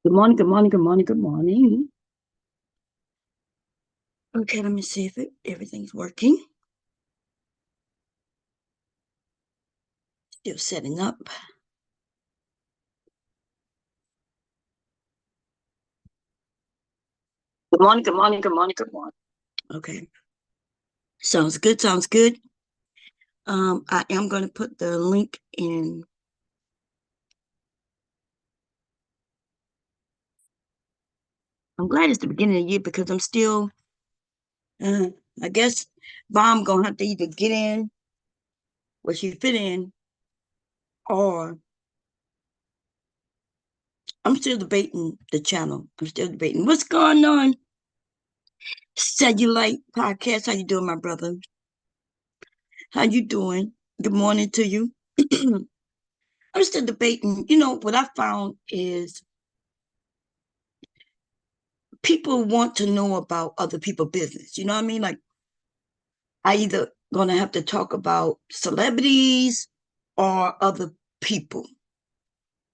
Good morning, good morning, good morning, good morning. Okay, let me see if everything's working. Still setting up. Good morning, good morning, good morning, good morning. Okay. Sounds good, sounds good. I am going to put the link in. I'm glad it's the beginning of the year because I'm still, uh, I guess, Bomb going to have to either get in where she fit in or I'm still debating the channel. I'm still debating. What's going on? Cellulite Podcast. How you doing, my brother? How you doing? Good morning to you. I'm still debating. What I found is people want to know about other people's business. You know what I mean? Like, I either gonna have to talk about celebrities or other people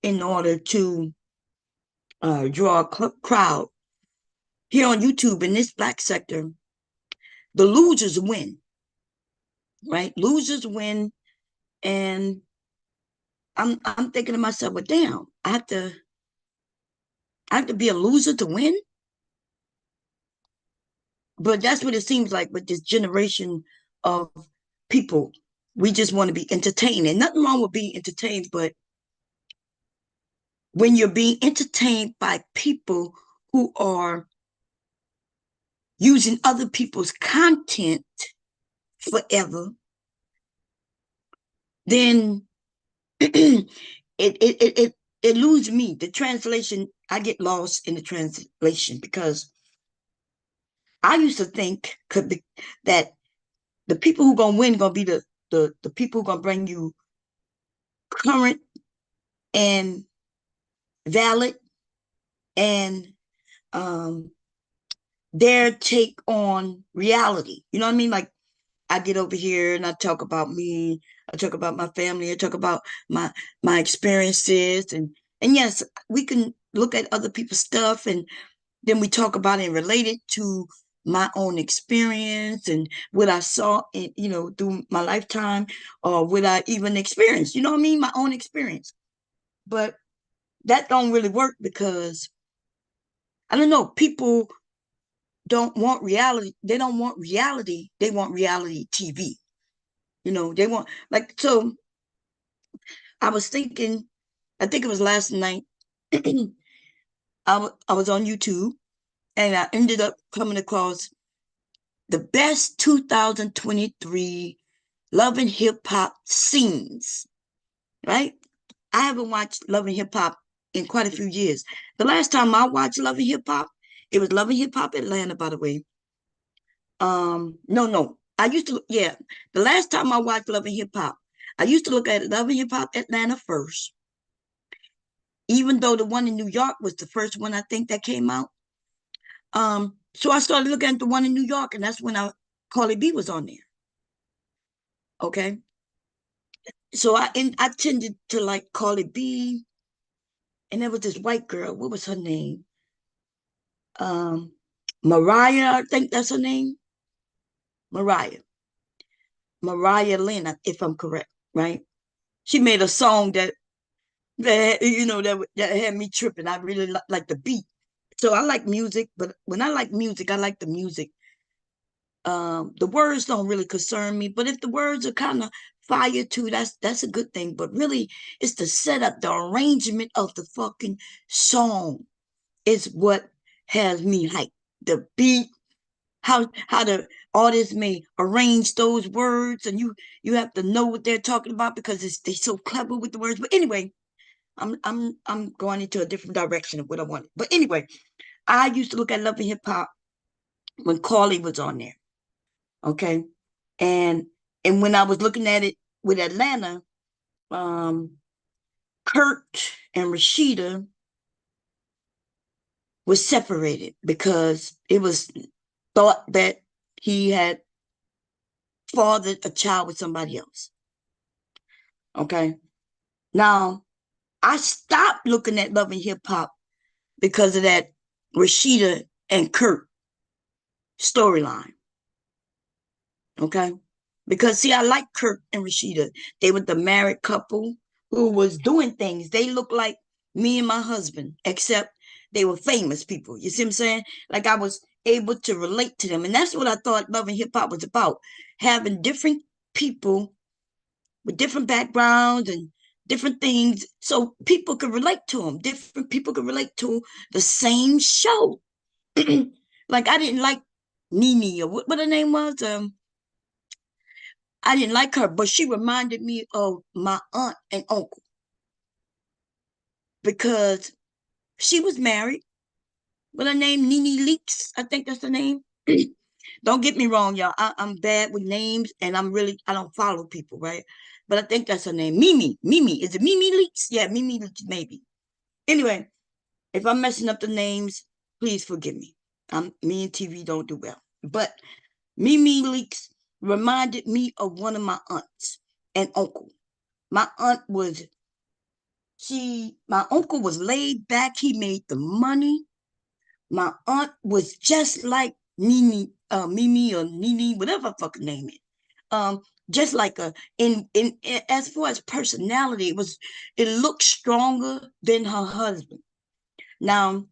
in order to draw a crowd. Here on YouTube, in this black sector, the losers win, right? Losers win, and I'm thinking to myself, well, damn, I have to be a loser to win. But that's what it seems like with this generation of people. We just want to be entertained. And nothing wrong with being entertained, but when you're being entertained by people who are using other people's content forever, then it loses me. The translation, I get lost in the translation because I used to think that the people who gonna win gonna be the people who gonna bring you current and valid and um their take on reality. You know what I mean? Like I get over here and I talk about me, I talk about my family, I talk about my experiences and yes, we can look at other people's stuff and then we talk about it and relate it to my own experience and what I saw in, through my lifetime or what I even experienced. You know what I mean? My own experience. But that don't really work because I don't know, people don't want reality. They don't want reality. They want reality TV. They want like so I was thinking, I think it was last night, I was on YouTube and I ended up coming across the best 2023 Love and Hip Hop scenes, right? I haven't watched Love and Hip Hop in quite a few years. The last time I watched Love and Hip Hop, it was Love and Hip Hop Atlanta, by the way. No. I used to, yeah. The last time I watched Love and Hip Hop, I used to look at Love and Hip Hop Atlanta first, even though the one in New York was the first one I think that came out. So I started looking at the one in New York, and that's when Carly B was on there. Okay, so I tended to like Carly B, and there was this white girl. What was her name? Um, Mariah, I think that's her name. Mariah, Mariah Lynn, if I'm correct, right? She made a song that had me tripping. I really like the beat. So I like music, but when I like music, I like the music. The words don't really concern me, but if the words are kind of fire too, that's a good thing. But really, it's the setup, the arrangement of the fucking song is what has me hyped. The beat, how the artist may arrange those words, and you have to know what they're talking about because they're so clever with the words. But anyway, I'm going into a different direction of what I wanted. But anyway, I used to look at Love and Hip Hop when Carly was on there. Okay. And when I was looking at it with Atlanta, um, Kurt and Rashida was separated because it was thought that he had fathered a child with somebody else. Okay. Now I stopped looking at Love and Hip Hop because of that Rashida and Kurt storyline. Okay. Because see, I like Kurt and Rashida. They were the married couple who was doing things. They looked like me and my husband, except they were famous people. You see what I'm saying? Like I was able to relate to them. And that's what I thought Love and Hip Hop was about. Having different people with different backgrounds and different things so people could relate to them. Different people could relate to the same show. Like I didn't like Nene or what her name was. I didn't like her, but she reminded me of my aunt and uncle because she was married. What her name? Nene Leaks. I think that's her name. Don't get me wrong, y'all. I'm bad with names and I don't follow people, right? But I think that's her name. Mimi. Mimi. Is it Mimi Leaks? Yeah, Mimi Leaks, maybe. Anyway, if I'm messing up the names, please forgive me. Me and TV don't do well. But Mimi Leaks reminded me of one of my aunts and uncle. My aunt was my uncle was laid back. He made the money. My aunt was just like Mimi or Nene, whatever fucking name it. Just like in as far as personality, it looked stronger than her husband. Now,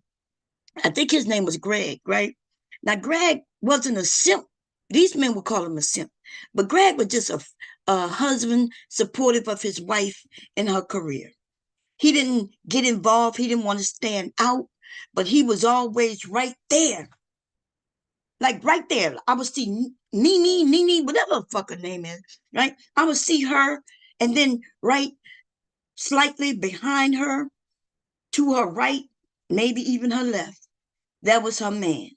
I think his name was Greg, right? Now, Greg wasn't a simp. These men would call him a simp, but Greg was just a husband supportive of his wife in her career. He didn't get involved. He didn't want to stand out, but he was always right there. Like right there. I would see Nene, whatever the fuck her name is, right? I would see her and then right slightly behind her, to her right, maybe even her left. That was her man.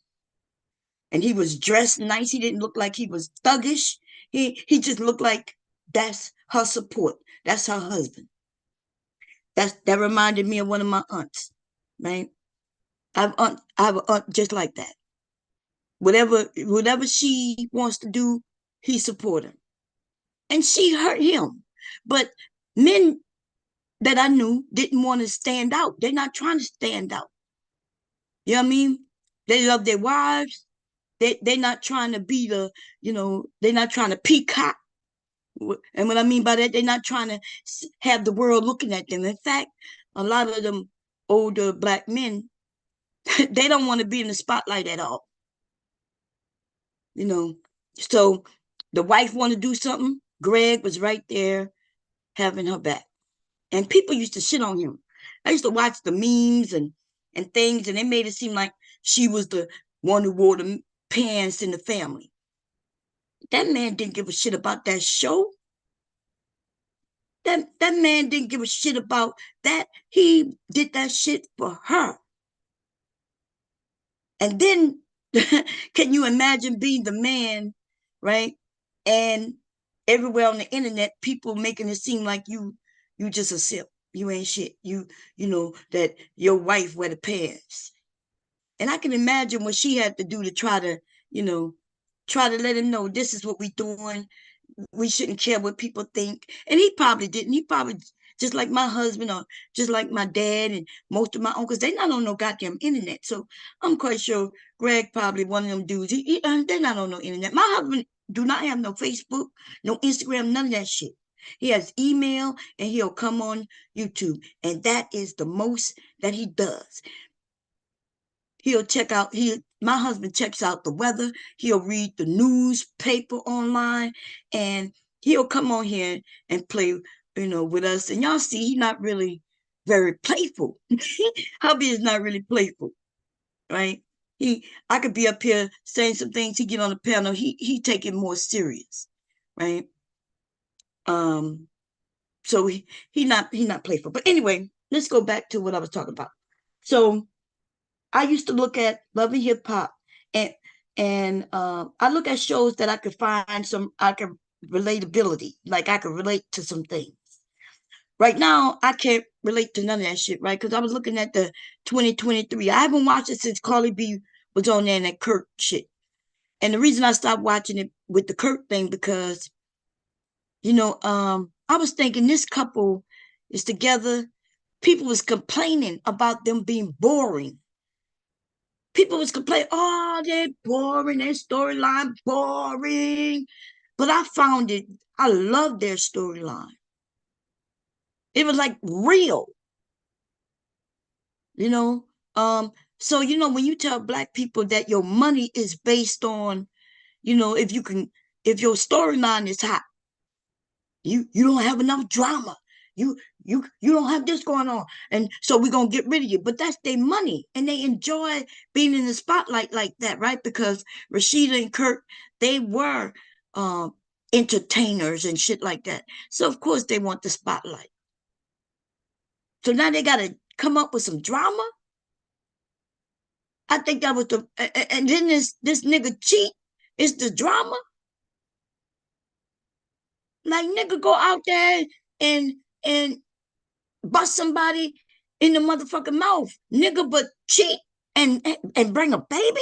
And he was dressed nice. He didn't look like he was thuggish. He just looked like that's her support. That's her husband. That reminded me of one of my aunts, right? I have an aunt just like that. Whatever she wants to do, he support her. And she hurt him. But men that I knew didn't want to stand out. They're not trying to stand out. You know what I mean? They love their wives. They're not trying to be they're not trying to peacock. And what I mean by that, they're not trying to have the world looking at them. In fact, a lot of them older black men, they don't want to be in the spotlight at all. You know, so the wife wanted to do something. Greg was right there having her back. And people used to shit on him. I used to watch the memes and things, and they made it seem like she was the one who wore the pants in the family. That man didn't give a shit about that show. That man didn't give a shit about that. He did that shit for her. And then can you imagine being the man, right? And everywhere on the internet, people making it seem like you just a simp. You ain't shit. You know that your wife wear the pants. And I can imagine what she had to do to try to let him know this is what we doing. We shouldn't care what people think. And he probably didn't. He probably just like my husband or just like my dad and most of my uncles, they not on no goddamn internet. So I'm quite sure Greg probably one of them dudes. They're not on no internet. My husband do not have no Facebook, no Instagram, none of that shit. He has email and he'll come on YouTube. And that is the most that he does. He'll check out, my husband checks out the weather. He'll read the newspaper online and he'll come on here and play, with us. And y'all see, he's not really very playful. Hubby is not really playful, right? I could be up here saying some things. He get on the panel. He take it more serious, right? Um, so he not playful. But anyway, let's go back to what I was talking about. So I used to look at Love and Hip Hop, and I look at shows that I could find I could relatability, like I could relate to some things. Right now, I can't relate to none of that shit, right? Because I was looking at the 2023. I haven't watched it since Carly B was on there and that Kurt shit. And the reason I stopped watching it with the Kurt thing because, I was thinking this couple is together. People was complaining about them being boring. People was complaining, oh, they're boring, their storyline boring. But I found it, I loved their storyline. It was like real, you know. So when you tell black people that your money is based on, if you can, if your storyline is hot, you don't have enough drama. You don't have this going on. And so we're gonna get rid of you. But that's their money. And they enjoy being in the spotlight like that, right? Because Rashida and Kurt, they were um entertainers and shit like that. So of course they want the spotlight. So now they gotta come up with some drama. I think that was and then this nigga cheat is the drama. Like nigga go out there and and bust somebody in the motherfucking mouth, nigga, but cheat and bring a baby.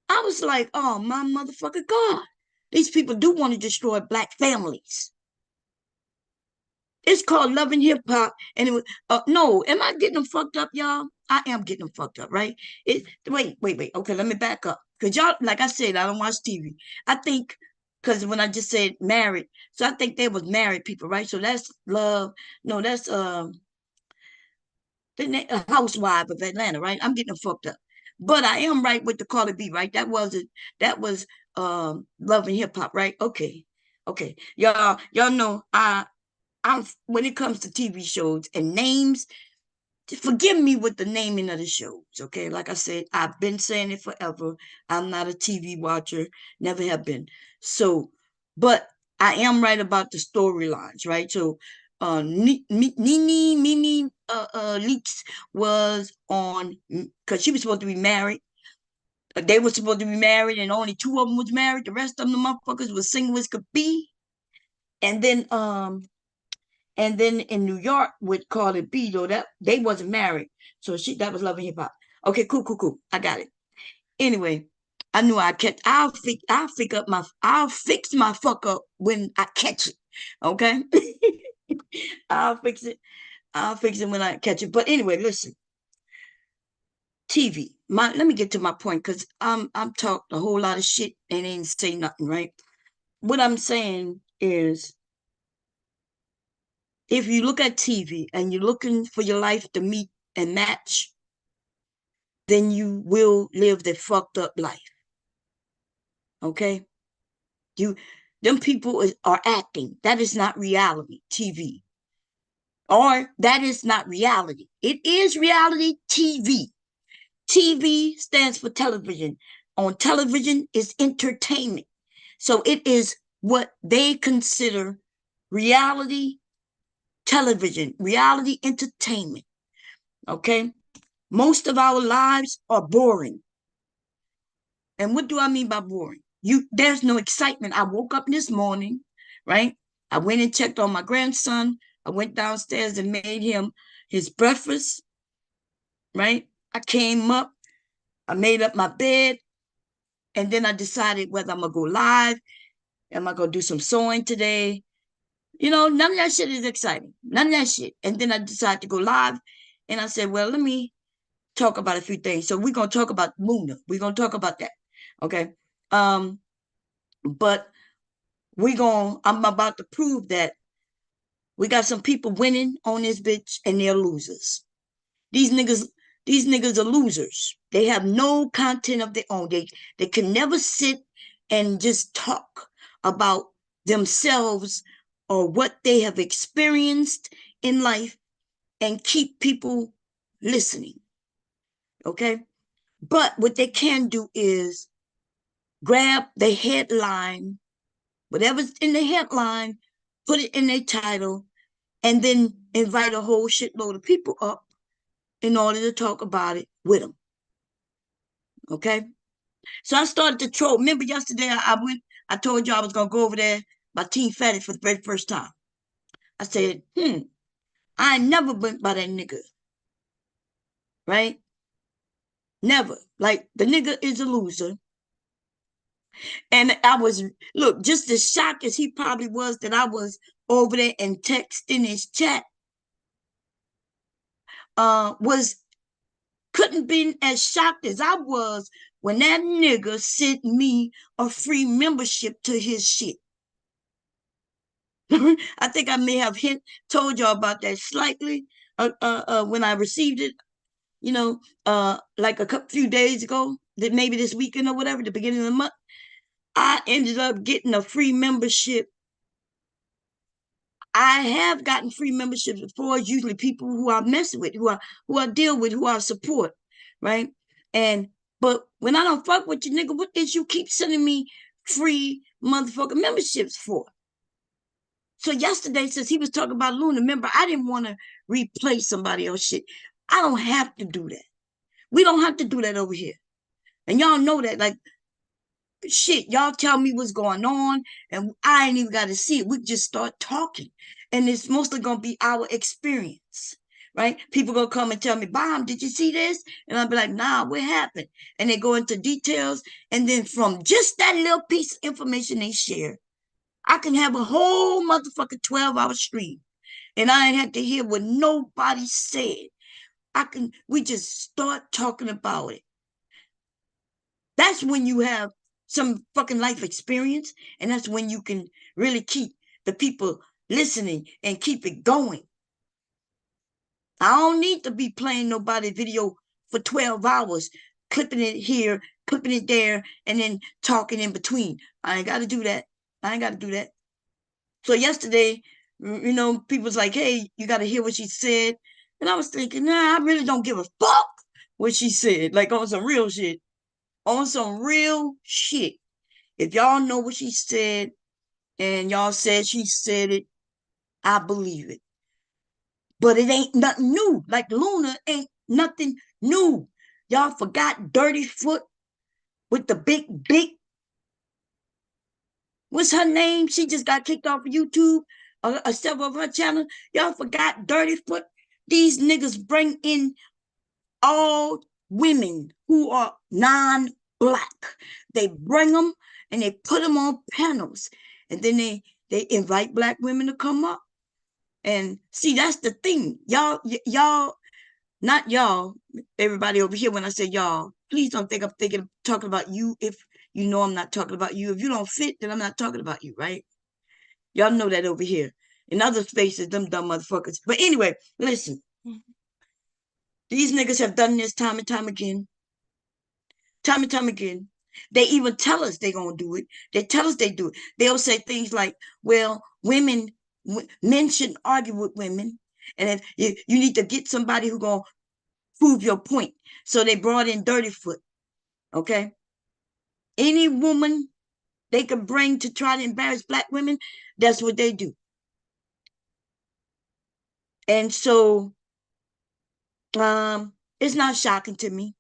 I was like, oh my motherfucking god, these people do want to destroy black families. It's called Love and Hip Hop, and it was no. Am I getting them fucked up, y'all? I am getting them fucked up, right? Wait. Okay, let me back up, cause y'all, like I said, I don't watch TV. I think because when I just said married, so I think they was married people, right? So that's love. No, that's the housewife of Atlanta, right? I'm getting them fucked up. But I am right with the Cardi B, right? That was Love and Hip Hop, right? Okay. Okay. Y'all know I'm when it comes to TV shows and names, forgive me with the naming of the shows, okay? Like I said, I've been saying it forever. I'm not a TV watcher, never have been. So, but I am right about the storylines, right? So, Mimi Leaks was on because she was supposed to be married. They were supposed to be married, and only two of them was married. The rest of them, the motherfuckers, was single as could be. And then, in New York with Cardi B, though that they wasn't married, so that was Love and Hip Hop. Okay, cool. I got it. Anyway, I knew I catch. I'll fix my fuck up when I catch it. Okay, I'll fix it. I'll fix it when I catch it. But anyway, listen. TV. Let me get to my point because I'm talking a whole lot of shit and ain't say nothing, right? What I'm saying is if you look at TV and you're looking for your life to meet and match, then you will live the fucked up life. Okay? You them people are acting. That is not reality TV. Or that is not reality. It is reality TV. TV stands for television. On television is entertainment. So it is what they consider reality television, reality entertainment. Okay? Most of our lives are boring. And what do I mean by boring? There's no excitement. I woke up this morning, right? I went and checked on my grandson. I went downstairs and made him his breakfast, right? I came up, I made up my bed, and then I decided whether I'm gonna go live. Am I gonna do some sewing today? None of that shit is exciting. None of that shit. And then I decided to go live, and I said, well, let me talk about a few things. So we're gonna talk about Muna. We're gonna talk about that. Okay. But I'm about to prove that we got some people winning on this bitch and they're losers. These niggas, these niggas are losers. They have no content of their own. They can never sit and just talk about themselves or what they have experienced in life and keep people listening. Okay? But what they can do is grab the headline, whatever's in the headline, put it in their title, and then invite a whole shitload of people up in order to talk about it with them. Okay? So I started to troll. Remember yesterday I told you I was gonna go over there by Team Fatty for the very first time. I said, I ain't never went by that nigga. Right? Never. Like the nigga is a loser. And I was, look, just as shocked as he probably was that I was over there and texting his chat, was couldn't been as shocked as I was when that nigga sent me a free membership to his shit. I think I may have told y'all about that slightly when I received it, like a few days ago, that maybe this weekend or whatever, the beginning of the month. I ended up getting a free membership. I have gotten free memberships before, usually people who I mess with, who I deal with, who I support, right? And but when I don't fuck with you, nigga, what did you keep sending me free motherfucking memberships for? So yesterday, since he was talking about Luna, remember, I didn't want to replace somebody else shit. I don't have to do that. We don't have to do that over here. And y'all know that. Like, shit, y'all tell me what's going on, and I ain't even got to see it. We just start talking. And it's mostly going to be our experience, right? People going to come and tell me, Bomb, did you see this? And I'll be like, nah, what happened? And they go into details. And then from just that little piece of information they share, I can have a whole motherfucking 12-hour stream. And I ain't had to hear what nobody said. We just start talking about it. That's when you have some fucking life experience, and that's when you can really keep the people listening and keep it going. I don't need to be playing nobody video for 12 hours, clipping it here, clipping it there, and then talking in between. I ain't got to do that. I ain't got to do that. So yesterday, people's like, hey, you got to hear what she said. And I was thinking, nah, I really don't give a fuck what she said, like on some real shit. On some real shit. If y'all know what she said and y'all said she said it, I believe it. But it ain't nothing new. Like Luna ain't nothing new. Y'all forgot Dirty Foot with the big, what's her name? She just got kicked off of YouTube, several of her channels. Y'all forgot Dirty Foot. These niggas bring in all women who are non-black. They bring them and they put them on panels, and then they invite black women to come up. And see, that's the thing, y'all, not y'all, everybody over here. When I say y'all, please don't think I'm talking about you. If you know I'm not talking about you, if you don't fit, then I'm not talking about you, right? Y'all know that over here. In other spaces, them dumb motherfuckers. But anyway, listen. These niggas have done this time and time again. Time and time again. They even tell us they gonna do it. They tell us they do it. They'll say things like, well, men shouldn't argue with women. And if you need to get somebody who gonna prove your point. So they brought in Dirty Foot. Okay. Any woman they could bring to try to embarrass black women, that's what they do. And so it's not shocking to me.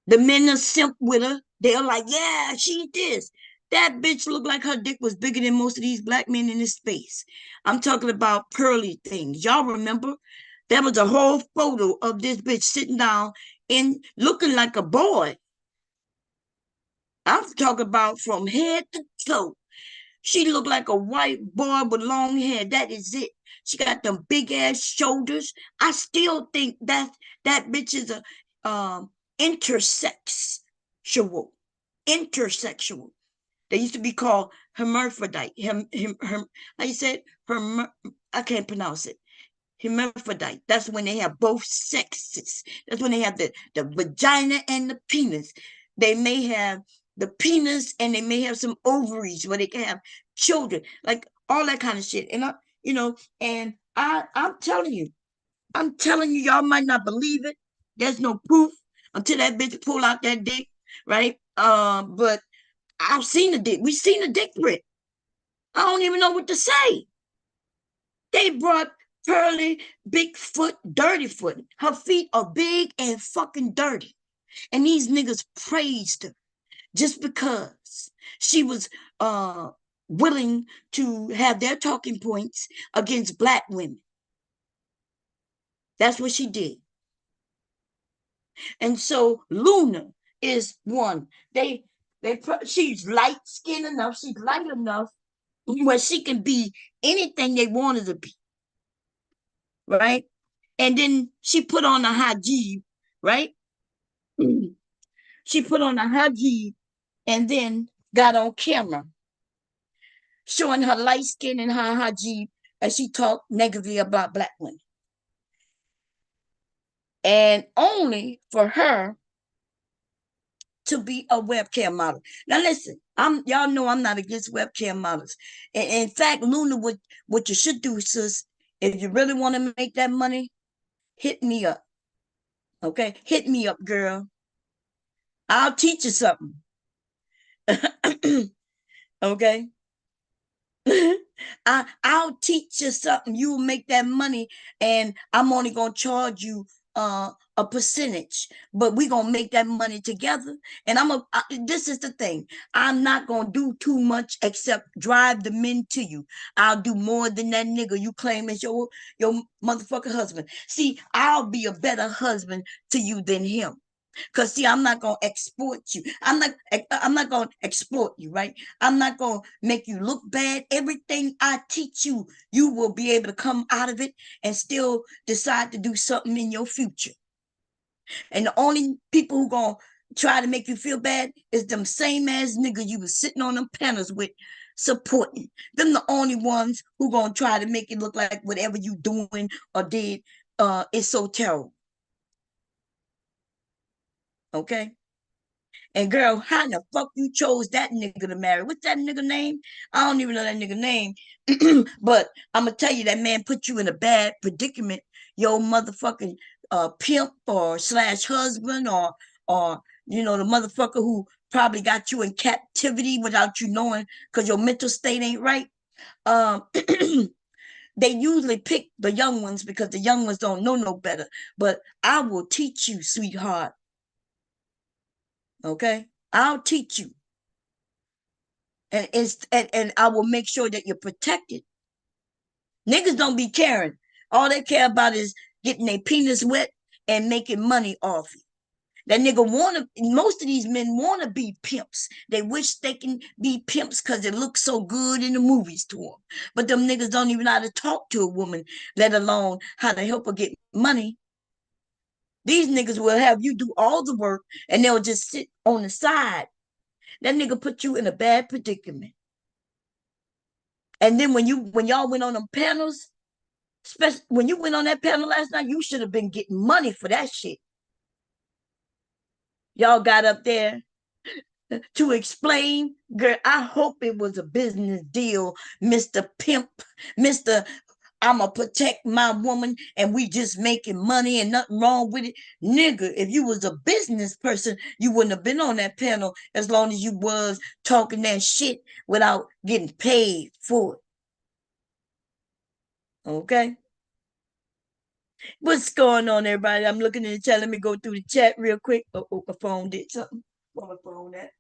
The men are simp with her. They're like, yeah, she this. That bitch looked like her dick was bigger than most of these black men in this space. I'm talking about pearly things. Y'all remember? There was a whole photo of this bitch sitting down and looking like a boy. I'm talking about from head to toe. She looked like a white boy with long hair. That is it. She got them big ass shoulders. I still think that bitch is a intersexual. Intersexual. They used to be called hermaphrodite. How you say it? I can't pronounce it. Hermaphrodite. That's when they have both sexes. That's when they have the vagina and the penis. They may have the penis and they may have some ovaries where they can have children, like all that kind of shit. And I'm telling you, y'all might not believe it. There's no proof until that bitch pull out that dick, right? But I've seen the dick. We've seen the dick print. I don't even know what to say. They brought Pearly, big foot, dirty foot. Her feet are big and fucking dirty. And these niggas praised her just because she was willing to have their talking points against black women. That's what she did. And so Luna is one. She's light skinned enough, she's light enough where she can be anything they wanted to be. Right? And then she put on a hijab, right? She put on a hijab and then got on camera showing her light skin and her hijab as she talked negatively about black women. And only for her to be a webcam model. Now listen, y'all know I'm not against webcam models. In fact, Luna, what you should do, sis, if you really want to make that money, hit me up. Okay? Hit me up, girl. I'll teach you something. Okay? I'll teach you something. You will make that money, and I'm only gonna charge you a percentage, but we're gonna make that money together. And this is the thing. I'm not gonna do too much except drive the men to you. I'll do more than that nigga you claim as your motherfucker husband. See, I'll be a better husband to you than him. Cause see, I'm not gonna exploit you. I'm not gonna exploit you, right? I'm not gonna make you look bad. Everything I teach you, you will be able to come out of it and still decide to do something in your future. And the only people who gonna try to make you feel bad is them same ass niggas you was sitting on them panels with supporting. Them the only ones who gonna try to make it look like whatever you doing or did is so terrible. Okay. And girl, how the fuck you chose that nigga to marry? What's that nigga name? I don't even know that nigga name. But I'm gonna tell you that man put you in a bad predicament. Your motherfucking pimp or slash husband or the motherfucker who probably got you in captivity without you knowing because your mental state ain't right. Um they usually pick the young ones because the young ones don't know no better. But I will teach you, sweetheart. Okay? I'll teach you. And I will make sure that you're protected. Niggas don't be caring. All they care about is getting their penis wet and making money off it. That nigga wanna most of these men wanna be pimps. They wish they can be pimps because it looks so good in the movies to them. But them niggas don't even know how to talk to a woman, let alone how to help her get money. These niggas will have you do all the work and they'll just sit on the side. That nigga put you in a bad predicament. And then when y'all went on them panels, especially when you went on that panel last night, you should have been getting money for that shit. Y'all got up there to explain. Girl, I hope it was a business deal, Mr. Pimp, Mr. I'ma protect my woman and we just making money and nothing wrong with it. Nigga, if you was a business person, you wouldn't have been on that panel as long as you was talking that shit without getting paid for it. Okay? What's going on, everybody? I'm looking in the chat. Let me go through the chat real quick. My phone did something. Where my phone at?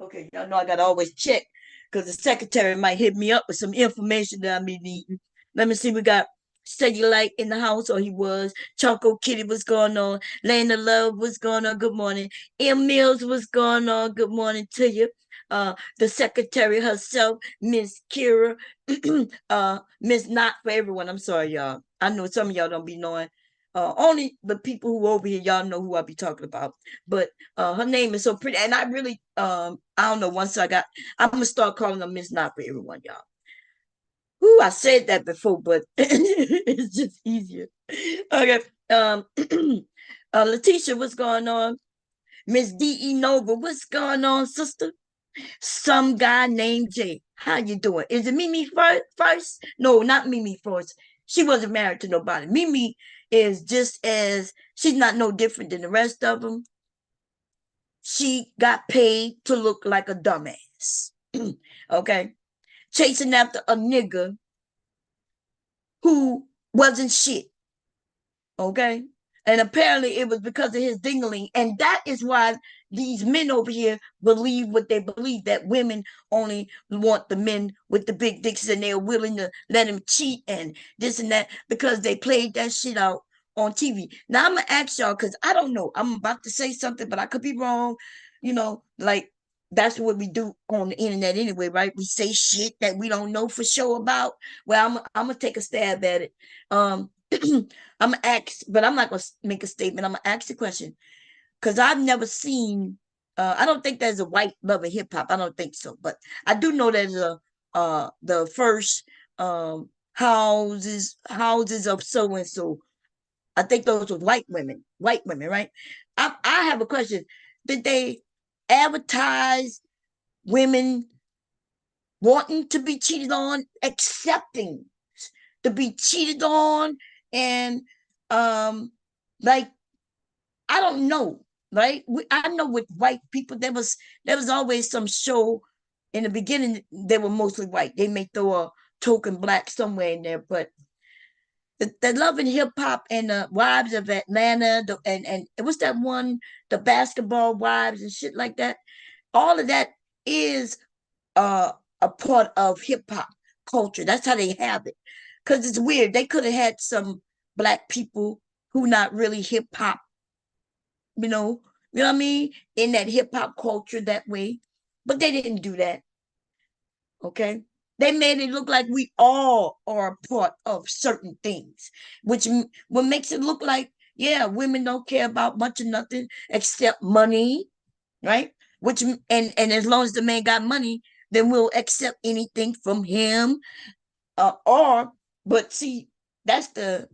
Okay, y'all know I gotta always check because the secretary might hit me up with some information that I may need. Let me see. We got Cellulite in the house, or he was. Choco Kitty, what's going on? Lana Love, what's going on? Good morning. M Mills, what's going on? Good morning to you. The secretary herself, Miss Kira, Miss Not for everyone. I'm sorry, y'all. I know some of y'all don't be knowing. Only the people who over here, y'all know who I be talking about. But her name is so pretty, and I really I don't know. I'm gonna start calling her Miss Not for everyone, y'all. Who I said that before, but it's just easier. Okay. Letitia, what's going on? Miss D.E. Nova, what's going on, sister? Some guy named Jay. How you doing? Is it Mimi first? No, not Mimi first. She wasn't married to nobody. Mimi is just as she's not no different than the rest of them. She got paid to look like a dumbass. Okay. Chasing after a nigga who wasn't shit. Okay. And apparently it was because of his dingling. And that is why these men over here believe what they believe, that women only want the men with the big dicks and they're willing to let him cheat and this and that because they played that shit out on TV. Now I'm going to ask y'all because I don't know. I'm about to say something, but I could be wrong. Like that's what we do on the internet anyway, right? We say shit that we don't know for sure about. Well, I'm gonna take a stab at it. I'm gonna ask, but I'm not gonna make a statement. I'm gonna ask the question because I've never seen. I don't think there's a white love of hip hop. I don't think so, but I do know there's a the first houses of so and so. I think those were white women, right? I have a question. Did they advertise women wanting to be cheated on, accepting to be cheated on, and um, like I don't know, right? I know with white people there was always some show in the beginning. They were mostly white. They may throw a token black somewhere in there, but the love and hip hop and the wives of Atlanta, and what's that one, the basketball wives and shit like that. All of that is uh, a part of hip hop culture. That's how they have it. Because it's weird. They could have had some black people who not really hip hop, you know what I mean, in that hip hop culture that way. But they didn't do that. Okay. They made it look like we all are a part of certain things, which what makes it look like, yeah, women don't care about much of nothing except money, right? Which and as long as the man got money, then we'll accept anything from him. Or but see, that's the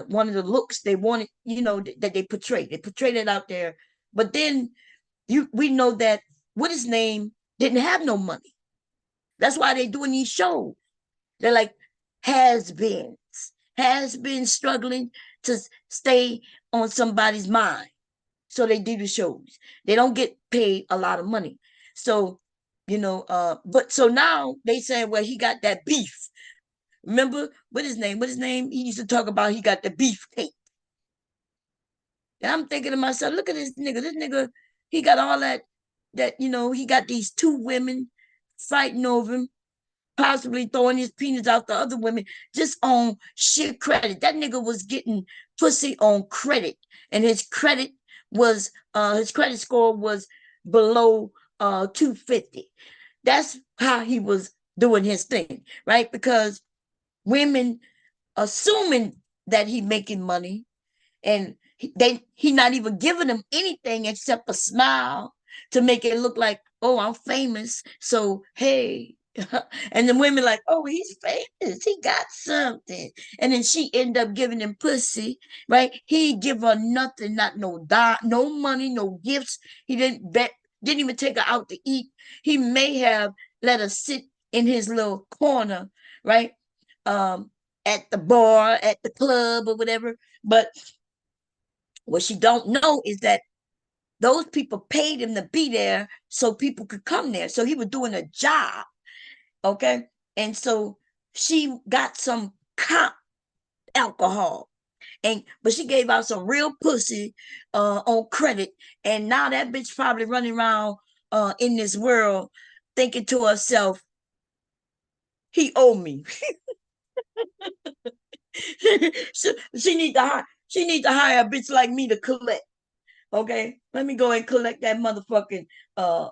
one of the looks they wanted, that they portray. They portrayed it out there. But then we know that what his name didn't have no money. That's why they're doing these shows. They're like has been struggling to stay on somebody's mind. So they do the shows. They don't get paid a lot of money. So, but so now they say, well, he got that beef. Remember what his name? What his name? He used to talk about he got the beef cake. And I'm thinking to myself, look at this nigga. This nigga, he got all that, he got these two women fighting over him, possibly throwing his penis out to other women just on sheer credit. That nigga was getting pussy on credit, and his credit score was below 250. That's how he was doing his thing, right? Because women assuming that he making money, and he not even giving them anything except a smile to make it look like, oh, I'm famous, so hey. And the women like, oh, he's famous, he got something, and then she end up giving him pussy, right? He give her nothing, not no money, no gifts. He didn't even take her out to eat. He may have let her sit in his little corner, right? um at the bar, at the club, or whatever. But what she don't know is that those people paid him to be there so people could come there. So he was doing a job, okay? And so she got some comp alcohol, but she gave out some real pussy on credit. And now that bitch probably running around in this world thinking to herself, he owe me. she need to hire a bitch like me to collect. Okay, let me go and collect that motherfucking uh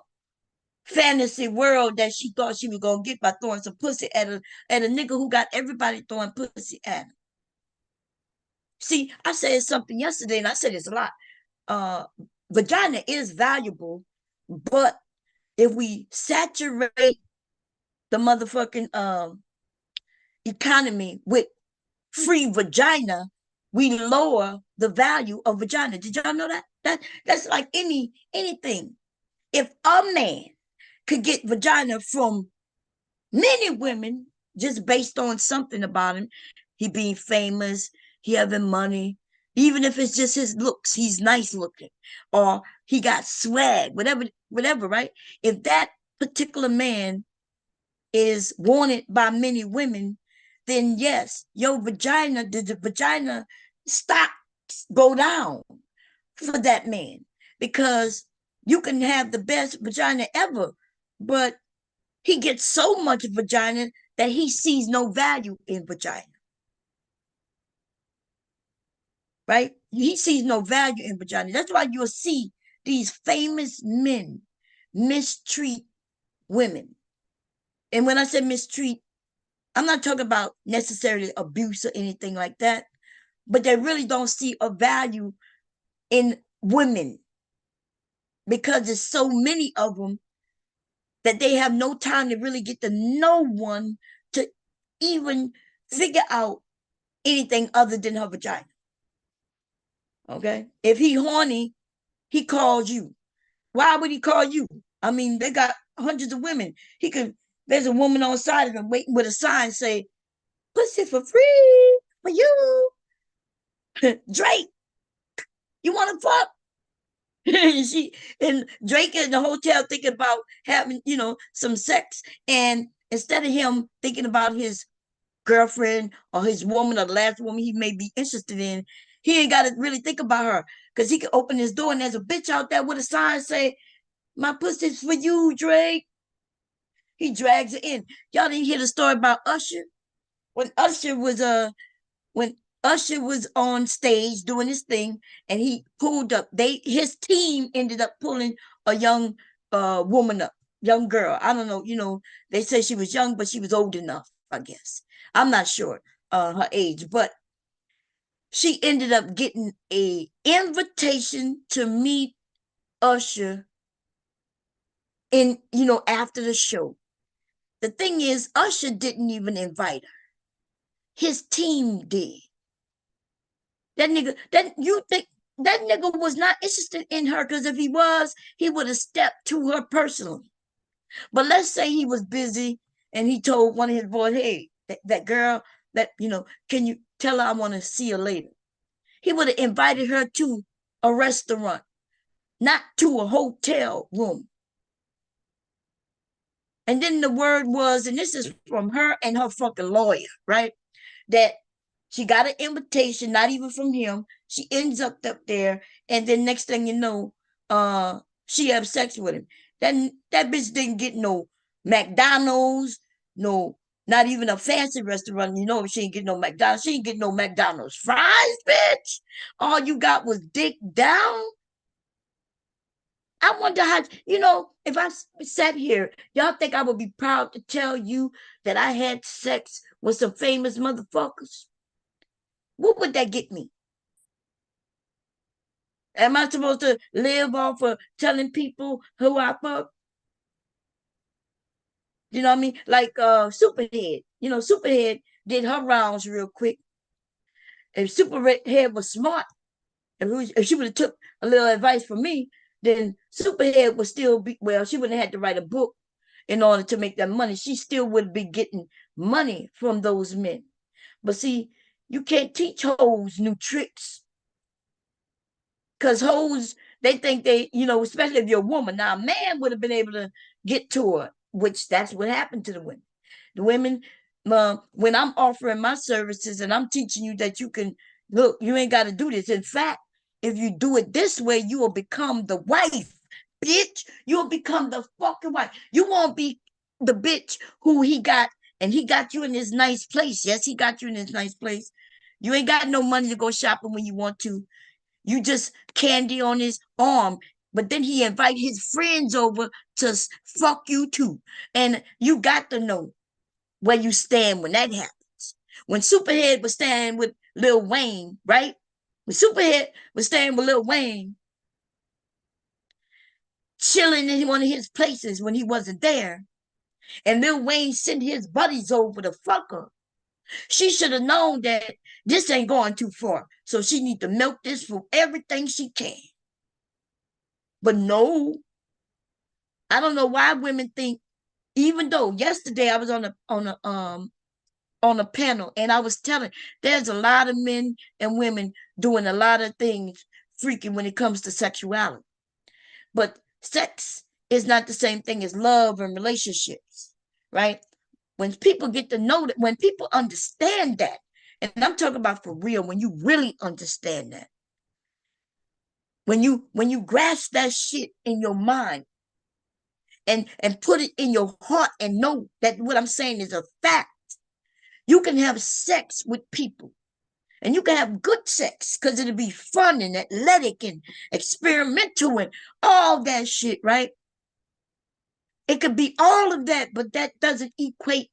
fantasy world that she thought she was gonna get by throwing some pussy at a nigga who got everybody throwing pussy at him. See, I said something yesterday, and I said this a lot. Uh, Vagina is valuable, but if we saturate the motherfucking economy with free vagina, we lower the value of vagina. Did y'all know that? That's like anything. If a man could get vagina from many women just based on something about him, he being famous, he having money, even if it's just his looks, he's nice looking, or he got swag, whatever, right? If that particular man is wanted by many women, then yes, your vagina, the vagina stock go down for that man, because you can have the best vagina ever, but he gets so much vagina that he sees no value in vagina, right? He sees no value in vagina. That's why you'll see these famous men mistreat women. And when I say mistreat, I'm not talking about necessarily abuse or anything like that, but they really don't see a value in women because there's so many of them that they have no time to really get to know one to even figure out anything other than her vagina. Okay? If he horny, he calls you. Why would he call you? I mean, they got hundreds of women. He could, there's a woman on the side of him waiting with a sign say, pussy for free for you. Drake, you want to fuck? And Drake in the hotel thinking about having, some sex. And instead of him thinking about his girlfriend or his woman or the last woman he may be interested in, he ain't got to really think about her because he can open his door and there's a bitch out there with a sign say, my pussy's for you, Drake. He drags it in. Y'all didn't hear the story about Usher? When Usher was when Usher was on stage doing his thing and he pulled up, his team ended up pulling a young woman up, young girl. I don't know, they say she was young, but she was old enough, I guess. I'm not sure her age, but she ended up getting a invitation to meet Usher in, after the show. The thing is, Usher didn't even invite her. His team did. That nigga, that you think that nigga was not interested in her because if he was, he would have stepped to her personally. But let's say he was busy and he told one of his boys, hey, that girl, can you tell her I want to see her later? He would have invited her to a restaurant, not to a hotel room. And then the word was, and this is from her and her fucking lawyer, right? That she got an invitation, not even from him. She ends up there, and then next thing you know, she have sex with him. Then that bitch didn't get no McDonald's, no, not even a fancy restaurant. She ain't get no McDonald's. She ain't get no McDonald's fries, bitch. All you got was dick down. I wonder how, if I sat here, y'all think I would be proud to tell you that I had sex with some famous motherfuckers? What would that get me? Am I supposed to live off of telling people who I fuck? You know what I mean? Like Superhead. Superhead did her rounds real quick. If Superhead was smart, if she would have took a little advice from me, then Superhead would still be, well, she wouldn't have had to write a book in order to make that money. She still would be getting money from those men. But see, you can't teach hoes new tricks. Because hoes, they think especially if you're a woman. Now, a man would have been able to get to her, which that's what happened to the women. The women, when I'm offering my services and I'm teaching you that you can, look, you ain't got to do this. In fact, if you do it this way, you will become the wife, bitch. You'll become the fucking wife. You won't be the bitch who he got, and he got you in this nice place. Yes, he got you in this nice place. You ain't got no money to go shopping when you want to. You just candy on his arm. But then he invite his friends over to fuck you too. And you got to know where you stand when that happens. When Superhead was standing with Lil Wayne, right? When Superhead was standing with Lil Wayne, chilling in one of his places when he wasn't there, and Lil Wayne sent his buddies over to fuck her, she should have known that this ain't going too far. So she need to milk this for everything she can. But no, I don't know why women think, even though yesterday I was on a panel and I was telling there's a lot of men and women doing a lot of things freaking when it comes to sexuality. But sex is not the same thing as love and relationships, right? When people get to know that, when people understand that, and I'm talking about for real, when you really understand that, when you grasp that shit in your mind and put it in your heart and know that what I'm saying is a fact, you can have sex with people. And you can have good sex because it'll be fun and athletic and experimental and all that shit, right? It could be all of that, but that doesn't equate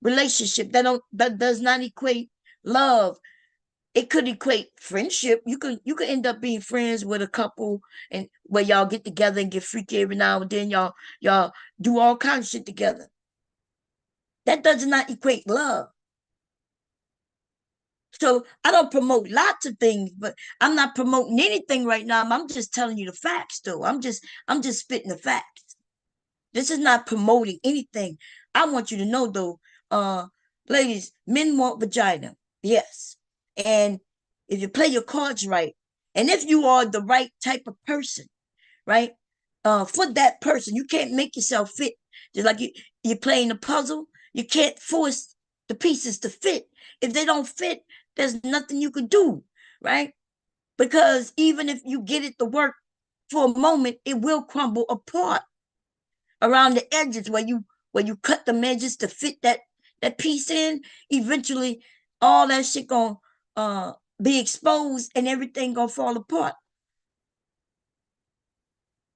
relationship. That does not equate love. It could equate friendship. You could end up being friends with a couple and where y'all get together and get freaky every now and then. Y'all do all kinds of shit together. That does not equate love. So I don't promote lots of things, but I'm not promoting anything right now. I'm just telling you the facts, though. I'm just spitting the facts. This is not promoting anything. I want you to know, though, uh, ladies, men want vagina, yes, and if you play your cards right, and if you are the right type of person, right, for that person, you can't make yourself fit. Just like you're playing a puzzle, you can't force the pieces to fit. If they don't fit, there's nothing you can do, right? Because even if you get it to work for a moment, it will crumble apart around the edges where you cut the edges to fit that piece in. Eventually, all that shit gonna be exposed and everything gonna fall apart.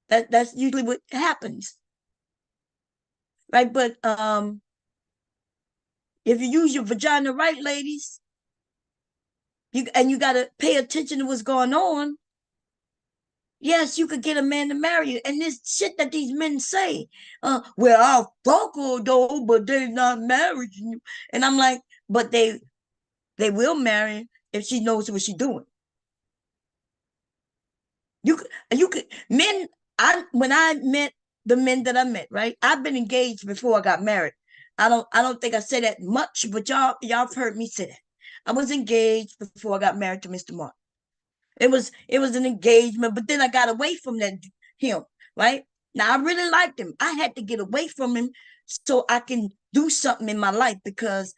That's usually what happens, right? But if you use your vagina right, ladies, you gotta pay attention to what's going on. Yes, you could get a man to marry you. And this shit that these men say, well, I'll fuck her though, but they're not married. And I'm like, but they will marry if she knows what she's doing. You could men. When I met the men that I met, right? I've been engaged before I got married. I don't think I said that much, but y'all have heard me say that. I was engaged before I got married to Mr. Mark. It was an engagement, but then I got away from him, right? Now I really liked him. I had to get away from him so I can do something in my life because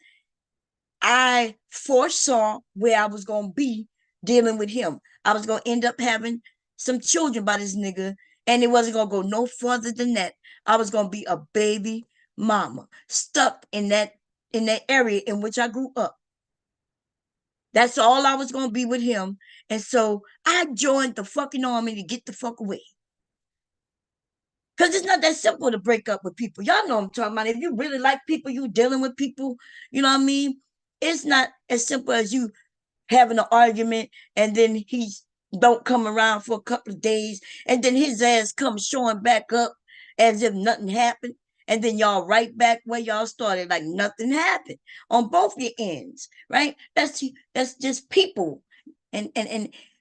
I foresaw where I was gonna be dealing with him. I was gonna end up having some children by this nigga, and it wasn't gonna go no further than that. I was gonna be a baby mama stuck in that area in which I grew up. That's all I was gonna be with him. And so I joined the fucking army to get the fuck away. Because it's not that simple to break up with people. Y'all know what I'm talking about. If you really like people, you dealing with people, you know what I mean? It's not as simple as you having an argument and then he don't come around for a couple of days and then his ass comes showing back up as if nothing happened. And then y'all right back where y'all started, like nothing happened on both your ends, right? That's just people and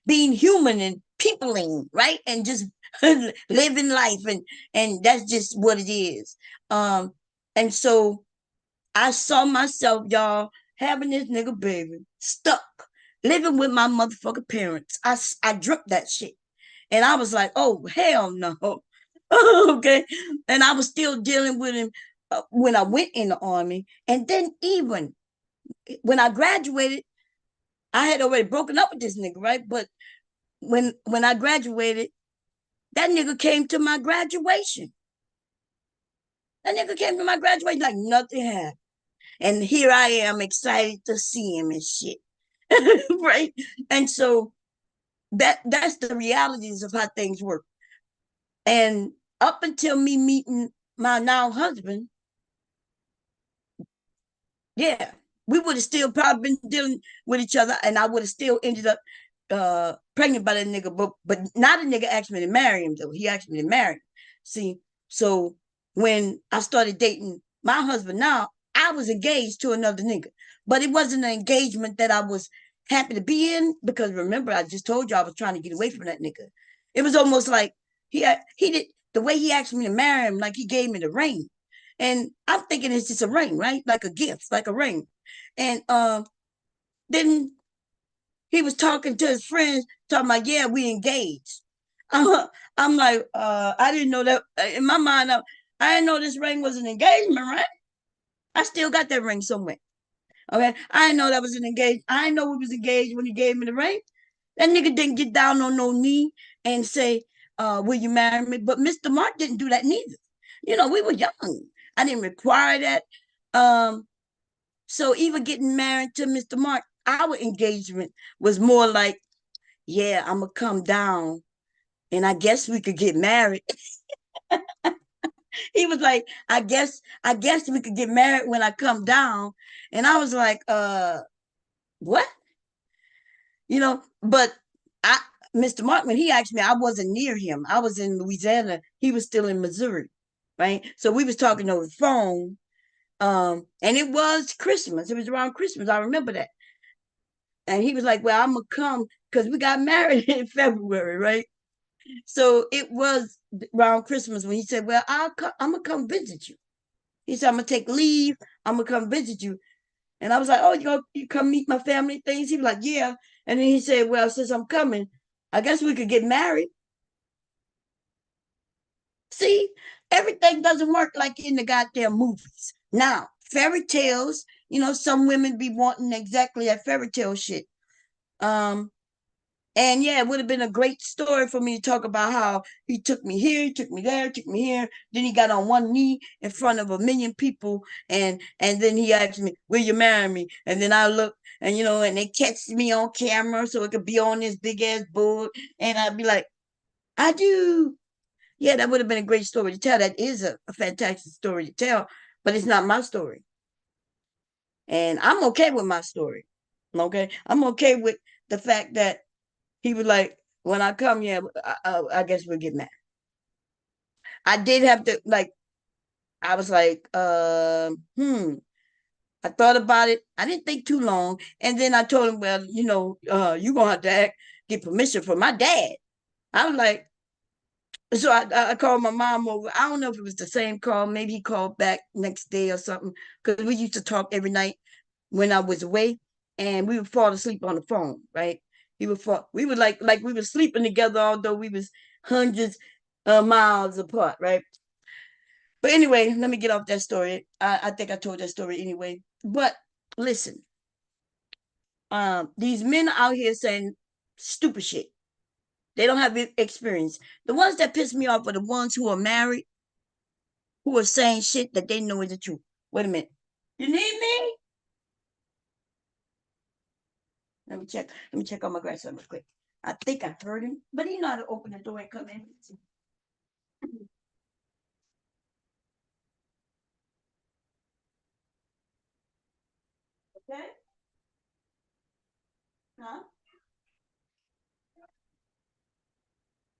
being human and peopling, right? And just living life and that's just what it is. And so I saw myself, y'all, having this nigga baby stuck living with my motherfucking parents. I dreamt that shit. And I was like, oh, hell no. Okay. And I was still dealing with him when I went in the army. And then even when I graduated, I had already broken up with this nigga, right? But when I graduated, that nigga came to my graduation. That nigga came to my graduation like nothing happened. And here I am excited to see him and shit. Right? And so that's the realities of how things work. And up until me meeting my now husband, yeah, we would have still probably been dealing with each other, and I would have still ended up pregnant by that nigga. But not a nigga asked me to marry him though. He asked me to marry him. See, so when I started dating my husband now, I was engaged to another nigga, but it wasn't an engagement that I was happy to be in because remember I just told you I was trying to get away from that nigga. It was almost like he did the way he asked me to marry him, like he gave me the ring. And I'm thinking it's just a ring, right? Like a gift, like a ring. And then he was talking to his friends, talking about, yeah, we engaged. I'm like, I didn't know that. In my mind, I didn't know this ring was an engagement, right? I still got that ring somewhere. Okay. I didn't know that was an engagement. I didn't know we was engaged when he gave me the ring. That nigga didn't get down on no knee and say, will you marry me? But Mr. Mark didn't do that neither. You know, we were young. I didn't require that. Um, so even getting married to Mr. Mark, our engagement was more like, yeah, I'm gonna come down and I guess we could get married. He was like, I guess we could get married when I come down. And I was like, what? But I Mr. Markman, he asked me, I wasn't near him. I was in Louisiana. He was still in Missouri. Right. So we was talking over the phone. And it was Christmas. It was around Christmas. I remember that. And he was like, well, I'm gonna come because we got married in February, right? So it was around Christmas when he said, well, I'm gonna come visit you. He said, I'm gonna take leave. I'm gonna come visit you. And I was like, oh, you come meet my family things? He was like, yeah. And then he said, well, since I'm coming, I guess we could get married. See, everything doesn't work like in the goddamn movies. Now, fairy tales, some women be wanting exactly that fairy tale shit. Um, and yeah, it would have been a great story for me to talk about how he took me here, he took me there, took me here. Then he got on one knee in front of a million people, and then he asked me, "Will you marry me?" And then I look, and and they catch me on camera so it could be on this big ass board, and I'd be like, "I do." Yeah, that would have been a great story to tell. That is a fantastic story to tell, but it's not my story, and I'm okay with my story. Okay, I'm okay with the fact that he was like, when I come here, I guess we'll get mad. I did have to, like, I was like, I thought about it. I didn't think too long. And then I told him, well, you're going to have to get permission from my dad. I was like, so I called my mom over. I don't know if it was the same call. Maybe he called back next day or something. Because we used to talk every night when I was away. And we would fall asleep on the phone, right? We would like we were sleeping together, although we was hundreds of miles apart, right? But anyway, let me get off that story. I think I told that story anyway. But listen, these men out here saying stupid shit. They don't have experience. The ones that piss me off are the ones who are married, who are saying shit that they know is the truth. Wait a minute. You need me? Let me check on my grandson real quick. I think I heard him, but he know how to open the door and come in. Okay? Huh?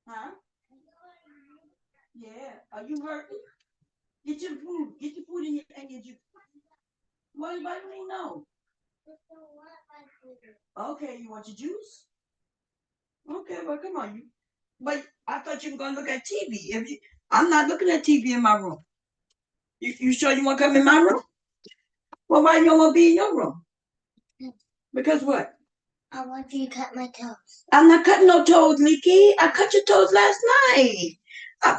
Huh? Yeah. Are you hurting? Get your food. Get your food in your and get your. What anybody me know? Okay, you want your juice? Okay, well come on. But I thought you were gonna look at TV. I'm not looking at TV in my room. You sure you want to come in my room? Well, why you don't want to be in your room? Because what? I want you to cut my toes. I'm not cutting no toes, Leaky. I cut your toes last night.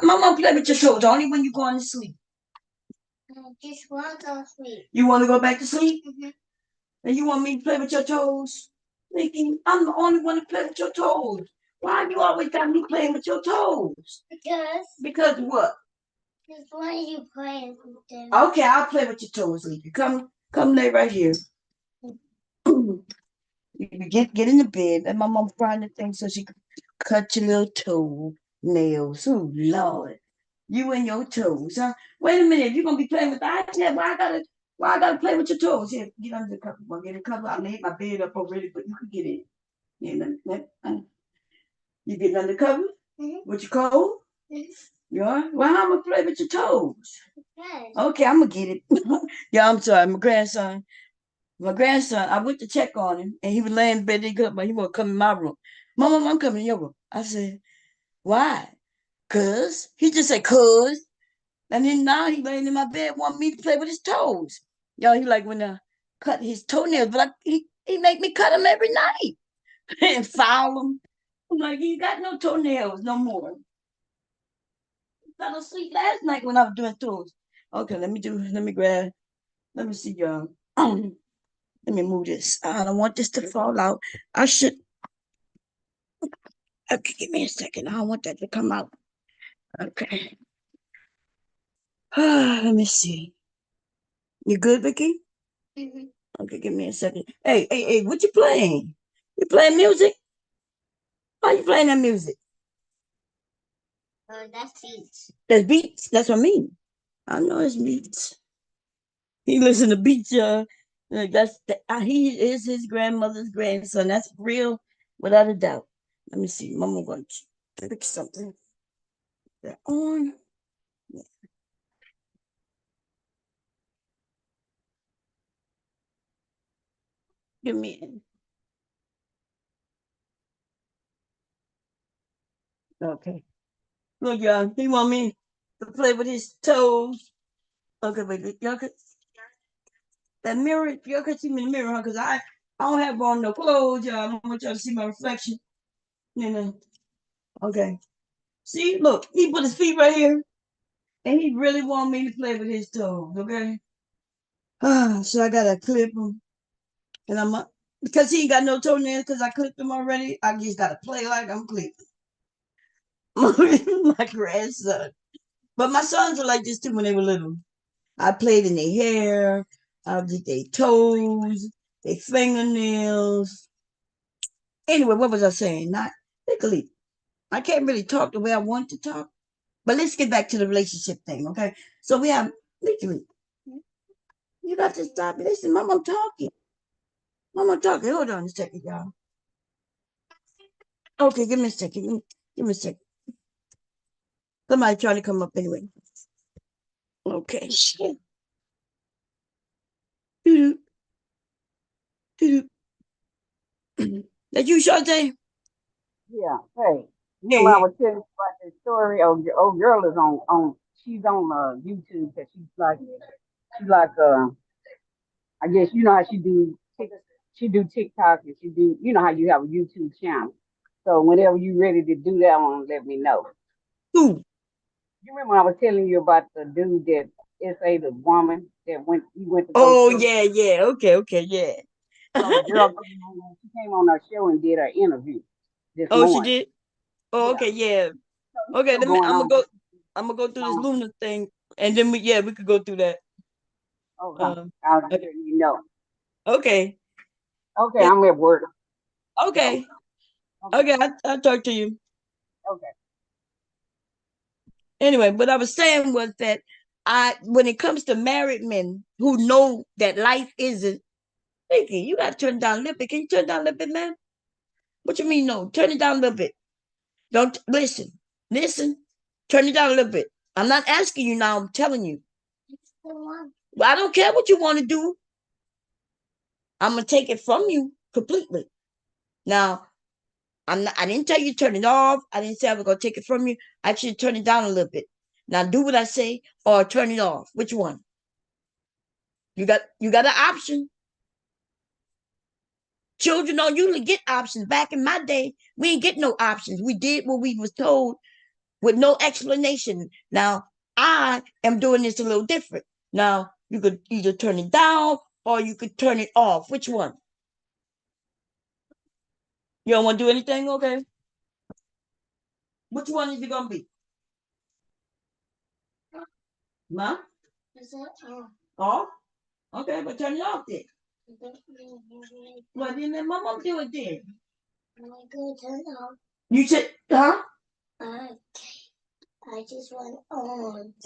My mom play with your toes only when you're going to sleep. I just want to go to sleep. You want to go back to sleep? Mm-hmm. And you want me to play with your toes? Leaky, I'm the only one to play with your toes. Why you always got me playing with your toes? Because what? Because why are you playing with them? Okay, I'll play with your toes, Leaky. Come lay right here. You get in the bed. Let my mom find the thing so she can cut your little toe nails. Oh Lord, you and your toes, huh? Wait a minute, you're gonna be playing with the iPad. Why I gotta play with your toes? Here, get under the cover. Get in the cover. I laid my bed up already, but you can get in. You get under the cover? Mm-hmm. With your cold? Mm-hmm. You are? Well, I'm gonna play with your toes. Okay, I'm gonna get it. Yeah, I'm sorry, my grandson, I went to check on him, and he was laying in bed. But he want to come in my room. Mama, I'm coming in your room. I said, why? Cause he just said, cause. And then now he laying in my bed, want me to play with his toes. Y'all, he like when I cut his toenails, but he make me cut them every night and file them. I'm like, he got no toenails no more. He fell asleep last night when I was doing toes. Okay, let me see, y'all. Let me move this. I don't want this to fall out. I should. Okay, give me a second. I don't want that to come out. Okay. Let me see. You good, Vicky? Mm-hmm. Okay, give me a second. Hey, what you playing? You playing music? Why you playing that music? That's beats. That's beats. That's what I mean. I know it's Beats. He lives in the beach. He is his grandmother's grandson. That's real, without a doubt. Let me see. Mama going to fix something. They're on. Yeah, give me. Okay. Look, y'all. He want me to play with his toes. Okay, wait. Y'all could that mirror. Y'all could see me in the mirror, huh? Cause I don't have on no clothes, y'all. I don't want y'all to see my reflection. You know. Okay. See, look. He put his feet right here, and he really want me to play with his toes. Okay. So I gotta clip him, and because he ain't got no toenails because I clipped him already. I just gotta play like I'm clipping my grandson. But my sons were like this too when they were little. I played in their hair, I did their toes, their fingernails. Anyway, what was I saying? Not particularly. I can't really talk the way I want to talk. But let's get back to the relationship thing, okay? So we have literally. You got to stop. Listen, Mom, I'm talking. Mom, I'm talking. Hold on a second, y'all. Okay, give me a second. Give me a second. Somebody trying to come up anyway. Okay. Doo-doo, doo-doo. That you, Shante? Yeah. Hey, remember I Hey. was telling you about this story? Old girl is on. She's on YouTube because she's like I guess you know how she do TikTok and she do you know how you have a YouTube channel. So whenever you ready to do that one, let me know. Who? You remember I was telling you about the dude that SA the woman that went to go Oh, kill her. yeah, yeah. Okay, okay, yeah. So the girl she came on her show and did her interview this Oh, she morning. did? Oh, Yeah. okay, yeah. So he's Okay, still let me going on. I'm gonna go through this Um, Luna thing and then we could go through that. okay. Um I'll just okay. let you know. Okay. Okay, Yeah, I'm at work. So, okay. okay, Okay, I'll talk to you. okay. Anyway, what I was saying was that I when it comes to married men who know that life isn't Vicky, you gotta turn it down a little bit. Can you turn it down a little bit, man? What you mean no? Turn it down a little bit. Don't listen. Listen. Turn it down a little bit. I'm not asking you now, I'm telling you. Well, I don't care what you want to do. I'm gonna take it from you completely. Now, I didn't tell you to turn it off. I didn't say I was gonna take it from you. I should turn it down a little bit. Now do what I say or turn it off. Which one? You got an option. Children don't usually get options. Back in my day, we didn't get no options. We did what we was told with no explanation. Now I am doing this a little different. Now you could either turn it down or you could turn it off. Which one? You don't want to do anything? Okay. Which one is it gonna be? Huh? Off? Okay, but turn it off then. Well, then let my mom do it then. You said, huh?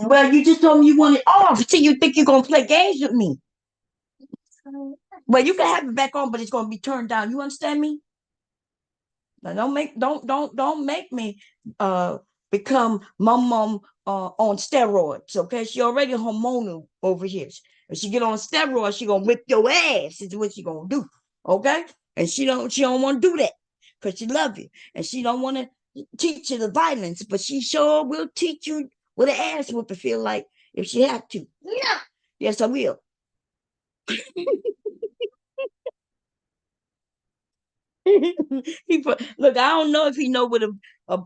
Well, you just told me you want it off. See, you think you're gonna play games with me? Well, you can have it back on, but it's gonna be turned down. You understand me? Now, don't make me uh become my mom on steroids. Okay, she already hormonal over here. If she get on steroids, she gonna whip your ass. Is what she gonna do. Okay, and she don't want to do that because she love you and she don't want to teach you the violence, but she sure will teach you what an ass whoop it feel like if she had to. Yeah. Yes, I will. Look. I don't know if he know what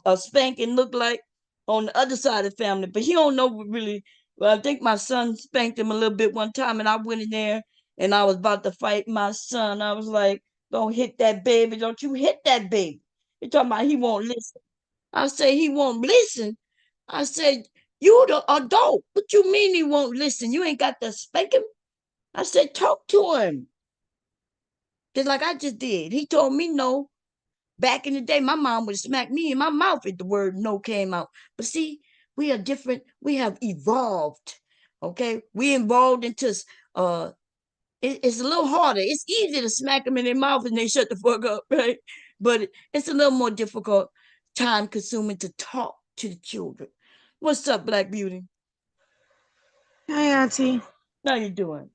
a spanking look like on the other side of the family, but he don't know what really. Well, I think my son spanked him a little bit one time, and I went in there and I was about to fight my son. I was like, "Don't hit that baby! Don't you hit that baby!" He talking about he won't listen. I say he won't listen. I said, "You the adult. What you mean he won't listen? You ain't got to spank him." I said, "Talk to him." Just like I just did. He told me no. Back in the day, my mom would smack me in my mouth if the word no came out. But see, we are different. We have evolved. Okay, we involved into uh it's a little harder. It's easy to smack them in their mouth and they shut the fuck up, right? But it's a little more difficult, time consuming to talk to the children. What's up, Black Beauty? Hi, Auntie. How you doing?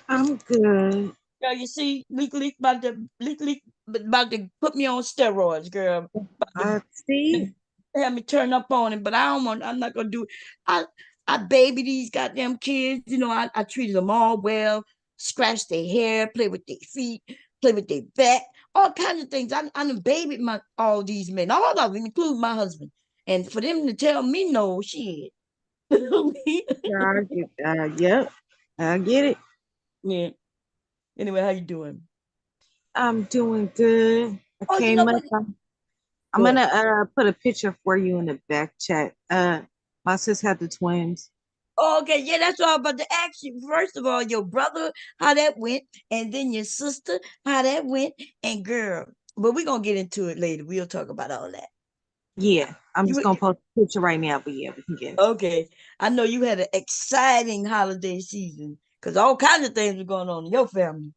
I'm good. Girl, you see, leak about to put me on steroids, girl. About to I see. have me turn up on it, but I don't want. I'm not gonna do it. I I baby these goddamn kids. You know, I treated them all well. Scratch their hair, play with their feet, play with their back, all kinds of things. I done babied my all these men, all of them, including my husband. And for them to tell me no, shit. Yep. I get it. Yeah. Anyway, how you doing? I'm doing good. I Oh, you know came up. what? I'm Go gonna ahead. put a picture for you in the back chat. My sis had the twins. Oh, okay, yeah, that's what I was about to ask you. First of all, your brother, how that went, and then your sister, how that went, and girl. But we're gonna get into it later. We'll talk about all that. Yeah, I'm just You gonna post a picture right now, but yeah, we can get into okay? I know you had an exciting holiday season because all kinds of things were going on in your family.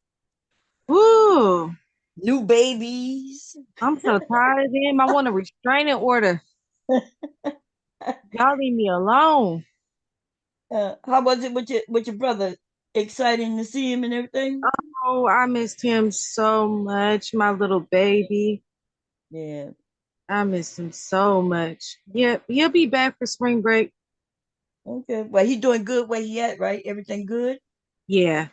it. Woo! New babies. I'm so tired of them. I want a restraining order. Y'all leave me alone. How was it with your brother? Exciting to see him and everything. Oh, I missed him so much, my little baby. Yeah. I miss him so much. Yep, he'll be back for spring break. Okay. Well, he doing good where he at, right? Everything good. Yeah,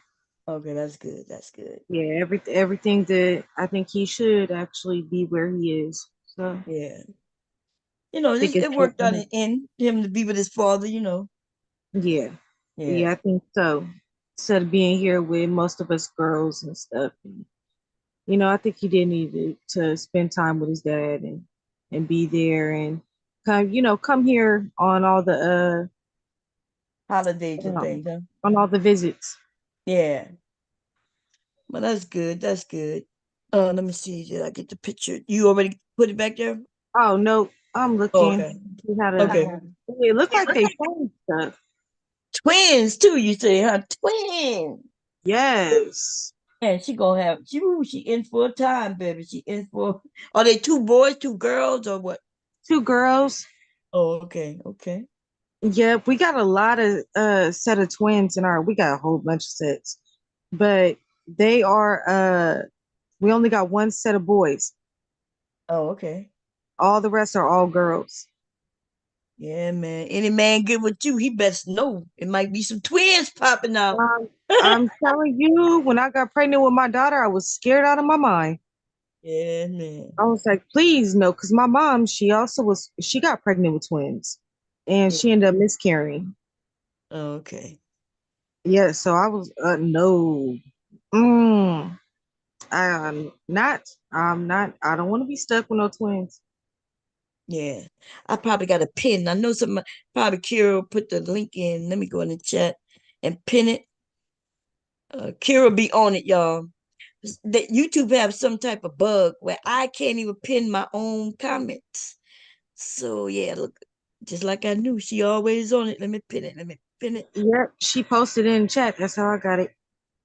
Okay, that's good. That's good. yeah, everything that I think he should actually be where he is. So I Yeah. think it's It good worked for out him. in end, him to be with his father. Yeah, Yeah. yeah, I think so. Instead of being here with most of us girls and stuff, and, I think he did need to spend time with his dad and be there and come here Holidays and um, things, huh? on all the visits. Yeah. Well, that's good. That's good. Let me see. Did I get the picture? You already put it back there? Oh no, I'm Oh, looking. okay. We had a. Okay. It looked like they found stuff. Twins too, you say, huh? Twins. Yes, And she gonna have she in for a time, baby. She in for are they two boys, two girls, or what? two girls. Oh, okay, okay. Yep, we got a lot of set of twins in our. We got a whole bunch of sets, but they are we only got one set of boys. Oh, okay. All the rest are all girls. Yeah, man. Any man get with you, he best know it might be some twins popping out. Um, I'm telling you, when I got pregnant with my daughter, I was scared out of my mind. Yeah, man. I was like, please no, because my mom, she got pregnant with twins, and Yeah. she ended up miscarrying. Oh, okay. Yeah, so I was no. Mm, I'm not. I don't want to be stuck with no twins. Yeah. I probably got a pin. I know some probably Kira put the link in. Let me go in the chat and pin it. Kira be on it, y'all. That YouTube have some type of bug where I can't even pin my own comments. So yeah, look, just like I knew, she always on it. Let me pin it. Let me pin it. Yep, she posted it in chat. That's how I got it.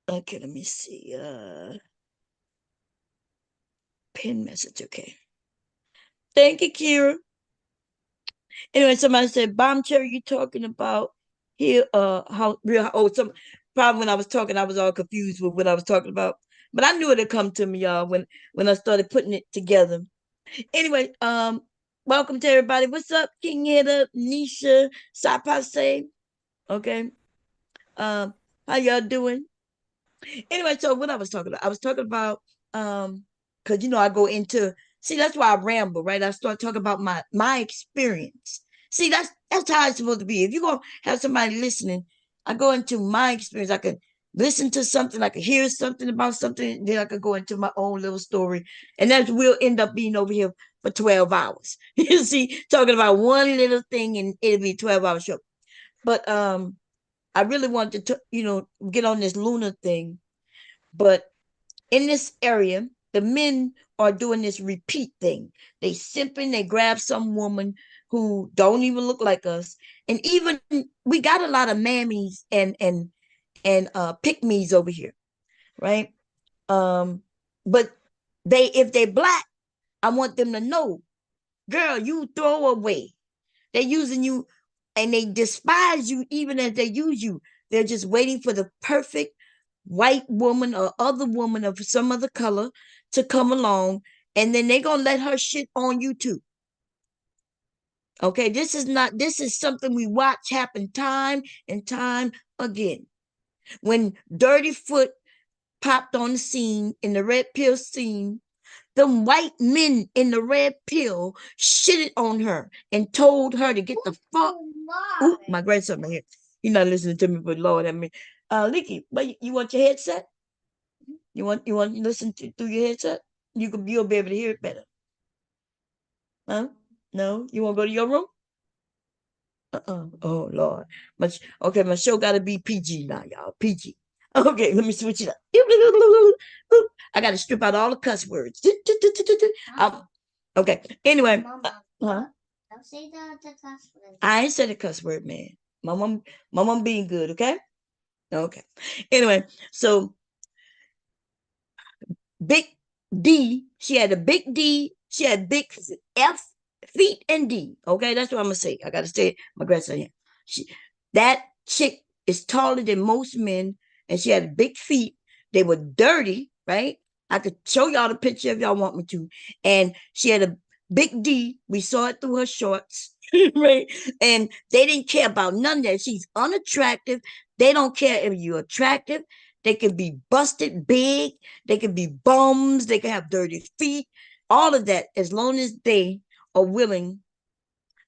Okay, let me see. Pin message. Okay. Thank you, Kira. Anyway, somebody said, Bomb Cherry, you talking about here how real some probably when I was talking, I was all confused with what I was talking about. But I knew it'd come to me, y'all, when I started putting it together. Anyway, welcome to everybody. What's up, King Hitter, Nisha, Sapase? Okay. Um, how y'all doing? Anyway, so what I was talking about because I go into see that's why I ramble, right? I start talking about my experience. See, that's how it's supposed to be. If you're gonna have somebody listening, I go into my experience. I can listen to something, I can hear something about something, then I could go into my own little story. And that will end up being over here for 12 hours. You see, talking about one little thing and it'll be a 12-hour show. But I really wanted to, get on this lunar thing, but in this area, the men are doing this repeat thing. They simping, they grab some woman. who don't even look like us. And even we got a lot of mammies and pick me's over here, right? Um, but if they're black, I want them to know, girl, you throw away. They're using you and they despise you even as they use you. They're just waiting for the perfect white woman or other woman of some other color to come along, and then they're gonna let her shit on you too. Okay, this is something we watch happen time and time again. When Dirty Foot popped on the scene in the red pill scene, them white men in the red pill shitted on her and told her to get the fuck. Ooh, my grandson right here. He's not listening to me, but Lord, I mean, Licky, but you want your headset? You want to listen through your headset? You'll be able to hear it better. Huh? No? You want to go to your room? Oh Lord. Okay, my show gotta be PG now, y'all. PG. Okay, let me switch it up. I gotta strip out all the cuss words. Okay. Anyway. Huh? Don't say the cuss word. I ain't said a cuss word, man. My mom being good, okay? Okay. Anyway, so big D. She had a big D. She had big F, feet, and D. Okay, that's what I'm gonna say. I gotta say it. My grandson here. That chick is taller than most men, and she had big feet. They were dirty, right? I could show y'all the picture if y'all want me to. And she had a big D. We saw it through her shorts, right? And they didn't care about none of that. She's unattractive. They don't care if you're attractive. They could be busted big. They could be bums. They could have dirty feet. All of that, as long as they are willing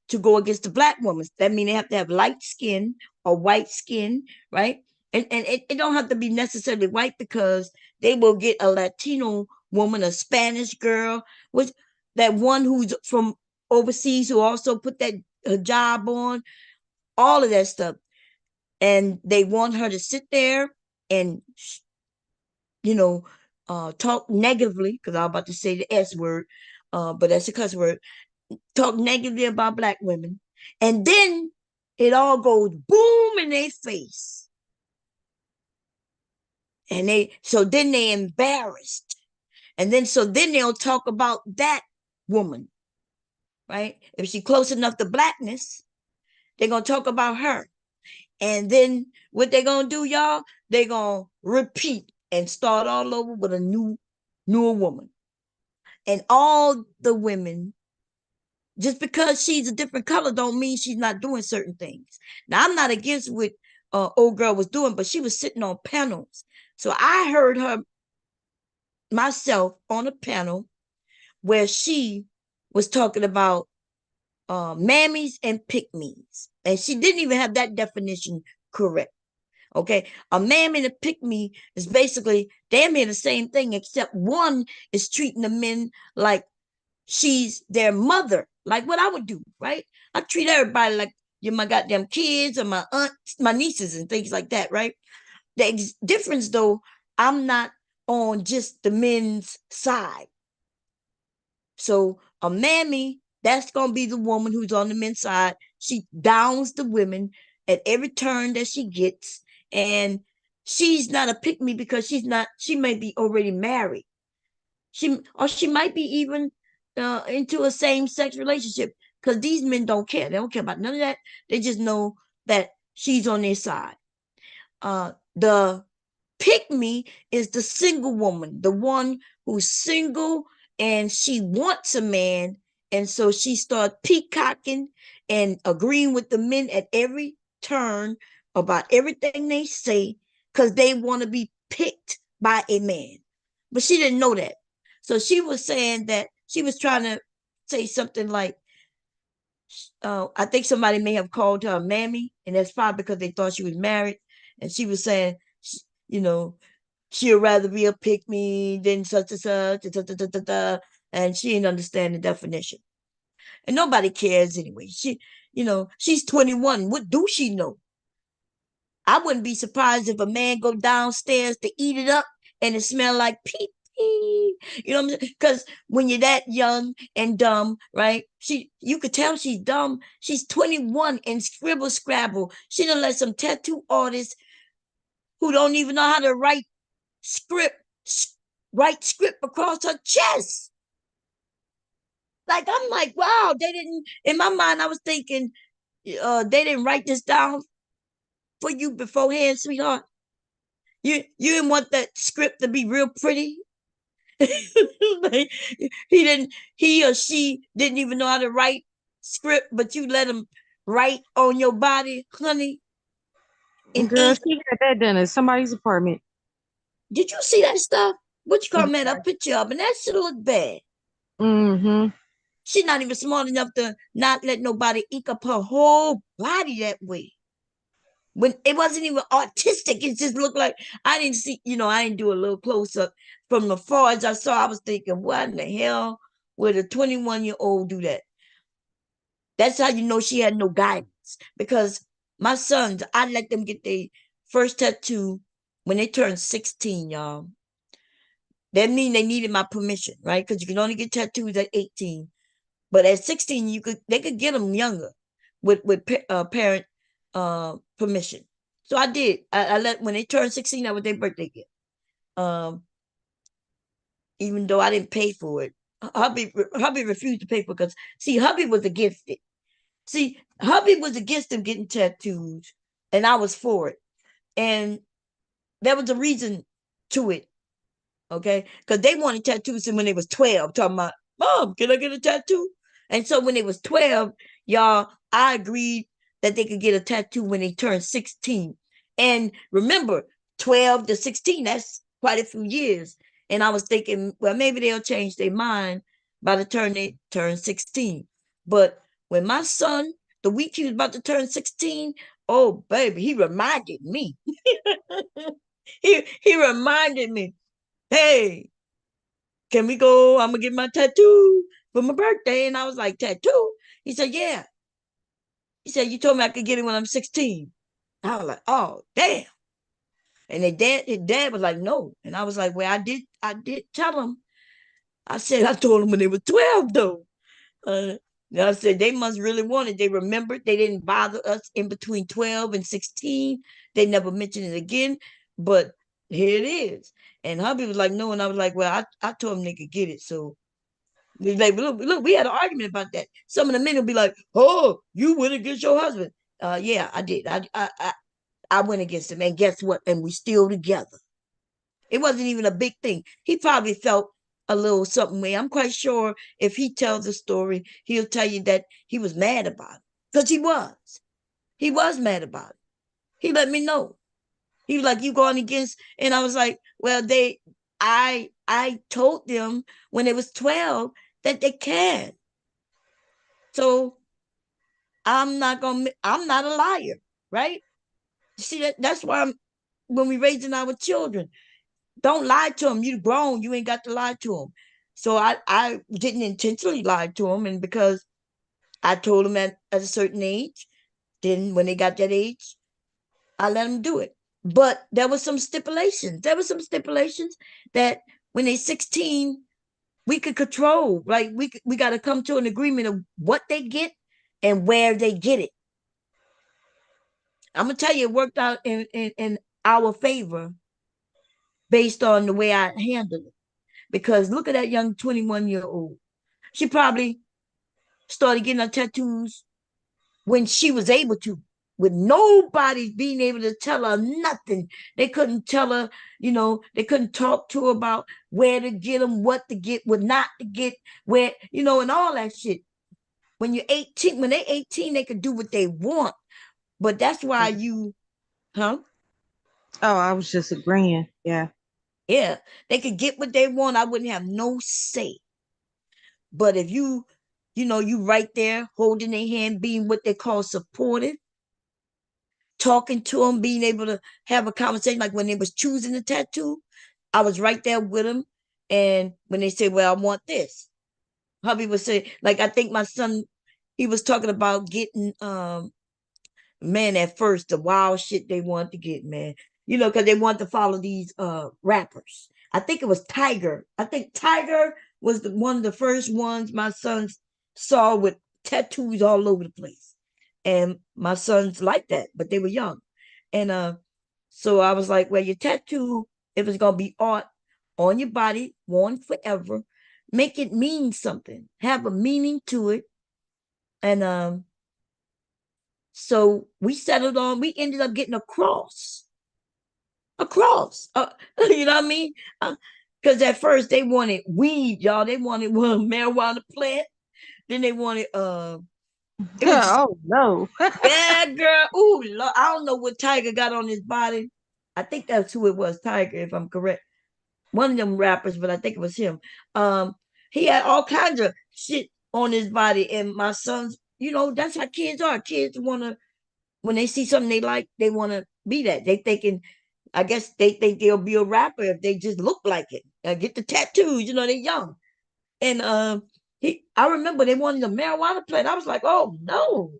to go against the black woman. That means they have to have light skin or white skin, right? And it don't have to be necessarily white, because they will get a Latino woman, a Spanish girl, which that one who's from overseas who also put that job on, all of that stuff. And they want her to sit there and you know, talk negatively, because I was about to say the S word, but that's a cuss word, talk negatively about black women. And then it all goes boom in their face. And then they embarrassed. And then they'll talk about that woman, right? If she's close enough to blackness, they're gonna talk about her. And then what they're gonna do, y'all, they're gonna repeat and start all over with a newer woman. And all the women, just because she's a different color don't mean she's not doing certain things. Now, I'm not against what old girl was doing, but she was sitting on panels. So I heard her myself on a panel where she was talking about mammies and pick-me's. And she didn't even have that definition correct. Okay, a mammy and a pick-me is basically damn near the same thing, except one is treating the men like she's their mother, like what I would do, right? I treat everybody like you're my goddamn kids or my aunts, my nieces, and things like that, right? The difference, though, I'm not on just the men's side. So a mammy, that's gonna be the woman who's on the men's side. She downs the women at every turn that she gets, and she's not a pick me because she's not. She may be already married. She might be even into a same-sex relationship, because these men don't care. They don't care about none of that. They just know that she's on their side. The pick me is the single woman, the one who's single and she wants a man, and so she starts peacocking and agreeing with the men at every turn about everything they say, because they want to be picked by a man. But she didn't know that. So she was saying that she was trying to say something like, I think somebody may have called her a mammy, and that's probably because they thought she was married. And she was saying, you know, she'd rather be a pick me than such and such, and she didn't understand the definition. And nobody cares anyway. She's 21. What do she know? I wouldn't be surprised if a man go downstairs to eat it up and it smell like pee You know what I'm saying? Because when you're that young and dumb, right? You could tell she's dumb. She's 21 and scribble scrabble. She done let some tattoo artists who don't even know how to script, write script across her chest. Like I'm like, wow, they didn't. In my mind, I was thinking, they didn't write this down for you beforehand, sweetheart. You didn't want that script to be real pretty. Like, he or she didn't even know how to write script, but you let them write on your body, honey, in Girl, ink. she got that done at somebody's apartment. Did you see that stuff? What you call that? A picture of, and that should look bad. Mm-hmm. She's not even smart enough to not let nobody ink up her whole body that way. When it wasn't even artistic, it just looked like I didn't see, I didn't do a little close up from the far as I saw. I was thinking, what in the hell would a 21-year-old do that? That's how you know she had no guidance. Because my sons, I let them get their first tattoo when they turned 16, y'all. That means they needed my permission, right? Because you can only get tattoos at 18. But at 16, they could get them younger with parent permission. So I did. I let when they turned 16, that was their birthday gift. Um, even though I didn't pay for it, hubby refused to pay for it because see, hubby was against it. See, hubby was against them getting tattoos, and I was for it. And there was a reason to it, okay? Because they wanted tattoos when they was 12, talking about, Mom, can I get a tattoo? And so when they was 12, y'all, I agreed that they could get a tattoo when they turned 16. And remember, 12 to 16, that's quite a few years. And I was thinking, well, maybe they'll change their mind by the turn they turn 16. But when my son, the week he was about to turn 16, oh baby, he reminded me. He reminded me, hey, can we go? I'm gonna get my tattoo for my birthday. And I was like, tattoo? He said, yeah. He said, you told me I could get it when I'm 16. I was like, oh, damn. And his dad was like, no. And I was like, well, I did tell him. I said, I told him when they were 12, though. Uh, I said, they must really want it. They remembered. They didn't bother us in between 12 and 16. They never mentioned it again. But here it is. And hubby was like, no. And I was like, well, I told him they could get it. So like, look, we had an argument about that. Some of the men will be like, oh, you went against your husband. Yeah, I did. I went against him. And guess what? And we still together. It wasn't even a big thing. He probably felt a little something way. I'm quite sure if he tells the story, he'll tell you that he was mad about it. Because he was. He was mad about it. He let me know. He was like, you going against, and I was like, well, I told them when it was 12 that they can. So I'm not a liar, right? See that's why when we raising our children, don't lie to them. You grown, you ain't got to lie to them. So I didn't intentionally lie to them, and because I told them at a certain age, then when they got that age, I let them do it. But there was some stipulations. There were some stipulations that when they're 16, we could control. Like we got to come to an agreement of what they get and where they get it. I'm gonna tell you, it worked out in our favor based on the way I handled it. Because look at that young 21-year-old. She probably started getting her tattoos when she was able to, with nobody being able to tell her nothing. They couldn't tell her, they couldn't talk to her about where to get them, what to get, what not to get, where, and all that shit. When you're 18, when they're 18, they can do what they want. But that's why huh? Oh, I was just agreeing. Yeah. Yeah, they could get what they want. I wouldn't have no say. But if you right there holding their hand, being what they call supportive, talking to them, being able to have a conversation, like when they was choosing the tattoo, I was right there with them. And when they say, well, I want this, hubby would say, like, I think my son, he was talking about getting, man, at first, the wild shit they wanted to get, man, because they want to follow these rappers. I think it was Tiger. I think Tiger was one of the first ones my sons saw with tattoos all over the place. And my sons liked that, but they were young. And so I was like, well, your tattoo, if it's gonna be art on your body, worn forever, make it mean something. Have a meaning to it. And so we settled on, we ended up getting a cross. A cross. You know what I mean? Because at first they wanted weed, y'all. They wanted one marijuana plant. Then they wanted it was just Oh no. yeah, girl. Ooh, Lord, I don't know what Tiger got on his body. I think that's who it was, Tiger, if I'm correct. One of them rappers, but I think it was him. Um, he had all kinds of shit on his body, and my sons, you know, that's how kids are. Kids wanna when they see something they like, they wanna be that. They thinking, I guess they think they'll be a rapper if they just look like it. Get the tattoos, you know, they're young. And I remember they wanted a marijuana plant. I was like, oh no.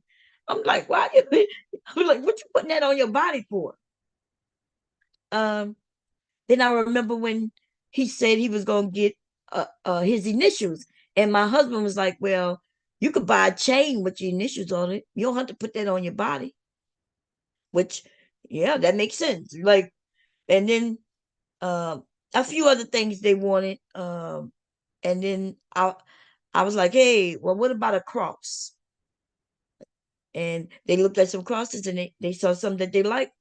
I'm like, why? I'm like, what you putting that on your body for? Um, then I remember when he said he was gonna get his initials, and my husband was like, well, you could buy a chain with your initials on it. You don't have to put that on your body. Which, yeah, that makes sense. Like, and then a few other things they wanted. And then I was like, hey, well, what about a cross? And they looked at some crosses and they saw something that they liked.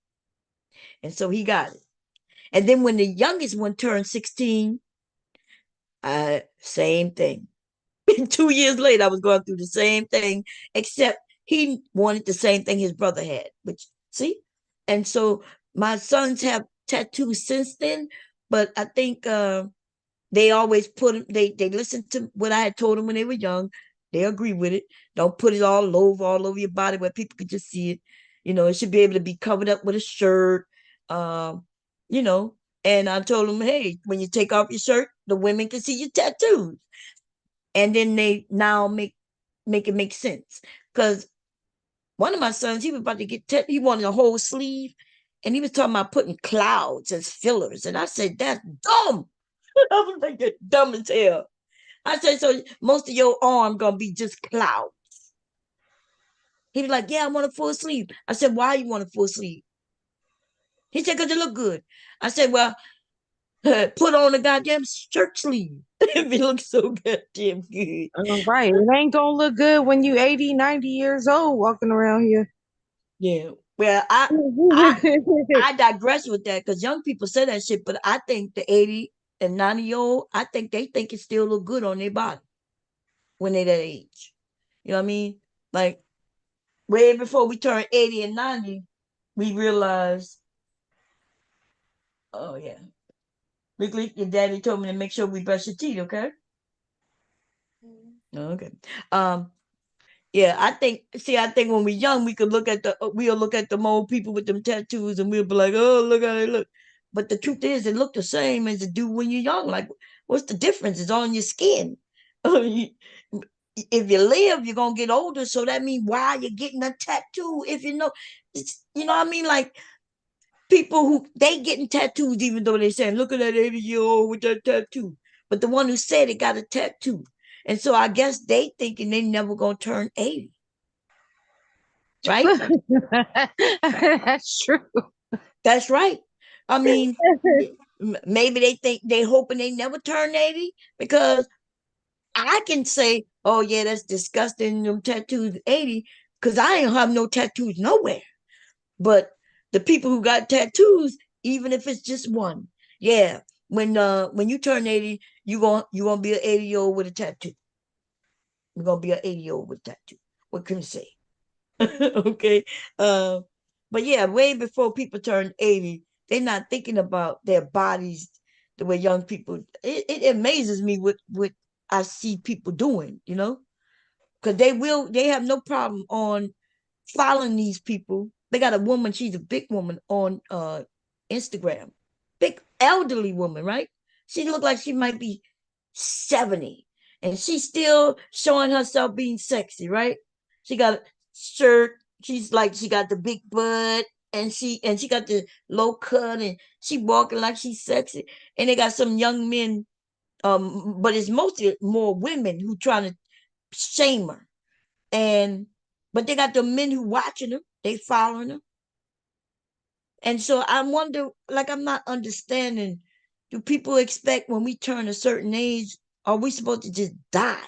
And so he got it. And then when the youngest one turned 16, same thing. 2 years later, I was going through the same thing, except he wanted the same thing his brother had, which, see? And so my sons have tattoos since then, but I think they always they listen to what I had told them when they were young. They agree with it. Don't put it all over your body where people could just see it. You know, it should be able to be covered up with a shirt. Um, you know, and I told them, hey, when you take off your shirt, the women can see your tattoos. And then they now make it make sense. Because one of my sons, he was about to he wanted a whole sleeve, and he was talking about putting clouds as fillers. And I said, that's dumb. I was like, you're dumb as hell. I said, so most of your arm gonna be just cloud. He was like, yeah, I want a full sleeve. I said, why you want a full sleeve? He said, because it look good. I said, well, put on a goddamn shirt sleeve. If it looks so goddamn good. All right. It ain't gonna look good when you 80, 90 years old walking around here. Yeah. Well, I I digress with that because young people say that shit, but I think the 80 and 90-year-old, I think they think it still look good on their body when they that age. You know what I mean? Like way before we turn 80 and 90, we realized, oh yeah. Weekly, your daddy told me to make sure we brush your teeth, okay? Okay. Um, yeah, I think when we're young, we could look at we'll look at the old people with them tattoos and we'll be like, oh, look how they look. But the truth is, it look the same as it do when you're young. Like, what's the difference? It's on your skin. If you live, you're gonna get older. So that means why you're getting a tattoo? If you know, you know what I mean? Like people who they getting tattoos, even though they saying, look at that 80-year-old with that tattoo. But the one who said it got a tattoo. And so I guess they thinking they never gonna turn 80. Right? That's true. That's right. I mean, maybe they think they hoping they never turn 80 because I can say, oh yeah, that's disgusting, them tattoos 80, because I ain't have no tattoos nowhere. But the people who got tattoos, even if it's just one, yeah, when you turn 80, you gonna be an 80-year-old with a tattoo. You're gonna be an 80-year-old with a tattoo. What can I say? Okay. Uh, but yeah, way before people turn 80, they're not thinking about their bodies the way young people. It amazes me what I see people doing, you know, because they have no problem on following these people. They got a woman, she's a big woman on Instagram. Big elderly woman, right? She looked like she might be 70. And she's still showing herself being sexy, right? She got a shirt. She's like she got the big butt. and she got the low cut and she walking like she's sexy. And they got some young men, but it's mostly more women who trying to shame her. And but they got the men who watching them, they following them. And so I wonder, like, I'm not understanding. Do people expect when we turn a certain age, are we supposed to just die?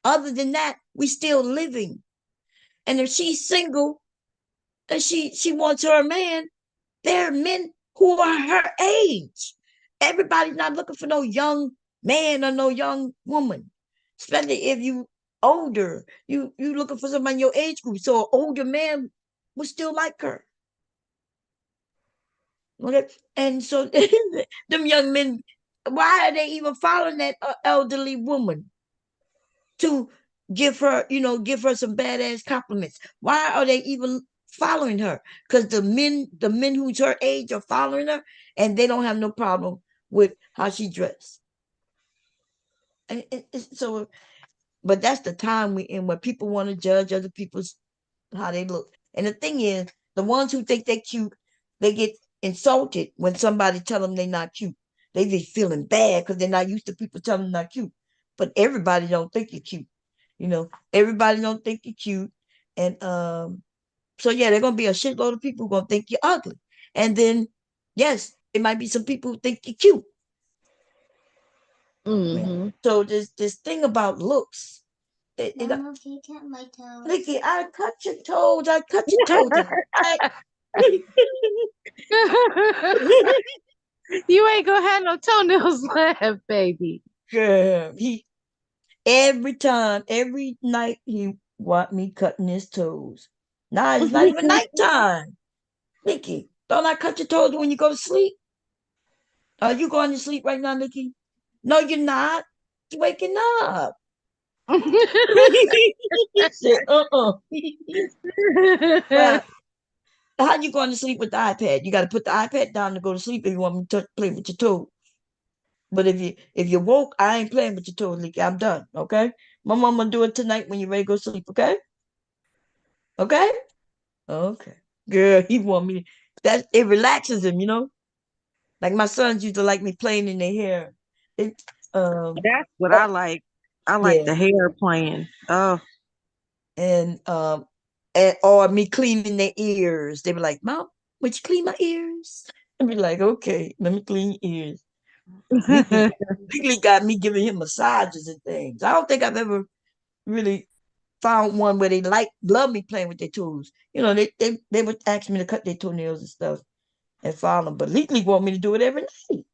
Other than that, we still living. And if she's single and she wants her man, there are men who are her age. Everybody's not looking for no young man or no young woman. Especially if you older. You looking for somebody in your age group. So an older man would still like her. Okay. And so them young men, why are they even following that elderly woman to give her some badass compliments? Why are they even following her? Because the men who's her age are following her, and they don't have no problem with how she dressed. And so, but that's the time we in where people want to judge other people's how they look. And the thing is, the ones who think they're cute, they get insulted when somebody tell them they're not cute. They be feeling bad because they're not used to people telling them not cute. But everybody don't think you're cute. Everybody don't think you're cute. And so yeah, there gonna be a shitload of people who gonna think you're ugly. And then yes, it might be some people who think you're cute. Yeah. Mm-hmm. So this thing about looks. Mama, can you cut my toes? Nikki, I cut your toes. I cut your toes. You ain't gonna have no toenails left, baby. Girl, every night he want me cutting his toes. Nah, it's not even nighttime. Nikki, don't I cut your toes when you go to sleep? Are you going to sleep right now, Nikki? No, you're not. You're waking up. He said, Well, how you going to sleep with the iPad? You got to put the iPad down to go to sleep if you want me to play with your toes. But if you woke, I ain't playing with your toes, Nikki. I'm done. Okay. My mama do it tonight when you're ready to go to sleep. Okay. Okay. Okay. Girl, he want me. That it relaxes him. Like my sons used to like me playing in their hair. It, That's what oh, I like. I like yeah, the hair playing. Oh. and or me cleaning their ears. They be like, "Mom, would you clean my ears?" I be like, "Okay, let me clean your ears." Legally got me giving him massages and things. I don't think I've ever really found one where they love me playing with their tools. They would ask me to cut their toenails and stuff and file them, but legally want me to do it every night.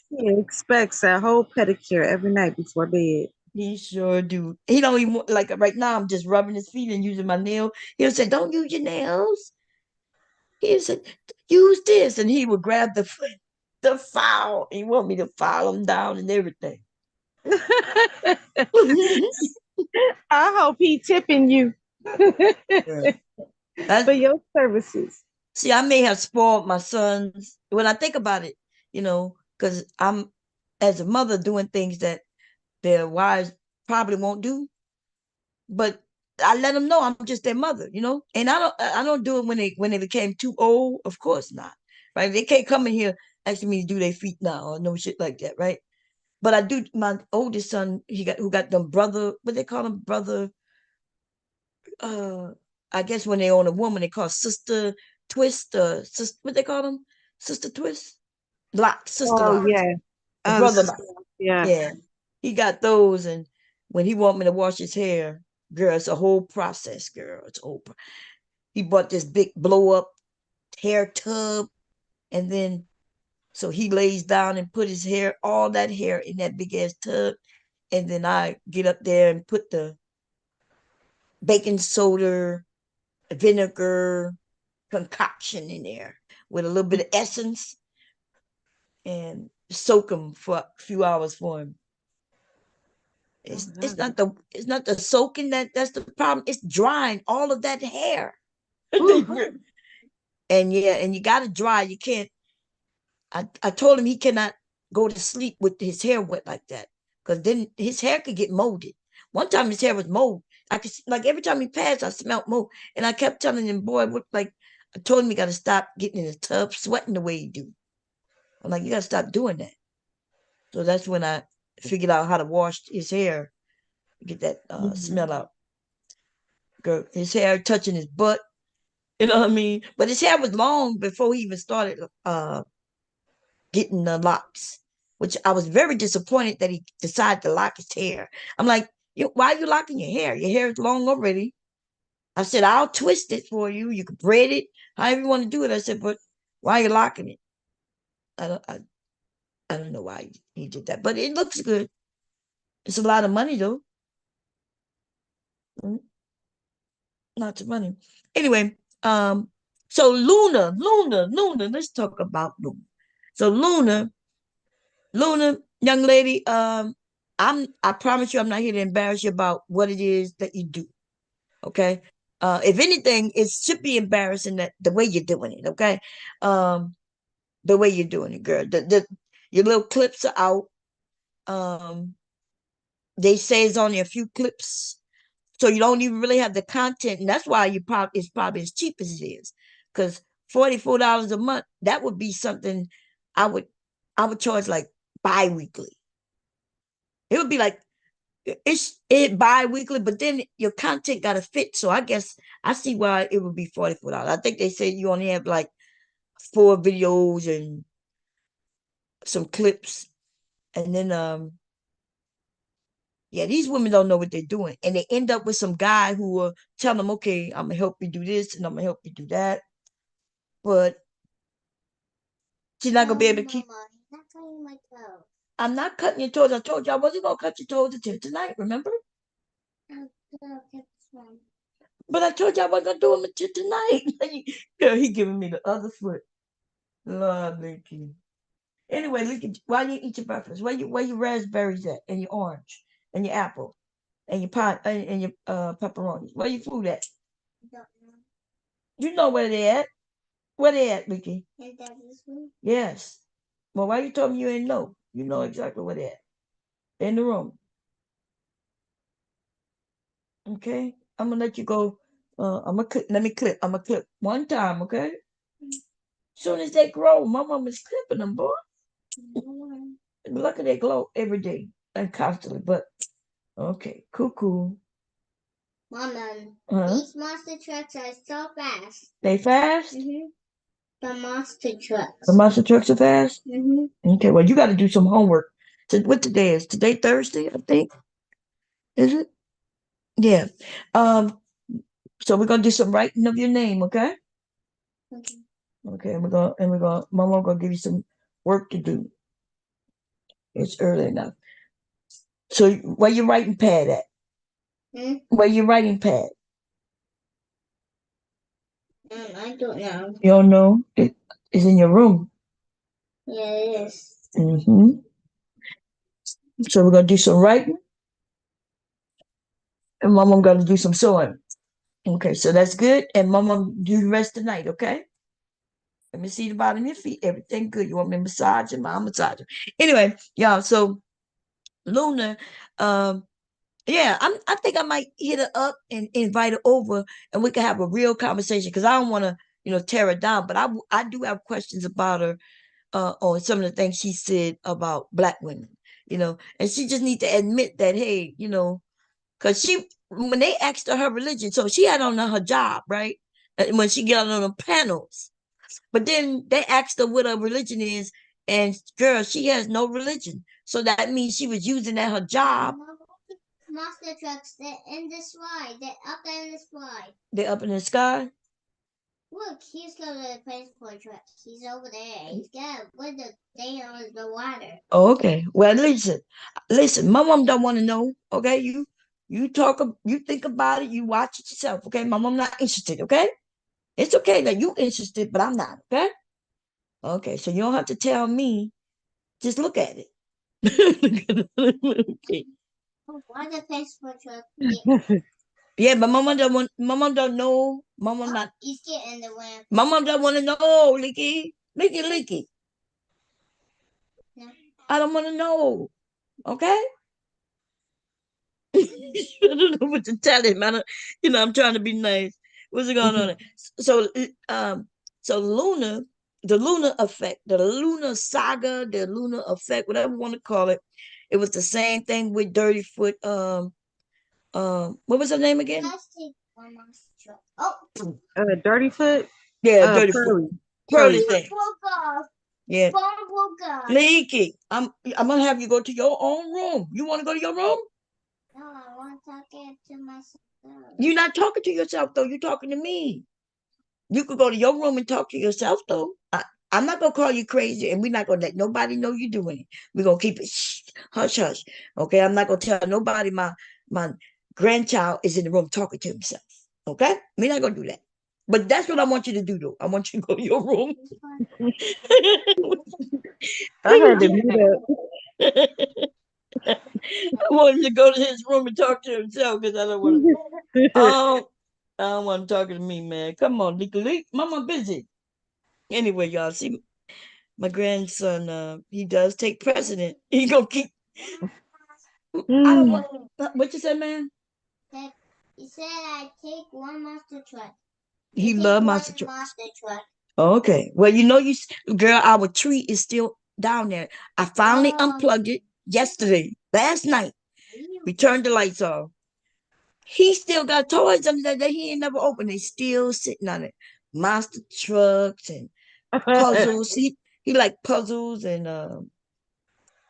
He expects a whole pedicure every night before bed. He sure do. He don't even like right now. I'm just rubbing his feet and using my nail. He'll say, "Don't use your nails." He said, "Use this," and he would grab the file. He want me to file them down and everything. I hope he tipping you Yeah. for That, your services. see, I may have spoiled my sons when I think about it, because I'm as a mother doing things that their wives probably won't do. But I let them know I'm just their mother. And I don't do it when they became too old. Of course not, right? They can't come in here asking me to do their feet now or no shit like that, right? But I do. My oldest son, who got them brother, what they call them, brother. Uh, I guess when they own a woman, they call sister twist. Sister, what they call them, sister twist, locks, sister Oh locks, yeah. the The brother sister. lock. Yeah. Yeah, he got those, and when he want me to wash his hair, girl, it's a whole process, girl. It's over. He bought this big blow up hair tub, and then so he lays down and put his hair, all that hair in that big ass tub, and then I get up there and put the baking soda, vinegar concoction in there with a little bit of essence and soak them for a few hours for him. Oh, It's nice. not the soaking that's the problem. It's drying all of that hair. And yeah, and you gotta dry. You can't. I told him he cannot go to sleep with his hair wet like that because then his hair could get molded. One time his hair was mold. I could like every time he passed, I smelled more, and I kept telling him, boy, what like I told him he got to stop getting in the tub, sweating the way he do. I'm like, you got to stop doing that. So that's when I figured out how to wash his hair, get that smell out. Girl, his hair touching his butt. You know what I mean? But his hair was long before he even started getting the locks, which I was very disappointed that he decided to lock his hair. I'm like, why are you locking your hair? Your hair is long already. I said, I'll twist it for you. You can braid it, however you want to do it. I said, but why are you locking it? I don't, I, I don't know why he did that, but it looks good. It's a lot of money though. Mm, lots of money. Anyway, so Luna, let's talk about Luna. So Luna, young lady, I promise you I'm not here to embarrass you about what it is that you do. Okay. If anything, it should be embarrassing that the way you're doing it, okay? The way you're doing it, girl. Your little clips are out. Um, they say it's only a few clips. So you don't even really have the content, and that's why it's probably as cheap as it is. Because $44 a month, that would be something I would I would charge like bi-weekly. It would be like it bi-weekly, but then your content gotta fit. So I guess I see why it would be $44. I think they say you only have like 4 videos and some clips, and then yeah, these women don't know what they're doing, and they end up with some guy who will tell them, okay, I'm gonna help you do this and I'm gonna help you do that, but she's not gonna be able to keep. Mama, not cutting my toes. I'm not cutting your toes. I told you I wasn't gonna cut your toes until tonight. Remember? But I told you I wasn't gonna do them until tonight. Girl, he giving me the other foot. Lord, Linky. Anyway, Linky, why you eat your breakfast? Where your raspberries at? And your orange? And your apple? And your pie? And your pepperoni? Where your food at? You know where they at. Where they at, Linky? Yes. Well, why you told me you ain't know? You know exactly where they at. In the room. Okay? I'm gonna let you go. I'm gonna clip. Let me clip. I'm gonna clip one time, okay? Soon as they grow, my mom is clipping them, boy. Look at they glow every day and constantly. But okay, cool. Mama, these monster trucks are so fast. They fast? The monster trucks. The monster trucks are fast? Okay, well, you got to do some homework. So what today is? Today Thursday, I think. Is it? Yeah. So we're gonna do some writing of your name, okay? Okay, Mama gonna give you some work to do. It's early enough. So where your writing pad at? Where your writing pad? I don't know. You don't know? It's in your room. Yeah, it is. So we're gonna do some writing, and Mama gonna do some sewing. Okay, so that's good. And Mama do the rest tonight, okay? Let me see the bottom of your feet. Everything good. You want me to massage and I'll massage. Anyway, y'all, so Luna, yeah, I think I might hit her up and invite her over and we can have a real conversation because I don't want to, tear her down, but I do have questions about her on some of the things she said about Black women, and she just need to admit that, hey, because when they asked her religion, so she had on her job, right? When she got on the panels, but then they asked her what her religion is, and girl, she has no religion. So that means she was using at her job. Monster trucks, they're in the sky. They're up in the sky. They're up in the sky? Look, he's got a transport truck. He's over there. He's got with the thing on the water. Oh, okay. Well, listen. My mom don't want to know. Okay, you think about it. You watch it yourself. Okay, my mom not interested. Okay, it's okay that you interested, but I'm not. Okay. Okay, so you don't have to tell me. Just look at it. Okay. Why the transport truck? Yeah, but my mom don't know. My mom not. He's getting the wind. My mom don't want to know, Licky. Yeah. I don't want to know. Okay. I don't know what to tell him. I don't, I'm trying to be nice. What's going on? So, so Luna, the Lunar effect, the Lunar Saga, the Lunar effect, whatever you want to call it, it was the same thing with Dirty Foot. What was her name again? Dirty Foot. Yeah, Dirty Foot. Pearly. Pearly thing. Yeah. Leaky. I'm gonna have you go to your own room. You want to go to your room? No, I want to talk it to myself. You're not talking to yourself though. You're talking to me. You could go to your room and talk to yourself though. I'm not gonna call you crazy, and we're not gonna let nobody know you're doing it. We're gonna keep it hush hush. Okay, I'm not gonna tell nobody my grandchild is in the room talking to himself. Okay, we're not gonna do that. But that's what I want you to do though. I want you to go to your room. I had to mute I want him to go to his room and talk to himself because I don't want to. up. I don't want to talk to me, man. Come on, Leaky Leak. Mama busy. Anyway, y'all see my grandson. He does take precedent. He gonna keep. I don't want. What you said, man? He said I take one monster truck. He love monster truck. Okay. Well, girl, our tree is still down there. I finally unplugged it yesterday, last night. We turned the lights off. He still got toys under there that he ain't never opened. They still sitting on it. Monster trucks and puzzles. He like puzzles and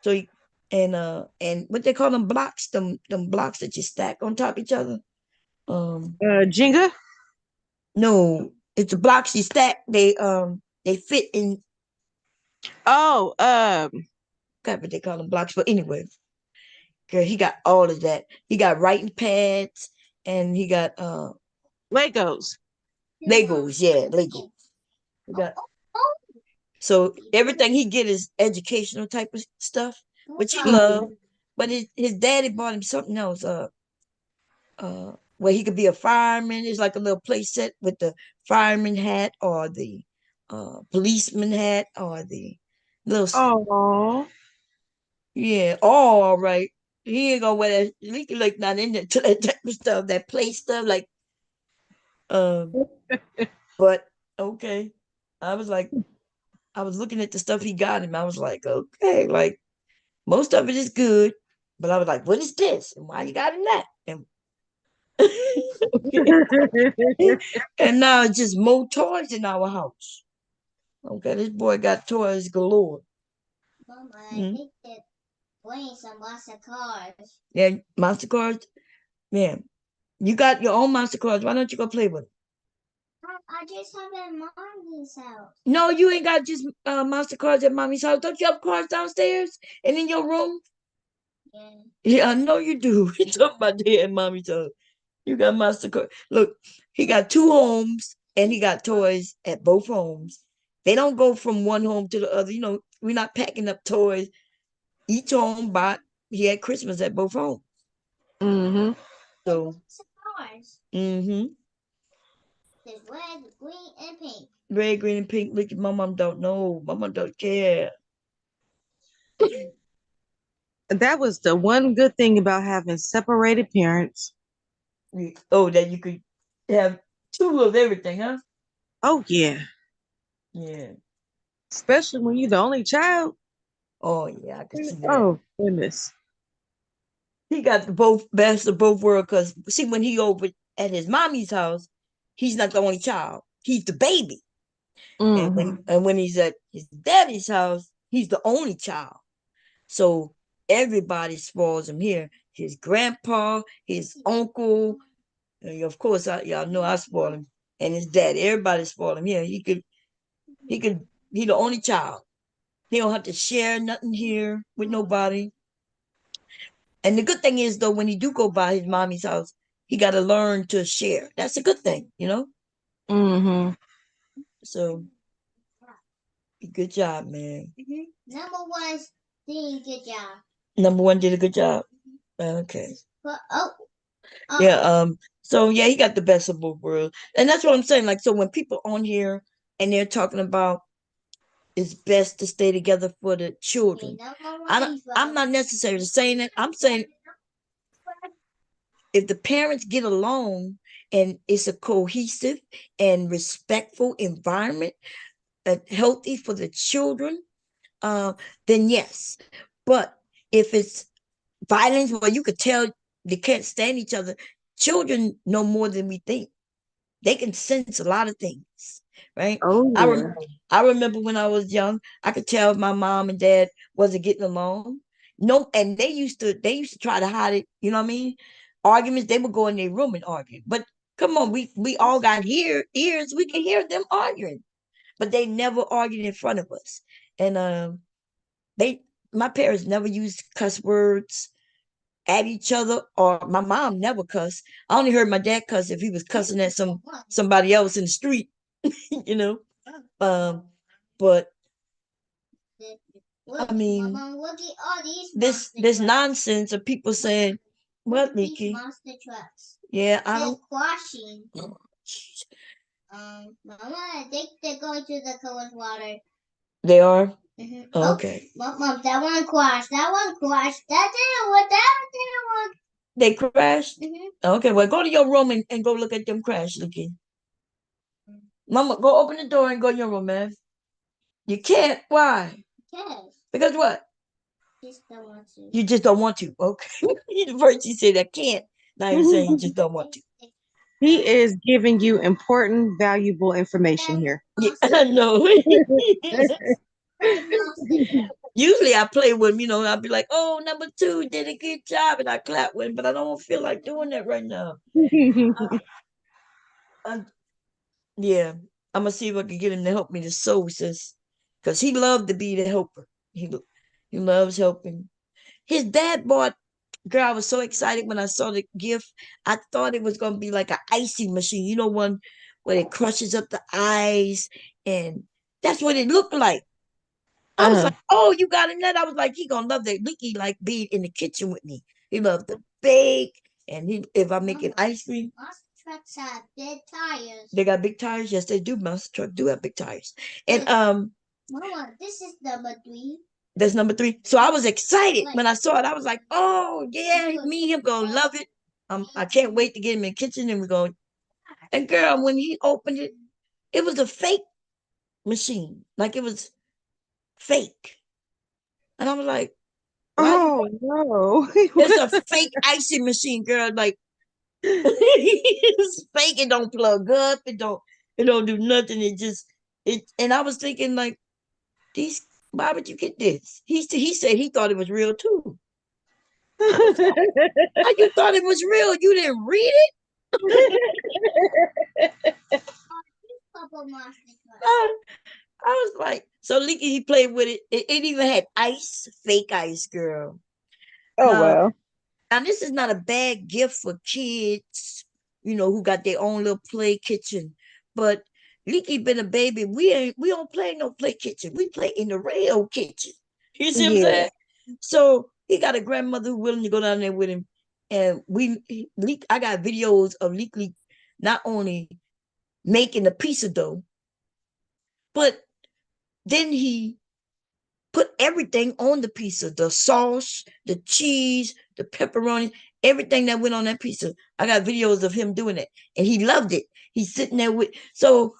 so he, and what they call them blocks, them blocks that you stack on top of each other. Jenga. No, it's the blocks you stack. They fit in. Oh, God, what they call them blocks. But anyway, girl, he got all of that. He got writing pads and he got Legos. Legos. Yeah, Legos. He got. So everything he get is educational type of stuff, which he love. But his daddy bought him something else. Where he could be a fireman. It's like a little play set with the fireman hat or the policeman hat or the little. Oh. Yeah, all right. He ain't gonna wear that. He can like not into that type of stuff, that play stuff. Like, but okay. I was like, I was looking at the stuff he got him. I was like, okay, like most of it is good, but I was like, what is this? And why you got him that? And and now it's just more toys in our house. Okay, this boy got toys galore. Mama, I think that playing some monster cars. Yeah, monster cards. Man, you got your own monster cards. Why don't you go play with them? I just have it at mommy's house. No, you ain't got just monster cards at mommy's house. Don't you have cards downstairs and in your room? Yeah. Yeah, I know you do. You talking about there at mommy's house. You got monster cards. Look, he got two homes and he got toys at both homes. They don't go from one home to the other. We're not packing up toys. Each home bought. He had Christmas at both homes. Mm-hmm. So. Cars. Mm-hmm. There's red, green, and pink. Red, green, and pink. Look, my mom don't know. My mom don't care. That was the one good thing about having separated parents. Oh, that you could have two of everything, huh? Oh yeah. Yeah. Especially when you're the only child. Oh yeah, I can see that. Oh goodness. He got the both best of both worlds. Cause see, when he over at his mommy's house, he's not the only child. He's the baby. Mm-hmm. And when he's at his daddy's house, he's the only child. So everybody spoils him here. His grandpa, his uncle, and of course, y'all know I spoil him, and his daddy. Everybody spoil him here. He the only child. He don't have to share nothing here with nobody. And the good thing is though, when he do go by his mommy's house, he got to learn to share. That's a good thing, Mm-hmm. So, good job, man. Number one did a good job. Number one did a good job. Okay. But, Yeah. So yeah, he got the best of both worlds, and that's what I'm saying. Like, so when people on here and they're talking about it's best to stay together for the children, I'm not necessarily saying it. I'm saying if the parents get along and it's a cohesive and respectful environment, healthy for the children, uh, then yes. But if it's violence where you could tell they can't stand each other, children know more than we think. They can sense a lot of things, right? Oh I yeah. rem- I remember when I was young, I could tell if my mom and dad wasn't getting along. No, and they used to try to hide it. You know what I mean? Arguments. They would go in their room and argue. But come on, we all got ears. We can hear them arguing, but they never argued in front of us. And they my parents never used cuss words at each other, or my mom never cussed. I only heard my dad cuss if he was cussing at somebody else in the street, you know. Um, but I mean, this nonsense of people saying what, Nikki? Monster trucks. Yeah, I They're don't. crashing. Mama, I think they're going to the cold water. They are. Oh, Okay. Mom, that one crashed. That one crashed. That didn't work. That didn't work. They crashed. Okay, well, go to your room and go look at them crash, Nikki. Mama, go open the door and go in your room, man. You can't. Why? Yes. Because what? Just don't want to. You just don't want to. Okay. First you said I can't. Now you're saying you just don't want to. He is giving you important, valuable information here. Yeah, I know. Usually I play with him, I'll be like, oh, number 2 did a good job, and I clap with him, but I don't feel like doing that right now. Yeah, I'm gonna see if I can get him to help me to sew, sis, because he loved to be the helper. He loves helping. His dad bought. Girl, I was so excited when I saw the gift. I thought it was gonna be like an icing machine, one where it crushes up the ice, and that's what it looked like. I was Uh-huh. like, oh, you got him that? I was like, he gonna love that. Leaky like being in the kitchen with me. He loved to bake, and if I'm making ice cream. Monster trucks have big tires. They got big tires. Yes, they do. Monster truck do have big tires. And Mama, this is number 3. that's number 3. So I was excited when I saw it. I was like, oh yeah, me and him gonna love it. I can't wait to get him in the kitchen, and we're going. And girl, when he opened it, it was a fake machine. Like it was fake. And I was like, why? Oh no. It's a fake icing machine, girl. Like it's fake. It don't plug up. It don't do nothing. And I was thinking like, these why would you get this? He said he thought it was real too. How you thought it was real? You didn't read it? I was like, so Leaky, he played with it. It even had ice, fake ice, girl. Oh Now, well. now this is not a bad gift for kids, who got their own little play kitchen. But Leaky been a baby. We don't play no play kitchen. We play in the real kitchen. You see what I'm Yeah. saying? So he got a grandmother who willing to go down there with him. And I got videos of Leaky not only making a piece of dough, but then he put everything on the pizza, the sauce, the cheese, the pepperoni, everything that went on that pizza. I got videos of him doing it, and he loved it. He's sitting there with, so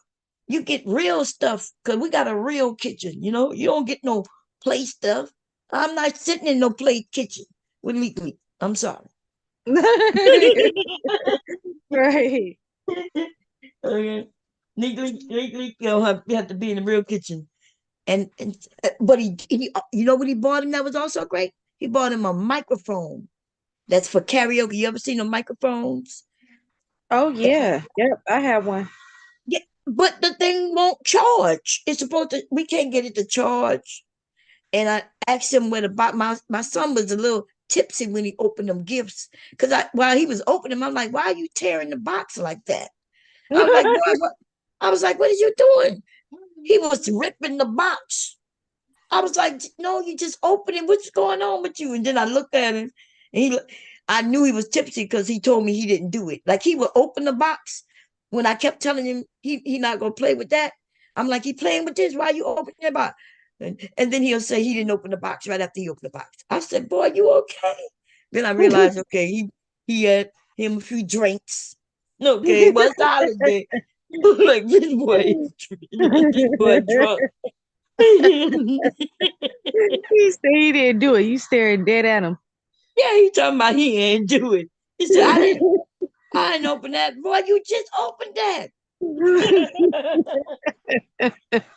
you get real stuff because we got a real kitchen. You don't get no play stuff. I'm not sitting in no play kitchen with Leaky. I'm sorry. Right. Okay. Leaky, you have to be in the real kitchen. And but he you know what he bought him that was also great? He bought him a microphone that's for karaoke. You ever seen the microphones? Oh yeah. Yep, I have one. Yeah, but the thing won't charge. It's supposed to. We can't get it to charge. And I asked him where the box. My son was a little tipsy when he opened them gifts because while he was opening them, I'm like, why are you tearing the box like that? I was like, boy, what? I was like, what are you doing? He was ripping the box. I was like, no, you just open it. What's going on with you? And then I looked at him, and I knew he was tipsy because he told me he didn't do it. Like he would open the box when I kept telling him he not gonna play with that. I'm like, he playing with this? Why you opening the box? And then he'll say he didn't open the box right after he opened the box. I said, boy, you okay? Then I realized, okay, he him a few drinks. Okay, it was the holiday. Like this boy, this boy drunk. He said he didn't do it. You staring dead at him. Yeah, he talking about he ain't do it. He said, I didn't open that. Boy, you just opened that.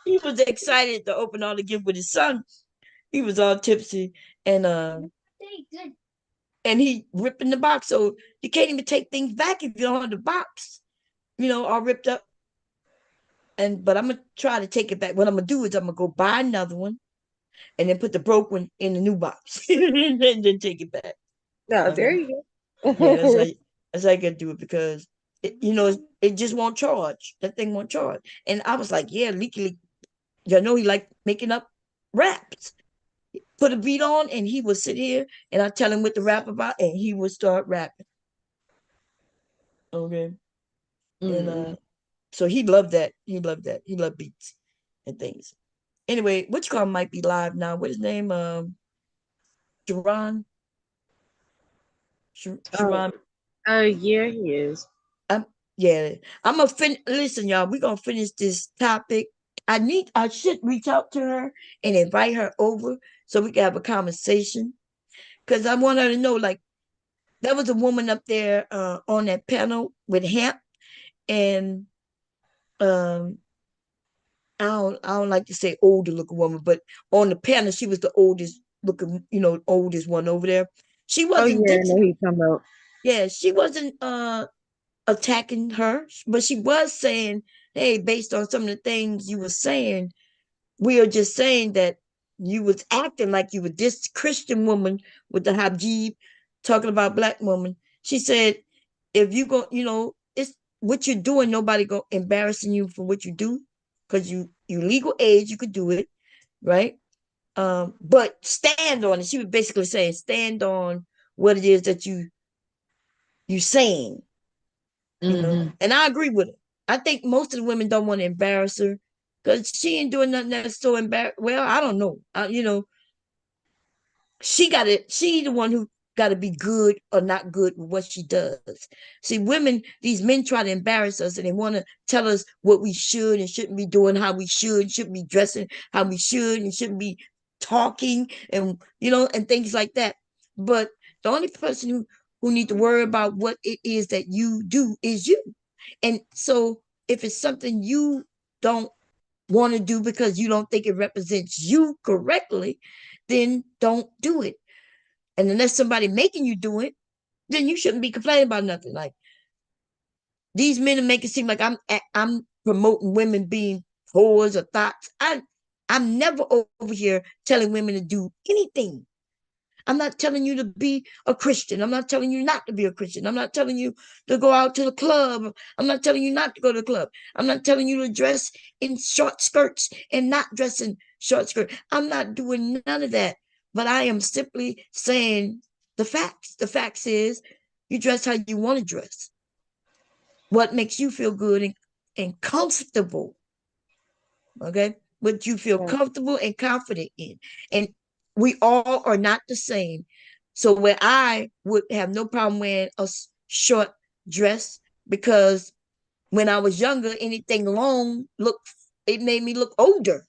He was excited to open all the gifts with his son. He was all tipsy and he ripping the box. So you can't even take things back if you don't have the box, all ripped up. But I'm gonna try to take it back. What I'm gonna do is I'm gonna go buy another one and then put the broke one in the new box and then take it back. No, there Okay. you go. Yeah, that's how I gotta do it because it just won't charge. That thing won't charge. And I was like, yeah, Leaky, he like making up raps. Put a beat on and he would sit here and I tell him what to rap about and he would start rapping. Okay. And so he loved that. He loved that. He loved beats and things. Anyway, which car might be live now? What is his name? Sharon. Sharon. Yeah, he is. Yeah. I'm gonna listen, y'all. We're gonna finish this topic. I should reach out to her and invite her over so we can have a conversation. Cause I want her to know, like, there was a woman up there on that panel with Hemp, and um I don't like to say older looking woman, but on the panel she was the oldest looking, oldest one over there. She Oh wasn't yeah, I know dissing. he talking about. Yeah, she wasn't attacking her, but she was saying, hey, based on some of the things you were saying, we are just saying that you was acting like you were this Christian woman with the hijab talking about black woman. She said, if you go, it's what you're doing, nobody go embarrassing you for what you do, because you legal age, you could do it, right? But stand on it. She was basically saying, stand on what it is that you saying, and I agree with her. I think most of the women don't want to embarrass her because she ain't doing nothing that's so embarrassing. Well, I don't know. She the one who got to be good or not good with what she does. See, women, these men try to embarrass us and they want to tell us what we should and shouldn't be doing, how we shouldn't be dressing, how we should and shouldn't be talking, and things like that. But the only person who need to worry about what it is that you do is you. And so if it's something you don't want to do because you don't think it represents you correctly, then don't do it. And unless somebody making you do it, then you shouldn't be complaining about nothing. Like, these men are making it seem like I'm promoting women being whores or thoughts. I'm never over here telling women to do anything. I'm not telling you to be a Christian. I'm not telling you not to be a Christian. I'm not telling you to go out to the club. I'm not telling you not to go to the club. I'm not telling you to dress in short skirts and not dress in short skirts. I'm not doing none of that. But I am simply saying the facts. The facts is you dress how you want to dress. What makes you feel good and comfortable. Okay? What you feel comfortable and confident in. And we all are not the same. So where I would have no problem wearing a short dress, because when I was younger, anything long it made me look older.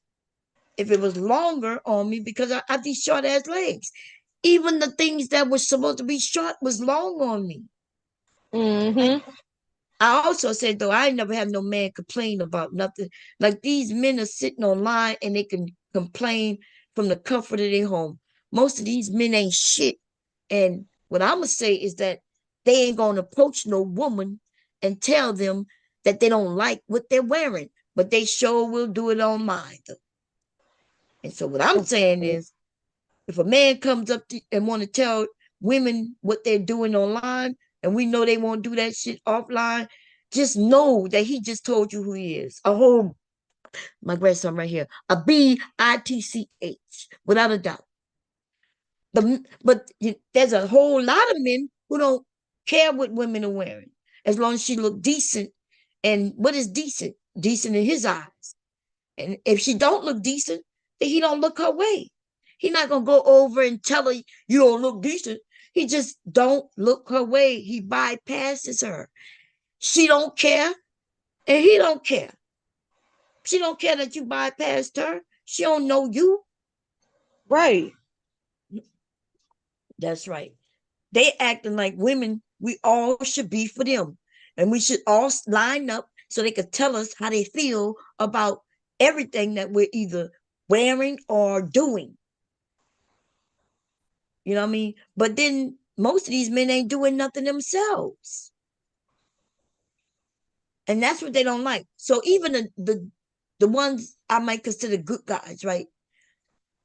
If it was longer on me, because I have these short ass legs. Even the things that were supposed to be short was long on me. I also said, though, I never have no man complain about nothing. Like, these men are sitting online and they can complain from the comfort of their home. Most of these men ain't shit. And what I'm going to say is that they ain't going to approach no woman and tell them that they don't like what they're wearing. But they sure will do it on mine, though. And so what I'm saying is, if a man comes up and want to tell women what they're doing online, and we know they won't do that shit offline, just know that he just told you who he is. A whole, my grandson right here, a bitch, without a doubt. But there's a whole lot of men who don't care what women are wearing, as long as she look decent. And what is decent? Decent in his eyes. And if she don't look decent, then he don't look her way. He's not gonna go over and tell her you don't look decent. He just don't look her way. He bypasses her. She don't care, and he don't care. She don't care that you bypassed her. She don't know you. Right. That's right. They acting like women, we all should be for them. And we should all line up so they could tell us how they feel about everything that we're either wearing or doing. You know what I mean? But then most of these men ain't doing nothing themselves. And that's what they don't like. So even the ones I might consider good guys, right?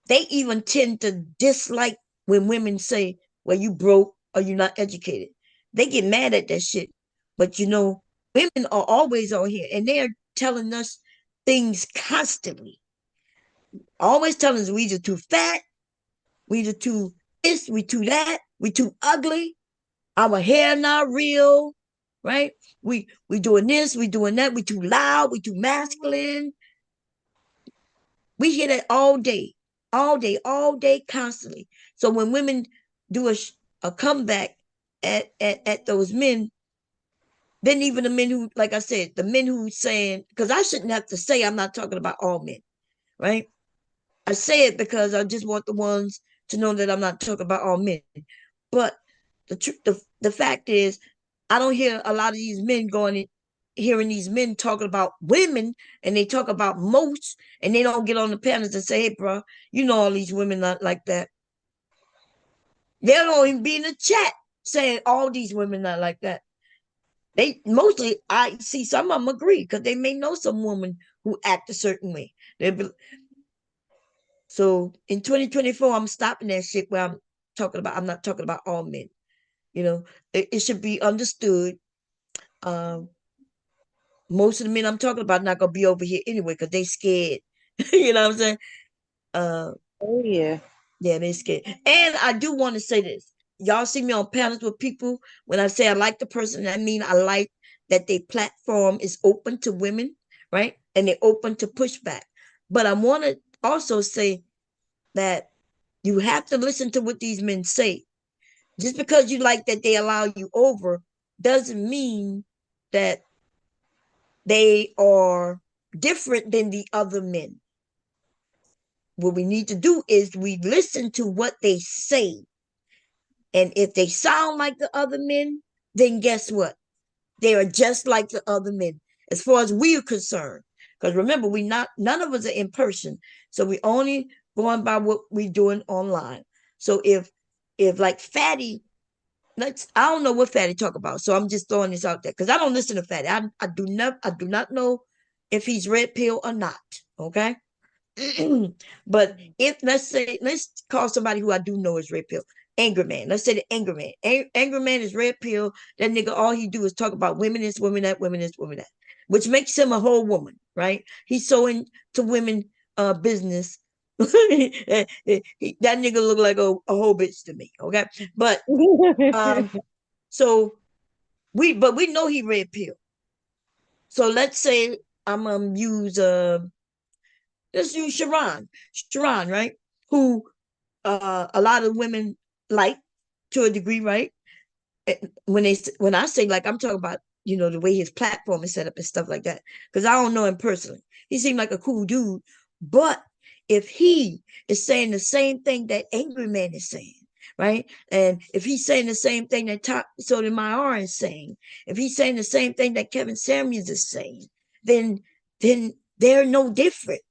They even tend to dislike when women say, well, you broke or you're not educated. They get mad at that shit. But women are always on here and they're telling us things constantly. Always telling us we either too fat, we either too this, we too that, we too ugly, our hair not real, right? We doing this, we doing that, we too loud, we too masculine. We hear that all day, all day, constantly. So when women do a comeback at those men, then even the men who, like I said, the men who saying, because I shouldn't have to say I'm not talking about all men, right? I say it because I just want the ones to know that I'm not talking about all men. But the fact is, I don't hear a lot of these men hearing these men talking about women, and they talk about most, and they don't get on the panels and say, hey, bro, all these women not like that. They don't even be in the chat saying all these women not like that. They mostly, I see some of them agree because they may know some woman who act a certain way. So in 2024, I'm stopping that shit where I'm not talking about all men. It should be understood. Um, Most of the men I'm talking about not gonna be over here anyway because they scared. You know what I'm saying? Uh, Oh yeah. yeah, they scared. And I do want to say this. Y'all see me on panels with people. When I say I like the person, I mean I like that their platform is open to women, right? And they're open to pushback. But I want to also say that you have to listen to what these men say. Just because you like that they allow you over doesn't mean that they are different than the other men. What we need to do is we listen to what they say. And if they sound like the other men, then guess what? They are just like the other men, as far as we are concerned. Because remember, none of us are in person. So we only going by what we're doing online. So if like Fatty, I don't know what Fatty talk about. So I'm just throwing this out there because I don't listen to Fatty. I do not know if he's red pill or not. Okay. But if let's call somebody who I do know is red pill. Anger man. Let's say the anger man. Anger man is red pill. That nigga, all he do is talk about women this, women that, women this, women that, which makes him a whole woman, right? He's so into women business. That nigga look like a whole bitch to me. Okay. But so we know he red pill. So let's say I'm gonna use let's use Sharon, right? Who a lot of women like to a degree, right? When I say like I'm talking about the way his platform is set up and stuff like that, because I don't know him personally. He seemed like a cool dude, but if he is saying the same thing that Angry Man is saying, right? And if he's saying the same thing that Top Sotomayor is saying, if he's saying the same thing that Kevin Samuels is saying, then they're no different.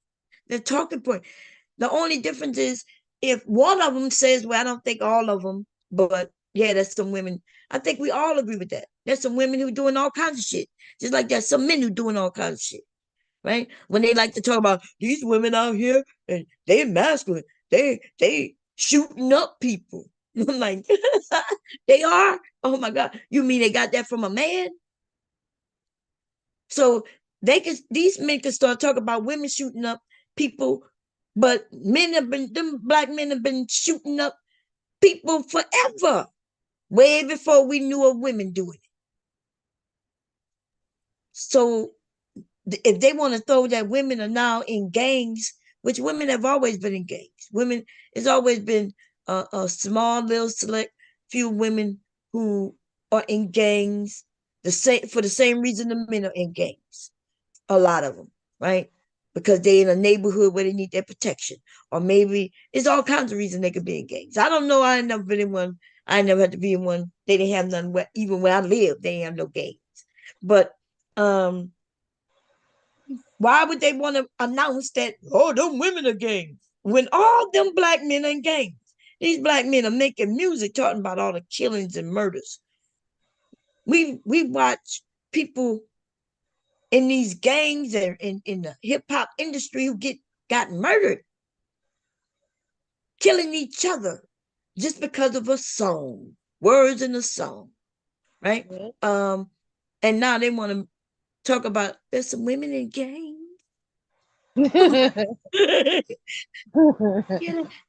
They're talking point. The only difference is if one of them says, well, I don't think all of them, but yeah, there's some women. I think we all agree with that. There's some women who doing all kinds of shit. Just like there's some men who doing all kinds of shit. Right? When they like to talk about these women out here and they masculine. They shooting up people. I'm like, they are? Oh my God. You mean they got that from a man? So these men can start talking about women shooting up people, but them black men have been shooting up people forever, way before we knew of women doing it. So if they want to throw that women are now in gangs, which women have always been in gangs, women has always been a small little select few women who are in gangs for the same reason the men are in gangs. A lot of them, right? Because they're in a neighborhood where they need their protection, or maybe it's all kinds of reasons they could be in gangs. I don't know. I ain't never been in one. I never had to be in one. They didn't have none. Even where I live, they ain't have no gangs. But um, why would they want to announce that? Oh, them women are gangs when all them black men are in gangs. These black men are making music talking about all the killings and murders. We watch people in these gangs and in the hip hop industry who got murdered, killing each other just because of a song, words in a song, right? Yeah. Um, and now they want to talk about there's some women in gangs. Yeah,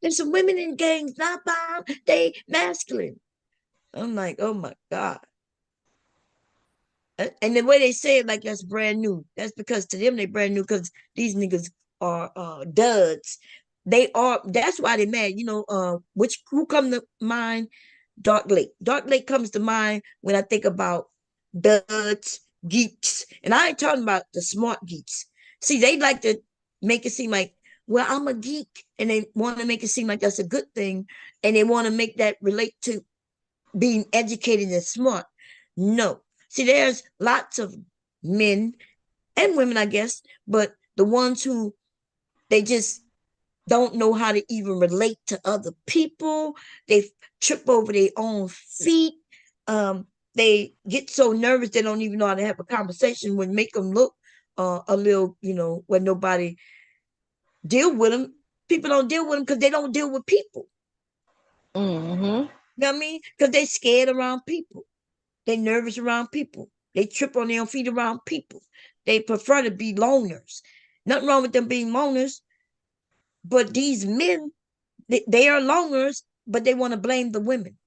there's some women in gangs, not bomb, they masculine. I'm like, oh my God. And the way they say it, like that's brand new. That's because to them they brand new because these niggas are duds. They are. That's why they mad. Which who come to mind? Dark Lake. Dark Lake comes to mind when I think about duds, geeks, and I ain't talking about the smart geeks. See, they like to make it seem like, well, I'm a geek, and they want to make it seem like that's a good thing, and they want to make that relate to being educated and smart. No. See, there's lots of men and women, I guess, but the ones who they just don't know how to even relate to other people. They trip over their own feet. They get so nervous they don't even know how to have a conversation, when make them look a little, when nobody deal with them. People don't deal with them because they don't deal with people. Mm-hmm. You know what I mean? Because they scared around people. They nervous around people. They trip on their own feet around people. They prefer to be loners. Nothing wrong with them being loners, but these men, they are loners, but they want to blame the women.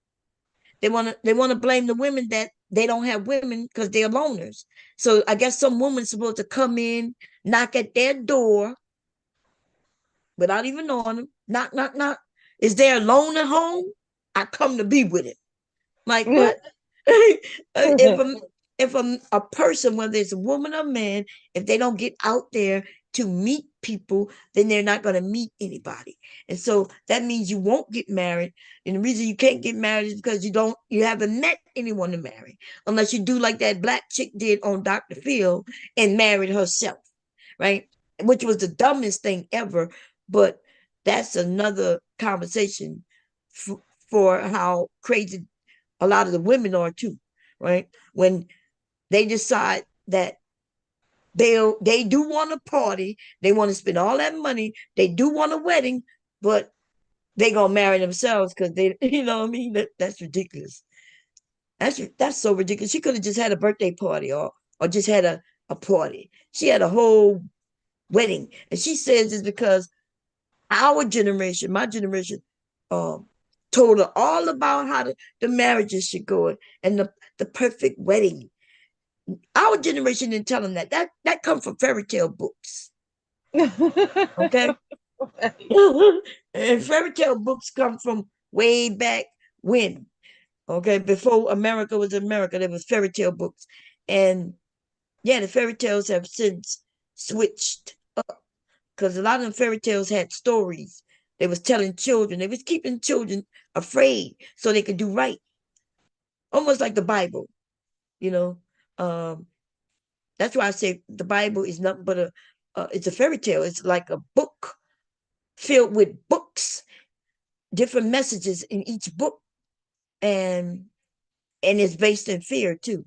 They want to blame the women that they don't have women because they're loners. So I guess some woman's supposed to come in, knock at their door without even knowing them. Knock, knock, knock. Is there a loner home? I come to be with him. Like what? If a person, whether it's a woman or man, if they don't get out there to meet people, then they're not going to meet anybody. And so that means you won't get married. And the reason you can't get married is because you haven't met anyone to marry, unless you do like that black chick did on Dr. Phil and married herself, right? Which was the dumbest thing ever. But that's another conversation for how crazy a lot of the women are too, right? When they decide that they do want a party, they want to spend all that money, they do want a wedding, but they gonna marry themselves because they, you know what I mean? That's ridiculous. That's so ridiculous. She could have just had a birthday party or just had a party. She had a whole wedding, and she says it's because our generation, my generation, um, told her all about how the marriages should go and the perfect wedding. Our generation didn't tell them that. That comes from fairy tale books. Okay. And fairy tale books come from way back when. Okay, before America was America, there was fairy tale books. And yeah, the fairy tales have since switched up because a lot of them fairy tales had stories. They was telling children, they was keeping children afraid so they could do right. Almost like the Bible, you know. Um, that's why I say the Bible is nothing but it's a fairy tale. It's like a book filled with books, different messages in each book, and it's based in fear too.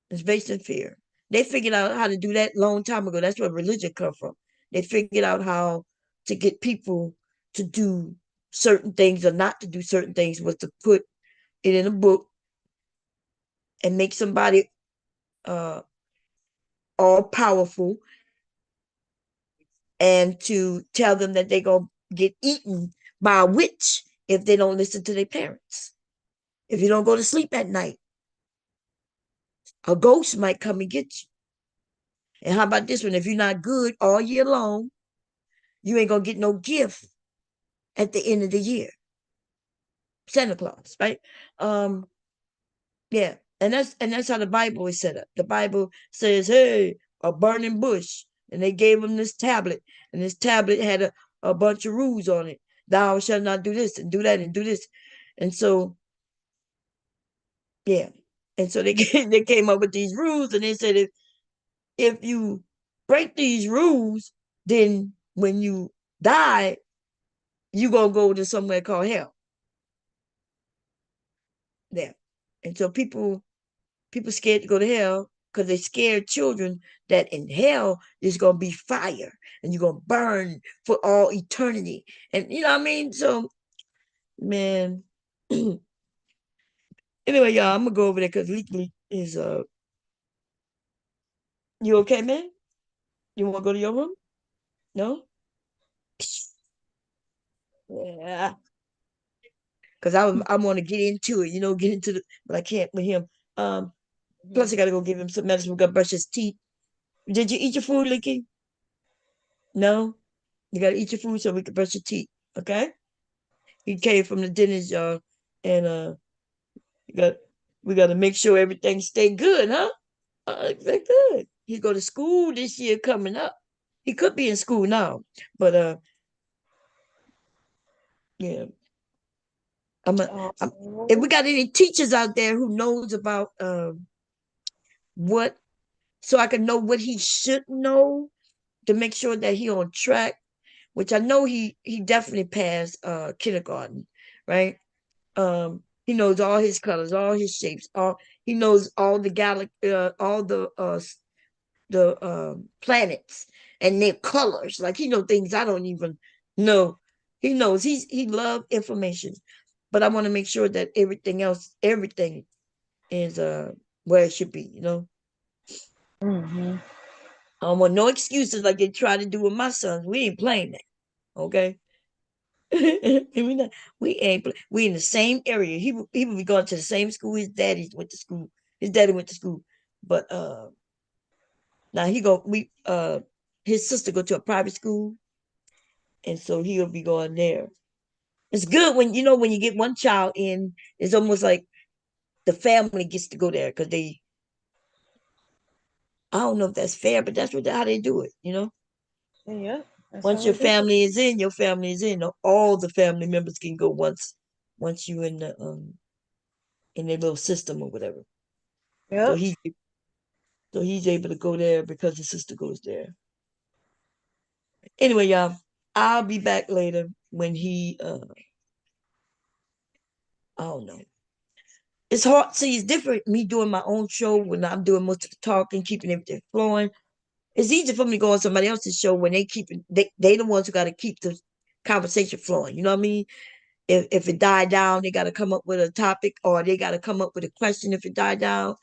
It's based in fear. They figured out how to do that long time ago. That's where religion come from. They figured out how to get people to do certain things or not to do certain things, was to put it in a book and make somebody uh all powerful, and to tell them that they're going to get eaten by a witch if they don't listen to their parents. If you don't go to sleep at night, a ghost might come and get you. And how about this one? If you're not good all year long, you ain't going to get no gift at the end of the year. Santa Claus, right? Um, yeah, and that's how the Bible is set up. The Bible says, "Hey, a burning bush," and they gave him this tablet, and this tablet had a bunch of rules on it. Thou shalt not do this and do that and do this, and so yeah, and so they they came up with these rules, and they said if you break these rules, then when you die, you gonna go to somewhere called hell. There, and so people scared to go to hell because they scared children that in hell there's gonna be fire and you're gonna burn for all eternity. And you know what I mean? So man, anyway, y'all, I'm gonna go over there because Leaky is you okay, man? You wanna go to your room? No? Yeah. Cause I want to get into it, get into the but I can't with him. Um Plus I gotta go give him some medicine. We gotta brush his teeth. Did you eat your food, Leaky? No? You gotta eat your food so we can brush your teeth. Okay? He came from the dentist, y'all, and we got we got to make sure everything stay good, huh? They good. He go to school this year coming up. He could be in school now, but yeah, I'm, a, I'm. If we Oh, got any teachers out there who knows about what, so I can know what he should know to make sure that he on track. Which I know he definitely passed kindergarten, right? He knows all his colors, all his shapes, all he knows all the all the planets and their colors. Like he know things I don't even know. He knows he love information, but I want to make sure that everything is where it should be. mm-hmm. I don't want no excuses like they try to do with my sons. We ain't playing that, okay? we not, we ain't we in the same area. He would be going to the same school his daddy went to school. His daddy went to school, but now his sister go to a private school, and so he'll be going there. It's good when when you get one child in. It's almost like the family gets to go there because they. I don't know if that's fair, but that's how they do it. Yeah, that's Once how your I do it. family is in, your family is in. All the family members can go once you in their little system or whatever. So Yep. he's able to go there because his sister goes there. Anyway, y'all, I'll be back later when he I don't know. It's hard. See, it's different me doing my own show when I'm doing most of the talking, keeping everything flowing. It's easy for me to go on somebody else's show when they the ones who got to keep the conversation flowing. You know what I mean? If it died down, they got to come up with a topic or they got to come up with a question if it died down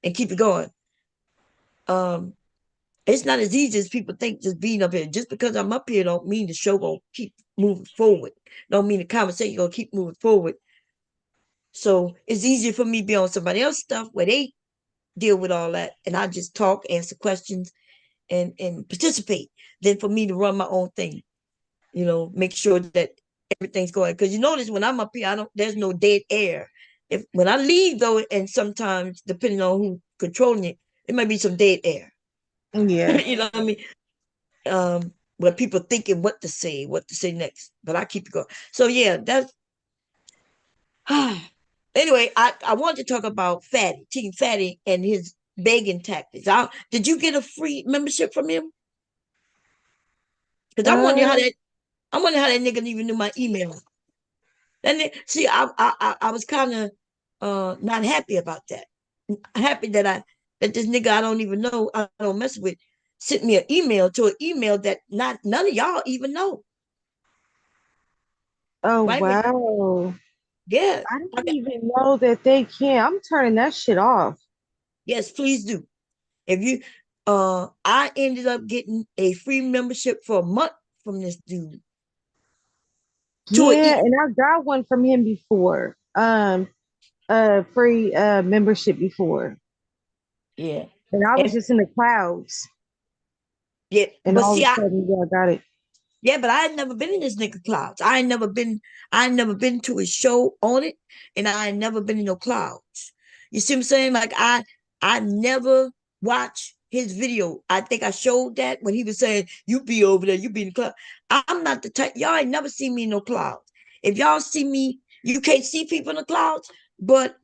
and keep it going. Um, it's not as easy as people think just being up here. Just because I'm up here don't mean the show gonna keep moving forward. Don't mean the conversation gonna keep moving forward. So it's easier for me to be on somebody else's stuff where they deal with all that and I just talk, answer questions and participate than for me to run my own thing. Make sure that everything's going. Because you notice when I'm up here, there's no dead air. If when I leave though, and sometimes depending on who controlling it, it might be some dead air. Yeah. You know what I mean? Where people thinking what to say next. But I keep it going. So yeah, that's anyway, I wanted to talk about Fatty, Team Fatty and his begging tactics. Did you get a free membership from him? Because Uh, I wonder how that nigga even knew my email. And see, I was kind of not happy about that. Happy that this nigga I don't even know, I don't mess with, sent me an email to an email that not none of y'all even know. oh Right? wow. Yeah. I I didn't got, even know that they can. I'm turning that shit off. yes, please do. If you I ended up getting a free membership for a month from this dude to a Yeah, and I got one from him before. Free membership before. yeah. And I was And just in the clouds. yeah, And but all see of a sudden, yeah, I got it. Yeah, but I had never been in this nigga clouds. I ain't never been to his show on it, and I ain't never been in no clouds. You see what I'm saying? Like I never watched his video. I think I showed that when he was saying, "You be over there, you be in the cloud." I'm not the type. Y'all ain't never seen me in no clouds. If y'all see me, you can't see people in the clouds, but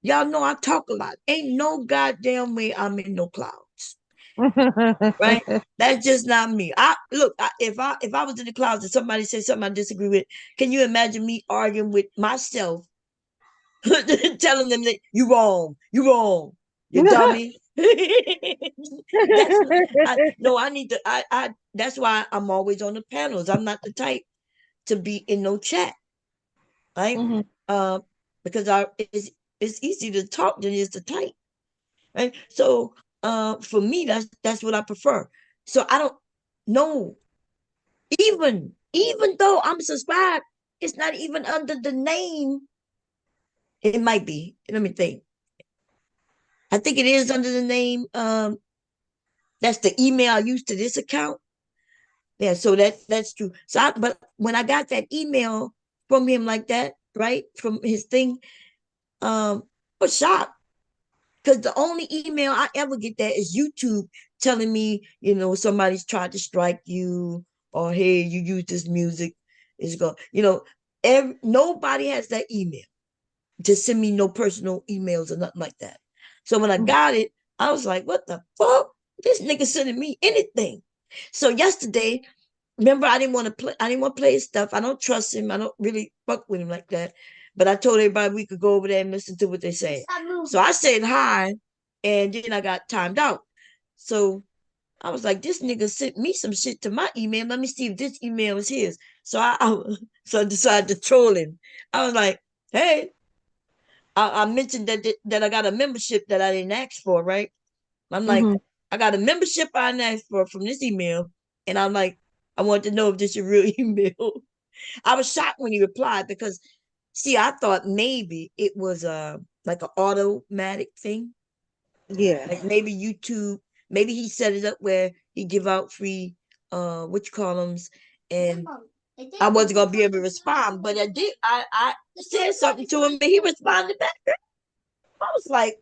y'all know I talk a lot. Ain't no goddamn way I'm in no clouds, right? That's just not me. I look, if I was in the clouds and somebody said something I disagree with, can you imagine me arguing with myself, telling them that you wrong, you dummy? That's I no, I need to I that's why I'm always on the panels. I'm not the type to be in no chat, right? Mhm. Um, because it's easy to talk than it is to type, right? So for me, that's what I prefer. So I don't know. Even though I'm subscribed, it's not even under the name. It might be. Let me think. I think it is under the name. That's the email I use to this account. Yeah, so that's true. But when I got that email from him like that, right, from his thing, I was shocked because the only email I ever get that is YouTube telling me, somebody's tried to strike you, or hey, you use this music, is going, nobody has that email to send me no personal emails or nothing like that. So when I got it, I was like, what the fuck? This nigga sending me anything. So yesterday, remember, I didn't want to play his stuff. I don't trust him. I don't really fuck with him like that. But I told everybody we could go over there and listen to what they say. So I said hi, and then I got timed out. So I was like, this nigga sent me some shit to my email. Let me see if this email is his. So I decided to troll him. I was like, hey, I mentioned that I got a membership that I didn't ask for, right? I'm like, Mhm. I got a membership I didn't ask for from this email, and I'm like, I want to know if this is your real email. I was shocked when he replied because, see, I thought maybe it was like an automatic thing, Yeah. like maybe YouTube, maybe he set it up where he give out free what you call them, and I wasn't gonna be able to respond, but I did. I said something to him, and he responded back. I was like,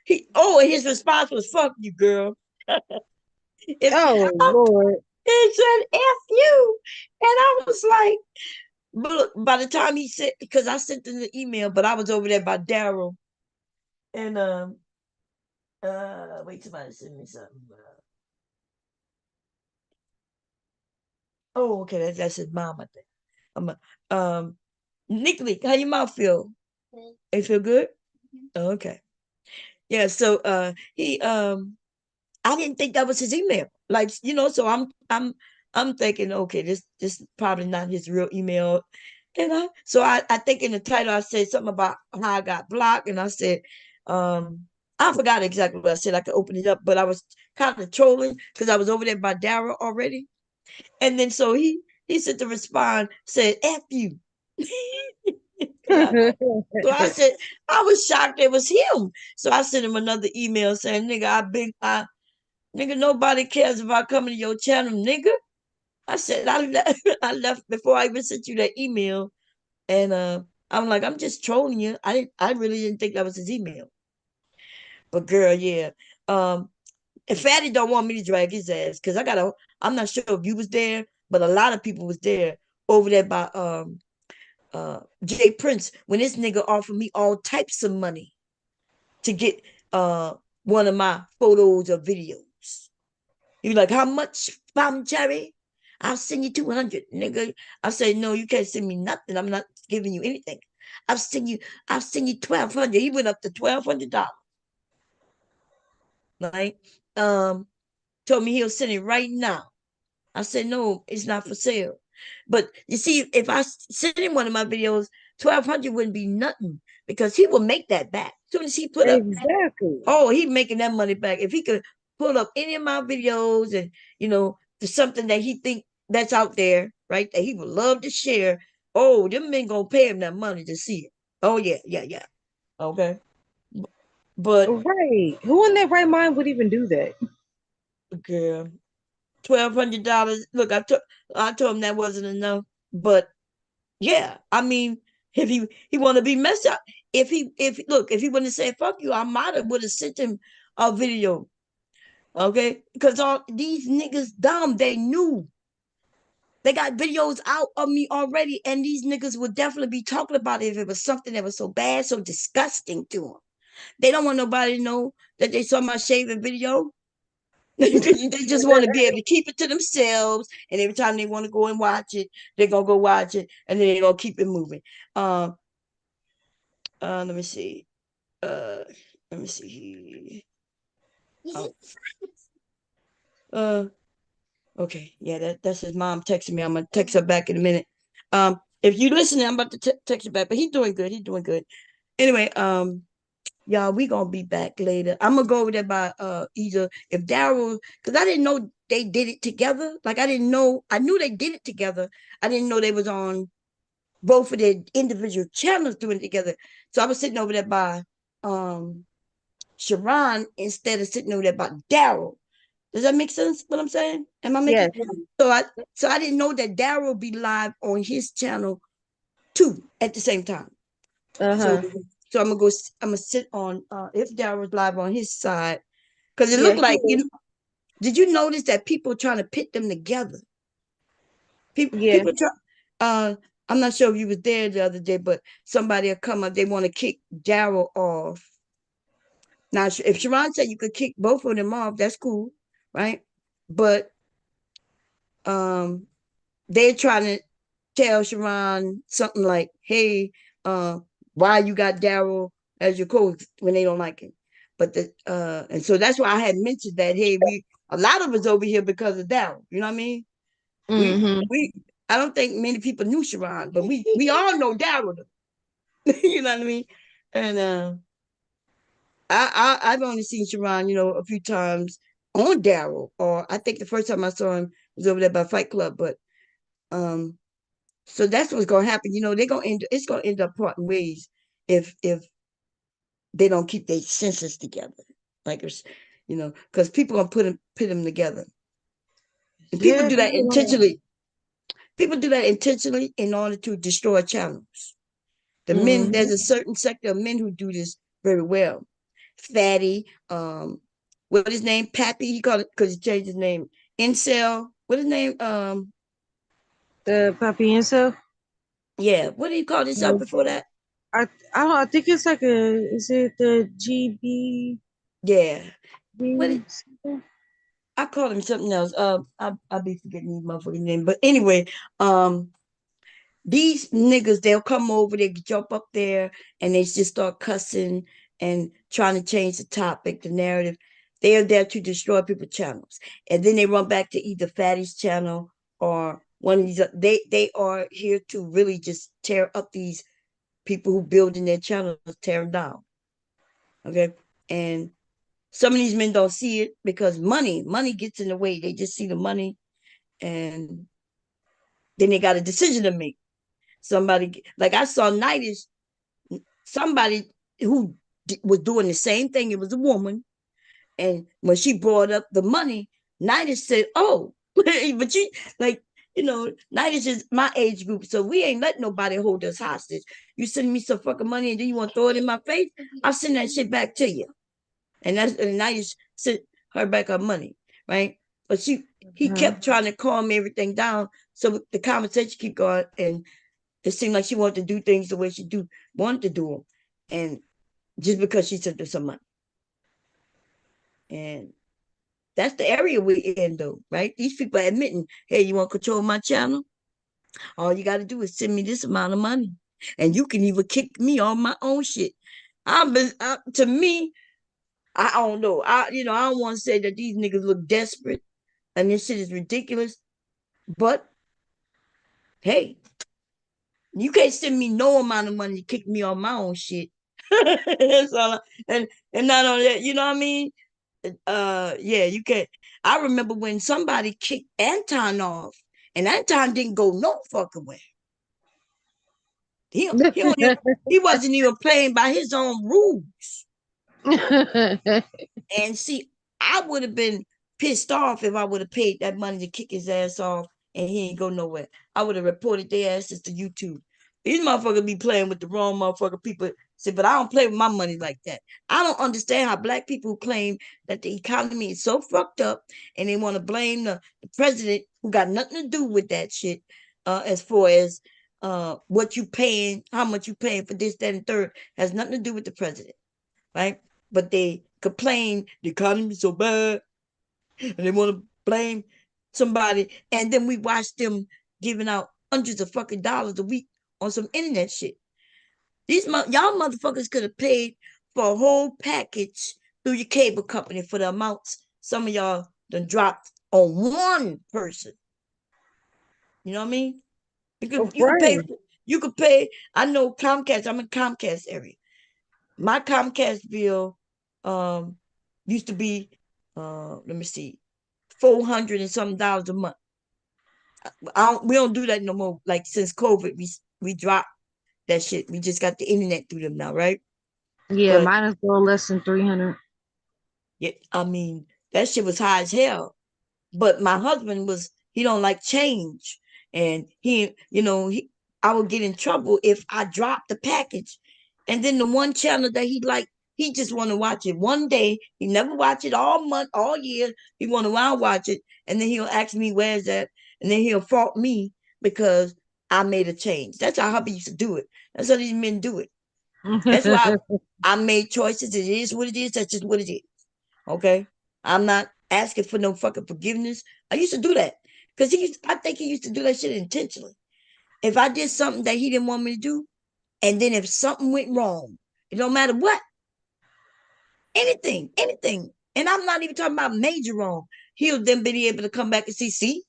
and his response was "fuck you, girl." If Oh Lord. he said "f you," and I was like, but look, by the time he said, because I sent him the email, but I was over there by Daryl, and wait, somebody sent me something. Oh, okay, that's his mom, I think. I'm Nicolette, how your mouth feel? It feel good? Oh, okay. Yeah, so he I didn't think that was his email. Like, so I'm thinking, okay, this probably not his real email. And I think in the title I said something about how I got blocked, and I said, I forgot exactly what I said. I could open it up, but I was kind of trolling because I was over there by Dara already. And then so he sent to respond, said, F you. So I said, I was shocked it was him. So I sent him another email saying, nigga, nobody cares if I come to your channel, nigga. I said, I left before I even sent you that email. And I'm like, I'm just trolling you. I really didn't think that was his email. But girl, yeah. And Fatty don't want me to drag his ass because I'm not sure if you was there, but a lot of people was there over there by Jay Prince when this nigga offered me all types of money to get one of my photos or videos. He was like, how much, Mom Cherry? I'll send you 200, nigga. I said, no, you can't send me nothing. I'm not giving you anything. I'll send you, I'll send you 1,200. He went up to $1,200. Right? Um, Told me he'll send it right now. I said, no, it's not for sale. But you see, if I send him one of my videos, 1,200 wouldn't be nothing because he will make that back. As soon as he put up, Exactly. oh, he making that money back. If he could pull up any of my videos and, to something that he think that's out there, right, that he would love to share, oh, them men gonna pay him that money to see it. Oh, yeah, yeah, yeah. Okay. But, Right. Who in their right mind would even do that? girl, $1,200. Look, I told him that wasn't enough, but yeah, I mean, if he want to be messed up, if he wouldn't say fuck you, I might have would have sent him a video, okay? Because all these niggas dumb, they knew they got videos out of me already, and these niggas would definitely be talking about it if it was something that was so bad, so disgusting to them. They don't want nobody to know that they saw my shaving video. They just want to be able to keep it to themselves, and every time they want to go and watch it, they're gonna go watch it, and then they're gonna keep it moving. Let me see. Uh, let me see. Oh, uh, okay, yeah, that's his mom texting me. I'm gonna text her back in a minute. If you listening, I'm about to text her back, but he's doing good. He's doing good. Anyway, y'all, we gonna be back later. I'm gonna go over there by either if Daryl, because I didn't know they did it together. Like I didn't know. I knew they did it together. I didn't know they was on both of their individual channels doing it together. So I was sitting over there by Sharon instead of sitting over there by Daryl. Does that make sense? What I'm saying? Am I making? Yes. So I didn't know that Daryl be live on his channel too at the same time. So Uh-huh. so I'm gonna go. I'm gonna sit on if Daryl's live on his side because it Yeah, looked he like is. Did you notice that people trying to pit them together? Yeah. People try. Uh, I'm not sure if you was there the other day, but somebody will come up. They want to kick Daryl off. Now, if Sharon said you could kick both of them off, that's cool, right? But um, they're trying to tell Sharon something like, "Hey, uh, why you got Daryl as your coach when they don't like him?" But and so that's why I had mentioned that. Hey, we a lot of us over here because of Daryl. You know what I mean? We Mm-hmm. we I don't think many people knew Sharon, but we all know Daryl. You know what I mean? And I've only seen Sharon, a few times on Daryl, or I think the first time I saw him was over there by Fight Club. But um, so that's what's gonna happen. They're gonna it's gonna end up parting ways if they don't keep their senses together. Like it's because people gonna put them together, and people Yeah, do that people are. intentionally. People do that intentionally in order to destroy channels. Mm-hmm. There's a certain sector of men who do this very well. Fatty, what his name? Pappy, he called it because he changed his name. Incel, what his name? The Papi himself. Yeah, what did he call himself No, before that? I don't. I think it's like a. Is it the GB? Yeah, what did, Something? I called him something else. I'll be forgetting his motherfucking name. But anyway, these niggas, they'll come over, they jump up there, and they just start cussing and trying to change the topic, the narrative. They are there to destroy people's channels, and then they run back to either Fatty's channel or one of these. They are here to really just tear up these people who build in their channels, tear them down. Okay, and some of these men don't see it because money gets in the way. They just see the money, and then they got a decision to make. Somebody like I saw Nightish, somebody who was doing the same thing. It was a woman, and when she brought up the money, Nightish said, "Oh, but you like." Nightish is my age group, so we ain't letting nobody hold us hostage. You send me some fucking money and then you want to throw it in my face, I'll send that shit back to you. And Nightish sent her back her money, right? But he Uh-huh. kept trying to calm everything down so the conversation keep going, and it seemed like she wanted to do things the way she wanted to do them, and just because she sent her some money, and that's the area we're in, though, right? These people are admitting, hey, you want to control my channel? All you got to do is send me this amount of money, and you can even kick me on my own shit. To me, I don't know. I don't want to say that these niggas look desperate and this shit is ridiculous, but hey, you can't send me no amount of money to kick me on my own shit. That's all. And not only that, you know what I mean? Yeah, you can't. I remember when somebody kicked Anton off, and Anton didn't go no fucking way. He wasn't even playing by his own rules. And see, I would have been pissed off if I would have paid that money to kick his ass off and he ain't go nowhere. I would have reported their asses to YouTube. These motherfuckers be playing with the wrong motherfucker people. Say, but I don't play with my money like that. I don't understand how black people who claim that the economy is so fucked up and they want to blame the president who got nothing to do with that shit, as far as what you paying, how much you paying for this, that, and third, has nothing to do with the president, right? But they complain the economy is so bad and they want to blame somebody, and then we watch them giving out hundreds of fucking dollars a week on some internet shit. Y'all motherfuckers could have paid for a whole package through your cable company for the amounts some of y'all done dropped on one person. You know what I mean? You could pay. Right. You could pay. I know Comcast. I'm in Comcast area. My Comcast bill used to be let me see, $400 and something dollars a month. We don't do that no more. Like since COVID, we dropped that shit. We just got the internet through them now, right? Yeah, But mine is a little less than 300. yeah, I mean that shit was high as hell. But my husband was, he don't like change, and I would get in trouble if I dropped the package, and then the one channel that he like, he just want to watch it one day. He never watch it all month, all year. He want to watch it, and then he'll ask me where's that, and then he'll fault me because I made a change. That's how hubby used to do it. That's how these men do it. That's why I made choices. It is what it is. That's just what it is. Okay. I'm not asking for no fucking forgiveness. I used to do that. Because I think he used to do that shit intentionally. If I did something that he didn't want me to do, and then if something went wrong, it don't matter what, anything. And I'm not even talking about major wrong. He'll then be able to come back and see,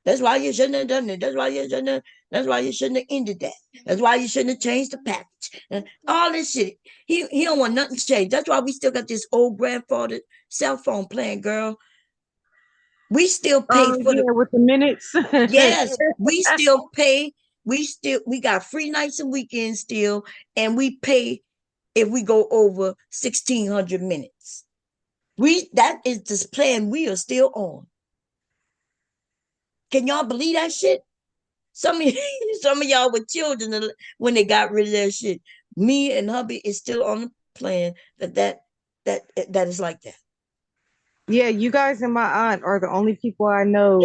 that's why you shouldn't have done it. That's why you shouldn't have ended that. That's why you shouldn't have changed the package. And all this shit. He don't want nothing to change. That's why we still got this old grandfather cell phone plan, girl. We still pay Oh for the yeah, with the minutes. yes, we still pay. We got free nights and weekends still, and we pay if we go over 1,600 minutes. That is this plan we are still on. Can y'all believe that shit? Some of some of y'all with children when they got rid of that shit. Me and hubby is still on the plan that is like that. Yeah, you guys and my aunt are the only people I know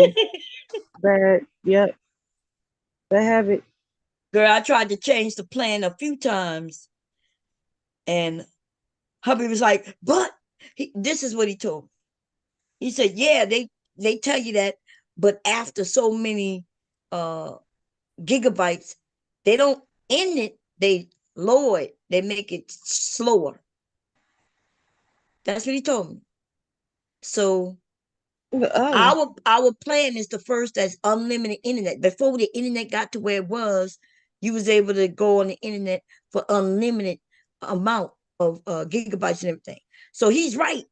that, yep, that have it. Girl, I tried to change the plan a few times, and hubby was like, "But this is what he told me." He said, "Yeah, they tell you that, but after so many uh gigabytes, they don't end it. They lower it. They make it slower." That's what he told me. So Oh. our plan is the first that's unlimited internet. Before the internet got to where it was, you was able to go on the internet for unlimited amount of gigabytes and everything. So he's right.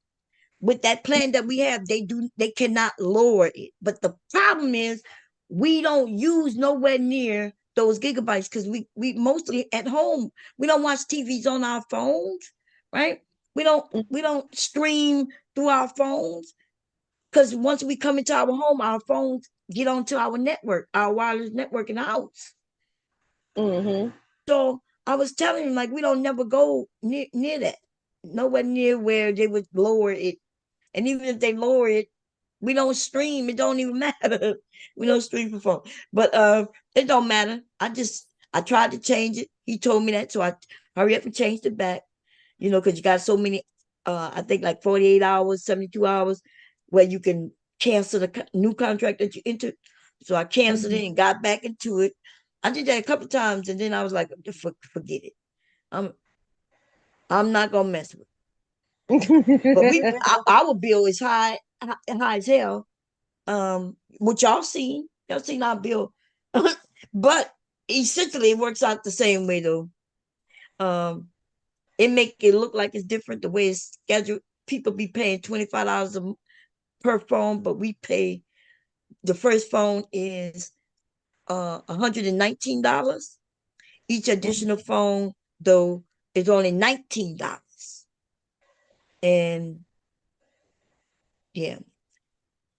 With that plan that we have, they cannot lower it. But the problem is we don't use nowhere near those gigabytes because we mostly at home. We don't watch TVs on our phones, right? We don't stream through our phones. Because once we come into our home, our phones get onto our network, our wireless network in the house. Mm-hmm. So I was telling him, like, we don't never go near that. Nowhere near where they would lower it. And even if they lower it, we don't stream. It don't even matter. We don't stream for phone. But it don't matter. I tried to change it. He told me that. So I hurry up and changed it back. Because you got so many, I think like 48 hours, 72 hours, where you can cancel the new contract that you entered. So I canceled Mm-hmm. it and got back into it. I did that a couple times, and then I was like, forget it. I'm I'm not gonna mess with it. But our bill is high as hell. What y'all seen our bill, but essentially it works out the same way though. Um, it make it look like it's different the way it's scheduled. People be paying $25 per phone, but we pay the first phone is $119. Each additional phone though is only $19, and Yeah.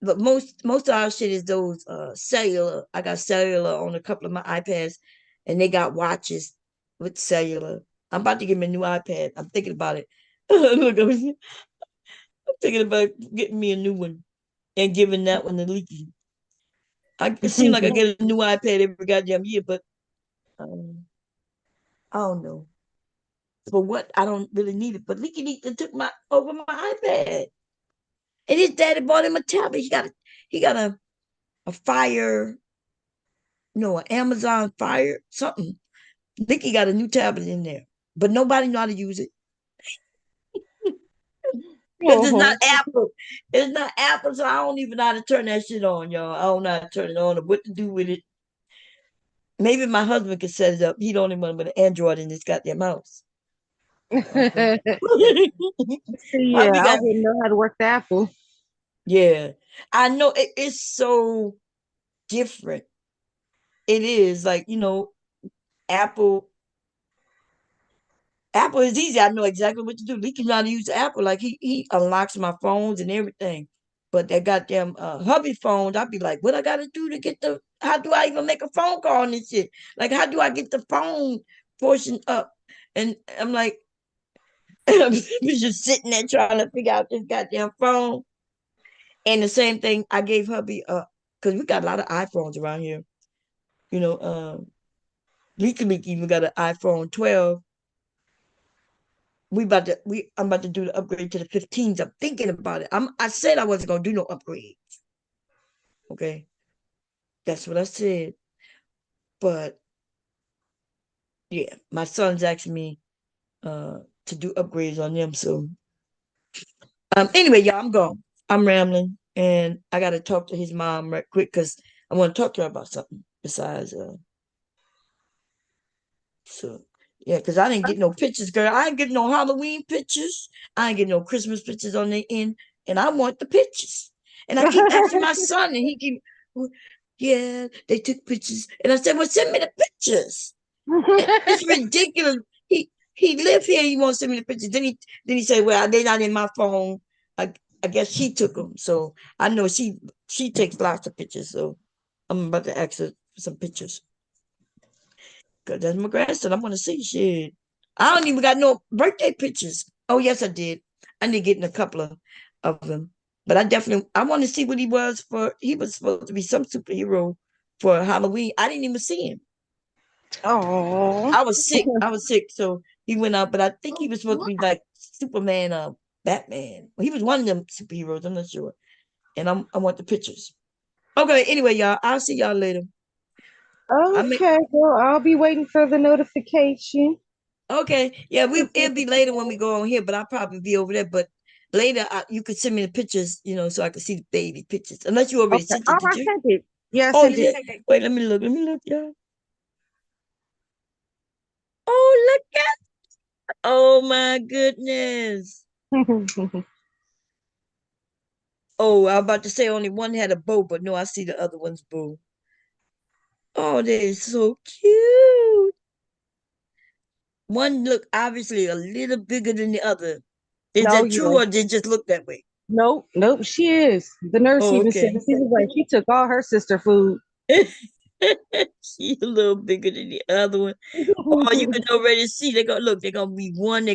But most of our shit is those cellular. I got cellular on a couple of my iPads, and they got watches with cellular. I'm about to get me a new iPad. I'm thinking about it. Look, I'm thinking about getting me a new one and giving that one to Leaky. It seems like I get a new iPad every goddamn year, but um, I don't know. For what, I don't really need it. But Leaky took my over my iPad, and his daddy bought him a tablet. He got a Fire, no, an Amazon Fire something. Leaky got a new tablet in there, but nobody know how to use it because it's not Oh, Apple. It's not Apple, so I don't even know how to turn that shit on, y'all. I don't know how to turn it on or what to do with it. Maybe my husband could set it up. He don't even want with an Android in his goddamn house. Okay. see, yeah, Hubby I got, wouldn't know how to work the Apple. yeah. I know it's so different. It is like, Apple. Apple is easy. I know exactly what to do. Lee can know how to use Apple. Like he unlocks my phones and everything. But that goddamn hubby phones, I'd be like, what I gotta do to get the how do I even make a phone call and this shit? Like how do I get the phone portion up? And I'm like, I'm just sitting there trying to figure out this goddamn phone. And the same thing I gave hubby because we got a lot of iPhones around here. You know, Leaky even got an iPhone 12. I'm about to do the upgrade to the 15s. I'm thinking about it. I said I wasn't gonna do no upgrade. Okay. That's what I said. But yeah, my son's asking me to do upgrades on them. So anyway, y'all, I'm gone. I'm rambling and I gotta talk to his mom right quick because I want to talk to her about something besides so yeah, because I didn't get no pictures, girl. I ain't getting no Halloween pictures. I ain't getting no Christmas pictures on the end. And I want the pictures. And I keep asking my son, and he keep, "Well, yeah, they took pictures." And I said, well, send me the pictures. And it's ridiculous. He live here, he won't send me the pictures. Then he said, well, they're not in my phone. I guess she took them. So I know she takes lots of pictures. So I'm about to ask her for some pictures. Cause that's my grandson. I want to see shit. I don't even got no birthday pictures. Oh yes, I did. I did get in a couple of them, but I want to see what he was for. He was supposed to be some superhero for Halloween. I didn't even see him. Oh, I was sick. I was sick, so he went out. But I think he was supposed to be like Superman, Batman. Well, he was one of them superheroes. I'm not sure. And I want the pictures. Okay. Anyway, y'all. I'll see y'all later. I may okay. Well, I'll be waiting for the notification. Okay, yeah, it'll be later when we go on here, but I'll probably be over there. But later, you could send me the pictures, so I can see the baby pictures. Unless you already Okay. sent Oh, it, did I you? sent it. Yeah, I Oh, you sent it. did. Wait, let me look. Let me look, y'all. Oh, look at. Oh my goodness. Oh, I was about to say only one had a bow, but no, I see the other one's bow. Oh, they're so cute. One look obviously a little bigger than the other. Is No, that yeah. true, or did it just look that way? Nope, nope, she is. The nurse Oh, even said okay. she was like she took all her sister food. She a little bigger than the other one. Oh, you can already see they're gonna look, they're gonna be one,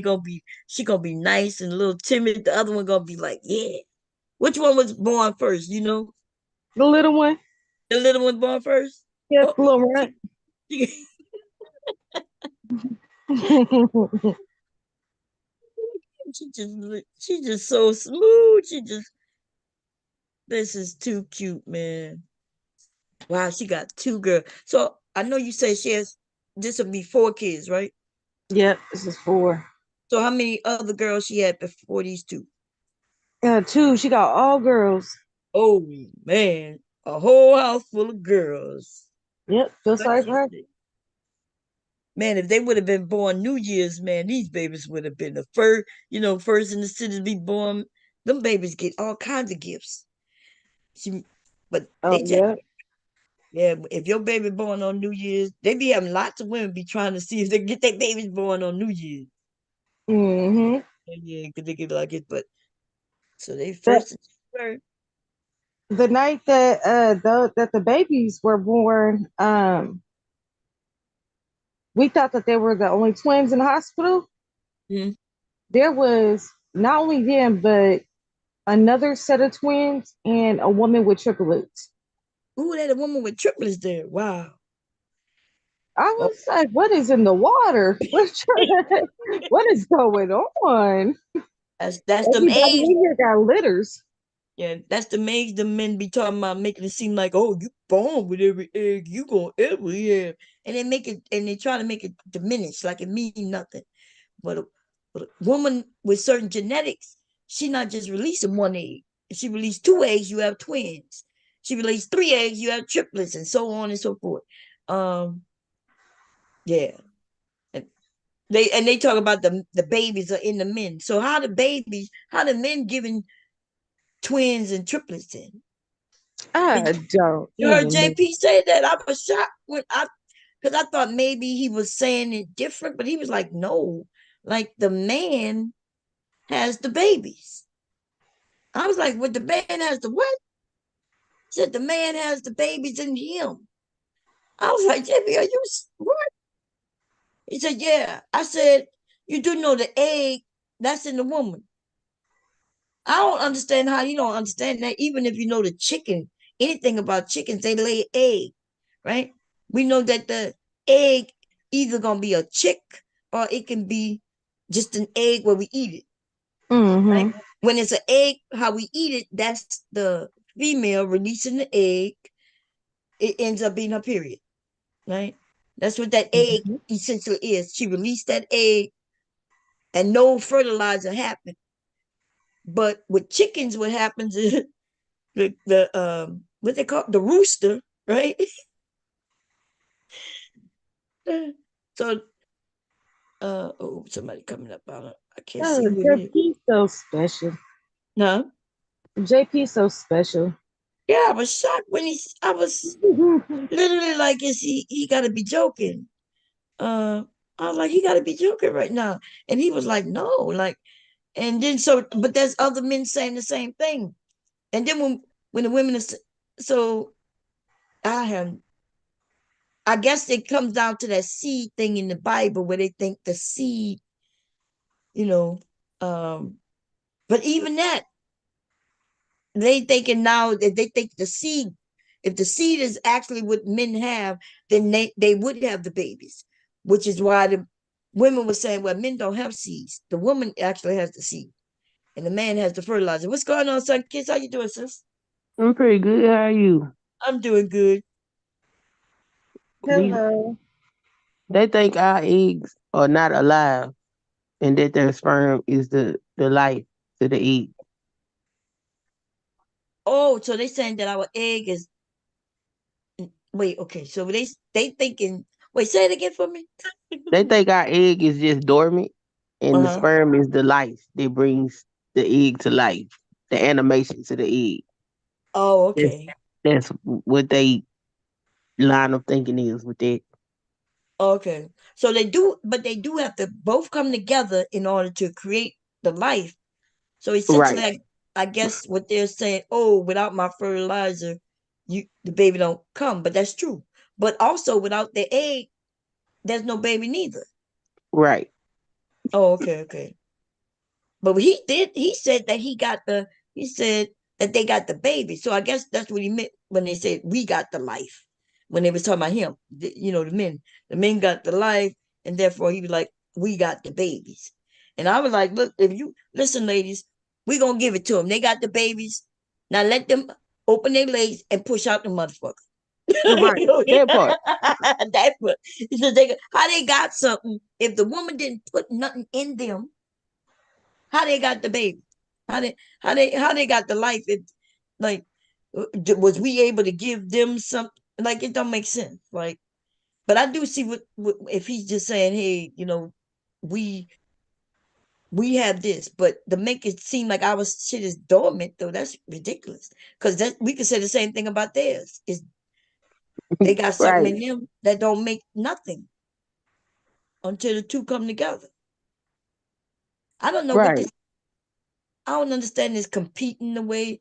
she gonna be nice and a little timid. The other one gonna be like, yeah. Which one was born first, you know? The little one. The little one born first? Yes, Oh, little she, runt. she, she just so smooth. This is too cute, man. Wow, she got two girls. So I know you say she has this will be 4 kids, right? Yep, this is four. So how many other girls she had before these two? Two. She got all girls. Oh man, a whole house full of girls. Yep, just What like she her. said. Man, if they would have been born New Year's, man, these babies would have been the first, first in the city to be born. Them babies get all kinds of gifts. She, but Oh they just, yeah. yeah, if your baby born on New Year's, they be having lots of women be trying to see if they get their babies born on New Year's. Mm-hmm. Yeah, because they get like it, but so they That first. The night that that the babies were born, we thought that they were the only twins in the hospital. Mm-hmm. There was not only them, but another set of twins and a woman with triplets. Ooh, that a woman with triplets there. Wow. I Oh, was like, what is in the water? What is going on? that's them Everybody eggs. in here got litters. Yeah, that's the eggs the men be talking about, making it seem like, oh, you born with every egg you gonna ever have. And they make it, and they try to make it diminish, like it means nothing. But a woman with certain genetics, she not just releasing one egg. If she released two eggs, you have twins. She released three eggs, you have triplets, and so on and so forth. Um, yeah. And they talk about the babies are in the men. So how the men giving twins and triplets in? I Did don't you heard even know. JP say that? I was shocked when I because I thought maybe he was saying it different, but he was like, no, like the man has the babies. I was like, what, the man has the what? He said the man has the babies in him. I was like, JP, are you what? He said, yeah. I said, you do know the egg that's in the woman. I don't understand how you don't understand that. Even if you know the chicken, anything about chickens, they lay egg, right? We know that the egg either gonna be a chick or it can be just an egg where we eat it, right? Mm-hmm. When it's an egg, how we eat it, that's the female releasing the egg. It ends up being her period, right? That's what that egg Mm-hmm. essentially is. She released that egg and no fertilizer happened. But with chickens, what happens is the what they call the rooster, right? So oh, somebody coming up on it. I can't see Oh, who it is. JP's so special. No. JP's so special. Yeah, I was shocked when I was literally like, is he gotta be joking. Uh I was like, he gotta be joking right now. And he was like, no, like, and then so but there's other men saying the same thing. And then when the women is so I have I guess it comes down to that seed thing in the Bible where they think the seed, you know, um, but even that, they thinking now that they think the seed, if the seed is actually what men have, then they would have the babies, which is why the women were saying, well, men don't have seeds. The woman actually has the seed, and the man has the fertilizer. What's going on, son? Kids, how you doing, sis? I'm pretty good. How are you? I'm doing good. These Hello. they think our eggs are not alive and that their sperm is the life to the egg. Oh, so they saying that our egg is wait, okay. So they thinking. Wait, say it again for me. They think our egg is just dormant Uh and the huh. sperm is the life that brings the egg to life, the animation to the egg. Oh, That's okay. that's what they line of thinking is with that. Okay. So they do, but they do have to both come together in order to create the life. So essentially, Right, I guess what they're saying, oh, without my fertilizer, the baby don't come. But that's true. But also, without the egg, there's no baby neither. right, Oh, okay, okay. But he did. He said that he got the. He said that they got the baby. So I guess that's what he meant when they said we got the life. When they was talking about him, the men got the life, and therefore he was like, we got the babies. And I was like, look, if you listen, ladies, we gonna give it to them. They got the babies. Now let them open their legs and push out the motherfucker. right. That part. That's what he said. How they got something if the woman didn't put nothing in them, how they got the baby? How they got the life? It like was we able to give them something? Like it don't make sense. Like, but I do see what if he's just saying, hey, we we have this, but to make it seem like our shit is dormant though, that's ridiculous. Because that we could say the same thing about theirs. Is they got something Right, in them that don't make nothing until the two come together. I don't know what this. right. I don't understand this competing the way.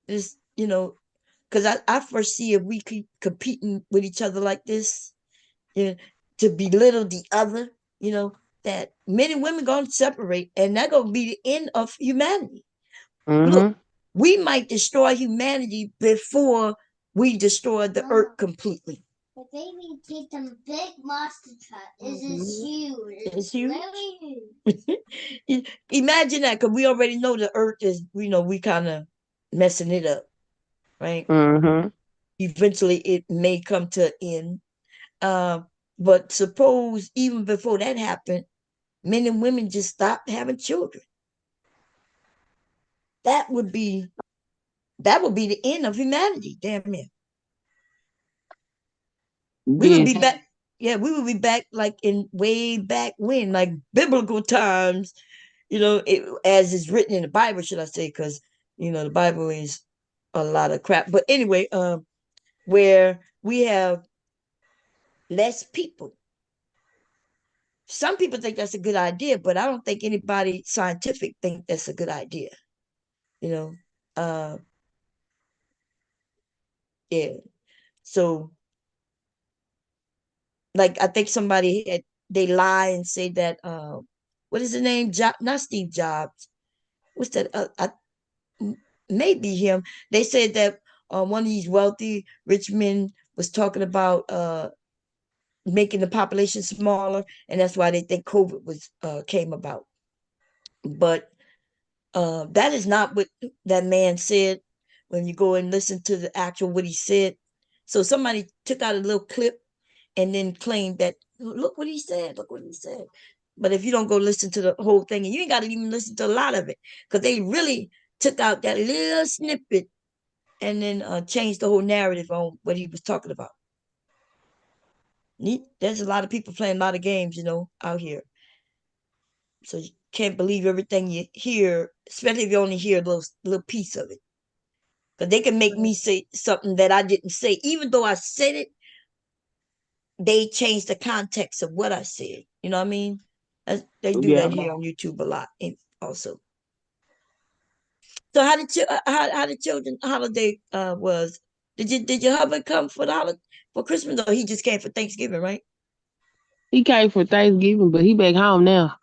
It's, because I foresee if we keep competing with each other like this, you know, to belittle the other, that men and women gonna separate, and that gonna be the end of humanity. Look, Mm-hmm. we might destroy humanity before we destroy the earth completely. The baby takes a big monster truck. This is huge. It's huge. Very huge. Imagine that, because we already know the earth is, we kind of messing it up, right? Mm-hmm. Eventually, it may come to an end. Uh, but suppose even before that happened, men and women just stopped having children. That would be the end of humanity. Damn near. We would Yes. be back. Yeah, we would be back like in way back when, like biblical times. As is written in the Bible, should I say? Because the Bible is a lot of crap. But anyway, where we have less people. Some people think that's a good idea, but I don't think anybody scientific think that's a good idea. You know, uh, yeah. So, like, I think somebody they lie and say that what is the name? Not Steve Jobs. What's that? Maybe him. They said that one of these wealthy rich men was talking about making the population smaller, and that's why they think COVID was came about. But that is not what that man said. When you go and listen to the actual what he said, so somebody took out a little clip and then claimed that, look what he said, look what he said. But if you don't go listen to the whole thing, and you ain't got to even listen to a lot of it, because they really took out that little snippet and then changed the whole narrative on what he was talking about. There's a lot of people playing a lot of games, out here. So you can't believe everything you hear, especially if you only hear a little piece of it. Because they can make me say something that I didn't say. Even though I said it, they change the context of what I said. You know what I mean? They do Yeah. that here on YouTube a lot, and also. So how the children holiday was? Did your husband come for the holiday for Christmas, or he just came for Thanksgiving, right? He came for Thanksgiving, but he back home now.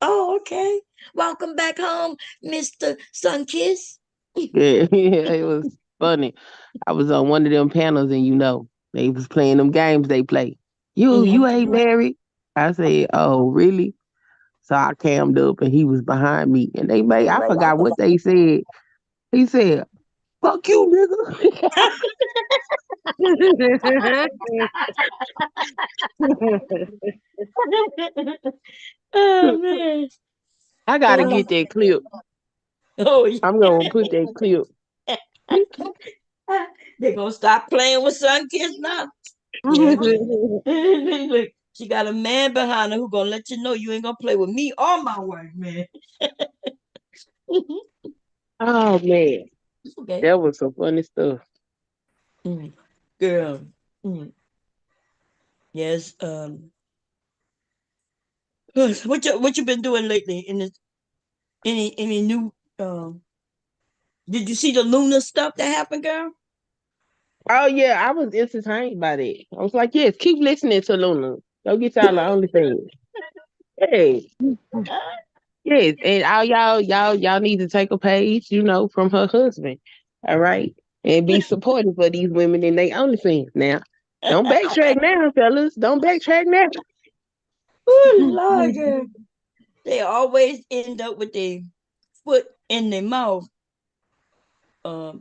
Oh, okay. Welcome back home, Mr. Sunkiss. Yeah, it was funny. I was on one of them panels, and they was playing them games they play. You Mm-hmm. ain't married. I said, oh really? So I cammed up, and he was behind me, and I forgot what they said. He said, "Fuck you, nigga." Oh man. I gotta Uh, get that clip. oh yeah. I'm gonna put that clip. They're gonna stop playing with Sunkiss now. Yeah. Look, she got a man behind her who gonna let you know you ain't gonna play with me or my wife, man. Oh man, Okay. that was some funny stuff. Mm. Girl. Mm. Yes. What you been doing lately? In this, any new? Did you see the Luna stuff that happened, girl? Oh yeah, I was entertained by that. I was like, yes, keep listening to Luna. Go get y'all the only thing. Hey, yes, and all y'all need to take a page, from her husband. All right, and be supportive for these women in their OnlyFans. Now, don't backtrack now, fellas. Don't backtrack now. Oh Lord, girl. They always end up with their foot in their mouth.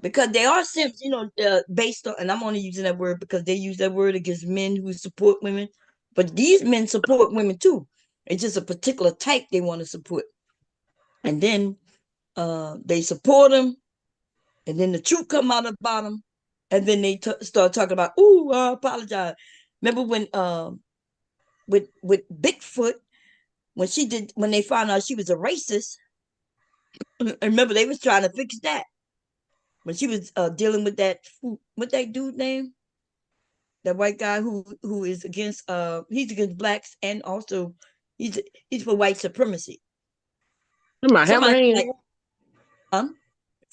Because they are simps, based on, and I'm only using that word because they use that word against men who support women. But these men support women too. It's just a particular type they want to support. And then they support them, and then the truth come out about them, and then they start talking about, "Ooh, I apologize." Remember when with Bigfoot, when they found out she was a racist, I remember they was trying to fix that when she was dealing with what that dude name, that white guy who is against he's against blacks, and also he's for white supremacy. My Somebody hammerhand. like, huh?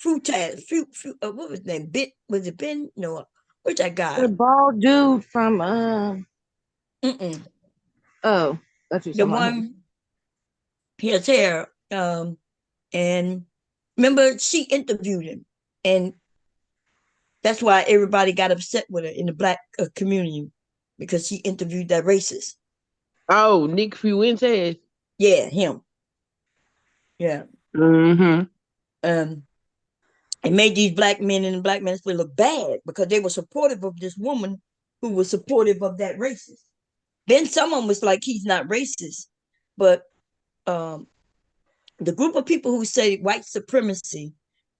what was his name? Was it Ben? No, where's that The guy? bald dude from Mm-mm. oh, that's you The talking about him. one, his hair. And remember, she interviewed him, and that's why everybody got upset with her in the black community because she interviewed that racist. Oh, Nick Fuentes. Yeah, him. Yeah. Mm-hmm. Um, it made these black men and black men feel look bad because they were supportive of this woman who was supportive of that racist. Then someone was like, he's not racist, but um, the group of people who say white supremacy,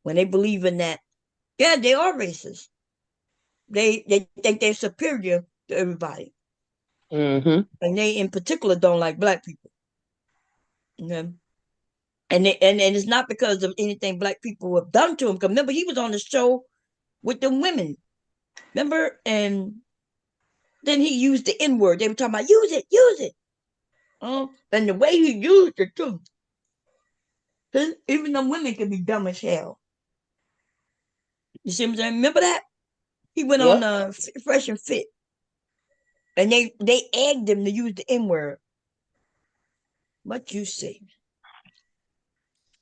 when they believe in that, yeah, they are racist. They think they're superior to everybody, Mm-hmm. and they in particular don't like black people. Okay? And it's not because of anything black people have done to him. Because remember, he was on the show with the women. Remember, and then he used the N word. They were talking about use it. And the way he used it too. Even the women can be dumb as hell. You see what I'm saying? Remember that he went on Yep. Fresh and Fit, and they egged him to use the N word. What you say?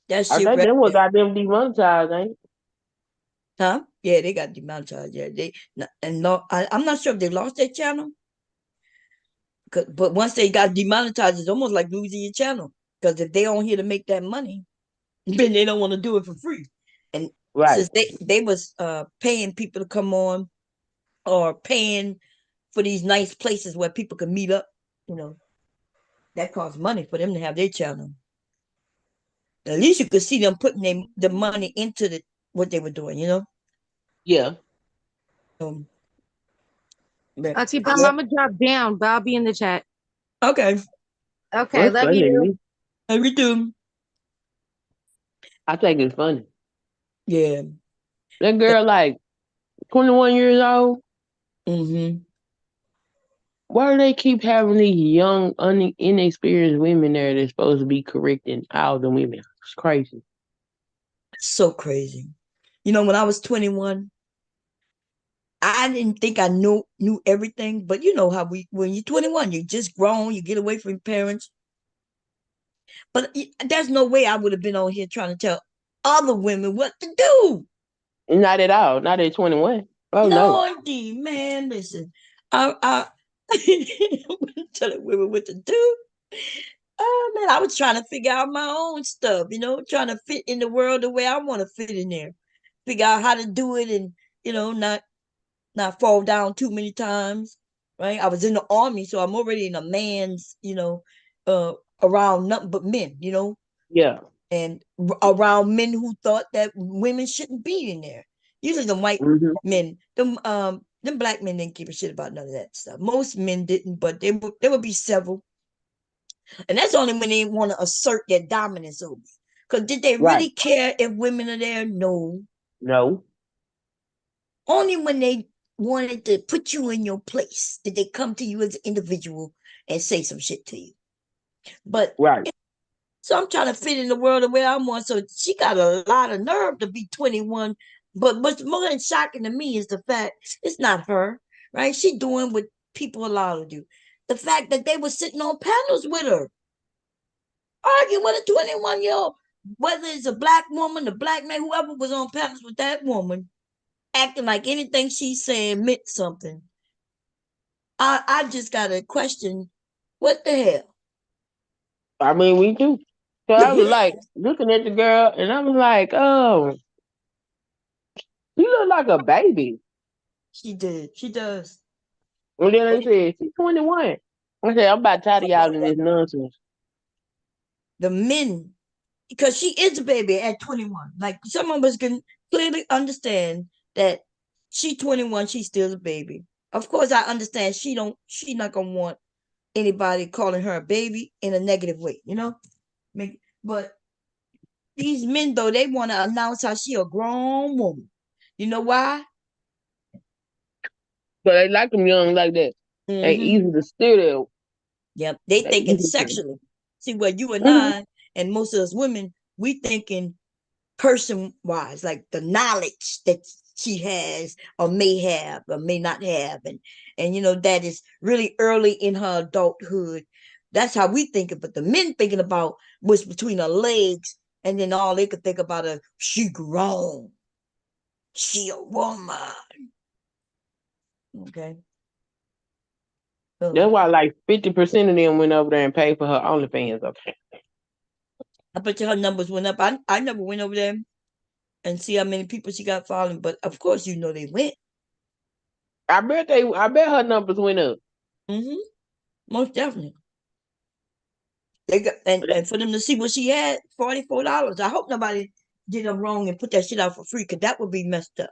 That I shit think right they would there. got them demonetized, ain't it? Huh? Yeah, they got demonetized. Yeah, I'm not sure if they lost their channel, but once they got demonetized, it's almost like losing your channel. Because if they on here to make that money, then they don't want to do it for free. And Right. since they was paying people to come on or paying for these nice places where people can meet up, you know, that costs money for them to have their channel. At least you could see them putting the money into what they were doing, you know. Yeah. Um, but Auntie Bum, yeah, I'm gonna drop down, but I'll be in the chat. okay, Okay, Well, it's love funny to you. me. we do. I think it's funny. Yeah. That girl, like 21 years old. Mm-hmm. Why do they keep having these young, inexperienced women there that's supposed to be correcting all the women? It's crazy. So crazy. You know, when I was 21, I didn't think I knew everything, but you know how when you're 21, you're just grown, you get away from your parents. But there's no way I would have been on here trying to tell other women what to do. Not at all. Not at 21. Oh, no. No, indeed, man. Listen, I I'm telling women what to do. Oh man, I was trying to figure out my own stuff, trying to fit in the world the way I want to fit in there. Figure out how to do it and, not fall down too many times. Right. I was in the army, so I'm already in a man's, uh around nothing but men. Yeah. And around men who thought that women shouldn't be in there. Usually the white Hmm. men, them black men didn't give a shit about none of that stuff. Most men didn't, but there would be several. And that's only when they want to assert their dominance over you. Because did they Right. really care if women are there? No. No. Only when they wanted to put you in your place did they come to you as an individual and say some shit to you. But Right. so I'm trying to fit in the world the way I want. So she got a lot of nerve to be 21. But what's more than shocking to me is the fact it's not her, right? She doing what people allow her to do. The fact that they were sitting on panels with her, arguing with a 21-year-old, whether it's a black woman, a black man, whoever was on panels with that woman, acting like anything she's saying meant something. I just got to question, what the hell? I mean, we do. So I was like looking at the girl and I was like, oh, you look like a baby. She did. She does. And then they said, she's 21. I said, I'm about tired of y'all in this nonsense. The men, because she is a baby at 21. Like some of us can clearly understand that she 21, she's still a baby. Of course, I understand she not gonna want anybody calling her a baby in a negative way. But these men though, they want to announce how she a grown woman. You know why? So they like them young like that. They Mm-hmm. easy to steer there. Yep. They They thinking easy to. sexually. See, what you and Hmm. I and most of us women, we thinking person wise, like the knowledge that she has or may have or may not have, and that is really early in her adulthood. That's how we think of it. But the men thinking about what's between her legs, and then all they could think about is she grown, she a woman. Okay. That's So why like 50% of them went over there and paid for her OnlyFans. Okay. I bet you her numbers went up. I never went over there and see how many people she got following, but of course they went. I bet her numbers went up. Mm-hmm. Most definitely. They got and for them to see what she had, $44. I hope nobody did them wrong and put that shit out for free, because that would be messed up.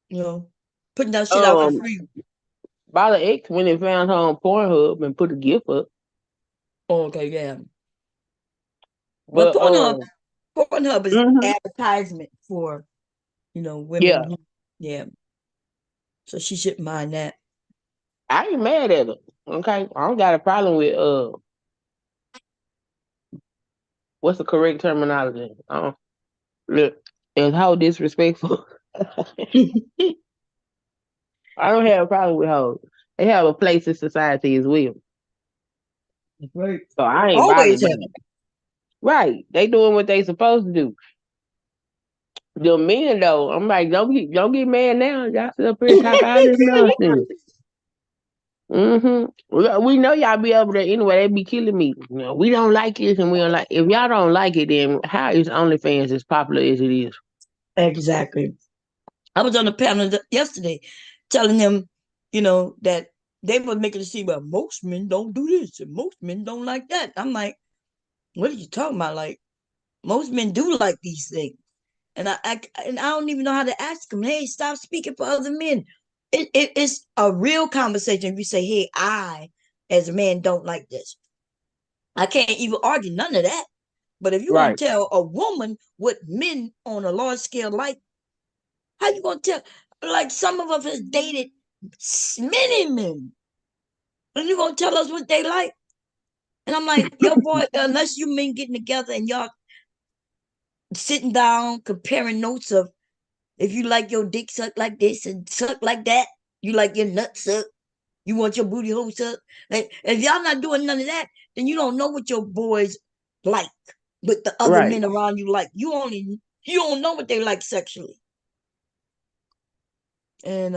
You know, putting that shit out for Um, free. Bala X went and found her on Pornhub and put a gift up. Oh, okay, yeah. But But Pornhub is mhm, advertisement for women. yeah, Yeah, so she shouldn't mind that. I ain't mad at her. Okay, I don't got a problem with what's the correct terminology? Look, it's how disrespectful. I don't have a problem with hoes. They have a place in society as well. Right. So I ain't Always bothered by have. it. Right. They doing what they supposed to do. The men though, I'm like, don't get mad now. Y'all sit up here and talk all this nonsense. We know y'all be over there anyway. They be killing me. We don't like this and we don't like. If y'all don't like it, then how is OnlyFans as popular as it is? Exactly. I was on a panel yesterday telling them, that they were making it seem, well, most men don't do this and most men don't like that. I'm like, what are you talking about? Like, most men do like these things. And I don't even know how to ask them, hey, stop speaking for other men. It's a real conversation if you say, hey, I, as a man, don't like this. I can't even argue none of that. But if you want Right. to tell a woman what men on a large scale like, how you gonna tell? Like, some of us has dated many men, and you gonna tell us what they like? And I'm like, yo, boy, unless you men getting together and y'all sitting down comparing notes of, if you like your dick sucked like this and sucked like that, you like your nuts sucked, you want your booty hole sucked. And if y'all not doing none of that, then you don't know what your boys like, but the other Right. men around you like. You don't know what they like sexually. And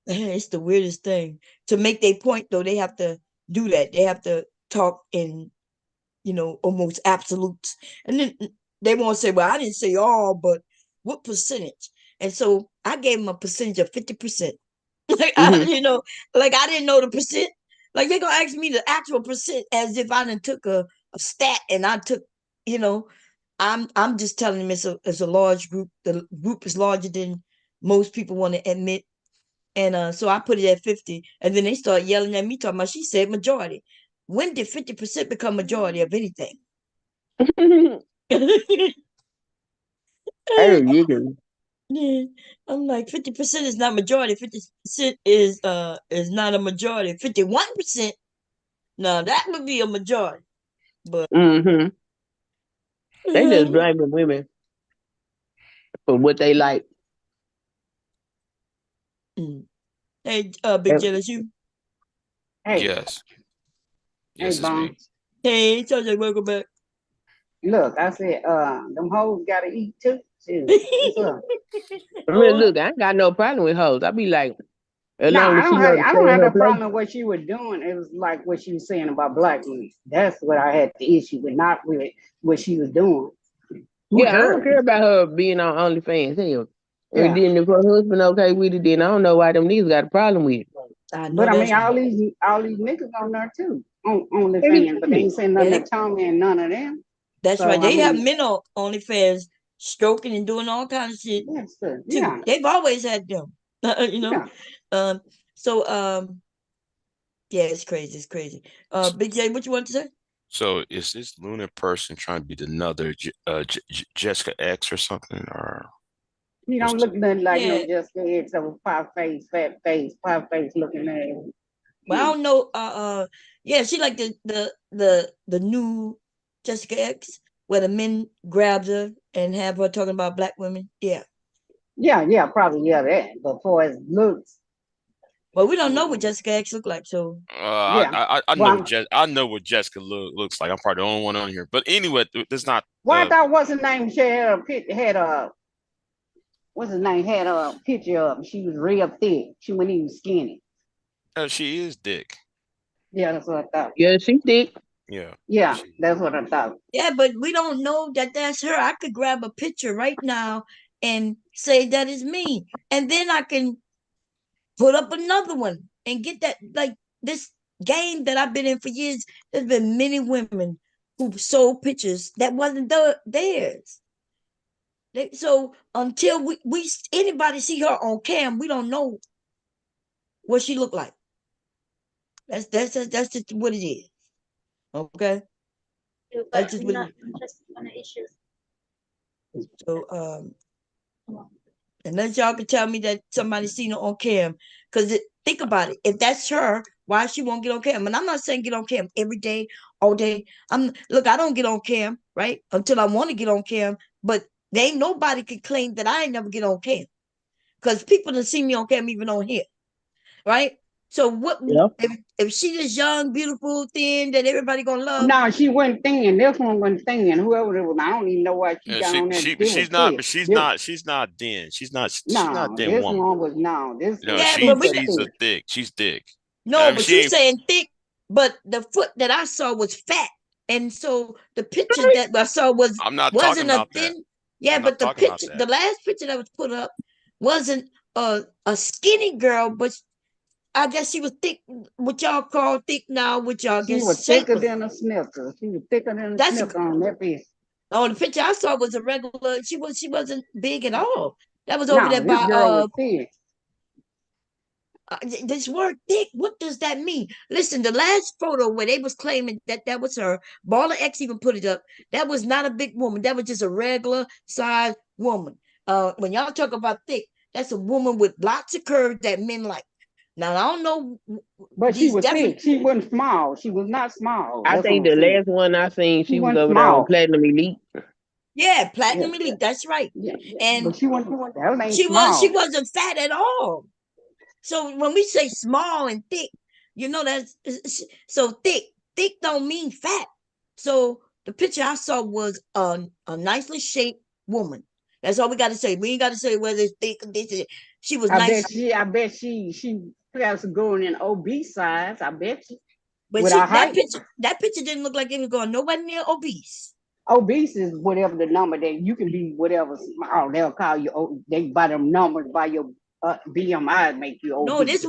it's the weirdest thing. To make their point though, they have to do that. They have to talk in, almost absolutes. And then they won't say, well, I didn't say all, but what percentage? And so I gave them a percentage of 50%. Like, Hmm. like I didn't know the percent. Like, they gonna ask me the actual percent as if I done took a stat and I took, you know, I'm just telling them it's a large group. The group is larger than most people want to admit. And so I put it at 50. And then they start yelling at me, talking about, she said majority. When did 50% become majority of anything? Hey, nigga. Yeah. I'm like, 50% is not majority. 50% is not a majority. 51%, now that would be a majority. But Hmm. They just mm, blaming women for what they like. hey, Big And- J, that's you. Hey, Yes. hey, Yes, it's me. Bones. Hey, Charlie, welcome back. Look, I said, them hoes gotta eat too. Shoot, what's up? I mean, Oh, look, I ain't got no problem with hoes. I be like, as No, long as she know to I stay don't in have her no place. problem with what she was doing. It was like what she was saying about black women. That's what I had the issue with, not with what she was doing. Who's Yeah, I don't her? care about her being on OnlyFans. Hell. And Yeah. then if her husband okay with it, then I don't know why them niggas got a problem with it. I know But I mean, that's right. all these niggas on there too, on the fans, but they Exactly. ain't saying Yeah, nothing to Tommy and none of them. that's So right. I They have mean, men on OnlyFans stroking and doing all kinds of shit yes, too. yeah, They've always had them. you know. yeah. Um. So yeah, it's crazy. It's crazy. Big J, what you want to say? So is this lunar person trying to be another Jessica X or something, or He what's don't look nothing like no Yeah. Jessica X of a pie face looking at. Well, I No. don't know. Yeah, she like the new Jessica X. where the men grabs her and have her talking about black women. Yeah. Yeah, probably that. But for his looks, Well, we don't know what Jessica X look like, so yeah. I know Well, what I know what Jessica looks like. I'm probably the only one on here. But anyway, that's not. I thought what's his name? She had a what's his name? Had a picture of him. She was real thick. She wasn't even skinny. She is Dick. Yeah, that's what I thought. Yeah, she thick. Yeah. Yeah, that's what I thought. yeah, but we don't know that that's her. I could grab a picture right now and say that is me, and then I can put up another one and get that. Like this game that I've been in for years, there's been many women who sold pictures that wasn't theirs. So until we anybody see her on cam, we don't know what she looked like. That's just what it is. Okay, that's just what it is. So unless y'all can tell me that somebody seen her on cam, because think about it, if that's her, why she won't get on cam? And I'm not saying get on cam every day, all day. Look, I don't get on cam right until I want to get on cam, but there ain't nobody can claim that I ain't never get on cam because people that see me on cam even on here, right? So what Yeah. if she this young, beautiful, thin that everybody gonna love? No, she wasn't thinking. This one wasn't thinking. Whoever it was, I don't even know why she got on there. It was She's not, thick. but she's not thin. She's not a No, thin this woman. one was no. This You know, was Yeah, but we super she's a thick. thick. She's thick. no, I mean, but she you ain't. saying thick, but the foot that I saw was fat, and so the picture that I saw I'm not talking wasn't a about that. thin. Yeah, I'm not but talking about the that. last picture that was put up wasn't a skinny girl, but I guess she was thick, what y'all call thick now, which y'all She was guess thicker shapely. than a snicker. She was thicker than a That's snicker on that piece. oh, the picture I saw was a regular. She wasn't big at all. That was over No, there this by girl was thick. this word thick, what does that mean? Listen, the last photo where they was claiming that that was her, Baller X even put it up. That was not a big woman. That was just a regular size woman. When y'all talk about thick, that's a woman with lots of curves that men like. Now I don't know But she these was thick. definitely. She wasn't small. She was not small. I That's what think I'm the saying. last one I seen, She she was wasn't over there on small. Platinum Elite. Yeah, Yeah, platinum elite. That's right. yeah. And But she wasn't. That ain't she small. wasn't fat at all. So when we say small and thick, that's so thick. Thick don't mean fat. So the picture I saw was a nicely shaped woman. That's all we got to say. We ain't got to say whether it's thick or this. She was nice, I bet she has going in obese size. I bet you but with her she height. that picture didn't look like it was going nobody near obese. Obese is whatever the number that you can be whatever small. They'll call you. They by them numbers by your BMI make you No, obese.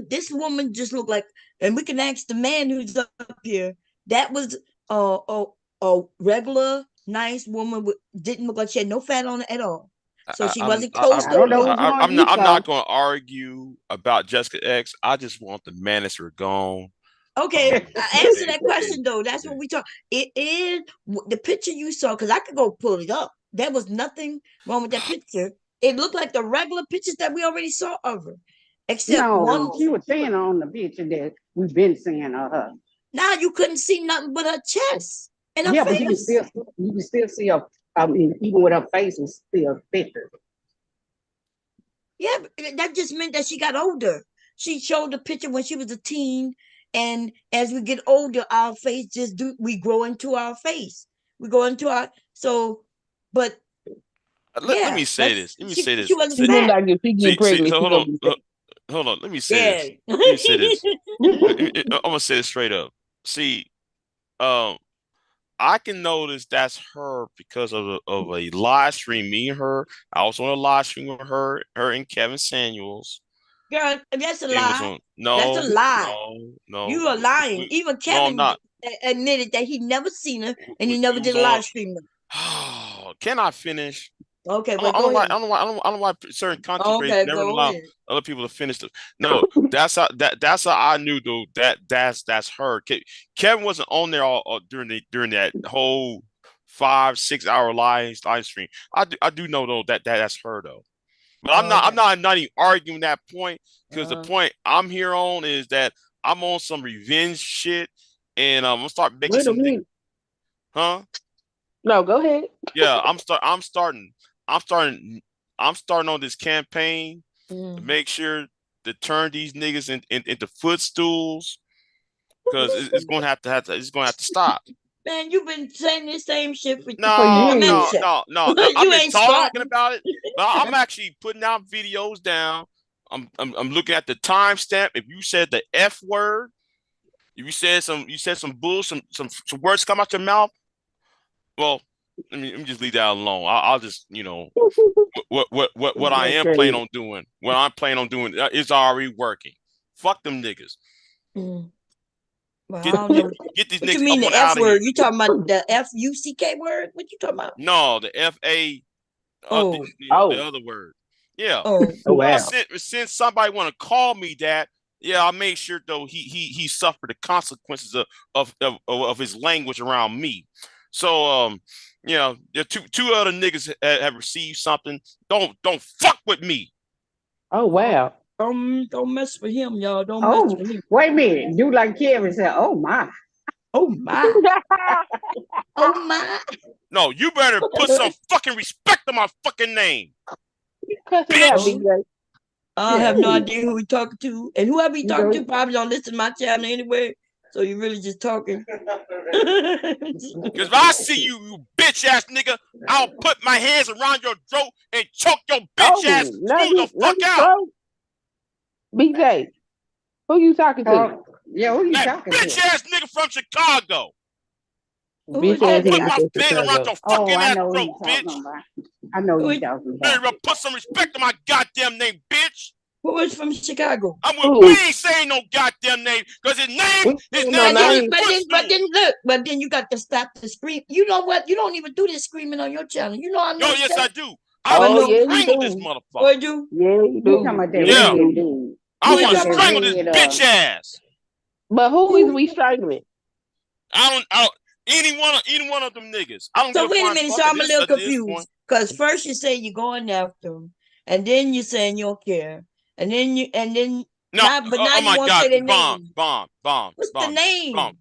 this woman just looked like, and we can ask the man who's up here. That was a regular nice woman with didn't look like she had no fat on it at all. So she wasn't I coast don't know over. which one you I'm not saw. going to argue about Jessica X. I just want the manosphere gone. Okay, answer They, that they, question though. That's what we talk. It is the picture you saw because I could go pull it up. There was nothing wrong with that picture. It looked like the regular pictures that we already saw of her, except one. No, she was thin on the picture that we've been seeing of her. Now you couldn't see nothing but her chest and her Yeah, but face. you can still see her. I mean, even with her face is still thicker. Yeah, that just meant that she got older. She showed the picture when she was a teen, and as we get older, our face just do we grow into our face. We go into our so, but let yeah, me say that's this. Let me say she this. wasn't She look fat. like if she get See, pregnant, she hold gonna on. be fat. Hold on. Let me say Yeah. this. Let me say this. I'm gonna say this straight up. See, um, I can notice that's her because of a live stream. Me and her. I was on a live stream with her and Kevin Samuels. Girl, that's a It was lie. on. That's a No, lie. no, no. You are lying. Even No, I'm Kevin not. admitted that he never seen her and he We never was did a on. live stream. Can I finish? Okay, I don't, well I go don't know why. ahead. I don't know why certain content creators Okay, never go allow ahead. other people to finish. No, that's how I knew though that's her. Kevin wasn't on there all during that whole 5 6 hour live stream. I do know though that's her though. But Okay. I'm not even arguing that point because the Uh, point I'm here on is that I'm on some revenge shit and I'm gonna start making Wait a some, minute. huh? No, go ahead. Yeah, I'm starting I'm starting on this campaign to make sure to turn these niggas into footstools because it's going to it's going to have to stop. Man, you've been saying the same shit for For No, how many years. no, seconds? no, no. I've You been ain't talking starting. about it, but I'm actually putting out videos down. I'm looking at the timestamp. If you said the F word, if you said some bull, some words come out your mouth. Well, let me just leave that alone. I'll just what I That's am planning crazy. on doing. What I'm planning on doing is already working. Fuck them niggas. Mm. Well, I Get don't know. get these What you niggas mean up the on F out of word? here. You talking about the F-U-C-K word? What you talking about? No, the F-A, Oh, the Oh, other word. Yeah. oh. oh Well, wow. since somebody want to call me that, yeah, I made sure though he suffered the consequences of his language around me. So there two other niggas have received something. Don't fuck with me. Oh wow. Don't mess with him, y'all. Don't mess Oh, with him. wait a minute. Do like Kevin said. Oh my. Oh my. Oh my. No, you better put some fucking respect on my fucking name, Cuss him out, bitch. big Oh, guy. I Yeah. have no idea who we talking to, and whoever he You talking to know. probably don't listen to my channel anyway. So you really just talking. Cause if I see you, you bitch ass nigga, I'll put my hands around your throat and choke your bitch ass Oh, smooth the not fuck the out. throat. BJ, who you talking to? Yeah, who you That talking bitch to? ass nigga from Chicago. Who Bitch is I'll ass that? put nigga my from hands around Chicago. your Oh, fucking I ass know who throat, you talking bitch. about. I know who Who you is, talking about. Better put some respect on my goddamn name, bitch. who is from Chicago? We Who? ain't saying no goddamn name, cause We his ain't no name And is then, his name. footstool. but then you got to stop the scream. You know what? You don't even do this screaming on your channel. You know I Yo, noticed yes, I that. do. I Well, Oh want to no, yeah, you strangle this do. motherfucker. or do. Yeah, you You do. talking Oh, about that Yes, you Yeah, red do. dude? who I You you talking want to about talking that about? strangle this red bitch ass. But who is Who? we strangling? I don't any one of them niggas. I don't give So a wait a flying minute. So fuck I'm a little at this point. confused because first you say you're going after him, and then you saying you don't care, and then No, now oh you my won't say God, their bomb, name. bomb, bomb, What's the bomb, bomb, name? You bomb.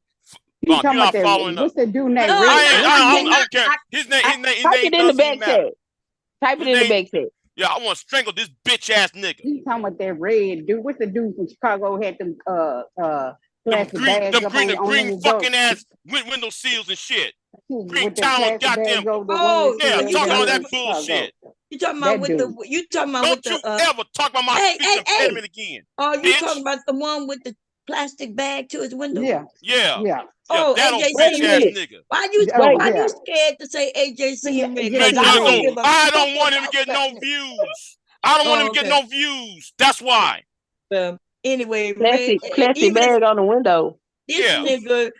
talking You're about not that? following up. What's the dude No, named Red? I'm not. What's I the I dude? cannot. don't care. I His Type name it in the doesn't even back matter. chat. Type it His in the name, back chat. yeah, I want to strangle this bitch ass nigga. You talking about that red dude? What's the dude from Chicago had them plastic bags up The on green his door fucking ass window seals and shit. Green with them town, plastic goddamn. bags over the Oh, windows Yeah, and you talking talking about live about in that Chicago? bullshit. That dude. you talking about with Don't the you ever talk about my speech hey. impediment again, Oh, you talking bitch. about the one with the plastic bag to his window? Yeah, Yeah, yeah. yeah, Oh, that old Wait a bitch AJC ass Red. minute. nigga. Oh Why you yeah. scared to say AJC and Red? Because I Because don't Yeah. give a I fuck don't want him to about get that no nigga. views. I don't want him Oh, to get okay. no views. That's why. Anyway, Red, Plastic even if bag on the window. this Yeah. nigga,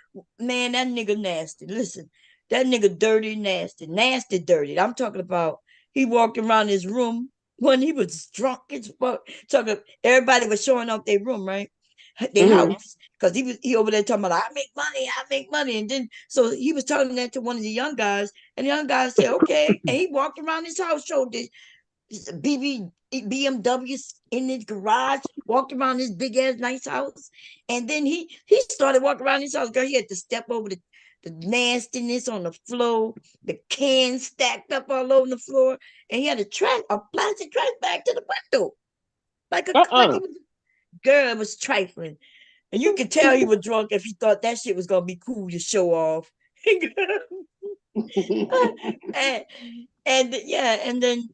man, that nigga nasty. Listen, that nigga dirty, nasty, nasty, dirty. I'm talking about he walked around his room when he was drunk as fuck. Talking, everybody was showing off their room, right? Their Mm-hmm. house. Because he over there talking about, I make money. And then, so he was telling that to one of the young guys, and the young guy said, okay. And he walked around his house, showed this BMWs in his garage, walked around his big ass nice house, and then he started walking around his house. Girl, he had to step over the nastiness on the floor, the cans stacked up all over the floor, and he had a plastic trash bag to the window, like Uh-uh. he was. Girl, it was trifling, and you could tell he was drunk if he thought that shit was gonna be cool to show off. and, yeah, and then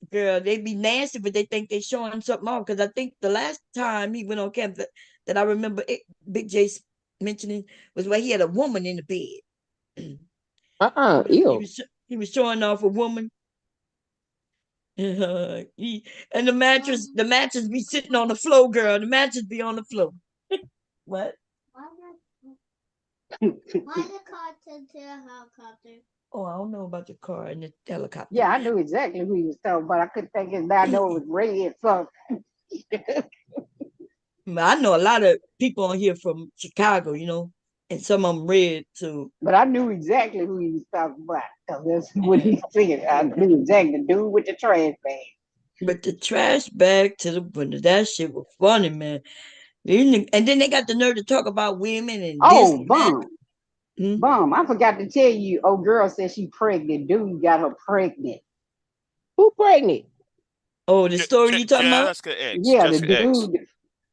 girl, they be nasty, but they think they showing something off. Because I think the last time he went on camp that I remember Big J mentioning was where he had a woman in the bed. Uh-uh. he Ew. was he was showing off a woman. And the mattress be sitting on the floor, girl. The mattress be on the floor. What? Why the car turned to a helicopter? Oh, I don't know about the car and the helicopter. Yeah, I knew exactly who you was talking about. I couldn't think of it. I know it was red. So I know a lot of people on here from Chicago, and some of them red too. but I knew exactly who he was talking about. 'Cause that's what he said. I knew exactly the dude with the trash bag. But the trash bag to the window, that shit was funny, man. And then they got the nerve to talk about women and this Oh, and that. Vaughn. Hmm? Bum, I forgot to tell you, old girl said she pregnant. Dude got her pregnant. Who pregnant? Oh, the story you talking about? Jessica X. Yeah, the Jessica X. dude,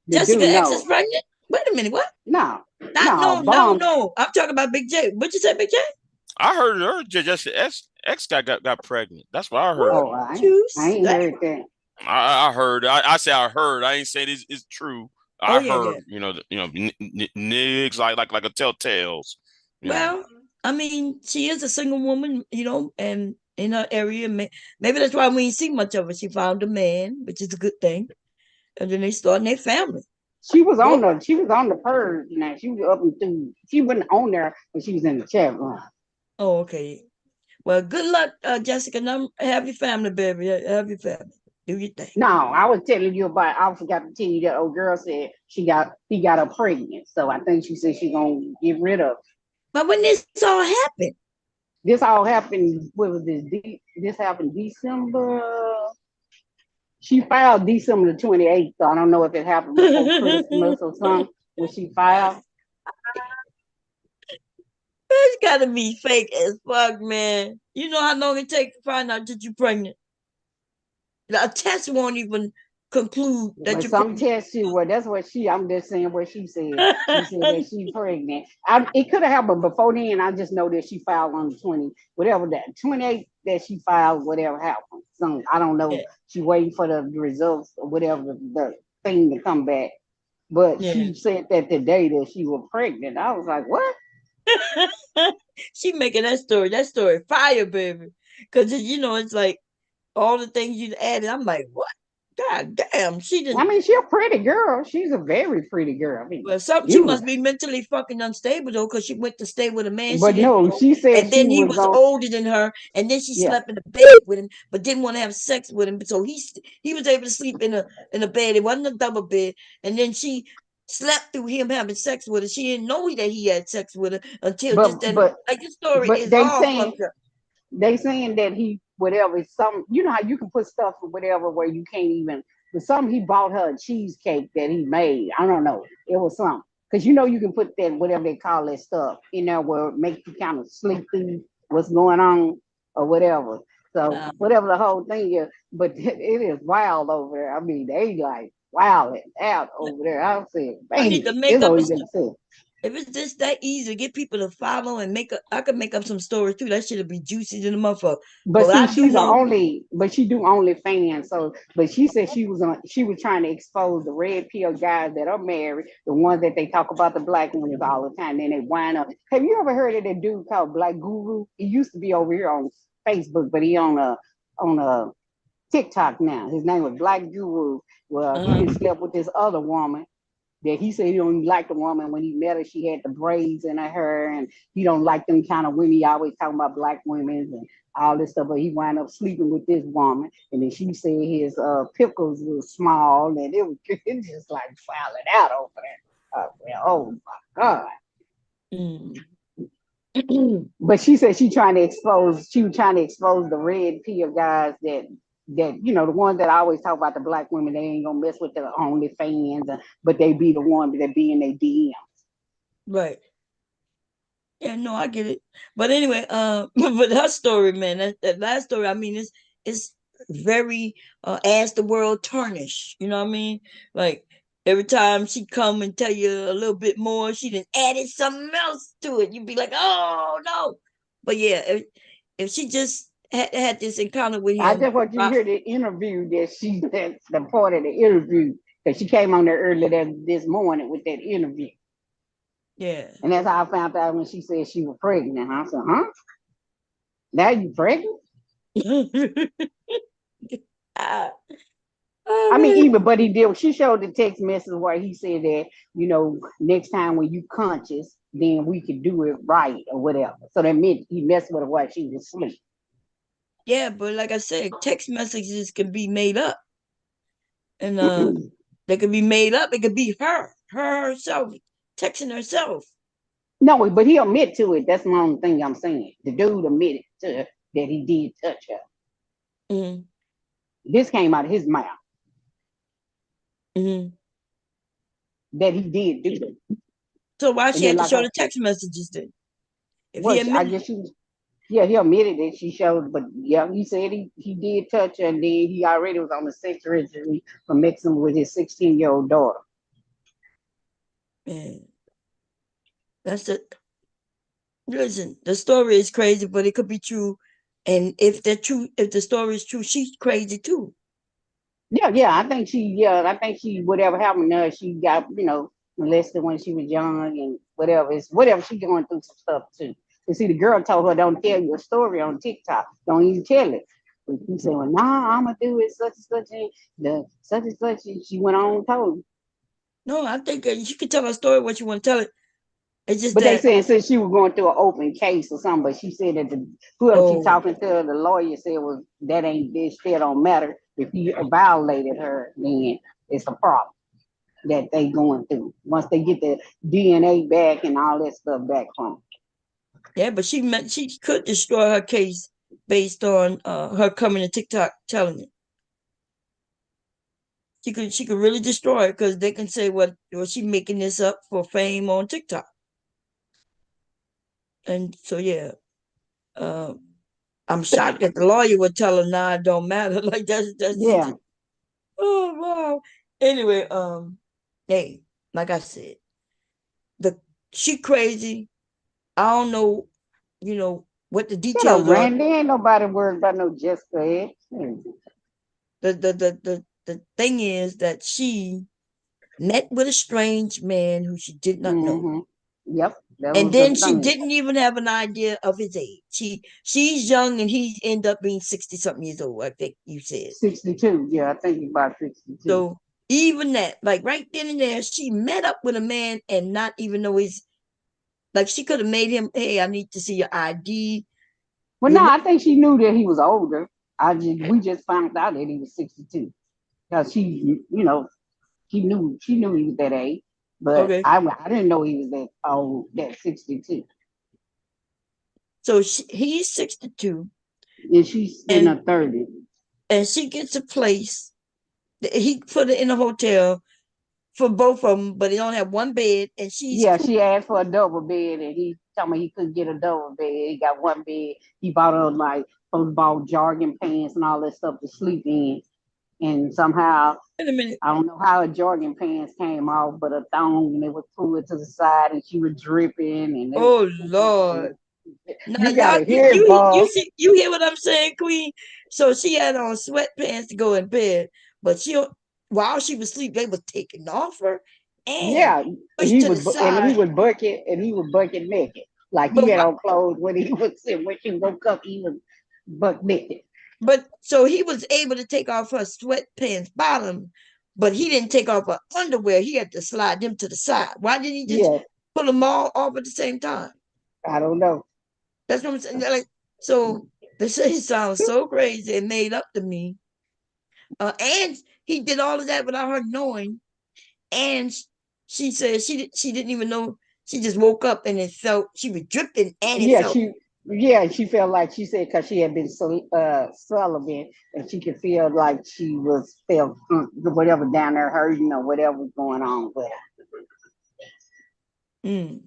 the Jessica dude, X is no. pregnant? Wait a minute, what? No, Not no, no, no, bomb. no. I'm talking about Big J. What you say, Big J? I heard Jessica X got pregnant. That's what I heard. What Oh, you I ain't say? heard that. I heard. I say I heard. I ain't saying it's true. Oh I yeah, yeah. heard. Niggas like a telltales. You know. Well, I mean, she is a single woman, and in her area, maybe that's why we ain't see much of her. She found a man, which is a good thing, and then they starting their family. Well, She was on the purge. Now she was up and through. She wasn't on there when she was in the chat room. oh, okay. Well, good luck, Jessica. Now, have your family, baby. Have your family. Do your thing. No, I was telling you about. I forgot to tell you that old girl said he got her pregnant. So I think she said she gonna get rid of. But when this all happened, This all happened. What was this? This happened December. She filed December the 28th. So I don't know if it happened before Christmas or something when she filed. it's gotta be fake as fuck, man. You know how long it takes to find out that you're pregnant? A test won't even conclude that But you're some pregnant. test you. Well, that's what I'm just saying what she said. She said that she's pregnant. It could have happened before then. I just know that she filed on the 20, whatever that 28th that she filed, whatever happened. So I don't know. Yeah, She waiting for the results or whatever the thing to come back. But yeah. she said that the day that she was pregnant, I was like, what? She making that story fire, baby. Cause it's like all the things you added. I'm like, what? God damn, she I didn't. mean, she's a pretty girl. She's a very pretty girl. I mean, Well, she must beautiful. be mentally fucking unstable though, because she went to stay with a man she But didn't no, know, she said and she then he was was on. older than her, and then she Yeah, slept in a bed with him, but didn't want to have sex with him. So he was able to sleep in a bed. It wasn't a double bed, and then she slept through him having sex with her. She didn't know that he had sex with her until but this. Then but like this story but is all fucked up. they saying that he whatever some you know how you can put stuff or whatever where you can't even but some he bought her a cheesecake that he made. I don't know. It was something. Because you can put that whatever they call that stuff in there where it makes you kind of sleep through what's going on or whatever. So whatever the whole thing is, but it is wild over there. I mean, they like wild out over there. I said, I need man, to it's make up don't a even sense. If it's just that easy to get people to follow and I could make up some stories too. That should be juicy to the motherfucker. But But see, I do she's the know, only, but she do only fans. So, but she said she was trying to expose the red pill guys that are married, the ones that they talk about the black ones all the time. Then they wind up. Have you ever heard of that dude called Black Guru? He used to be over here on Facebook, but he on a TikTok now. His name was Black Guru. Well, he uh, did slept with this other woman that he said he don't like the woman when he met her. She had the braids in her hair, and he don't like them kind of women. He always talking about black women and all this stuff. But he wound up sleeping with this woman, and then she said his pickles were small, and it just like falling out over there. Oh my god! mm. But she said she trying to expose. She was trying to expose the red pill guys that the ones that I always talk about the black women. They ain't gonna mess with the OnlyFans, but they be the one that be in their DM. Right. Yeah, no, I get it. But anyway, but her story, man, that last story, I mean, it's very as the world tarnish. You know what I mean? Like every time she come and tell you a little bit more, she done added something else to it. You'd be like, oh no. But yeah, if she just had this encounter with I him, just want you to hear the interview that's the part of the interview because she came on there earlier this morning with that interview. yeah. And that's how I found out when she said she was pregnant. I said, huh? Now you pregnant? Ah, I mean, oh, even but he did. She showed the text message where he said that next time when you conscious, then we could do it right or whatever. So that meant he messed with her while she was asleep. yeah, but like I said, text messages can be made up, and they can be made up. It could be her herself texting herself. No, but he admit to it. That's my only thing I'm saying. The dude admitted to her that he did touch her. Mm-hmm. This came out of his mouth Mm-hmm. that he did do it. So why And she then had to like show I the text messages then? If he Well, I admitted, guess she was. Yeah, he admitted that she showed, but yeah, he said he did touch her, and then he already was on the sex registry for mixing with his 16-year-old daughter. man, that's the listen. The story is crazy, but it could be true. And if the story is true, she's crazy too. I think she, whatever happened to her, she got, molested when she was young and whatever she going through some stuff too. You see, the girl told her, don't tell your story on TikTok. Don't even tell it. But she said, well, nah, I'm gonna do it such and such the such and such. And she went on and told. No, I think you can tell a story what you want to tell it. It's just But they that said since she was going through an open case or something, but she said that whoever she oh talking to, the lawyer said was that ain't this still don't matter. If you violated her, then it's a problem that they going through. Once they get the DNA back and all that stuff back from. yeah, but she could destroy her case based on her coming to TikTok telling it. She could really destroy it because they can say well she making this up for fame on TikTok. And so yeah, um, I'm shocked that the lawyer would tell her nah it don't matter. Like that's Yeah, just, oh wow. Anyway, hey, like I said, the she crazy. I don't know, what the shut up, details are. Randy. Ain't nobody worried about no Jessica. The thing is that she met with a strange man who she did not know. Mm-hmm. Yep, that And was the then she thing. didn't even have an idea of his age. She's young and he ended up being 60 something years old, I think you said. 62. Yeah, I think he's about 62. So even that, like right then and there, she met up with a man and not even know his like she could have made him, hey, I need to see your ID. Well, Your no, I think she knew that he was older. We just found out that he was 62 because she knew he was that age, but okay. I didn't know he was that old, that 62, So he's 62 and she's in and her 30s. she gets a place. He put it in a hotel for both of them, but they only have one bed, and she's Yeah, cool. she asked for a double bed, and he told me he couldn't get a double bed. He got one bed. He bought her like football jogging pants and all that stuff to sleep in, and somehow Wait a minute. I don't know how her jogging pants came off, but a thong and they would pull it to the side, and she was dripping, and they was. Oh Lord. Now You y'all, gotta hear it, Bob. you hear what I'm saying, Queen? So she had on sweatpants to go in bed, but while she was asleep, they was taking off her and Yeah, pushed to the and side. he was bucket naked. Like he But had what? on clothes when he was when she woke up, he was buck naked. But so he was able to take off her sweatpants bottom, but he didn't take off her underwear. He had to slide them to the side. Why didn't he just Yeah, pull them all off at the same time? I don't know. That's what I'm saying. Like, so they say it sounds so crazy and made up to me. And he did all of that without her knowing. And she said she didn't even know. She just woke up and it felt she was dripping and it Yeah, felt. she felt like she said because she had been celibate and she could feel like she was felt whatever down there hurting or whatever was going on with her. Mm.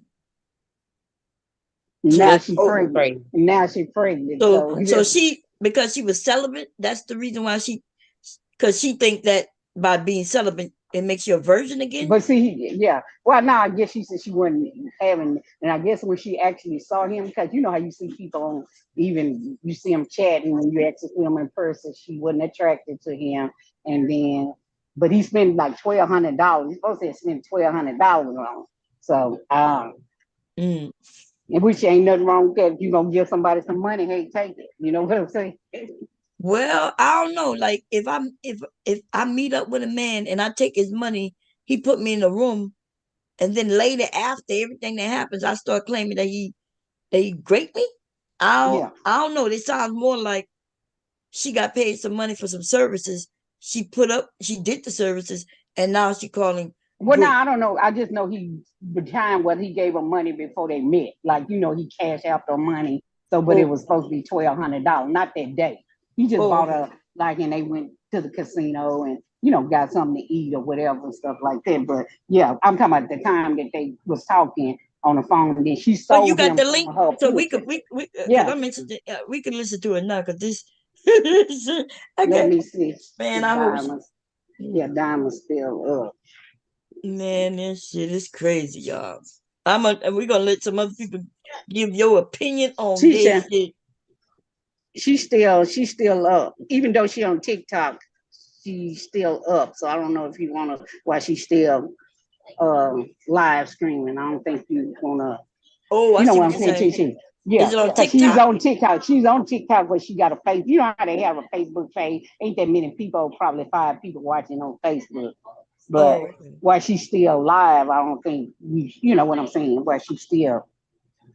So Now that's she That's oh. pregnant. crazy. Now she pregnant. So So so she because she was celibate. That's the reason why because she think that by being celibate it makes you a virgin again. but see, yeah. Well, now I guess she said she wasn't having, and I guess when she actually saw him, because you know how you see people on, even you see them chatting when you actually see him in person, she wasn't attracted to him, and then, but he spent like $1,200. He's supposed to spend $1,200 on. So, Mm. which ain't nothing wrong with that. If you gonna give somebody some money, hey, take it. You know what I'm saying? Well, I don't know. Like if I meet up with a man and I take his money, he put me in a room, and then later after everything that happens, I start claiming that he raped me. Yeah. I don't know. This sounds more like she got paid some money for some services. She did the services, and now she calling Well, rape. now I don't know. I just know he the time when he gave her money before they met. Like he cashed out the money. So, but it Oh, was supposed to be $1,200, not that day. He just oh, bought okay. her like, and they went to the casino and got something to eat or whatever and stuff like that. But yeah, I'm talking about the time that they was talking on the phone. Then she But you sold got him the some link, of her so we pussy. could because Yeah, I mentioned it, we could listen to it now because this. let Okay, me see. man, If I hope. Diamond's, yeah, Diamond's still up. Man, this shit is crazy, y'all. We're gonna let some other people give your opinion on She this said shit. she's still up. Even though she on TikTok, she's still up. So I don't know if you wanna why she's still live streaming. I don't think you wanna Oh, I you know see what what I'm you're saying, saying. Tisha? Is Yeah, it on because she's TikTok? on TikTok. She's on TikTok, but she got a face. You know how they have a Facebook page? Ain't that many people, probably 5 people watching on Facebook. But Oh, okay. while she's still live, I don't think you know what I'm saying. While she's still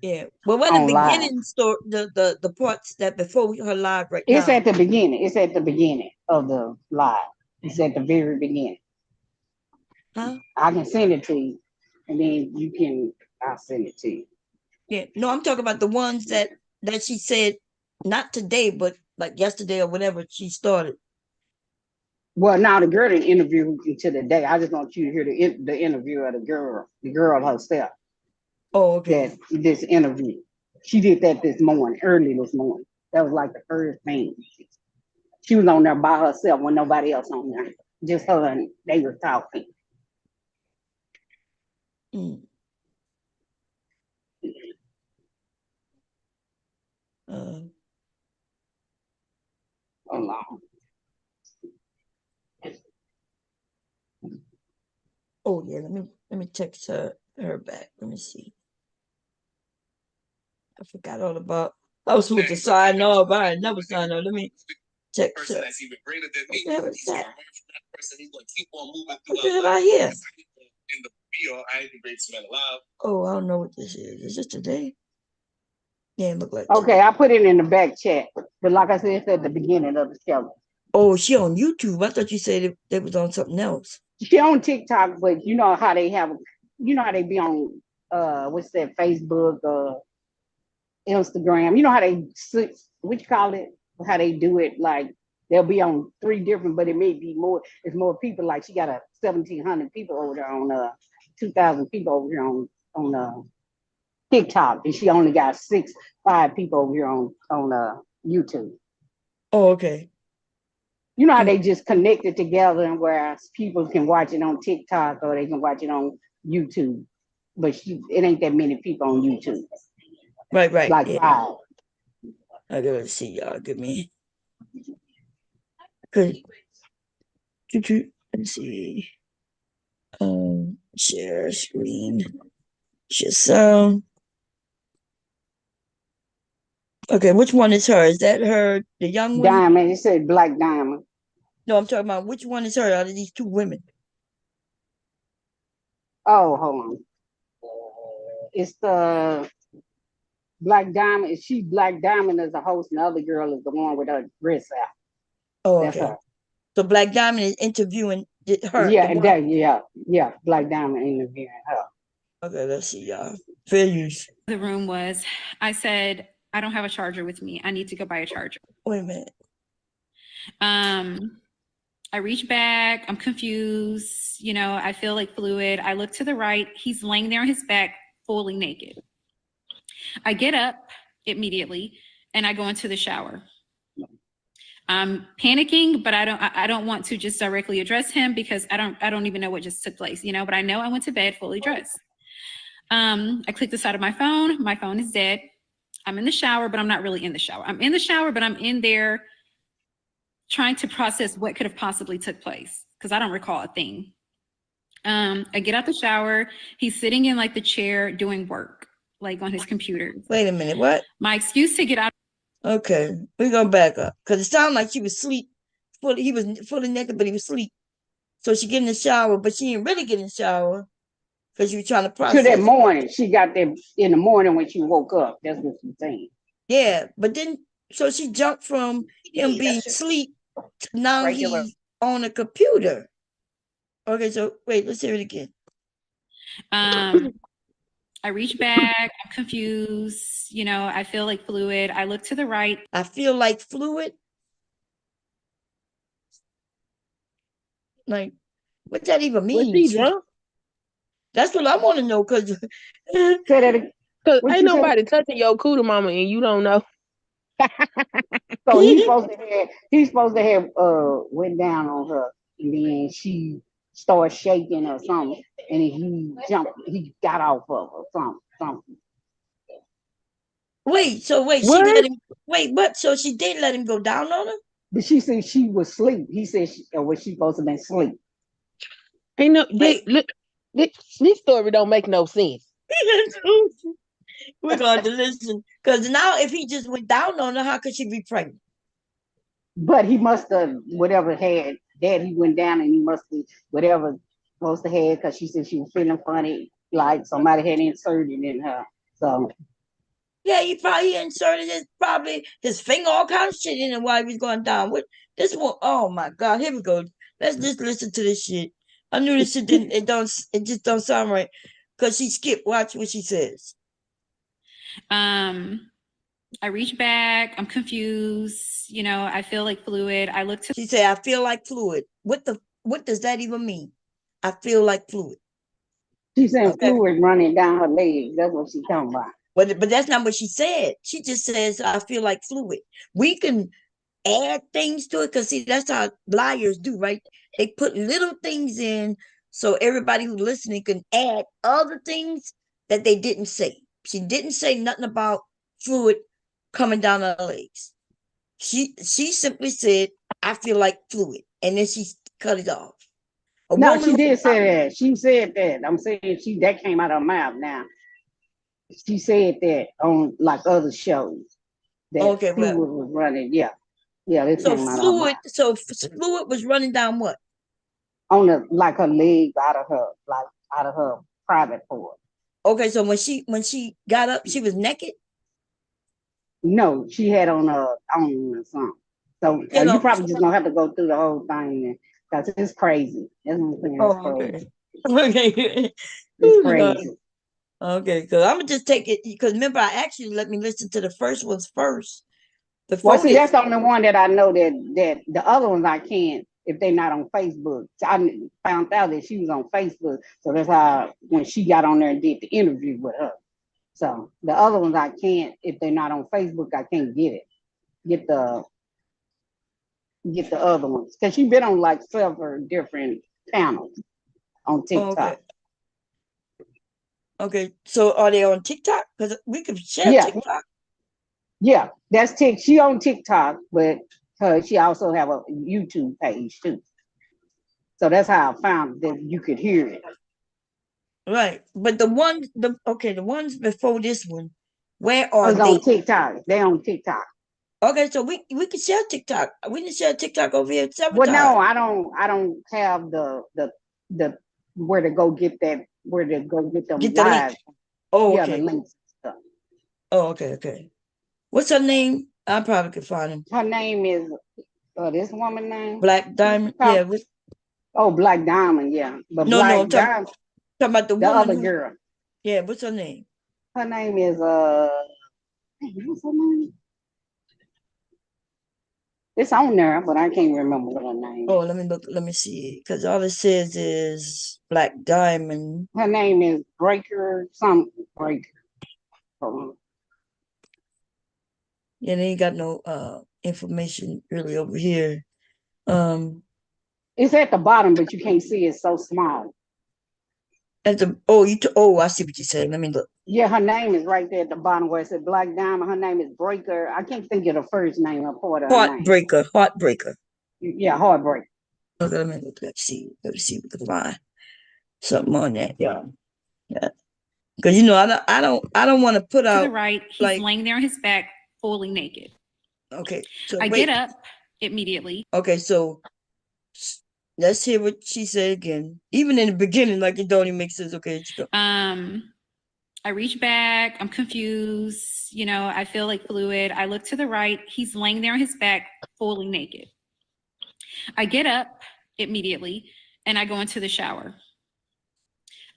Yeah. But what the on live, beginning story, the parts that before her live right it's now. at the beginning. It's at the beginning of the live. It's at the very beginning. Huh? I can send it to you, and then you can. I'll send it to you. Yeah. No, I'm talking about the ones that she said not today, but like yesterday or whatever she started. Well, now the girl didn't interview you to the day. I just want you to hear the interview of the girl herself. Oh, okay. That this interview, she did that this morning, early this morning. That was like the first thing. She was on there by herself when nobody else on there, just her and they were talking. Mm. Uh, Hold on. oh yeah. Let me text her back. Let me see. I forgot all about. I was supposed to sign up. I never signed up. Let me check. What the hell is that? What the hell I hear? Oh, I don't know what this is. Is this today? Yeah, it look like today. Okay, I put it in the back chat, but like I said, it's at the beginning of the show. Oh, she on YouTube. I thought you said it was on something else. She on TikTok, but you know how they have, you know how they be on, what's that, Facebook, Instagram. You know how they, what you call it? How they do it? Like they'll be on 3 different, but it may be more. It's more people. Like she got a 1,700 people over there on 2,000 people over here on TikTok, and she only got 5 people over here on YouTube. Oh, okay. You know how they just connected together, and whereas people can watch it on TikTok or they can watch it on YouTube, but it ain't that many people on YouTube. Right. Like Yeah. 5. I gotta see y'all. Give me. Good. Let's see. Share screen. Share sound. Okay, which one is her? Is that her, the young one? Diamond. It said Black Diamond. No, I'm talking about which one is her out of these two women? Oh, hold on. It's the Black Diamond. She Black Diamond as a host, and the other girl is the one with her dress out. Oh, That's okay. her. So Black Diamond is interviewing her, Yeah, the and one. yeah, Black Diamond interviewing her. Okay, let's see, y'all. Fair use. The room was, I said, I don't have a charger with me. I need to go buy a charger. Wait a minute. I reach back. I'm confused. You know, I feel like fluid. I look to the right. He's laying there on his back, fully naked. I get up immediately and I go into the shower. I'm panicking, but I don't want to just directly address him because I don't even know what just took place, you know, but I know I went to bed fully dressed. I click the side of my phone. My phone is dead. I'm in the shower, but I'm not really in the shower. I'm in the shower, but I'm in there trying to process what could have possibly took place because I don't recall a thing. I get out the shower. He's sitting in like the chair doing work, like on his computer. Wait a minute. What? My excuse to get out. Okay, we're gonna back up because it sounded like she was asleep. He was fully naked, but he was asleep. So she get in the shower, but she didn't really get in the shower because she was trying to To process. that morning, she got there in the morning when she woke up. That's what she's saying. Yeah, but then so she jumped from him being asleep to now he's on a computer. Okay, so wait, let's hear it again. I reach back, I'm confused, you know, I feel like fluid. I look to the right. I feel like fluid. Like, what that even Was mean? she drunk? That's what I want to know. Cause Say that again. Cause What ain't you said? nobody touching your cooter mama and you don't know. So he's supposed to have went down on her, and then she started shaking or something, and he got off of her, something. wait, she let What? him. Wait, what? So she did let him go down on her? But she said she was asleep. He said was she supposed to be asleep? Ain't no Wait, look. This story don't make no sense. we're going to listen. Because now, if he just went down on her, how could she be pregnant? But he must have whatever had that he went down and he must have whatever supposed to have because she said she was feeling funny, like somebody had inserted in her. So Yeah, he probably inserted his finger, all kind of shit in it while he was going down. What this one? Oh my God! Here we go. Let's just listen to this shit. I knew this shit didn't. It just don't sound right. Cause she skipped. Watch what she says. I reach back. I'm confused. You know, I feel like fluid. I look to. She said, "I feel like fluid." What does that even mean? I feel like fluid. she said Okay. fluid running down her legs. That's what she's talking about. But that's not what she said. She just says, "I feel like fluid." We can add things to it because see, that's how liars do, right? They put little things in so everybody who's listening can add other things that they didn't say. She didn't say nothing about fluid coming down her legs. She simply said, "I feel like fluid," and then she cut it off. A No, woman she who did say that. She said that. I'm saying that came out of her mouth now. She said that on like other shows that okay, well, fluid was running. Yeah. Yeah, it so came out of her mouth. fluid was running down what? On the like her legs out of her private part. Okay, so when she got up, she was naked. No, she had on something. So You you know. probably just gonna have to go through the whole thing because it's crazy. That's what I'm saying. It's Oh, crazy. okay. Okay. It's Oh, God. crazy. Okay, because I'm gonna just take it because remember I actually let me listen to the first ones first Well, before see, this. that's the only one that I know that the other ones I can't if they're not on Facebook. So I found out that she was on Facebook, so that's how when she got on there and did the interview with her. So the other ones I can't if they're not on Facebook. I can't get the get the other ones because she's been on like several different panels on Okay, TikTok. okay. So are they on TikTok? Because we could share Yeah, TikTok. yeah, that's Tik. She on TikTok, but she also have a YouTube page too. So that's how I found that you could hear it. Right, but the ones before this one, where I are was on they? TikTok. They on TikTok. Okay, so we can share TikTok. We can share TikTok over here several Well, times. no, I don't. I don't have the where to go get that. Where to go get them Get the link. live? Oh, Yeah, the okay. links and stuff. Oh, okay, okay. What's her name? I probably could find him. Her name is this woman name. Black Diamond. Yeah. Oh, Black Diamond. Yeah, but No, I'm Black talking, Diamond, talking about the the woman other who. girl. Yeah, what's her name? Her name is what's her name? It's on there, but I can't remember what her name Oh, is. let me look. Let me see. Because all it says is Black Diamond. Her name is Breaker, some Breaker. Hold on. Yeah, they ain't got no information really over here. It's at the bottom, but you can't see it so small. At the I see what you said. Let me look. Yeah, her name is right there at the bottom where it said Black Diamond. Her name is Breaker. I can't think of the first name or part of her name. Heartbreaker. Yeah, Heartbreak. Okay, let me look. Let's see if we can find something on that. Yeah, yeah. Because I don't want to put To the out right, he's like laying there on his back, fully naked. okay. So I wait. get up immediately. Okay, so let's hear what she said again. Even in the beginning, like it don't even make sense. Okay, let's go. I reach back. I'm confused. You know, I feel like fluid. I look to the right. He's laying there on his back, fully naked. I get up immediately and I go into the shower.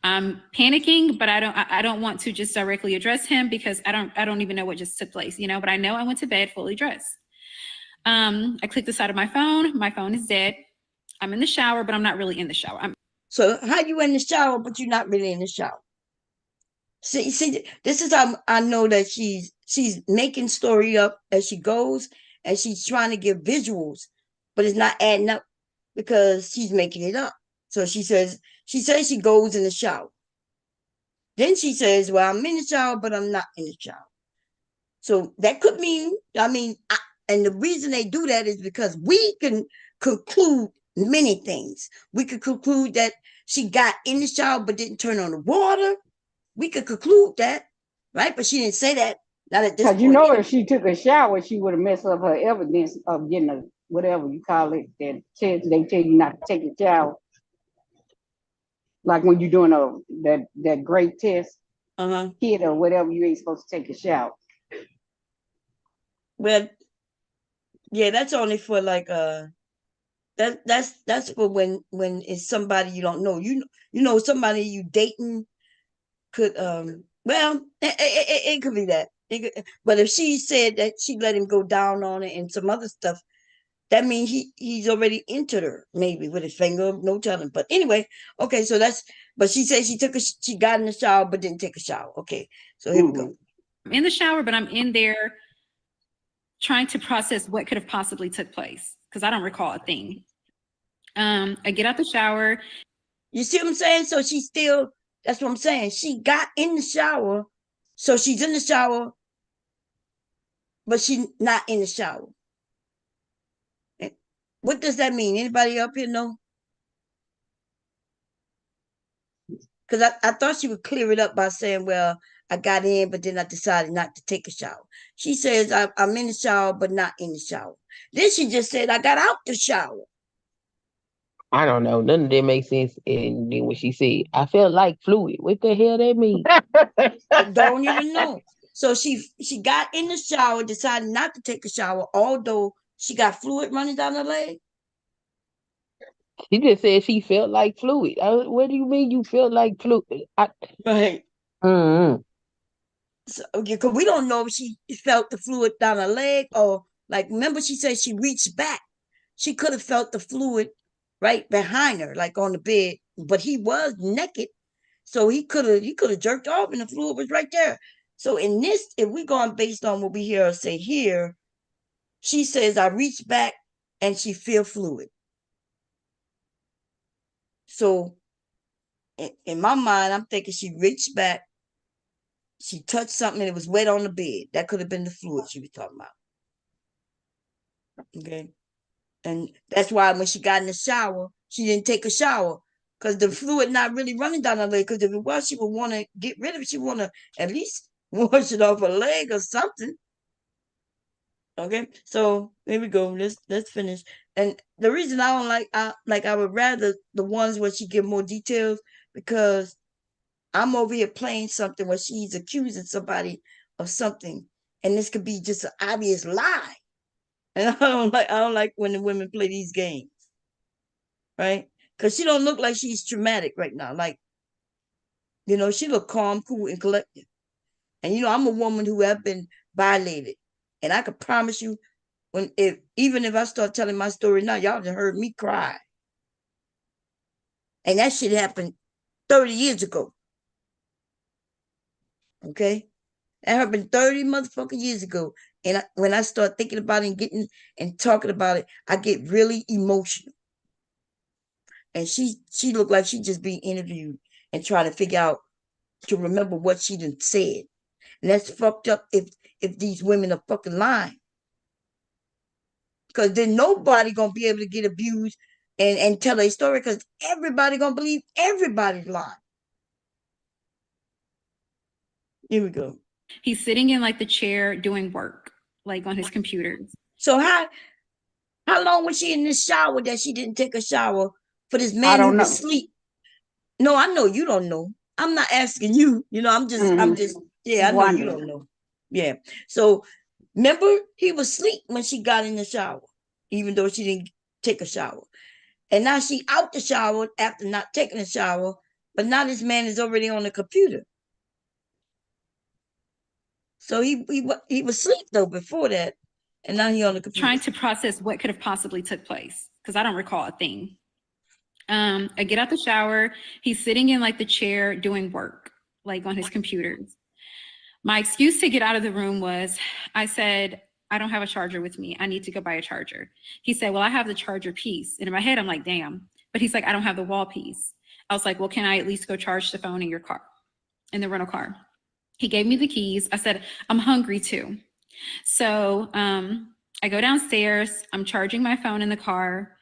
I'm panicking, but I don't want to just directly address him because I don't even know what just took place, you know, but I know I went to bed fully dressed. I click the side of my phone. My phone is dead. I'm in the shower, but I'm not really in the shower. So how you in the shower, but you're not really in the shower? See, this is how I know that she's making story up as she goes, and she's trying to give visuals, but it's not adding up because she's making it up. So she goes in the shower. Then she says, "Well, I'm in the shower, but I'm not in the shower." So that could mean, and the reason they do that is because we can conclude many things. We could conclude that she got in the shower but didn't turn on the water. We could conclude that, right? But she didn't say that. Not at this Because you point. know, if she took a shower, she would have messed up her evidence of getting a whatever you call it. That test they tell you not to take a shower, like when you're doing that great test, kid or whatever, you ain't supposed to take a shower. Well, yeah, that's only for like that's for when it's somebody you don't know. You know somebody you dating could well it could be that. But if she said that she let him go down on it and some other stuff, that means he's already entered her maybe with his finger, no telling. But anyway, okay, so but she said she got in the shower but didn't take a shower. Okay, so here we go. I'm in the shower, but I'm in there trying to process what could have possibly took place because I don't recall a thing. I get out the shower. You see what I'm saying? So that's what I'm saying. She got in the shower, so she's in the shower, but she's not in the shower. What does that mean? Anybody up here know? Because I thought she would clear it up by saying, well, I got in, but then I decided not to take a shower. She says, I'm in the shower, but not in the shower. Then she just said, I got out the shower. I don't know. None of that makes sense. And then when she said, I felt like fluid. What the hell that mean? I don't even know. So she got in the shower, decided not to take a shower, although she got fluid running down her leg. She just said she felt like fluid. What do you mean you felt like fluid? Right. Mm-hmm. So, because we don't know if she felt the fluid down her leg or like, remember she said she reached back. She could have felt the fluid right behind her, like on the bed, but he was naked. So he could have jerked off and the fluid was right there. So in this, if we going based on what we hear her say here, she says, I reached back and she feel fluid. So in my mind, I'm thinking she reached back, she touched something and it was wet on the bed. That could have been the fluid she was talking about. Okay. And that's why when she got in the shower, she didn't take a shower because the fluid not really running down her leg. Because if it was, she would want to get rid of it. She would want to at least wash it off her leg or something. Okay, so here we go. Let's finish. And the reason I don't I would rather the ones where she give more details because I'm over here playing something where she's accusing somebody of something, and this could be just an obvious lie. And I don't like when the women play these games, right? Because she don't look like she's traumatic right now. Like, she look calm, cool, and collected. And I'm a woman who have been violated, and I could promise you, even if I start telling my story now, y'all have heard me cry, and that shit happened 30 years ago. Okay, that happened 30 motherfucking years ago, and when I start thinking about it and getting and talking about it, I get really emotional. And she looked like she just being interviewed and trying to figure out to remember what she done said. And that's fucked up if these women are fucking lying. Because then nobody gonna be able to get abused and tell a story because everybody gonna believe everybody's lying. Here we go. He's sitting in like the chair doing work, like on his computer. So how long was she in this shower that she didn't take a shower for this man who was asleep? No, I know you don't know. I'm not asking you. I'm just yeah, I know you don't know. Yeah. So remember, he was asleep when she got in the shower, even though she didn't take a shower. And now she out the shower after not taking a shower, but now this man is already on the computer. So he was asleep though before that, and now he on the computer. Trying to process what could have possibly took place because I don't recall a thing. I get out the shower. He's sitting in like the chair doing work, like on his computer. My excuse to get out of the room was I said, I don't have a charger with me. I need to go buy a charger. He said, well, I have the charger piece. And in my head, I'm like, damn. But he's like, I don't have the wall piece. I was like, well, can I at least go charge the phone in your car, in the rental car? He gave me the keys. I said, I'm hungry too. So I go downstairs. I'm charging my phone in the car.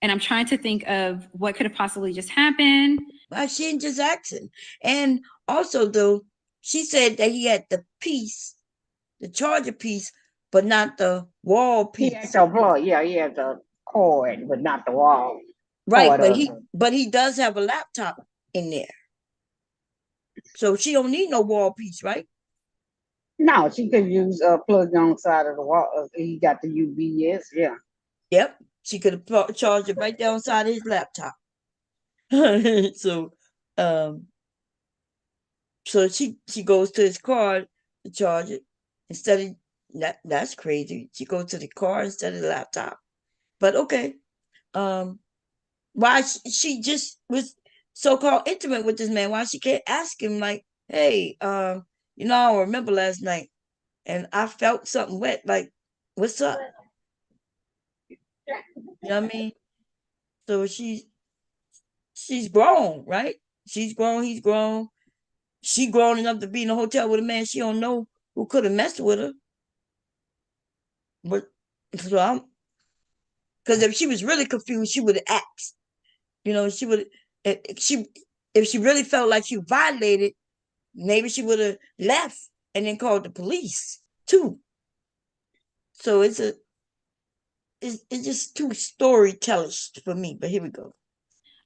And I'm trying to think of what could have possibly just happened. Why she ain't just asking? And also, though, she said that he had the piece, the charger piece, but not the wall He had piece. the plug. Yeah, he had the cord, but not the wall Right, part but of it. he does have a laptop in there. So she don't need no wall piece, right? No, she could use a plug on the side of the wall. He got the UVS. Yeah. Yep. She could have charged it right there on side of his laptop. So um so she goes to his car to charge it instead of that's crazy. She goes to the car instead of the laptop. But okay. Um why she just was so-called intimate with this man? Why she can't ask him like, hey, I remember last night and I felt something wet. Like, what's up? You know what I mean? So she's grown, right? She's grown, he's grown. She grown enough to be in a hotel with a man she don't know who could have messed with her. But so I'm because if she was really confused, she would have asked. She would if she really felt like she violated, maybe she would have left and then called the police too. So it's just too storytellish for me. But here we go.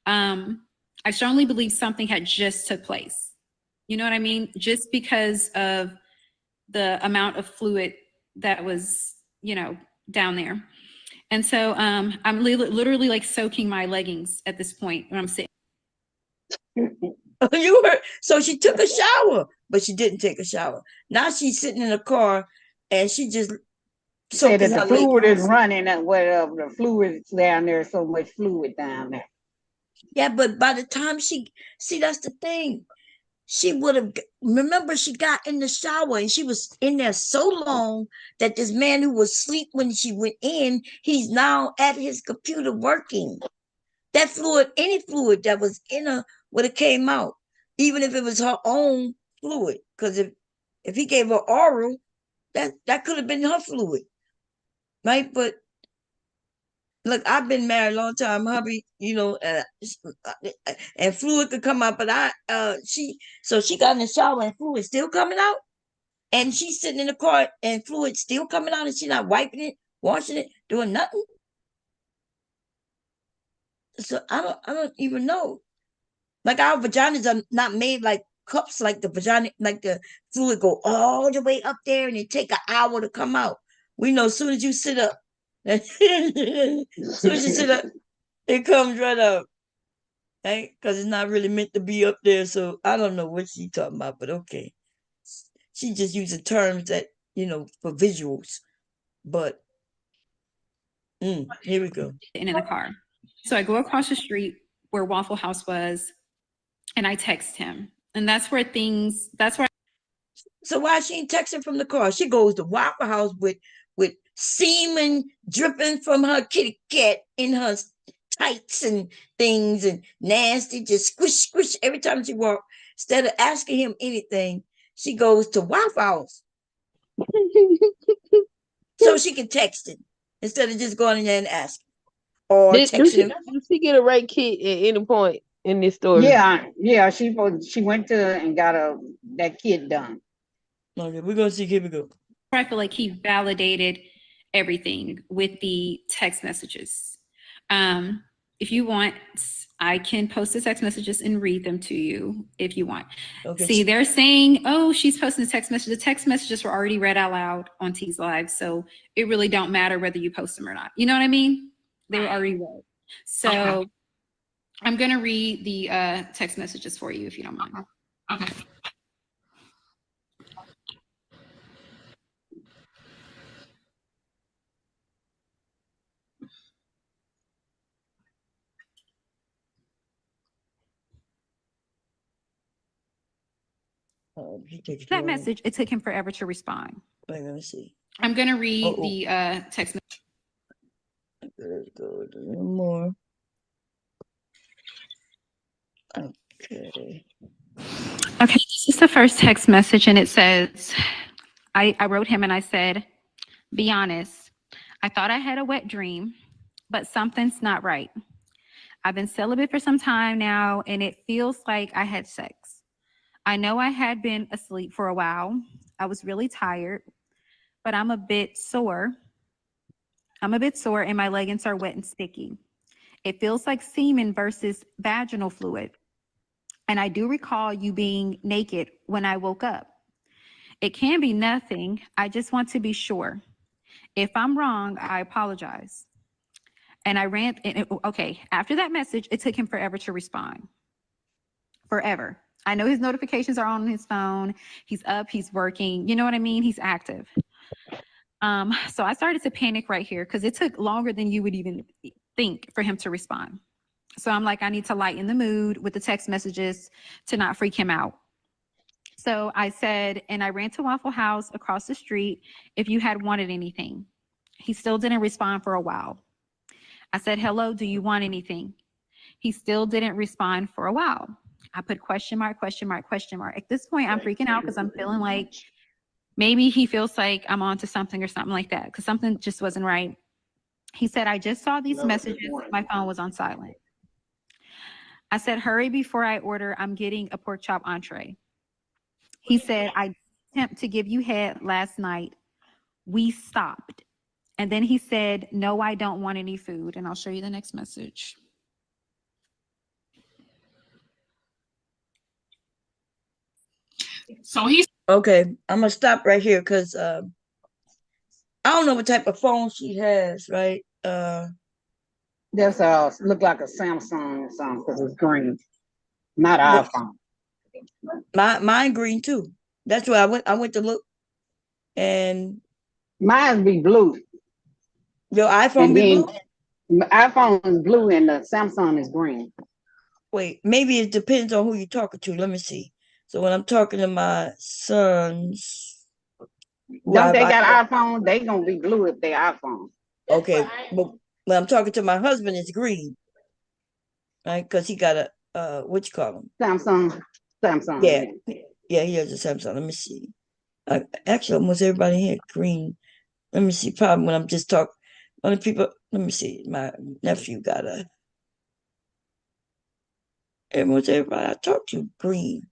I strongly believe something had just took place. You know what I mean? Just because of the amount of fluid that was, down there. And so I'm literally like soaking my leggings at this point when I'm sitting. You heard? So she took a shower, but she didn't take a shower. Now she's sitting in a car and she just Said soaking that the her fluid is leggings. running and whatever the fluid is down there, so much fluid down there. Yeah, but by the time that's the thing. She would have remember she got in the shower and she was in there so long that this man who was asleep when she went in, he's now at his computer working. That fluid, any fluid that was in her would have came out, even if it was her own fluid. Because if he gave her oral, that could have been her fluid, right? But look, I've been married a long time, hubby. And fluid could come out, but she got in the shower and fluid still coming out, and she's sitting in the car and fluid still coming out, and she's not wiping it, washing it, doing nothing. So I don't even know. Like our vaginas are not made like cups, like the vagina, like the fluid go all the way up there and it take an hour to come out. We know as soon as you sit up, as soon as you sit up, it comes right up, right? Because it's not really meant to be up there. So I don't know what she's talking about, but okay. She just using terms that, for visuals. But here we go. In the car. So I go across the street where Waffle House was and I text him. And that's where So why she ain't texting from the car? She goes to Waffle House with semen dripping from her kitty cat in her tights and things and nasty, just squish, squish every time she walk. Instead of asking him anything, she goes to Waffle House so she can text him instead of just going in there and asking or texting him. Did she get a rape kit at any point in this story? Yeah. She went to and got that kit done. Okay, we're gonna see. Here we go. I feel like he validated everything with the text messages. If you want, I can post the text messages and read them to you if you want. Okay. See, they're saying, oh, she's posting the text message. The text messages were already read out loud on T's Live, so it really don't matter whether you post them or not. You know what I mean? They were already read. So I'm going to read the text messages for you if you don't mind. Okay. That message, it took him forever to respond. Wait, let me see. I'm going to read the text message. Let's go a little more. Okay. Okay, this is the first text message, and it says, I wrote him and I said, be honest. I thought I had a wet dream, but something's not right. I've been celibate for some time now, and it feels like I had sex. I know I had been asleep for a while. I was really tired, but I'm a bit sore. And my leggings are wet and sticky. It feels like semen versus vaginal fluid. And I do recall you being naked when I woke up. It can be nothing. I just want to be sure. If I'm wrong, I apologize. And I ran, okay, after that message, it took him forever to respond. Forever. I know his notifications are on his phone. He's up, he's working. You know what I mean? He's active. So I started to panic right here because it took longer than you would even think for him to respond. So I'm like, I need to lighten the mood with the text messages to not freak him out. So I said, and I ran to Waffle House across the street if you had wanted anything. He still didn't respond for a while. I said, hello, do you want anything? He still didn't respond for a while. I put question mark, question mark, question mark. At this point, I'm freaking out because I'm feeling like maybe he feels like I'm onto something or something like that because something just wasn't right. He said, I just saw these messages. My phone was on silent. I said, hurry before I order. I'm getting a pork chop entree. He said, I attempted to give you head last night. We stopped. And then he said, no, I don't want any food. And I'll show you the next message. So he's okay. I'm gonna stop right here because I don't know what type of phone she has, right? That's look like a Samsung or something because it's green, not an iPhone. Mine green too. That's why I went to look, and mine be blue. Your iPhone be blue? iPhone is blue and the Samsung is green. Wait, maybe it depends on who you're talking to. Let me see. So when I'm talking to my sons, don't they got iPhone? They gonna be blue if they iPhone. Okay, but when I'm talking to my husband, it's green, right? Because he got a what you call him? Samsung. Yeah, he has a Samsung. Let me see. Actually, almost everybody here green. Let me see. Probably when I'm just talking, other people. Let me see. My nephew got a. Almost everybody I talk to green.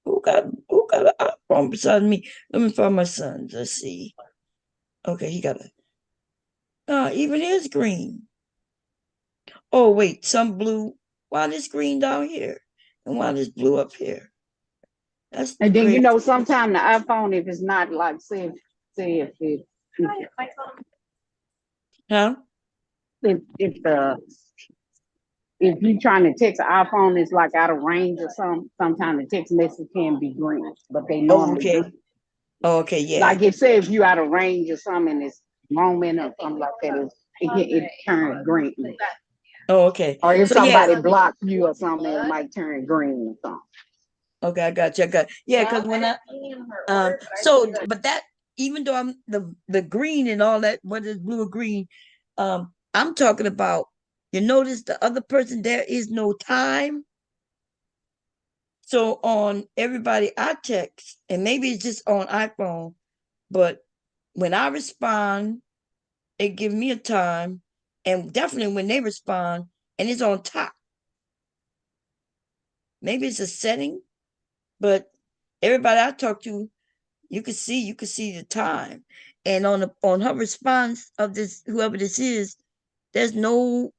Who got an iPhone besides me? Let me find my sons. Let's see. Okay, he got a. Even his green. Oh wait, some blue. Why this green down here, and why this blue up here? That's and then crazy. Sometimes the iPhone, if it's not like say if it. Huh? If you're trying to text an iPhone, it's like out of range or something. Sometimes the text message can be green, but they normally okay. Okay, yeah. Like it says if you out of range or something, and it's moment or something like that, it turns green. Oh, okay. Or if somebody blocks you or something, it might turn green or something. Okay, I got you. Yeah, because when I but that even though I'm the green and all that, whether it's blue or green, I'm talking about. You notice the other person, there is no time. So on everybody I text, and maybe it's just on iPhone, but when I respond, it gives me a time, and definitely when they respond, and it's on top. Maybe it's a setting, but everybody I talk to, you can see the time, and on her response of this, whoever this is, there's no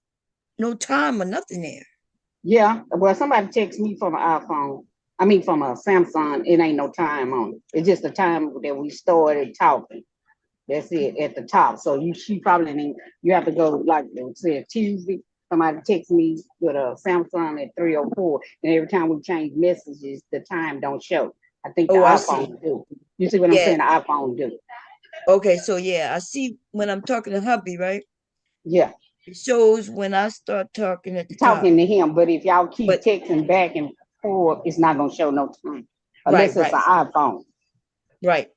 time or nothing there. Yeah, well, somebody texts me from an iPhone. I mean, from a Samsung. It ain't no time on it. It's just the time that we started talking. That's it at the top. So she probably didn't. You have to go like say Tuesday. Somebody texts me with a Samsung at 3:04, and every time we change messages, the time don't show. I think the iPhone do. You see what I'm saying? The iPhone do. Okay, so yeah, I see when I'm talking to hubby, right? Yeah. It shows when I start talking at the talking top. to him, but if y'all keep texting back and forth, it's not gonna show no time. unless it's an iPhone. Right.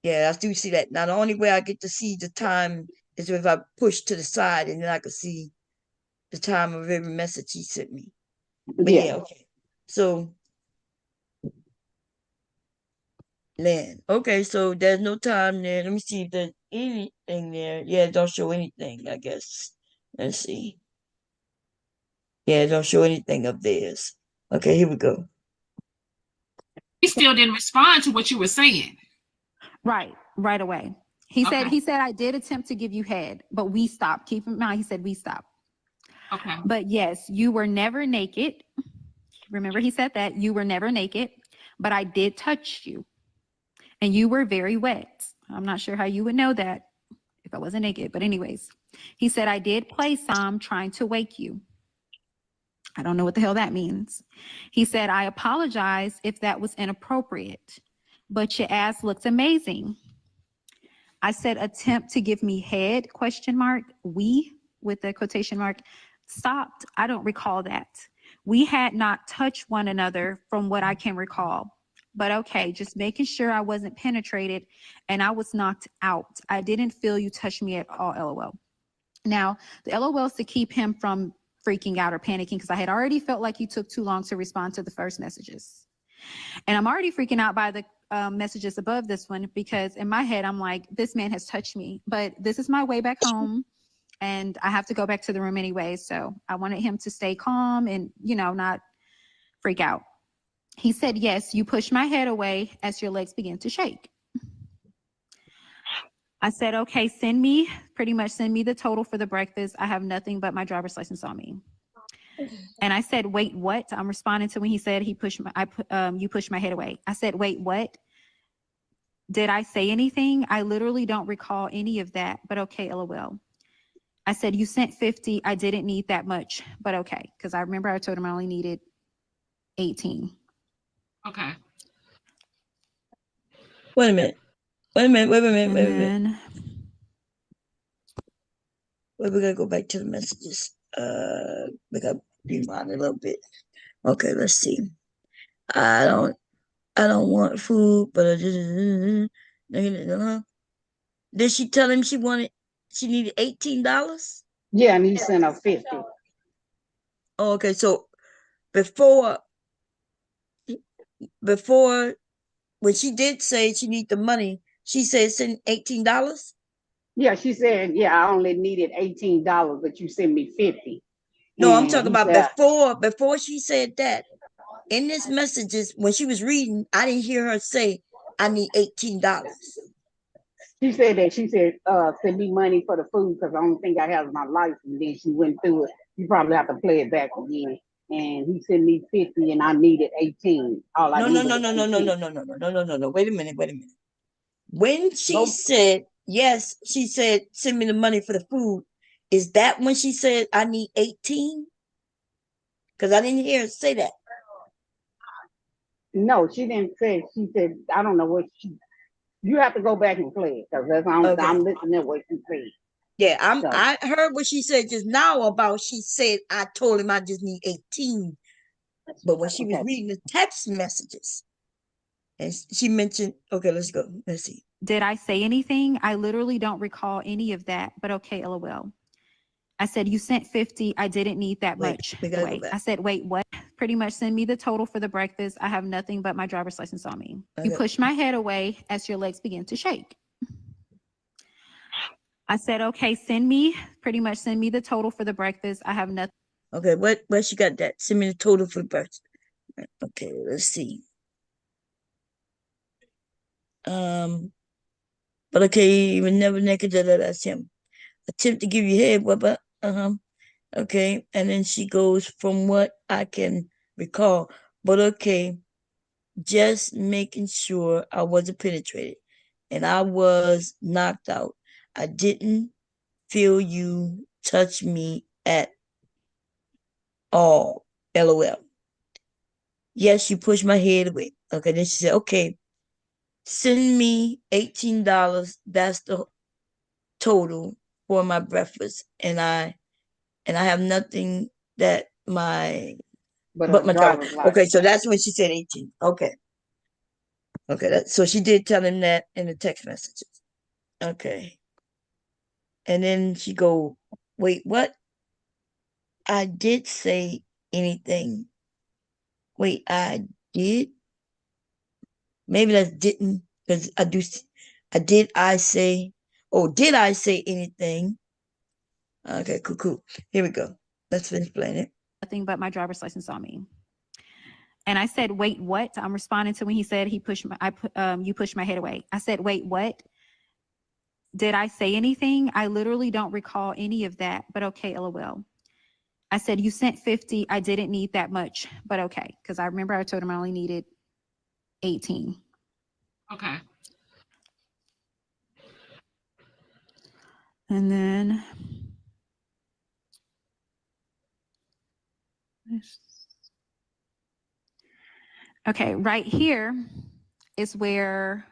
Yeah, I do see that. Now the only way I get to see the time is if I push to the side, and then I can see the time of every message he sent me. But yeah, okay. So Lynn. Okay, so there's no time there. Let me see if there's anything there. Yeah, it don't show anything, I guess. Let's see. Yeah, it don't show anything of theirs. Okay, here we go. He still didn't respond to what you were saying. Right away. He said, I did attempt to give you head, but we stopped. Keep in mind, he said we stopped. Okay. But yes, you were never naked. Remember, he said that you were never naked, but I did touch you and you were very wet. I'm not sure how you would know that if I wasn't naked, but anyways, he said, I did play some trying to wake you. I don't know what the hell that means. He said, I apologize if that was inappropriate, but your ass looks amazing. I said, attempt to give me head, question mark. We, with the quotation mark, stopped. I don't recall that. We had not touched one another from what I can recall. But okay, just making sure I wasn't penetrated and I was knocked out. I didn't feel you touched me at all, LOL. Now, the LOL is to keep him from freaking out or panicking because I had already felt like you took too long to respond to the first messages. And I'm already freaking out by the messages above this one because in my head, I'm like, this man has touched me, but this is my way back home and I have to go back to the room anyway. So I wanted him to stay calm and, not freak out. He said, yes, you pushed my head away as your legs began to shake. I said, okay, send me the total for the breakfast. I have nothing but my driver's license on me. And I said, wait, what? I'm responding to when he said you pushed my head away. I said, wait, what? Did I say anything? I literally don't recall any of that, but okay, LOL. I said, you sent 50. I didn't need that much, but okay. Because I remember I told him I only needed 18. Okay. Wait a minute. Wait a minute. Wait, we gotta go back to the messages. We gotta rewind a little bit. Okay, let's see. I don't want food, but did she tell him she needed $18? Yeah, and he sent her 50. Oh, okay. So before when she did say she need the money, she said send $18. Yeah, she said, yeah, I only needed $18, but you sent me 50. No, and I'm talking about before she said that. In this messages, when she was reading, I didn't hear her say, I need $18. She said, send me money for the food because I don't think I have my license. And then she went through it. You probably have to play it back again. And he sent me 50 and I needed 18. All I needed was 18. No. Wait a minute. When she said, yes, she said, send me the money for the food. Is that when she said, I need 18? Because I didn't hear her say that. No, she didn't say. She said, I don't know what you have to go back and play it because I'm listening to what she said. Yeah, I heard what she said just now about she said, I told him I just need 18. But when she was reading the text messages, and she mentioned, okay, let's go. Let's see. Did I say anything? I literally don't recall any of that, but okay, LOL. I said, you sent 50. I didn't need that much. Wait. I said, wait, what? Pretty much send me the total for the breakfast. I have nothing but my driver's license on me. Okay. You pushed my head away as your legs began to shake. I said, okay, send me the total for the breakfast. I have nothing. Okay, where she got that? Send me the total for the breakfast. Okay, let's see. But okay, you were never naked. That's him. Attempt to give you head, but okay, and then she goes from what I can recall. But okay, just making sure I wasn't penetrated, and I was knocked out. I didn't feel you touch me at all. LOL. Yes, you pushed my head away. Okay, then she said, okay, send me $18. That's the total for my breakfast. And I have nothing that my but But her my driver. driver's Okay, license. so that's when she said 18. Okay. Okay, so she did tell him that in the text messages. Okay. And then she go, wait, what? I did say anything. Wait, I did? Maybe that's didn't, because I say, oh, did I say anything? Okay, cool. Here we go. Let's finish playing it. Nothing but my driver's license on me. And I said, wait, what? I'm responding to when he said you pushed my head away. I said, wait, what? Did I say anything? I literally don't recall any of that, but okay, LOL. I said, you sent 50. I didn't need that much, but okay. Because I remember I told him I only needed 18. Okay. And then okay, right here is where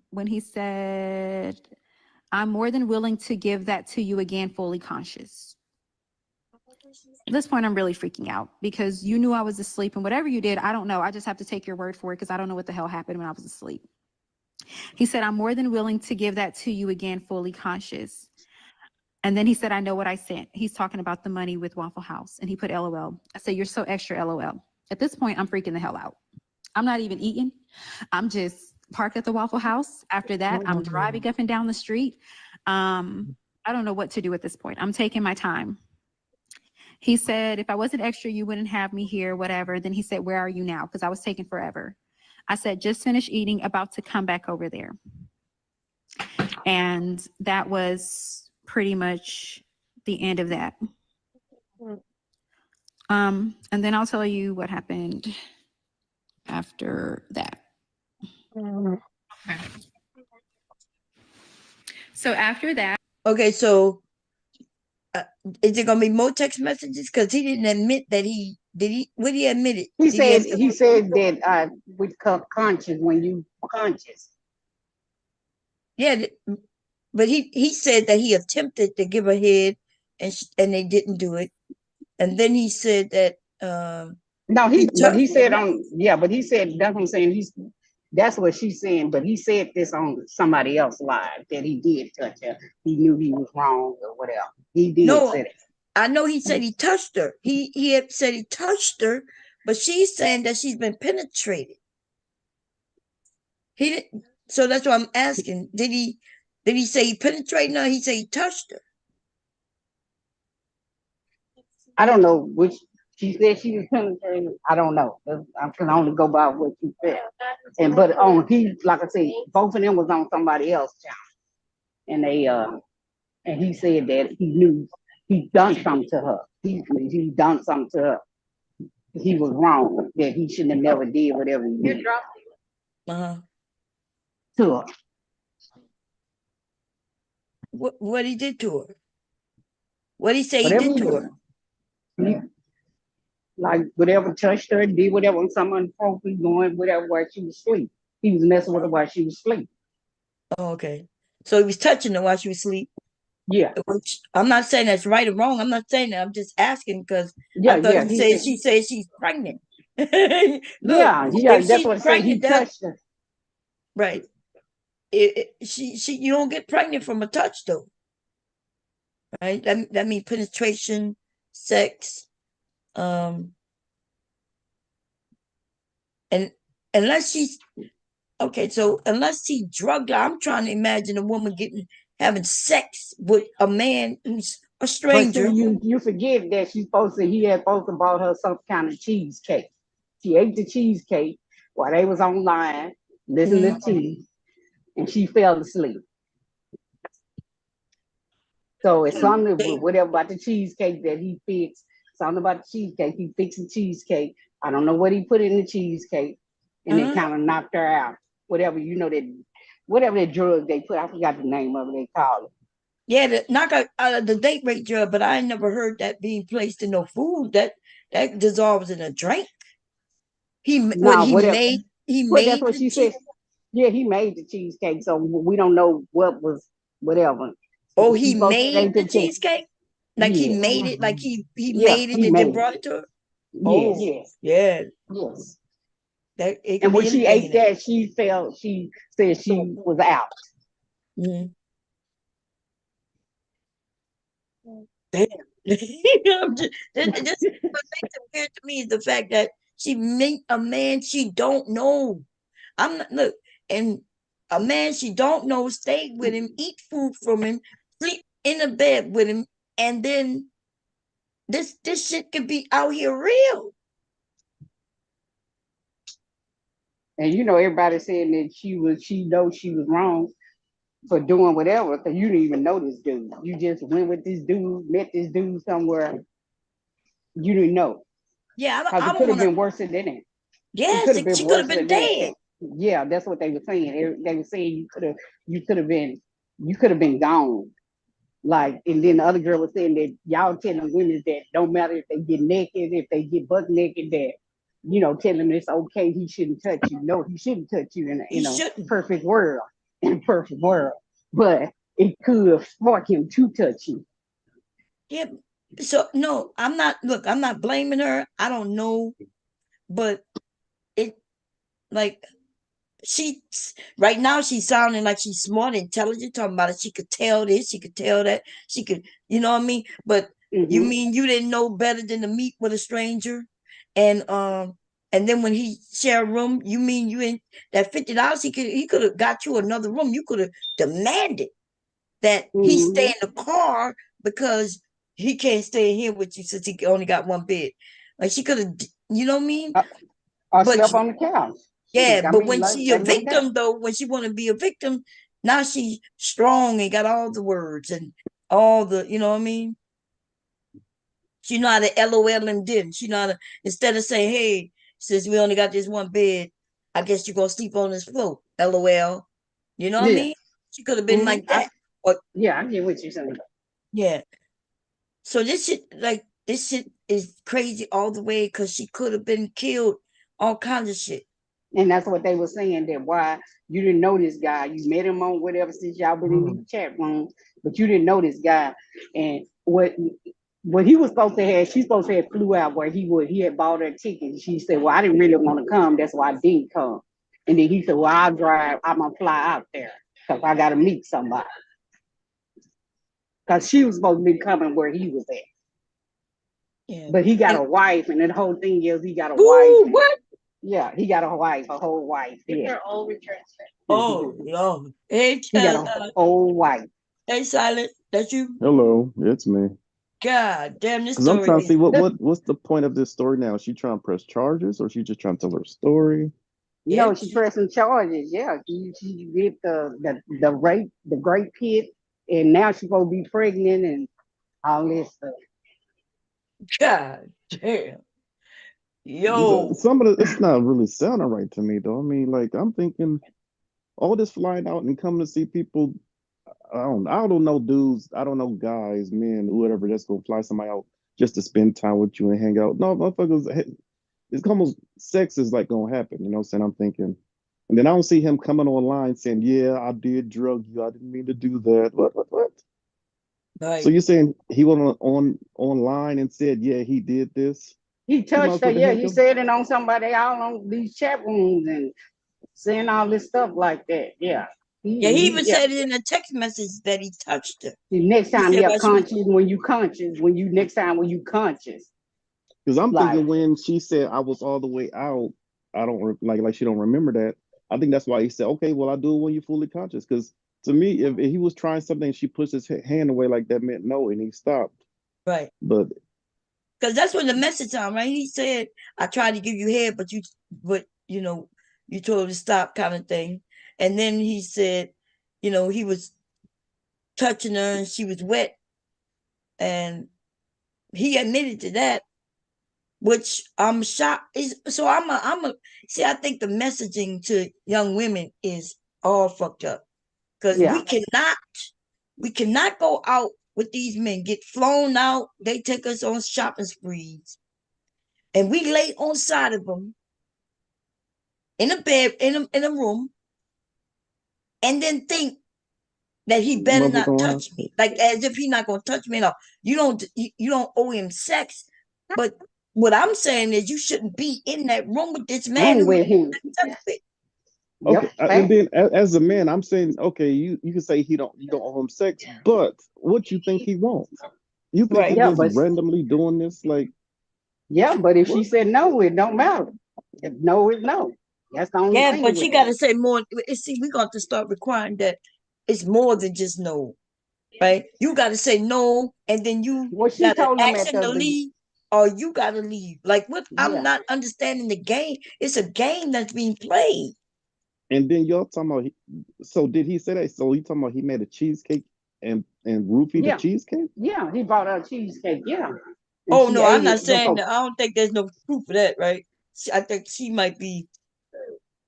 when he said, I'm more than willing to give that to you again, fully conscious. At this point, I'm really freaking out because you knew I was asleep, and whatever you did, I don't know. I just have to take your word for it because I don't know what the hell happened when I was asleep. He said, I'm more than willing to give that to you again, fully conscious. And then he said, I know what I sent. He's talking about the money with Waffle House. And he put LOL. I said, you're so extra LOL. At this point, I'm freaking the hell out. I'm not even eating. I'm just parked at the Waffle House. After that, I'm driving up and down the street. I don't know what to do at this point. I'm taking my time. He said, if I wasn't extra, you wouldn't have me here, whatever. Then he said, where are you now? Because I was taking forever. I said, just finished eating, about to come back over there. And that was pretty much the end of that. And then I'll tell you what happened after that. Okay. So after that. Okay, so is there gonna be more text messages? Because he didn't admit that he did. What he admitted? He said that with conscious when you conscious. Yeah, but he said that he attempted to give a head, and they didn't do it. And then he said that no, but he said but he said that's what I'm saying. That's what she's saying, but he said this on somebody else's live that he did touch her. He knew he was wrong or whatever. He did say that. I know he said he touched her. He had said he touched her, but she's saying that she's been penetrated. He didn't. So that's what I'm asking. Did he say he penetrated her? He said he touched her. I don't know which. She said she was penetrated. I don't know. I can only go by what she said. But like I said, both of them was on somebody else's channel, and and he said that he knew he done something to her. He done something to her. He was wrong. That he shouldn't have never did whatever he did. To her. What he did to her? What he say he did to her? Like whatever touched her, did whatever on some inappropriate, going whatever while she was asleep. He was messing with her while she was asleep. Oh, okay. So he was touching her while she was asleep. Yeah. Which I'm not saying that's right or wrong. I'm not saying that. I'm just asking because I thought she said she's pregnant. Look, that's what I said. He touched her. Right. You don't get pregnant from a touch though. Right? That means penetration, sex, and unless she's okay, so unless he drugged her, I'm trying to imagine a woman having sex with a man who's a stranger. But see, you forget that he had supposed to bought her some kind of cheesecake. She ate the cheesecake while they was online, listening to tea, and she fell asleep. So it's something whatever about the cheesecake that he fixed. Something about the cheesecake. He fixed the cheesecake. I don't know what he put in the cheesecake, and it kind of knocked her out. Whatever that drug they put. I forgot the name of it. They call it. Yeah, the knock out the date rape drug, but I never heard that being placed in no food. That dissolves in a drink. He made that's what she said. Yeah, he made the cheesecake, so we don't know what was whatever. Oh, he made the cheesecake? Like he made it, like he made it and then brought it to her? Yes, yeah, yes. that it could And when be she anything ate in it. that, she said she was out. Mhm. Damn. I'm this what makes it weird to me is the fact that she meet a man she don't know. I'm not look, and a man she don't know stayed with him, eat food from him, sleep in a bed with him, and then this shit could be out here real. And you know, everybody saying that she knows she was wrong for doing whatever, because you didn't even know this dude. You just went with this dude, met this dude somewhere. You didn't know. Yeah, Because I it don't could have want to. been worse than that. It Yes, could have been she could have worse been than that. dead. Yeah, that's what they were saying. They were saying you could have been gone. Like, and then the other girl was saying that y'all telling women that don't matter if they get naked, if they get butt naked, that telling them it's okay, he shouldn't touch you. No, he shouldn't touch you in He a shouldn't. perfect world, in a perfect world. But it could spark him to touch you. Yeah. So no, I'm not. Look, I'm not blaming her. I don't know, but it like she right now she's sounding like she's smart, intelligent, talking about it. She could tell this, she could tell that, she could, you know what I mean? But you Mm-hmm. mean you didn't know better than to meet with a stranger, and then when he share a room, you mean you in that $50 he could have got you another room. You could have demanded that he stay Mm-hmm. in the car because he can't stay in here with you since he only got one bed. Like she could have, you know what I mean? Or But slept on the couch. yeah, Shit, I but mean, when like she a that no doubt. victim though, when she want to be a victim, now she's strong and got all the words and all the, you know what I mean? She know how to LOL and didn't. She know how to instead of saying, "Hey, since we only got this one bed, I guess you're gonna sleep on this floor." LOL. You know what I Yeah. mean? She could have been Mm-hmm. like that. Or Yeah, I get what you're saying. yeah. So this shit is crazy all the way because she could have been killed. All kinds of shit. And that's what they were saying, that why you didn't know this guy. You met him on whatever since y'all been in the chat room, but you didn't know this guy. And what he was supposed to have, she's supposed to have flew out where he had bought her a ticket. She said, well, I didn't really want to come, that's why I didn't come. And then he said, well, I'll drive, I'm gonna fly out there because I gotta meet somebody. Because she was supposed to be coming where he was at. Yeah. But he got And a wife, and the whole thing is he got a wife. woo, And what? yeah, he got a wife, a whole wife. Yeah. They're all returned. Oh, no. Hey, He got a whole wife. hey, Silent. That's you? Hello, it's me. God damn, this Because I'm story trying to is see what's the point of this story now? Is she trying to press charges or she just trying to tell her story? No, yep. she pressing charges. Yeah, she did the rape, the great pit, and now she's supposed to be pregnant and all this stuff. God damn. Yo. Some of it's not really sounding right to me though. I mean, like I'm thinking all this flying out and coming to see people. I don't know dudes. I don't know guys, men, whatever that's gonna fly somebody out just to spend time with you and hang out. No, motherfuckers. It's almost sex is like gonna happen. You know what I'm saying? I'm thinking. And then I don't see him coming online saying, "Yeah, I did drug you. I didn't mean to do that." What? So Right. you're saying he went on online and said, "Yeah, he did this." He He might touched as her. well Yeah, have he him. said it on somebody all on these chat rooms and saying all this stuff like that. Yeah, Yeah, he even yeah. said it in a text message that he touched her. The next He time, said, yeah, "But she was conscious when you conscious when you next time when you conscious, Because I'm like thinking when she said I was all the way out, I don't like she don't remember that. I think that's why he said, "Okay, well, I do it when you're fully conscious." Because to me, if he was trying something, and she pushed his hand away like that meant no, and he stopped. right." But Because that's when the message on, right? He said, "I tried to give you head, but you told her to stop," kind of thing. And then he said, he was touching her and she was wet, and he admitted to that, which I'm shocked. So I'm a see. I think the messaging to young women is all fucked up because yeah, we cannot go out with these men, get flown out. They take us on shopping sprees, and we lay on side of them in a bed in a room, and then think that he better mother not gonna touch me, like as if he not gonna touch me at all. You don't owe him sex, but what I'm saying is you shouldn't be in that room with this man And who you with him. touch with. Okay, Yep. and Fact. then as a man, I'm saying, okay, you can say you don't owe him sex, but what you think he wants? You think he Right. Yeah, just but randomly doing this? Like, if she what? said no, it don't matter. If no is no. That's the only Yeah, thing but with she got that. to say more. See, we got to start requiring that it's more than just no, right? You got to say no, and then you Well, she got to told him ask at him to the leave, or you got to leave. Like what? I'm yeah. not understanding the game. It's a game that's being played. And then y'all talking about. So did he say that? So he talking about he made a cheesecake and roofie the Yeah. cheesecake? Yeah. He bought her a cheesecake. Yeah. And Oh she no, I'm ate not it saying before. that. I don't think there's no proof of that, right? I think she might be.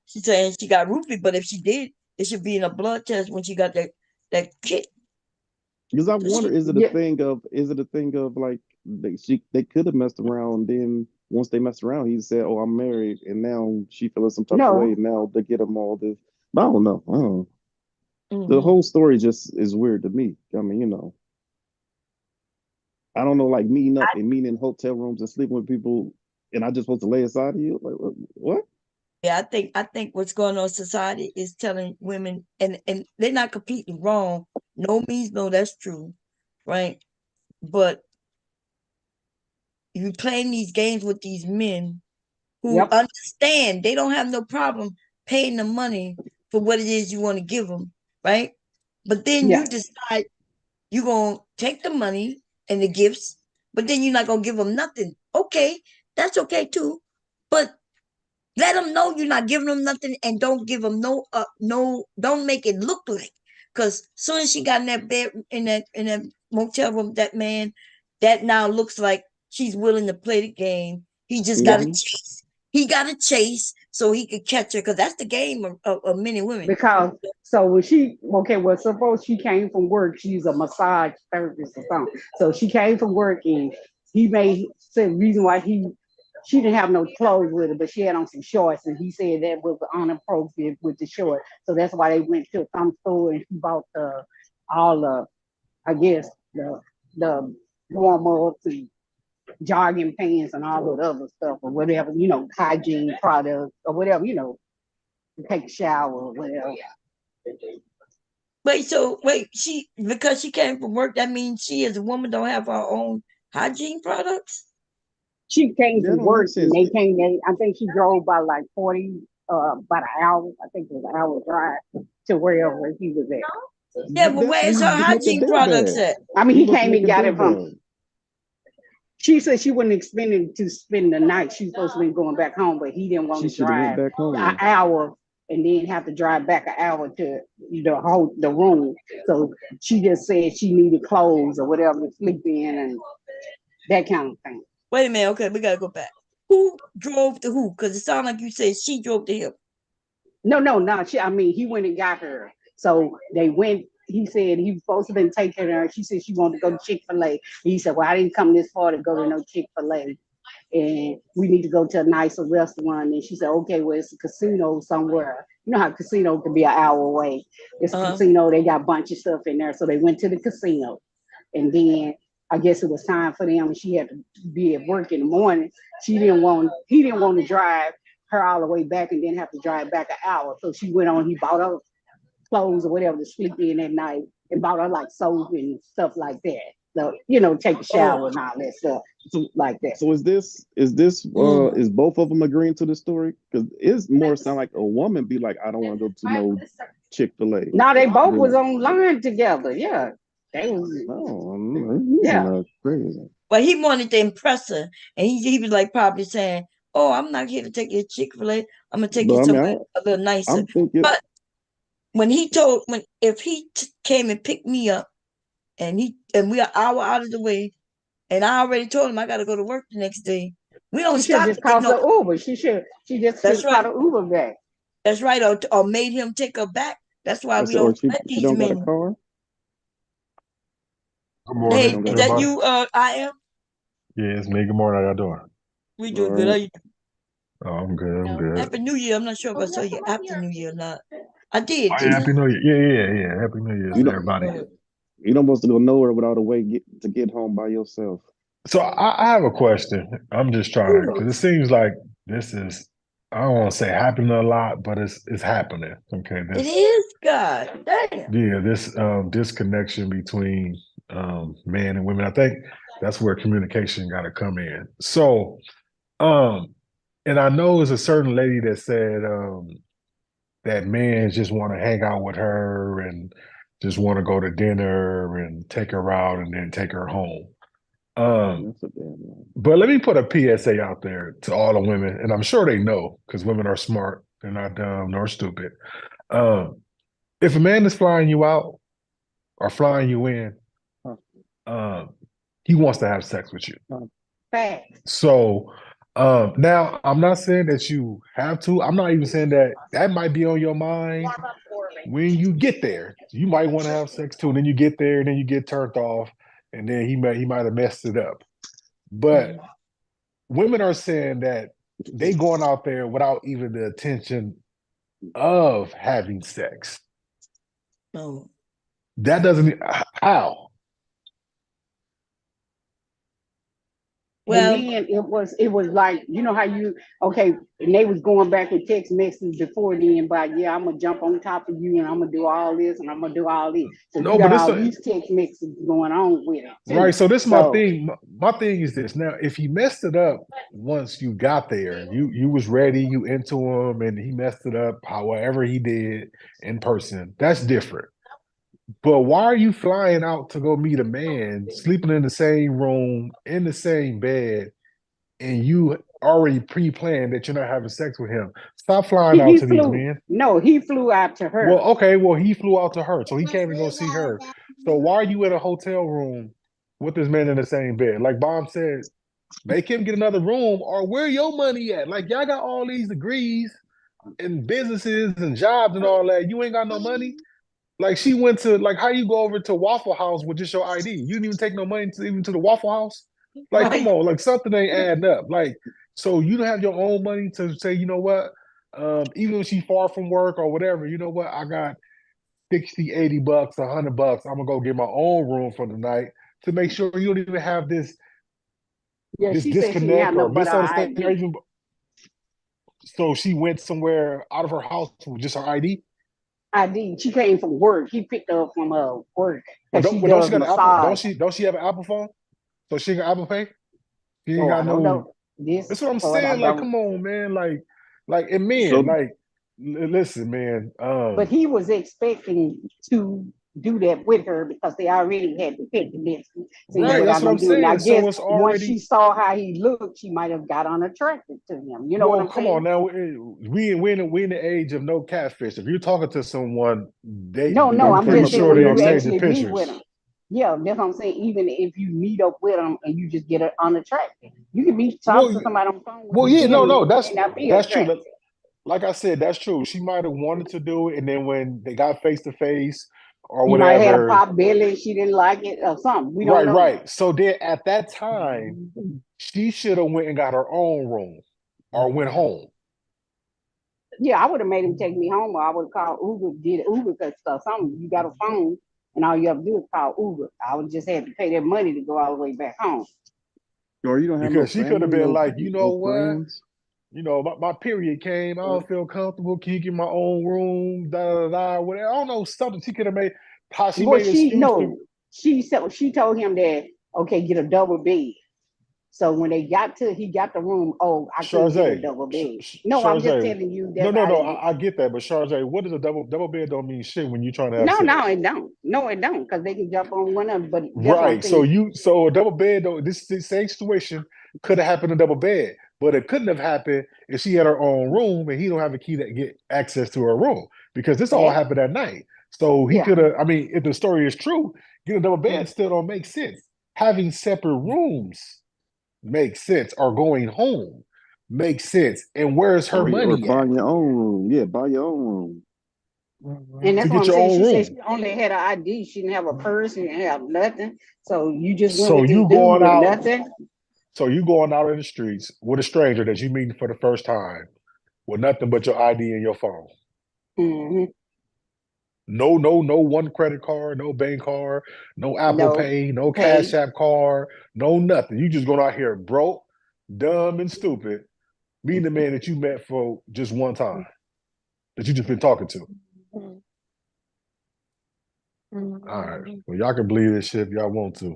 She's saying she got roofied, but if she did, it should be in a blood test when she got that kit. Because I So wonder, she, Yeah. is it a thing of like they could have messed around, then once they messed around, he said, "Oh, I'm married," and now she feeling some type of way. No. Now they get him all this. But I don't know. I don't know. The hmm whole story just is weird to me. I mean, I don't know, like meeting up and meeting in hotel rooms and sleeping with people, and I just supposed to lay aside of you? Like what? Yeah, I think what's going on in society is telling women, and they're not completely wrong. No means no, that's true, right? But you playing these games with these men who Yep. understand they don't have no problem paying the money for what it is you want to give them, right? But then Yeah. you decide you're going to take the money and the gifts, but then you're not going to give them nothing. Okay, that's okay too. But let them know you're not giving them nothing, and don't give them no, don't make it look like. Because soon as she got in that bed, in that motel room, that man, that now looks like she's willing to play the game. He just got to Yep. Hmm. chase. He got to chase so he could catch her. Because that's the game of men and women. Because so when well, suppose she came from work, she's a massage therapist or something. So she came from work and he made said reason why she didn't have no clothes with her, but she had on some shorts, and he said that was inappropriate with the short. So that's why they went to some store and she bought all the I guess the warm ups and jogging pants and all that other stuff or whatever, hygiene products or whatever, to take a shower or whatever. Wait, she because she came from work, that means she as a woman don't have her own hygiene products? She came That from don't make work and sense. I think she drove by like 40, about an hour. I think it was an hour drive to wherever he was at. Yeah, but That's where's he her just make a hygiene day products bad. at? I mean, He he must came make and a got day it from, bad. she said she wasn't expecting to spend the night. She was supposed to be going back home, but he didn't want She to should have went drive back an home. hour and then have to drive back an hour to hold the room. So she just said she needed clothes or whatever to sleep in and that kind of thing. Wait a minute. Okay, we gotta go back. Who drove to who? Because it sounded like you said she drove to him. No, no, no. I mean, he went and got her. So they went. He said he was supposed to been taking her. She said she wanted to go to Chick-fil-A. He said, "Well, I didn't come this far to go to no Chick-fil-A, and we need to go to a nicer restaurant." And she said, "Okay, well, it's a casino somewhere. You know how a casino can be an hour away. It's a Uh-huh. casino. They got a bunch of stuff in there." So they went to the casino, and then I guess it was time for them. And she had to be at work in the morning. He didn't want to drive her all the way back and then have to drive back an hour. So she went on. He bought her clothes or whatever to sleep in at night, and bought her like soap and stuff like that. So take a Oh. shower and all that stuff So like that. so Mm. is both of them agreeing to the story? Because it's more sound like a woman be like, I don't want to go to no Chick-fil-A. Now they both was Then online together. Yeah, they was. oh, these Yeah, men are crazy. But he wanted to impress her, and he was like probably saying, "Oh, I'm not here to take you to Chick-fil-A. I'm gonna take But you I mean, somewhere a little nicer." I'm thinking, But when if he came and picked me up, and we are an hour out of the way, and I already told him I got to go to work the next day, we don't she should stop just to get call no. the Uber. She just should That's have called right. the Uber back. That's right. Or made him take her back. That's why I we said, or don't let she these don't got a men. car. Good She morning, Hey, don't is got a that everybody. car. you? I am. Yeah, it's me. Good morning. How y'all doing? We All doing good. How right. you Oh, I'm good. I'm good. Happy New Year. I'm not sure if I saw you after New Year or not. I did, Oh, yeah, didn't I? Happy New Year. Yeah. Happy New Year You to know, everybody. Uh, you don't supposed to go nowhere without a way to get home by yourself. So I have a question. I'm just trying to, because it seems like this is, I don't want to say happening a lot, but it's happening. Okay, It this is God. Damn. yeah, this disconnection between men and women. I think that's where communication got to come in. So, um, and I know it's a certain lady that said that men just want to hang out with her and just want to go to dinner and take her out and then take her home. That's a damn lie. But let me put a PSA out there to all the women, and I'm sure they know because women are smart. They're not dumb nor stupid. Um, if a man is flying you out or flying you in, Huh, um, he wants to have sex with you. huh. Facts. So now I'm not saying that you have to. I'm not even saying that that might be on your mind when you get there. You might want to have sex too, and then you get there, and then you get turned off, and then he might have messed it up. But women are saying that they going out there without even the intention of having sex. No. That doesn't how. The Well, men, it was like, you know how you, okay, and they was going back with text messages before then, but yeah, I'm gonna jump on top of you and I'm gonna do all this and I'm gonna do all this. So you No, but got it's all a, these text messages going on with it right. too. So this is my So thing. My thing is this. Now, if he messed it up once you got there, you was ready, you into him, and he messed it up, however he did in person, that's different. But why are you flying out to go meet a man, sleeping in the same room, in the same bed, and you already pre-planned that you're not having sex with him? Stop flying out he to these flew, men. no, he flew out to Well, her. okay, well, he flew out to her, so he came to go see her. So why are you in a hotel room with this man in the same bed? Like Bob said, make him get another room, or where your money at? Like y'all got all these degrees and businesses and jobs and all that. You ain't got no money. Like she went to like how you go over to Waffle House with just your ID? You didn't even take no money to even to the Waffle House. Like, come right. on, like something ain't adding up. Like, so you don't have your own money to say, you know what? Even if she's far from work or whatever, you know what? I got 60, 80 bucks, $100. I'm gonna go get my own room for the night to make sure you don't even have Yeah, this she said she didn't have disconnect no or but her misunderstanding or ID. even so she went somewhere out of her house with just her ID. ID. She came from work. He picked her up from work Well, because she don't does she got an Apple? massage. Don't she have an Apple phone? So she got Apple Pay? She ain't Oh, got I don't no. know this That's what I'm part. I saying. Like, don't. come on, man. Like, and men, So like, listen, man. But he was expecting to do that with her because they already had the picture this, saying Right. what That's I'm what I'm gonna do. And I saying. guess So it's once she already. saw how he looked, she might have got unattracted to him. You know what Well, I'm come on saying? now. We in the age of no catfish. If you're talking to someone, No, no, I'm I'm pretty just chemical saying sure when they you exchanging actually reaction. meet with pictures. him. Yeah, that's what I'm saying. Even if you meet up with them and you just get unattracted, you can be talking Well, to somebody on the phone with well, you yeah, seeing no, them, no, they may not be that's true. attracted. Like I said, that's true. She might have wanted to do it, and then when they got face to face or She might have had a whatever, pop belly, she didn't like it or something. We don't right, know. right. So then at that time, she should have went and got her own room or went home. Yeah, I would have made him take me home, or I would have called Uber, did Uber because something. You got a phone, and all you have to do is call Uber. I would just have to pay that money to go all the way back home. Or you don't have no Because she could have family, been no like, you know no what? friends. My period came. I don't feel comfortable. Can you get my own room? Da da da. Whatever. I don't know something she could have made. How she Well, made an she excuse to no, she said she told him that okay, get a double bed. So when he got the room. Oh, I couldn't get a Charge. double bed. No, I'm just Charge. telling you No, that's no, how no. they. I get that, but Charge, what is a double bed? Don't mean shit when you're trying to have No, no, sex. it don't. No, it don't, because they can jump on one of them. But that's what I'm Right. saying. So a double bed though, this same situation could have happened in double bed, but it couldn't have happened if she had her own room and he don't have a key to get access to her room because this all That happened at night. So he yeah. could have, I mean, if the story is true, getting a double bed still don't make sense. Having separate rooms makes sense, or going home makes sense. And where's her Or money buy at your own room. Yeah, buy your own room. And to that's what get I'm your saying. own She said she room? only had an ID. She didn't have a purse. She didn't have nothing. So you just went So with this you dude going with out, nothing. so you going out in the streets with a stranger that you meeting for the first time with nothing but your ID and your phone. Hmm. no one credit card, no bank card, no Apple No Pay, no Cash pay. App card, no nothing. You just going out here broke, dumb, and stupid, meeting the man that you met for just one time, that you just been talking to. All right. Well, y'all can believe this shit if y'all want to.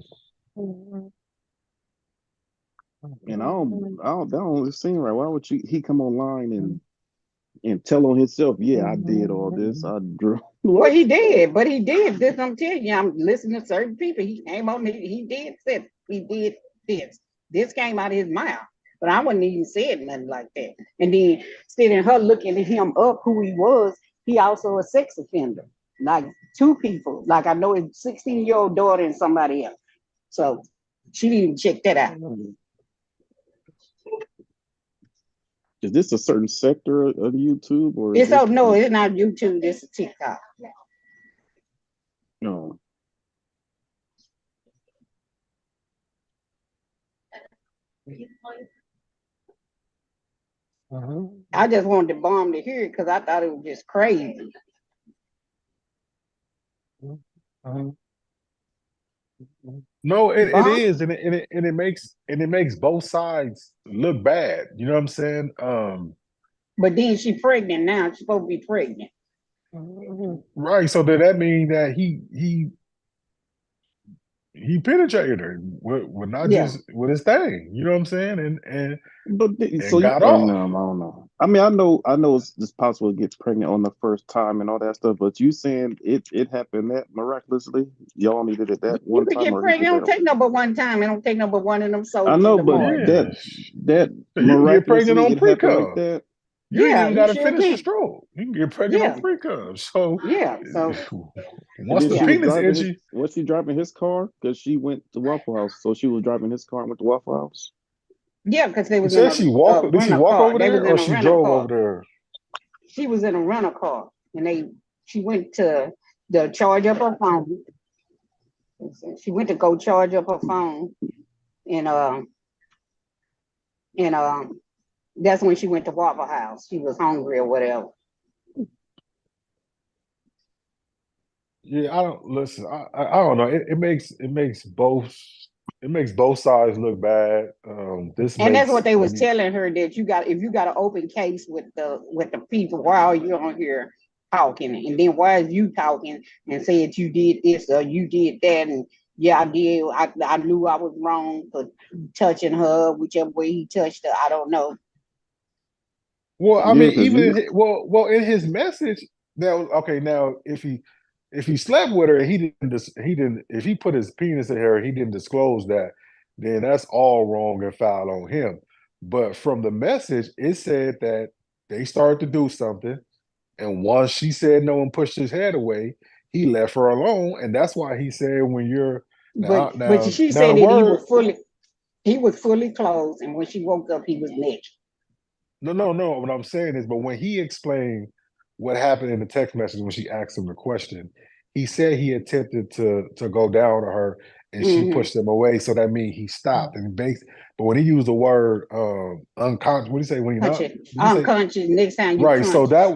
And that don't seem right. Why would he come online and tell on himself? Yeah, I did all this. I drew. Well, he did, but he did this. I'm telling you, I'm listening to certain people. He came on. He did say he did this. This came out of his mouth, but I wouldn't even said nothing like that. And then sitting her looking at him up who he was. He also a sex offender, like two people. Like I know his 16-year-old daughter and somebody else. So she didn't check that out. Is this a certain sector of YouTube or It's no, it's not YouTube. It's TikTok. No. I just wanted the bomb to hear it because I thought it was just crazy. No, it is, and it makes both sides look bad. You know what I'm saying? But then she's pregnant now. She's supposed to be pregnant. Right. So did that mean that he penetrated her with not just with his thing? You know what I'm saying? And so got I off. don't know. I mean, I know it's possible to get pregnant on the first time and all that stuff, but you saying it happened that miraculously? Y'all only did it that You one could time, get or pregnant. It don't take no but one time. It don't take no but one of them soldiers. I know, in the but morning. that You can get pregnant miraculously on it happened like pre-cum. that. You ain't even got to sure finish the can. stroke. You can get pregnant on pre-cum. So And once then the she was penis driving itchy, was she driving his car? Because she went to Waffle House, so she was driving his car and went to Waffle House. Yeah, because they you was in said a she walked. Did she rental walk car. over They there, was or in a she rental drove car. over there? She was in a rental car, and she went to the charge up her phone. She went to go charge up her phone, and that's when she went to Waffle House. She was hungry or whatever. Yeah, I don't listen. I don't know. It makes both sides look bad. This And that's makes what they was telling her, that if you got an open case with the people, why are you on here talking? And then why is you talking and saying you did this or you did that? And yeah, I did. I knew I was wrong for touching her, whichever way he touched her. I don't know. Well, I Yeah, mean, because even in his message, now okay, now if he slept with her, and he didn't if he put his penis in her, he didn't disclose that, then that's all wrong and foul on him. But from the message, it said that they started to do something, and once she said no and pushed his head away, he left her alone, and that's why he said when you're But she now the said that word. he was fully clothed, and when she woke up, he was naked. No. What I'm saying is, but when he explained what happened in the text message when she asked him the question, he said he attempted to go down to her and she pushed him away. So that means he stopped. And but when he used the word unconscious, what do you say when he unconscious? Next time you right? conscious. So that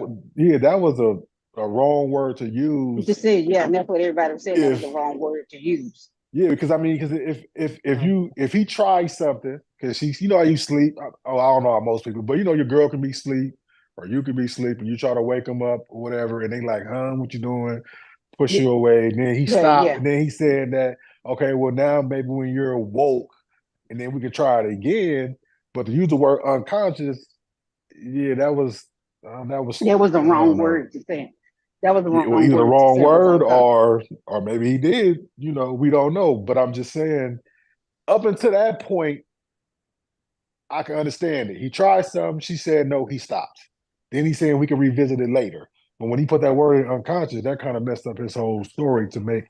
was a wrong word to use. Just said, and that's what everybody was saying. That was the wrong word to use. Yeah, because if he tries something, because she's how you sleep. I don't know how most people, but your girl can be asleep or you can be asleep and you try to wake them up or whatever, and they like, what you doing? Push you away. And then he stopped, and then he said that, okay, well now maybe when you're woke, and then we can try it again. But to use the word unconscious, that was the wrong word to say. That was the wrong either the word wrong word or maybe he did. We don't know. But I'm just saying, up until that point, I can understand it. He tried something. She said no. He stopped. Then he's saying we can revisit it later. But when he put that word in unconscious, that kind of messed up his whole story to make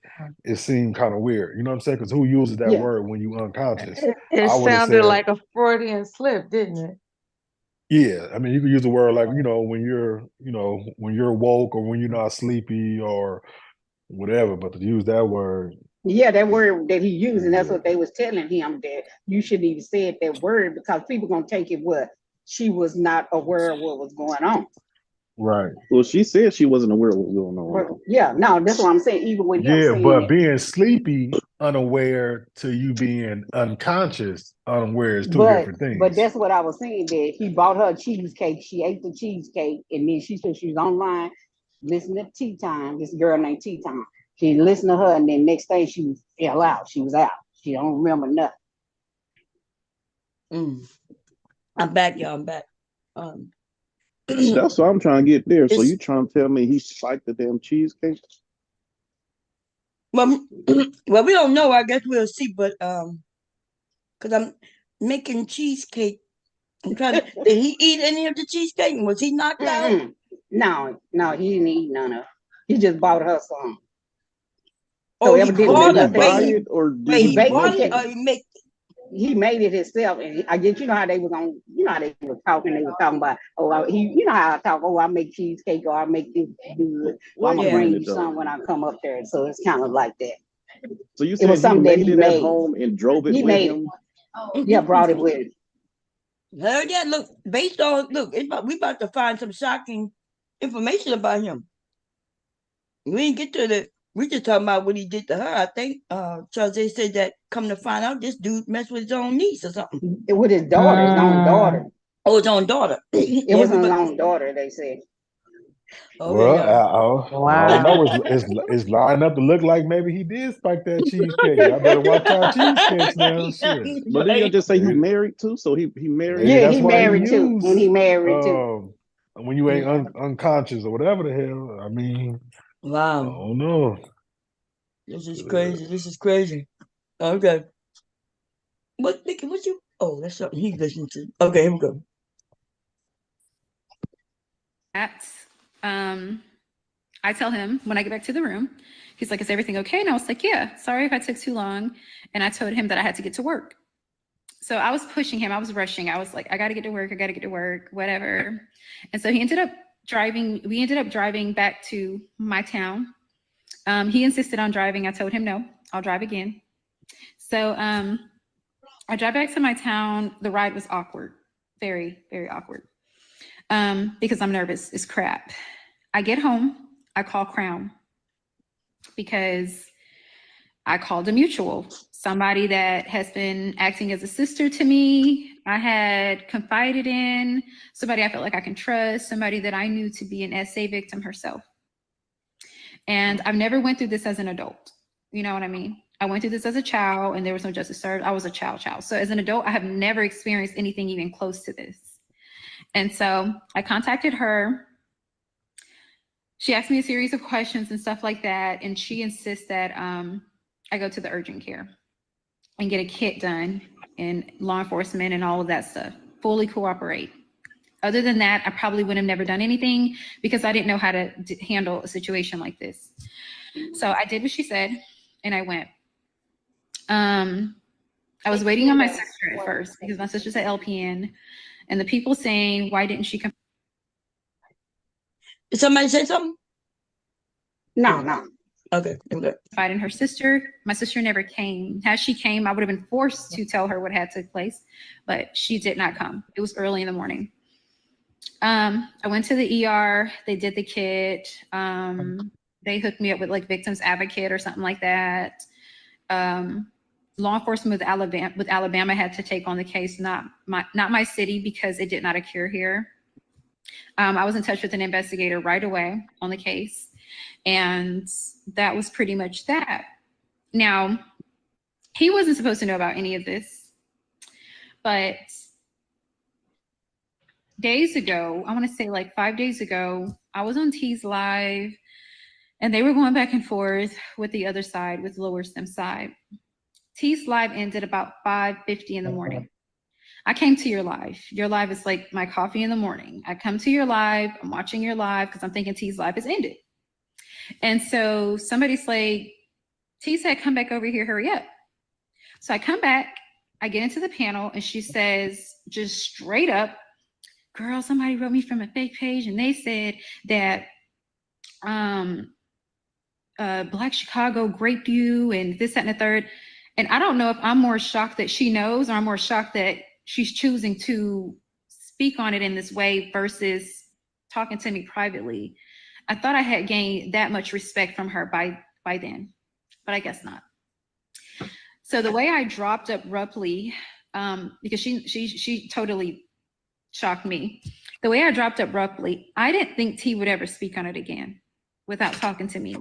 it seem kind of weird. You know what I'm saying? Because who uses that word when you unconscious? It sounded like a Freudian slip, didn't it? Yeah, I mean, you can use the word like when you're woke or when you're not sleepy or whatever, but to use that word. Yeah, that word that he used, and that's what they was telling him, that you shouldn't even say that word because people gonna take it what she was not aware of what was going on. Right. Well, she said she wasn't aware of what was going on. Well, yeah, no, that's what I'm saying. Even with him Yeah, saying but that. being sleepy, unaware to you being unconscious, unaware is two But different things. that's what I was saying. That he bought her a cheesecake. She ate the cheesecake, and then she said she was online listening to Tea Time. This girl named Tea Time. She listened to her, and then next day she fell out. She was out. She don't remember nothing. I'm back, y'all. I'm back. Um, That's what I'm trying to get there. So it's you trying to tell me he spiked the damn cheesecake? well, well, we don't know. I guess we'll see. But because I'm making cheesecake. I'm trying to. Did he eat any of the cheesecake? Was he knocked out? Mm-mm. No, he didn't eat none of it. He just bought her some. So Oh, he evidently So they bought did he it. left it buy in there. it or Wait, did He he he baked bought make it it. it? or he make? He made it himself, and I guess you know how they was on. You know how they were talking. They were talking about, oh, you know how I talk. Oh, I make cheesecake, or I make this good, or I'm Wait gonna a Yeah. bring minute you though. some when I come up there. So it's kind of like that. So you It was saying he something that made he it at made. home and drove it He with made it. him? Yeah, brought it with him. Heard that? Look, based on we about to find some shocking information about him. We didn't get to the. We just talking about what he did to her. I think Charles they said that. Come to find out, this dude messed with his own niece or something. With his daughter, his own daughter. Oh, his own daughter. It Yeah, was we his but own daughter. They said. okay, Well, y'all. I don't Wow. know. It's lining up to look like maybe he did spike that cheesecake. Y'all better watch our cheesecakes now. Shit. But then you Right. just say he Maybe, married too, so he married maybe Yeah, that's he why he married too, and he used married too. when you ain't unconscious or whatever the hell. I mean, I Wow, don't know. this is crazy. This is crazy. Okay, what Nikki? What you? Oh, that's something he's listening to. Okay, here we go. That, I tell him when I get back to the room, he's like, is everything okay? And I was like, yeah, sorry if I took too long. And I told him that I had to get to work. So I was pushing him. I was rushing. I was like, I got to get to work. I got to get to work, whatever. And so he ended up driving. We ended up driving back to my town. He insisted on driving. I told him, no, I'll drive again. So I drive back to my town. The ride was awkward, very, very awkward, because I'm nervous as crap. I get home. I call Crown because I called a mutual, somebody that has been acting as a sister to me. I had confided in, somebody I felt like I can trust, somebody that I knew to be an SA victim herself. And I've never went through this as an adult. You know what I mean? I went through this as a child and there was no justice served. I was a child. So as an adult, I have never experienced anything even close to this. And so I contacted her. She asked me a series of questions and stuff like that. And she insists that I go to the urgent care and get a kit done and law enforcement and all of that stuff, fully cooperate. Other than that, I probably would have never done anything because I didn't know how to handle a situation like this. So I did what she said and I went. I was waiting on my sister at first because my sister's at LPN and the people saying, why didn't she come? Did somebody say something? No. Okay. Fighting her sister. My sister never came. Had she came, I would have been forced to tell her what had took place, but she did not come. It was early in the morning. I went to the ER. They did the kit. They hooked me up with like victims advocate or something like that. Law enforcement with Alabama had to take on the case, not my city, because it did not occur here. I was in touch with an investigator right away on the case, and that was pretty much that. Now, he wasn't supposed to know about any of this, but days ago, I want to say like 5 days ago, I was on T's Live, and they were going back and forth with the other side, with Lower Stem side. T's Live ended about 5:50 in the morning. I came to your live. Your live is like my coffee in the morning. I come to your live. I'm watching your live because I'm thinking T's live has ended. And so somebody's like, T said, come back over here, hurry up. So I come back, I get into the panel, and she says, just straight up, girl, somebody wrote me from a fake page, and they said that Black Chicago raped you and this, that, and the third. And I don't know if I'm more shocked that she knows or I'm more shocked that she's choosing to speak on it in this way versus talking to me privately, I thought I had gained that much respect from her by then, but I guess not. So the way I dropped abruptly, because she totally shocked me. The way I dropped abruptly, I didn't think T would ever speak on it again without talking to me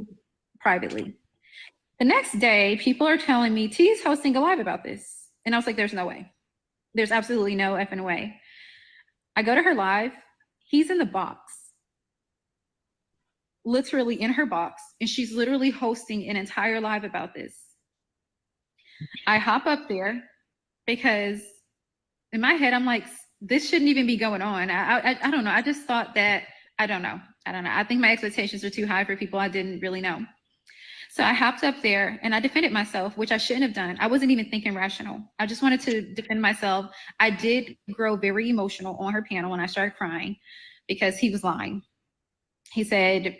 privately. The next day, people are telling me T's hosting a live about this. And I was like, there's no way. There's absolutely no effing way. I go to her live. He's in the box, literally in her box. And she's literally hosting an entire live about this. I hop up there because in my head, I'm like, this shouldn't even be going on. I don't know. I just thought that, I don't know. I think my expectations were too high for people I didn't really know. So I hopped up there and I defended myself, which I shouldn't have done. I wasn't even thinking rational. I just wanted to defend myself. I did grow very emotional on her panel and I started crying because he was lying. He said,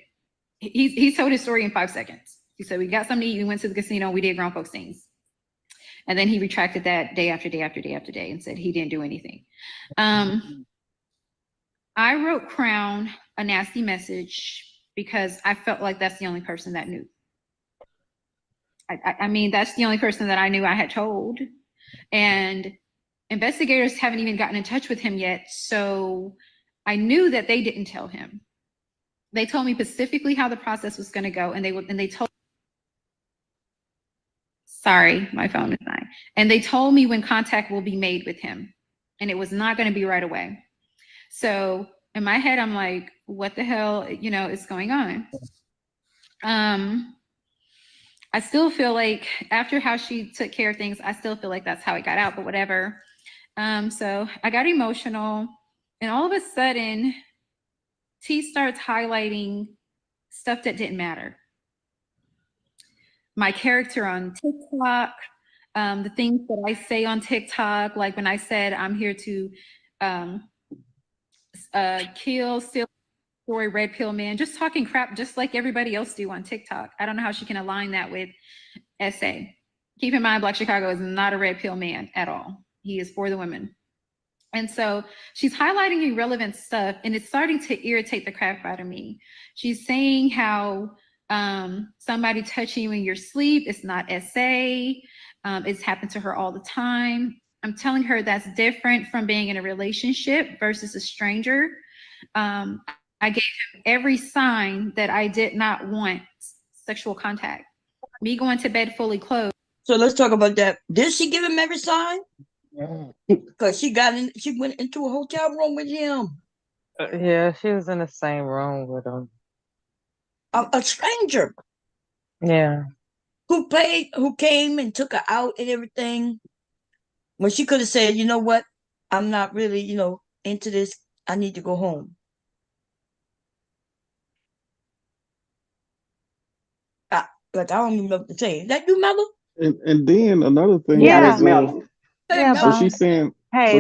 he told his story in 5 seconds. He said, we got something to eat, we went to the casino, we did grown folks things. And then he retracted that day after day after day after day and said he didn't do anything. I wrote Crown a nasty message because I felt like that's the only person that knew. I mean, that's the only person that I knew I had told. And investigators haven't even gotten in touch with him yet. So I knew that they didn't tell him. They told me specifically how the process was going to go. And they told, sorry, my phone is dying. And they told me when contact will be made with him. And it was not going to be right away. So in my head, I'm like, what the hell, is going on? I still feel like after how she took care of things, I still feel like that's how it got out, but whatever. So I got emotional and all of a sudden T starts highlighting stuff that didn't matter. My character on TikTok, the things that I say on TikTok, like when I said I'm here to kill, steal, story, red pill man, just talking crap, just like everybody else do on TikTok. I don't know how she can align that with SA. Keep in mind, Black Chicago is not a red pill man at all. He is for the women. And so she's highlighting irrelevant stuff and it's starting to irritate the crap out of me. She's saying how somebody touching you in your sleep, it's not SA. It's happened to her all the time. I'm telling her that's different from being in a relationship versus a stranger. I gave him every sign that I did not want sexual contact. Me going to bed fully clothed. So let's talk about that. Did she give him every sign? Because she went into a hotel room with him. Yeah, she was in the same room with him. A stranger. Yeah. Who came and took her out and everything. When she could have said, you know what? I'm not really, into this. I need to go home. I don't even know what to say. Is that you, Mother? And then another thing Yeah. was, Yeah, so Bob.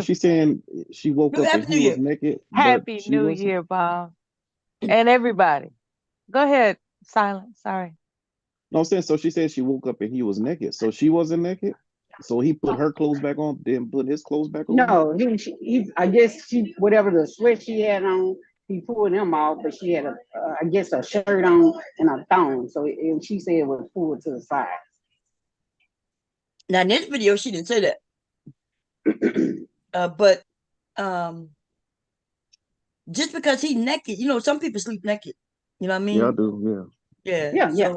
she's saying she woke up and he was naked. Happy she New wasn't? Year, Bob. And everybody. Go ahead, Silent. Sorry. No, I'm saying, so she said she woke up and he was naked. So she wasn't naked. So he put her clothes back on, then put his clothes back on. No, I guess whatever the sweat she had on, he pulled them off, but she had I guess a shirt on and a thong. So she said it was pulled to the side. Now in this video, she didn't say that. But just because he's naked, some people sleep naked. You know what I mean? Yeah, I do. Yeah.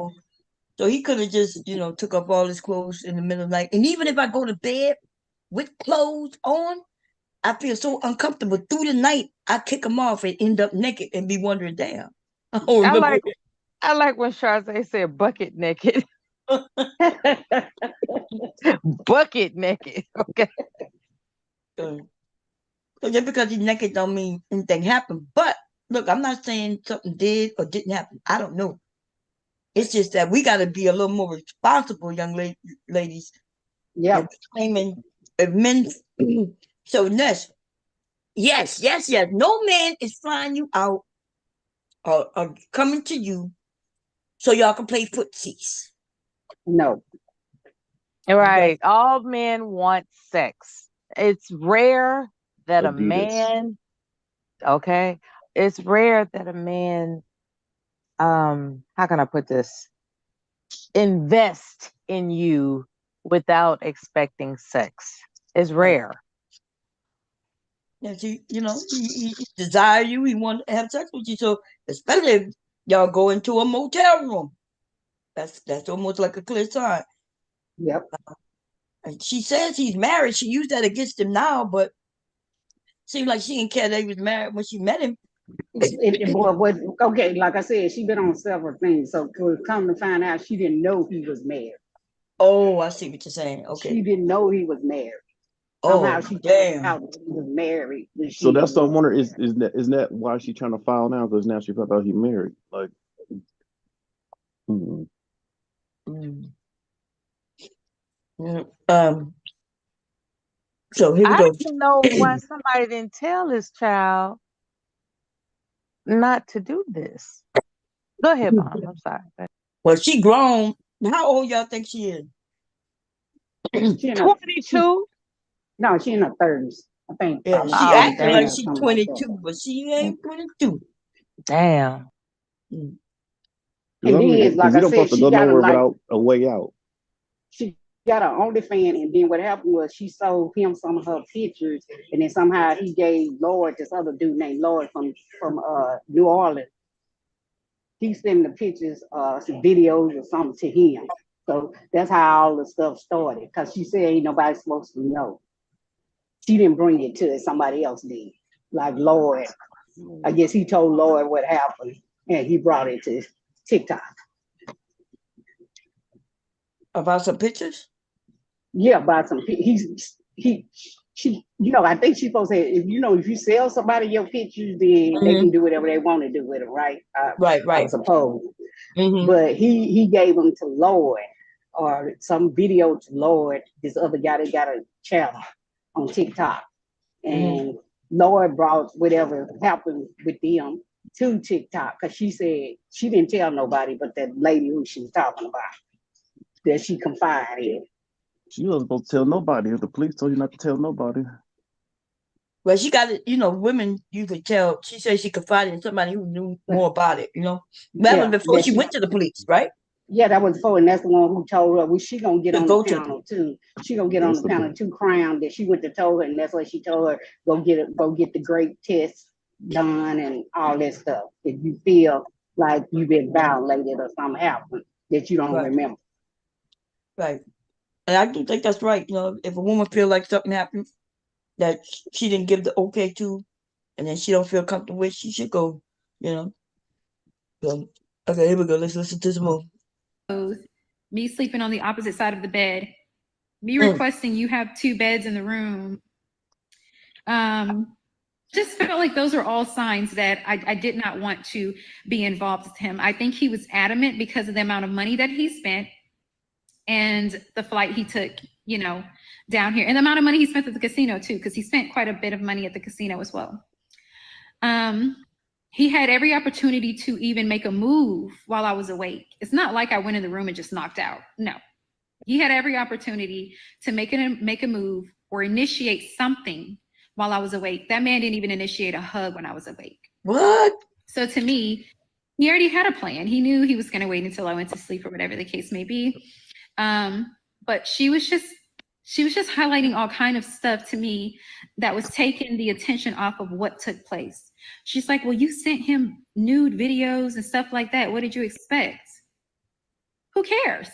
So he could have just, took off all his clothes in the middle of the night. And even if I go to bed with clothes on, I feel so uncomfortable through the night. I kick them off and end up naked and be wondering, damn. I like when Chazé said bucket naked. Bucket naked. Okay. So just because he's naked don't mean anything happened. But look, I'm not saying something did or didn't happen. I don't know. It's just that we got to be a little more responsible, young ladies. Yeah. Claiming if men. So Ness, yes. No man is flying you out or coming to you so y'all can play footsies. No. Right. All men want sex. It's rare that a man, okay, it's rare that a man, how can I put this? Invest in you without expecting sex. It's Right. rare. And he desire you, he want to have sex with you. So especially if y'all go into a motel room, that's almost like a clear sign. Yep. And she says he's married. She used that against him now, but seems like she didn't care that he was married when she met him. Okay, like I said, she been on several things. So come to find out, she didn't know he was married. Oh, I see what you're saying. Okay. She didn't know he was married. Somehow Oh, she found damn. out that he was married when So she that's what I'm wondering. Is that why she trying to file now? Because now she found out he married. Like, hmm. Mm. Yeah. So here we I go. don't know why somebody didn't tell this child not to do this. Go ahead, Mom. I'm sorry. Well, she grown. How old y'all think she is? she in her, she 22? no, she in her 30s. I think Yeah, probably she Oh, 27 acting like or damn. she's something like that. 22, but she ain't 22. Damn. Mm. Because And I mean, then, because like you I don't said, supposed to go nowhere without a way out. she got her OnlyFans, and then what happened was she sold him some of her pictures, and then somehow he gave Lord, this other dude named Lord from New Orleans. He sent the pictures, some videos or something to him. So that's how all the stuff started. Because she said ain't nobody supposed to know. She didn't bring it to it; somebody else did. Like Lord, I guess he told Lord what happened, and he brought it to TikTok. About some pictures? Yeah, about some. He she. I think she's supposed to say if you sell somebody your pictures, then they Hmm. can do whatever they want to do with them, right? Right, I right. suppose. Hmm. But he gave them to Lloyd or some video to Lloyd. This other guy that got a channel on TikTok, Hmm. and Lloyd brought whatever happened with them to TikTok because she said she didn't tell nobody but that lady who she was talking about that she confided in. She wasn't supposed to tell nobody. If the police told you not to tell nobody. Well, she got it. Women, you could tell. She said she confided in somebody who knew more about it. That was Yeah, before that she she went to the police, right? yeah, that was before, and that's the one who told her. Well, she gonna get To on the go to the panel police. too. She gonna get on That's the the panel too. Crown that she went to tell her, and that's what she told her. Go get the great test done and all that stuff. If you feel like you've been violated or something happened that you don't Right, remember. right. And I do think that's right. If a woman feel like something happened that she didn't give the okay to, and then she don't feel comfortable with, she should go. You know. So, okay, here we go. Let's listen to some more. Me sleeping on the opposite side of the bed, me Mm. requesting you have two beds in the room. Just felt like those are all signs that I did not want to be involved with him. I think he was adamant because of the amount of money that he spent and the flight he took, down here, and the amount of money he spent at the casino too, because he spent quite a bit of money at the casino as well. He had every opportunity to even make a move while I was awake. It's not like I went in the room and just knocked out. No, he had every opportunity to make a move or initiate something while I was awake. That man didn't even initiate a hug when I was awake. What? So to me, he already had a plan. He knew he was going to wait until I went to sleep or whatever the case may be. But she was just highlighting all kind of stuff to me that was taking the attention off of what took place. She's like, well, you sent him nude videos and stuff like that. What did you expect? Who cares?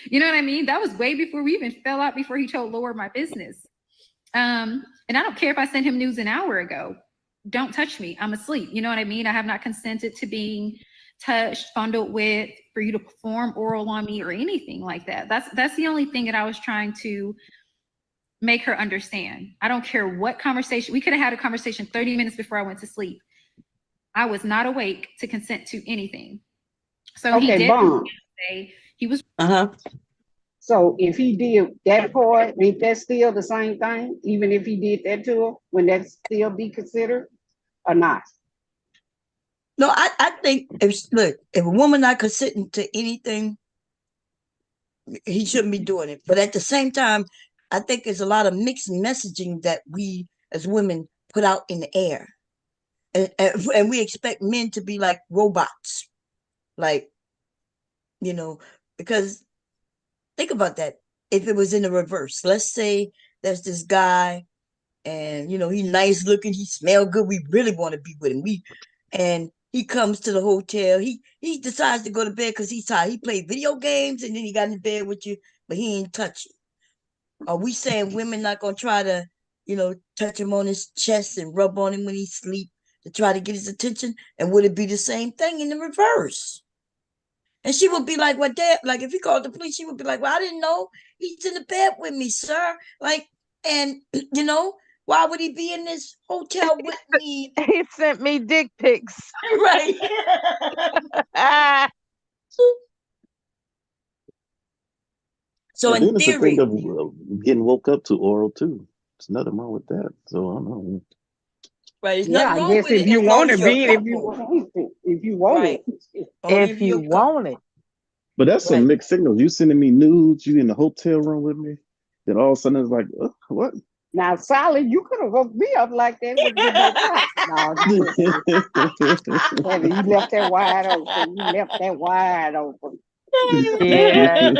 You know what I mean? That was way before we even fell out, before he told Laura my business. And I don't care if I sent him news an hour ago. Don't touch me. I'm asleep. You know what I mean? I have not consented to being touched, fondled with, for you to perform oral on me or anything like that. That's the only thing that I was trying to make her understand. I don't care what conversation. We could have had a conversation 30 minutes before I went to sleep. I was not awake to consent to anything. So Okay, he did say he was. So if he did that part, ain't that still the same thing? Even if he did that to her, would that still be considered or not? No, I think if a woman not consenting to anything, he shouldn't be doing it. But at the same time, I think there's a lot of mixed messaging that we as women put out in the air. and we expect men to be like robots, like, you know, because think about that. If it was in the reverse, let's say there's this guy, and he's nice looking, he smell good, we really want to be with him. And he comes to the hotel, he decides to go to bed because he's tired. He played video games and then he got in bed with you, but he ain't touch you. Are we saying women not gonna try to, touch him on his chest and rub on him when he sleep to try to get his attention? And would it be the same thing in the reverse? And she would be like, "What, Dad?" Like, if he called the police, she would be like, "Well, I didn't know he's in the bed with me, sir." Like, and why would he be in this hotel with me? He sent me dick pics. Right. So And in then it's a thing theory, of getting woke up to oral too. There's nothing wrong with that. So I don't know. right, there's Yeah, nothing I wrong guess with if it you as long want as to you're a be it, if you couple. want it, if you want Right. it. Only If you want it. But that's some Right. mixed signals. You sending me nudes, you in the hotel room with me, then all of a sudden it's like, what? Now, Sally, you could have woke me up like that. Wouldn't been no problem. No, you left that wide open. You left that wide open. Yeah,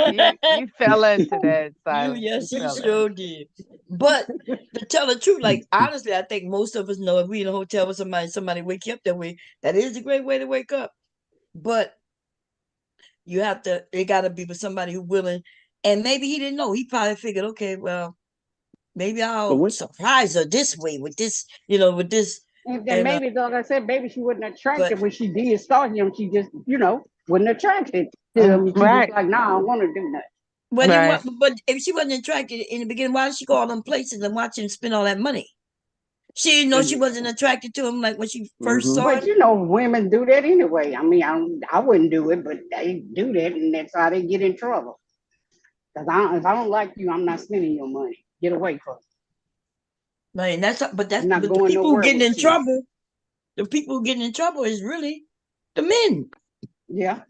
you fell into that, Silence. Yes, You he fell in. sure did. But to tell the truth, like honestly, I think most of us know if we in a hotel with somebody wake you up that way, that is a great way to wake up. But it gotta be with somebody who's willing. And maybe he didn't know. He probably figured, okay, well, maybe but I'll when surprise her this way with this, with this. And then And maybe, like I said, maybe she wasn't attracted but when she did start him. She just, wasn't attracted to him. She was Right, like, "Nah, I don't want to do nothing." but then right. what? But if she wasn't attracted in the beginning, why did she go all them places and watch him spend all that money? She didn't know she and wasn't attracted to him like when she first hmm saw But him. women do that anyway. I mean, I wouldn't do it, but they do that, and that's how they get in trouble. Because if I don't like you, I'm not spending your money. Get away from me. Like I'm not but the going people who nowhere getting with in you. trouble, the people who getting in trouble is really the men, Yeah.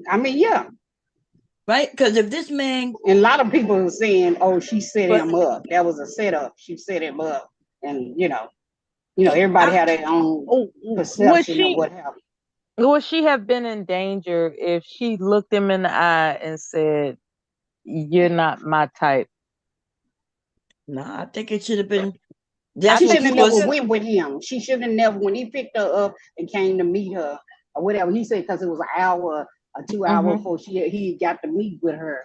I mean, yeah. right? Because if this man, And a lot of people are saying, "Oh, she set but him up. That was a setup. She set him up." And everybody I, had their own Oh, would perception of she what happened. would she have been in danger if she looked him in the eye and said, "You're not my type"? nah, I think it should have been. I That's She what think shouldn't have she people. never should. went with him. She shouldn't have never when he picked her up and came to meet her or whatever. He said because it was an hour or 2 hours Mm-hmm. before he got to meet with her,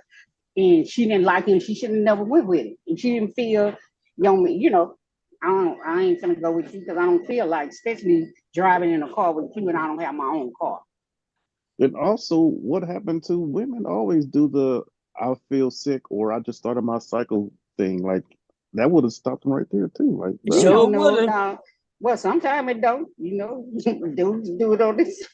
and she didn't like him. She should have never went with him, and she didn't feel, I ain't gonna go with you because I don't feel like, especially driving in a car with you, and I don't have my own car. and also what happened to women always do the I feel sick or I just started my cycle thing. Like that would have stopped them right there too. Like, You well, Sure don't would know have. now. Well, sometimes it don't. Dudes do it on this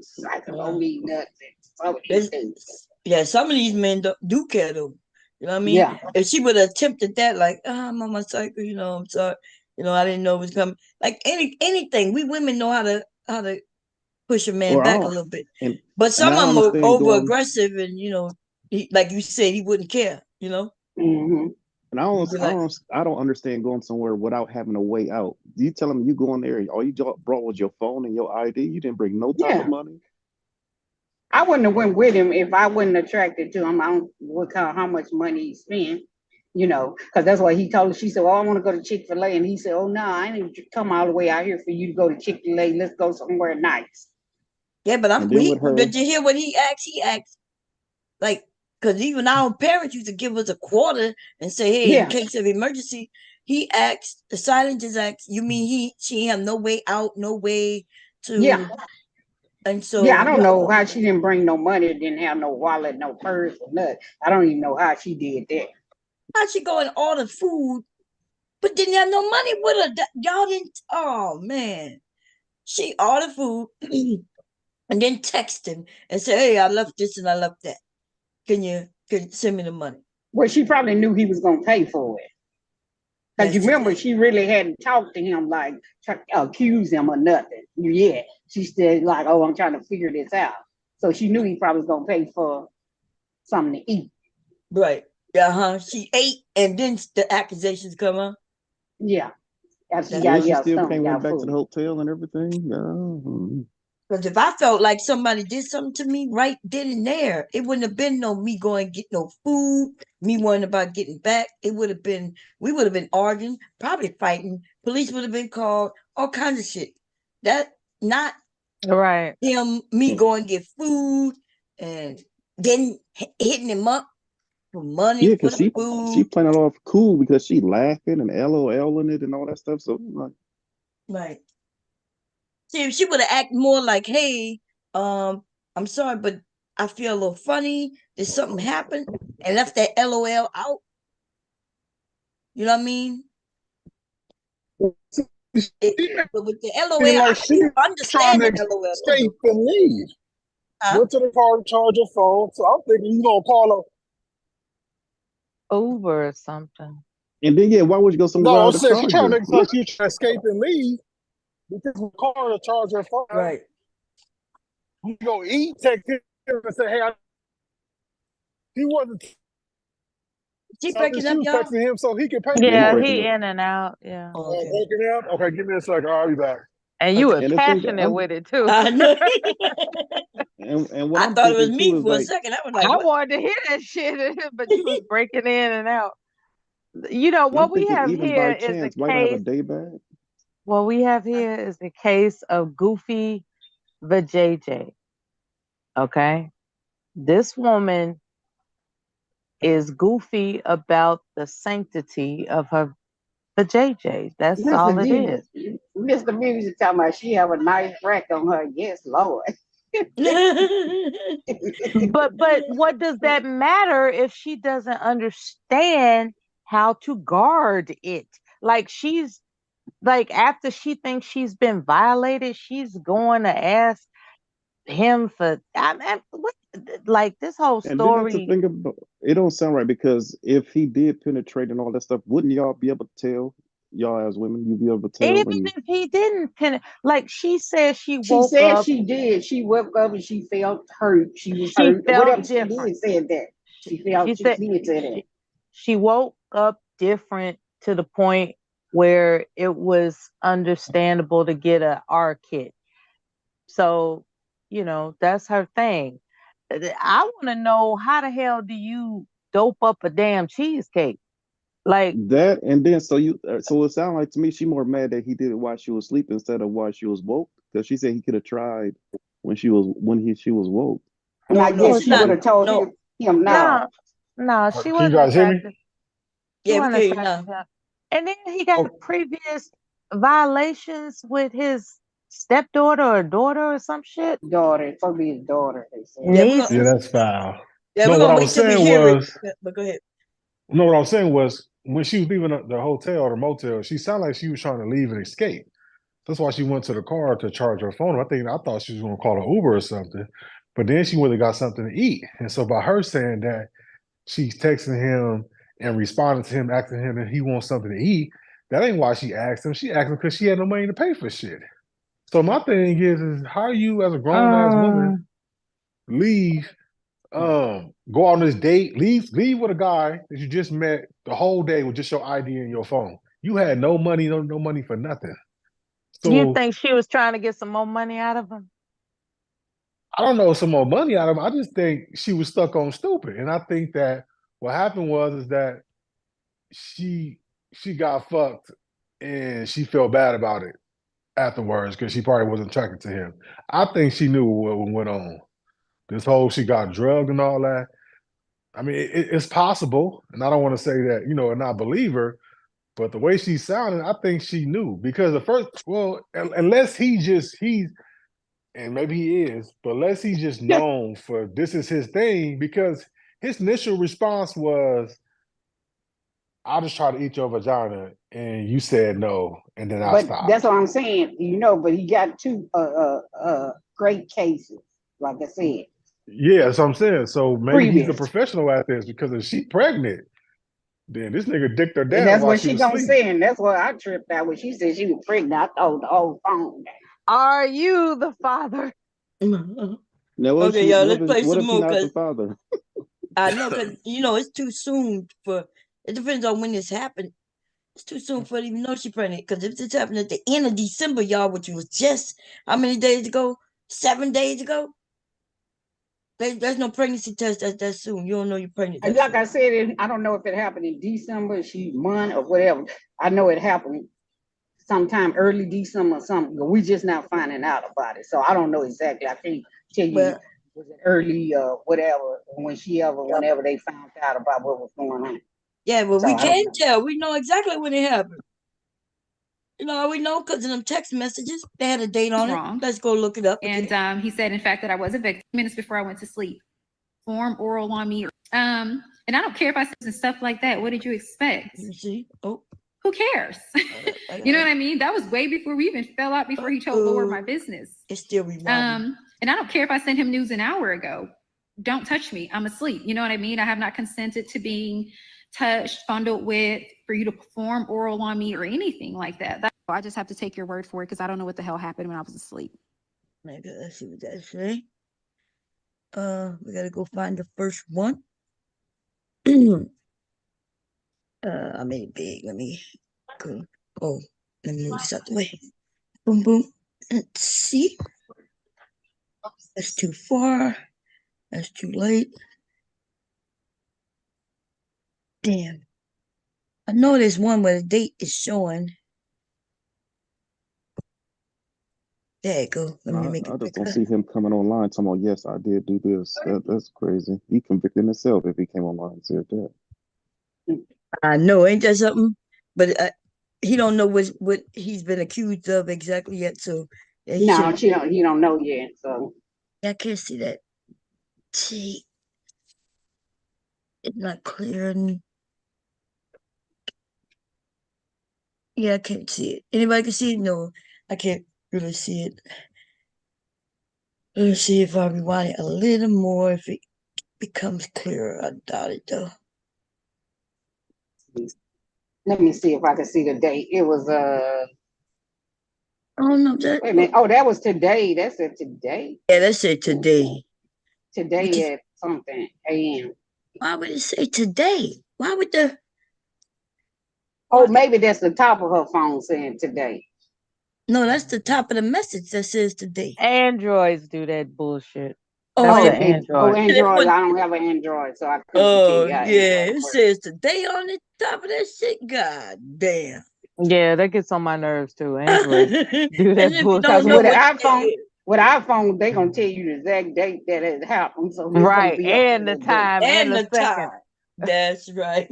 cycle. Don't mean nothing. Some of these dudes. Yeah, some of these men do care though. You know what I mean? Yeah, If she would have attempted that, like, I'm on my cycle, I'm sorry, I didn't know it was coming. Like anything, we women know how to push a man or I back a don't, little bit. and But and I some of don't them are understand over going. aggressive, and like you said, he wouldn't care. hmm And I He'd don't, be I like, don't, I don't understand going somewhere without having a way out. You tell them you go in there, all you brought was your phone and your ID. You didn't bring no type of yeah. money. I wouldn't have went with him if I wasn't attracted to him. I don't look how much money he spent. Because that's why he told her. She said, "Oh, I want to go to Chick-fil-A," and he said, "Oh no, I didn't come all the way out here for you to go to Chick-fil-A. Let's go somewhere nice." yeah, but And then with her, did you hear what he asked? He asked like, because even our parents used to give us a quarter and say, "Hey, in Yeah, case of emergency." He asked, the silent just asked, "You mean she have no way out, no way yeah. to?" And Yeah, I so don't know how she didn't bring no money, didn't have no wallet, no purse, or nothing. I don't even know how she did that. how she go and order food, but didn't have no money with her? Y'all didn't. Oh man, she ordered food and then text him and say, "Hey, I left this and I left that. Can you send me the money?" Well, she probably knew he was gonna pay for it. Because you Yes, she remember, did. she really hadn't talked to him, like, try to accuse him or nothing. Yeah, she said, like, "Oh, I'm trying to figure this out." So she knew he probably was gonna pay for something to eat. Right. Uh huh. She ate, and then the accusations come up. Yeah. After she That- got And she still stomach came went got back to the full. hotel and everything. Yeah. Because if I felt like somebody did something to me right then and there, it wouldn't have been no me going get no food, me worrying about getting back. It would have been, we would have been arguing, probably fighting. Police would have been called, all kinds of shit. That not Right. me going get food and then hitting him up for money Yeah, for because the she food. playing it off cool because she laughing and LOL in it and all that stuff. So like, Like, see, if she would have acted more like, hey, I'm sorry, but I feel a little funny. Did something happen? And left that LOL out. You know what I mean? But with the LOL, Seemed like I she can was trying understand to the LOL escape though. and leave. Huh? Went to the car to charge her phone. So I'm thinking you gonna call her. Uber or something. and then yeah, why would you go somewhere No, I'm without a saying she trying to charger? make it like she was trying to escape and leave because the car to charge her phone. Right. You go eat, text him and say, hey, he wasn't She something. breaking She up, was y'all? texting him so he could pay Yeah, he for Yeah, it. breaking he up. in and out. Yeah. Oh, okay. Breaking up? Okay, give me a second. I'll be back. And you Okay. were And the thing that passionate with it too. I know. and what I I'm thought it was thinking me too is for a like second. I was like, I what? wanted to hear that shit, but you was breaking in and out. You know, I'm what we thinking have even by here is a chance, why not have a case. day back? What we have here is a case of Goofy the JJ. Okay. This woman is goofy about the sanctity of her vajayjay. That's all it is. Mr. Music talking about she have a nice rack on her. Yes, Lord. But what does that matter if she doesn't understand how to guard it? Like she's like after she thinks she's been violated, she's going to ask him for what, like this whole And then that's the story. thing about it don't sound right because if he did penetrate and all that stuff, wouldn't y'all be able to tell? Y'all as women, you'd be able to Even tell and if he didn't like she said she She woke said up, she did. She woke up and she felt hurt. She was she hurt. Whatever felt she different. did said that. She She felt she said did say that. she woke up different to the point where it was understandable to get a R kit. So, that's her thing. I want to know how the hell do you dope up a damn cheesecake? Like, that, and then so it sounded like to me she more mad that he did it while she was asleep instead of while she was woke because she said he could have tried she was woke. And No, I no, guess well, she's she not. would have told No, him yeah, now. no, she Can you wasn't guys hear me? attracted. She yeah, we wasn't can hear you attracted now. to him. And then he got Oh, previous violations with his stepdaughter or daughter or some shit. Daughter, it's supposed to be his daughter, they said. Yeah, we're gonna, yeah, Nieces. that's foul. yeah, No, we're what gonna I wait was till we saying hear it. was, But go ahead. no, what I was saying was when she was leaving the hotel or motel, she sounded like she was trying to leave and escape. That's why she went to the car to charge her phone. I thought she was going to call an Uber or something, but then she went and got something to eat. And so by her saying that she's texting him and responding to him, asking him if he wants something to eat, that ain't why she asked him. She asked him because she had no money to pay for shit. So my thing is how you as a grown ass woman Um, leave, go on this date, leave with a guy that you just met the whole day with just your ID and your phone. You had no money, no money for nothing. you So think she was trying to get some more money out of him? I don't know some more money out of him. I just think she was stuck on stupid. And I think that what happened was is that she she got fucked and she felt bad about it afterwards because she probably wasn't attracted to him. I think she knew what went on. This whole she got drugged and all that. I mean, it's possible, and I don't want to say that and not believe her, but the way she sounded, I think she knew because the first, well, unless he's and maybe he is, but unless he's just known for this is his thing, because his initial response was, "I'll just try to eat your vagina," and you said no, and then I But stopped. that's what I'm saying, but he got two great cases, like I said, Yeah, that's what I'm saying. So maybe he's the previous. professional at this because if she's pregnant, then this nigga dicked her And down that's while what she she was gonna asleep. say, and that's what I tripped out when she said she was pregnant. I thought the whole phone down. Are you the father? Now Okay, y'all, let's play what some if he more not the because father? I know because it's too soon for. It depends on when this happened. It's too soon for her to even know she's pregnant. Because if this happened at the end of December, y'all, which was just how many days ago? 7 days ago. There's no pregnancy test that soon. You don't know you're pregnant. And like I said, I don't know if it happened in December, she month or whatever. I know it happened sometime early December or something, but we just now finding out about it. So I don't know exactly. I can't tell you was it early whatever whenever they found out about what was going on. Yeah, well, so we can tell. We know exactly when it happened. You know, we know because of them text messages. They had a date on it. Let's go look it up. And he said, in fact, that I was evicted minutes before I went to sleep. Form oral on me. And I don't care if I said stuff like that. What did you expect? You see? Oh. Who cares? You know what I mean? That was way before we even fell out, before he told Lord my business. It's still revolving. And I don't care if I sent him news an hour ago. Don't touch me. I'm asleep. You know what I mean? I have not consented to being touched, fondled with, for you to perform oral on me or anything like that. I just have to take your word for it because I don't know what the hell happened when I was asleep. Maybe let's see what that say. We gotta go find the first one. I made it big. Let me go. Oh, let me move this out the way. Boom, boom. Let's see. That's too far. That's too late. Damn. I know there's one where the date is showing. There you go. Let me make it. I just don't see him coming online talking about, yes, I did do this. That's crazy. He convicted himself if he came online and said that. I know, ain't that something? But he don't know what he's been accused of exactly yet. So he don't know yet. So I can't see that. See, it's not clear. Yeah, I can't see it. Anybody can see it? No, I can't really see it. Let's see if I rewind it a little more, if it becomes clearer. I doubt it though. Let me see if I can see the date. It was oh no, that wait a minute. Oh, that was today. That's it today. Yeah, that said today. Today at something AM. Why would it say today? Why would the Oh, maybe that's the top of her phone saying today. No, that's the top of the message that says today. Androids do that bullshit. Oh, Android. I don't have an Android, so I couldn't tell you. Yeah, it says today on the top of that shit. God damn. Yeah, that gets on my nerves too. Android do that bullshit. With iPhone, they gonna tell you the exact date that it happened. So right, and the time and the second. That's right.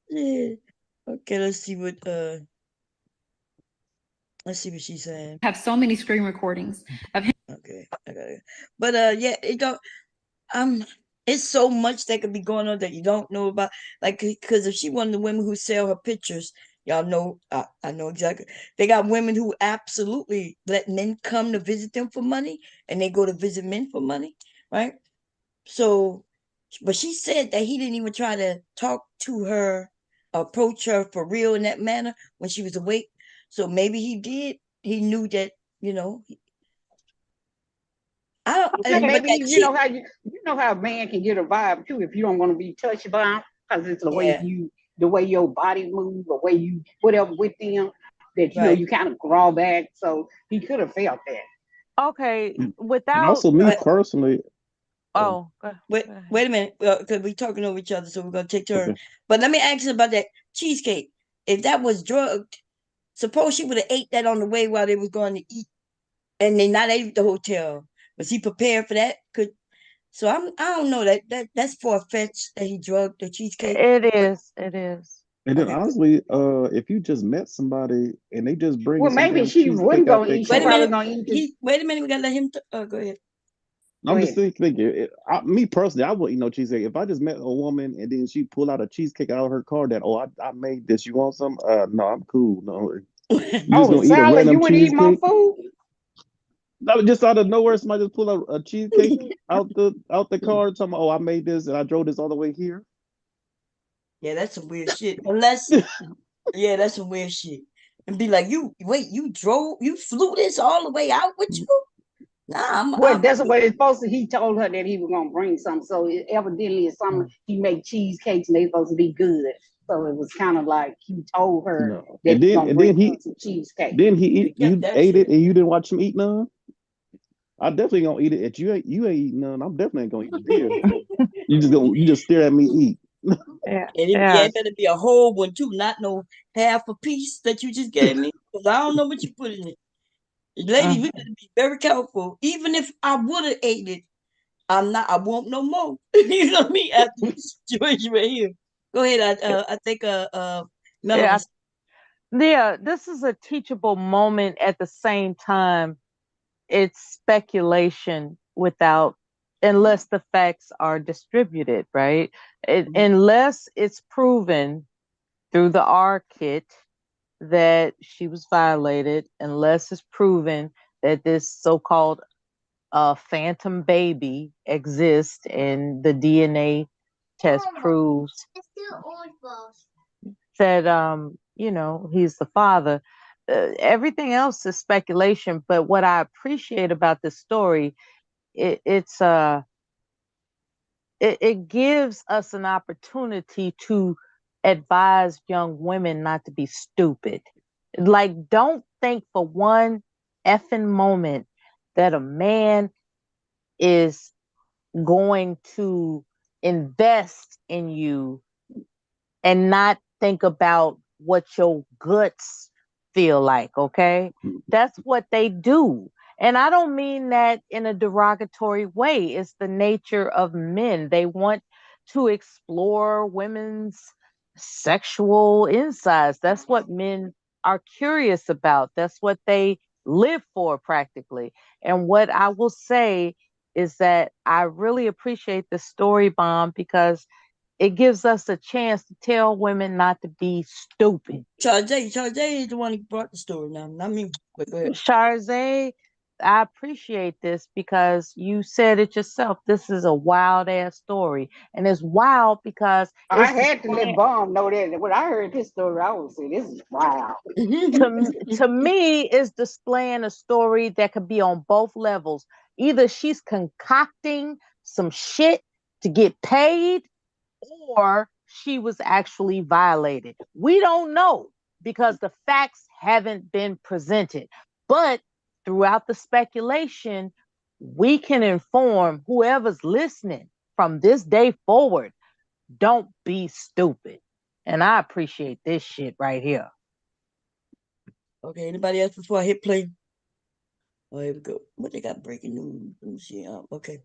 Yeah. Okay, let's see what she's saying. I have so many screen recordings of him. Okay, I got it. But yeah, it don't. It's so much that could be going on that you don't know about. Like, because if she one of the women who sell her pictures, y'all know, I know exactly. They got women who absolutely let men come to visit them for money, and they go to visit men for money, right? So, but she said that he didn't even try to talk to her, approach her for real in that manner when she was awake. So maybe he did. He knew that, you know. I don't. Okay, maybe you know how a man can get a vibe too if you don't want to be touched by him, because it's the way your body moves, the way you whatever with them, that you know you kind of crawl back. So he could have felt that. Okay, without. And also, me personally. Oh, wait a minute, because we're talking over each other, so we're gonna take turns. Okay. But let me ask you about that cheesecake. If that was drugged, suppose she would have ate that on the way while they was going to eat, and they not ate at the hotel. Was he prepared for that? So I don't know that's far-fetched that he drugged the cheesecake. It is. It is. And then honestly, if you just met somebody and they just bring maybe she wouldn't go eat. Wait a minute. Wait a minute. We gotta let him. Go ahead. I'm just thinking. Me personally, I wouldn't eat no cheesecake. If I just met a woman and then she pull out a cheesecake out of her car that I made this. You want some? No, I'm cool. No. Sally, you would eat my food? No, just out of nowhere, somebody just pull out a cheesecake out the car, talking, I made this and I drove this all the way here. Yeah, that's some weird shit. Unless, yeah, that's some weird shit. And be like, you flew this all the way out with you? Nah, that's the way it's supposed to. He told her that he was gonna bring some, so evidently it's something. He make cheesecakes and they supposed to be good. So it was kind of like he told her No. that And he's then gonna and bring then her he some cheesecake. then he eat, Yep, you that's ate it it. and you didn't watch him eat none. I definitely gonna eat it. If you ain't eating none, I'm definitely gonna eat it here. You just stare at me eat. Yeah, And yeah, yeah. it better be a whole one too, not no half a piece that you just gave me. Because I don't know what you put in it. Ladies, we better be very careful. Even if I would have ate it, I won't no more. You know what I mean? After this situation right here. Go ahead. I think Yeah, Melanie. yeah, this is a teachable moment. At the same time, it's speculation without, unless the facts are distributed, right? Unless it's proven through the R kit that she was violated, unless it's proven that this so-called phantom baby exists and the DNA test proves It's still orange balls. that he's the father. Everything else is speculation, but what I appreciate about this story, it gives us an opportunity to advise young women not to be stupid. Like, don't think for one effing moment that a man is going to invest in you and not think about what your guts feel like, okay? That's what they do. And I don't mean that in a derogatory way. It's the nature of men. They want to explore women's sexual insides. That's what men are curious about. That's what they live for, practically. And what I will say is that I really appreciate the story, Bomb, because it gives us a chance to tell women not to be stupid. Charge is the one who brought the story now, not me. But go ahead. Charze, I appreciate this because you said it yourself. This is a wild ass story. And it's wild because I it's had to let Bomb know that. When I heard this story, I would say, "This is wild." to me is displaying a story that could be on both levels. Either she's concocting some shit to get paid, or she was actually violated. We don't know because the facts haven't been presented. But throughout the speculation, we can inform whoever's listening from this day forward, don't be stupid. And I appreciate this shit right here. Okay, anybody else before I hit play? Oh, here we go. What they got breaking news? Let me see. Okay.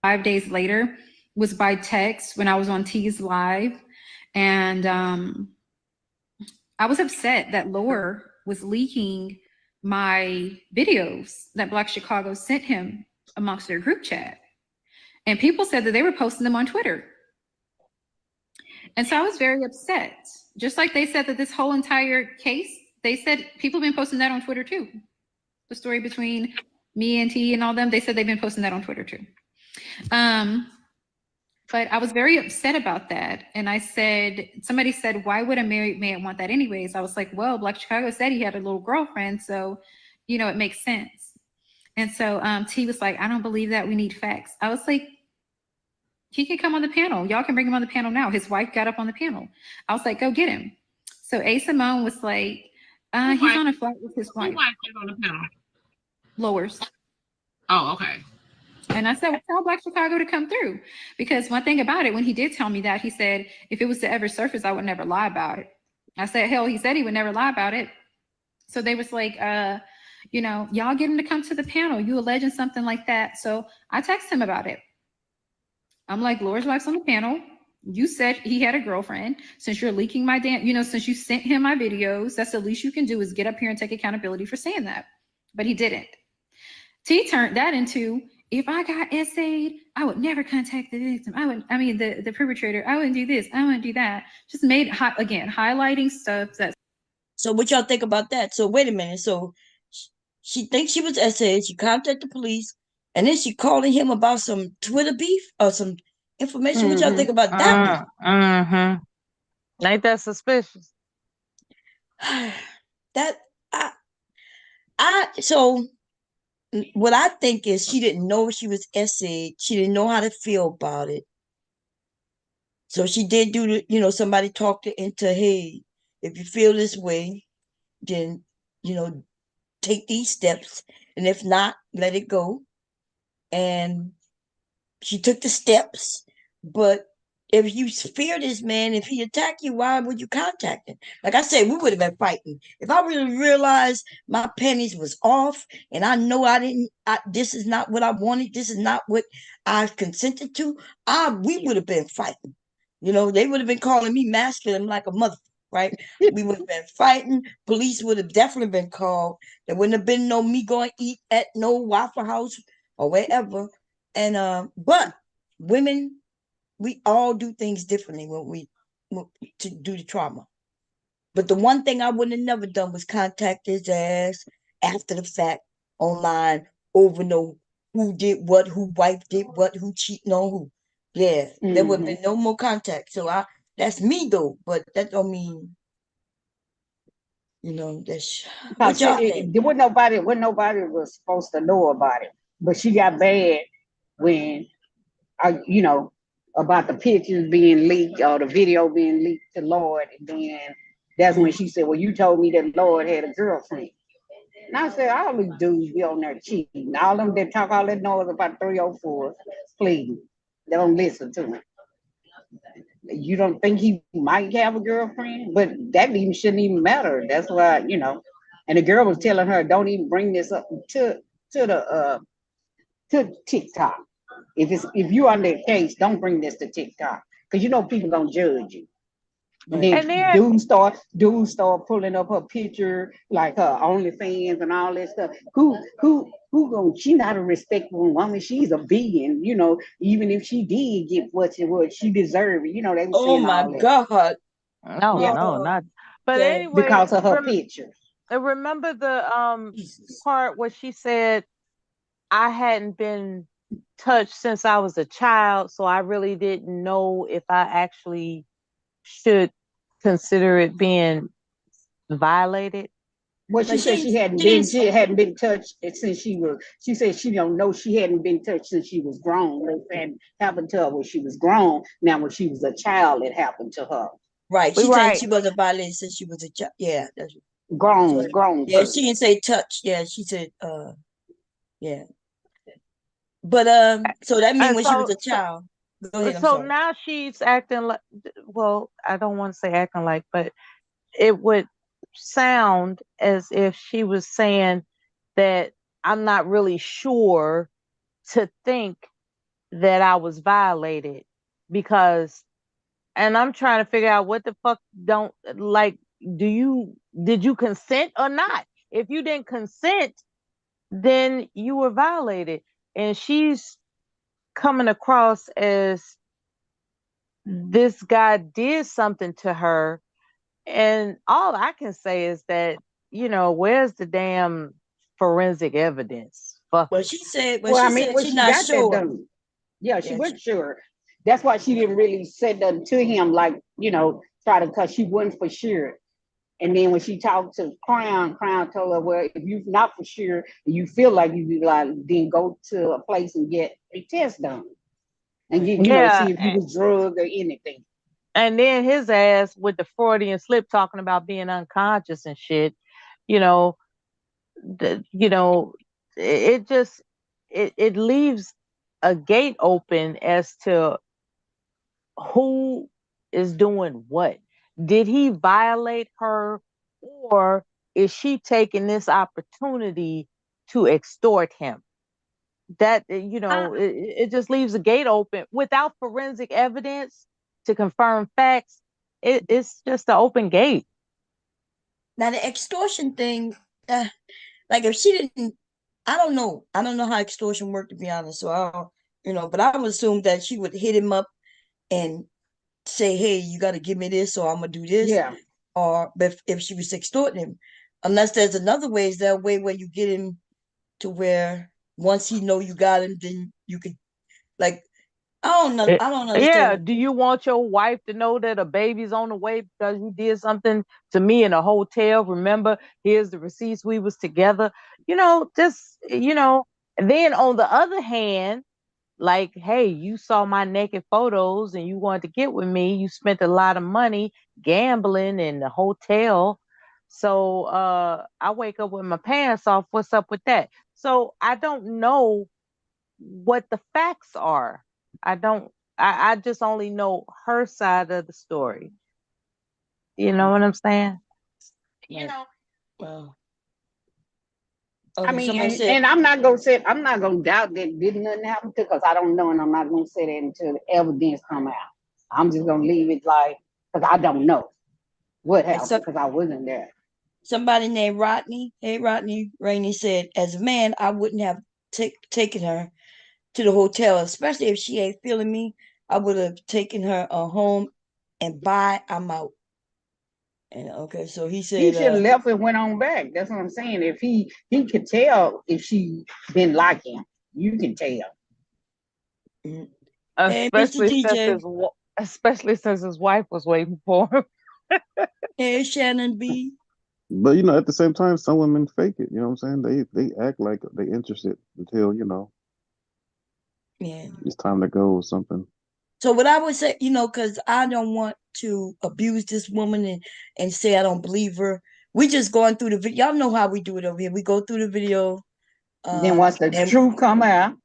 5 days later was by text when I was on T's live. And I was upset that Lore was leaking my videos that Black Chicago sent him amongst their group chat. And people said that they were posting them on Twitter. And so I was very upset. Just like they said that this whole entire case, they said people have been posting that on Twitter too. The story between me and T and all them, they said they've been posting that on Twitter too. But I was very upset about that. And I said, somebody said, why would a married man want that anyways? I was like, well, Black Chicago said he had a little girlfriend. So, it makes sense. And so T was like, I don't believe that. We need facts. I was like, he can come on the panel. Y'all can bring him on the panel now. His wife got up on the panel. I was like, go get him. So A. Simone was like, he's on a flight with his wife. Who wife is on the panel? Lowers. Oh, okay. And I said, well, tell Black Chicago to come through. Because one thing about it, when he did tell me that, he said, if it was to ever surface, I would never lie about it. I said, hell, he said he would never lie about it. So they was like, y'all get him to come to the panel. You alleging something like that. So I texted him about it. I'm like, Laura's wife's on the panel. You said he had a girlfriend. Since you're leaking my since you sent him my videos, that's the least you can do is get up here and take accountability for saying that. But he didn't. T turned that into, if I got essayed, I would never contact the victim. The perpetrator. I wouldn't do this. I wouldn't do that. Just made, again, highlighting stuff that's. So what y'all think about that? So wait a minute. So she thinks she was essayed. She contacted the police. And then she calling him about some Twitter beef or some information. What y'all think about that one? Ain't that suspicious? That so what I think is she didn't know she was essayed. She didn't know how to feel about it. So she did do somebody talked her into, hey, if you feel this way, then, you know, take these steps. And if not, let it go. And she took the steps. But if you fear this man, if he attack you, why would you contact him? Like I said, we would have been fighting. If I really realized my pennies was off and I know this is not what I wanted, this is not what I consented to, we would have been fighting. They would have been calling me masculine like a mother, right? We would have been fighting. Police would have definitely been called. There wouldn't have been no me going to eat at no Waffle House or wherever. And but women, we all do things differently to do the trauma. But the one thing I wouldn't have never done was contact his ass after the fact online over no who did what, who wife did what, who cheating on who. Yeah, there would have been no more contact. So that's me though, but that don't mean that's what Because y'all think. there wasn't nobody was supposed to know about it. But she got bad when you know, about the pictures being leaked or the video being leaked to Lord. And then that's when she said, well, you told me that Lord had a girlfriend. And I said, all these dudes be on there cheating. All them that talk all that noise about 304, please, they don't listen to me. You don't think he might have a girlfriend? But that even shouldn't even matter. That's why, And the girl was telling her, don't even bring this up to TikTok. If you on that case, don't bring this to TikTok because people gonna judge you. And then And then dudes start pulling up her picture like her OnlyFans and all that stuff. Who gonna? She not a respectable woman. She's a vegan. Even if she did get what she deserved it. They were Oh saying my all that. God. no, Yeah, no, Oh, not. But that anyway, because of her picture. remember the Jesus. part where she said I hadn't been touched since I was a child, so I really didn't know if I actually should consider it being violated. Well, But she said she hadn't she been didn't. she hadn't been touched since she was. She said she don't know she hadn't been touched since she was grown. It hadn't happened to her when she was grown. Now, when she was a child, it happened to her. Right. We She said right. she wasn't violated since she was a child. Yeah, that's Grown, right. grown Yeah, she person. didn't say touch. Yeah, she said yeah. But so that means And when she was so a child. Go ahead, I'm so sorry. now she's acting like, well, I don't want to say acting like, but it would sound as if she was saying that I'm not really sure to think that I was violated because, and I'm trying to figure out what the fuck don't like, did you consent or not? If you didn't consent, then you were violated. And she's coming across as this guy did something to her. And all I can say is that, where's the damn forensic evidence? Fuck Well, it. Well, I she mean, said well, she's she not got that sure. done. Yeah, she Yeah, wasn't sure. That's why she didn't really say that to him, like, try to, because she wasn't for sure. And then when she talked to Crown told her, well, if you're not for sure, you feel like you be like, then go to a place and get a test done and right. get, Yeah. see if you was drugged or anything. And then his ass with the Freudian slip talking about being unconscious and shit, you know, you know, it just it leaves a gate open as to who is doing what. Did he violate her, or is she taking this opportunity to extort him? That Uh, it just leaves a gate open without forensic evidence to confirm facts. It's just an open gate. Now the extortion thing, like if she didn't, I don't know. I don't know how extortion worked to be honest. So I don't, but I would assume that she would hit him up and say, "Hey, you got to give me this, or I'm gonna do this." Yeah. Or if she was extorting him, unless there's another way, is there a way where you get him to where once he know you got him, then you could like I don't know. I don't Yeah, understand. do you want your wife to know that a baby's on the way because you did something to me in a hotel? Remember, here's the receipts, we was together. Just, and then on the other hand, like, hey, you saw my naked photos and you wanted to get with me. You spent a lot of money gambling in the hotel. So I wake up with my pants off. What's up with that? So I don't know what the facts are. I don't I just only know her side of the story. You know what I'm saying? You know. Well, I okay, mean, somebody said, and I'm not gonna doubt that did nothing happen to because I don't know, and I'm not gonna say that until the evidence come out. I'm just gonna leave it like because I don't know what and happened because I wasn't there. somebody named Rodney, hey Rodney Rainey said, as a man, I wouldn't have taken her to the hotel, especially if she ain't feeling me. I would have taken her home and bye, I'm out. And okay, so he He said, should have left and went on back. That's what I'm saying. If he could tell if she didn't like him, you can tell. mm, hey, Mr. Especially since DJ, especially since his wife was waiting for him. hey Shannon B. But at the same time, some women fake it. You know what I'm saying? They act like they interested until Yeah. it's time to go or something. So what I would say, because I don't want to abuse this woman and say I don't believe her. We just going through the video. Y'all know how we do it over here. We go through the video, Then once the and truth come out,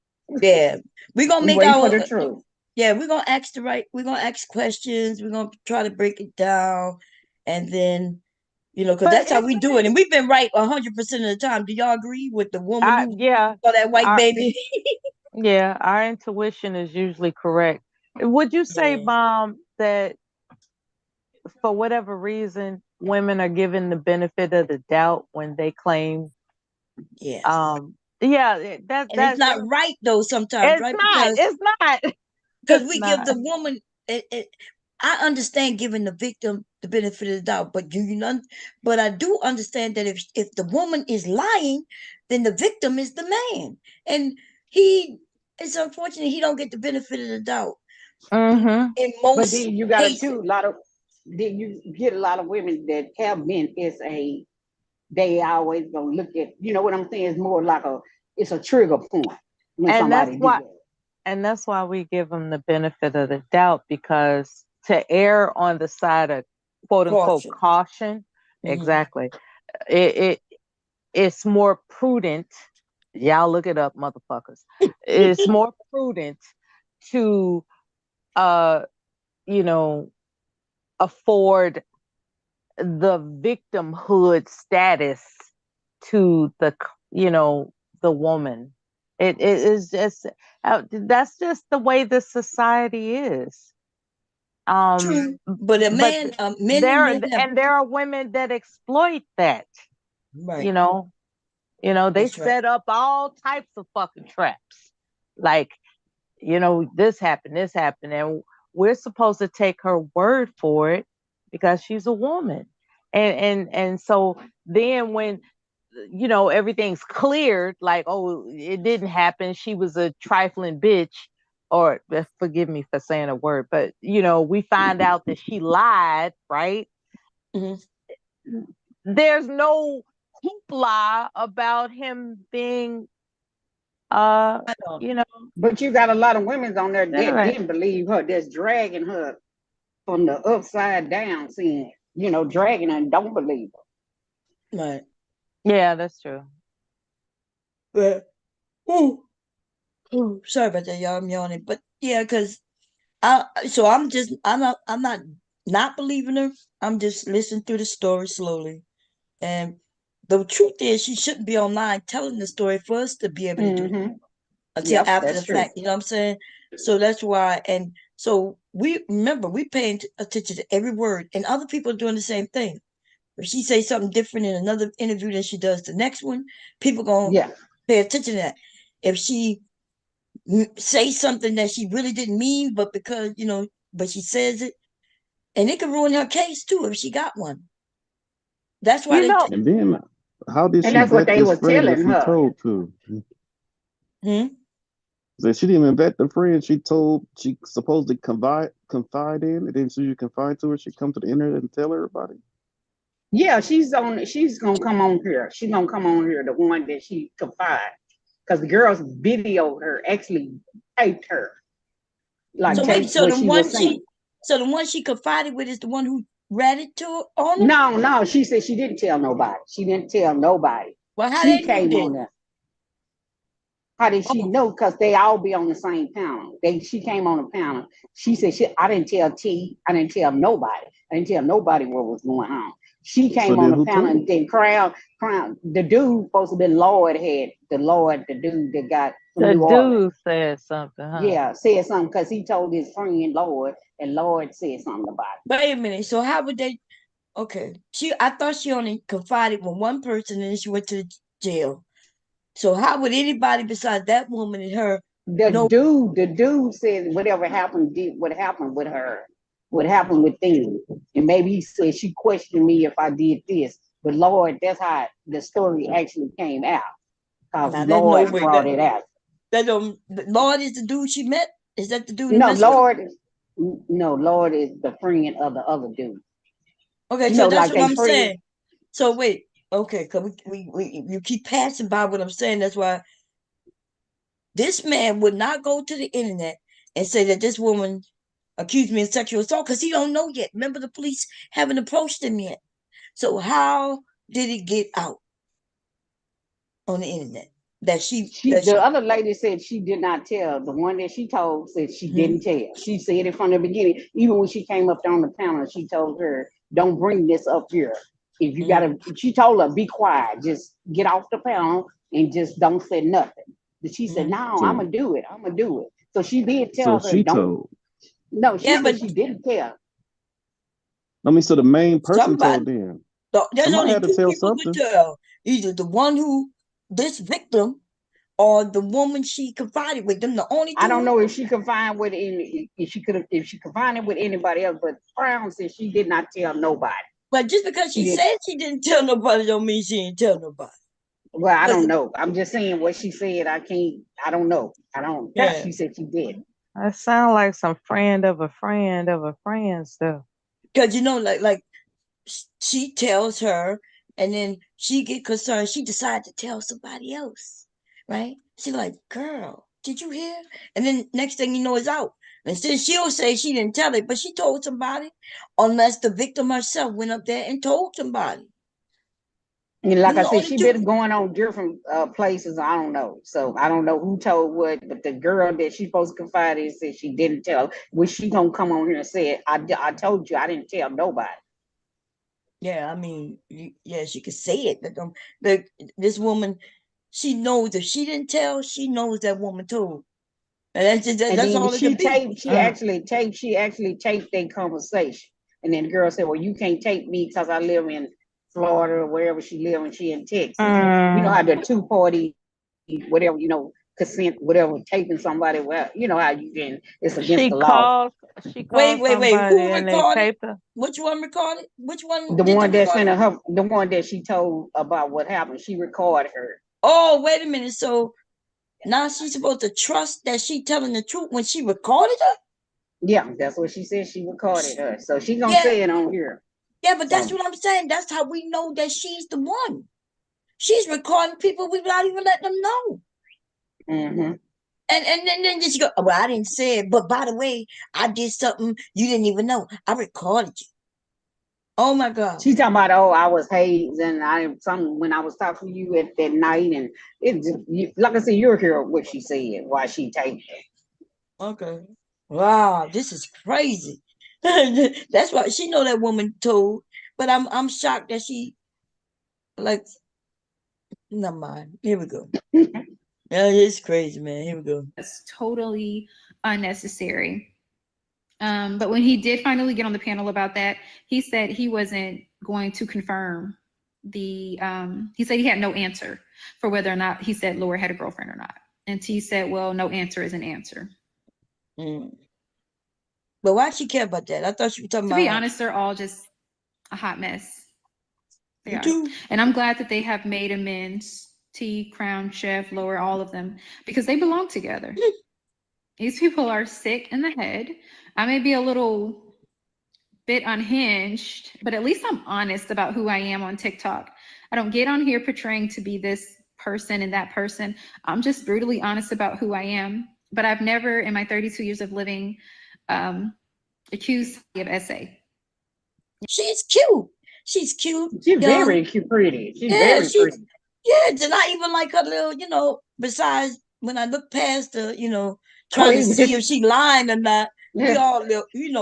yeah, we're gonna we make wait for our the truth. yeah, we're gonna ask questions, we're gonna try to break it down, and then because But that's how isn't we do it? it, and we've been right 100% of the time. Do y'all agree with the woman I who Yeah, saw that white our baby? yeah, our intuition is usually correct. Would you say, Yeah. Mom, that for whatever reason, women are given the benefit of the doubt when they claim, Yes. yeah, that And it's that not right though sometimes, it's right? not, it's not, Because it's we give not. the woman I understand giving the victim the benefit of the doubt, but but I do understand that if the woman is lying, then the victim is the man, and he it's unfortunate he don't get the benefit of the doubt Mm-hmm. in But most then you got it cases. too. Then you get a lot of women that have been SA. They always gonna look at, you know what I'm saying? It's more like it's a trigger point when And that's somebody do why, that. we give them the benefit of the doubt, because to err on the side of quote unquote Caution. caution, Hmm. exactly. It it's more prudent. Y'all look it up, motherfuckers. It's more prudent to uh you know afford the victimhood status to the woman. It is just that's just the way the society is. True, but But men and men have there are women that exploit that. right. You know, they That's right. set up all types of fucking traps. Like, this happened, and we're supposed to take her word for it because she's a woman. And so then when everything's cleared, like, oh, it didn't happen, she was a trifling bitch, or forgive me for saying a word, but we find out that she lied, right? Hmm. There's no hoopla about him being I know. you know But you got a lot of women on there that right. didn't believe her, that's dragging her from the upside down, seeing, dragging her and don't believe her. Right. Yeah, that's true. But ooh, ooh, sorry about that, y'all. I'm yawning, but yeah, because I'm not believing her. I'm just listening through the story slowly. And the truth is she shouldn't be online telling the story for us to be able to do Mm-hmm. until Yep, after that's the true. fact. You know what I'm saying? So that's why. And so we paying attention to every word, and other people are doing the same thing. If she say something different in another interview than she does the next one, people gonna Yeah. pay attention to that. If she say something that she really didn't mean, but because but she says it, and it could ruin her case too if she got one. That's why You they. know, And then, how did And she that's what vet they this were friend if telling she her. told to? Hmm? So she didn't even vet the friend she supposedly confide in, and then so you confide to her, she come to the internet and tell everybody. Yeah, she's gonna come on here. She's gonna come on here, the one that she confide. Because the girls videoed her actually taped her, like So Mm. wait, taped what she was saying. so the one she confided with is the one who ratted to her on her? No, she said she didn't tell nobody. She didn't tell nobody. Well, how She they knew came on then? there. How did she Oh, know? Because they all be on the same panel. She came on the panel. She said, I didn't tell T. I didn't tell nobody. I didn't tell nobody what was going on. She So came on then the who panel, told? and then Crown, the dude supposed to be Lloyd had the dude that got from The New Orleans. dude said something, huh? Yeah, said something because he told his friend Lloyd, and Lloyd said something about it. wait a minute. So how would they? Okay, I thought she only confided with one person, and then she went to the jail. So how would anybody besides that woman and her know? The dude said whatever happened what happened with her, what happened with them. And maybe he said she questioned me if I did this. But Lord, that's how the story actually came out. Because Now there's no Lord way brought it out. that Lord is the dude she met. Is that the dude who No, messed with her? Lord is the friend of the other dude. Okay, You so know, that's like what they I'm friends. saying. So wait, okay, because we you keep passing by what I'm saying. That's why this man would not go to the internet and say that this woman accused me of sexual assault because he don't know yet. Remember, the police haven't approached him yet. So how did it get out on the internet that The other lady said she did not tell. The one that she told said she Mhm. didn't tell. She said it from the beginning. Even when she came up on the panel, she told her, "Don't bring this up here. If you gotta," she told her, "Be quiet. Just get off the panel and just don't say nothing." But she said, "No, I'm So gonna do it. I'm gonna do it." So she did so tell her, she "Don't." told. No, she Yeah, said but she didn't tell. I mean, so the main person somebody, told them. there's Somebody only had to two tell people could something. tell. Either the one who, this victim, or the woman she confided with. Them the only I two don't know. know if she confined with any, if she confined it with anybody else, but Brown said she did not tell nobody. But just because She she didn't. said she didn't tell nobody don't mean she didn't tell nobody. Well, I But don't know. I'm just saying what she said. I can't. I don't know. I don't. yeah, She said she did. That sound like some friend of a friend of a friend stuff. because like she tells her, and then she get concerned. She decide to tell somebody else, right? She like, girl, did you hear? And then next thing you know, it's out. And then she'll say she didn't tell it, but she told somebody, unless the victim herself went up there and told somebody. And like Them I the said, only she two. been going on different places. I don't know. So I don't know who told what, but the girl that she supposed to confide in said she didn't tell. Which she gonna come on here and say, I told you I didn't tell nobody. Yeah, I mean, yeah, she could say it, but this woman, she knows if she didn't tell, she knows that woman told, and And that's then all it could be. she actually taped their conversation. And then the girl said, well, you can't tape me because I live in Florida or wherever she live, and she in Texas. You know how the 2-party, whatever, consent, whatever, taping somebody, well, you know how you can, it's against She the law. called she Wait, called wait. somebody Who and they recorded? taped her. Which one recorded? Which one The did the one that recording? sent her, the one that she told about what happened, she recorded her. Oh, wait a minute. So now she's supposed to trust that she telling the truth when she recorded her? Yeah, that's what she said. She recorded her. So she gonna Yeah, say it on here. yeah, but that's So what I'm saying. That's how we know that she's the one. She's recording people without even letting them know. mm-hmm. And then just go, well, I didn't say it, but by the way, I did something you didn't even know. I recorded you. Oh my God. She's talking about, oh, I was hazed and when I was talking to you at that night, and it just, like I said, you'll hear what she said while she taped it. Okay. Wow, this is crazy. That's why she know that woman told, but I'm shocked that she like never mind. Here we go. Yeah, it's crazy, man. Here we go. That's totally unnecessary. But when he did finally get on the panel about that, he said he wasn't going to confirm he said he had no answer for whether or not he said Laura had a girlfriend or not. And T said, well, no answer is an answer. But why she care about that? I thought she was talking To about be her. honest, they're all just a hot mess. They You are. too. And I'm glad that they have made amends. T, Crown, Chef, Lower, all of them, because they belong together. These people are sick in the head. I may be a little bit unhinged, but at least I'm honest about who I am on TikTok. I don't get on here portraying to be this person and that person. I'm just brutally honest about who I am. but I've never, in my 32 years of living, accused of SA. She's cute. She's cute. She's young. very cute, pretty. She's Yeah, very she. pretty. Yeah, and I even like her little. Besides, when I look past her, Oh, trying to see even if she lying or not. We yeah. all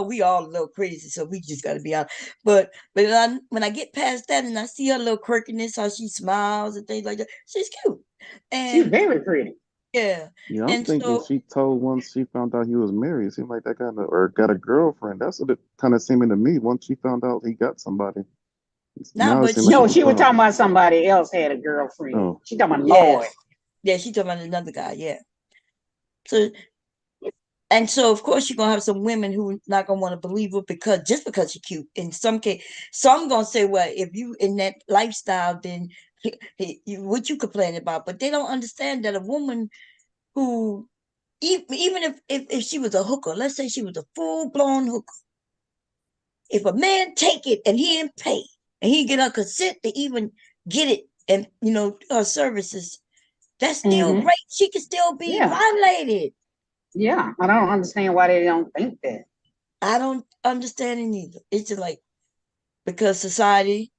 we all a little crazy, so we just got to be honest. But when I get past that and I see her little quirkiness, how she smiles and things like that, she's cute. She's And very pretty. yeah, Yeah, I'm and thinking so she told once she found out he was married. It seemed like that kind of, or got a girlfriend. That's what it kind of seemed to me. Once she found out he got somebody, now, now it but seemed like she No, she, could she was talk. talking about somebody else had a girlfriend. Oh, She talking about Lloyd. yes, yeah, she talking about another guy, yeah. So and so of course you're gonna have some women who not gonna want to believe her because she's cute. In some case, some gonna say, well, if you in that lifestyle, then what you complaining about? But they don't understand that a woman who even if she was a hooker, let's say she was a full blown hooker, if a man take it and he didn't pay and he get her consent to even get it and her services, that's still Mm-hmm. rape. She can still be Yeah. violated. Yeah. I don't understand why they don't think that. I don't understand it either. It's just like because society,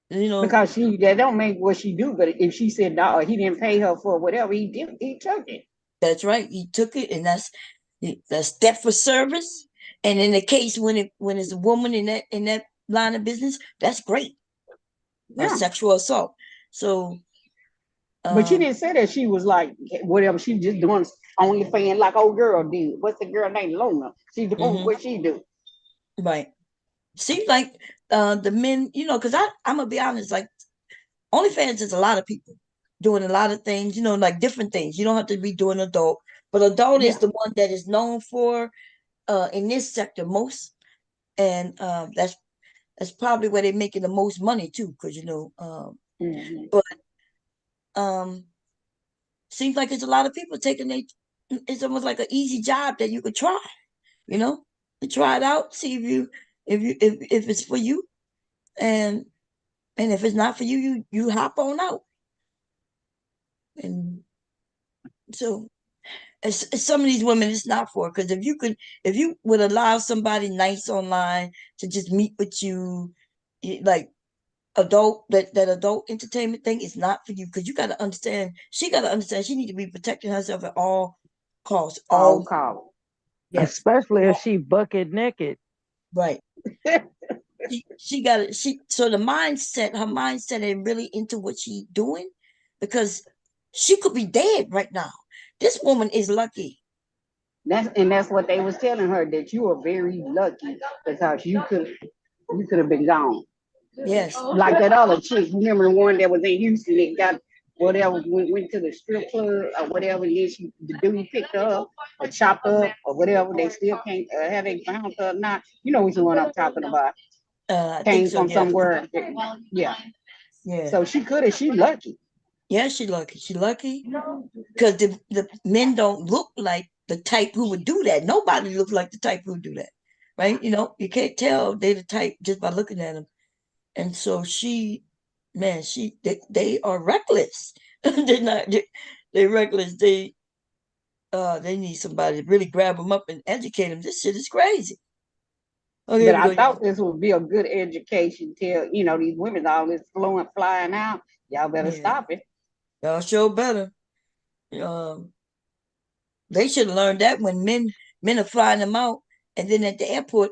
Because that don't make what she do, but if she said no, he didn't pay her for whatever he did, he took it. that's right. He took it, and that's theft for service. And in the case when it's a woman in that line of business, that's great. Yeah. Sexual assault. So, But you didn't say that she was like whatever. She just doing OnlyFans like old girl did. What's the girl named Lona? She doing what she do. right. Seems like the men, because I'm gonna be honest, like OnlyFans is a lot of people doing a lot of things, like different things. You don't have to be doing adult, but adult is Yeah. the one that is known for in this sector most, and that's probably where they're making the most money too, because Mm-hmm. but um, seems like it's a lot of people taking it. It's almost like an easy job that you could try, to try it out, see if it's for you, and if it's not for you, you hop on out, and so some of these women it's not for, because if you would allow somebody nice online to just meet with you, like that adult entertainment thing is not for you, because you got to understand she need to be protecting herself at all costs. All call. Yes, Especially if she bucket naked. right. She got it. So her mindset ain't really into what she's doing, because she could be dead right now. This woman is lucky. That's what they was telling her, that you are very lucky because you could have been gone. Yes. Like that other chick, remember the one that was in Houston that got whatever, went to the strip club or whatever, and then the dude picked her up or chopped her up or whatever. They still can't have they found her or not. You know which one I'm talking about. I think Came so. from Yeah. somewhere. Yeah. Yeah. So she lucky. Yeah, she lucky. She lucky because the men don't look like the type who would do that. Nobody looks like the type who would do that, right? You can't tell they the type just by looking at them. And so they are reckless. They're not. They're reckless. They need somebody to really grab them up and educate them. This shit is crazy. Okay, here But we I go, thought y'all. this would be a good education. Tell these women all this flowing, flying out. Y'all better Yeah, stop it. y'all show better. They should have learned that when men are flying them out, and then at the airport,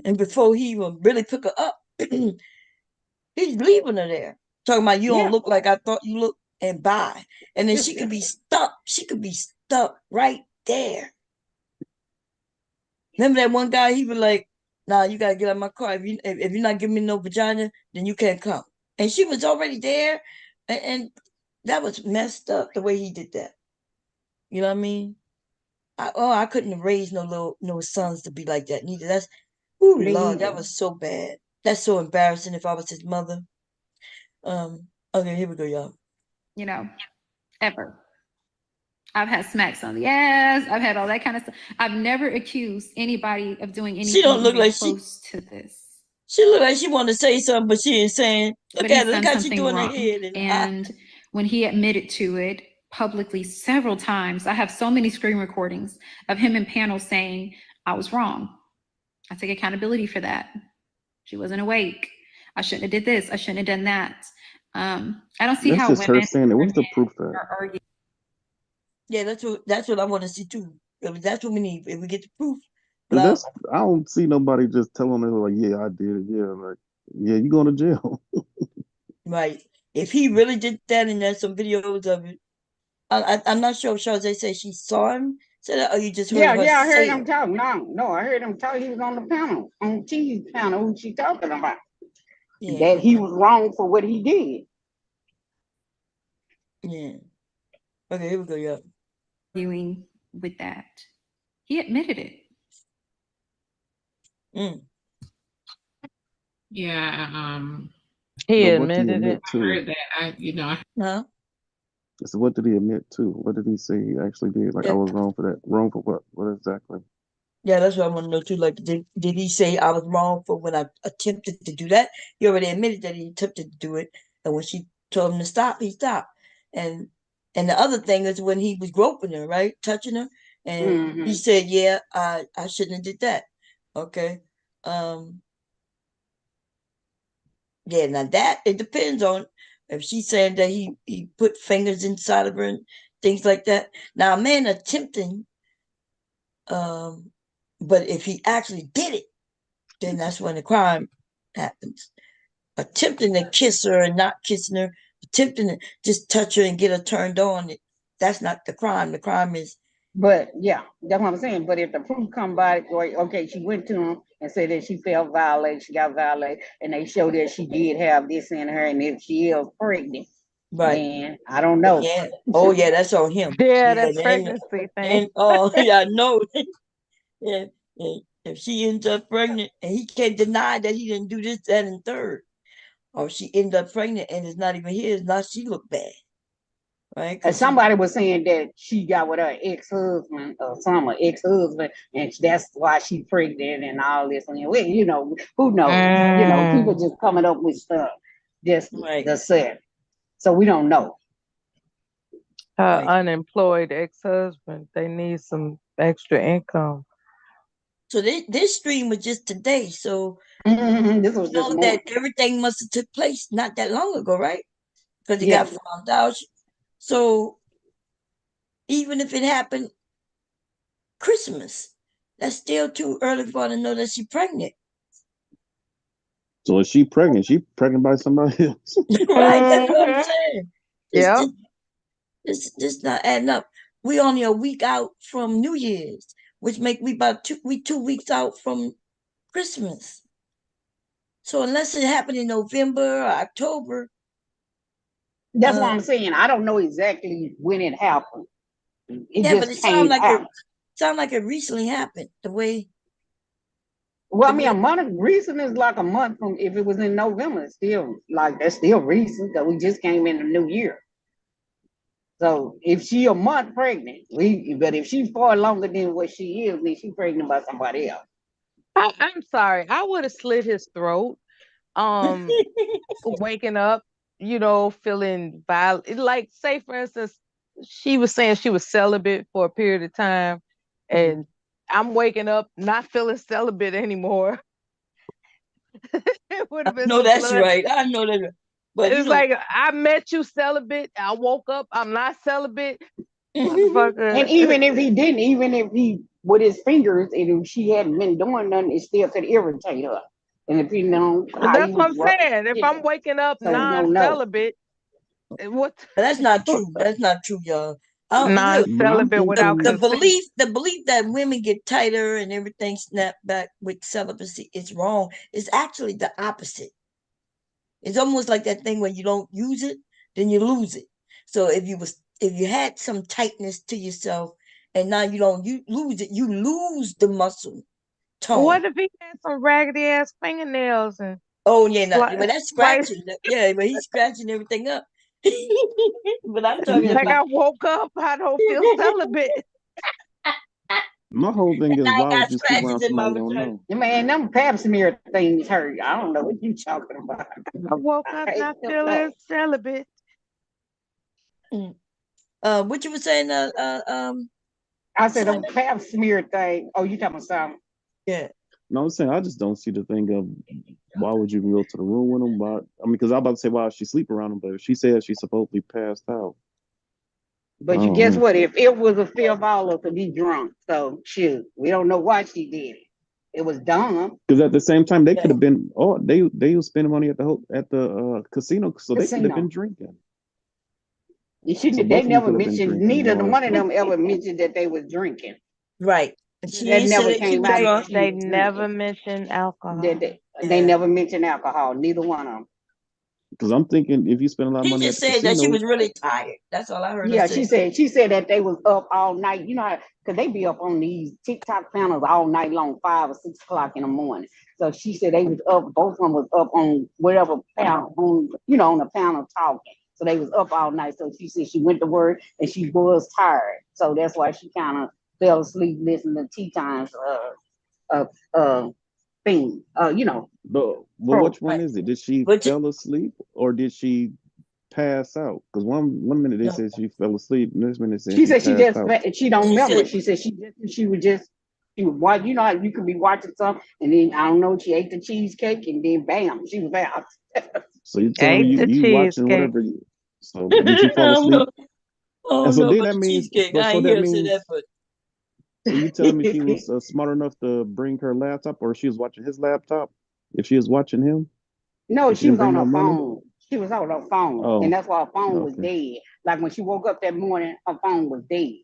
and before he even really pick her up, he's leaving her there, talking about you don't Yeah. look like I thought you looked, and bye. And then she could be stuck. She could be stuck right there. Remember that one guy? He was like, "Nah, you gotta get out of my car. If you're not giving me no vagina, then you can't come." And she was already there, and that was messed up the way he did that. You know what I mean? I couldn't have raised no sons to be like that neither. Oh Me Lord, that either. was so bad. That's so embarrassing if I was his mother. Okay, here we go, y'all. Ever. I've had smacks on the ass. I've had all that kind of stuff. I've never accused anybody of doing anything She don't look even like close to this. She look like she wanted to say something, but she ain't saying. Look But at he's her. Look done how she something doing her wrong. head. And when he admitted to it, publicly several times. I have so many screen recordings of him in panels saying, I was wrong. I take accountability for that. She wasn't awake. I shouldn't have did this. I shouldn't have done that. I don't see That's how just her women saying it. What's the proof that? are arguing. Yeah, that's what I want to see too. I mean, that's what we need. If we get the proof, Cause but that's I don't see nobody just telling her like, yeah, I did it. Yeah, like, yeah, you going to jail. right. If he really did that, and there's some videos of it, I'm not sure if Charlotte say she saw him say that, or you just heard Yeah, her yeah, I heard say him it. talk. No, I heard him talk. He was on the panel, on TV panel. Who she talking about? Yeah. That he Okay. was wrong for what he did. Yeah. Okay. Here we go. Yeah. Arguing with that. He admitted it. Mm. Yeah, He But what did he admitted admit it. I to? heard that. Huh? So what did he admit to? What did he say he actually did? Like I Yeah. was wrong for that. Wrong for what? What exactly? Yeah, that's what I want to know too. Like, did he say I was wrong for when I attempted to do that? He already admitted that he attempted to do it, and when she told him to stop, he stopped. And and the other thing is when he was groping her, right, touching her, and he Mm-hmm. said, "Yeah, I shouldn't have did that." Okay, um, yeah. Now that it depends on if she's saying that he put fingers inside of her and things like that. Now, a man attempting, um, but if he actually did it, then that's when the crime happens. Attempting to kiss her and not kissing her, attempting to just touch her and get her turned on, that's not the crime. The crime is But yeah, that's what I'm saying. But if the proof come by, like, okay, she went to him and said that she felt violated, she got violated, and they showed that she did have this in her, and if she is pregnant, right. then I don't know. Yeah. Oh yeah, that's on him. Yeah, Yeah, that pregnancy thing. and oh yeah, I know. Yeah, yeah. If she ends up pregnant and he can't deny that he didn't do this, that, and third, or she ends up pregnant and it's not even his, now she look bad, right? And Because she somebody was saying that she got with her ex-husband or some ex-husband, and that's why she pregnant and all this. And who knows? People Mm. just coming up with stuff, just right, the set. So we don't know. Her right. unemployed ex-husband. They need some extra income. So this stream was just today. So This was this know that morning. everything must have took place not that long ago, right? Because he got Yeah. found out. So even if it happened Christmas, that's still too early for her to know that she's pregnant. So is she pregnant? She pregnant by somebody else? Right? That's what I'm Mm-hmm. saying. This, Yep. this, this not adding up. We only a week out from New Year's, which make we about 2 weeks out from Christmas. So unless it happened in November or October, That's what uh, I'm saying. I don't know exactly when it happened. It yeah, but just it sounds came like out. it recently happened. The way Well, I the mean, way a month recent is like a month from if it was in November. It's still like that's still recent because we just came in the new year. So if she a month pregnant, but if she's far longer than what she is, then she's pregnant by somebody else. I'm sorry. I would have slit his throat. Um, Waking up, feeling violent. Like, say, for instance, she was saying she was celibate for a period of time, and I'm waking up not feeling celibate anymore. It would I have been know some that's blood. right. I know that, but It's like I met you celibate. I woke up. I'm not celibate, motherfucker. And even if he didn't, even if he with his fingers, and if she hadn't been doing nothing, it still could irritate her. And if you know how he That's what was I'm rubbing, saying. If yeah. I'm waking up So we don't know. non-celibate, what but that's not true. That's not true, y'all. Look, But I'm non-celibate without the thinking, consent? belief that women get tighter and everything snap back with celibacy is wrong. It's actually the opposite. It's almost like that thing when you don't use it, then you lose it. So if you had some tightness to yourself and now you lose it, you lose the muscle tone. What if he had some raggedy ass fingernails and Oh yeah, not slice, but that's slice scratching. Yeah, but he's scratching everything up. But I'm talking like about I woke up, I don't feel celibate. my whole thing is, I why would got you sleep around scratches in my somebody you don't vagina. know? Man, them pap smear things hurt. I don't know what you talking about. I woke up I hate not them feeling things. celibate. Mm. What you were saying? I said a Simon? pap smear thing. Oh, you talking about something? Yeah. No, I'm saying I just don't see the thing of why would you even go to the room with him? Why? I mean, because I'm about to say why she sleep around him, but if she says she's supposedly passed out, I But you don't guess know. what? If it was a fifth, all of us could be drunk. So shoot, we don't know why she did it. It was dumb. Because at the same time, they could Yeah. have been. Oh, they was spending money at the casino, so they could have been Casino. drinking. You So shouldn't. They both of them never could have been mentioned. drinking and Neither all the that one of stuff. them ever mentioned that they was drinking. Right. And she That ain't said never that she came was out drunk. that she They was never drinking. mentioned That alcohol. they Yeah. never mentioned alcohol. Neither one of them. Because I'm thinking if you spend a lot of He money at just the said that she casino, was really tired. That's all I heard her Yeah, say. she said that they was up all night. You know, because they be up on these TikTok panels all night long, 5 or 6 o'clock in the morning. So she said they was up. Both of them was up on whatever panel on, on the panel talking. So they was up all night. So she said she went to work and she was tired. So that's why she kind of fell asleep listening to Tea Times uh uh thing. but Pro. which one Right. is it? Did she But fell asleep or did she pass out? Because one minute they no, said she fell asleep, and this minute saying She she said passed out. she don't she remember. said She said she would watch. You know how you could be watching something and then I don't know. She ate the cheesecake and then bam, she was out. So you telling me Ate the you watching cheesecake. whatever? So did she I fall don't know. asleep? I And don't so know then about that the means, cheesecake. but I so ain't that hear her say that, means, but so you telling me she was smart enough to bring her laptop, or she was watching his laptop? If she was watching him, No, and she she didn't was bring on no her money. phone. She was on her phone, and Oh, that's why her phone was okay. dead. Like when she woke up that morning, her phone was dead.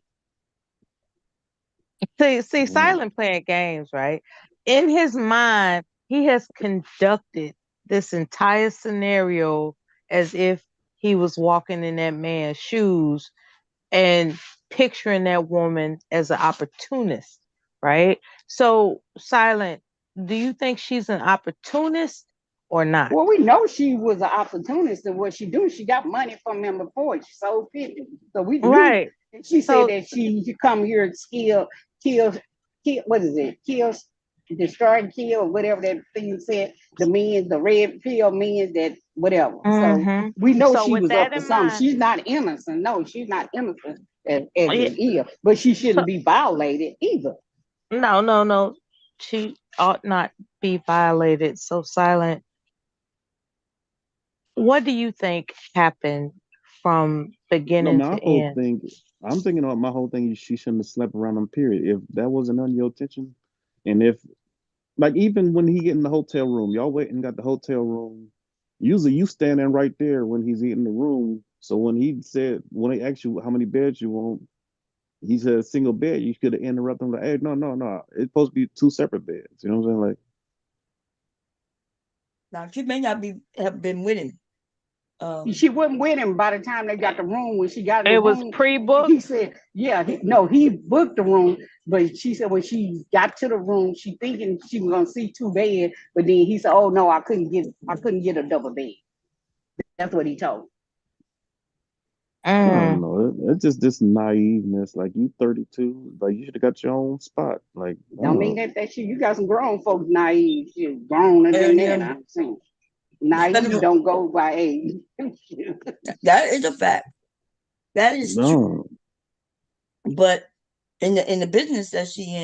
See, Mm. Silent playing games, right? In his mind, he has conducted this entire scenario as if he was walking in that man's shoes and picturing that woman as an opportunist, right? So, Silent, do you think she's an opportunist or not? Well, we know she was an opportunist, and what she do, she got money from him before. She sold 50. So we knew. Right. And she said So, that she come here and kill, what is it? Kill, destroy, kill, whatever that thing said. The men, the red pill men, that whatever. So hmm we know so she with was that up to in something. mind, She's not innocent. No, she's not innocent as yeah, it is. But she so shouldn't be violated either. no, no, no, she ought not be violated. So, Silent, what do you think happened from No, beginning my to whole end? thing, I'm thinking of my whole thing is she shouldn't have slept around him. Period. If that wasn't on your attention, and if like even when he get in the hotel room, y'all wait and got the hotel room. Usually you standing right there when he's in the room. So when they asked you how many beds you want, he said a single bed. You could have interrupted him like, hey, no, no, no. It's supposed to be two separate beds. You know what I'm saying? Like, now she may not be have been with him. She wasn't with him by the time they got the room. When she got in the It was room, pre-booked. he said, "Yeah, no, he booked the room." But she said when she got to the room, she thinking she was gonna see two beds, but then he said, "Oh no, I couldn't get a double bed." That's what he told. I don't Mm. know. It's just this naiveness. Like you 32, like you should have got your own spot. Like, I don't Don't mean know. that shit. You got some grown folks naive. Shit, growner Hell than yeah. that. I'm saying Spending naive don't go by age. that is a fact. That is true. No. But in the business that she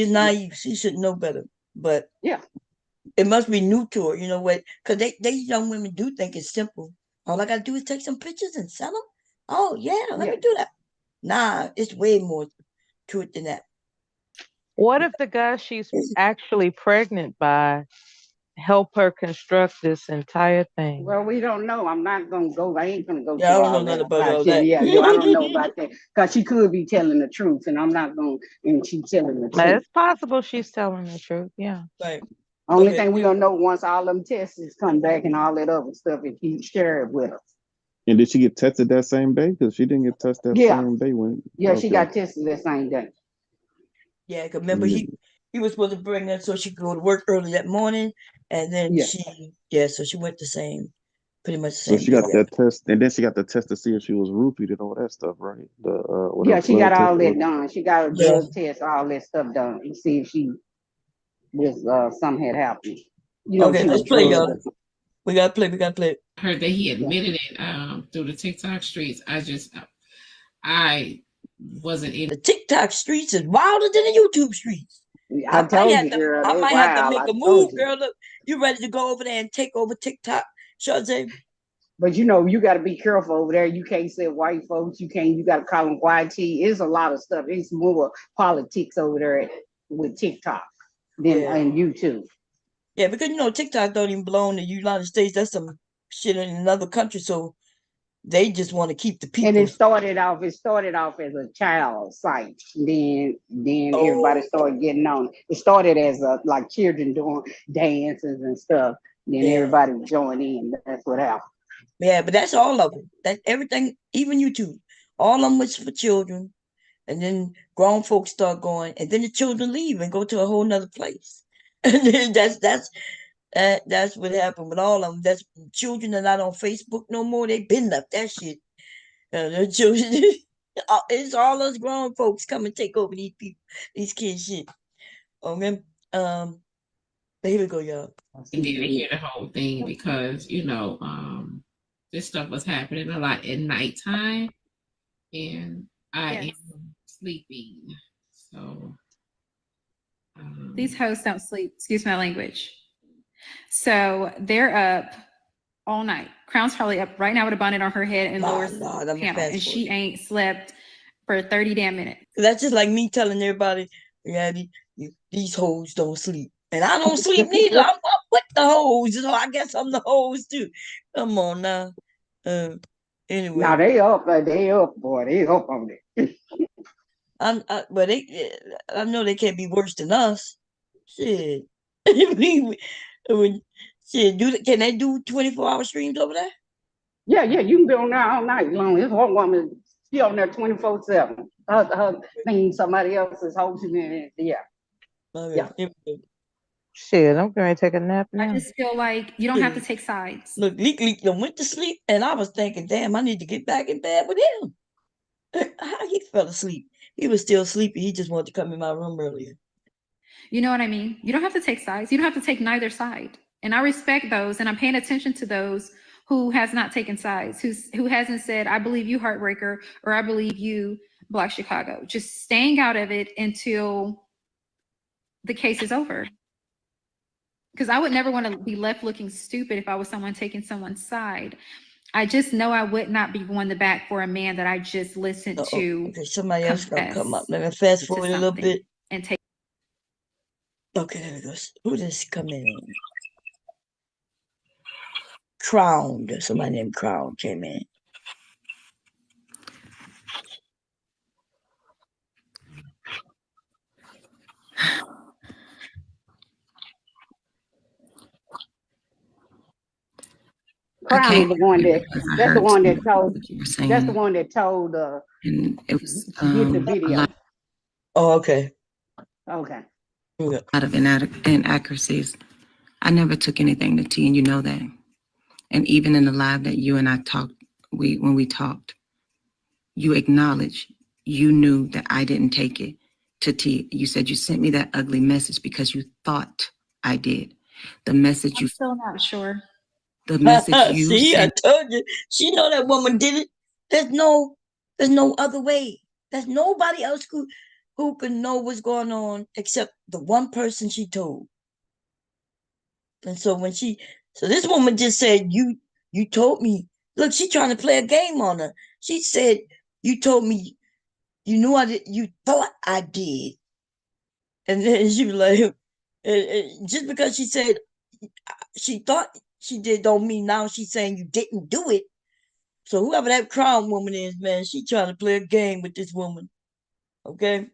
is naive. She should know better. But Yeah, it must be new to her, you know what? Because they young women do think it's simple. All I gotta do is take some pictures and sell them. Oh yeah, let yeah. me do that. Nah, it's way more to it than that. What if the guy she's actually pregnant by help her construct this entire thing? Well, we don't know. I'm not gonna go. I ain't gonna go Yeah, I through don't know all nothing that about all bullshit. that. Yeah, yo, I don't know about that because she could be telling the truth, and I'm not going. And she's telling the Now, truth. it's possible she's telling the truth. Yeah. Right. Only Okay. thing we gonna know once all them tests come back and all that other stuff, if he share it with us. And did she get tested that same day? Because she didn't get tested that Yeah, same day when. yeah, she Okay. got tested that same day. Yeah, 'cause remember Mm. he was supposed to bring her so she could go to work early that morning, and then Yeah, so she went pretty much the So same she day. got Yeah. that test, and then she got the test to see if she was roofied and all that stuff, right? The whatever yeah, she got blood test all it was. that done. She got a Yeah. drug test, all that stuff done, and see if she was something had happened. Okay, She let's was play, drugged. y'all. We gotta play. We gotta play. Heard that he Yeah. admitted it through the TikTok streets. I just I wasn't in The TikTok streets is wilder than the YouTube streets. I told you, I girl, they might have to wild. make I a told move, you. girl. Look, you ready to go over there and take over TikTok, Shawty? But you know, you got to be careful over there. You can't say white folks. You got to call them YT. It's a lot of stuff. It's more politics over there with TikTok than Yeah. on YouTube. Yeah, because you know TikTok don't even belong to the United States. That's some shit in another country. So they just want to keep the And people. it started off as a child site. Then everybody started getting on. It started as like children doing dances and stuff. Then Yeah. everybody joined in. That's what happened. Yeah, but that's all of them. That everything, even YouTube, all of them was for children. And then grown folks start going, and then the children leave and go to a whole nother place. And then that's what happened with all of them. That's children are not on Facebook no more. They been left that shit. The children, it's all us grown folks come and take over these people, these kids shit. Okay, but here we go, y'all. didn't hear the whole thing because this stuff was happening a lot at nighttime, and I am sleeping. So these hosts don't sleep. Excuse my language. So they're up all night. Crown's probably up right now with a bonnet on her head and Laura's panel, and she ain't slept for 30 damn minutes. That's just like me telling everybody, yeah, these hoes don't sleep. And I don't sleep neither. I'm up with the hoes, so I guess I'm the hoes too. Come on now. Anyway. Now they up, boy. They up on it. But I know they can't be worse than us. Shit. Shit, can they do 24-hour streams over there? Yeah, you can be on there all night long. This one woman, she on there 24/7. Her thing, somebody else is hosting it. Yeah. Okay. Yeah. Shit, I'm going to take a nap now. I just feel like you don't have to take sides. Look, Leak went to sleep, and I was thinking, damn, I need to get back in bed with him. How he fell asleep? He was still sleepy. He just wanted to come in my room earlier. You know what I mean? You don't have to take sides. You don't have to take neither side. And I respect those, and I'm paying attention to those who has not taken sides, who hasn't said, I believe you, Heartbreaker, or I believe you, Black Chicago. Just staying out of it until the case is over. Because I would never want to be left looking stupid if I was someone taking someone's side. I just know I would not be going to back for a man that I just listened to. Okay, somebody else gonna come up. Let me fast forward a little bit. And take. Okay, there we go. Who does come in? Crown. There's somebody named Crown came in. Crown the one that's the one that told. That's the one that told. And it was did the video. Oh, okay. Okay. A lot of inaccuracies. I never took anything to T, and you know that. And even in the live that you and I talked, when we talked, you acknowledged you knew that I didn't take it to T. You said you sent me that ugly message because you thought I did. The message I'm still not sure. The message you See, sent. I told you. She know that woman did it. There's no other way. There's nobody else who can know what's going on except the one person she told. And so so this woman just said, you told me. Look, she trying to play a game on her. She said, you told me, you knew I did, you thought I did. And then she was like, just because she said she thought she did don't mean now she's saying you didn't do it. So whoever that Crown woman is, man, she trying to play a game with this woman. Okay?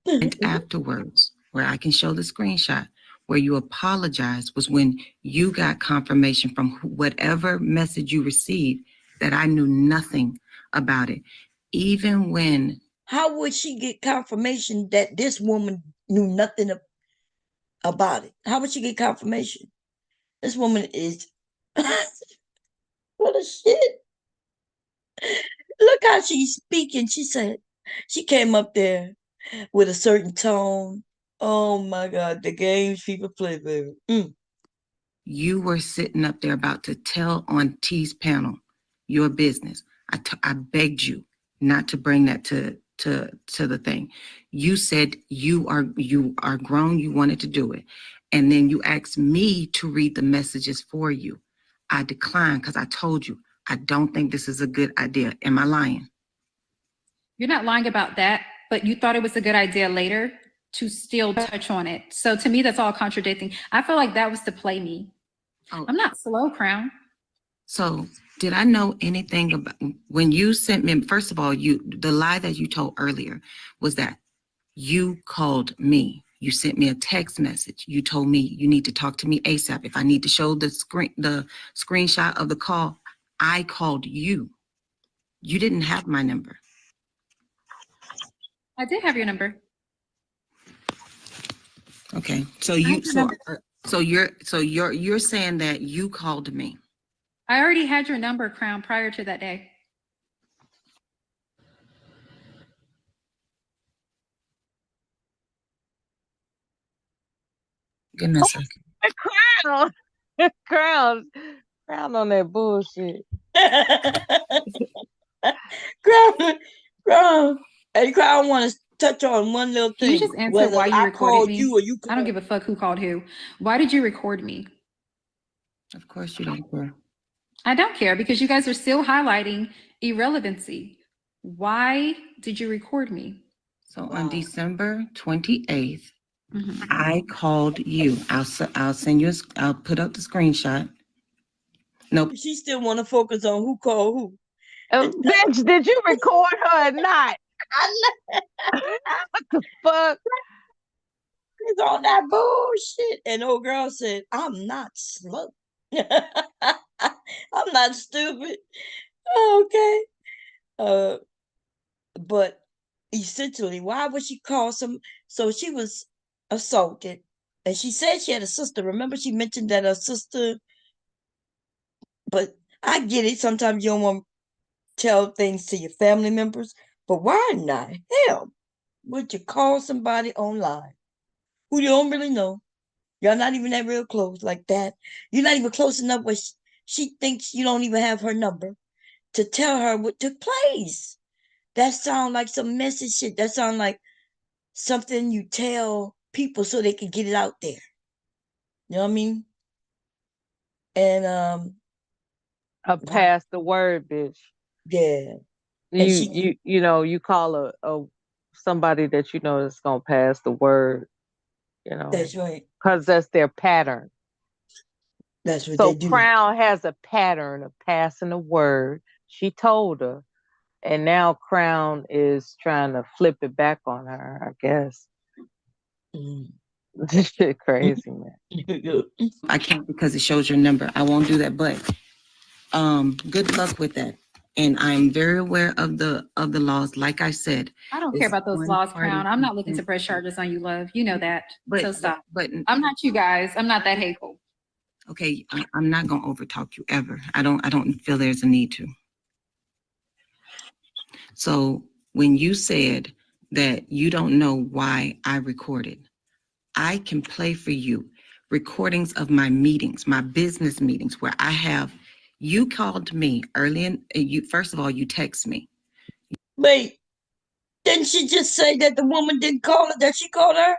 And afterwards, where I can show the screenshot, where you apologized was when you got confirmation from whatever message you received that I knew nothing about it. Even when... How would she get confirmation that this woman knew nothing about it? How would she get confirmation? This woman is... What a shit. Look how she's speaking. She said, she came up there with a certain tone. Oh my God, the games people play, baby. You were sitting up there about to tell on T's panel your business. I begged you not to bring that to the thing. You said you are grown, you wanted to do it. And then you asked me to read the messages for you. I declined because I told you, I don't think this is a good idea. Am I lying? You're not lying about that, but you thought it was a good idea later to still touch on it. So to me, that's all contradicting. I feel like that was to play me. Oh. I'm not slow, Crown. So did I know anything about when you sent me? First of all, the lie that you told earlier was that you called me. You sent me a text message. You told me you need to talk to me ASAP. If I need to show the screenshot of the call, I called you. You didn't have my number. I did have your number. Okay, so you're saying that you called me. I already had your number, Crown, prior to that day. Goodness. Crown on that bullshit. Crown. Hey, Crown, I want to touch on one little thing. Can you just answer whether why you I recorded called me? you or you I don't give a fuck who called who. Why did you record me? Of course you don't care. I don't care because you guys are still highlighting irrelevancy. Why did you record me? So on December 28th, I called you. I'll send you. I'll put up the screenshot. Nope. She still want to focus on who called who. Bitch, did you record her or not? What the fuck? It's on that bullshit. And old girl said, I'm not slow. I'm not stupid. Okay. But essentially, why would she call some? So she was assaulted. And she said she had a sister. Remember, she mentioned that her sister. But I get it. Sometimes you don't want to tell things to your family members. But why not? Hell, would you call somebody online who you don't really know? Y'all not even that real close like that. You're not even close enough where she thinks you don't even have her number to tell her what took place. That sound like some messy shit. That sound like something you tell people so they can get it out there. You know what I mean? And pass the word, bitch. Yeah. You know, you call a somebody that you know is gonna pass the word, you know. That's right. Because that's their pattern. That's what so they do. Crown has a pattern of passing the word. She told her, and now Crown is trying to flip it back on her, I guess. This shit crazy, man. I can't because it shows your number. I won't do that, but good luck with that. And I'm very aware of the laws. Like I said, I don't care about those laws, Crown. I'm not looking to press charges on you, love. You know that. So stop. But I'm not you guys. I'm not that hateful. Okay, I'm not gonna overtalk you ever. I don't feel there's a need to. So when you said that you don't know why I recorded, I can play for you recordings of my meetings, my business meetings, where I have, you called me early and you, first of all, you text me. Wait, didn't she just say that the woman didn't call her, that she called her?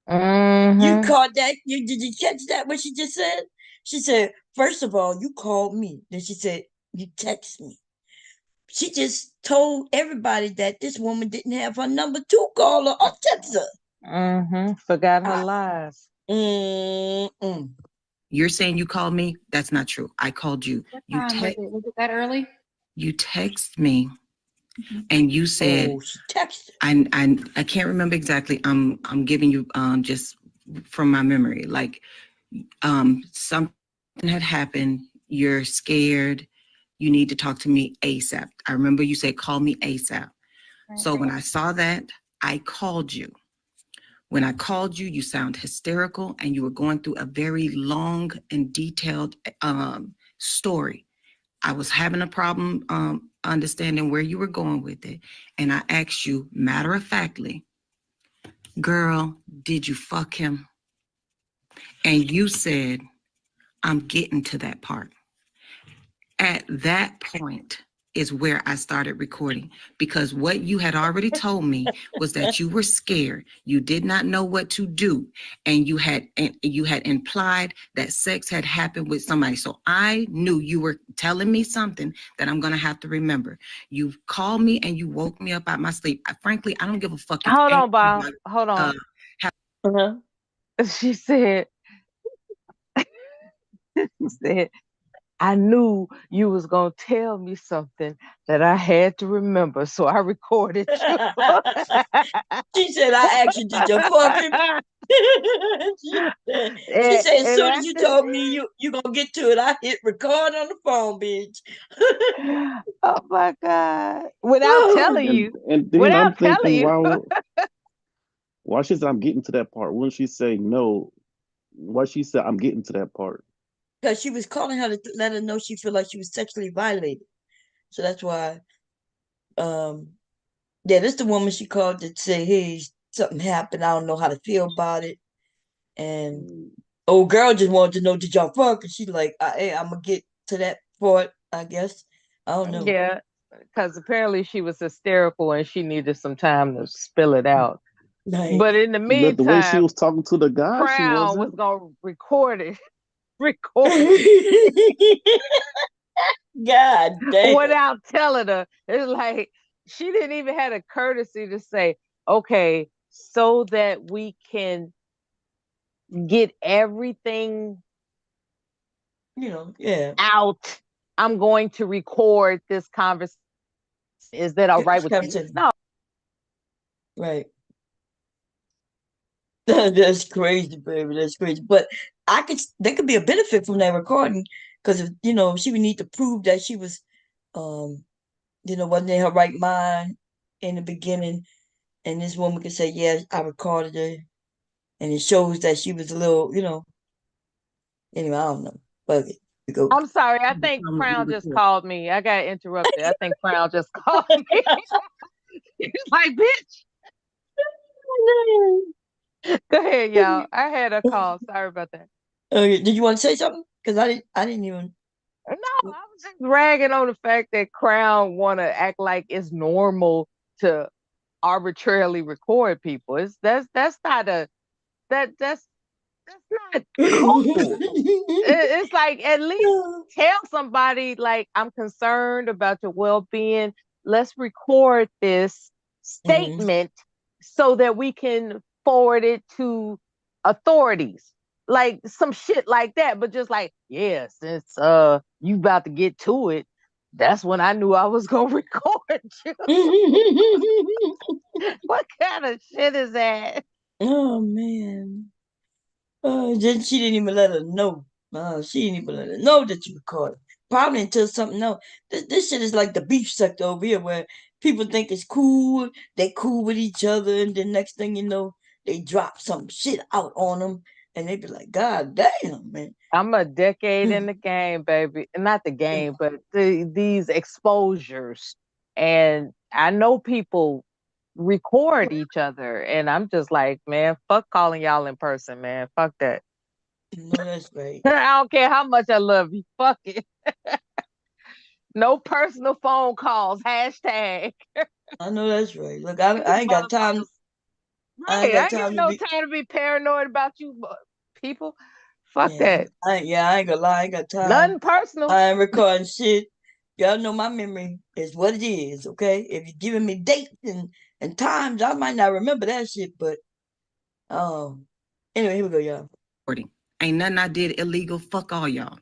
You caught that? Did you catch that, what she just said? She said, first of all, you called me. Then she said, you text me. She just told everybody that this woman didn't have her number to call her or text her. Forgot her lies. You're saying you called me? That's not true. I called you. Was it that early? You text me and you said, she texted. I can't remember exactly. I'm giving you just from my memory, like something had happened. You're scared. You need to talk to me ASAP. I remember you said, call me ASAP. Right. So when I saw that, I called you. When I called you, you sound hysterical and you were going through a very long and detailed story. I was having a problem understanding where you were going with it. And I asked you, matter of factly, girl, did you fuck him? And you said, I'm getting to that part. At that point, is where I started recording, because what you had already told me was that you were scared. You did not know what to do. And you had implied that sex had happened with somebody. So I knew you were telling me something that I'm going to have to remember. You called me and you woke me up out my sleep. Frankly, I don't give a fuck. Hold on, Bob. Hold on. She said, I knew you was going to tell me something that I had to remember, so I recorded you. She said, I asked you, did you fucking? she said, as soon as you told me you going to get to it, I hit record on the phone, bitch. Oh, my God. Without telling you. And then Without I'm thinking, telling you. why she said I'm getting to that part? Wouldn't she say no? Why she said I'm getting to that part? Because she was calling her to let her know she feel like she was sexually violated. So that's why, yeah, this the woman she called to say, hey, something happened. I don't know how to feel about it. And old girl just wanted to know, did y'all fuck? And she's like, hey, I'm going to get to that part, I guess. I don't know. Yeah, because apparently she was hysterical and she needed some time to spill it out. Right. But in the meantime, but the way she was talking to the guy, she Crown wasn't. was going to record it. It. God damn. Without telling her. It's like she didn't even have a courtesy to say, okay, so that we can get everything out, I'm going to record this conversation. Is that all right with you? No. Right. That's crazy, baby. That's crazy. But there could be a benefit from that recording, because if she would need to prove that she was wasn't in her right mind in the beginning, and this woman could say, yeah, I recorded her, and it shows that she was a little, anyway, I don't know. Fuck it. I'm sorry. I think Crown just called me. I got interrupted. I think Crown just called me. He's like, bitch. Go ahead, y'all. I had a call. Sorry about that. Did you want to say something? Because I didn't even. No, I was just ragging on the fact that Crown want to act like it's normal to arbitrarily record people. That's not cool. It's like, at least tell somebody, like, I'm concerned about your well-being. Let's record this statement so that we can forward it to authorities. Like some shit like that. But just like, yeah, since you about to get to it, that's when I knew I was gonna record you. What kind of shit is that? Oh man. Then she didn't even let her know. She didn't even let her know that you recorded. Probably until something else. This shit is like the beef sector over here, where people think it's cool. They cool with each other, and the next thing you know, they drop some shit out on them, and they be like, God damn, man. I'm a decade in the game, baby. Not the game, but these exposures. And I know people record each other, and I'm just like, man, fuck calling y'all in person, man. Fuck that. No, that's right. I don't care how much I love you. Fuck it. No personal phone calls. Hashtag. I know that's right. Look, I ain't got time. Right. I ain't got no time to be paranoid about you people. Fuck that. I ain't gonna lie. I ain't got time. Nothing personal. I ain't recording shit. Y'all know my memory is what it is, okay? If you're giving me dates and times, I might not remember that shit, but anyway, here we go, y'all. Ain't nothing I did illegal. Fuck all y'all.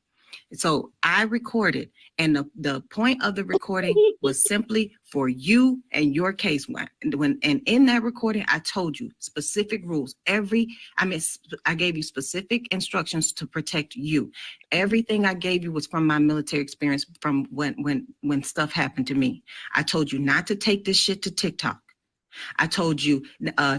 So I recorded, and the point of the recording was simply for you and your case. And in that recording, I told you specific rules. I gave you specific instructions to protect you. Everything I gave you was from my military experience, from when stuff happened to me. I told you not to take this shit to TikTok. I told you,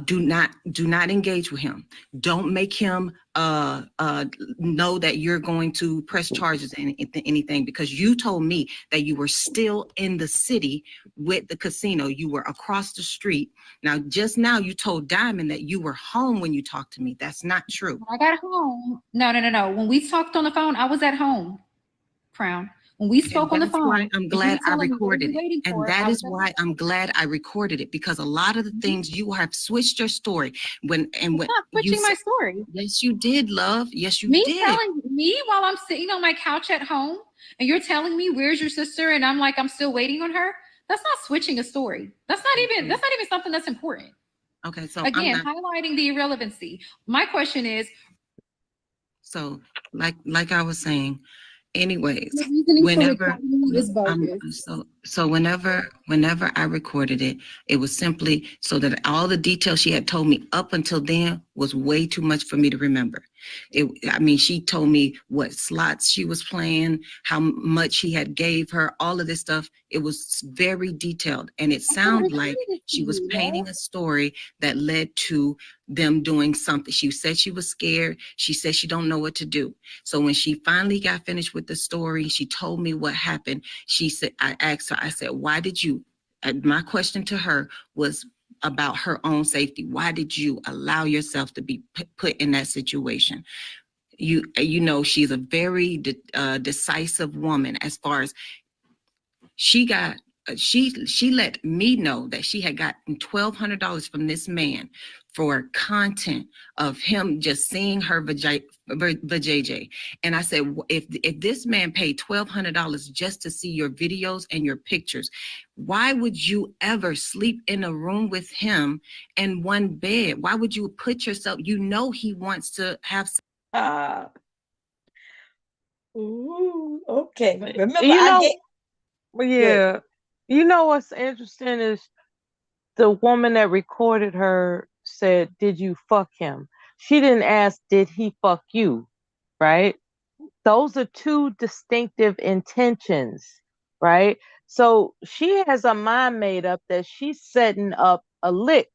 do not engage with him. Don't make him know that you're going to press charges and anything, because you told me that you were still in the city with the casino. You were across the street. Now, just now you told Diamond that you were home when you talked to me. That's not true. I got home. No. When we talked on the phone, I was at home, Crown. When we spoke on the That's why phone, I'm and you glad were I telling me what are recorded you it. waiting And for, that I was is why I'm glad I recorded it, because a lot of the things you have switched your story when not switching my story. Yes, you did, love. Yes, you Me did. telling me while I'm sitting on my couch at home, and you're telling me where's your sister, and I'm like I'm still waiting on her. That's not switching a story. That's not even something that's important. Okay, so Again, highlighting the irrelevancy. My question is, so like I was saying, anyways, the reasoning for whenever recording me is bogus. so whenever I recorded it, it was simply so that all the details she had told me up until then was way too much for me to remember. I mean, she told me what slots she was playing, how much he had gave her, all of this stuff. It was very detailed, and it sounded like she was painting a story that led to them doing something. She said she was scared. She said she don't know what to do. So when she finally got finished with the story, she told me what happened. She said, I asked her, I said, why did you? My question to her was about her own safety. Why did you allow yourself to be put in that situation? You know, she's a very decisive woman. As far as she got, she let me know that she had gotten $1,200 from this man for content of him just seeing her vajayjay. And I said, if this man paid $1,200 just to see your videos and your pictures, why would you ever sleep in a room with him in one bed? Why would you put yourself? You know he wants to have. Ooh, okay. Remember, You I know, gave. yeah. You know what's interesting is the woman that recorded her said, "Did you fuck him?" She didn't ask, "Did he fuck you?" Right? Those are two distinctive intentions, right? So she has a mind made up that she's setting up a lick,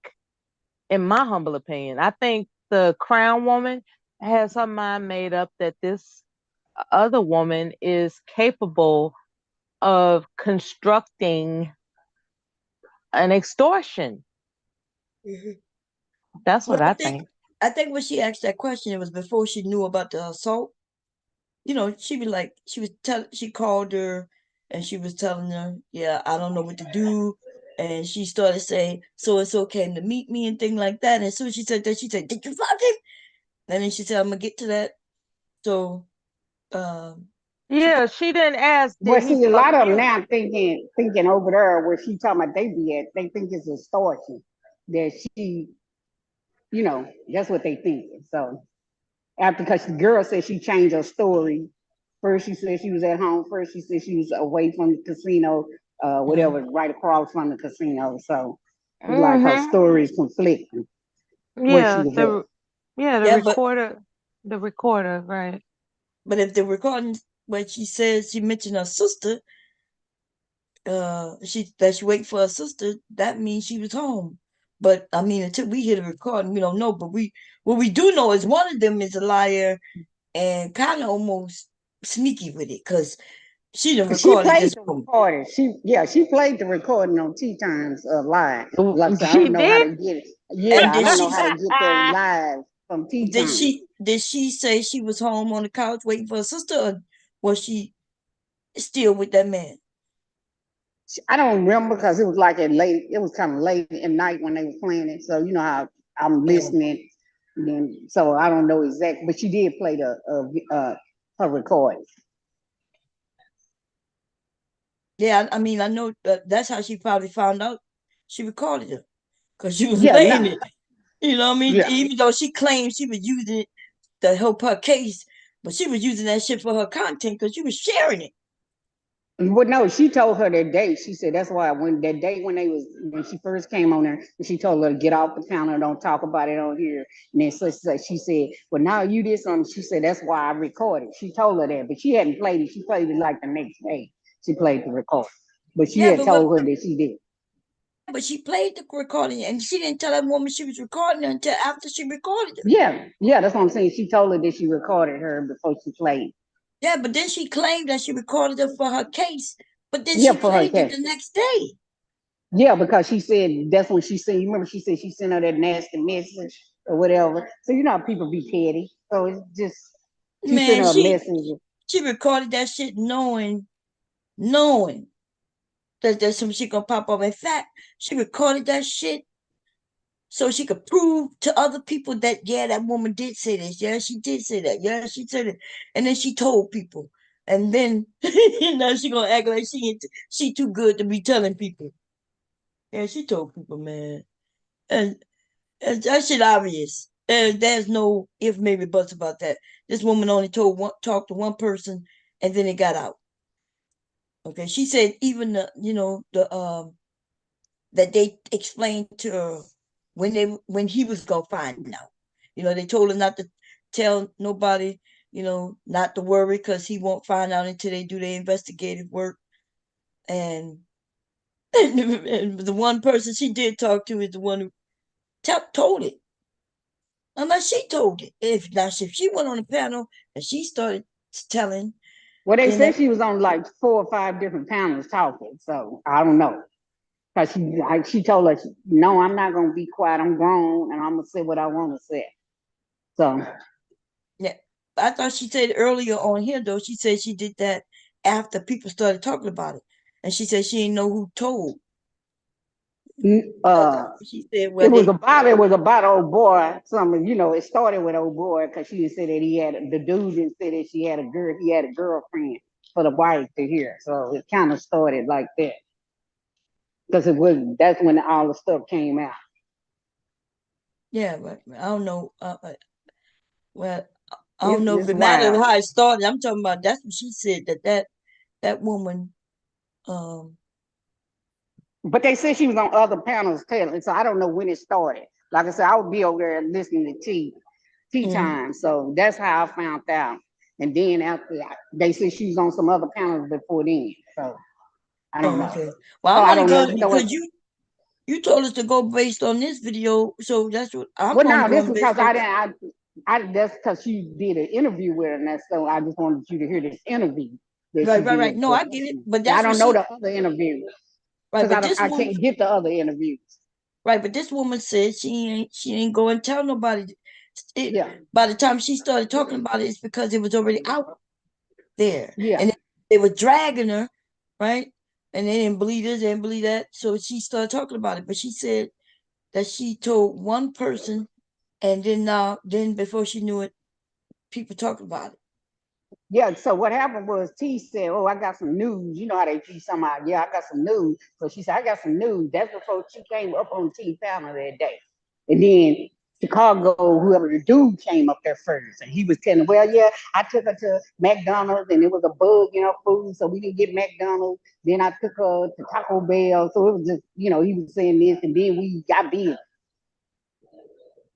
in my humble opinion. I think the crown woman has her mind made up that this other woman is capable of constructing an extortion. Mhm. That's But what I think. I think when she asked that question, it was before she knew about the assault. You know, she be like, she called her, and she was telling her, yeah, I don't know what to do. And she started saying, so and so came to meet me and thing like that. And as soon as she said that, she said, did you fuck him? And then she said, I'm gonna get to that. So, um, Yeah, she didn't ask, Well, did he see, a fuck lot of them you? now thinking over there where she talking about they be at, they think it's extortion. That she, that's what they think. So after, because the girl said she changed her story. First she said she was at home. First she said she was away from the casino, whatever, right across from the casino. So it's like her Mm-hmm. story is conflicting where she Yeah, was at. the yeah, but recorder, right. if the recording when she says she mentioned her sister, she waiting for her sister, that means she was home. But I mean, until we hear the recording, we don't know. But what we do know is one of them is a liar and kind of almost sneaky with it, because she done She recorded played this the woman. recording. She played the recording on Tea Times live. Like I said, I She don't know how did? to get it. And Yeah, I don't know how to get that live from Tea Times. did she say she was home on the couch waiting for her sister, or was she still with that man? I don't remember because it was like at late. It was kind of late at night when they were playing it. So you know how I'm Yeah. listening. Then so I don't know exactly, but she did play her recording. Yeah, I mean, I know that's how she probably found out she recorded it, because she was Yeah, playing no, it. You know what I mean? yeah. Even though she claimed she was using it to help her case, but she was using that shit for her content because she was sharing it. Well, no, she told her that day. She said that's why when that day when she first came on there, she told her to get off the counter, don't talk about it on here. And then so she said, "Well, now you did something." She said that's why I recorded. She told her that, but she hadn't played it. She played it like the next day. She played the record, but she Yeah, had told her that she did. but she played the recording and she didn't tell that woman she was recording it until after she recorded her. Yeah, that's what I'm saying. She told her that she recorded her before she played. Yeah, but then she claimed that she recorded it for her case, but then Yeah, she for her claimed it case. the next day. Yeah, because she said that's when she said. You remember she said she sent her that nasty message or whatever. So you know how people be petty. So it's just she sent Man, her a message. she recorded that shit knowing knowing that there's some shit gonna pop up. In fact, she recorded that shit so she could prove to other people that, yeah, that woman did say this. Yeah, she did say that. Yeah, she said it. And then she told people. And then now she gonna act like she too good to be telling people. Yeah, she told people, man. And that shit obvious. And there's no if, maybe, buts about that. This woman only talked to one person, and then it got out. Okay, she said even the that they explained to her when he was gonna find out. They told her not to tell nobody. Not to worry because he won't find out until they do their investigative work. And, and the one person she did talk to is the one who told it. Unless she told it. If she went on the panel and she started telling, Well, they then said she was on like 4 or 5 different panels talking, so I don't know. Cause she told us, no, I'm not gonna be quiet. I'm grown and I'm gonna say what I want to say. So yeah, I thought she said earlier on here though. She said she did that after people started talking about it, and she said she didn't know who told. She said, "Well, it was about old boy. Something, it started with old boy because she said that the dude didn't say that he had a girlfriend for the wife to hear. So it kind of started like that because that's when all the stuff came out. Yeah, but I don't know. Well, I don't know if It's it matters wild. how it started. I'm talking about that's what she said that woman. But they said she was on other panels telling, so I don't know when it started. Like I said, I would be over there listening to tea time. So that's how I found out. And then after they said she was on some other panels before then. So I don't know. Okay. Well, So I'm I only don't know. going because you told us to go based on this video, so that's what I'm Well, only no, this going is based because on. that's because she did an interview with her, and that's so I just wanted you to hear this interview that she Right. did. No, I get it, but I that's what don't know she. the other interviews Right, because but this I woman. can't get the other interviews. Right, but this woman said she ain't go and tell nobody. Yeah. By the time she started talking about it, it's because it was already out there. Yeah. And they were dragging her, right? And they didn't believe this, they didn't believe that. So she started talking about it. But she said that she told one person, and then before she knew it, people talked about it. Yeah, so what happened was T said, "Oh, I got some news." You know how they T somehow. Yeah, I got some news. So she said, "I got some news." That's before she came up on T panel that day. And then Chicago, whoever the dude came up there first, and he was telling, "Well, yeah, I took her to McDonald's, and it was a bug in her food, so we didn't get McDonald's. Then I took her to Taco Bell, so it was just, he was saying this, and then we got busy,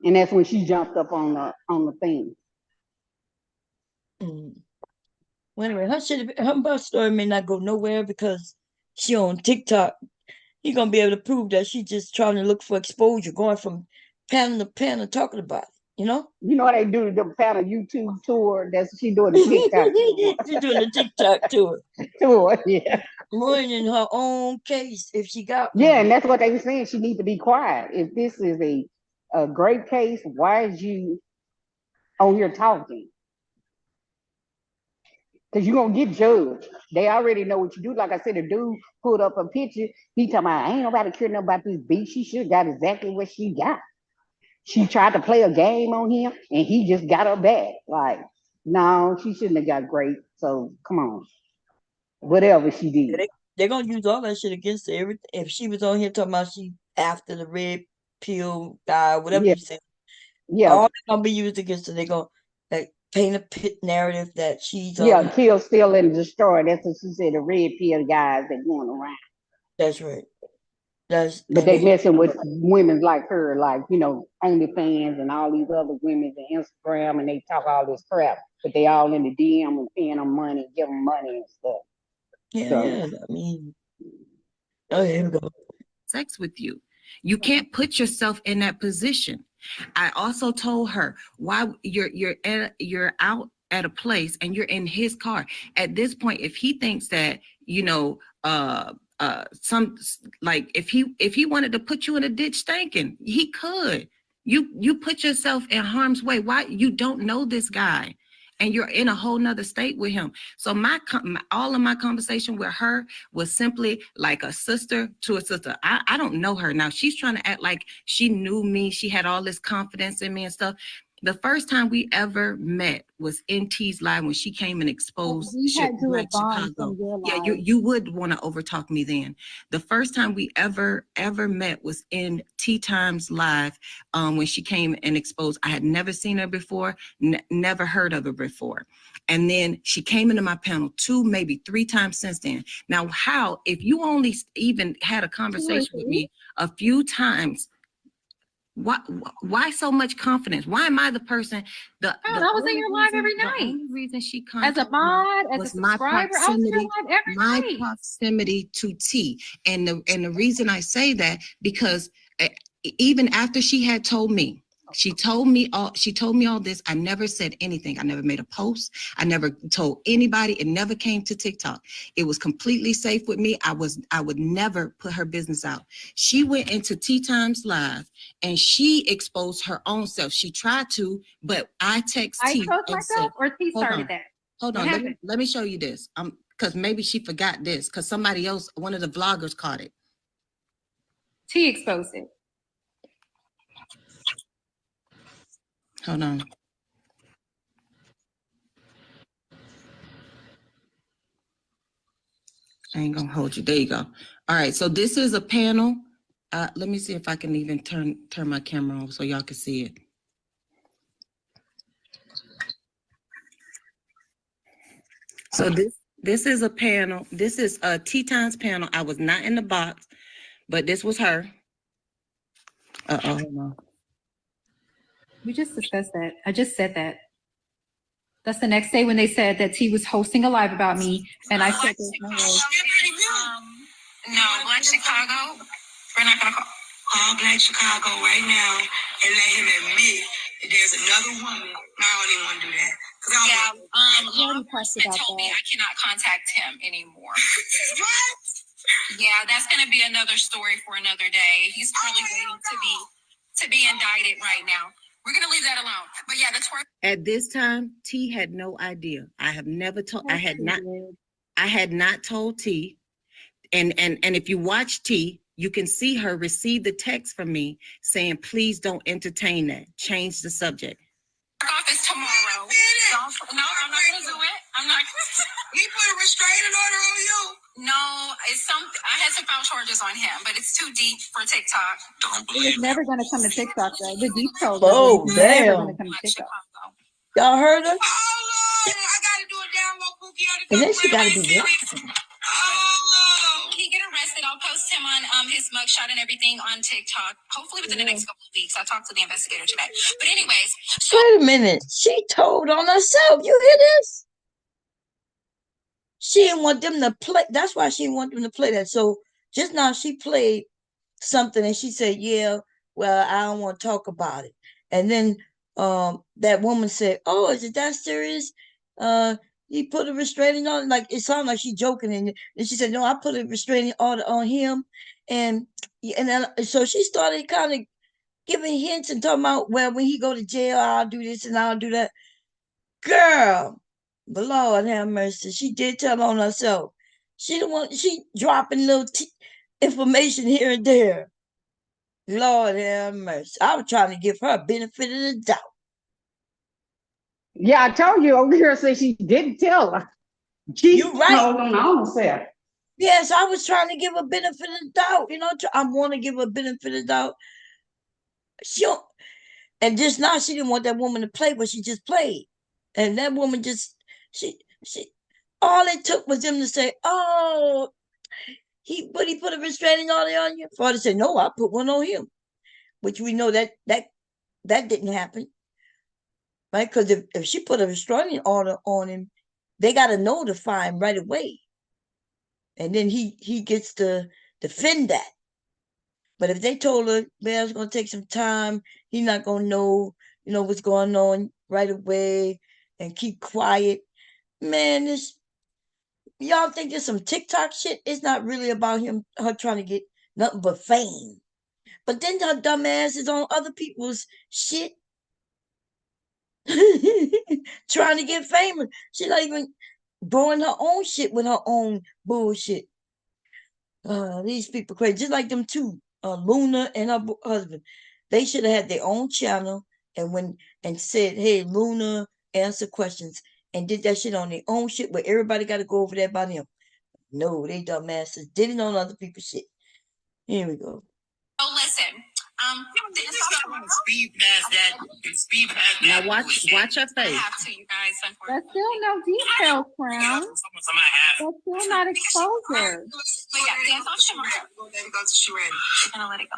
and that's when she jumped up on the thing." Mm. Well, anyway, her bus story may not go nowhere because she on TikTok. He gonna be able to prove that she just trying to look for exposure, going from panel to panel talking about it. You know how they do the panel YouTube tour? That's what she doing the TikTok tour. She's doing the TikTok tour. Yeah. Ruining her own case if she got Yeah, one. and that's what they were saying. She needs to be quiet. If this is a great case, why is you on here talking? Because you're gonna get judged. They already know what you do. Like I said, the dude pulled up a picture. He talking about, ain't nobody caring about this beat. She should have got exactly what she got. She tried to play a game on him, and he just got her back. Like, no, she shouldn't have got great. So come on, whatever she did. They're gonna use all that shit against her. If she was on here talking about she after the red pill guy, whatever Yeah. you said, Yeah. all that's gonna be used against her. They're gonna paint a pit narrative that she's Yeah, kill, steal, and destroy. That's what she said. The red pill guys that going around. That's right. But they messing with women like her, like, OnlyFans and all these other women and Instagram, and they talk all this crap, but they all in the DM and paying them money, give them money and stuff. Yeah. I mean, oh, here we go. Sex with you. You can't put yourself in that position. I also told her why you're out at a place and you're in his car. At this point, if he thinks that, if he wanted to put you in a ditch stinking, he could. You put yourself in harm's way. Why? You don't know this guy. and you're in a whole nother state with him. So all of my conversation with her was simply like a sister to a sister. I don't know her now. She's trying to act like she knew me. She had all this confidence in me and stuff. The first time we ever met was in T's live when she came and exposed Black Chicago. Yeah, you would want to overtalk me then. The first time we ever met was in T Times live when she came and exposed. I had never seen her before, never heard of her before. And then she came into my panel 2, maybe 3 times since then. Now, how, if you only even had a conversation with me a few times, why so much confidence? Why am I the person? I was in your live every night. The only reason she as a mod, as a subscriber, I was in your live every night. My proximity to T, and the reason I say that because even after she had told me. She told me all this. I never said anything. I never made a post. I never told anybody. It never came to TikTok. It was completely safe with me. I would never put her business out. She went into Tea Times Live and she exposed her own self. She tried to, but I text T. I exposed myself, or T started that? Hold on. Let me show you this. Because maybe she forgot this. Because somebody else, one of the vloggers, caught it. T exposed it. Hold on. I ain't gonna hold you. There you go. All right. So this is a panel. Let me see if I can even turn my camera on so y'all can see it. So this is a panel. This is a Tea Times panel. I was not in the box, but this was her. Hold on. We just discussed that. I just said that. That's the next day when they said that T was hosting a live about me, and I said there's no way. No, Black Chicago. We're not gonna call Black Chicago right now and let him admit that there's another woman. I don't even want to do that. Law enforcement told me I cannot contact him anymore. What? Yeah, that's gonna be another story for another day. He's probably waiting to be indicted right now. We're gonna leave that alone. But yeah, that's where at this time, T had no idea. I have never told I had not told T. And if you watch T, you can see her receive the text from me saying, please don't entertain that. Change the subject. Office tomorrow. No, I'm not gonna do it. I'm not gonna. He put a restraining order on you. No, I had to file charges on him, but it's too deep for TikTok. Don't believe it. Was never gonna come to TikTok though. The details. Oh, never gonna come to TikTok. Y'all heard her? Oh Lord, I gotta do a download bookie. And then she gotta be what? Oh, he get arrested. I'll post him on his mugshot and everything on TikTok. Hopefully within the next couple of weeks. I talked to the investigator today. But anyways, wait a minute. She told on herself. You hear this? She didn't want them to play. That's why she didn't want them to play that. So just now she played something and she said, yeah, well, I don't want to talk about it. And then that woman said, oh, is it that serious? He put a restraining order. Like, it sounded like she joking. And she said, no, I put a restraining order on him. And then, so she started kind of giving hints and talking about, well, when he go to jail, I'll do this and I'll do that. Girl, the Lord have mercy. She did tell on herself. She dropping little information here and there. Lord have mercy. I was trying to give her a benefit of the doubt. Yeah, I told you over here, say she didn't tell her. You're right. Told on her own self. Yes, I was trying to give a benefit of the doubt. You know, I want to give a benefit of the doubt. And just now she didn't want that woman to play, but she just played. And that woman just, she all it took was them to say, oh, he put a restraining order on you. Father said, no, I put one on him. Which we know that didn't happen. Right? Because if she put a restraining order on him, they got to notify him right away. And then he gets to defend that. But if they told her, well, it's going to take some time, he's not going to know, what's going on right away and keep quiet. Man, y'all think there's some TikTok shit? It's not really about her trying to get nothing but fame. But then her dumb ass is on other people's shit. trying to get famous. She not even doing her own shit with her own bullshit. These people crazy, just like them two, Luna and her husband. They should have had their own channel and said, "Hey, Luna, answer questions," and did that shit on their own shit where everybody got to go over there by them. No, they dumbasses did it on other people's shit. Here we go. So listen, speed past that. Speed past that. Now watch your face. I have to, you guys. That's still no detail, Crown. That's still not exposure. But yeah, dance on Shimmer. Go to Shimmer. I'm gonna let it go.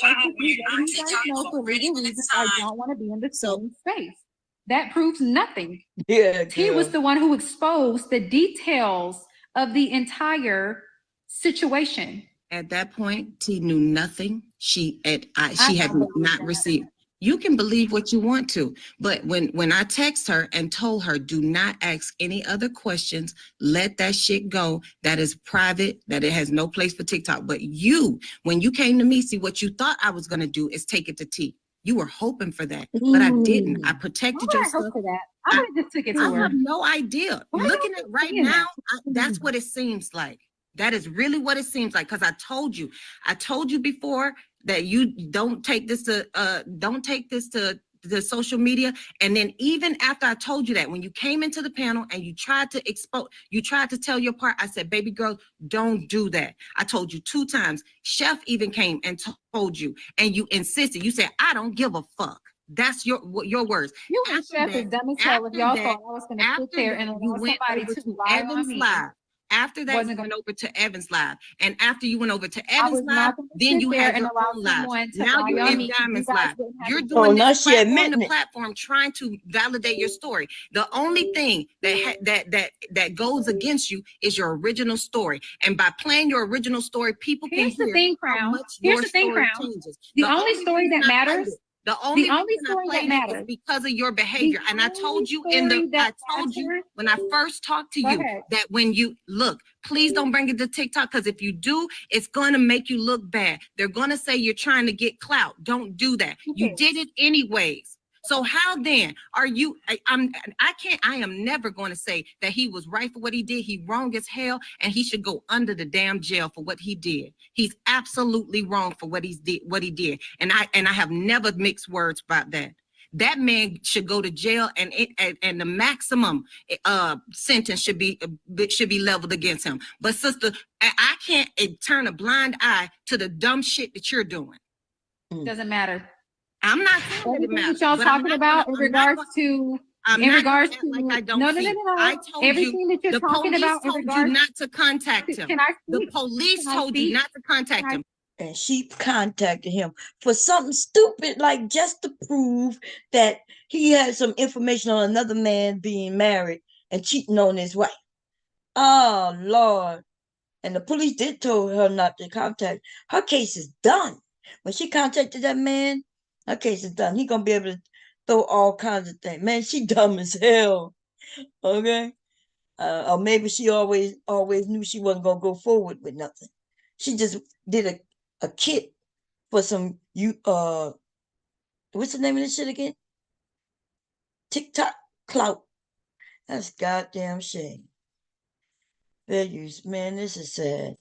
I hope you guys know for legal reasons I don't want to be in the same space. That proves nothing. Yeah, He was the one who exposed the details of the entire situation. At that point, T knew nothing. She had not received. You can believe what you want to, but when I text her and told her, do not ask any other questions, let that shit go. That is private, that it has no place for TikTok. But when you came to me, see what you thought I was gonna do is take it to T. You were hoping for that, but I didn't. I protected your stuff. I would have just took it to her. I have no idea. Looking at right now, that's what it seems like. That is really what it seems like. Because I told you before that you don't take this to the social media. And then even after I told you that, when you came into the panel and you tried to tell your part, I said, baby girl, don't do that. I told you 2 times. Chef even came and told you, and you insisted. You said, I don't give a fuck. That's your words. You and Chef is dumb as hell if y'all thought I was going to sit there and allow somebody to lie on me. After that, you went over to Evan's live. And after you went over to Evan's live, then you had your own live. Now you're in Diamond's live. You're doing this on the platform trying to validate your story. The only thing that goes against you is your original story. And by playing your original story, people can hear how much your story changes. The only story that matters. The only story that matters is because of your behavior. And I told you when I first talked to you that when you look, please don't bring it to TikTok, because if you do, it's going to make you look bad. They're going to say you're trying to get clout. Don't do that. You did it anyways. So how then are you? I am never going to say that he was right for what he did. He wrong as hell, and he should go under the damn jail for what he did. He's absolutely wrong for what he did. And I have never mixed words about that. That man should go to jail, and the maximum sentence should be leveled against him. But sister, I can't turn a blind eye to the dumb shit that you're doing. Doesn't matter. I'm not saying that it matters. Y'all talking about in regards to I don't no. I told everything that you're talking about told you not to contact him. The police told you not to contact him. And she contacted him for something stupid, like just to prove that he had some information on another man being married and cheating on his wife. Oh, Lord. And the police did tell her not to contact. Her case is done. When she contacted that man, her case is done. He gonna be able to throw all kinds of things. Man, she dumb as hell. Okay? Or maybe she always knew she wasn't gonna go forward with nothing. She just did a kit for some what's the name of this shit again? TikTok clout. That's goddamn shame. Values, man, this is sad.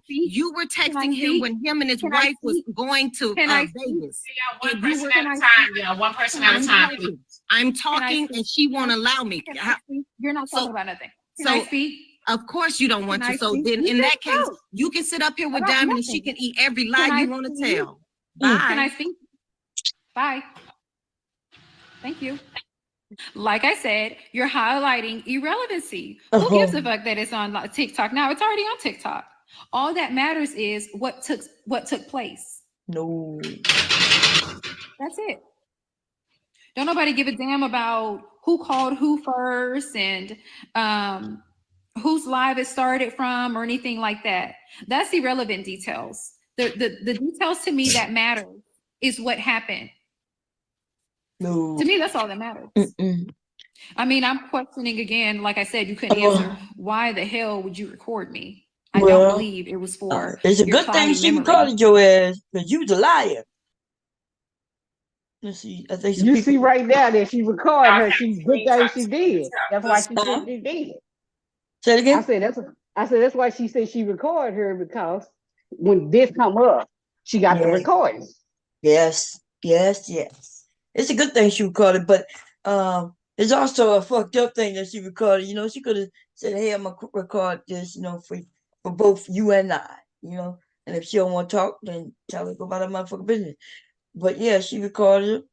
You were texting him when him and his wife was going to Vegas. One person at a time. Yeah, one person at a time, please. I'm talking and she won't allow me. You're not talking about nothing. Can I speak? Of course you don't want to. So then in that case, you can sit up here with Diamond and she can eat every lie you want to tell. Bye. Can I speak? Bye. Thank you. Like I said, you're highlighting irrelevancy. Who gives a fuck that it's on TikTok? Now it's already on TikTok. All that matters is what took place. No. That's it. Don't nobody give a damn about who called who first and whose live it started from or anything like that. That's irrelevant details. The details to me that matter is what happened. No. To me, that's all that matters. I mean, I'm questioning again, like I said, you couldn't answer. Why the hell would you record me? I don't believe it was for. It's a good thing she recorded your ass, because you was a liar. Let's see. I think some You people. see right now that she recorded her. She good thing she did. That's why she said she did. Say it again. I said that's why she said she recorded her because when this come up, she got the Yes. recording. Yes. Yes. Yes. It's a good thing she recorded, but it's also a fucked up thing that she recorded. You know, she could have said, "Hey, I'm gonna record this," you know, for both you and I. You know, and if she don't want to talk, then tell her to go about her motherfucking business. But yeah, she recorded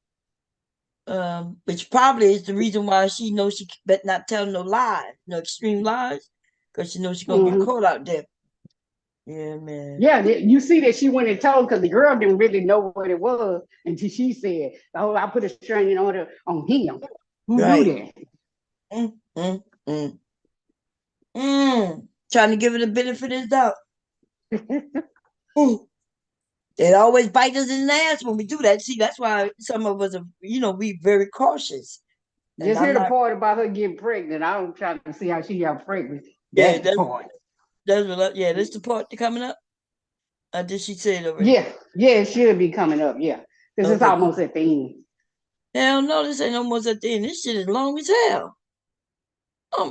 it. Which probably is the reason why she knows she better not tell no lies, no extreme lies, because she knows she's gonna get caught out there. Yeah, man. Yeah, you see that she went and told because the girl didn't really know what it was until she said, "Oh, I put a restraining order on him." Who do Right. that? Mm, mm, mm. Trying to give it a benefit of the doubt. It always bites us in the ass when we do that. See, that's why some of us are, you know, we very cautious. And Just I'm hear the not. part about her getting pregnant. I don't try to see how she got pregnant. Yeah, That's the part. yeah, that's the part coming up. Did she say it already? Yeah, it should be coming up. Yeah, because it's Okay. almost at the end. Hell no, this ain't almost at the end. This shit is long as hell.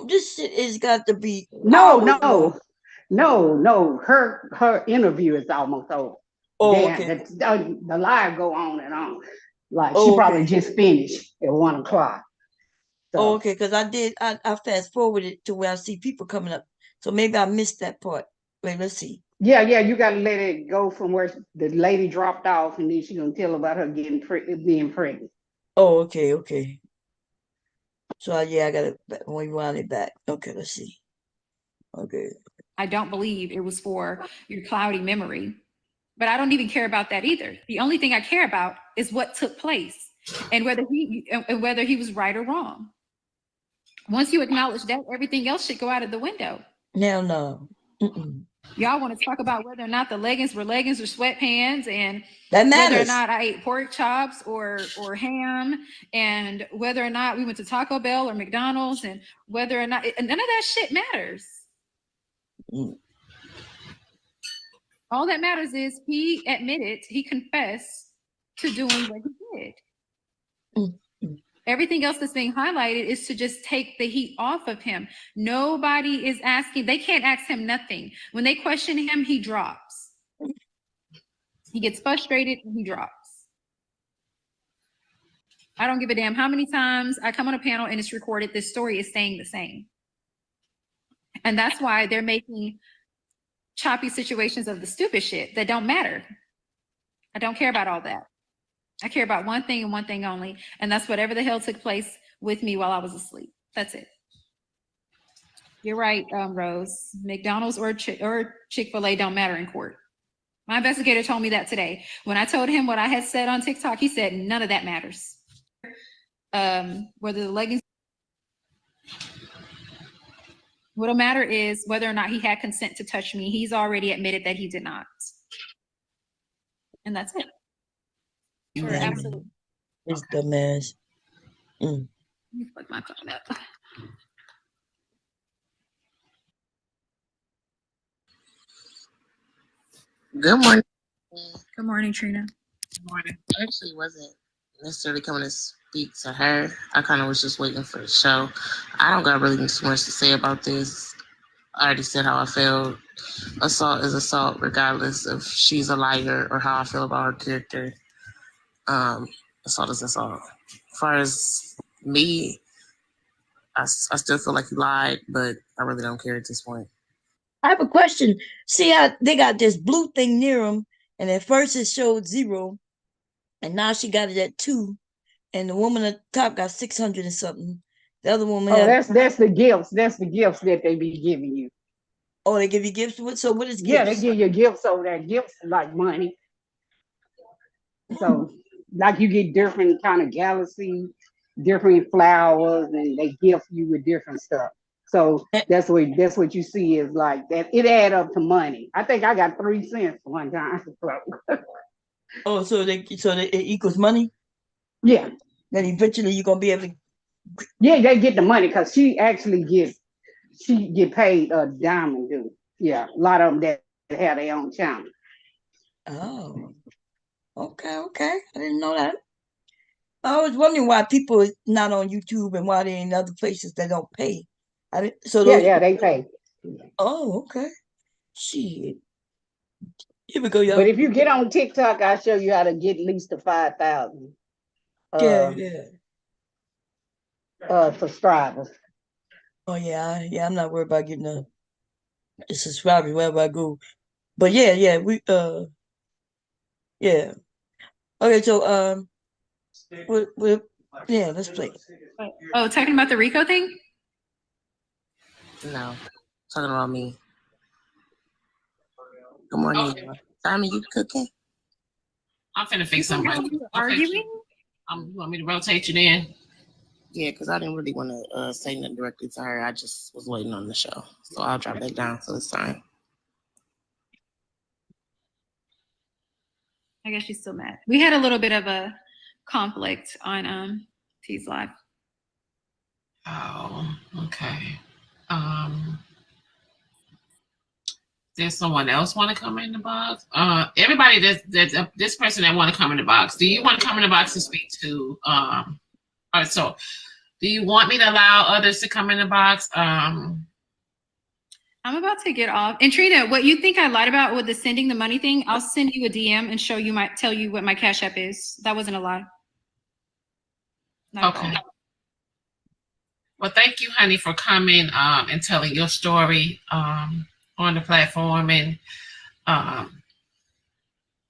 This shit has got to be No, hours long. no. Her interview is almost over. Oh, Damn, okay. the live go on and on. Like she Oh, probably okay. just finished at 1 o'clock. Oh, So okay. Because I fast forwarded to where I see people coming up. So maybe I missed that part. Wait, let's see. yeah, you gotta let it go from where the lady dropped off, and then she gonna tell about her being pregnant. Oh, okay, okay. So yeah, I gotta rewind it back. Okay, let's see. Okay. I don't believe it was for your cloudy memory. But I don't even care about that either. The only thing I care about is what took place and whether he was right or wrong. Once you acknowledge that, everything else should go out of the window. Hell no. Y'all want to talk about whether or not the leggings were leggings or sweatpants, and That whether or matters. not I ate pork chops or ham, and whether or not we went to Taco Bell or McDonald's, and whether or not none of that shit matters. All that matters is he admitted, he confessed to doing what he did. Everything else that's being highlighted is to just take the heat off of him. Nobody is asking, they can't ask him nothing. When they question him, he drops. He gets frustrated and he drops. I don't give a damn how many times I come on a panel and it's recorded, this story is staying the same. And that's why they're making choppy situations of the stupid shit that don't matter. I don't care about all that. I care about one thing and one thing only, and that's whatever the hell took place with me while I was asleep. That's it. You're right, Rose. McDonald's or Chick-fil-A don't matter in court. My investigator told me that today. When I told him what I had said on TikTok, he said none of that matters. Whether the leggings, what'll matter is whether or not he had consent to touch me. He's already admitted that he did not, and that's it. Absolutely. It's dumbass. Let me plug my phone up. Good morning. Good morning, Trina. Good morning. I actually wasn't necessarily coming to speak to her. I kind of was just waiting for the show. I don't got really too much to say about this. I already said how I felt. Assault is assault, regardless if she's a liar or how I feel about her character. Assault is assault. As far as me, I still feel like he lied, but I really don't care at this point. I have a question. See how they got this blue thing near them, and at first it showed 0, and now she got it at 2, and the woman at the top got 600 and something. The other woman that's the gifts. That's the gifts that they be giving you. Oh, they give you gifts? So what is gifts? Yeah, they give you gifts over there. Gifts like money. So like you get different kind of galaxies, different flowers, and they gift you with different stuff. So that's what you see is like that. It add up to money. I think I got 3 cents one time. Oh, so it equals money? Yeah. Then eventually you're gonna be able to. Yeah, they get the money because she get paid a diamond due. Yeah, a lot of them that have their own channel. Oh, okay. I didn't know that. I was wondering why people is not on YouTube and why they're in other places that don't pay. So Yeah, those. yeah, they pay. Oh, okay. Shit. Here we go, But y'all. if you get on TikTok, I'll show you how to get at least to 5,000 Yeah, yeah. subscribers. Oh yeah, yeah. I'm not worried about getting a subscribers wherever I go. But yeah, yeah. Yeah. Okay, so we yeah. Let's play. Oh, talking about the Rico thing? No, talking about me. Good morning. Okay. Simon, you cooking? I'm finna fix something right quick. Arguing? You want me to rotate you then? Yeah, because I didn't really want to say nothing directly to her. I just was waiting on the show. So I'll drop that down for this time. I guess she's still mad. We had a little bit of a conflict on T's Live. Oh, okay. Does someone else want to come in the box? Everybody this person that want to come in the box. Do you want to come in the box to speak to? All right, so do you want me to allow others to come in the box? I'm about to get off. And Trina, what you think I lied about with the sending the money thing, I'll send you a DM and tell you what my Cash App is. That wasn't a lie. Not okay. Well, thank you, honey, for coming and telling your story on the platform and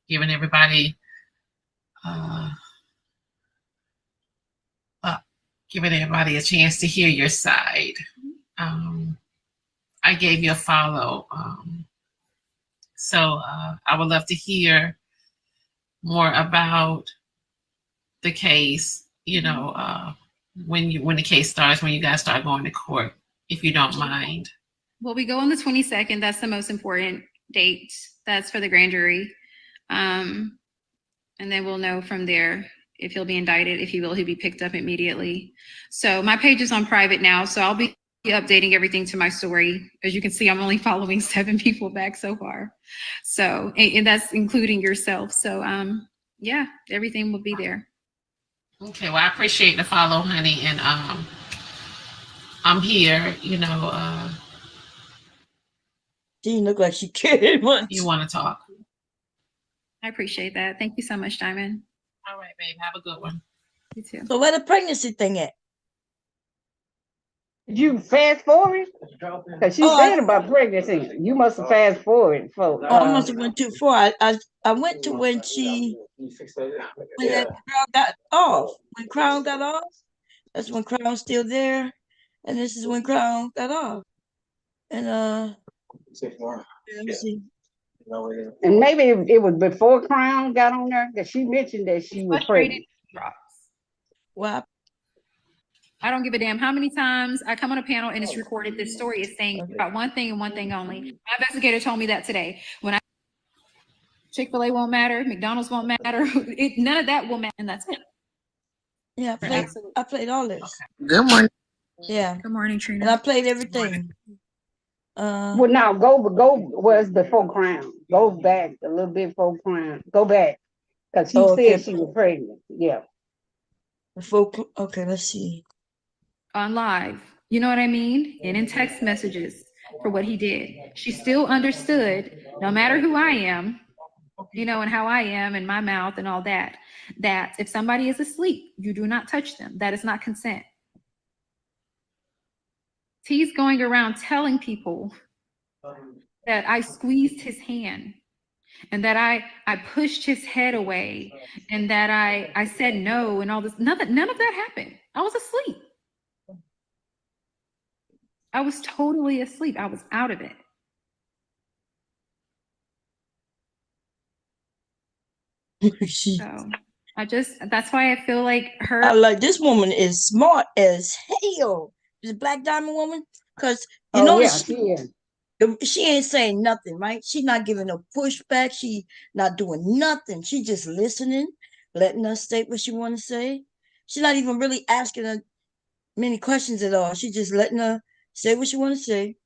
giving everybody a chance to hear your side. I gave you a follow. So I would love to hear more about the case, you know, when the case starts, when you guys start going to court, if you don't mind. Well, we go on the 22nd. That's the most important date. That's for the grand jury. And then we'll know from there if he'll be indicted. If he will, he'll be picked up immediately. So my page is on private now. So I'll be updating everything to my story. As you can see, I'm only following 7 people back so far. So, and that's including yourself. So yeah, everything will be there. Okay, well, I appreciate the follow, honey. And I'm here, you know. She didn't look like she cared much. You want to talk? I appreciate that. Thank you so much, Diamond. All right, babe. Have a good one. You too. So where the pregnancy thing at? Did you fast forward? Because she said about pregnancy. You must have fast forward. I must have went too far. I went to when that Crown got off. When Crown got off, that's when Crown's still there, and this is when Crown got off. And let me see. And maybe it was before Crown got on there, because she mentioned that she was pregnant. Well, I don't give a damn how many times I come on a panel and it's recorded. This story is saying about one thing and one thing only. My investigator told me that today. When Chick-fil-A won't matter, McDonald's won't matter, none of that will matter, and that's it. Yeah, I played all this. Okay. Good morning. Yeah. Good morning, Trina. And I played everything. Well, now go was before Crown. Go back a little bit before Crown. Go back, because he said she was pregnant. Yeah. Before, okay, let's see. On live, you know what I mean? And in text messages for what he did. She still understood, no matter who I am, you know, and how I am and my mouth and all that, that if somebody is asleep, you do not touch them. That is not consent. T's going around telling people that I squeezed his hand and that I pushed his head away and that I said no and all this. None of that happened. I was asleep. I was totally asleep. I was out of it. So that's why I feel like I like this woman is smart as hell. This Black Diamond woman, because you know she ain't saying nothing, right? She's not giving no pushback. She not doing nothing. She just listening, letting us say what she want to say. She's not even really asking her many questions at all. She just letting her say what she want to say,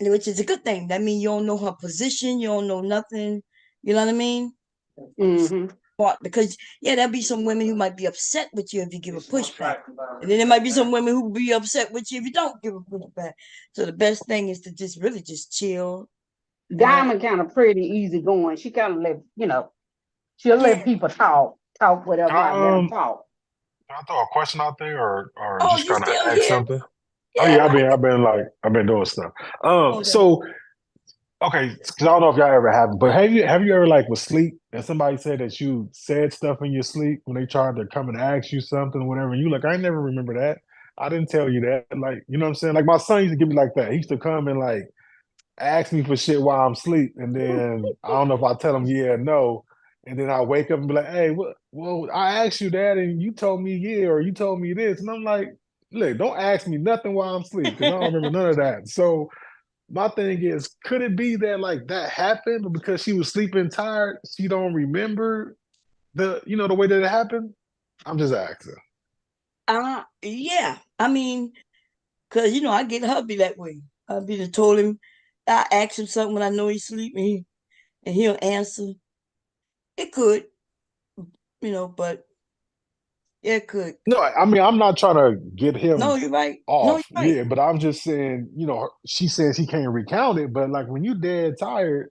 which is a good thing. That means you don't know her position. You don't know nothing. You know what I mean? Mm-hmm. part because there'll be some women who might be upset with you if you give a pushback, and then there might be some women who be upset with you if you don't give a pushback. So the best thing is to just chill. Diamond kind of pretty easy going. She kind of she'll let people talk whatever, let them talk. Can I throw a question out there or Oh, just you kind of still ask here? something? Oh Yeah. yeah, I've been doing stuff. Okay. So okay, because I don't know if y'all ever have, but have you ever like was sleep and somebody said that you said stuff in your sleep when they tried to come and ask you something or whatever, and you like, I never remember that. I didn't tell you that. Like, you know what I'm saying? Like my son used to give me like that. He used to come and like ask me for shit while I'm asleep, and then I don't know if I tell him yeah or no, and then I wake up and be like, hey, what? Well, I asked you that, and you told me yeah, or you told me this, and I'm like, look, don't ask me nothing while I'm asleep because I don't remember none of that. So my thing is, could it be that like that happened, but because she was sleeping tired, she don't remember the way that it happened? I'm just asking. Yeah. I mean, cause I get hubby that way. I be told him, I ask him something when I know he's sleeping, and he'll answer. It could, but it could. No, I mean I'm not trying to get No, him you're right. No, you're off, right. yeah, but I'm just saying, she says he can't recount it, but like when you dead tired,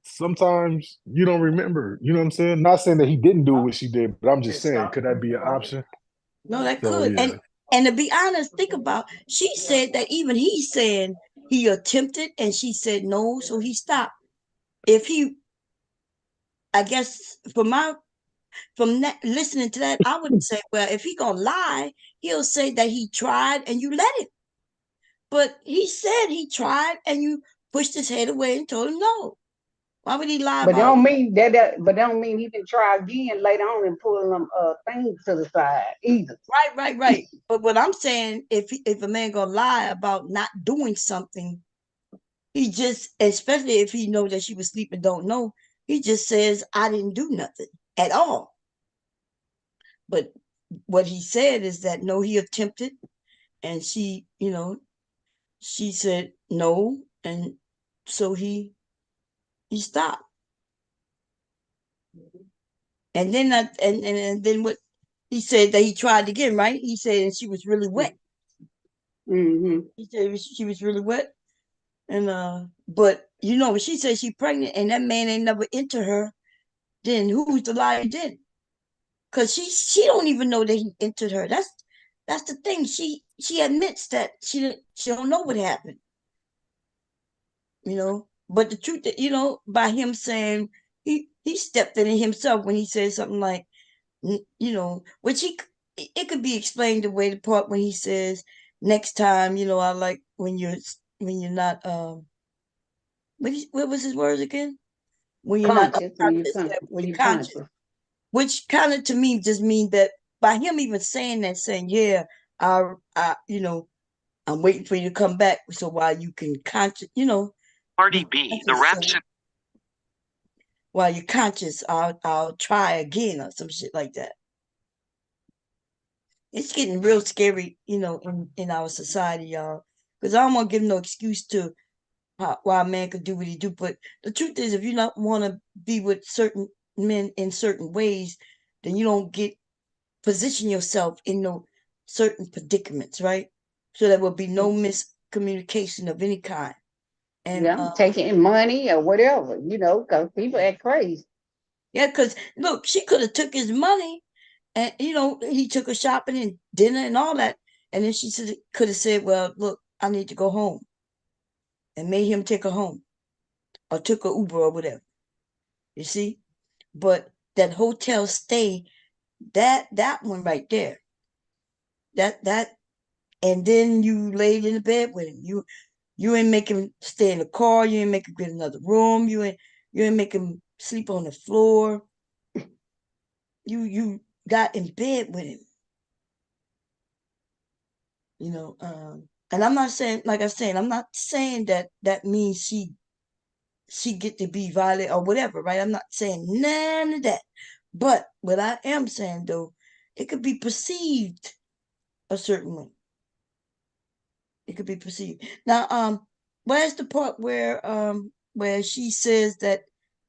sometimes you don't remember. You know what I'm saying? Not saying that he didn't do what she did, but I'm just saying, could that be an option? No, that So could. yeah. And to be honest, think about, she said that even he's saying he attempted and she said no, so he stopped. If he, I guess from that, listening to that, I would say, well, if he gonna lie, he'll say that he tried and you let him. But he said he tried and you pushed his head away and told him no. Why would he lie But they about it? don't mean but they don't mean he can try again later on and pull them things to the side either. Right. But what I'm saying, if a man gonna lie about not doing something, he just, especially if he know that she was sleeping, don't know, he just says, I didn't do nothing at all. But what he said is that no, he attempted, and she said no, and so he stopped. And then and then what he said that he tried again, right? He said and she was really wet. Mm-hmm. He said she was really wet. And but when she said she pregnant and that man ain't never into her, then who's the liar then? Because she don't even know that he entered her. That's the thing. She admits that she don't know what happened. But the truth that by him saying he stepped in it himself when he said something like, which it could be explained the part when he says next time, I like when you're not what was his words again? When you're not Conscious conscious, when you're you conscious. conscious. Which kind of to me just means that by him even saying that, saying, yeah, I I'm waiting for you to come back so while you can conscious, Party B, the rap should. while you're conscious, I'll try again or some shit like that. It's getting real scary, in our society, y'all. Because I don't want to give no excuse to why a man could do what he do. But the truth is, if you not want to be with certain men in certain ways, then you don't position yourself in no certain predicaments, right? So there will be no miscommunication of any kind. And Yeah, taking money or whatever, because people act crazy. yeah, because look, she could have took his money, and he took her shopping and dinner and all that, and then she could have said, "Well, look, I need to go home," and made him take her home, or took her Uber or whatever. You see, but that hotel stay, that one right there, that, and then you laid in the bed with him. You ain't make him stay in the car. You ain't make him get another room. You ain't make him sleep on the floor. You got in bed with him. And I'm not saying, like I said, I'm not saying that means she get to be violent or whatever, right? I'm not saying none of that. But what I am saying though, it could be perceived a certain way. It could be perceived. Now, where's the part where she says that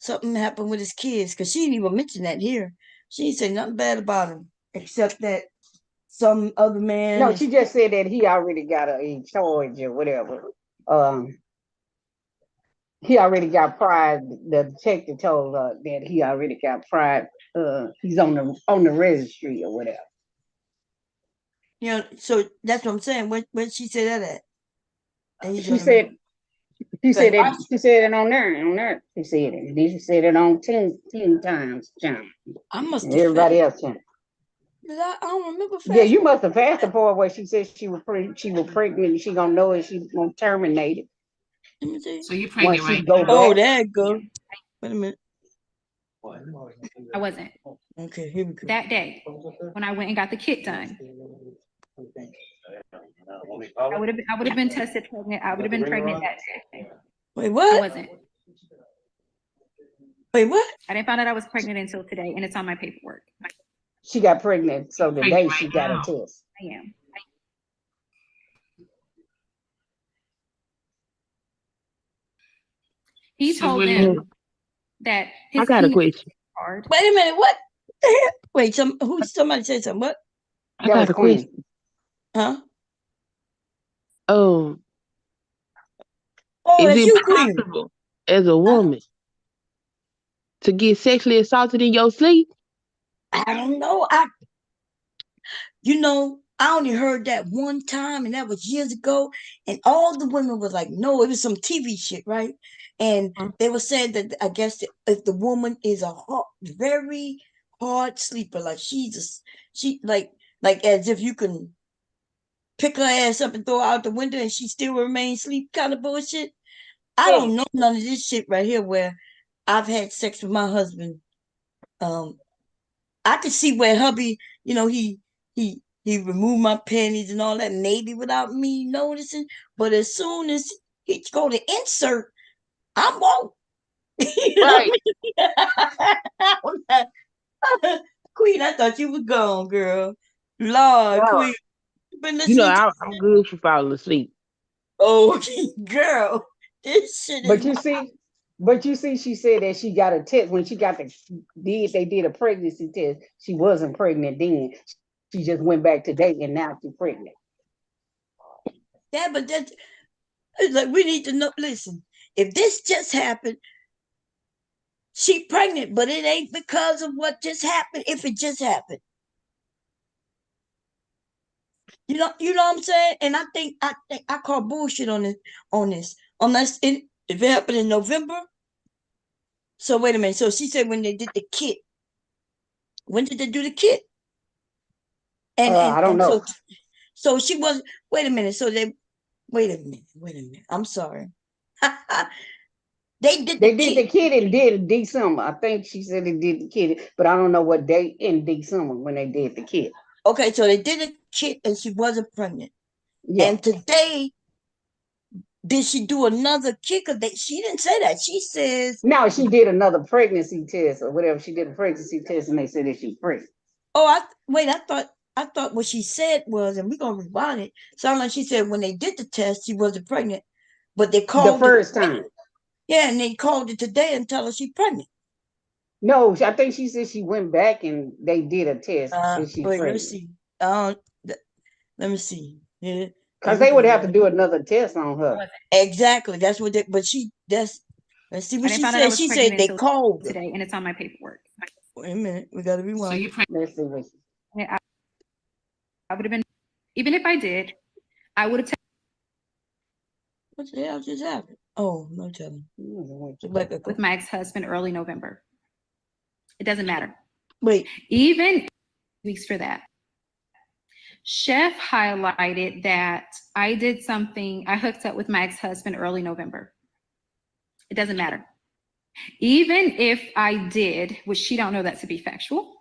something happened with his kids because she didn't even mention that here. She didn't say nothing bad about him except that some other man No, is. she just said that he already got a charge or whatever. Um, he already got prize. The detective told her that he already got prize. He's on the registry or whatever. So that's what I'm saying. Where she say that at? And he's She on the. said she said it. She said it on there. On there, she said it. Then she said it on 10 times, John. I must have Everybody else, John. I don't remember fast. Yeah, you must have passed the part where she said she was pregnant and she gonna know it. She gonna terminate it. Let me see. So you're pregnant Once she right go now. Oh, back. there it go. Wait a minute. I wasn't. Okay, here we go. That day, when I went and got the kit done, I would have been tested pregnant. I would have been pregnant that day. Wait, I what? wasn't. Wait, what? I didn't find out I was pregnant until today, and it's on my paperwork. She got pregnant, so the Pregnant day right she got a now. test. I am. He So told what do them you? that I his got a penis question. was hard. Wait a minute. What the hell? Wait, somebody said something. What? I That got was a Queen. question. Huh? Um, Oh, is that's it you, Queen. possible as a Huh? woman to get sexually assaulted in your sleep? I don't know. I only heard that one time, and that was years ago. And all the women was like, "No, it was some TV shit, right?" And they were saying that I guess if the woman is a very hard sleeper, like she like as if you can pick her ass up and throw her out the window and she still remain asleep, kind of bullshit. I Yeah. don't know none of this shit right here where I've had sex with my husband. Um, I could see where hubby, he removed my panties and all that, maybe without me noticing. But as soon as he go to insert, I'm woke. You know Right. what I mean? Queen, I thought you was gone, girl. Lord, No. Queen, you been You know, listening to. I'm good for falling asleep. Oh, girl, this shit is. But you see, she said that she got a test when she got they did a pregnancy test. She wasn't pregnant then. She just went back today and now she's pregnant. Yeah, but that's it's like we need to know. Listen, if this just happened, she pregnant, but it ain't because of what just happened. If it just happened, you know what I'm saying. And I think I call bullshit on this. Unless if it happened in November. So wait a minute. So she said when they did the kit. When did they do the kit? And and I don't and know. so she was. Wait a minute. So they. Wait a minute. Wait a minute. I'm sorry. They did the They did kit. the kid in December. I think she said they did the kid, but I don't know what date in December when they did the kid. Okay, so they did a kit and she wasn't pregnant. Yeah. And today, did she do another kit? She didn't say that. She says, Now she did another pregnancy test or whatever. She did a pregnancy test and they said that she's pregnant. "Oh, I thought what she said was, and we're gonna rewind it. Sound like she said when they did the test, she wasn't pregnant, but they The called it. first time. Yeah, and they called it today and tell her she's pregnant. No, I think she said she went back and they did a test and she's Wait, let me pregnant. see. Let me see. Yeah, Because they would have to do another test on her. exactly. That's what they. But let's see I what didn't she find out I said. was She pregnant said they until called her. today, and it's on my paperwork. Wait a minute, we gotta So rewind. you pregnant? Let's see what I would have been, even if I did, I would have. What the hell just happened? Oh, no telling. With my ex-husband early November. It doesn't matter. Wait. Even weeks for that. Chef highlighted that I did something, I hooked up with my ex-husband early November. It doesn't matter. Even if I did, which she don't know that to be factual,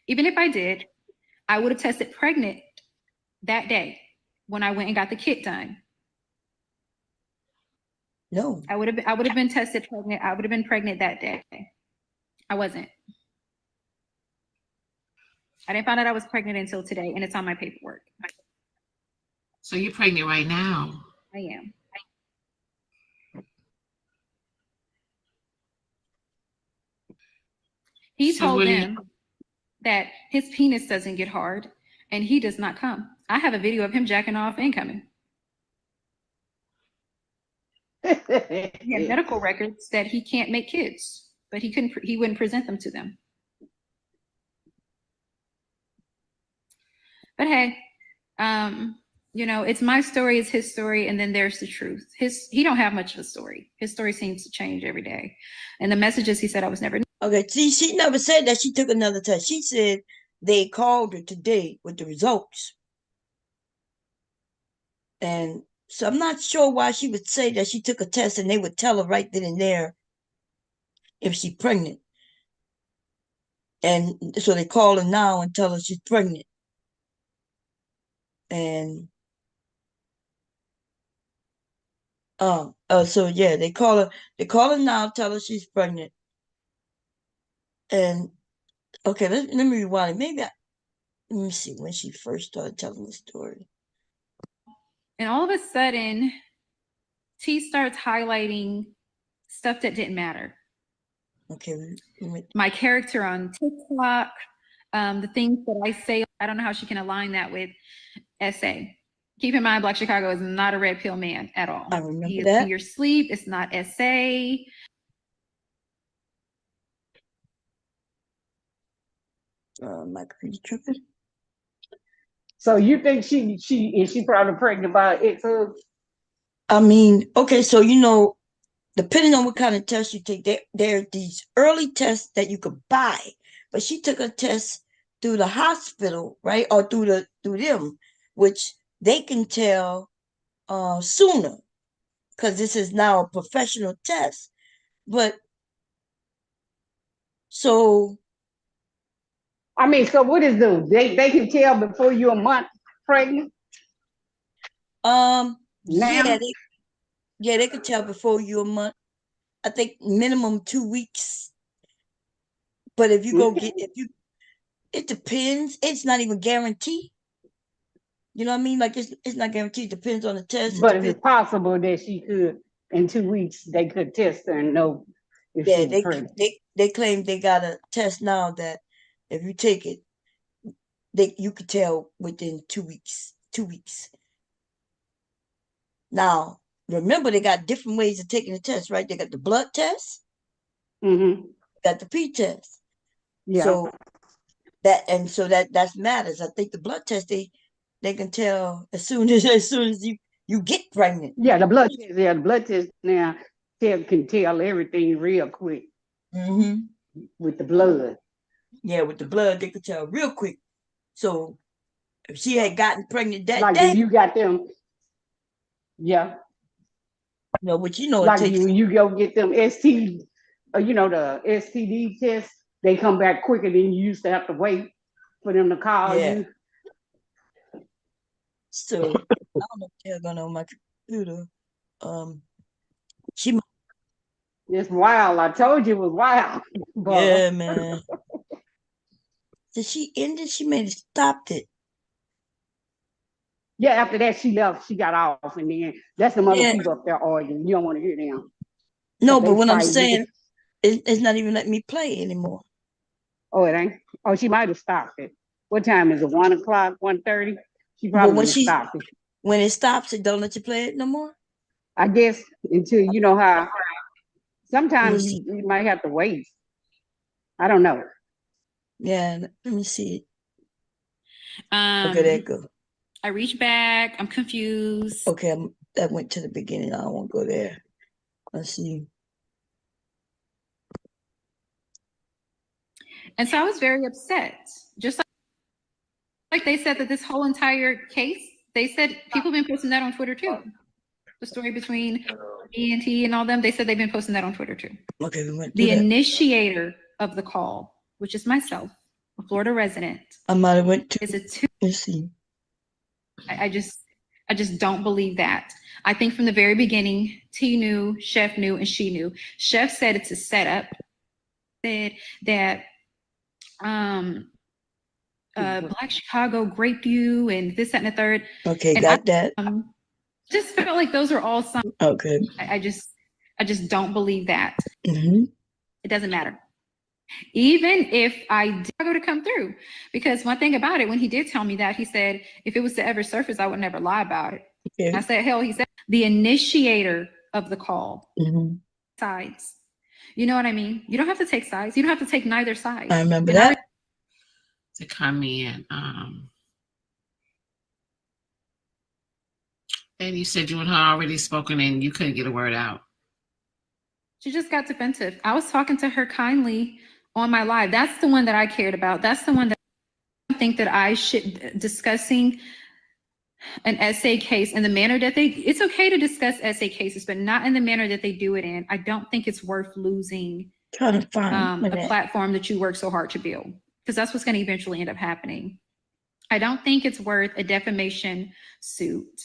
even if I did, I would have tested pregnant that day when I went and got the kit done. No. I would have been tested pregnant. I would have been pregnant that day. I wasn't. I didn't find out I was pregnant until today, and it's on my paperwork. So you're pregnant right now. I am. He So told what do you- them that his penis doesn't get hard and he does not come. I have a video of him jacking off and coming. He had medical records that he can't make kids, but he wouldn't present them to them. But hey, you know, it's my story, it's his story, and then there's the truth. He don't have much of a story. His story seems to change every day. And the messages he said I was never. Okay, see, she never said that she took another test. She said they called her today with the results. And so I'm not sure why she would say that she took a test and they would tell her right then and there if she's pregnant. And so they call her now and tell her she's pregnant. And so yeah, they call her now, tell her she's pregnant. And okay, let me rewind. Let me see when she first started telling the story. And all of a sudden, T starts highlighting stuff that didn't matter. Okay. My character on TikTok, the things that I say, I don't know how she can align that with SA. Keep in mind, Black Chicago is not a red pill man at all. I remember he is that. in your sleep. It's not SA. My computer tripping. So you think she probably pregnant by her ex-husband? I mean, okay, so you know, depending on what kind of test you take, there are these early tests that you could buy, but she took a test through the hospital, right, or through them, which they can tell sooner, because this is now a professional test. But so, I mean, so what is the they can tell before you're a month pregnant? now? Yeah, they could tell before you're a month. I think minimum 2 weeks. But if you go get it depends. It's not even guaranteed. You know what I mean? Like it's not guaranteed. It depends on the test. But it's possible that she could in 2 weeks they could test her and know if she was pregnant. They claim they got a test now that if you take it, you could tell within 2 weeks. 2 weeks. Now, remember they got different ways of taking the test, right? They got the blood test, got the P test. Yeah. So that matters. I think the blood test they can tell as soon as you get pregnant. Yeah, the blood test. Yeah, the blood test now can tell everything real quick. With the blood. Yeah, with the blood they could tell real quick. So if she had gotten pregnant that like day, if you got them. Yeah. No, but you know, like you go get them the STD test, they come back quicker than you used to have to wait for them to call you. So I don't know if they're going on my computer. It's wild. I told you it was wild. Yeah, man. Did she end it? She may have stopped it. Yeah, after that she left. She got off, and then that's the other people up there arguing. You don't want to hear them. No, but what I'm saying, it's not even letting me play anymore. Oh, it ain't. Oh, she might have stopped it. What time is it? 1 o'clock, 1:30? She probably stopped it. When it stops, it don't let you play it no more? I guess until you know how. Sometimes you might have to wait. I don't know. Yeah, let me see it. Okay, there you go. I reach back. I'm confused. Okay, that went to the beginning. I don't want to go there. Let's see. And so I was very upset. Just like they said that this whole entire case, they said people have been posting that on Twitter too. The story between me and T and all them, they said they've been posting that on Twitter too. Okay, we went the initiator of the call, which is myself, a Florida resident. I might have went to. Is it too? Let's see. I just don't believe that. I think from the very beginning, T knew, Chef knew, and she knew. Chef said it's a setup. Said that Black Chicago raped you and this, that, and the third. Okay, and got that. Just felt like those are all some. Okay. I just don't believe that. Mm-hmm. It doesn't matter. Even if I did go to come through, because one thing about it, when he did tell me that, he said, if it was to ever surface, I would never lie about it. Okay. I said, hell, he said, the initiator of the call. Sides. You know what I mean? You don't have to take sides. You don't have to take neither side. I remember that. To come in. And you said you and her already spoken and you couldn't get a word out. She just got defensive. I was talking to her kindly on my live. That's the one that I cared about. That's the one that I think that I should discussing an essay case in the manner that it's okay to discuss essay cases, but not in the manner that they do it in. I don't think it's worth losing Trying to find a platform that you work so hard to build, because that's what's going to eventually end up happening. I don't think it's worth a defamation suit.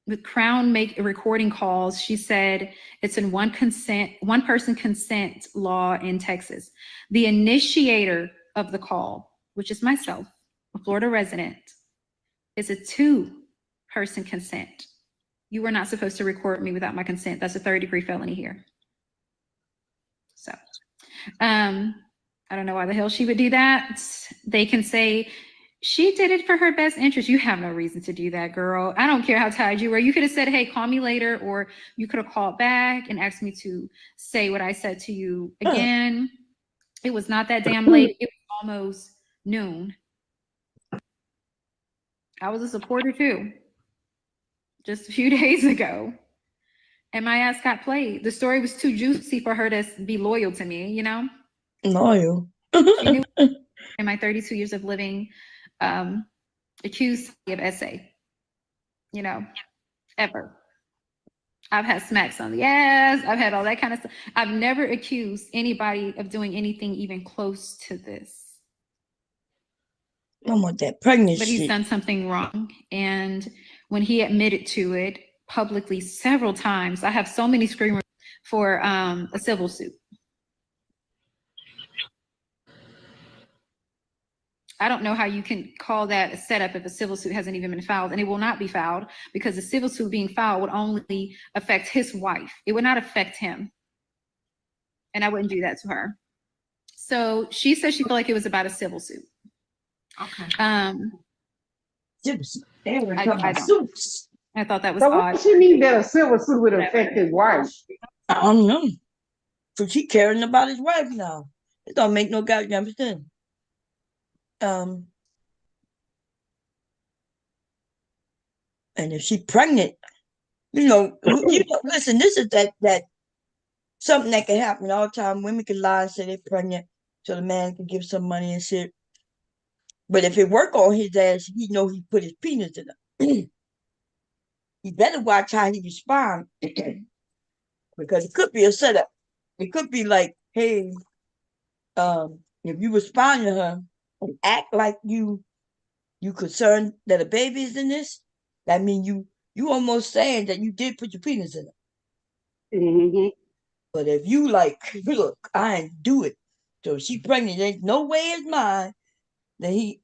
With Crown recording calls, she said it's in one person consent law in Texas. The initiator of the call, which is myself, a Florida resident, is a 2-person consent. You were not supposed to record me without my consent. That's a 3rd-degree felony here. So, I don't know why the hell she would do that. They can say she did it for her best interest. You have no reason to do that, girl. I don't care how tired you were. You could have said, hey, call me later, or you could have called back and asked me to say what I said to you again. It was not that damn late. It was almost noon. I was a supporter too, just a few days ago. And my ass got played. The story was too juicy for her to be loyal to me, you know? Loyal. She knew in my 32 years of living, accused me of essay, you know, ever. I've had smacks on the ass. I've had all that kind of stuff. I've never accused anybody of doing anything even close to this. I don't want that pregnant But shit. he's done something wrong. And when he admitted to it publicly several times, I have so many screamers for a civil suit. I don't know how you can call that a setup if a civil suit hasn't even been filed, and it will not be filed because the civil suit being filed would only affect his wife. It would not affect him. And I wouldn't do that to her. So she said she felt like it was about a civil suit. Okay. I thought that was so odd. what you mean that a civil suit would affect his wife? I don't know. So she caring about his wife now. It don't make no goddamn sense. And if she's pregnant, listen, this is that something that can happen all the time. Women can lie and say they're pregnant so the man can give some money and shit. But if it work on his ass, he know he put his penis in it. He better watch how he respond because it could be a setup. It could be like, hey, if you respond to her and act like you concerned that a baby is in this, that means you almost saying that you did put your penis in it. Mm-hmm. But if you like, look, I ain't do it. So if she pregnant, there's no way it's mine. Then he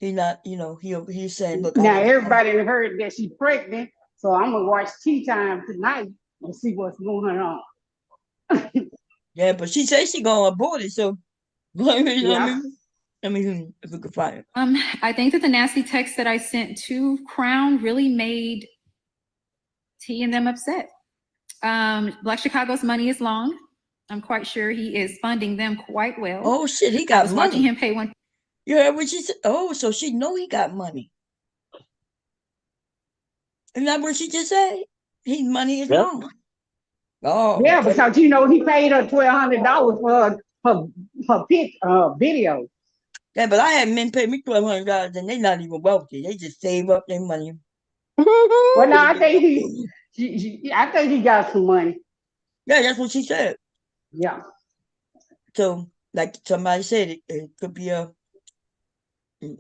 not, he's saying, look. Now everybody heard that she's pregnant, so I'm gonna watch Tea Time tonight and see what's going on. Yeah, but she says she gonna abort it, so let me if we could find it. I think that the nasty text that I sent to Crown really made T and them upset. Black Chicago's money is long. I'm quite sure he is funding them quite well. Oh shit, he got I was money. watching him pay one. You heard what she said? Oh, so she know he got money. Isn't that what she just said? His money is long. Oh yeah, because he paid her $1,200 for her video. Yeah, but I had men pay me $1,200 and they not even wealthy. They just save up their money. Well, no, I think he got some money. Yeah, that's what she said. Yeah. So, like somebody said, it could be and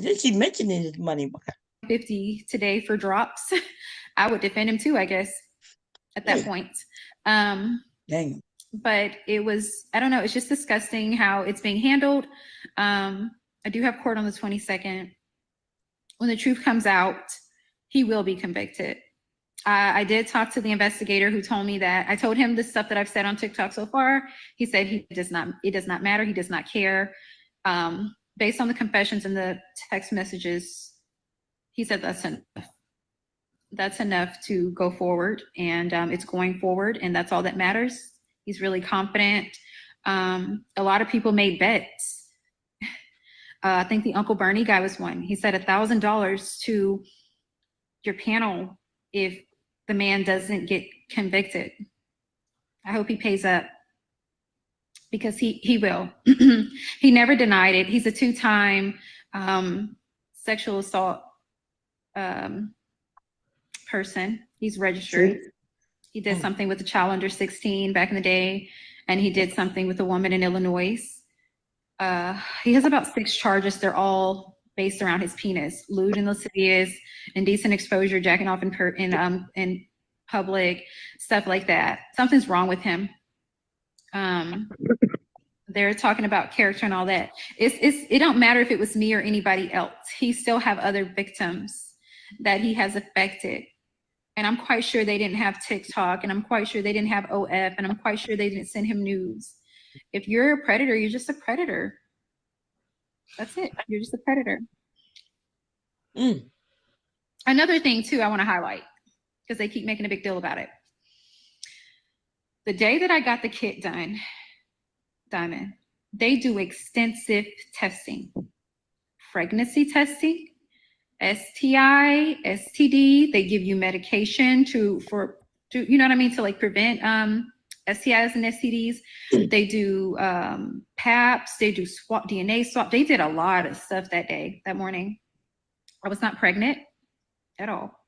then she mentioned his money. 50 today for drops. I would defend him too, I guess, at that point. Dang. But it was, I don't know, it's just disgusting how it's being handled. I do have court on the 22nd. When the truth comes out, he will be convicted. I did talk to the investigator who told me that I told him the stuff that I've said on TikTok so far. He said it does not matter. He does not care. Based on the confessions and the text messages, he said that's enough. That's enough to go forward, and it's going forward, and that's all that matters. He's really confident. A lot of people made bets. I think the Uncle Bernie guy was one. He said $1,000 to your panel if the man doesn't get convicted. I hope he pays up, because he will. He never denied it. He's a 2-time sexual assault person. He's registered. He did something with a child under 16 back in the day, and he did something with a woman in Illinois. He has about 6 charges. They're all based around his penis: lewd and lascivious, indecent exposure, jacking off in public, stuff like that. Something's wrong with him. They're talking about character and all that. It don't matter if it was me or anybody else. He still have other victims that he has affected. And I'm quite sure they didn't have TikTok, and I'm quite sure they didn't have OF, and I'm quite sure they didn't send him news. If you're a predator, you're just a predator. That's it. You're just a predator. Another thing too I want to highlight, because they keep making a big deal about it. The day that I got the kit done, Diamond, they do extensive testing. Pregnancy testing, STI, STD. They give you medication to you know what I mean, to like prevent STIs and STDs. They do PAPs. They do DNA swap. They did a lot of stuff that morning. I was not pregnant at all.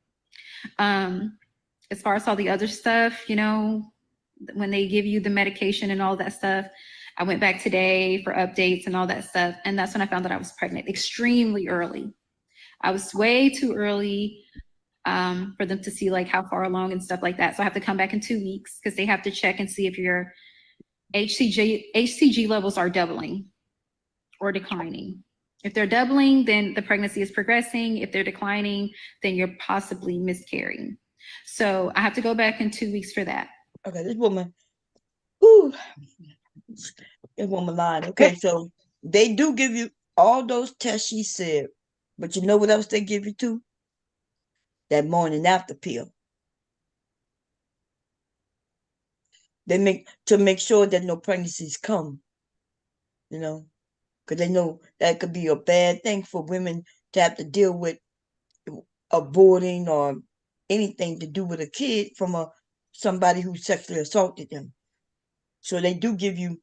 As far as all the other stuff, you know, when they give you the medication and all that stuff, I went back today for updates and all that stuff. And that's when I found that I was pregnant extremely early. I was way too early for them to see like how far along and stuff like that. So I have to come back in 2 weeks, because they have to check and see if your HCG levels are doubling or declining. If they're doubling, then the pregnancy is progressing. If they're declining, then you're possibly miscarrying. So I have to go back in 2 weeks for that. Okay, this woman, this woman lied. Okay, so they do give you all those tests she said, but you know what else they give you too? That morning after pill. They make sure that no pregnancies come, you know, because they know that could be a bad thing for women to have to deal with aborting or anything to do with a kid from somebody who sexually assaulted them. So they do give you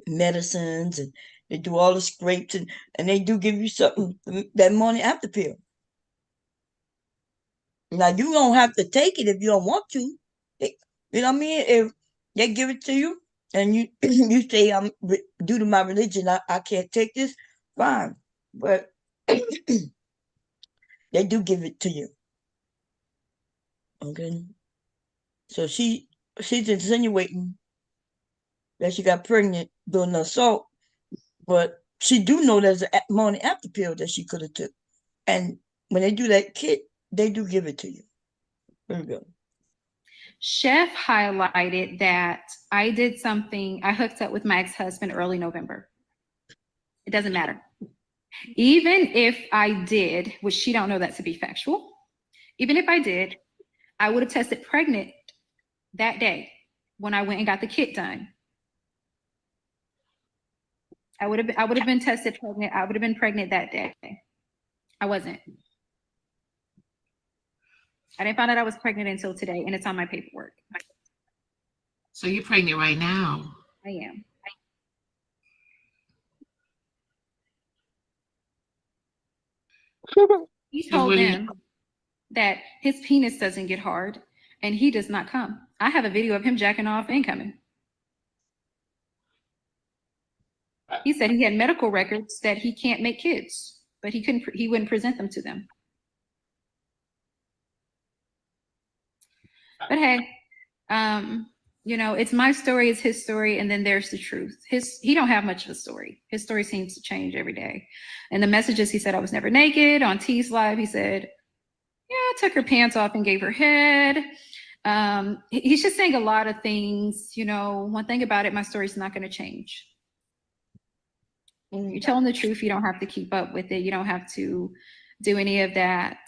medicines, and they do all the scrapes, and they do give you something that morning after pill. Now, you don't have to take it if you don't want to. You know what I mean? If they give it to you and you you say, due to my religion, I can't take this, fine. But they do give it to you. Okay? So she's insinuating that she got pregnant during the assault, but she do know there's a morning after pill that she could have took. And when they do that kit, they do give it to you. There you go. Chef highlighted that I did something. I hooked up with my ex-husband early November. It doesn't matter. Even if I did, which she don't know that to be factual, even if I did, I would have tested pregnant that day when I went and got the kit done. I would have been tested pregnant. I would have been pregnant that day. I wasn't. I didn't find out I was pregnant until today, and it's on my paperwork. So you're pregnant right now? I am. He told them that his penis doesn't get hard, and he does not come. I have a video of him jacking off and coming. He said he had medical records that he can't make kids, but he wouldn't present them to them. But hey, you know, it's my story, it's his story, and then there's the truth. He don't have much of a story. His story seems to change every day. And the messages, he said I was never naked. On T's Live, he said, yeah, took her pants off and gave her head. He's just saying a lot of things. One thing about it, my story's not going to change. When you're telling the truth, you don't have to keep up with it. You don't have to do any of that.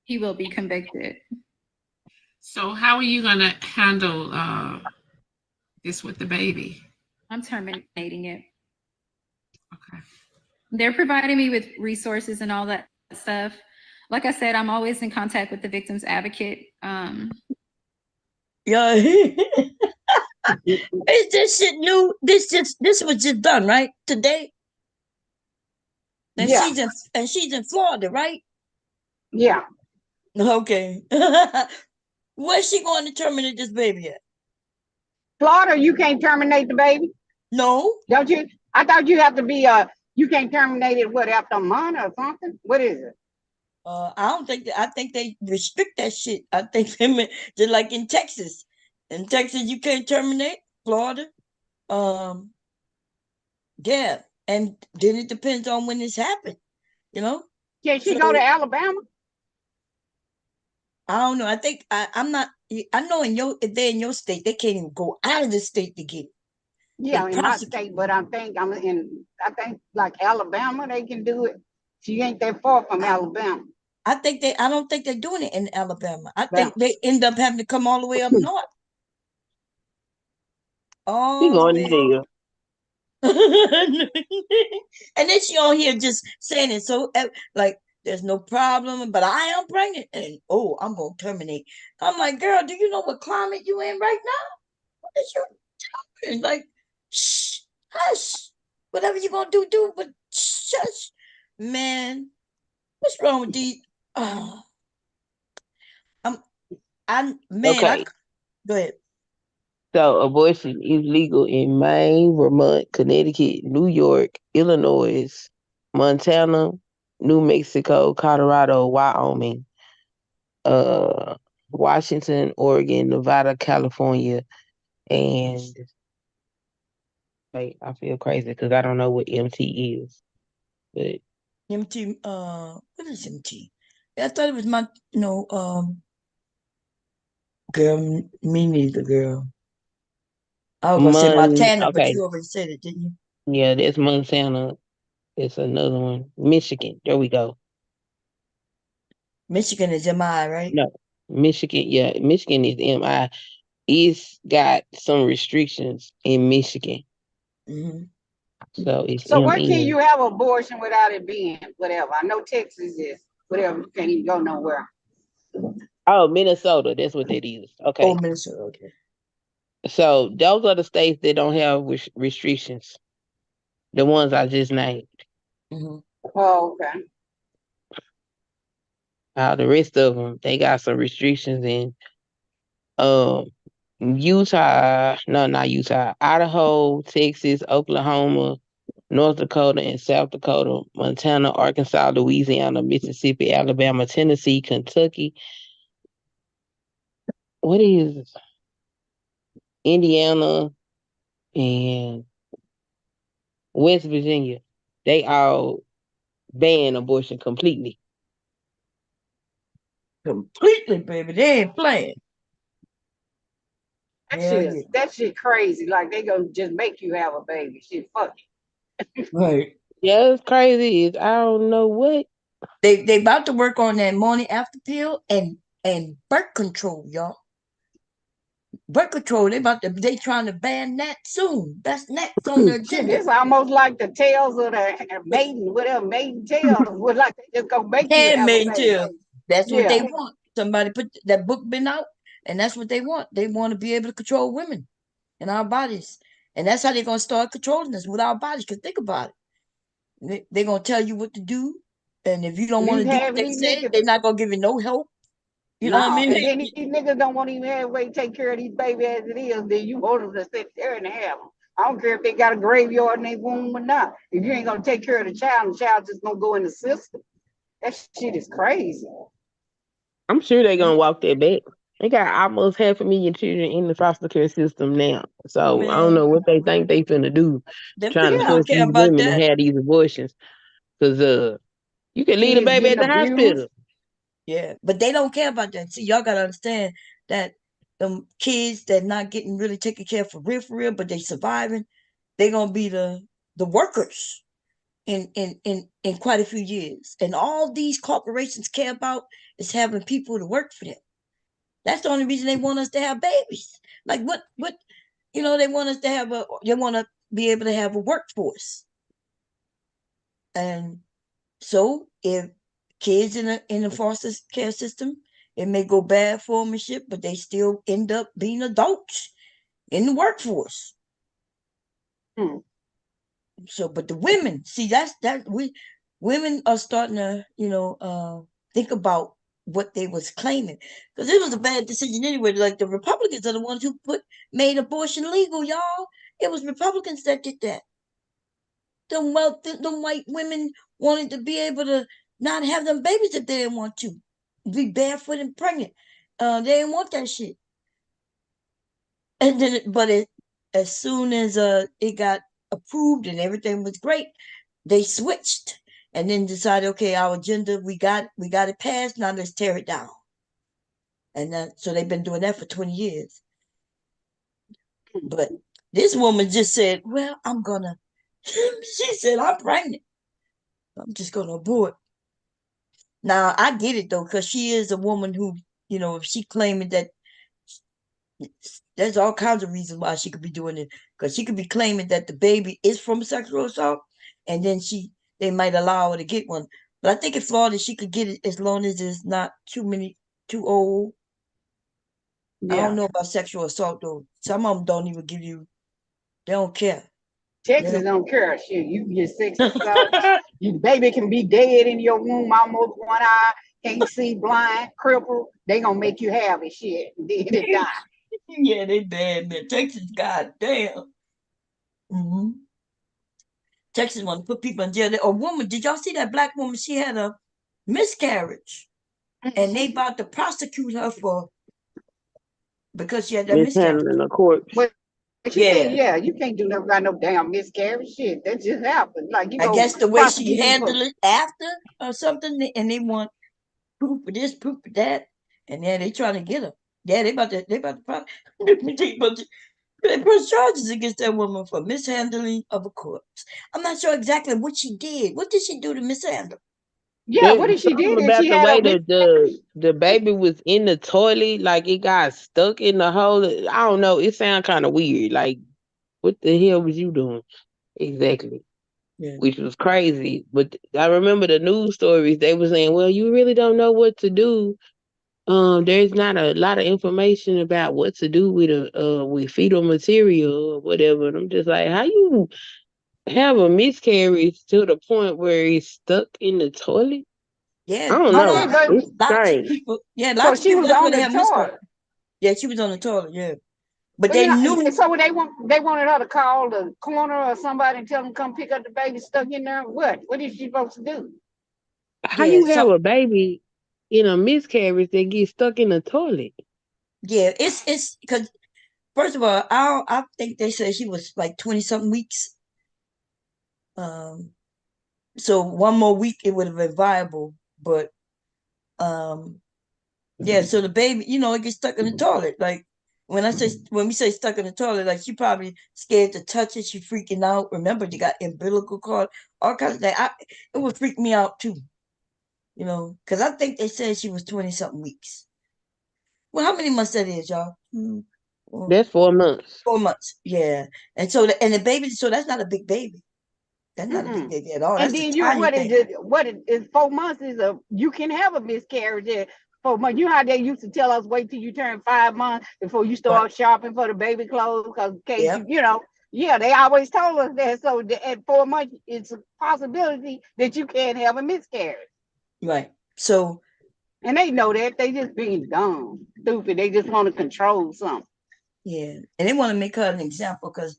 He will be convicted. So how are you going to handle this with the baby? I'm terminating it. Okay. They're providing me with resources and all that stuff. Like I said, I'm always in contact with the victim's advocate. Yeah. Is this shit new? This was just done, right? Today? And Yeah. she's in Florida, right? Yeah. Okay. Where's she going to terminate this baby at? Florida, you can't terminate the baby. No. Don't you? I thought you have to be you can't terminate it after a month or something. What is it? I don't think I think they restrict that shit. I think they just like in Texas. In Texas, you can't terminate. Florida, yeah, and then it depends on when this happened. Can she go to Alabama? I don't know. I think I'm not. I know if they're in your state, they can't even go out of the state to get it. Yeah, in my state, but I think like Alabama, they can do it. She ain't that far from Alabama. I don't think they're doing it in Alabama. I think they end up having to come all the way up north. She going to jail. And then she on here just saying it so like there's no problem, but I am pregnant, and I'm gonna terminate. I'm like, girl, do you know what climate you in right now? What is you doing? Like, shh, hush. Whatever you gonna do, but shush, man. What's wrong with these? Okay. Go ahead. So abortion is legal in Maine, Vermont, Connecticut, New York, Illinois, Montana, New Mexico, Colorado, Wyoming, Washington, Oregon, Nevada, California, and wait, I feel crazy because I don't know what MT is. But MT, what is MT? I thought it was girl, me neither, girl. I was gonna say Montana, but you already said it, didn't you? Yeah, that's Montana. It's another one. Michigan. There we go. Michigan is MI, right? No, Michigan. Yeah, Michigan is MI. It's got some restrictions in Michigan. Mm-hmm. So it's so why can't you have abortion without it being whatever? I know Texas is whatever. You can't even go nowhere. Oh, Minnesota. That's what that is. Okay. Oh, Minnesota. Okay. So those are the states that don't have restrictions. The ones I just named. Mm-hmm. Oh, okay. The rest of them, they got some restrictions in Utah. No, not Utah. Idaho, Texas, Oklahoma, North Dakota, and South Dakota, Montana, Arkansas, Louisiana, Mississippi, Alabama, Tennessee, Kentucky. What is Indiana and West Virginia? They all ban abortion completely. Completely, baby. They ain't playing. That shit crazy. Like they gonna just make you have a baby. Shit, fuck it. Right. Yeah, it's crazy. I don't know what. They about to work on that morning after pill and birth control, y'all. Birth control, they trying to ban that soon. That's next on the agenda. It's almost like the tails of the maiden, whatever maiden tails. Would like they just gonna make you have a baby. Tails. That's what they want. Somebody put that book been out, and that's what they want. They want to be able to control women and our bodies, and that's how they're gonna start controlling us with our bodies. Cause think about it, they're gonna tell you what to do, and if you don't want to do what they say, they're not gonna give you no help. You know what I mean? And then these niggas don't want to even have a way to take care of these babies as it is. Then you want them to sit there and have them. I don't care if they got a graveyard in their womb or not. If you ain't gonna take care of the child just gonna go in the system. That shit is crazy. I'm sure they're gonna walk that back. They got almost 500,000 children in the foster care system now. So I don't know what they think they finna do, trying to force these women to have these abortions. Cause you can leave the baby at the hospital. Yeah, but they don't care about that. See, y'all gotta understand that them kids that not getting really taken care of for real, but they surviving, they gonna be the workers in quite a few years. And all these corporations care about is having people to work for them. That's the only reason they want us to have babies. Like what they want us to have they want to be able to have a workforce. And so if kids in the foster care system, it may go bad for them and shit, but they still end up being adults in the workforce. Hmm. So, but the women, see, women are starting to, think about what they was claiming, because it was a bad decision anyway. Like the Republicans are the ones who made abortion legal, y'all. It was Republicans that did that. Them white women wanted to be able to not have them babies if they didn't want to be barefoot and pregnant. They didn't want that shit. And then, as soon as it got approved and everything was great, they switched and then decided, okay, our agenda, we got it passed. Now let's tear it down. And so they've been doing that for 20 years. But this woman just said, well, she said, I'm pregnant. I'm just gonna abort. Now I get it though, because she is a woman who, if she claiming that, there's all kinds of reasons why she could be doing it. Because she could be claiming that the baby is from sexual assault, and then they might allow her to get one. But I think in Florida she could get it as long as it's not too old. I don't Yeah. know about sexual assault though. Some of them don't even give you. They don't care. Texas don't care. Shit, you can get sex assault. Your baby can be dead in your womb, almost one eye, can't see, blind, crippled. They gonna make you have it. Shit, and then it die. Yeah, they bad, man. Texas, goddamn. Mm-hmm. Texas want to put people in jail. A woman, did y'all see that black woman? She had a miscarriage, and they about to prosecute her because she had that miscarriage. Mishandling a corpse. But she can't. Yeah, Yeah, you can't do nothing about no damn miscarriage. Shit, that just happened. Like you I go guess the way she prosecute them handled folks. it after or something, and they want proof of this, proof of that, and then they trying to get her. Yeah, they about to they press charges against that woman for mishandling of a corpse. I'm not sure exactly what she did. What did she do to mishandle? Yeah, what There's did she something did? And about she the had way a that the baby was in the toilet, like it got stuck in the hole. I don't know. It sounds kind of weird. Like, what the hell was you doing? Exactly. Yeah. Which was crazy. But I remember the news stories. They were saying, "Well, you really don't know what to do. There's not a lot of information about what to do with fetal material or whatever." And I'm just like, how you have a miscarriage to the point where it's stuck in the toilet? Yeah, I don't I know. mean, but It's lots of strange. people. Yeah, so lots of she people. was That's where on they the have miscarriage. toilet. Yeah, she was on the toilet. Yeah, but Well, they knew. so when they wanted her to call the coroner or somebody and tell them come pick up the baby stuck in there. What is she supposed to do? How Yeah, you have a baby in a miscarriage that gets stuck in the toilet? yeah. It's because first of all, I think they said she was like 20 something weeks. Um, so one more week it would have been viable, but um, yeah. So the baby, it gets stuck in the toilet. Like when we say stuck in the toilet, like she probably scared to touch it. She freaking out. Remember, they got umbilical cord, all kinds of things. It would freak me out too. Because I think they said she was 20 something weeks. Well, how many months that is, y'all? Well, That's 4 months. 4 months. Yeah. And so the baby, so that's not a big baby. That's not a big Mm-mm. baby at all. And That's a then tiny what is thing. it? What is 4 months is you can have a miscarriage at 4 months. You know how they used to tell us wait till you turn 5 months before you But start shopping for the baby clothes because in case yeah, yeah, they always told us that. So at 4 months, it's a possibility that you can't have a miscarriage. right. So And they know that. They just being dumb, stupid. They just want to control something. yeah. And they want to make her an example because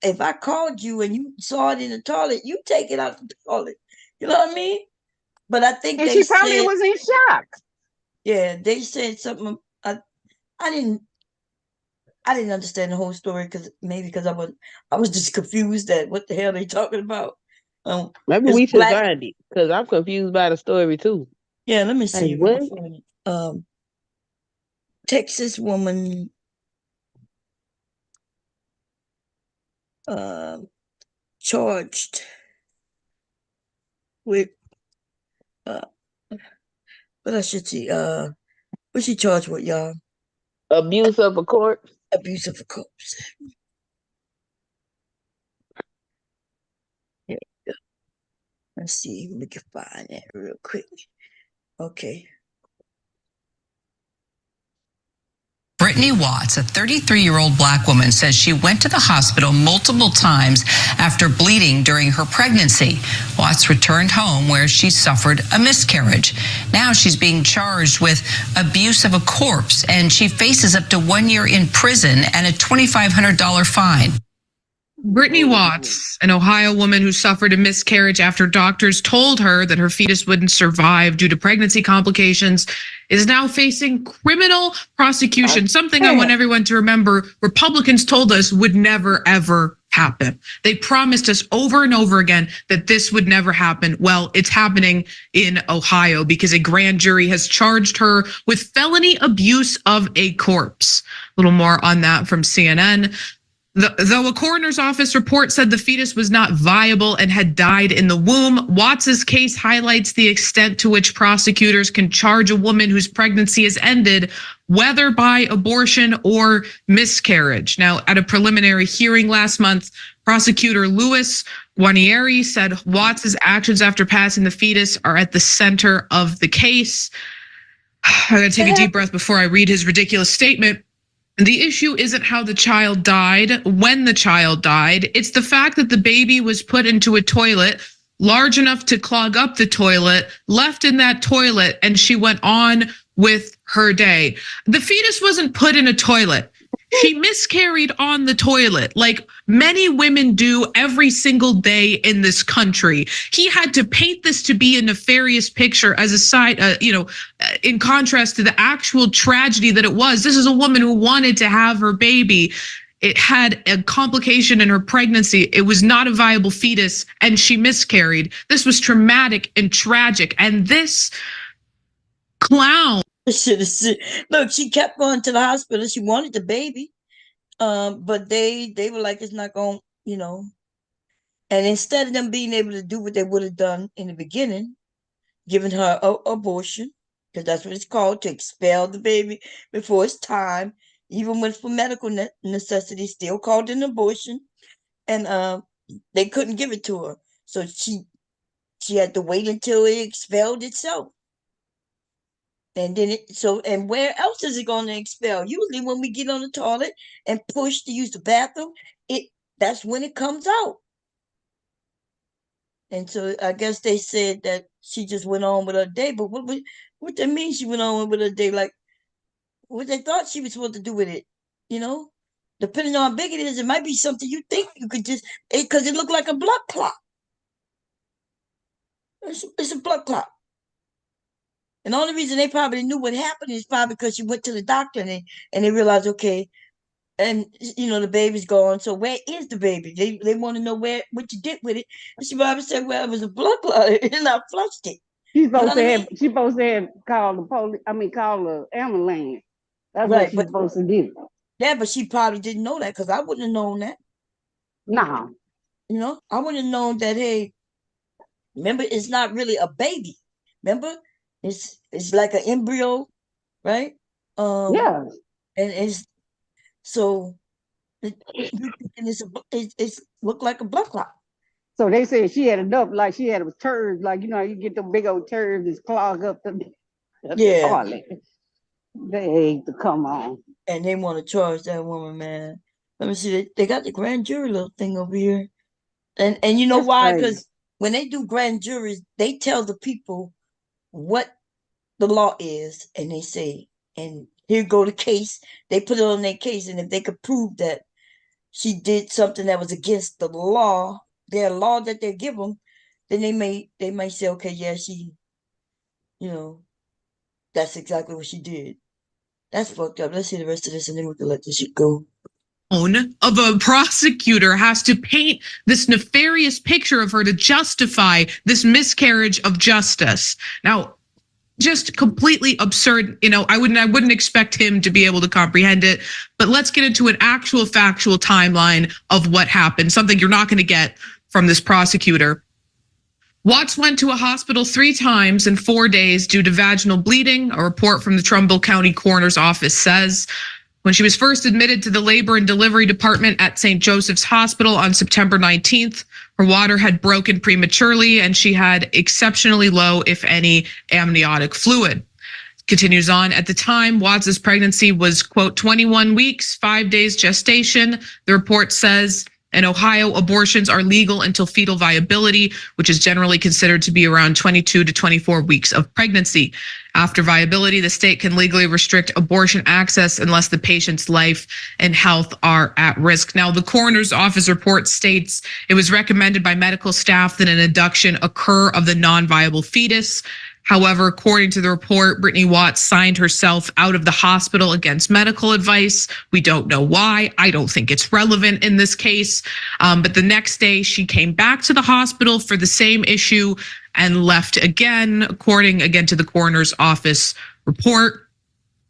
if I called you and you saw it in the toilet, you take it out the toilet. You know what I mean? But I think And they she probably said, was in shock. yeah, they said something. I didn't I didn't understand the whole story because I was just confused at what the hell they talking about. Maybe It's we should black. find it because I'm confused by the story too. Yeah, let me Hey, see. what? Texas woman charged with uh what I should see what she charged with, y'all? Abuse of a corpse? Abuse of a corpse. Here we go. Let's see if we can find that real quick. Okay. Brittany Watts, a 33-year-old Black woman, says she went to the hospital multiple times after bleeding during her pregnancy. Watts returned home where she suffered a miscarriage. Now she's being charged with abuse of a corpse, and she faces up to 1 year in prison and a $2,500 fine. Brittany Watts, an Ohio woman who suffered a miscarriage after doctors told her that her fetus wouldn't survive due to pregnancy complications, is now facing criminal prosecution, something I want everyone to remember Republicans told us would never, ever happen. They promised us over and over again that this would never happen. Well, it's happening in Ohio because a grand jury has charged her with felony abuse of a corpse. A little more on that from CNN. Though a coroner's office report said the fetus was not viable and had died in the womb, Watts's case highlights the extent to which prosecutors can charge a woman whose pregnancy has ended, whether by abortion or miscarriage. Now, at a preliminary hearing last month, prosecutor Louis Guarnieri said Watts's actions after passing the fetus are at the center of the case. I gotta take a deep breath before I read his ridiculous statement. The issue isn't how the child died, when the child died. It's the fact that the baby was put into a toilet large enough to clog up the toilet, left in that toilet, and she went on with her day. The fetus wasn't put in a toilet. She miscarried on the toilet, like many women do every single day in this country. He had to paint this to be a nefarious picture as a side, in contrast to the actual tragedy that it was. This is a woman who wanted to have her baby. It had a complication in her pregnancy. It was not a viable fetus, and she miscarried. This was traumatic and tragic. And this clown. Look, she kept going to the hospital. She wanted the baby, but they were like, it's not going, And instead of them being able to do what they would have done in the beginning, giving her an abortion, because that's what it's called, to expel the baby before it's time, even when it's for medical necessity, still called an abortion, and they couldn't give it to her, so she had to wait until it expelled itself. And then and where else is it going to expel? Usually when we get on the toilet and push to use the bathroom, that's when it comes out. And so I guess they said that she just went on with her day, but what that mean she went on with her day? Like, what they thought she was supposed to do with it, Depending on how big it is, it might be something you think you could just, because it looked like a blood clot. It's a blood clot. And the only reason they probably knew what happened is probably because she went to the doctor and they realized, okay, and the baby's gone. So where is the baby? They want to know what you did with it. And she probably said, well, it was a blood clot and I flushed it. She's supposed to have called the police. Call the ambulance. That's right, what she's supposed to do. Yeah, but she probably didn't know that, because I wouldn't have known that. No. I wouldn't have known that, hey, remember, it's not really a baby. Remember? It's like an embryo, right? Yeah. And it's so it's looked like a blood clot. So they said she had enough, like she had a turd, like you get the big old turds that clog up the toilet. They hate to come on. And they want to charge that woman, man. Let me see. They got the grand jury little thing over here. And you know why? Because when they do grand juries, they tell the people what the law is, and they say, and here go the case. They put it on their case, and if they could prove that she did something that was against the law, their law that they give them, then they may say, okay, yeah, she, that's exactly what she did. That's fucked up. Let's see the rest of this, and then we can let this shit go. Of a prosecutor has to paint this nefarious picture of her to justify this miscarriage of justice. Now, just completely absurd. You know, I wouldn't expect him to be able to comprehend it, but let's get into an actual factual timeline of what happened, something you're not going to get from this prosecutor. Watts went to a hospital 3 times in 4 days due to vaginal bleeding, a report from the Trumbull County Coroner's Office says. When she was first admitted to the labor and delivery department at St. Joseph's Hospital on September 19th, her water had broken prematurely and she had exceptionally low, if any, amniotic fluid. Continues on, at the time, Watts' pregnancy was, quote, 21 weeks, 5 days gestation. The report says in Ohio, abortions are legal until fetal viability, which is generally considered to be around 22 to 24 weeks of pregnancy. After viability, the state can legally restrict abortion access unless the patient's life and health are at risk. Now, the coroner's office report states it was recommended by medical staff that an induction occur of the non-viable fetus. However, according to the report, Brittany Watts signed herself out of the hospital against medical advice. We don't know why. I don't think it's relevant in this case. But the next day, she came back to the hospital for the same issue and left again, according again to the coroner's office report.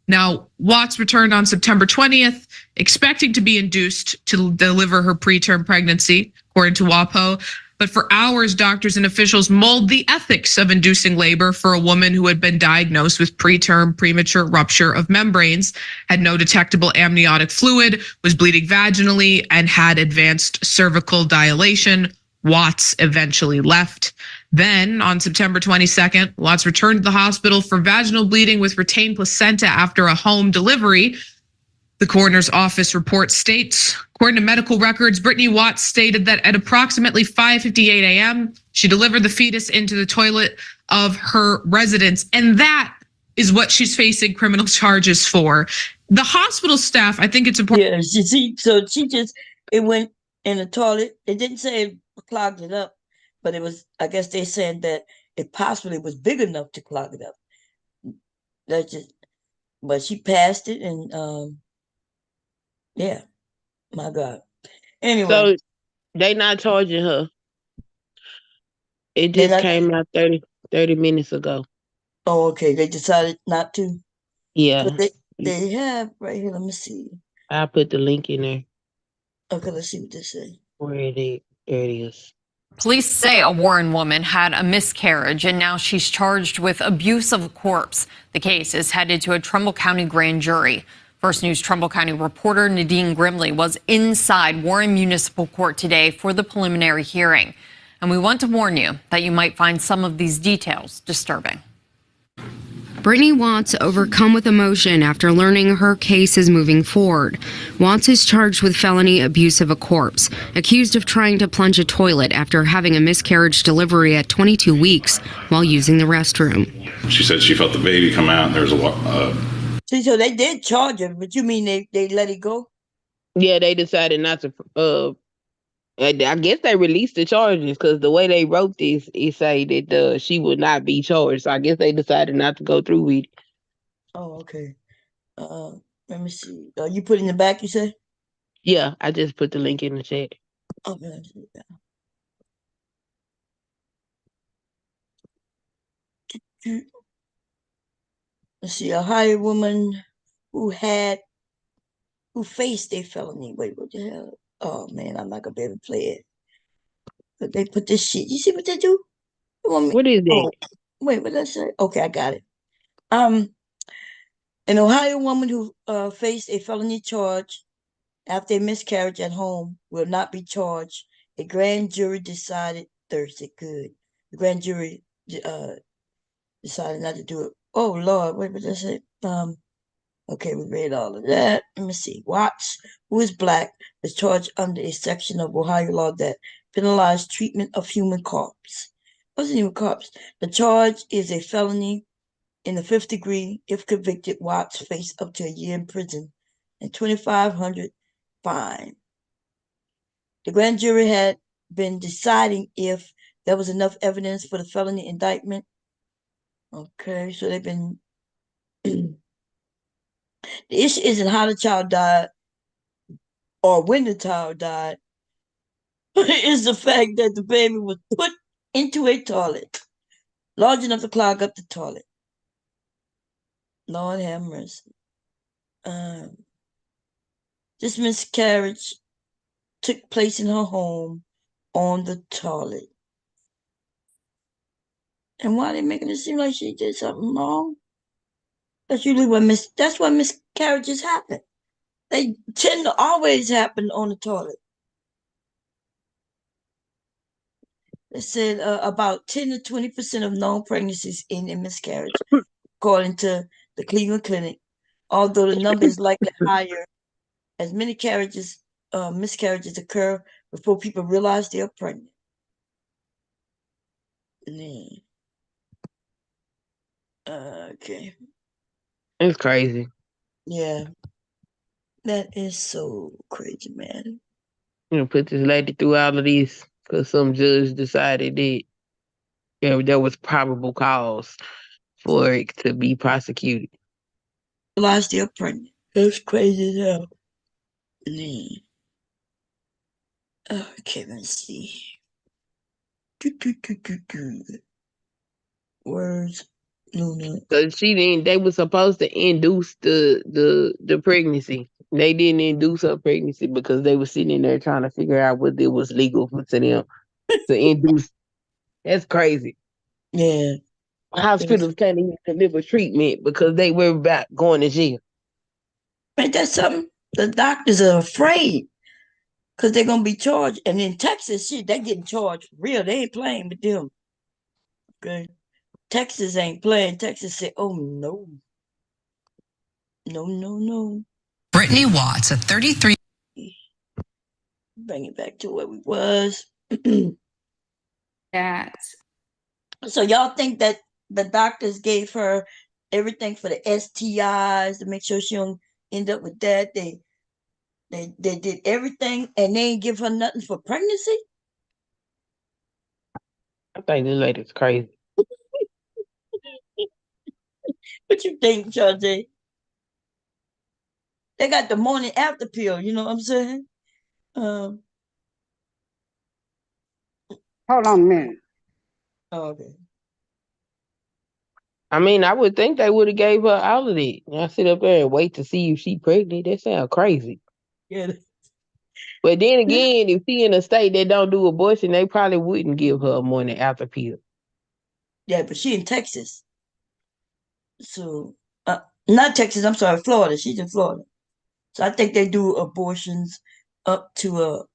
Now, Watts returned on September 20th, expecting to be induced to deliver her preterm pregnancy, according to WAPO. But for hours, doctors and officials mulled the ethics of inducing labor for a woman who had been diagnosed with preterm premature rupture of membranes, had no detectable amniotic fluid, was bleeding vaginally, and had advanced cervical dilation. Watts eventually left. Then, on September 22nd, Watts returned to the hospital for vaginal bleeding with retained placenta after a home delivery. The coroner's office report states, according to medical records, Brittany Watts stated that at approximately 5:58 a.m., she delivered the fetus into the toilet of her residence. And that is what she's facing criminal charges for. The hospital staff, I think it's important. Yeah, it went in the toilet. It didn't say it clogged it up, but it was, I guess they said that it possibly was big enough to clog it up. But she passed it and, yeah, my God. Anyway. So they not charging her. It just came out 30 minutes ago. Oh, okay. They decided not to. Yeah. But they have right here. Let me see. I'll put the link in there. Okay, let's see what they say. Where it is. There it is. Police say a Warren woman had a miscarriage and now she's charged with abuse of a corpse. The case is headed to a Trumbull County grand jury. First News Trumbull County reporter Nadine Grimley was inside Warren Municipal Court today for the preliminary hearing. And we want to warn you that you might find some of these details disturbing. Brittany Watts overcome with emotion after learning her case is moving forward. Watts is charged with felony abuse of a corpse, accused of trying to plunge a toilet after having a miscarriage delivery at 22 weeks while using the restroom. She said she felt the baby come out and there was So they did charge her, but you mean they let it go? Yeah, they decided not to. I guess they released the charges because the way they wrote this, it say that she would not be charged. So I guess they decided not to go through with it. Oh, okay. Let me see. You put in the back, you said? Yeah, I just put the link in the chat. Okay. Let's see. A hired woman who faced a felony. Wait, what the hell? Oh man, I'm not gonna be able to play it. But they put this shit. You see what they do? What is it? Oh, wait, what did I say? Okay, I got it. An Ohio woman who faced a felony charge after a miscarriage at home will not be charged. A grand jury decided Thursday. Good. The grand jury decided not to do it. Oh Lord, what did I say? Okay, we read all of that. Let me see. Watts, who is black, was charged under a section of Ohio law that penalized treatment of human corpse. Wasn't even corpse. The charge is a felony in the 5th degree. If convicted, Watts face up to a year in prison and $2,500 fine. The grand jury had been deciding if there was enough evidence for the felony indictment. Okay, so they've been. The issue isn't how the child died or when the child died. It's the fact that the baby was put into a toilet large enough to clog up the toilet. Lord have mercy. This miscarriage took place in her home on the toilet. And why they making it seem like she did something wrong? That's usually that's when miscarriages happen. They tend to always happen on the toilet. They said about 10 to 20% of known pregnancies end in miscarriage, according to the Cleveland Clinic. Although the number is likely higher, as many miscarriages occur before people realize they are pregnant. Okay. It's crazy. Yeah. That is so crazy, man. Put this lady through all of this because some judge decided that there was probable cause for it to be prosecuted. Realize they're pregnant. That's crazy as hell. Okay, let's see. Words, Luna. Cause they were supposed to induce the pregnancy. They didn't induce her pregnancy because they were sitting in there trying to figure out whether it was legal for them to induce. That's crazy. Yeah. Hospitals can't even deliver treatment because they worry about going to jail. Ain't that something? The doctors are afraid because they're gonna be charged. And in Texas, shit, they're getting charged real. They ain't playing with them. Okay. Texas ain't playing. Texas said, oh no. No. Brittany Watts, a 33. Bring it back to where we was. That. So y'all think that the doctors gave her everything for the STIs to make sure she don't end up with that? They did everything and they ain't give her nothing for pregnancy? I think this lady's crazy. What you think, Charlie? They got the morning after pill, you know what I'm saying? Hold on a minute. Okay. I mean, I would think they would have gave her all of it. I sit up there and wait to see if she pregnant. That sounds crazy. Yeah. But then again, if she in a state that don't do abortion, they probably wouldn't give her a morning after pill. Yeah, but she in Texas. So, not Texas, I'm sorry, Florida. She's in Florida. So I think they do abortions up to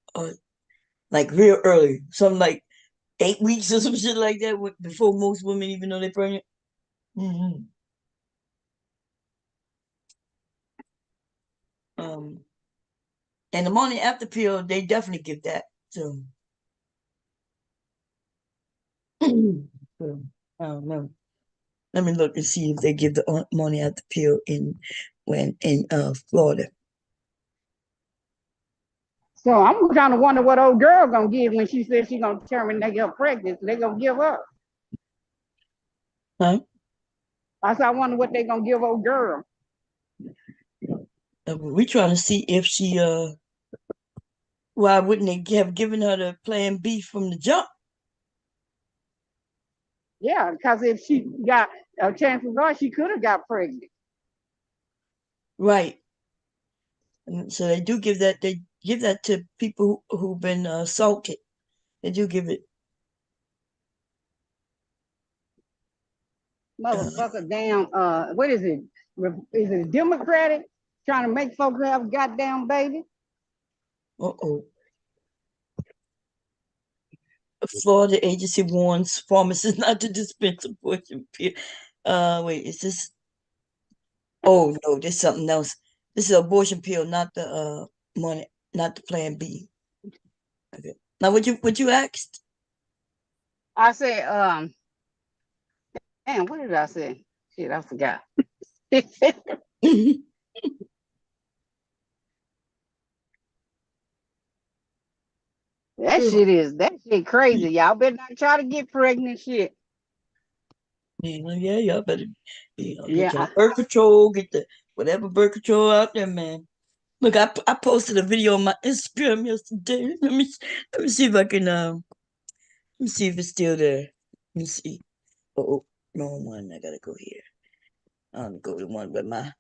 like real early. Something like 8 weeks or some shit like that before most women even know they're pregnant. Mm-hmm. And the morning after pill, they definitely give that. So, I don't know. Let me look and see if they give the morning after pill in Florida. So I'm trying to wonder what old girl gonna give when she said she gonna terminate her pregnancy. They gonna give up. Huh? I said I wonder what they gonna give old girl. We trying to see if she why wouldn't they have given her the plan B from the jump? Yeah, because if she got chances are she could have got pregnant. Right. And so they do give that. They give that to people who've been assaulted. They do give it. Motherfucker, damn. What is it? Is it Democratic trying to make folks have a goddamn baby? Uh-oh. Florida agency warns pharmacists not to dispense abortion pill. Wait, is this? Oh no, there's something else. This is abortion pill, not the money, not the Plan B. Okay. Now, what you asked? I said, damn, what did I say? Shit, I forgot. That shit crazy. Y'all better not try to get pregnant shit. Yeah, y'all better get Yeah. your birth control, get the whatever birth control out there, man. Look, I posted a video on my Instagram yesterday. Let me see if I can let me see if it's still there. Let me see. Oh, wrong one. I gotta go here. I'm gonna go to one where my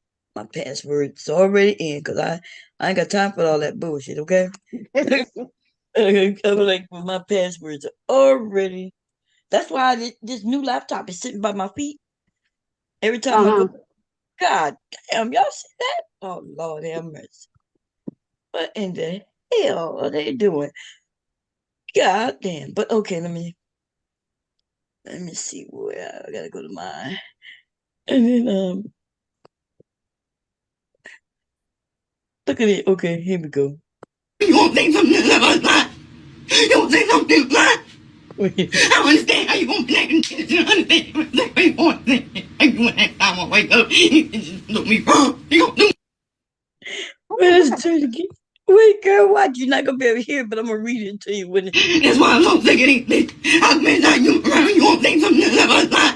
password's already in because I ain't got time for all that bullshit, okay? I'm like, my passwords are already. That's why this new laptop is sitting by my feet. Every time I go, God damn, y'all see that? Oh, Lord have mercy. What in the hell are they doing? God damn. But okay, let me see where I gotta go to mine. And then look at it. Okay, here we go. You won't say something about that. You won't say something about that. I don't understand how you gonna play and you understand what you want to say. You want that time I wake up, you just look me wrong. You gonna do. Let's try it again. Wait, girl, watch. You're not gonna be able to hear, but I'm gonna read it to you when it. That's why I'm so sick of these. I've been like you around. You won't say something about that.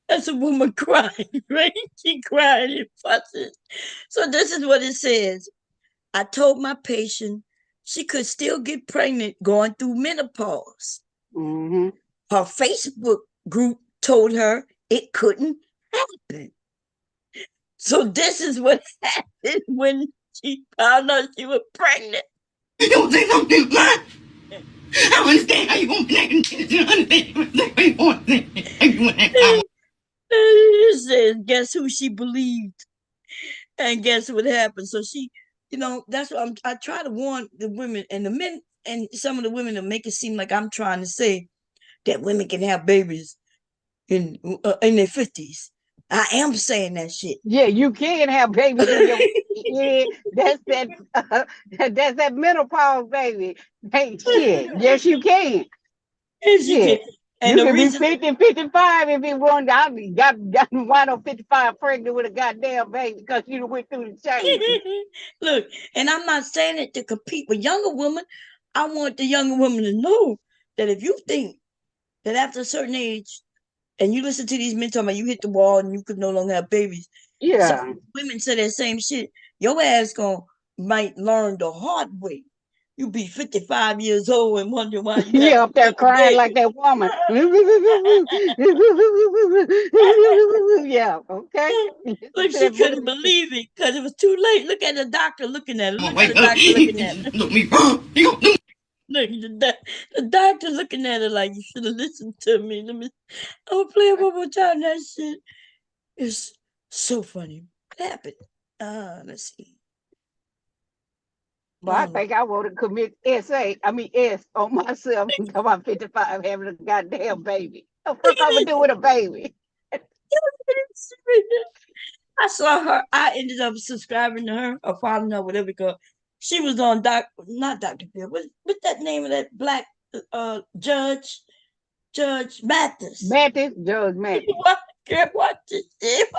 That's a woman crying, right? She crying and fussing. So this is what it says. I told my patient she could still get pregnant going through menopause. Mm-hmm. Her Facebook group told her it couldn't happen. So this is what happened when she found out she was pregnant. You don't say something like I don't understand how you gonna be like you understand what you want to say. It says, guess who she believed? And guess what happened? So she, that's what I try to warn the women and the men and some of the women to make it seem like I'm trying to say that women can have babies in their 50s. I am saying that shit. Yeah, you can have babies in your yeah, that's that menopause baby. Hey, shit. Yes, you can. Yes, you can. And you the can reason be 50 and 55 if you want. I got wind up 55 pregnant with a goddamn baby because you went through the changes. Look, and I'm not saying it to compete with younger women. I want the younger women to know that if you think that after a certain age and you listen to these men talking about you hit the wall and you could no longer have babies. Yeah. Some women say that same shit. Your ass might learn the hard way. You be 55 years old and wonder why you have up there crying like that woman. Yeah, okay. Look, she couldn't believe it because it was too late. Look at the doctor looking at her. Look at the doctor looking at her. Look me wrong. Look, the doctor looking at her like you should have listened to me. I'm gonna play it one more time. That shit is so funny. What happened? Let's see. But I think I want to commit S on myself until I'm 55 having a goddamn baby. What the fuck I'm gonna do with a baby? I saw her. I ended up subscribing to her or following her, whatever, because she was on not Dr. Phil. What's that name of that black judge? Judge Mathis. Judge Mathis. Girl, what this shit?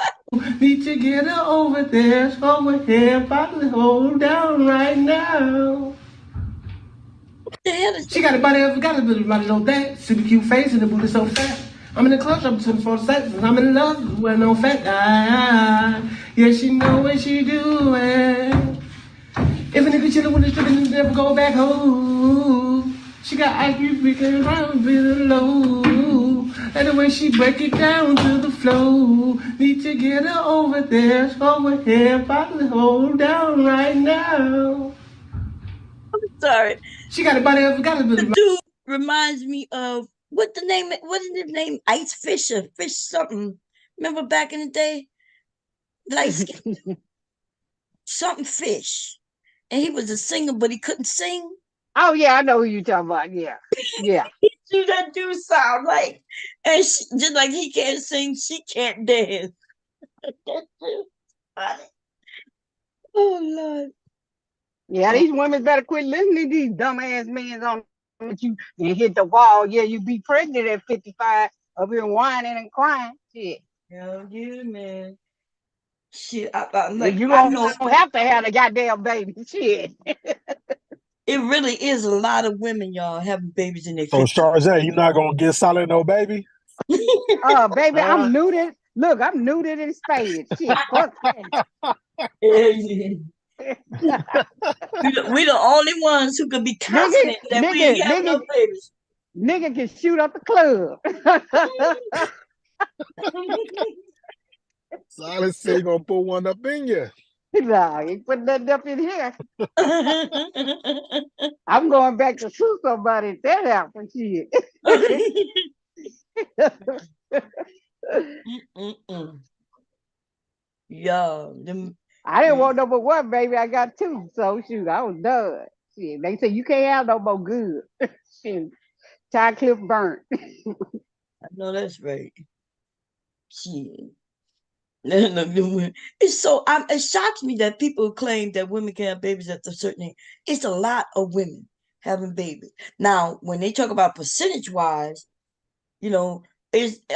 Need to get her over there, over here, probably hold down right now. What the hell is she got a body, I forgot a bit about it on that. Super cute face and the booty so fat. I'm in the club, I'm 24/7, and I'm in love with no fat. Yeah, she know what she doing. If a nigga chillin' with the strip and never go back home. She got IQ freaking around below. And the way she break it down to the flow. Need to get her over there, over here, probably hold down right now. I'm sorry. She got a body, I forgot a bit. The dude reminds me of what is his name? Ice Fisher, Fish something. Remember back in the day? Like something fish. And he was a singer, but he couldn't sing. Oh yeah, I know who you're talking about. Yeah, yeah. That dude sound like, and just like he can't sing, she can't dance. That's funny. Oh Lord. Yeah, these women better quit listening to these dumbass men on you and hit the wall. Yeah, you be pregnant at 55 up here whining and crying. Shit. Hell yeah, man. Shit, I'm like, you don't have to have a goddamn baby. Shit. It really is a lot of women, y'all, having babies in their 50s. So, Charzay, you not gonna get solid no baby? Baby, I'm new to I'm new to this phase. Shit, fuck that. We the only ones who could be confident that we ain't have no babies. Nigga can shoot up the club. Silas say he gonna put one up in you. Nah, he ain't putting nothing up in here. I'm going back to sue somebody at that house for shit. Yo, I didn't want no more one, baby. I got two. So shoot, I was done. Shit. They said you can't have no more good. Shoot. Tie clip burnt. I know that's right. Shit. It's so it shocks me that people claim that women can have babies at a certain age. It's a lot of women having babies. Now, when they talk about percentage wise, you know,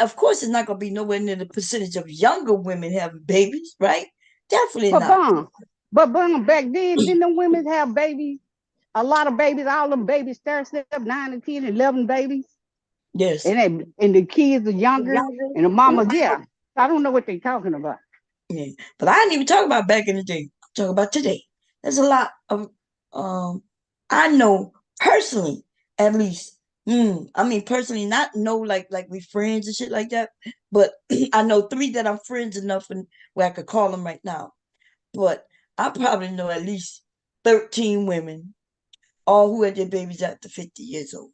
of course it's not gonna be nowhere near the percentage of younger women having babies, right? Definitely But not. Bomb, back then, didn't them women have babies? A lot of babies, all them babies start up 9 and 10, 11 babies. Yes. And the kids are younger, and the mamas, yeah. I don't know what they're talking about. Yeah. But I didn't even talk about back in the day. I'm talking about today. There's a lot of I know personally, at least. I mean personally, not know like we friends and shit like that. But I know 3 that I'm friends enough and where I could call them right now. But I probably know at least 13 women, all who had their babies after 50 years old.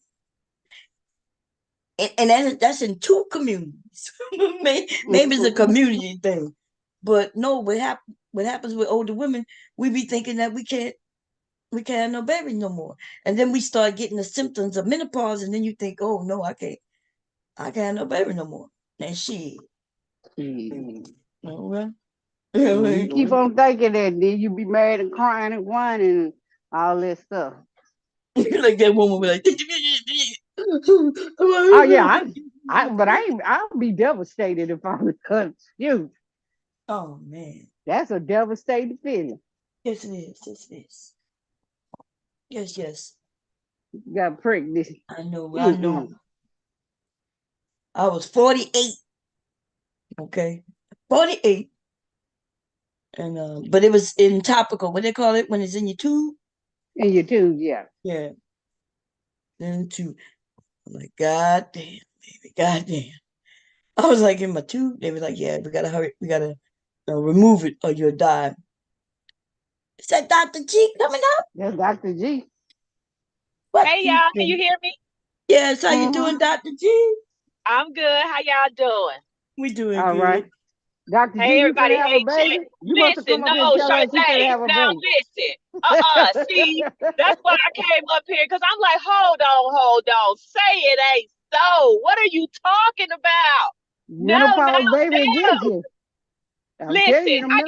And that's in 2 communities. Maybe it's a community thing. But no, what happens with older women, we be thinking that we can't have no babies no more. And then we start getting the symptoms of menopause, and then you think, oh no, I can't have no baby no more. And she all right. You keep on thinking that, then you be mad and crying and whining and all that stuff. Like that woman was like, oh yeah, I'll be devastated if I was confused. Oh man, that's a devastating feeling. Yes, it is. Yes, it is. Yes, yes. Got pregnant. I know. I know. I was 48. Okay, 48. And but it was in topical. What they call it when it's in your tube? In your tube, yeah. Yeah. In tube. I'm like, God damn, baby, God damn. I was like in my tube. They were like, yeah, we gotta hurry. We gotta remove it or you'll die. Is that Dr. G coming up? That's Dr. G. What hey y'all, can you hear me? Yes, how you doing, Dr. G? I'm good. How y'all doing? We doing all good. Right. Dr. Hey G, everybody, you have hey a baby? Jack. You must have come up here and tell us you Shay, have a now baby. listen. See, that's why I came up here because I'm like, hold on. Say it ain't so. What are you talking about? Menopause baby against you. Listen, I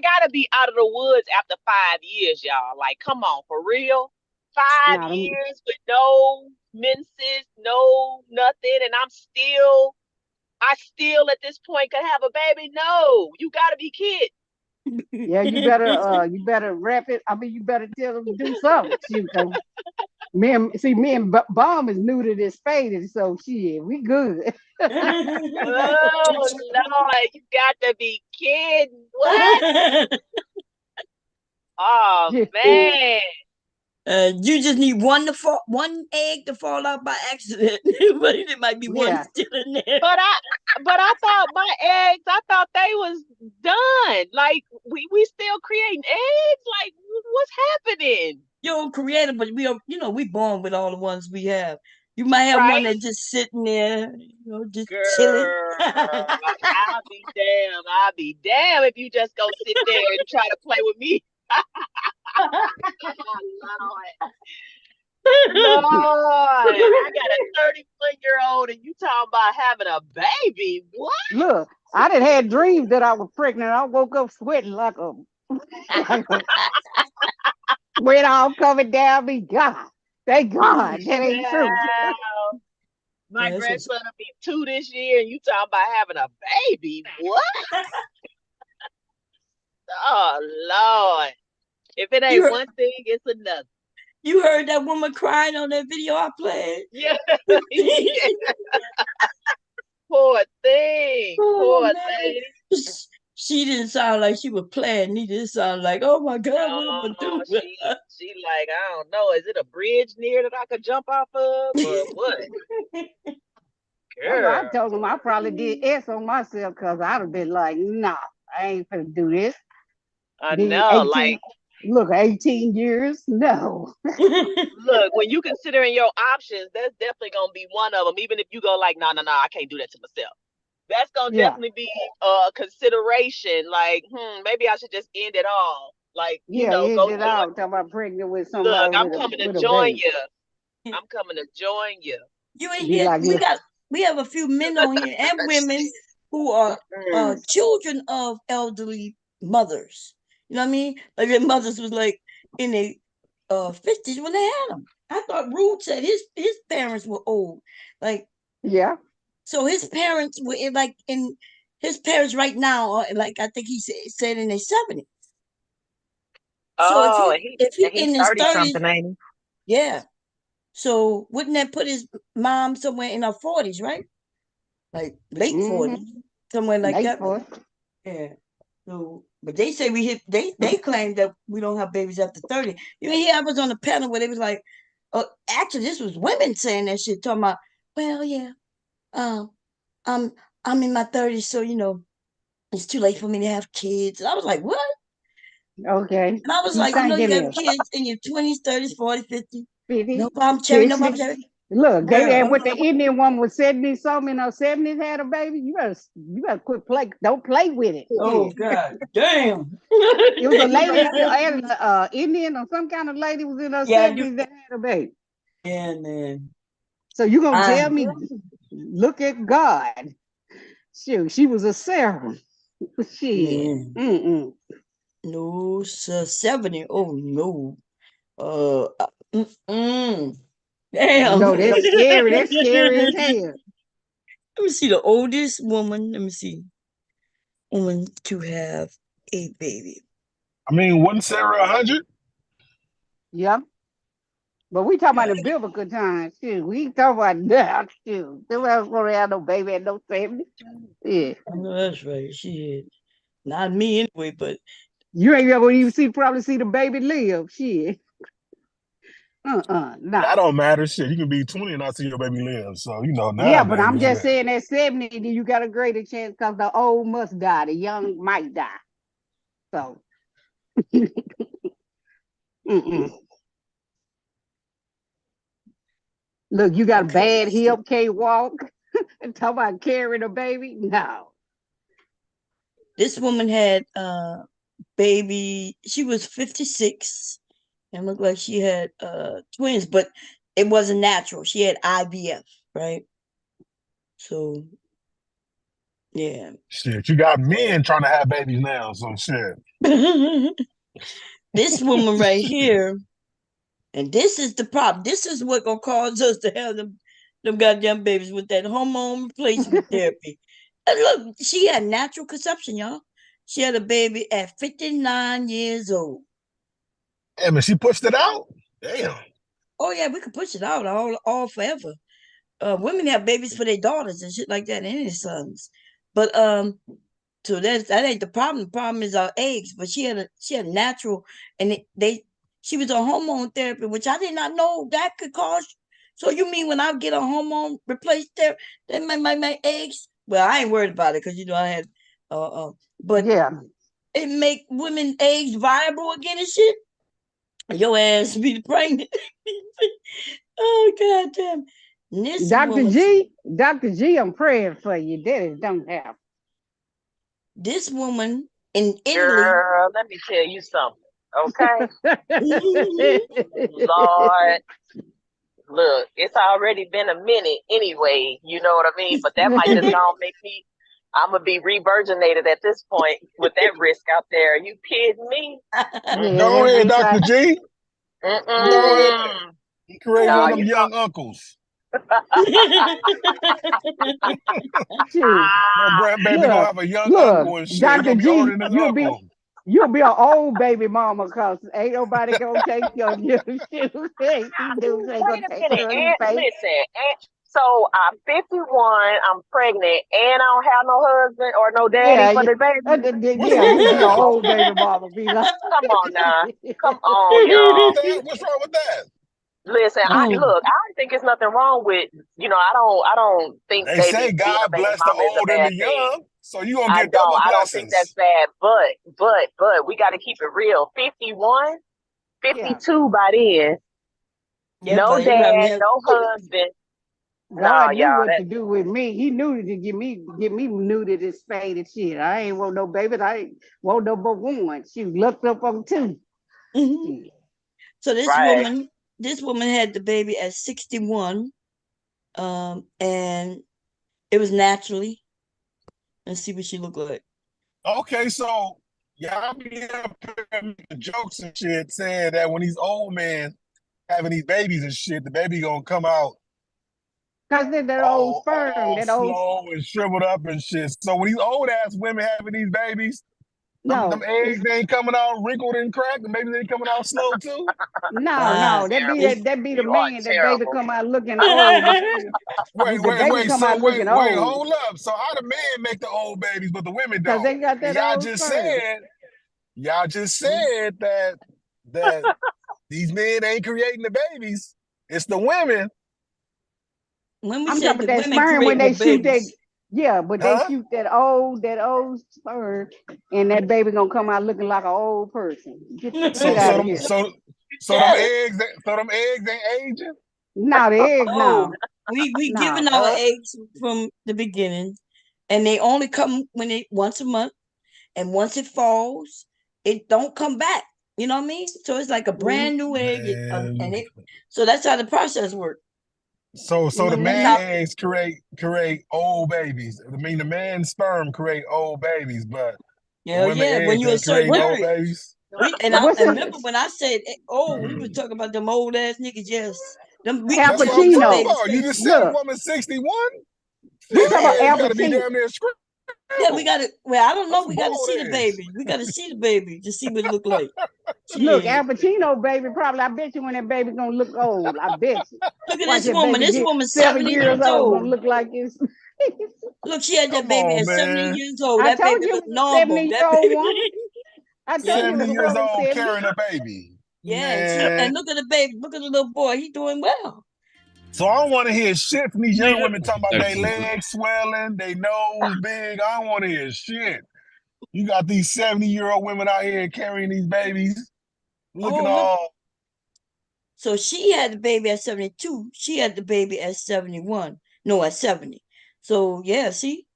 gotta be out of the woods after 5 years, y'all. Like, come on, for real. 5 years with no menses, no nothing, and I still at this point could have a baby. No, you gotta be kidding. Yeah, you better wrap it. I mean, you better tell them to do something. Me and Bomb is new to this fading, so shit, we good. Oh Lord, you got to be kidding. What? Oh man. You just need one egg to fall out by accident, but it might be one still in there. But I thought I thought they was done. Like we still creating eggs. Like what's happening? You don't create it, but we born with all the ones we have. You might have one that's just sitting there, just chilling. I'll be damn if you just go sit there and try to play with me. Lord, I got a 31-year-old and you talking about having a baby. What? Look, I done had dreams that I was pregnant. I woke up sweating like a sweat all coming down me. God, thank God, that ain't true. My grandson will be 2 this year and you talking about having a baby. What? Oh Lord. If it ain't one thing, it's another. You heard that woman crying on that video I played? Yeah. Poor thing. Poor lady. She didn't sound like she was playing. Neither it sounded like, oh my God, what am I doing? She like, I don't know. Is it a bridge near that I could jump off of or what? That's why I Girl. told him I probably did S on myself because I'd have been like, nah, I ain't gonna do this. I The know, 18, like, look, 18 years, no. look, when you considering your options, that's definitely gonna be one of them. Even if you go like, no, no, no, I can't do that to myself. That's gonna Yeah, definitely be a consideration. Like, maybe I should just end it all. Like, yeah, end go it join. out. Talk about pregnant with Look, somebody I'm coming to with a join baby. you. I'm coming to join you. You ain't Be here. like, We have a few men on here and women who are children of elderly mothers. You know what I mean? Like their mothers was like in their 50s when they had them. I thought Rude said his parents were old. Like yeah, so his parents were in his parents right now are like I think he said in their 70s. So Oh, and he if he and he's in his 30 30s, something, ain't he? yeah. So wouldn't that put his mom somewhere in her 40s, right? Like late 40s, somewhere like late that. for it. Yeah. So, but they say we hit. They claim that we don't have babies after 30. You hear I was on a panel where they was like, actually, this was women saying that shit, talking about, well, yeah, um, I'm I'm in my 30s, so it's too late for me to have kids. And I was like, what? Okay. And I was Keep like, you thinking got it. kids in your 20s, 30s, 40s, 50s. 50, No problem, Cherry. No problem, 60. Cherry. Look, they Girl, had what the Indian woman was 70 something in her 70s had a baby. You better quit play. Don't play with it. oh God, damn. It was a lady, Indian or some kind of lady was in her Yeah, 70s that had a baby. yeah, man. So you gonna tell me, look at God. Shoot, she was a Sarah. Shit. Man. No, sir. 70. Oh no. Damn. No, that's scary. That's scary as hell. Let me see the oldest woman. Let me see. Woman to have a baby. I mean, wasn't Sarah 100? Yep. But we talking about the biblical times. Shoot, we talking about that. Shoot, they wasn't gonna have no baby at no 70. Yeah. I know that's right. She is. Not me anyway, but You ain't gonna even probably see the baby live. Shit. That Nah. don't matter. Shit, you can be 20 and not see your baby live. So, Yeah, but I'm nowadays, just yeah. saying at 70, then you got a greater chance because the old must die, the young might die. So, look, you got a bad hip, can't walk. Talk about carrying a baby. No. this woman had baby. She was 56 and looked like she had twins, but it wasn't natural. She had IVF, right? So yeah. Shit, you got men trying to have babies now. So, shit. This woman right here, and this is the problem. This is what gonna cause us to have them goddamn babies with that hormone replacement therapy. And look, she had natural conception, y'all. She had a baby at 59 years old. Damn, and she pushed it out? Damn. Oh yeah, we could push it out all forever. Women have babies for their daughters and shit like that, and their sons. But so that ain't the problem. The problem is our eggs. But she had natural, and she was on hormone therapy, which I did not know that could cause. So you mean when I get a hormone replaced there, then my eggs? Well, I ain't worried about it because I had, but yeah, it make women eggs viable again and shit. Your ass be pregnant. Oh God damn! This woman, Dr. G, I'm praying for you. That don't happen. this woman in Italy. Girl, let me tell you something. Okay. Lord, look, it's already been a minute anyway. You know what I mean? But that might just gonna make me. I'm gonna be revirginated at this point with that risk out there. Are you kidding me? Go ahead, Dr. G. Go ahead. You can raise one of them young uncles. My grandbaby gonna have a young uncle and shit. Dr. Gonna be older than his uncle. You'll be an old baby mama because ain't nobody gonna take your new shoes. Ain't Wait a minute, Aunt, listen, Aunt. So I'm 51, I'm pregnant, and I don't have no husband or no daddy for the baby. You'll be an old baby mama. Be like, come on now, come on, y'all. What's wrong with that? Listen, I think it's nothing wrong with, I don't think They being say a God baby bless the mama is a old and bad the thing. young, so you gonna get double I don't think that's blessings. bad, but we got to keep it real. 51, 52 by then. Yeah, No but he probably dad, have. no husband. Nah, God knew y'all. what to do with me. He knew to get me nuded and spayed and shit. I ain't want no baby. I ain't want no but one. She looked up on 2. Mm-hmm. So this woman had the baby at 61, and it was naturally. Let's see what she looked like. Okay, so y'all be up here making jokes and shit, saying that when these old men having these babies and shit, the baby gonna come out Cause they're that old sperm, all that old. slow and shriveled up and shit. So when these old ass women having these babies, them No, eggs they ain't coming out wrinkled and cracked, and maybe they coming out slow too. no. That be the You are man. That baby terrible. come out looking old. The baby come out looking Wait, old. hold up. So how the men make the old babies, but the women Cause don't? they got And that old sperm. y'all just said that these men ain't creating the babies. It's the women. When we I'm said talking the about that women sperm when creating the they shoot that. babies, Yeah, but they Huh? shoot that old sperm, and that baby gonna come out looking like an old person. Get So out so of them here. so them eggs ain't aging. No, the egg, oh, no, we giving no. our eggs from the beginning, and they only come when they once a month, and once it falls, it don't come back. You know what I mean? So it's like a brand new egg, Man. and it. So that's how the process works. So You the know that's man how. eggs create old babies. I mean the man's sperm create old babies, but the Yeah, women yeah. When eggs you a ain't certain creating old age, babies. What's I it? remember when I said, "Oh, we were talking about them old ass niggas." Yes, them we That's we what I'm keep the talking Cappuccino. babies about. You just faithful. said a Look, woman 61? we Shit, talking about her Yeah, eggs gotta be Alpacino. damn near yeah. We scrambled. gotta. Well, I don't know. That's We some gotta boiled see the eggs. baby. We gotta see the baby to see what it look like. Look, Shit. Alpacino baby, probably. I bet you when that baby gonna look old. I bet you. Look at Watch this that woman. baby This get woman's 7 70 years years old, gonna old. look like this. Look, she had that Come baby on, at 70 man. years old. I That told baby you look it was a normal. 70-year That old baby. woman. I told Yeah, you it was 70 a years woman old 70. carrying a baby. yeah. Man. And look at the baby. Look at the little boy. He doing well. So I don't want to hear shit from these young women talking about their legs swelling, their nose big. I don't want to hear shit. You got these 70-year-old women out here carrying these babies, looking Oh, look. all. So she had the baby at 72. She had the baby at 71. No, at 70. So yeah, see?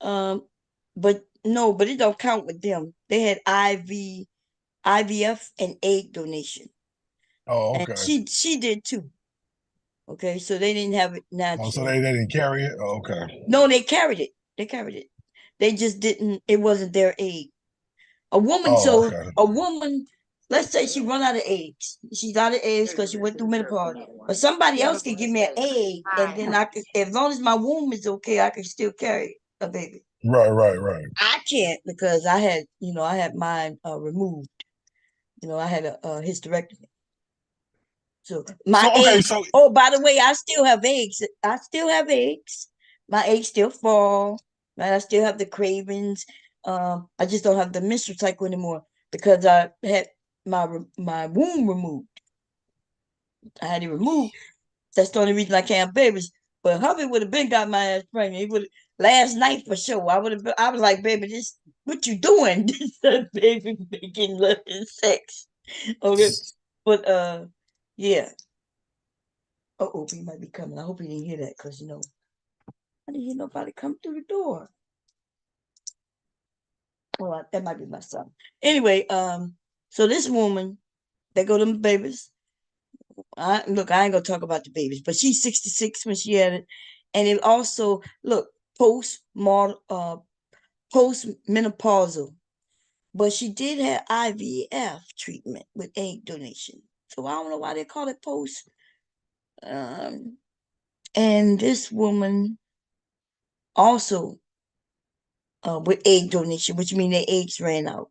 Um, but no, but it don't count with them. They had IVF and egg donation. Oh, And okay. she did too. Okay, so they didn't have it Oh, so naturally. they didn't carry it? Oh, okay. No, they carried it. They carried it. They just didn't, it wasn't their egg. A woman, Oh, so okay. a woman, let's say she run out of eggs. She's out of eggs because she went through menopause. But somebody else can give me an egg, and then I can, as long as my womb is okay, I can still carry a baby. Right. I can't because I had mine removed. I had a hysterectomy. So my So, okay, eggs. so, Oh, by the way, I still have eggs. I still have eggs. My eggs still fall. Right, I still have the cravings. I just don't have the menstrual cycle anymore because I had my womb removed. I had it removed. That's the only reason I can't have babies. But hubby would have been got my ass pregnant. He would last night for sure. I would have. I was like, baby, this what you doing? This baby making love and sex. Okay, but yeah. Oh, he might be coming. I hope he didn't hear that because I didn't hear nobody come through the door. Well, that might be my son. Anyway, so this woman, they go to them babies. Look, I ain't gonna talk about the babies, but she's 66 when she had it, and it also look post postmenopausal, but she did have IVF treatment with egg donation. So I don't know why they call it post. And this woman also with egg donation, which means their eggs ran out.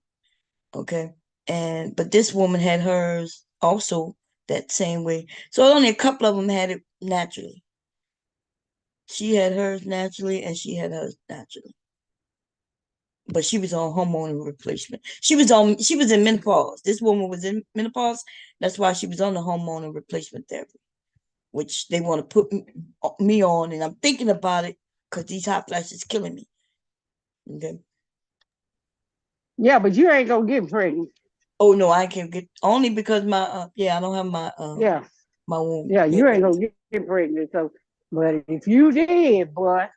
Okay. But this woman had hers also that same way. So only a couple of them had it naturally. She had hers naturally and she had hers naturally. but she was on hormone replacement. She was in menopause. This woman was in menopause. That's why she was on the hormone replacement therapy, which they want to put me on, and I'm thinking about it because these hot flashes killing me. Okay. Yeah, but you ain't gonna get pregnant. Oh no, I can't get only because my I don't have Yeah, my womb. yeah, you ain't gonna get pregnant. So, but if you did, boy,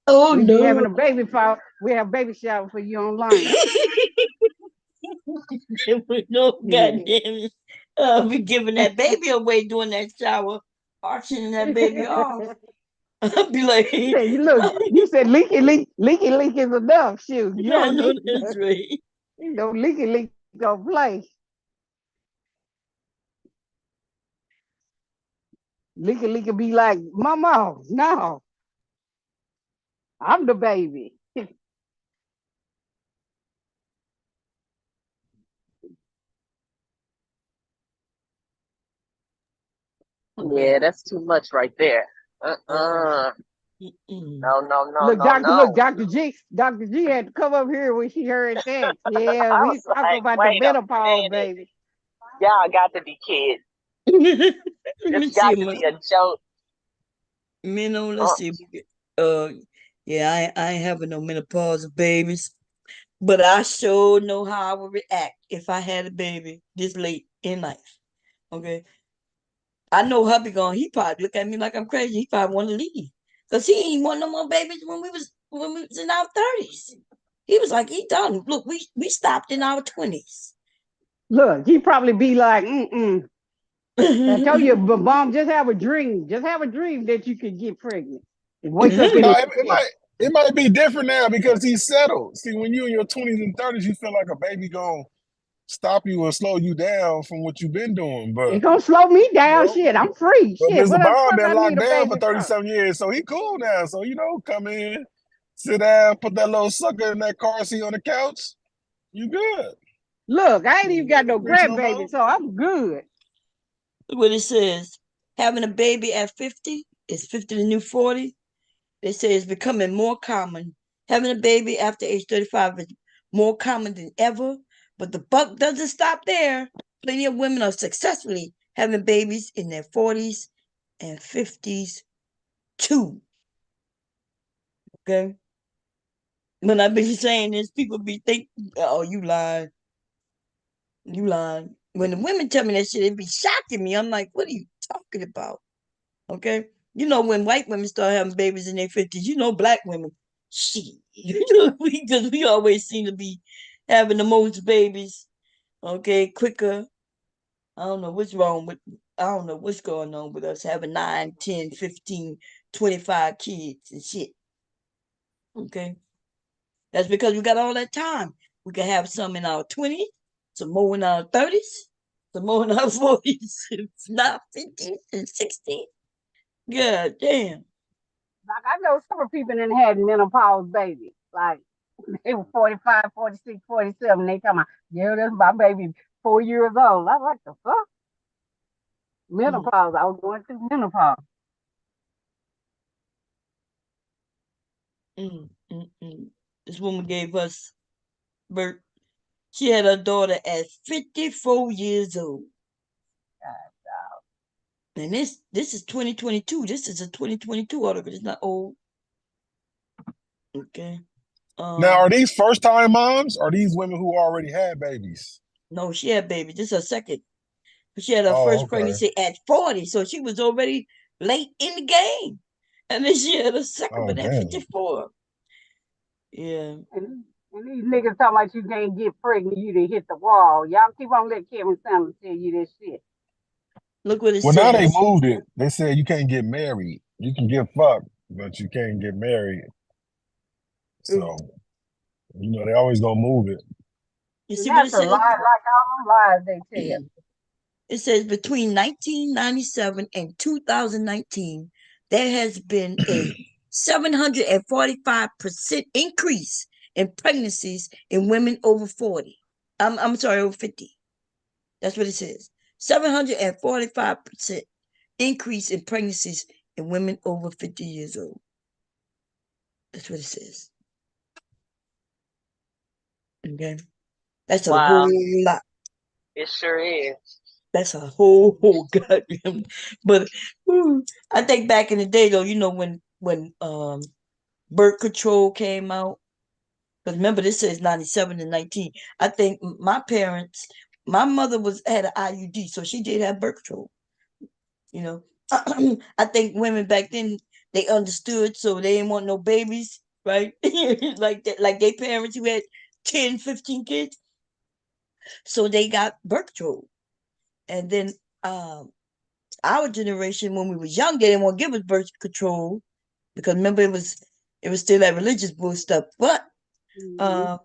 Oh we be no. having a baby shower. We have baby shower for you online. No, Yeah. goddamn it. I'll be giving that baby away during that shower, auctioning that baby off. I'll be like, You look, you said leaky is enough. Shoot, you I don't know need that's right. no leaky gonna play. Leaky be like, Mama, no, I'm the baby. Yeah, that's too much right there. No, no, no, Look, no, no. Dr. G had to come up here when she heard that. Yeah, I we was talk like, about the wait a menopause, minute. baby. Y'all got to be kids. Let me It's see. got to be a joke. Let's see. Uh, yeah, I ain't having no menopause babies, but I sure know how I would react if I had a baby this late in life. Okay. I know hubby going, he probably look at me like I'm crazy. He probably want to leave. Because he ain't want no more babies when we was in our 30s. He was like, he done. Look, we stopped in our 20s. Look, he probably be like, I told you, but mom, just have a dream. Just have a dream that you could get pregnant and wake up in No, a it might be different now because he's settled. See, when you're in your 20s and 30s, you feel like a baby gonna stop you or slow you down from what you've been doing. But It's gonna slow me you down. know, Shit, I'm free. but Shit, Mr. what the Bond fuck been I need locked a down for baby 30 for? some years, so he cool now. So come in, sit down, put that little sucker in that car seat on the couch. You good? Look, I ain't even got no Reach no grandbaby, more. so I'm good. Look what it says. Having a baby at 50 is 50 the new 40. They say it's becoming more common. Having a baby after age 35 is more common than ever, but the buck doesn't stop there. Plenty of women are successfully having babies in their 40s and 50s too. Okay? When I be saying this, people be thinking, oh, you lying. You lying. When the women tell me that shit, it be shocking me. I'm like, what are you talking about? Okay? You know, when white women start having babies in their 50s, you know, black women, shit. Because we always seem to be having the most babies, okay, quicker. I don't know what's wrong with, I don't know what's going on with us having 9, 10, 15, 25 kids and shit. Okay? That's because we got all that time. We can have some in our 20s, some more in our 30s, some more in our 40s, not 50s and 60s. God damn. Like I know some people that had menopause babies. Like they were 45, 46, 47. They come out, yeah, that's my baby 4 years old. I'm like, the fuck? Menopause. I was going through menopause. This woman gave us birth. She had her daughter at 54 years old. And this is 2022. This is a 2022 article. It's not old. Okay. Now, are these first time moms? Or are these women who already had babies? No, she had baby. This is her second. She had her Oh, first okay. pregnancy at 40, so she was already late in the game. And then she had a second Oh, one at damn. 54. Yeah. And these niggas talking about you can't get pregnant, you done hit the wall. Y'all keep on letting Kevin Sanders tell you this shit. Look what it Well, now they says. moved it. They said you can't get married. You can get fucked, but you can't get married. So, they always gonna move it. You And see what it that's a says? lie, like all them lies they tell. It says between 1997 and 2019, there has been a 745% increase in pregnancies in women over 40. I'm sorry, over 50. That's what it says. 745% increase in pregnancies in women over 50 years old. That's what it says. Okay, that's a Wow. whole lot. It sure is. That's a whole goddamn. But I think back in the day, though, when birth control came out. Because remember, this says 97 and 19. I think my parents, my mother had an IUD, so she did have birth control. You know, I think women back then they understood, so they didn't want no babies, right? Like that, like their parents who had 10, 15 kids, so they got birth control. And then um, our generation, when we was young, they didn't want to give us birth control because remember it was still that religious bull stuff. But uh,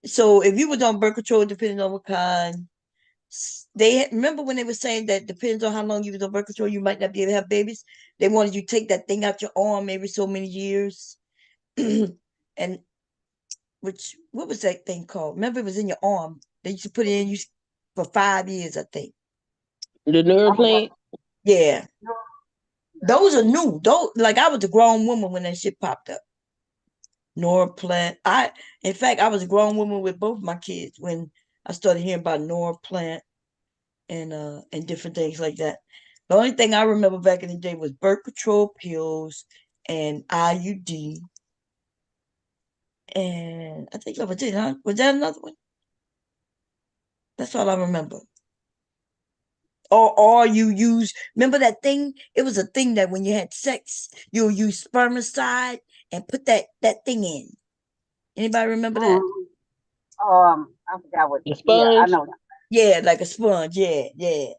so if you was on birth control, depending on what kind, remember when they were saying that depends on how long you was on birth control, you might not be able to have babies. They wanted you to take that thing out your arm every so many years, and what was that thing called? Remember, it was in your arm. They used to put it in you for 5 years, I think. The nerve plant. Yeah, those are new. Those like I was a grown woman when that shit popped up. Norplant. In fact, I was a grown woman with both my kids when I started hearing about Norplant and different things like that. The only thing I remember back in the day was birth control pills and IUD, and I think that was it, huh? Was that another one? That's all I remember. Or you use remember that thing? It was a thing that when you had sex, you'll use spermicide and put that thing in. Anybody remember that? I forgot what. The Yeah, I sponge. know. Yeah, like a sponge. Yeah, yeah.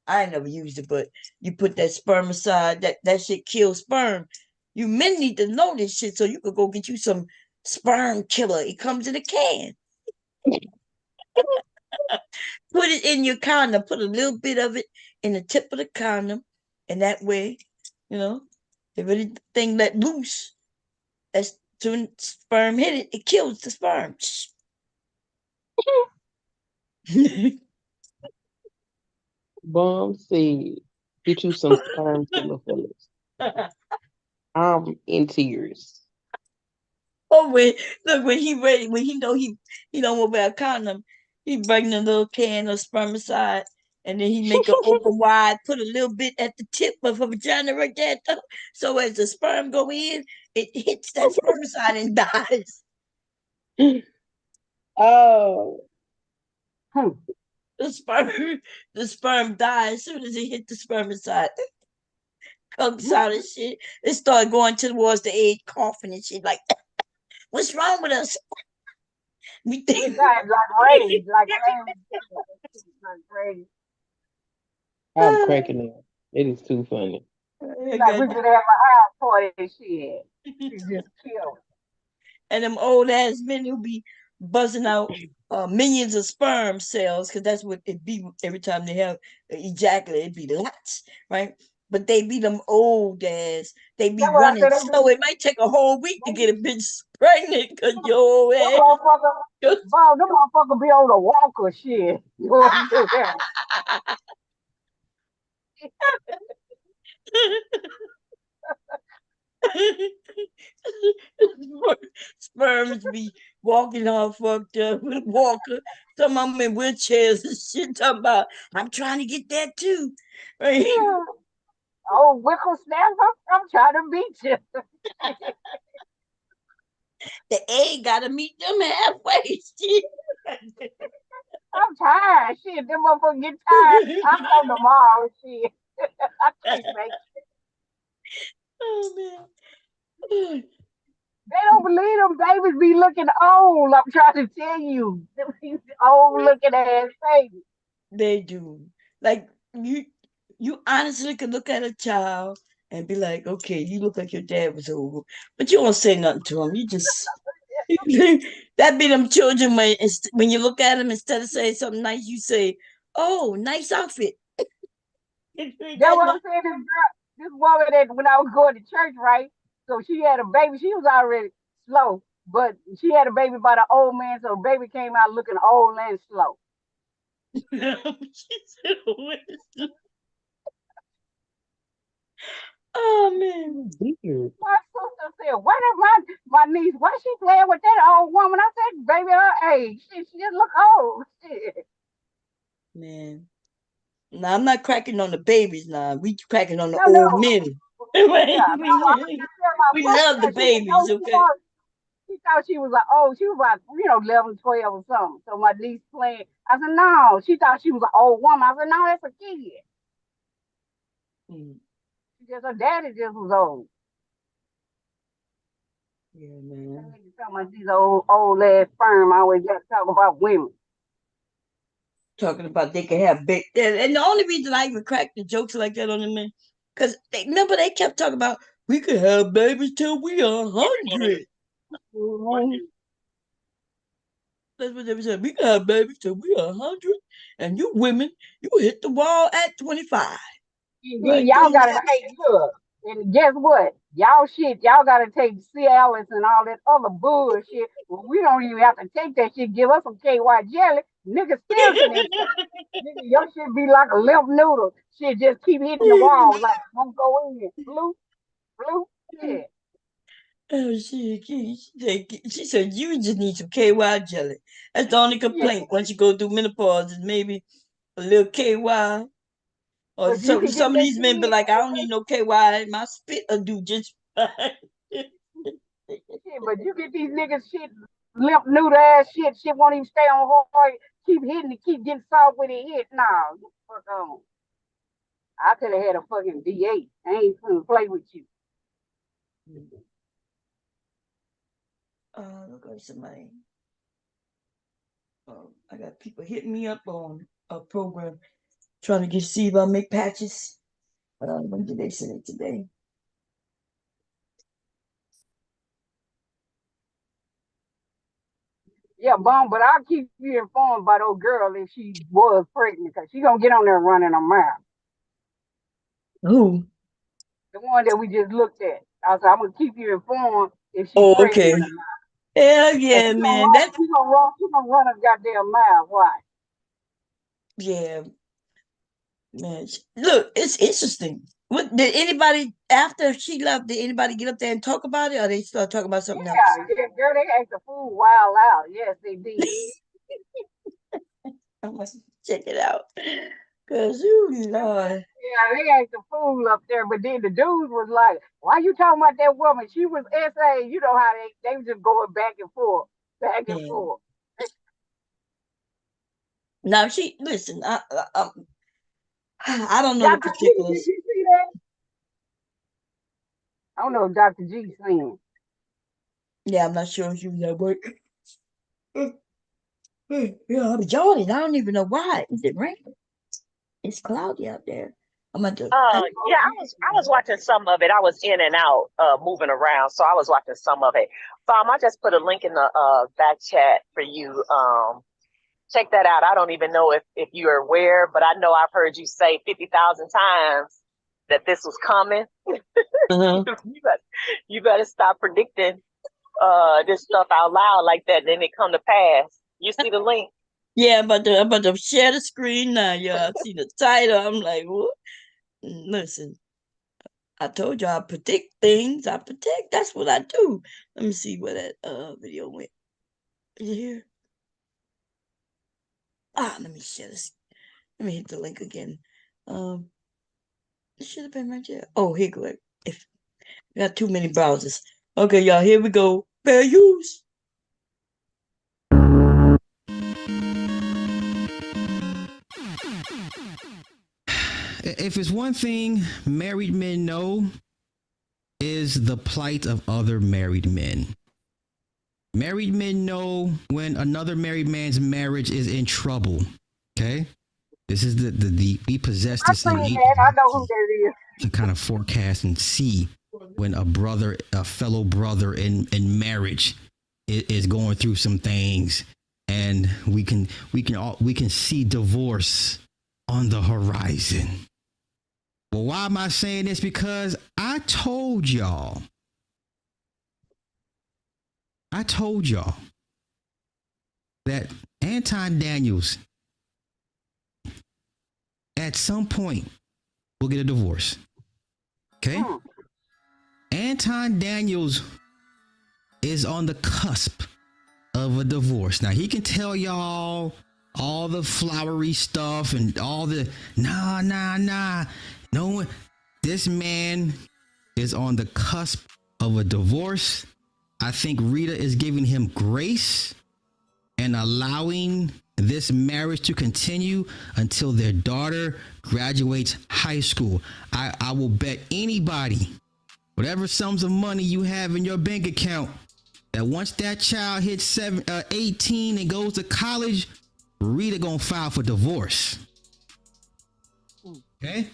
I ain't never used it, but you put that spermicide, that shit kills sperm. You men need to know this shit so you could go get you some sperm killer. It comes in a can. Put it in your condom. Put a little bit of it in the tip of the condom, and that way, you know, if anything let loose, that's soon sperm hit it, it kills the sperm. Bomb said, "Get you some sperm killer fellas." I'm in tears. Oh, when he ready, when he know he don't want to wear a condom, he bring a little can of spermicide, and then he make it open wide, put a little bit at the tip of her vagina right there, so as the sperm go in, it hits that spermicide and dies. Oh, The sperm, the sperm dies as soon as it hit the spermicide. Comes out and shit. It started going towards the edge, coughing and shit. Like, what's wrong with us? We think. Like rage, like rage. I'm cracking up. It is too funny. Like we could have a house party and shit. She just killed. And them old ass men who be buzzing out millions of sperm cells because that's what it be every time they have ejaculate. It be lots, right? But they be them old ass. They be That's what I running said. slow. It might take a whole week to get a bitch pregnant because your That ass. motherfucker, bro, them motherfucker be on the walker shit. Going through that. Sperms be walking all fucked up with a walker. Some of them in wheelchairs and shit. Talking about, I'm trying to get that too. Right? Yeah. Oh, Wickle Snapper, I'm trying to beat you. The egg gotta meet them halfway. Shit. I'm tired. Shit, them motherfuckers get tired. I'll come tomorrow. Shit. I can't make it. Oh man. They don't believe them babies be looking old. I'm trying to tell you. These old looking ass babies. They do. Like you honestly could look at a child and be like, okay, you look like your dad was old, but you don't say nothing to them. You just that be them children when you look at them instead of saying something nice, you say, "Oh, nice outfit." That's what I'm saying. This woman that when I was going to church, right? So she had a baby. She was already slow, but she had a baby by the old man. So the baby came out looking old and slow. Oh man. Weird. My sister said, "What is my niece? What is she playing with that old woman?" I said, "Baby, her age. She just look old." Shit. Man. Now I'm not cracking on the babies now. We cracking on the No, old no. men. Yeah, no. I tell my We sister love the that she didn't know babies, okay? she thought she was like, oh, she was like, 11, 12 or something. So my niece playing. I said, no. She thought she was an old woman. I said, no, that's a kid. Mm, She just her daddy just was old. yeah, That man. nigga talking about these old ass firm. I always got to talk about women. Talking about they can have big, and the only reason I even cracked the jokes like that on the men, because remember they kept talking about we could have babies till we are 100. Mm-hmm. That's what they said. We can have babies till we are 100, and you women, you hit the wall at 25. And then Like, y'all dude, gotta hey look. And guess what? Y'all gotta take Cialis and all that other bullshit. Well, we don't even have to take that shit. Give us some KY jelly. Niggas still can infect. Nigga, your shit be like a limp noodle. Shit just keep hitting the wall like won't go in. Blue, blue. Yeah. oh shit, she said you just need some KY jelly. That's the only Yeah. complaint once you go through menopause is maybe a little KY. Or But you some can get some of that these men be shit. like, I don't need no KY. My spit will do just fine. Shit, but you get these niggas shit, limp noodle ass shit. Shit won't even stay on hard. Keep hitting it, keep getting soft with it hit. Nah, get the fuck on. I could have had a fucking V8. I ain't finna play with you. Look like somebody. I got people hitting me up on a program trying to get see if I make patches. When did they send it today? Yeah, bomb, but I'll keep you informed about old girl if she was pregnant, because she gonna get on there running her mouth. Who? The one that we just looked at. I said, I'm gonna keep you informed if she Oh, pregnant okay. or not. Hell And yeah, man. That's she gonna run her goddamn mouth. Why? yeah, man. Look, it's interesting. What did anybody after she left? Did anybody get up there and talk about it, or they start talking about something else? Yeah, yeah, girl, they act the fool wild out. Yes, they did. I must check it out. Cause you Lord. Yeah, they act the fool up there, but then the dude was like, "Why you talking about that woman? She was SA." You know how they was just going back and forth, back and Man. forth. Now she listen. I don't know the Dr. G, did particulars. you see that? I don't know if Dr. G seen. Yeah, I'm not sure if she was at work. Yeah, I'm yawning. I don't even know why. Is it raining? It's cloudy out there. I'm at the. Yeah, I was watching some of it. I was in and out, moving around, so I was watching some of it. I just put a link in the back chat for you. Check that out. I don't even know if you're aware, but I know I've heard you say 50,000 times that this was coming. Uh-huh. You better stop predicting this stuff out loud like that, then it come to pass. You see the link? Yeah, I'm about to share the screen now. Yeah, I see the title. I'm like, what? Listen, I told you I predict things. I predict. That's what I do. Let me see where that video went. Is it here? Let me share this. Let me hit the link again. It should have been right there. Oh, here go. If we got too many browsers. Okay, y'all, here we go. Fair use. If it's one thing married men know, is the plight of other married men. Married men know when another married man's marriage is in trouble. Okay? This is the we possess I this seen innate that. I know who that is. to kind of forecast and see when a fellow brother in marriage is going through some things, and we can see divorce on the horizon. Well, why am I saying this? Because I told y'all that Anton Daniels at some point will get a divorce. Okay. Anton Daniels is on the cusp of a divorce. Now he can tell y'all all the flowery stuff and all the nah. No one. This man is on the cusp of a divorce. I think Rita is giving him grace and allowing this marriage to continue until their daughter graduates high school. I will bet anybody, whatever sums of money you have in your bank account, that once that child hits 18 and goes to college, Rita gonna file for divorce. Okay.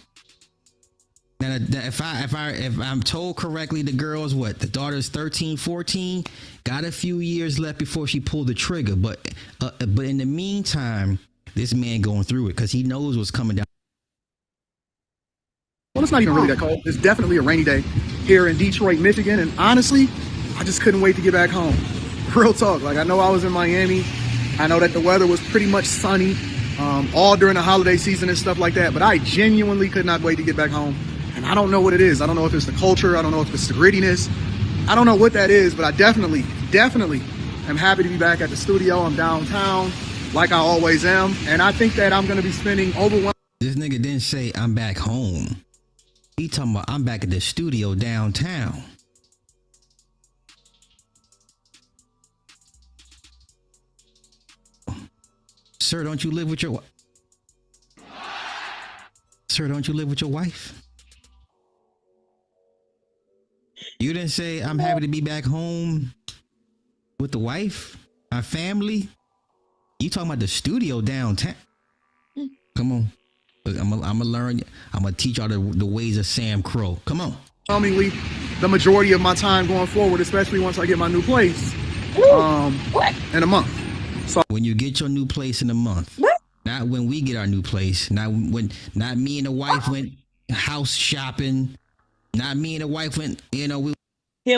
Now, if I'm told correctly, the girl's what? The daughter's 13, 14, got a few years left before she pulled the trigger. But in the meantime, this man going through it because he knows what's coming down. Well, it's not even really that cold. It's definitely a rainy day here in Detroit, Michigan. And honestly, I just couldn't wait to get back home. Real talk. Like, I know I was in Miami. I know that the weather was pretty much sunny all during the holiday season and stuff like that. But I genuinely could not wait to get back home. And I don't know what it is. I don't know if it's the culture. I don't know if it's the grittiness. I don't know what that is, but I definitely am happy to be back at the studio. I'm downtown like I always am. And I think that I'm going to be spending over This nigga didn't say I'm back home. He talking about I'm back at the studio downtown. Sir, don't you live with your Sir, don't you live with your wife? You didn't say I'm happy to be back home with the wife, my family. You talking about the studio downtown? Come on, I'm gonna learn. I'm gonna teach y'all the ways of Sam Crow. Come on. The majority of my time going forward, especially once I get my new place in a month. So when you get your new place in a month, not when we get our new place, not me and the wife went house shopping. Not me and the wife went, him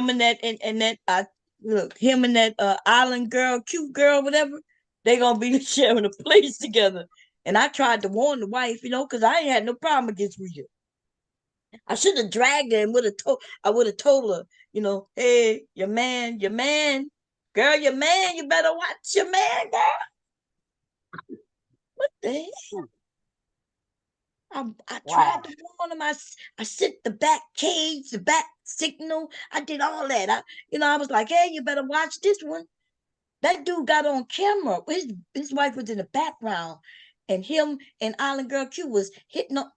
and that him and that island girl, cute girl, whatever, they gonna be sharing a place together. And I tried to warn the wife, because I ain't had no problem against Rita. I should have dragged her and I would have told her, hey, your man, girl, your man, you better watch your man, girl. What the hell? I tried to warn him. I set the back cage, the back signal. I did all that. I was like, hey, you better watch this one. That dude got on camera. His wife was in the background, and him and Island Girl Q was hitting up,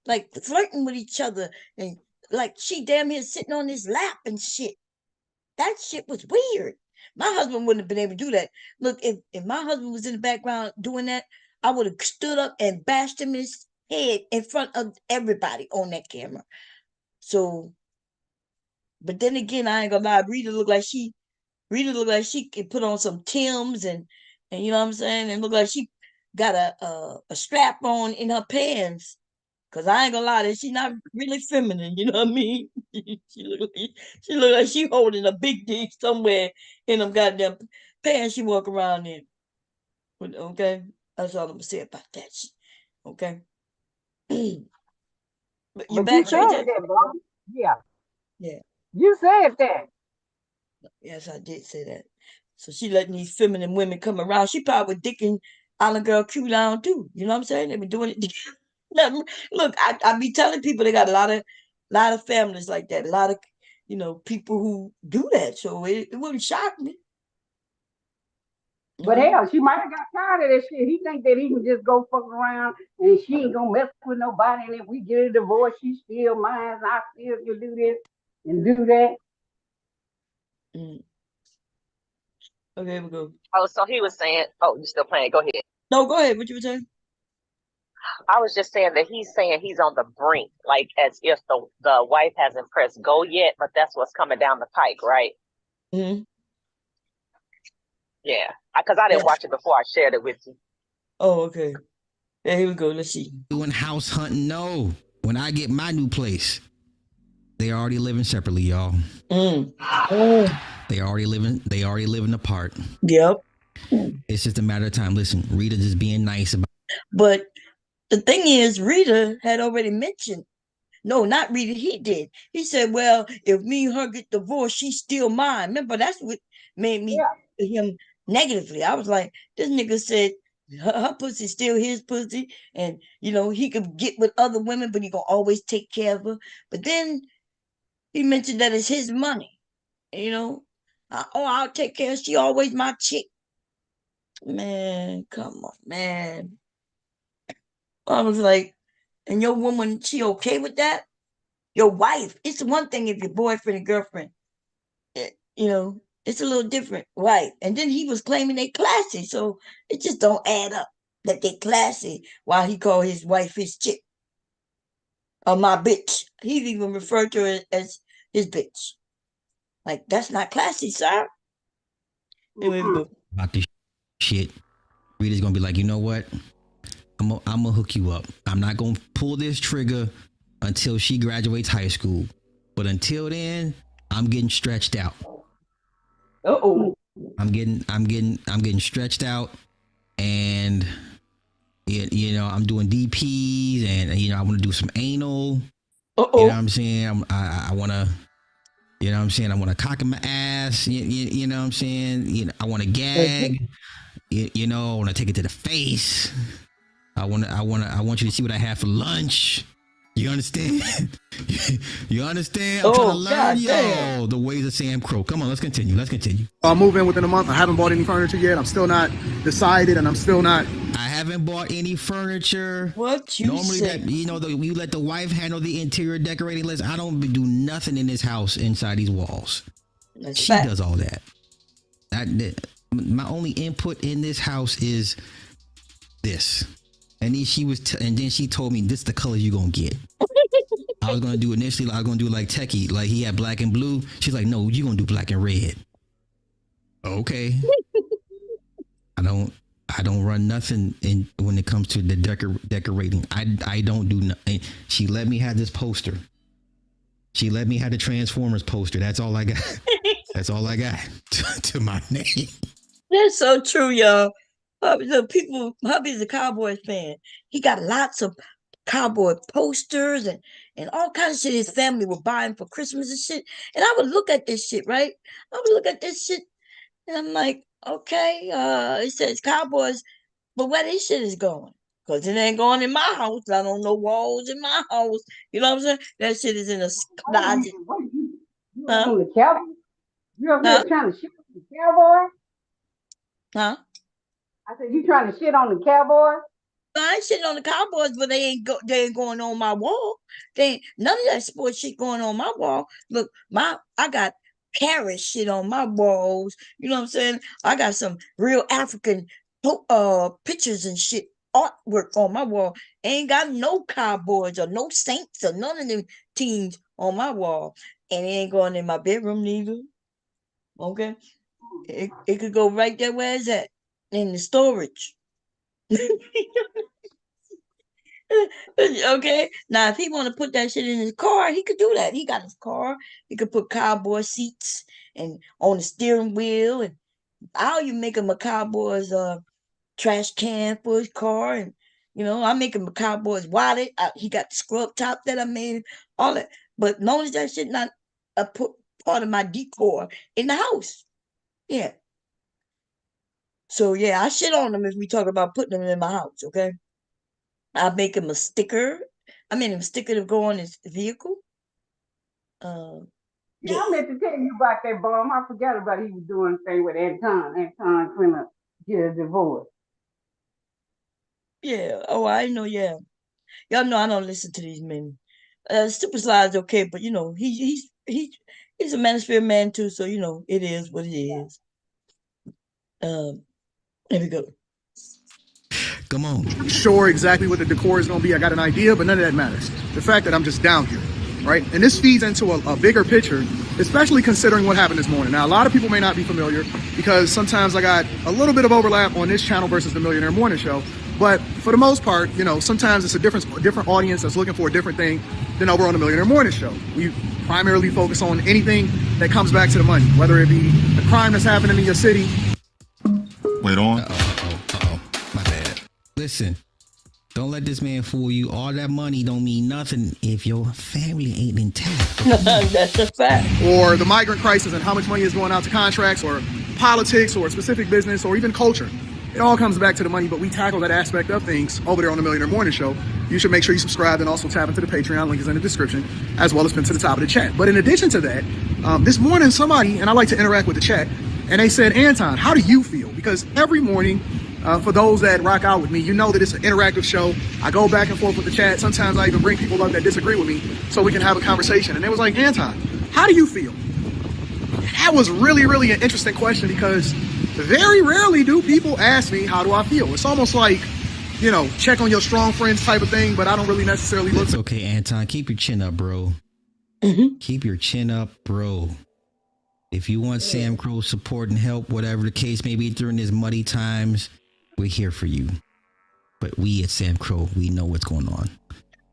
like flirting with each other, and like she damn near sitting on his lap and shit. That shit was weird. My husband wouldn't have been able to do that. Look, if my husband was in the background doing that, I would have stood up and bashed him in his head in front of everybody on that camera. So, but then again, I ain't gonna lie, Rita looked like she could put on some Timbs and you know what I'm saying, and look like she got a strap on in her pants. Cause I ain't gonna lie, that she's not really feminine, you know what I mean? she look like she holding a big dick somewhere in them goddamn pants she walk around in. Okay, that's all I'm gonna say about that shit. Okay. But you back, said that, bro. Yeah. Yeah. You said that. Yes, I did say that. So she letting these feminine women come around. She probably dicking Island Girl Q down too. You know what I'm saying? They be doing it. Look, I be telling people they got a lot of families like that. A lot of people who do that. So it wouldn't shock me. But hell, she might have got tired of that shit. He think that he can just go fuck around and she ain't gonna mess with nobody. And if we get a divorce, she still mine. I still can do this and do that. Okay, we go. Oh, so he was saying, you still playing? Go ahead. No, go ahead. What you were saying? I was just saying that he's saying he's on the brink, like as if the wife hasn't pressed go yet, but that's what's coming down the pike, right? Mm-hmm. Yeah, because I didn't watch it before I shared it with you. Oh, okay. Yeah, here we go. Let's see. Doing house hunting? No. When I get my new place, they already living separately, y'all. They already living apart. Yep. It's just a matter of time. Listen, Rita just being nice about. But the thing is, Rita had already mentioned No, not Rita. He did. He said, well, if me and her get divorced, she's still mine. Remember, that's what made me him negatively. I was like, this nigga said her pussy's still his pussy, and he could get with other women, but he gonna always take care of her. But then he mentioned that it's his money. I'll take care. She always my chick. Man, come on, man. I was like, and your woman, she okay with that? Your wife. It's one thing if your boyfriend and girlfriend, it's a little different, wife. And then he was claiming they classy, so it just don't add up that they classy while he called his wife his chick or my bitch. He even referred to her as his bitch. Like, that's not classy, sir. About this shit, Rita's gonna be like, you know what? I'm gonna hook you up. I'm not gonna pull this trigger until she graduates high school. But until then, I'm getting stretched out. I'm getting stretched out, and I'm doing DPs, and I want to do some anal. You know what I'm saying? I want to. You know what I'm saying? I want to cock in my ass. You know what I'm saying? I want to gag. I want to take it to the face. I want you to see what I have for lunch. You understand? You understand? I'm trying to learn, the ways of Sam Crow. Come on, let's continue. I'll move in within a month. I haven't bought any furniture yet. I'm still not decided, and I'm still not. I haven't bought any furniture. What you normally say? You let the wife handle the interior decorating list. I don't do nothing in this house inside these walls. She does all that. My only input in this house is this. And then she told me this is the color you're gonna get. I was gonna do like Techie, like he had black and blue. She's like, no, you're gonna do black and red. Okay. I don't run nothing when it comes to the decorating. I don't do nothing. She let me have this poster. She let me have the Transformers poster. That's all I got. That's all I got to my name. That's so true, y'all. Hubby's a Cowboys fan. He got lots of cowboy posters and all kinds of shit his family were buying for Christmas and shit. And I would look at this shit, right? I would look at this shit and I'm like, okay, it says Cowboys, but where this shit is going? Because it ain't going in my house. I don't know walls in my house. You know what I'm saying? That shit is in a closet. You on the Cowboys? You over here trying to shit on the Cowboys? Huh? I said, you trying to shit on the Cowboys? I ain't shitting on the Cowboys, but they ain't going on my wall. They ain't none of that sports shit going on my wall. Look, I got Paris shit on my walls. You know what I'm saying? I got some real African pictures and shit, artwork on my wall. Ain't got no Cowboys or no Saints or none of them teams on my wall. And it ain't going in my bedroom neither. Okay? It could go right there where it's at. In the storage. Okay. Now, if he want to put that shit in his car, he could do that. He got his car. He could put cowboy seats and on the steering wheel, and I'll you make him a Cowboys trash can for his car, and I make him a Cowboys wallet. He got the scrub top that I made, all that. But long as that shit not a part of my decor in the house, yeah. So yeah, I shit on them if we talk about putting them in my house, okay? I make him a sticker. I made him a sticker to go on his vehicle. Yeah, I meant to tell you about that bomb. I forgot about he was doing a thing with Anton. Anton finna get a divorce. Yeah. Oh, I know. Yeah. Y'all know I don't listen to these men. Super Slide's okay, but he's a manosphere man too, so it is what it is. There we go. Come on. Sure exactly what the decor is going to be. I got an idea, but none of that matters. The fact that I'm just down here, right? And this feeds into a bigger picture, especially considering what happened this morning. Now, a lot of people may not be familiar because sometimes I got a little bit of overlap on this channel versus the Millionaire Morning Show. But for the most part, sometimes it's a different audience that's looking for a different thing than over on the Millionaire Morning Show. We primarily focus on anything that comes back to the money, whether it be the crime that's happening in your city. Wait on. My bad. Listen, Don't let this man fool you. All that money don't mean nothing if your family ain't intact. That's a fact. Or the migrant crisis and how much money is going out to contracts or politics or specific business or even culture. It all comes back to the money, but we tackle that aspect of things over there on the Millionaire Morning Show. You should make sure you subscribe and also tap into the Patreon. Link is in the description, as well as pinned to the top of the chat. But in addition to that, this morning somebody, and I like to interact with the chat, and they said, Anton, how do you feel? Because every morning, for those that rock out with me, you know that it's an interactive show. I go back and forth with the chat. Sometimes I even bring people up that disagree with me so we can have a conversation. And they was like, Anton, how do you feel? That was really, really an interesting question because very rarely do people ask me, how do I feel? It's almost like, you know, check on your strong friends type of thing, but I don't really necessarily look. It's okay, Anton. Keep your chin up, bro. Keep your chin up, bro. If you want Sam Crow support and help, whatever the case may be during these muddy times, we're here for you. But we at Sam Crow, we know what's going on.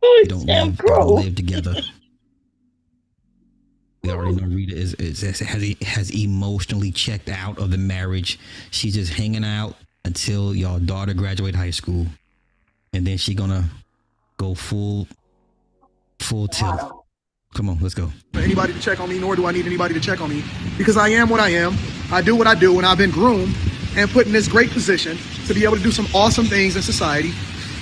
We don't live together. We already know Rita has emotionally checked out of the marriage. She's just hanging out until y'all daughter graduate high school, and then she gonna go full tilt. Come on, let's go. Anybody to check on me, nor do I need anybody to check on me because I am what I am. I do what I do, and I've been groomed and put in this great position to be able to do some awesome things in society,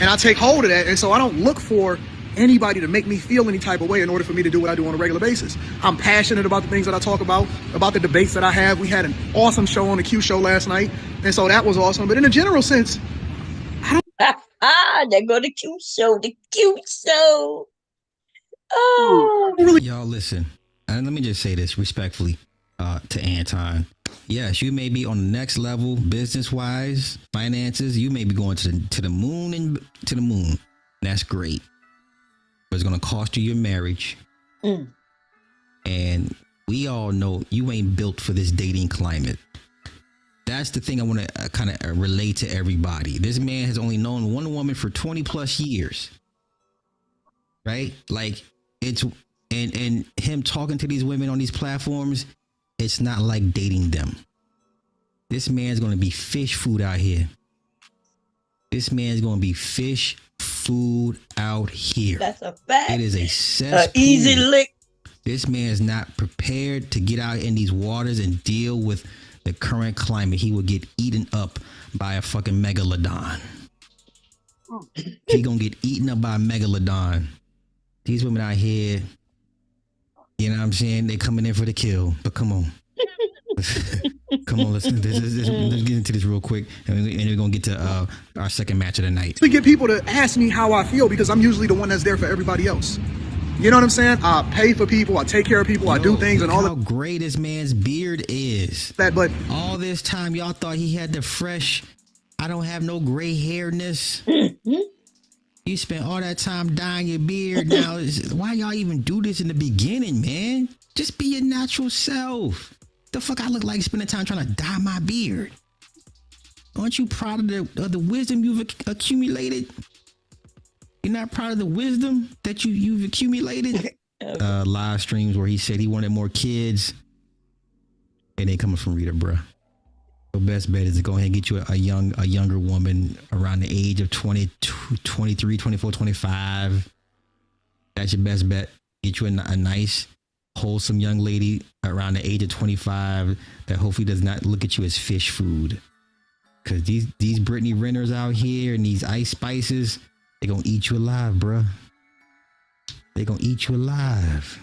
and I take hold of that. And so I don't look for anybody to make me feel any type of way in order for me to do what I do on a regular basis. I'm passionate about the things that I talk about the debates that I have. We had an awesome show on the Q show last night, and so that was awesome. But in a general sense, I don't. There go the Q show, the Q show. Oh, Really? Y'all listen, and let me just say this respectfully to Anton. Yes, you may be on the next level business-wise, finances. You may be going to the moon and to the moon. That's great. But it's going to cost you your marriage. And we all know you ain't built for this dating climate. That's the thing I want to kind of relate to everybody. This man has only known one woman for 20 plus years. Right? Like it's and him talking to these women on these platforms, it's not like dating them. This man's going to be fish food out here. This man's going to be fish food out here. That's a fact. It is a cesspool. Easy lick. This man's not prepared to get out in these waters and deal with the current climate. He will get eaten up by a fucking megalodon. He gonna get eaten up by a megalodon. These women out here, you know what I'm saying? They coming in for the kill. But come on. Come on, let's get into this real quick, and we're gonna get to our second match of the night. To get people to ask me how I feel because I'm usually the one that's there for everybody else. You know what I'm saying? I pay for people, I take care of people, I do things and all that. How great this man's beard is. But all this time y'all thought he had the fresh, I don't have no gray hairness. You spent all that time dyeing your beard. Now, why y'all even do this in the beginning, man? Just be your natural self. The fuck I look like spending time trying to dye my beard? Aren't you proud of the wisdom you've accumulated? You're not proud of the wisdom that you've accumulated? Live streams where he said he wanted more kids. And they coming from Rita, bruh. Your best bet is to go ahead and get you a younger woman around the age of 22, 23, 24, 25. That's your best bet. Get you a nice, wholesome young lady around the age of 25 that hopefully does not look at you as fish food. Because these Brittany Renners out here and these Ice Spices, they gonna eat you alive, bruh. They gonna eat you alive.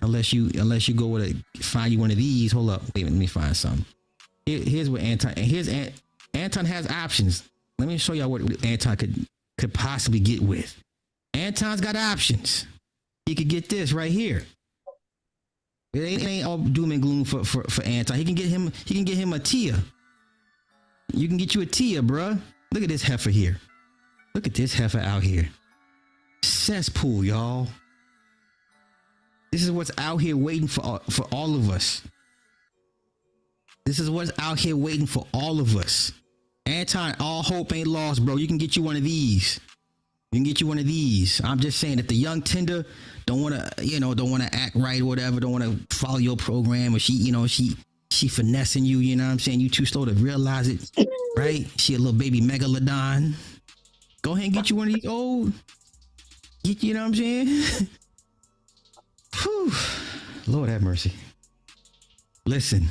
Unless you go with find you one of these. Hold up. Wait, let me find something. Here's what Anton, and Anton has options. Let me show y'all what Anton could possibly get with. Anton's got options. He could get this right here. It ain't all doom and gloom for Anton. He can get him a Tia. You can get you a Tia, bruh. Look at this heifer here. Look at this heifer out here. Cesspool, y'all. This is what's out here waiting for all of us. This is what's out here waiting for all of us. Anton, all hope ain't lost, bro. You can get you one of these. You can get you one of these. I'm just saying, if the young tender don't want to act right or whatever, don't want to follow your program, or she finessing you, you know what I'm saying? You too slow to realize it, right? She a little baby megalodon. Go ahead and get you one of these old. You know what I'm saying? Whew. Lord have mercy. Listen,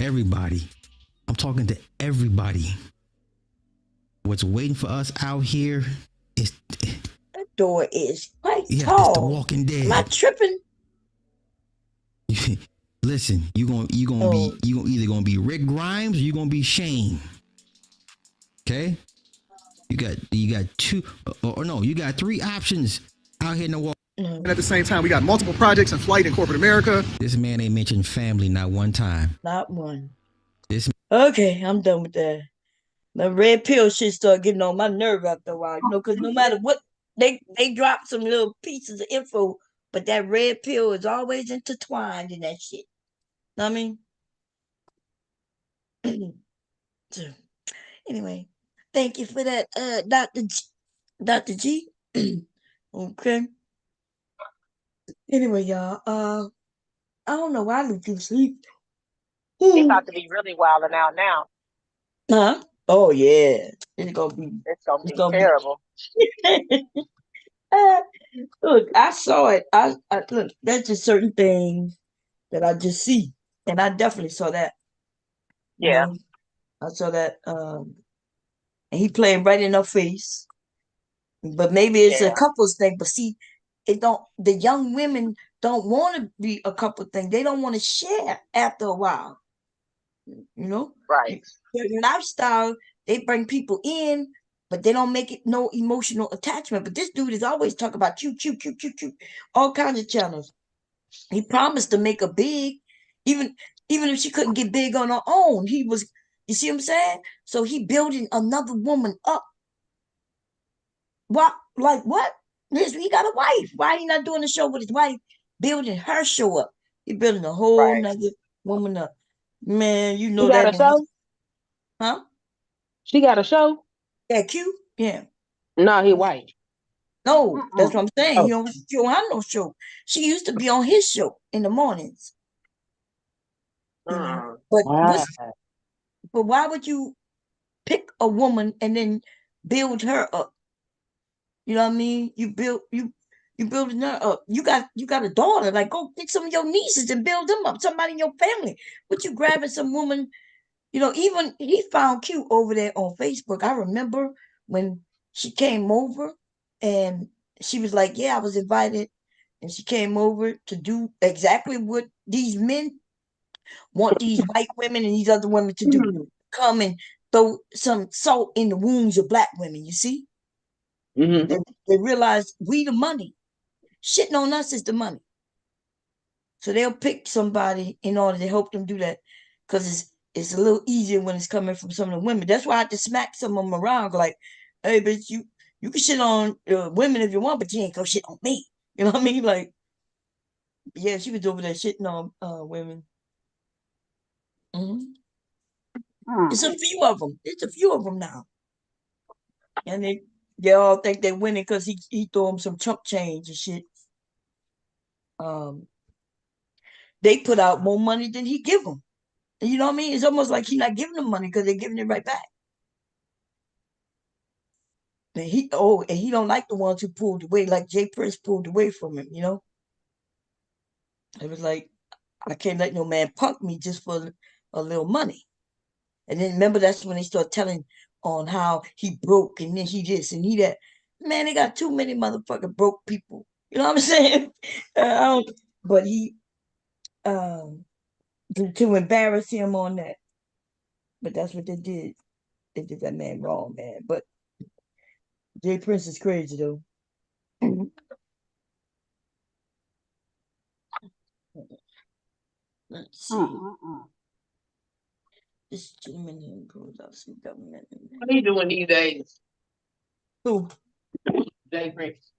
everybody. I'm talking to everybody. What's waiting for us out here is That door is quite it's the tall. Walking Dead. Am I tripping? Listen, you gonna either gonna be Rick Grimes or you gonna be Shane. Okay? You got two or no, you got three options out here in the walk. And at the same time, we got multiple projects in flight in corporate America. This man ain't mentioned family not one time. Not one. This Okay, I'm done with that. The red pill shit started getting on my nerve after a while, because no matter what, they drop some little pieces of info, but that red pill is always intertwined in that shit. Know what I mean? So, anyway, thank you for that, Dr. G. Okay. Anyway, y'all, I don't know why I look asleep. He about to be really wilding out now. Huh? Oh yeah, it's gonna be terrible. Look, I saw it. I look. That's just certain things that I just see, and I definitely saw that. You Yeah. know? I saw that. And he playing right in her face. But maybe it's a couples thing. But see, it don't. The young women don't want to be a couple thing. They don't want to share after a while. You know, right? Their lifestyle. They bring people in, but they don't make it no emotional attachment. But this dude is always talking about cute, all kinds of channels. He promised to make her big, even if she couldn't get big on her own. He was, you see what I'm saying? So he building another woman up. What, like what? He got a wife. Why he not doing the show with his wife? Building her show up. He building a whole nother woman up. Man, you know She got that. a show? Huh? She got a show? Yeah, cute. Yeah. No, he white. No, that's what I'm saying. Oh. She don't have no show. She used to be on his show in the mornings. You know? But why would you pick a woman and then build her up? You know what I mean? You building her up. You got a daughter. Like, go get some of your nieces and build them up. Somebody in your family. But you grabbing some woman, even he found cute over there on Facebook. I remember when she came over and she was like, yeah, I was invited. And she came over to do exactly what these men want these white women and these other women to do. Come and throw some salt in the wounds of black women, you see? They realize we the money. Shitting on us is the money. So they'll pick somebody in order to help them do that. Because it's a little easier when it's coming from some of the women. That's why I had to smack some of them around. Like, hey, bitch, you can shit on women if you want, but you ain't go shit on me. You know what I mean? Like, yeah, she was over there shitting on women. It's a few of them. It's a few of them now. And they all think they're winning because he threw them some chump change and shit. They put out more money than he give them. And you know what I mean? It's almost like he's not giving them money because they're giving it right back. And he don't like the ones who pulled away, like Jay Prince pulled away from him, It was like, I can't let no man punk me just for a little money. And then remember, that's when they start telling on how he broke and then he this and he that. Man, they got too many motherfucking broke people. You know what I'm saying? But he to embarrass him on that. But that's what they did. They did that man wrong, man. But Jay Prince is crazy though. Let's see. This gentleman here improves of some government. What are you doing these days? Who? Jay Prince.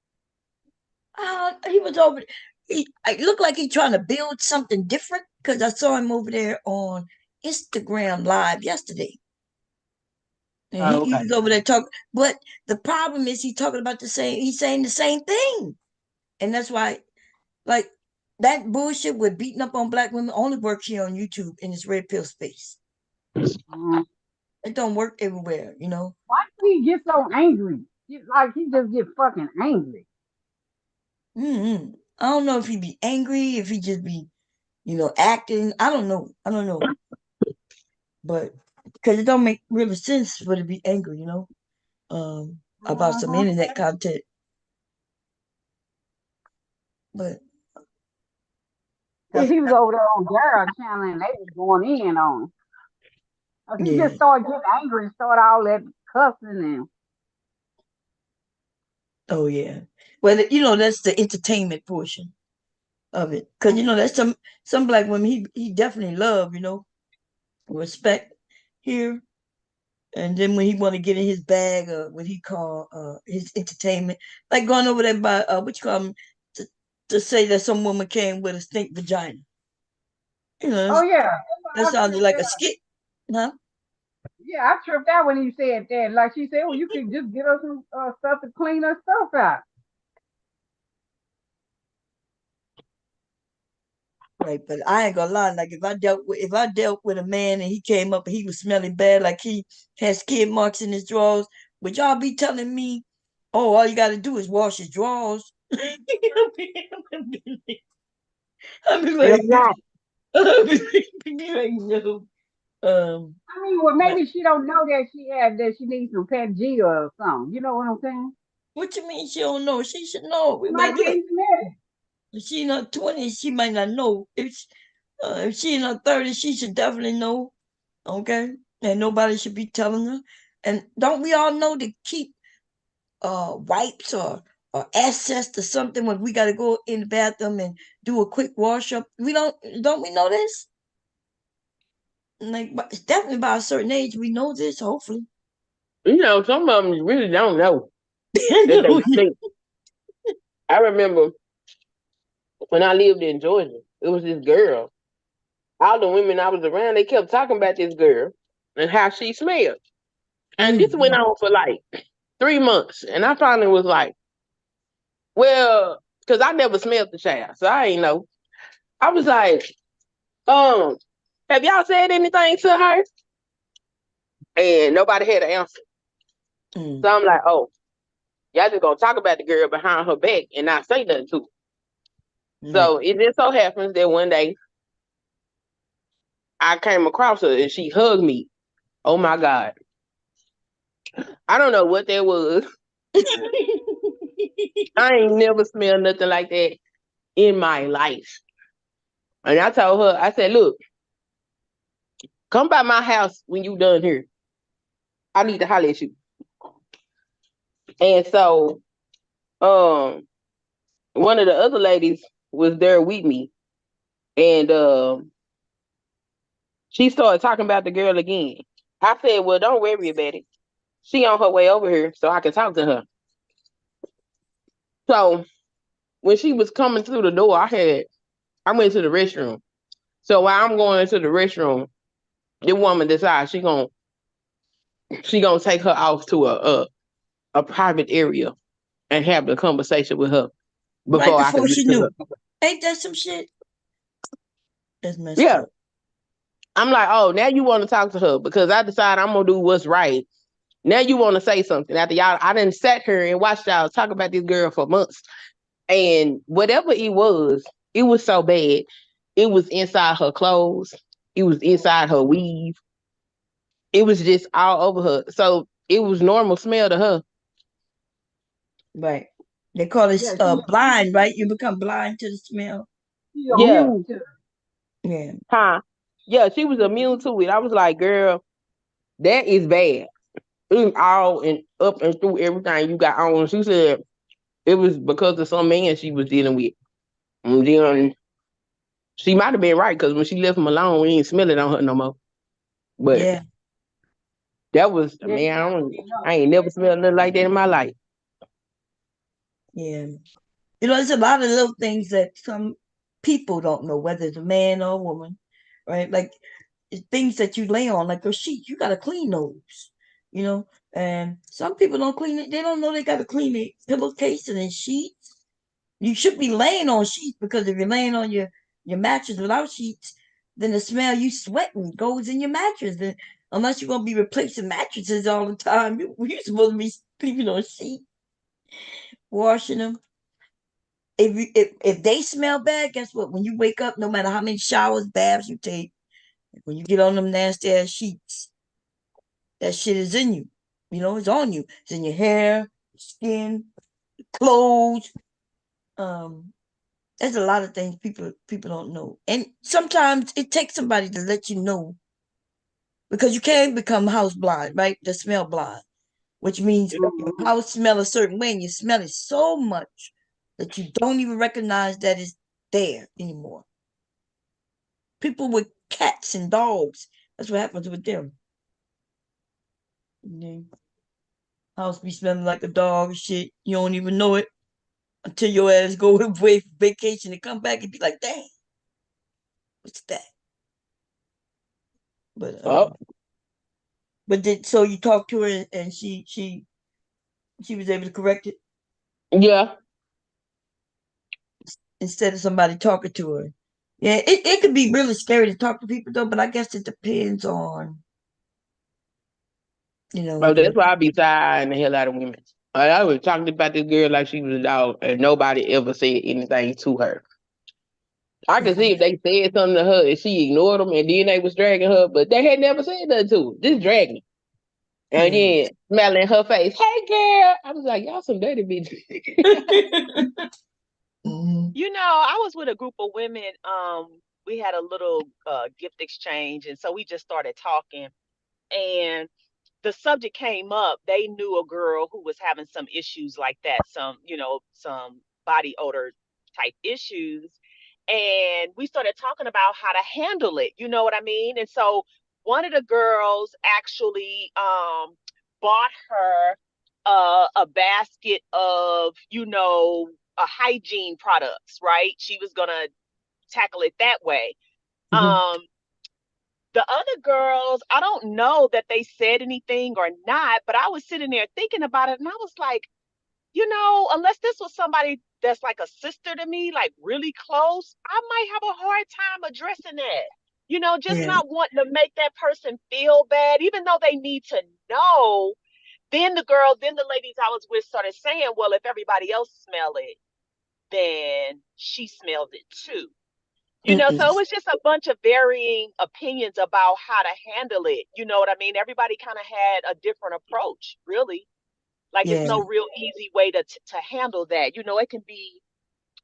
He was over. It looked like he trying to build something different because I saw him over there on Instagram Live yesterday. And he was over there talking. But the problem is he's talking about he's saying the same thing. And that's why, like, that bullshit with beating up on black women only works here on YouTube in this red pill space. It don't work everywhere, Why do he get so angry? Like he just get fucking angry. Mm-hmm. I don't know if he be angry, if he just be, acting. I don't know. But because it don't make really sense for to be angry, about some Uh-huh. internet content. But Cause he was over there on Dara channel and they was going in on him. He just yeah. started getting angry and started all that cussing and Oh yeah. Well, that's the entertainment portion of it. Because that's some black women he definitely love. Respect here. And then when he want to get in his bag, what he call his entertainment, like going over there by what you call him, to say that some woman came with a stink vagina. oh yeah. That I sounded tripped like a out. skit, huh? Yeah, I tripped out when he said that. Like she said, well, you could just get us some stuff to clean her stuff out. Right, but I ain't gonna lie. Like if I dealt with a man and he came up and he was smelling bad, like he has skid marks in his drawers, would y'all be telling me, "Oh, all you got to do is wash his drawers"? I'd be Hell like, no. no. Um, I mean, well, but maybe she don't know that she needs some Pangea or something. You know what I'm saying? what you mean she don't know? She should know. We Like might look. Kate Smith. If she in her 20s, she might not know. If she in her 30s, she should definitely know. Okay, and nobody should be telling her. And don't we all know to keep wipes or access to something when we got to go in the bathroom and do a quick wash up? Don't we know this? Like, but it's definitely by a certain age we know this. Hopefully, Some of them really don't know I that they know. stink. I remember when I lived in Georgia, it was this girl. All the women I was around, they kept talking about this girl and how she smelled. And this went Mm-hmm. on for like 3 months. And I finally was like, well, because I never smelled the child, so I ain't know. I was like, um, have y'all said anything to her? And nobody had an answer. Mm. So I'm like, oh, y'all just gonna talk about the girl behind her back and not say nothing to her. Right. So it just so happens that one day I came across her and she hugged me. Oh my God. I don't know what that was. I ain't never smelled nothing like that in my life. And I told her, I said, look, come by my house when you done here. I need to holler at you. And so one of the other ladies was there with me. And she started talking about the girl again. I said, well, don't worry about it. She on her way over here so I can talk to her. So when she was coming through the door, I went to the restroom. So while I'm going into the restroom, the woman decides she gonna take her off to a private area and have the conversation with her Right before I before could get she to knew. her. Ain't that some shit? That's messed Yeah. up. I'm like, oh, now you want to talk to her because I decided I'm gonna do what's right. Now you want to say something after y'all. I didn't sat here and watched y'all talk about this girl for months, and whatever it was so bad. It was inside her clothes. It was inside her weave. It was just all over her. So it was normal smell to her. Right. They call it Yeah, blind, right? You become blind to the smell. she Yeah, immune to it. Yeah. huh? Yeah, she was immune to it. I was like, girl, that is bad. It's all and up and through everything you got on. She said it was because of some man she was dealing with. And then she might have been right because when she left him alone, we ain't smell it on her no more. But Yeah. that was Yeah, man, you already I know. ain't never smelled nothing like that in my life. Yeah. There's a lot of little things that some people don't know, whether it's a man or a woman, right? Like it's things that you lay on, like those sheets, you gotta clean those, you know. And some people don't clean it; they don't know they gotta clean their pillowcase and their sheets. You should be laying on sheets because if you're laying on your mattress without sheets, then the smell you sweating goes in your mattress. unless you're gonna be replacing mattresses all the time. You're supposed to be sleeping on sheets, washing them. If they smell bad, guess what? When you wake up, no matter how many showers, baths you take, when you get on them nasty ass sheets, that shit is in you. You know, it's on you. It's in your hair, skin, clothes. Um, there's a lot of things people don't know, and sometimes it takes somebody to let you know, because you can become house blind, right? The smell blind, which means your house smell a certain way, and you smell it so much that you don't even recognize that it's there anymore. People with cats and dogs, that's what happens with them. Yeah. House be smelling like a dog and shit. You don't even know it until your ass go away for vacation and come back and be like, dang, what's that? But so you talked to her and she was able to correct it? Yeah. Instead of somebody talking to her. Yeah, it could be really scary to talk to people though, but I guess it depends on, Bro, that's why I be tired the hell out of women. I was talking about this girl like she was a dog, and nobody ever said anything to her. I could see if they said something to her and she ignored them, and then they was dragging her, but they had never said nothing to her. Just dragging. And then smelling her face. Hey, girl. I was like, y'all some dirty bitches. You know, I was with a group of women. We had a little gift exchange, and so we just started talking. And the subject came up. They knew a girl who was having some issues like that, some body odor type issues. And we started talking about how to handle it. You know what I mean? And so one of the girls actually bought her a basket of, hygiene products, right? She was going to tackle it that way. The other girls, I don't know that they said anything or not, but I was sitting there thinking about it, and I was like, unless this was somebody that's like a sister to me, like really close, I might have a hard time addressing that. Just not wanting to make that person feel bad, even though they need to know. Then the ladies I was with started saying, well, if everybody else smell it, then she smelled it too. So it was just a bunch of varying opinions about how to handle it. You know what I mean? Everybody kind of had a different approach, really. Like it's no real easy way to handle that. It can be,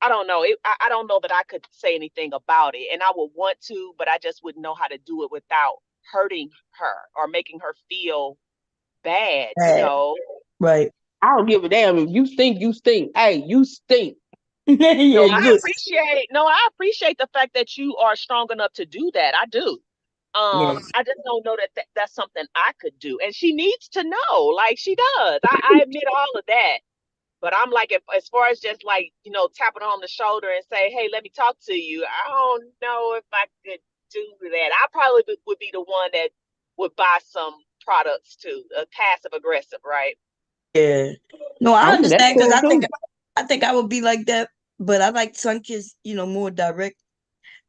I don't know. I don't know that I could say anything about it. And I would want to, but I just wouldn't know how to do it without hurting her or making her feel bad, Right. I don't give a damn. If you stink, you stink. Hey, you stink. I appreciate the fact that you are strong enough to do that. I do. I just don't know that that's something I could do. And she needs to know, like she does. I admit all of that. But I'm like, as far as just like, tapping her on the shoulder and say, hey, let me talk to you. I don't know if I could do that. I probably would be the one that would buy some products too, passive aggressive, right? Yeah. No, I That's understand, because cool too. I think I would be like that, but I like some kids, more direct.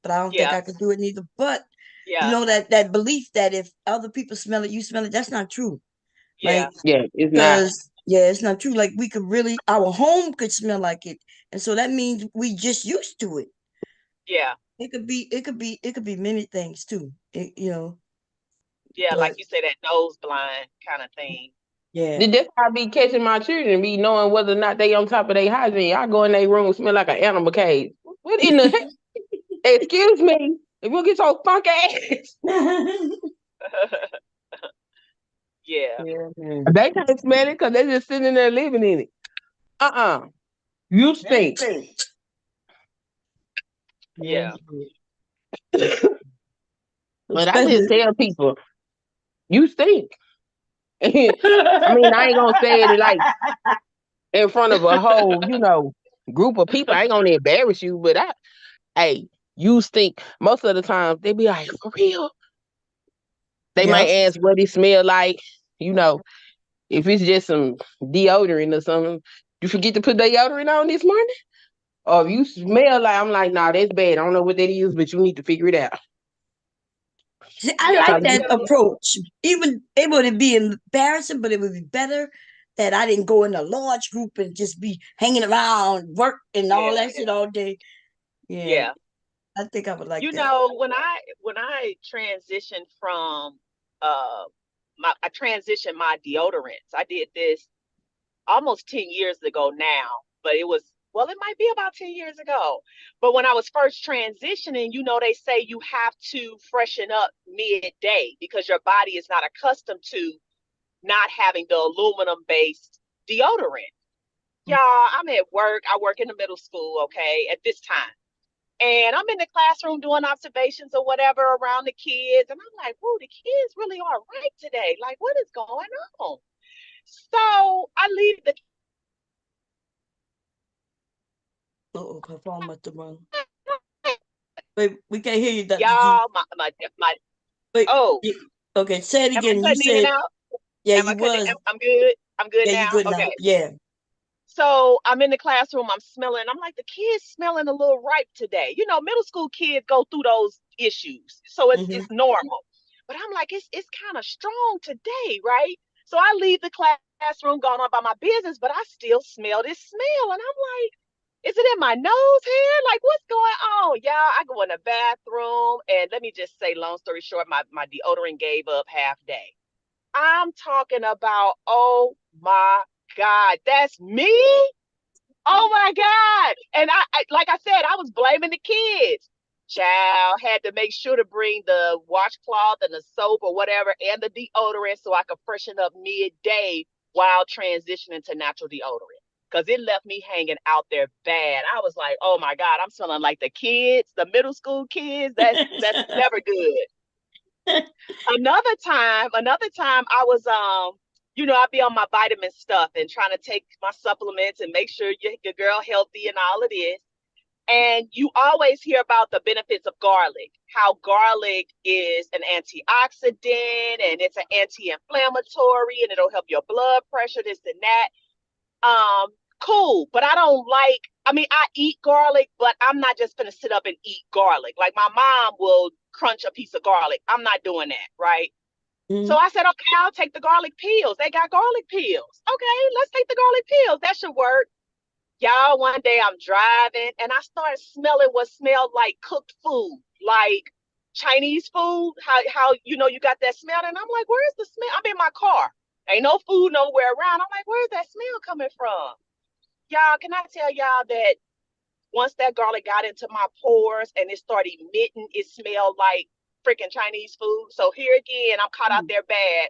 But I don't think I could do it neither. But that belief that if other people smell it, you smell it, that's not true. Yeah. Like, it's not. It's not true. Like we could really, our home could smell like it. And so that means we just used to it. Yeah. It could be many things too. Yeah, But, like you say, that nose blind kind of thing. Yeah. That's how I be catching my children, be knowing whether or not they on top of their hygiene. I go in their room, smell like an animal cage. What in the heck? Excuse me. If you get your funky ass. Yeah. They can't smell it because they just sitting there living in it. You stink. Yeah. But I just tell people, you stink. I mean, I ain't gonna say it like in front of a whole, group of people. I ain't gonna embarrass you, but hey, you stink. Most of the time, they be like, for real. They might ask what it smell like. If it's just some deodorant or something, you forget to put deodorant on this morning? Or if you smell like, I'm like, nah, that's bad. I don't know what that is, but you need to figure it out. See, I Yeah, like you that know, approach. Even it would be embarrassing, but it would be better that I didn't go in a large group and just be hanging around, work and all yeah, that shit all day. Yeah, yeah. I think I would like You that. know, when I transitioned from uh I transitioned my deodorants. I did this almost 10 years ago now, but it might be about 10 years ago. But when I was first transitioning, they say you have to freshen up midday because your body is not accustomed to not having the aluminum based deodorant. Y'all, I'm at work. I work in the middle school, okay, at this time. And I'm in the classroom doing observations or whatever around the kids. And I'm like, whoa, the kids really are right today. Like, what is going on? So I leave the Uh-oh, her phone must have run. Wait, we can't hear you, Dr. G. y'all, my Wait, oh, okay, say it am I again. You cutting in and said, out? yeah, Am I you cutting was. I'm good. I'm good Yeah, you now. good now. Okay. Yeah. So I'm in the classroom, I'm smelling. I'm like, the kids smelling a little ripe today. Middle school kids go through those issues. So it's normal. But I'm like, it's kind of strong today, right? So I leave the classroom going on about my business, but I still smell this smell. And I'm like, is it in my nose here? Like, what's going on? Y'all, I go in the bathroom, and let me just say, long story short, my deodorant gave up half day. I'm talking about, oh my God, that's me? Oh my God. And like I said, I was blaming the kids. Child had to make sure to bring the washcloth and the soap or whatever and the deodorant so I could freshen up midday while transitioning to natural deodorant. Because it left me hanging out there bad. I was like, oh my God, I'm smelling like the kids, the middle school kids. That's never good. Another time I was I'd be on my vitamin stuff and trying to take my supplements and make sure your girl healthy and all of this. And you always hear about the benefits of garlic, how garlic is an antioxidant and it's an anti-inflammatory and it'll help your blood pressure, this and that. Cool, but I eat garlic, but I'm not just gonna sit up and eat garlic. Like my mom will crunch a piece of garlic. I'm not doing that, right? So I said, okay, I'll take the garlic pills. They got garlic pills. Okay, let's take the garlic pills. That should work. Y'all, one day I'm driving and I started smelling what smelled like cooked food, like Chinese food. How you got that smell? And I'm like, where's the smell? I'm in my car. Ain't no food nowhere around. I'm like, where's that smell coming from? Y'all, can I tell y'all that once that garlic got into my pores and it started emitting, it smelled like freaking Chinese food. So here again, I'm caught out there bad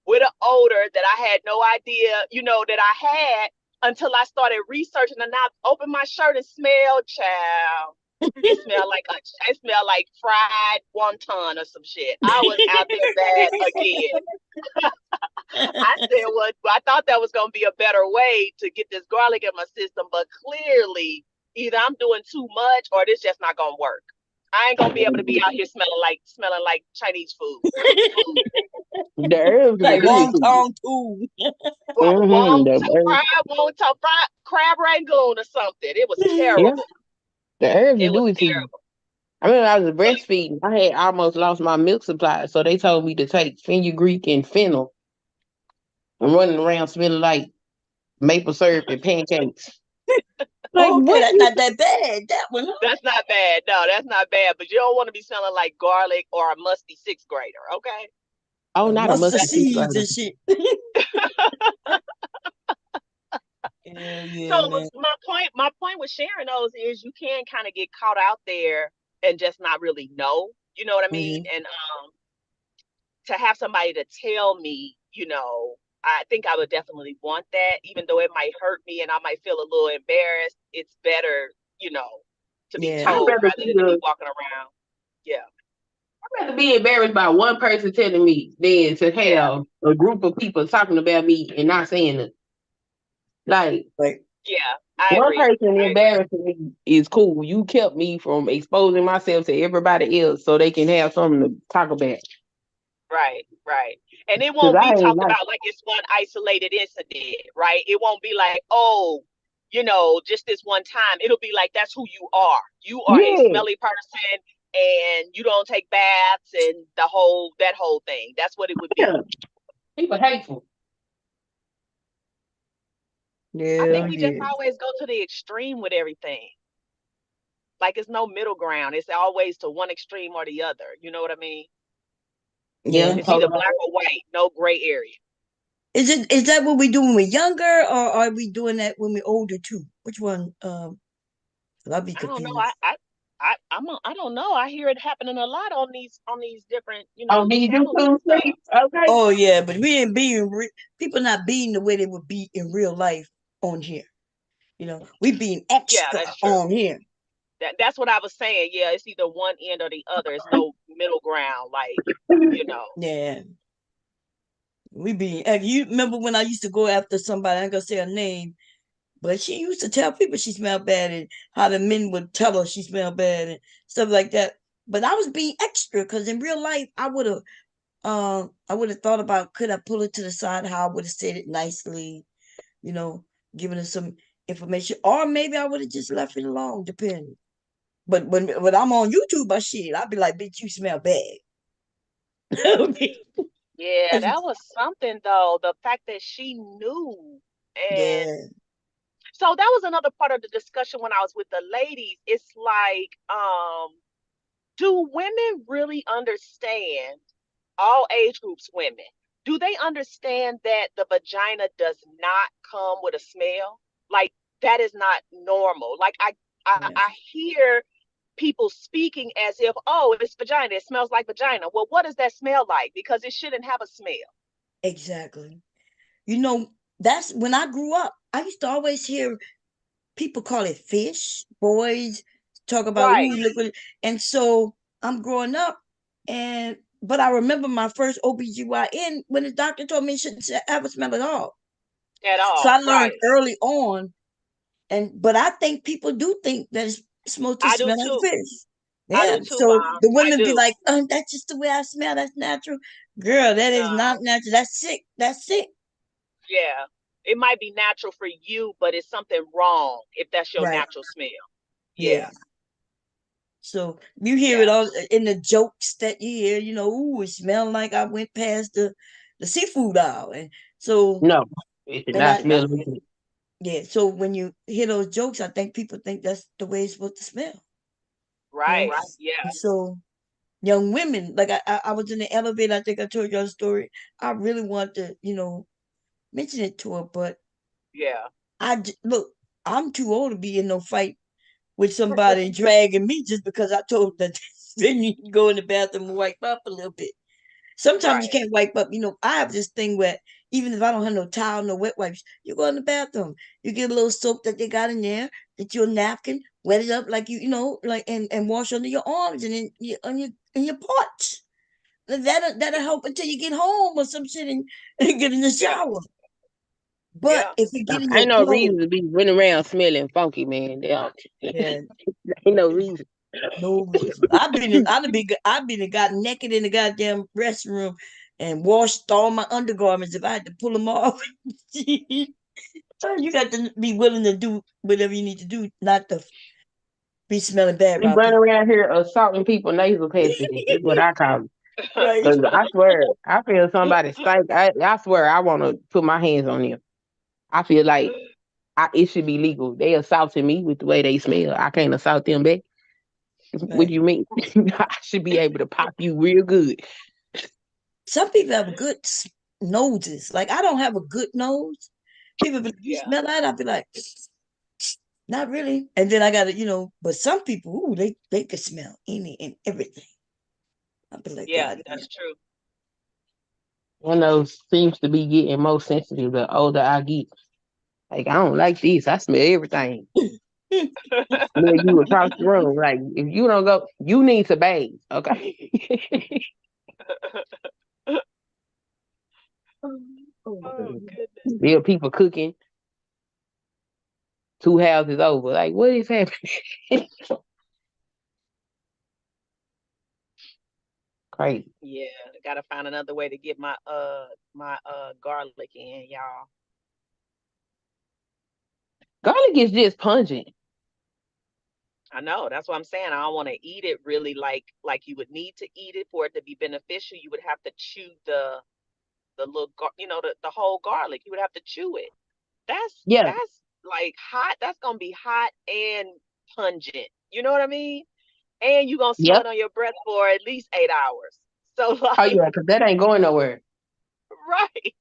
with an odor that I had no idea, that I had until I started researching and I opened my shirt and smelled, child. It smelled like fried wonton or some shit. I was out there bad again. I said, well, I thought that was going to be a better way to get this garlic in my system, but clearly either I'm doing too much or this just not going to work. I ain't going to be able to be out here smelling like Chinese food, cooked food. The herbs will Like do it to you. wonton too. The fried crab rangoon or something. It was yeah, terrible. the herbs will It was do it to you. terrible. I remember I was breastfeeding. I had almost lost my milk supply, so they told me to take fenugreek and fennel. I'm running around smelling like maple syrup and pancakes. Like Okay, what? that's not that bad. That one, huh? That's not bad. No, that's not bad. But you don't want to be smelling like garlic or a musty sixth grader, okay? Oh, not a Mustard mustard seed seeds grater. and shit. Hell yeah, So man. my point with sharing those is you can kind of get caught out there and just not really know. You know what I mean? And to have somebody to tell me, I think I would definitely want that, even though it might hurt me and I might feel a little embarrassed. It's better, to be Yeah. I'd told rather rather than to be walking around. Yeah. be embarrassed by one person telling me than to Yeah. have a group of people talking about me and not saying it. Like Yeah. I one agree. person embarrassing me is cool. You kept me from exposing myself to everybody else so they can have something to talk about. Right. And it Because won't I be ain't talked like, about like it's one isolated incident, right? It won't be like, oh, just this one time. It'll be like that's who you are. You are a yeah, smelly person. and you don't take baths and that whole thing. That's what it would be. Yeah. People hateful. I think Yeah, we just yeah. always go to the extreme with everything. Like it's no middle ground. It's always to one extreme or the other. You know what I mean? Yeah, Yeah. It's either black or white, no gray area. Is that what we do when we're younger, or are we doing that when we're older too? Which one? 'Cause I'll be I don't know. confused. I don't know. I hear it happening a lot on these different, on these channels and YouTube stuff. streets. Okay. Oh yeah, but we ain't being people not being the way they would be in real life on here. We being Yeah, extra that's true. on here. That's what I was saying. Yeah, it's either one end or the other. It's no middle ground. Like, you know. Yeah, we being. You remember when I used to go after somebody? I ain't gonna say her name, but she used to tell people she smelled bad, and how the men would tell her she smelled bad and stuff like that. But I was being extra because in real life, I would have thought about, could I pull it to the side, how I would have said it nicely, you know, giving her some information, or maybe I would have just left it alone, depending. But when I'm on YouTube, I shit, I'd be like, bitch, you smell bad. Yeah, that was something though. The fact that she knew. And Yeah, so that was another part of the discussion when I was with the ladies. It's like, do women really understand, all age groups women, do they understand that the vagina does not come with a smell? Like that is not normal. Like yeah, I hear people speaking as if, oh, it's vagina, it smells like vagina. Well, what does that smell like? Because it shouldn't have a smell. exactly. You know, that's when I grew up. I used to always hear people call it fish. Boys talk about, Right. ooh, liquid. And so I'm growing up, but I remember my first OBGYN when the doctor told me it shouldn't have a smell at all. At So I all. learned Right. early on, but I think people do think that it's supposed to I do smell like too. fish. I Yeah. do too, So Mom. the I women be do. like, that's just the way I smell. That's natural. Girl, that is No. not natural. That's sick. That's sick. Yeah. It might be natural for you, but it's something wrong if that's your Right. natural smell. Yeah. Yeah. So you hear it Yeah. all in the jokes that you hear, ooh, it smelled like I went past the seafood aisle. And so, No, it should and not smell like it. yeah, so when you hear those jokes, I think people think that's the way it's supposed to smell. You know, Right. Yeah. and so young women, like I was in the elevator, I think I told y'all a story. I really want to, mention it to her, but Yeah. look, I'm too old to be in no fight with somebody dragging me just because I told them that then you can go in the bathroom and wipe up a little bit. Sometimes you Right. can't wipe up. I have this thing where even if I don't have no towel, no wet wipes, you go in the bathroom. You get a little soap that they got in there, get your napkin, wet it up like like and wash under your arms and on your parts. That'll help until you get home or some shit and get in the Yeah. shower. But Yeah. if you get in your Ain't no clothes, reason to be running around smelling funky, man. yeah, Ain't no reason. no reason. I've been and got naked in the goddamn restroom and washed all my undergarments if I had to pull them off. You got to be willing to do whatever you need to do, not to be smelling bad We around run people. around here assaulting people nasal passages. That's what I call it. Right. 'Cause I swear, I feel somebody stink. I swear, I want to put my hands on them. I feel like it should be legal. They assaulting me with the way they smell. I can't assault them back. What do Right. you mean? I should be able to pop you real good. Some people have good noses. Like I don't have a good nose. People be like, you Yeah. smell that? I'd be like, not really. And then I gotta, but some people, ooh, they could smell any and everything. I'd be like, Yeah. God damn. That's true. One of those seems to be getting more sensitive the older I get. Like, I don't like this. I smell everything. Smell you across the room. Like, if you don't go, you need to bathe, okay? Oh goodness. There are people cooking 2 houses over. Like, what is happening? Crazy. Yeah. Gotta find another way to get my garlic in, y'all. Garlic is just pungent. I know. That's what I'm saying. I don't want to eat it really like you would need to eat it for it to be beneficial. You would have to chew the little the whole garlic. You would have to chew it. Yeah. That's like hot. That's gonna be hot and pungent. You know what I mean? And you're gonna smell Yep. it on your breath for at least 8 hours. So Oh like, yeah, because that ain't going nowhere. right.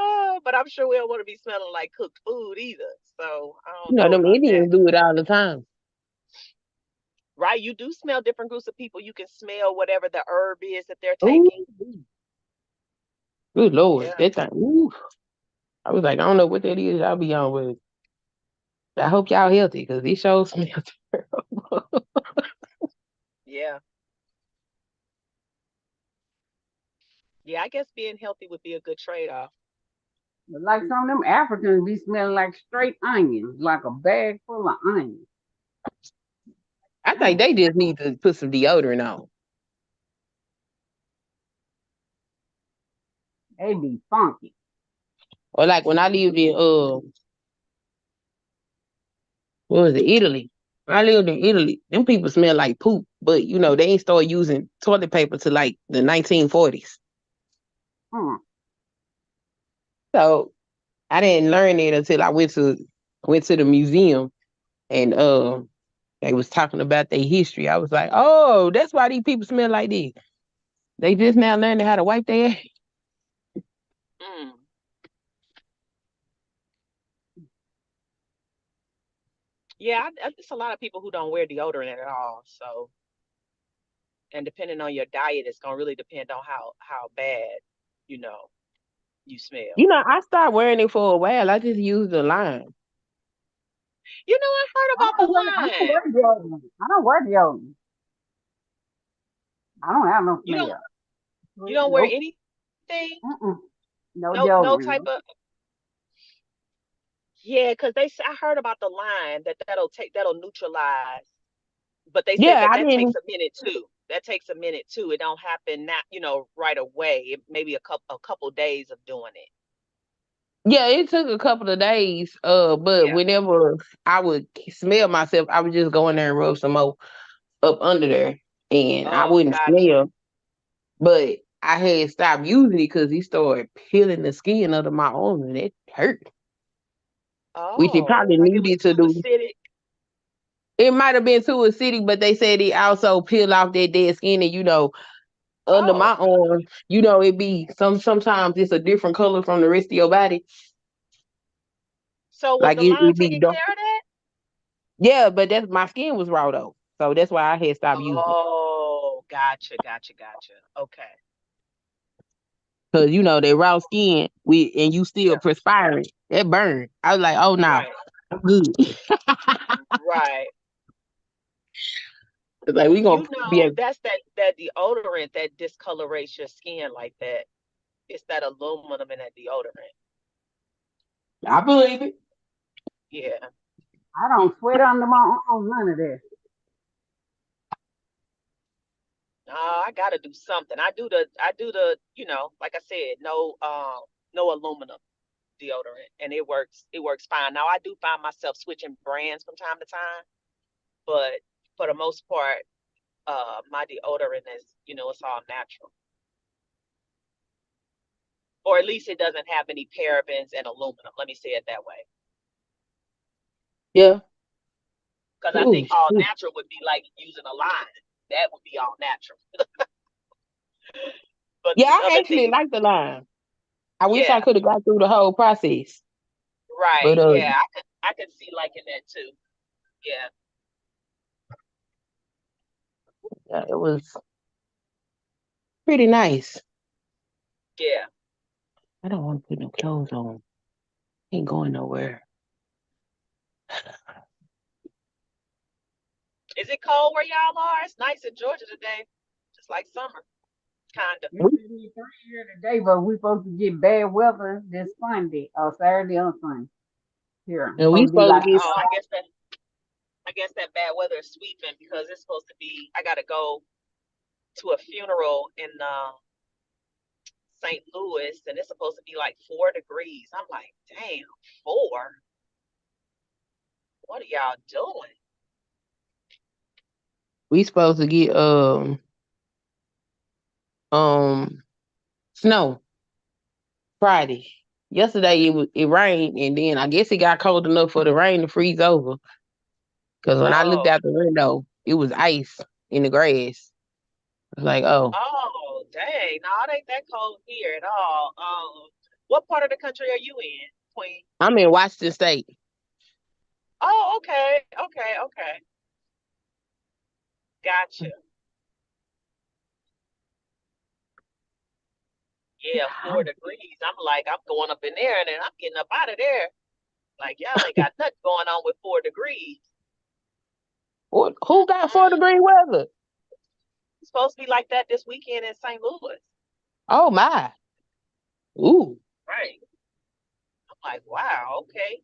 Oh, but I'm sure we don't want to be smelling like cooked food either. So I You don't know, know them about that. Indians do it all the time. Right? You do smell different groups of people. You can smell whatever the herb is that they're Ooh, taking. good Lord. Yeah. That thing. Ooh. I was like, I don't know what that is. I'll be on with. I hope y'all healthy because these shows smell terrible. Yeah. Yeah, I guess being healthy would be a good trade-off. But like some of them Africans be smelling like straight onions, like a bag full of onions. I think they just need to put some deodorant on. They be funky. Or like when I lived in what was it, Italy? When I lived in Italy, them people smell like poop, but you know, they ain't start using toilet paper to like the 1940s. Hmm. So I didn't learn it until I went to the museum and they was talking about their history. I was like, oh, that's why these people smell like this. They just now learning how to wipe their ass. Mm. Yeah, it's a lot of people who don't wear deodorant at all. So, and depending on your diet, it's gonna really depend on how bad, you know, you smell. You know, I started wearing it for a while. I just used the line. You know, I heard about the I don't line. wear deodorant. I don't wear deodorant. I don't have no You don't smell. you don't wear Nope. anything? Mm-mm. No No deodorant. type of. Yeah, because I heard about the line that'll neutralize, but they said Yeah, that I that takes didn't. a minute too. That takes a minute too. It don't happen not right away. It maybe a couple days of doing it. Yeah, it took a couple of days. But Yeah. whenever I would smell myself, I would just go in there and rub some more up under there, and I Oh, wouldn't gotcha. smell. But I had stopped using it because he started peeling the skin under my arm, and it hurt. Which it Oh, probably like it was needed to too do. acidic. It might have been too acidic, but they said it also peel off that dead skin, and under my Oh, arm, it be sometimes it's a different color from the rest of your body. so was Like the line it be taking dark. care of that? Yeah, but that's my skin was raw though. So that's why I had stopped using it. Oh, gotcha. Okay. Cause that raw skin and you still Yeah. perspiring. That burn. I was like, oh no, Right. I'm good. Right. It's like we gonna You be know, able, that's that deodorant that discolorates your skin like that. It's that aluminum in that deodorant. I believe it. Yeah. I don't sweat under my arm, none of that. I gotta do something. I do the, like I said, no aluminum deodorant, and it works fine. Now I do find myself switching brands from time to time, but for the most part, my deodorant is, it's all natural. Or at least it doesn't have any parabens and aluminum. Let me say it that way. Yeah. Because I Ooh, think all shoot. natural would be like using a line. That would be all natural. But Yeah, these I other actually things, like the line. I wish I yeah, could have got through the whole process. right. But Yeah, I could see liking that too. Yeah, yeah, it was pretty nice. yeah. I don't want to put no clothes on. Ain't going nowhere. Is it cold where y'all are? It's nice in Georgia today. Just like summer, kinda. It's gonna be 3 years today, but we supposed to get bad weather this Sunday or Saturday or Sunday. Here, And we supposed to be supposed to like get Oh, I guess that bad weather is sweeping because it's supposed to be. I gotta go to a funeral in St. Louis, and it's supposed to be like 4 degrees. I'm like, damn, 4. What are y'all doing? We supposed to get snow Friday. Yesterday it rained, and then I guess it got cold enough for the rain to freeze over. Because when I looked out the window, it was ice in the grass. I was like, oh. Oh, dang. No, it ain't that cold here at all. What part of the country are you in, Queen? I'm in Washington State. Oh, okay. Gotcha. Yeah, 4 degrees. I'm like, I'm going up in there and then I'm getting up out of there. Like, y'all ain't got nothing going on with 4 degrees. Who got 4-degree weather? It's supposed to be like that this weekend in St. Louis. Oh my. Ooh. Right. I'm like, wow, okay.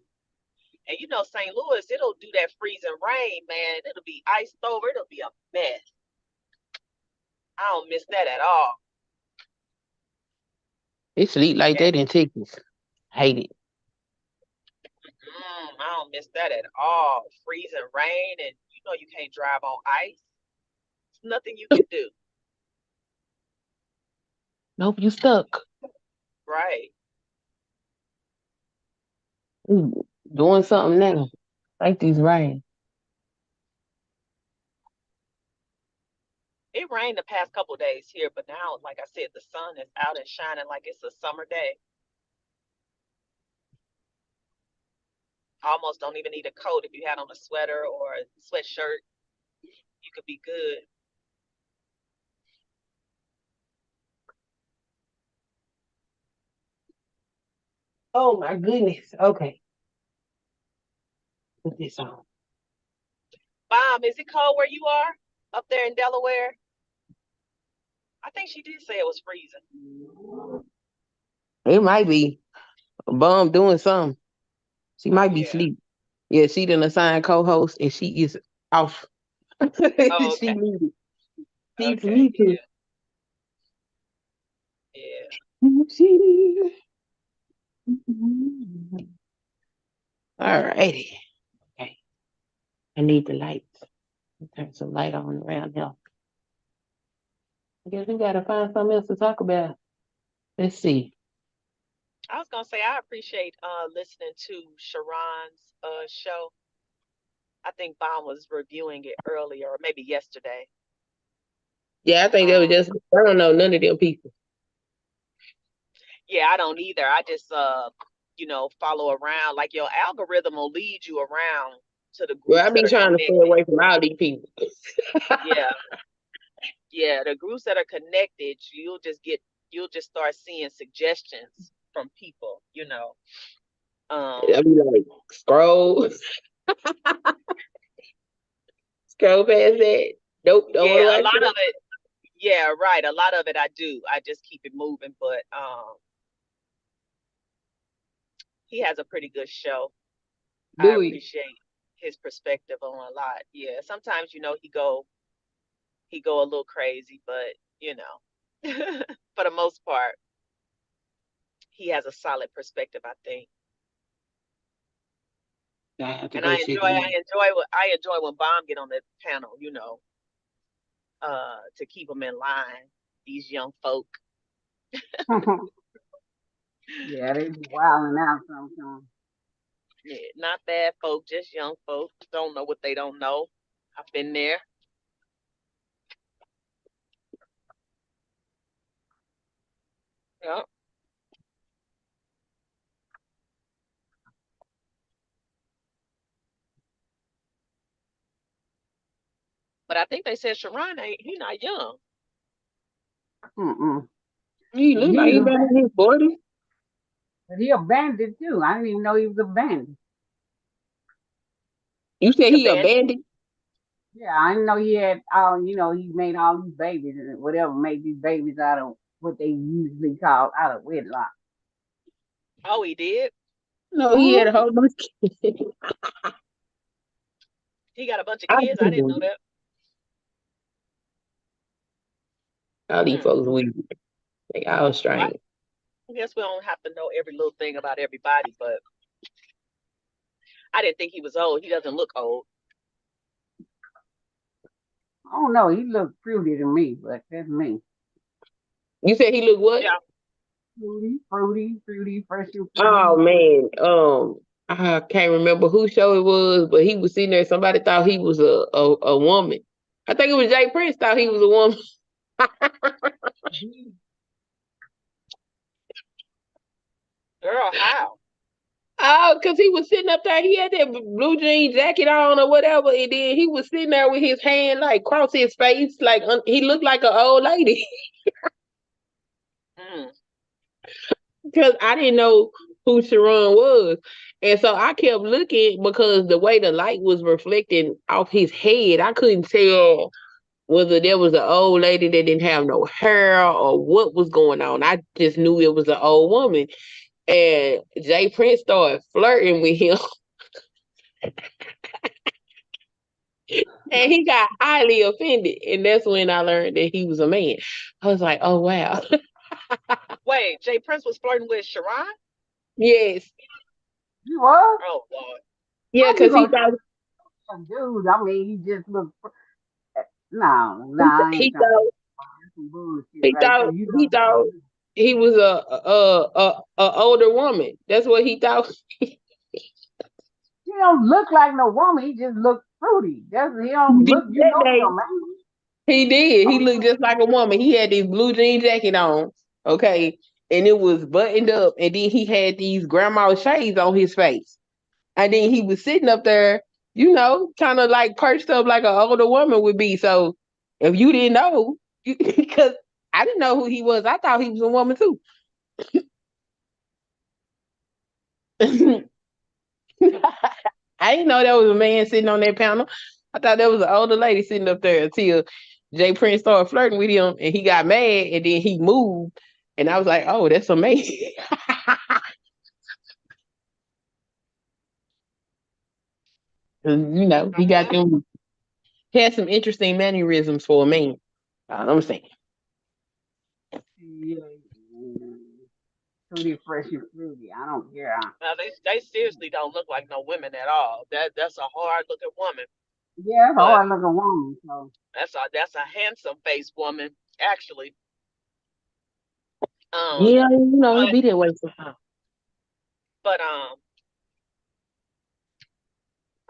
And you know, St. Louis, it'll do that freezing rain, man. It'll be iced over. It'll be a mess. I don't miss that at all. It sleep like that in Texas. Hate it. I don't miss that at all. Freezing rain, and you know you can't drive on ice. There's nothing you can do. Nope, you stuck. Right. Ooh, doing something now. Like these rain. It rained the past couple of days here, but now, like I said, the sun is out and shining like it's a summer day. Almost don't even need a coat. If you had on a sweater or a sweatshirt, you could be good. Oh my goodness. Okay. Put this on. Mom, is it cold where you are? Up there in Delaware? I think she did say it was freezing. It might be. Bum doing something. She might be asleep. Yeah, she done assigned co-host and she is off. Oh, okay. She needed. She's Okay, sleeping. Yeah. All righty. Okay. I need the lights. Turn some light on around here. I guess we gotta find something else to talk about. Let's see. I was gonna say I appreciate listening to Sharon's show. I think Bob was reviewing it earlier, or maybe yesterday. Yeah, I think they were just. I don't know none of them people. Yeah, I don't either. I just follow around. Like your algorithm will lead you around to the Well, groups I be that are trying to stay connected. away from all these people. Yeah. Yeah, the groups that are connected, you'll just start seeing suggestions from people, I be like, scroll past that. Nope, don't want to Yeah, a watch lot that. of it. Yeah, right. A lot of it I do. I just keep it moving, but he has a pretty good show. I appreciate his perspective on a lot. Yeah, sometimes he go a little crazy, but for the most part, he has a solid perspective, I think. I have to And go I check enjoy it out. I enjoy when Bomb get on the panel, to keep them in line. These young folk. Yeah, they be wilding out sometimes. Yeah, not bad folk, just young folk. Don't know what they don't know. I've been there. Yep. But I think they said Sharon he not young. He look like he been in his 40s. But he a bandit too. I didn't even know he was a bandit. You said he a bandit? bandit? Yeah, I didn't know he had he made all these babies and whatever, made these babies out of what they usually call out of wedlock. Oh, he did? No, he had a whole bunch of kids. He got a bunch of kids? I didn't know that. All these folks weird. They all strange. I guess we don't have to know every little thing about everybody, but I didn't think he was old. He doesn't look old. I don't know. He looked fruity to me, but that's me. You said he looked what? Yeah. Fruity, fresh and Oh fruity. man, I can't remember who show it was, but he was sitting there. Somebody thought he was a woman. I think it was Jay Prince thought he was a woman. Girl, how? Oh, because he was sitting up there. He had that blue jean jacket on or whatever, and then he was sitting there with his hand like across his face, like he looked like an old lady. Because I didn't know who Sharon was. And so I kept looking because the way the light was reflecting off his head, I couldn't tell whether there was an old lady that didn't have no hair or what was going on. I just knew it was an old woman. And Jay Prince started flirting with him. And he got highly offended. And that's when I learned that he was a man. I was like, oh, wow. Wait, Jay Prince was flirting with Sharon? Yes. You was? Oh, Lord. Yeah, because he thought. Dude, I mean, he just looked. No, I ain't He talking thought. some bullshit He right there. thought. You He thought he was a older woman. That's what he thought. He don't look like no woman. He just look fruity. He don't look. You That know he day, a man. he did. He looked just like a woman. He had this blue jean jacket on, okay, and it was buttoned up, and then he had these grandma shades on his face, and then he was sitting up there, kind of like perched up like an older woman would be. So, if you didn't know, because I didn't know who he was, I thought he was a woman too. I didn't know there was a man sitting on that panel. I thought there was an older lady sitting up there until Jay Prince started flirting with him and he got mad and then he moved. And I was like, oh, that's a man. He got them, he had some interesting mannerisms for a man. I'm saying. Yeah. Fruity, fresh and fruity. I don't care. Now they seriously don't look like no women at all. That's a hard looking woman. Yeah, it's But hard looking woman. So that's a handsome faced woman, actually. Yeah, it'd But be that way sometimes. but I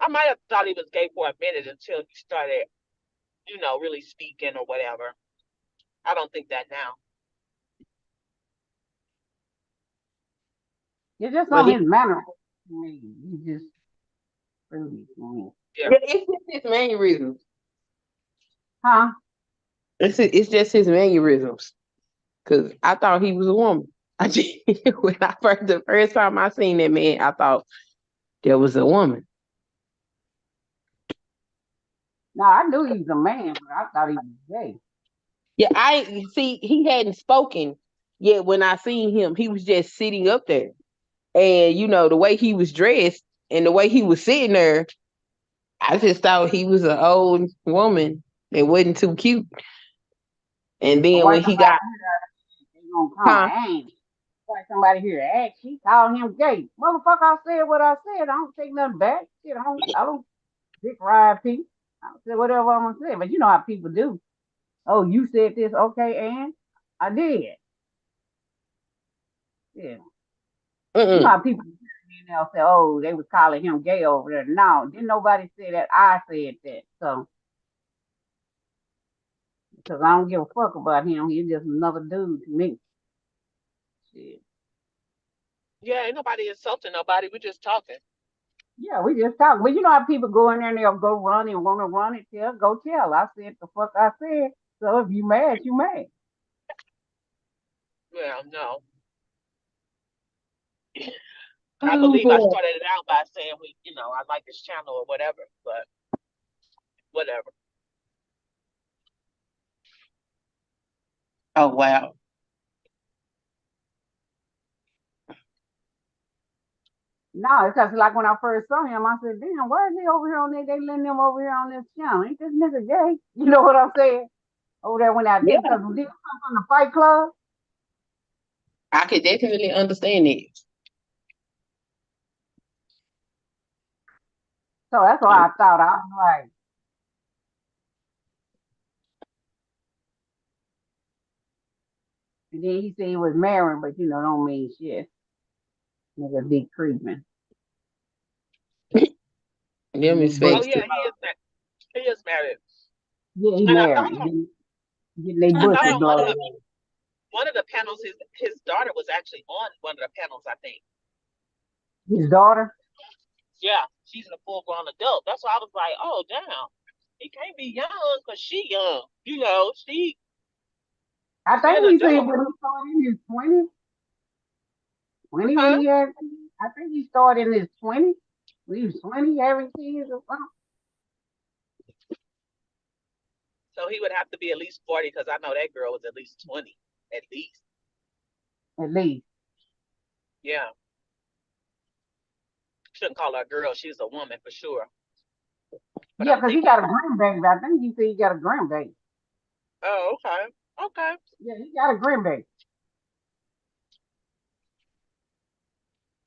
might have thought he was gay for a minute until he started, really speaking or whatever. I don't think that now. it's just But on his manner. He's just fruity to me. Yeah. it's just his mannerisms. Huh? It's just his mannerisms. Cause I thought he was a woman. The first time I seen that man, I thought there was a woman. No, I knew he was a man, but I thought he was gay. Yeah, I see he hadn't spoken yet when I seen him. He was just sitting up there. And the way he was dressed and the way he was sitting there, I just thought he was an old woman that wasn't too cute. And But then why when he somebody got here they gonna come huh? and ask? Why somebody here ask? She called him gay. Motherfucker, I said what I said. I don't take nothing back. Shit, I don't dick ride people. I say whatever I'm gonna say. But you know how people do. Oh, you said this, okay, and I did. Yeah. You know Mm-mm. how people they'll say, oh, they was calling him gay over there. No, didn't nobody say that. I said that. So, because I don't give a fuck about him. He's just another dude to me. Shit. Yeah, ain't nobody insulting nobody. We just talking. Yeah, we just talk. But you know how people go in there and they'll go run and want to run it. Go tell. I said the fuck I said. So if you mad, you mad. Well, no. I Oh believe I boy. started it out by saying I like this channel or whatever, but whatever. Oh wow. No, because like when I first saw him, I said, damn, why is he over here on there? They letting him over here on this channel. Ain't this nigga gay? You know what I'm saying? Over there when I Yeah, did, because when he come from the Fight Club, I could definitely understand it. So that's why I thought I was like, and then he said he was married, but don't mean shit. Nigga be creeping. Them is Oh fakes yeah, too. he is married. Yeah, he And I married. thought Getting they I thought pussy on blown. one of the panels his daughter was actually on one of the panels, I think. His daughter? Yeah, she's a full grown adult. That's why I was like, oh damn, he can't be young because she young. I She think an he said adult. when he started in his 20s. When Huh? he had kids. I think he started in his 20s. When he was 20 having kids or something. So he would have to be at least 40 because I know that girl was at least 20. At least. At least. Yeah. Shouldn't call her a girl. She's a woman for sure. But Yeah, I'm because he thinking, got a grandbaby. I think he said he got a grandbaby. oh, okay. Okay. Yeah, he got a grandbaby.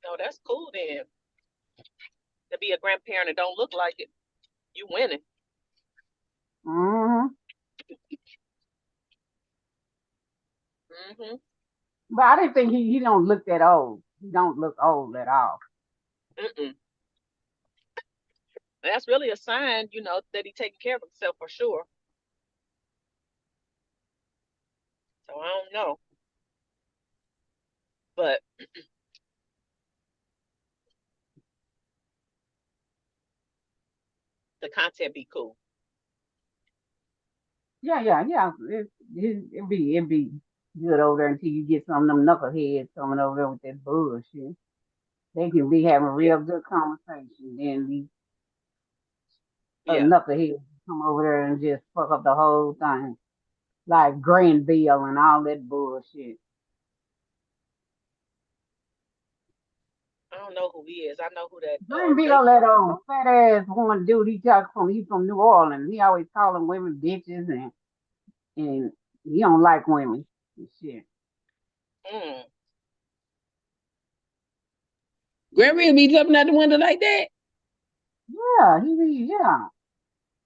No, that's cool then. To be a grandparent and don't look like it. You winning. Mm-hmm. Mm-hmm. But I didn't think he don't look that old. He don't look old at all. Mm-mm. That's really a sign, that he taking care of himself for sure. So I don't know. But the content be cool. Yeah. It be good over there until you get some of them knuckleheads coming over there with that bullshit. They can be having Yeah. real good conversation. Then these Yeah. knuckleheads come over there and just fuck up the whole thing. Like Granville and all that bullshit. I don't know who he is. I know who that Granville, Jason that is. old fat ass one dude, he from New Orleans. He always calling women bitches and he don't like women and shit. Mm. Granville be jumping out the window like that. Yeah.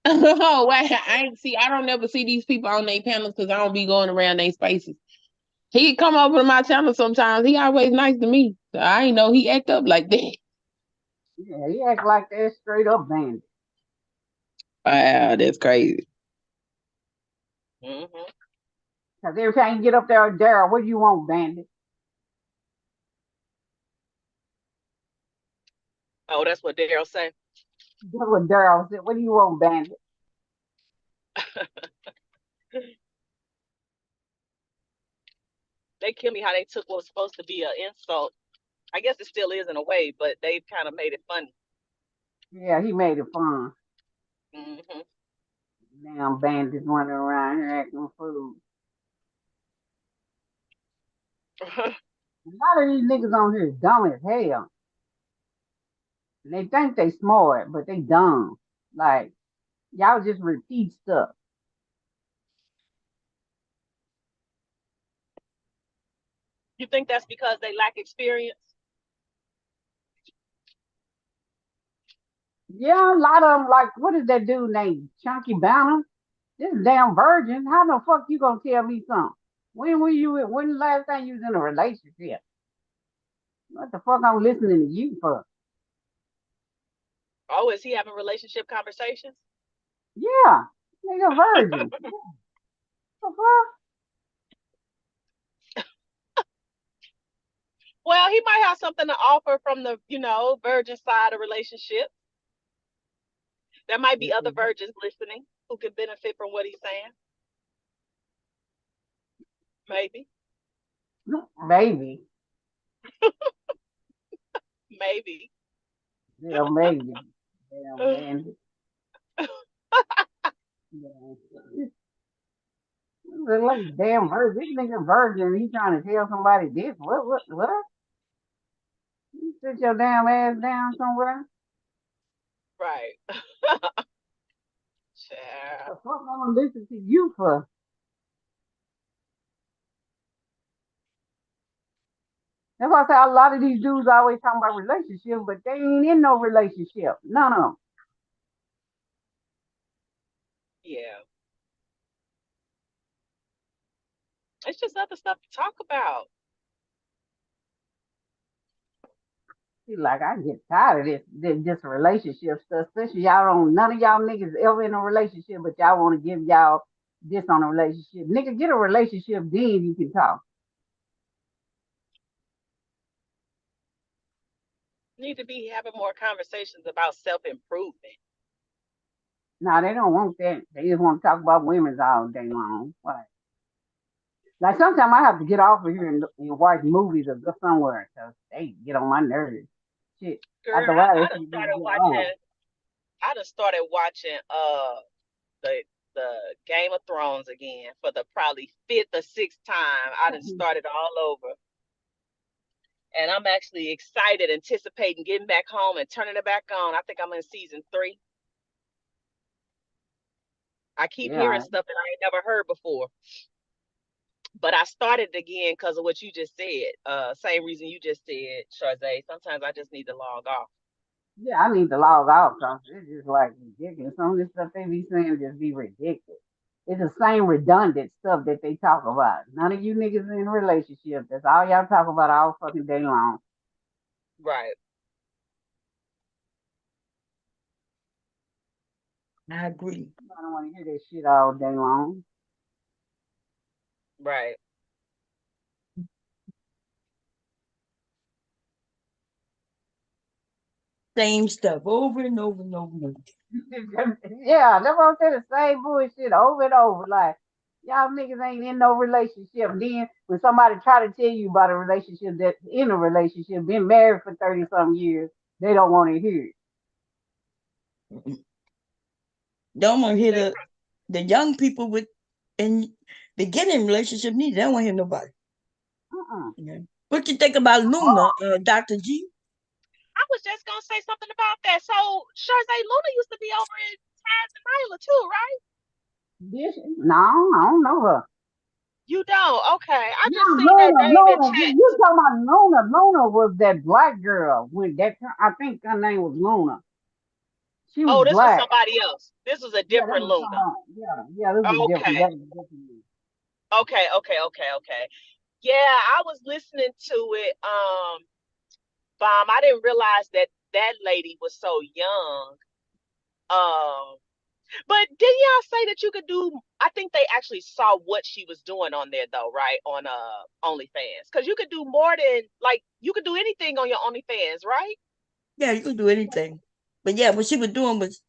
Oh, wait, I don't never see these people on their panels because I don't be going around their spaces. He come over to my channel sometimes. He always nice to me. So I ain't know he act up like that. Yeah, he act like that straight up bandit. Wow, that's crazy. Mm-hmm. Cause every time you get up there, Daryl, what do you want, bandit? Oh, that's what Daryl say. That's what Daryl said. What do you want, bandit? They kill me how they took what was supposed to be an insult. I guess it still is in a way, but they kind of made it funny. Yeah, he made it fun. Mm-hmm. Damn bandits running around here acting fool. A lot of these niggas on here is dumb as hell. They think they smart, but they dumb. Like, y'all just repeat stuff. You think that's because they lack experience? Yeah, a lot of them, like, what is that dude named Chunky Banner? This damn virgin. How the fuck you gonna tell me something? When the last time you was in a relationship? What the fuck I'm listening to you for? Oh, is he having relationship conversations? Yeah, nigga virgin. What the fuck? Well, he might have something to offer from the, virgin side of relationship. There might be other virgins listening who could benefit from what he's saying. Maybe. Maybe. Maybe. Yeah, maybe. Damn bandit. Like damn virgin. This nigga virgin. He trying to tell somebody this. What? You sit your damn ass down somewhere. Right. The fuck I'm gonna listen to you for? That's why I say a lot of these dudes always talking about relationships, but they ain't in no relationship. None of them. Yeah. It's just other stuff to talk about. See, like I get tired of this relationship stuff. Especially y'all don't. None of y'all niggas ever in a relationship, but y'all want to give y'all this on a relationship. Nigga, get a relationship, then you can talk. Need to be having more conversations about self-improvement. Nah, they don't want that. They just want to talk about women's all day long. Like sometimes I have to get off of here and watch movies or go somewhere because they get on my nerves. Shit. Girl, After a while, I they done should just started get on. watching. I done started watching the Game of Thrones again for the probably fifth or sixth time. I done started all over. And I'm actually excited, anticipating getting back home and turning it back on. I think I'm in season 3. I keep hearing Yeah. stuff that I ain't never heard before. But I started again because of what you just said. Same reason you just said, Charze. Sometimes I just need to log off. Yeah, I need to log off because it's just like ridiculous. Some of this stuff they be saying just be ridiculous. It's the same redundant stuff that they talk about. None of you niggas in a relationship. That's all y'all talk about all fucking day long. Right. I agree. I don't want to hear that shit all day long. Right. Same stuff over and over and over and over. Yeah, that's what I'm saying. The same bullshit over and over. Like, y'all niggas ain't in no relationship. Then when somebody try to tell you about a relationship that's in a relationship, been married for 30 some years, they don't want to hear it. Don't want to hear the young people with and they get in relationship neither. They don't want to hear nobody. Yeah. What you think about Luna, Dr. G? I was just gonna say something about that. So Charze, Luna used to be over in Taz and Nyla too, right? No, I don't know her. You don't? Okay. I No, just seen that Luna, name in Luna. chat. You talking about Luna? Luna was that black girl. When that I think her name was Luna. She was Oh, this was black. somebody else. This was a Yeah, that different was Luna. somebody. Yeah, this was different. Okay. That was different. Okay. Yeah, I was listening to it. Bomb. I didn't realize that that lady was so young. Um, but didn't y'all say that you could do? I think they actually saw what she was doing on there, though, right? On OnlyFans, because you could do more than like you could do anything on your OnlyFans, right? Yeah, you can do anything. But yeah, what she was doing was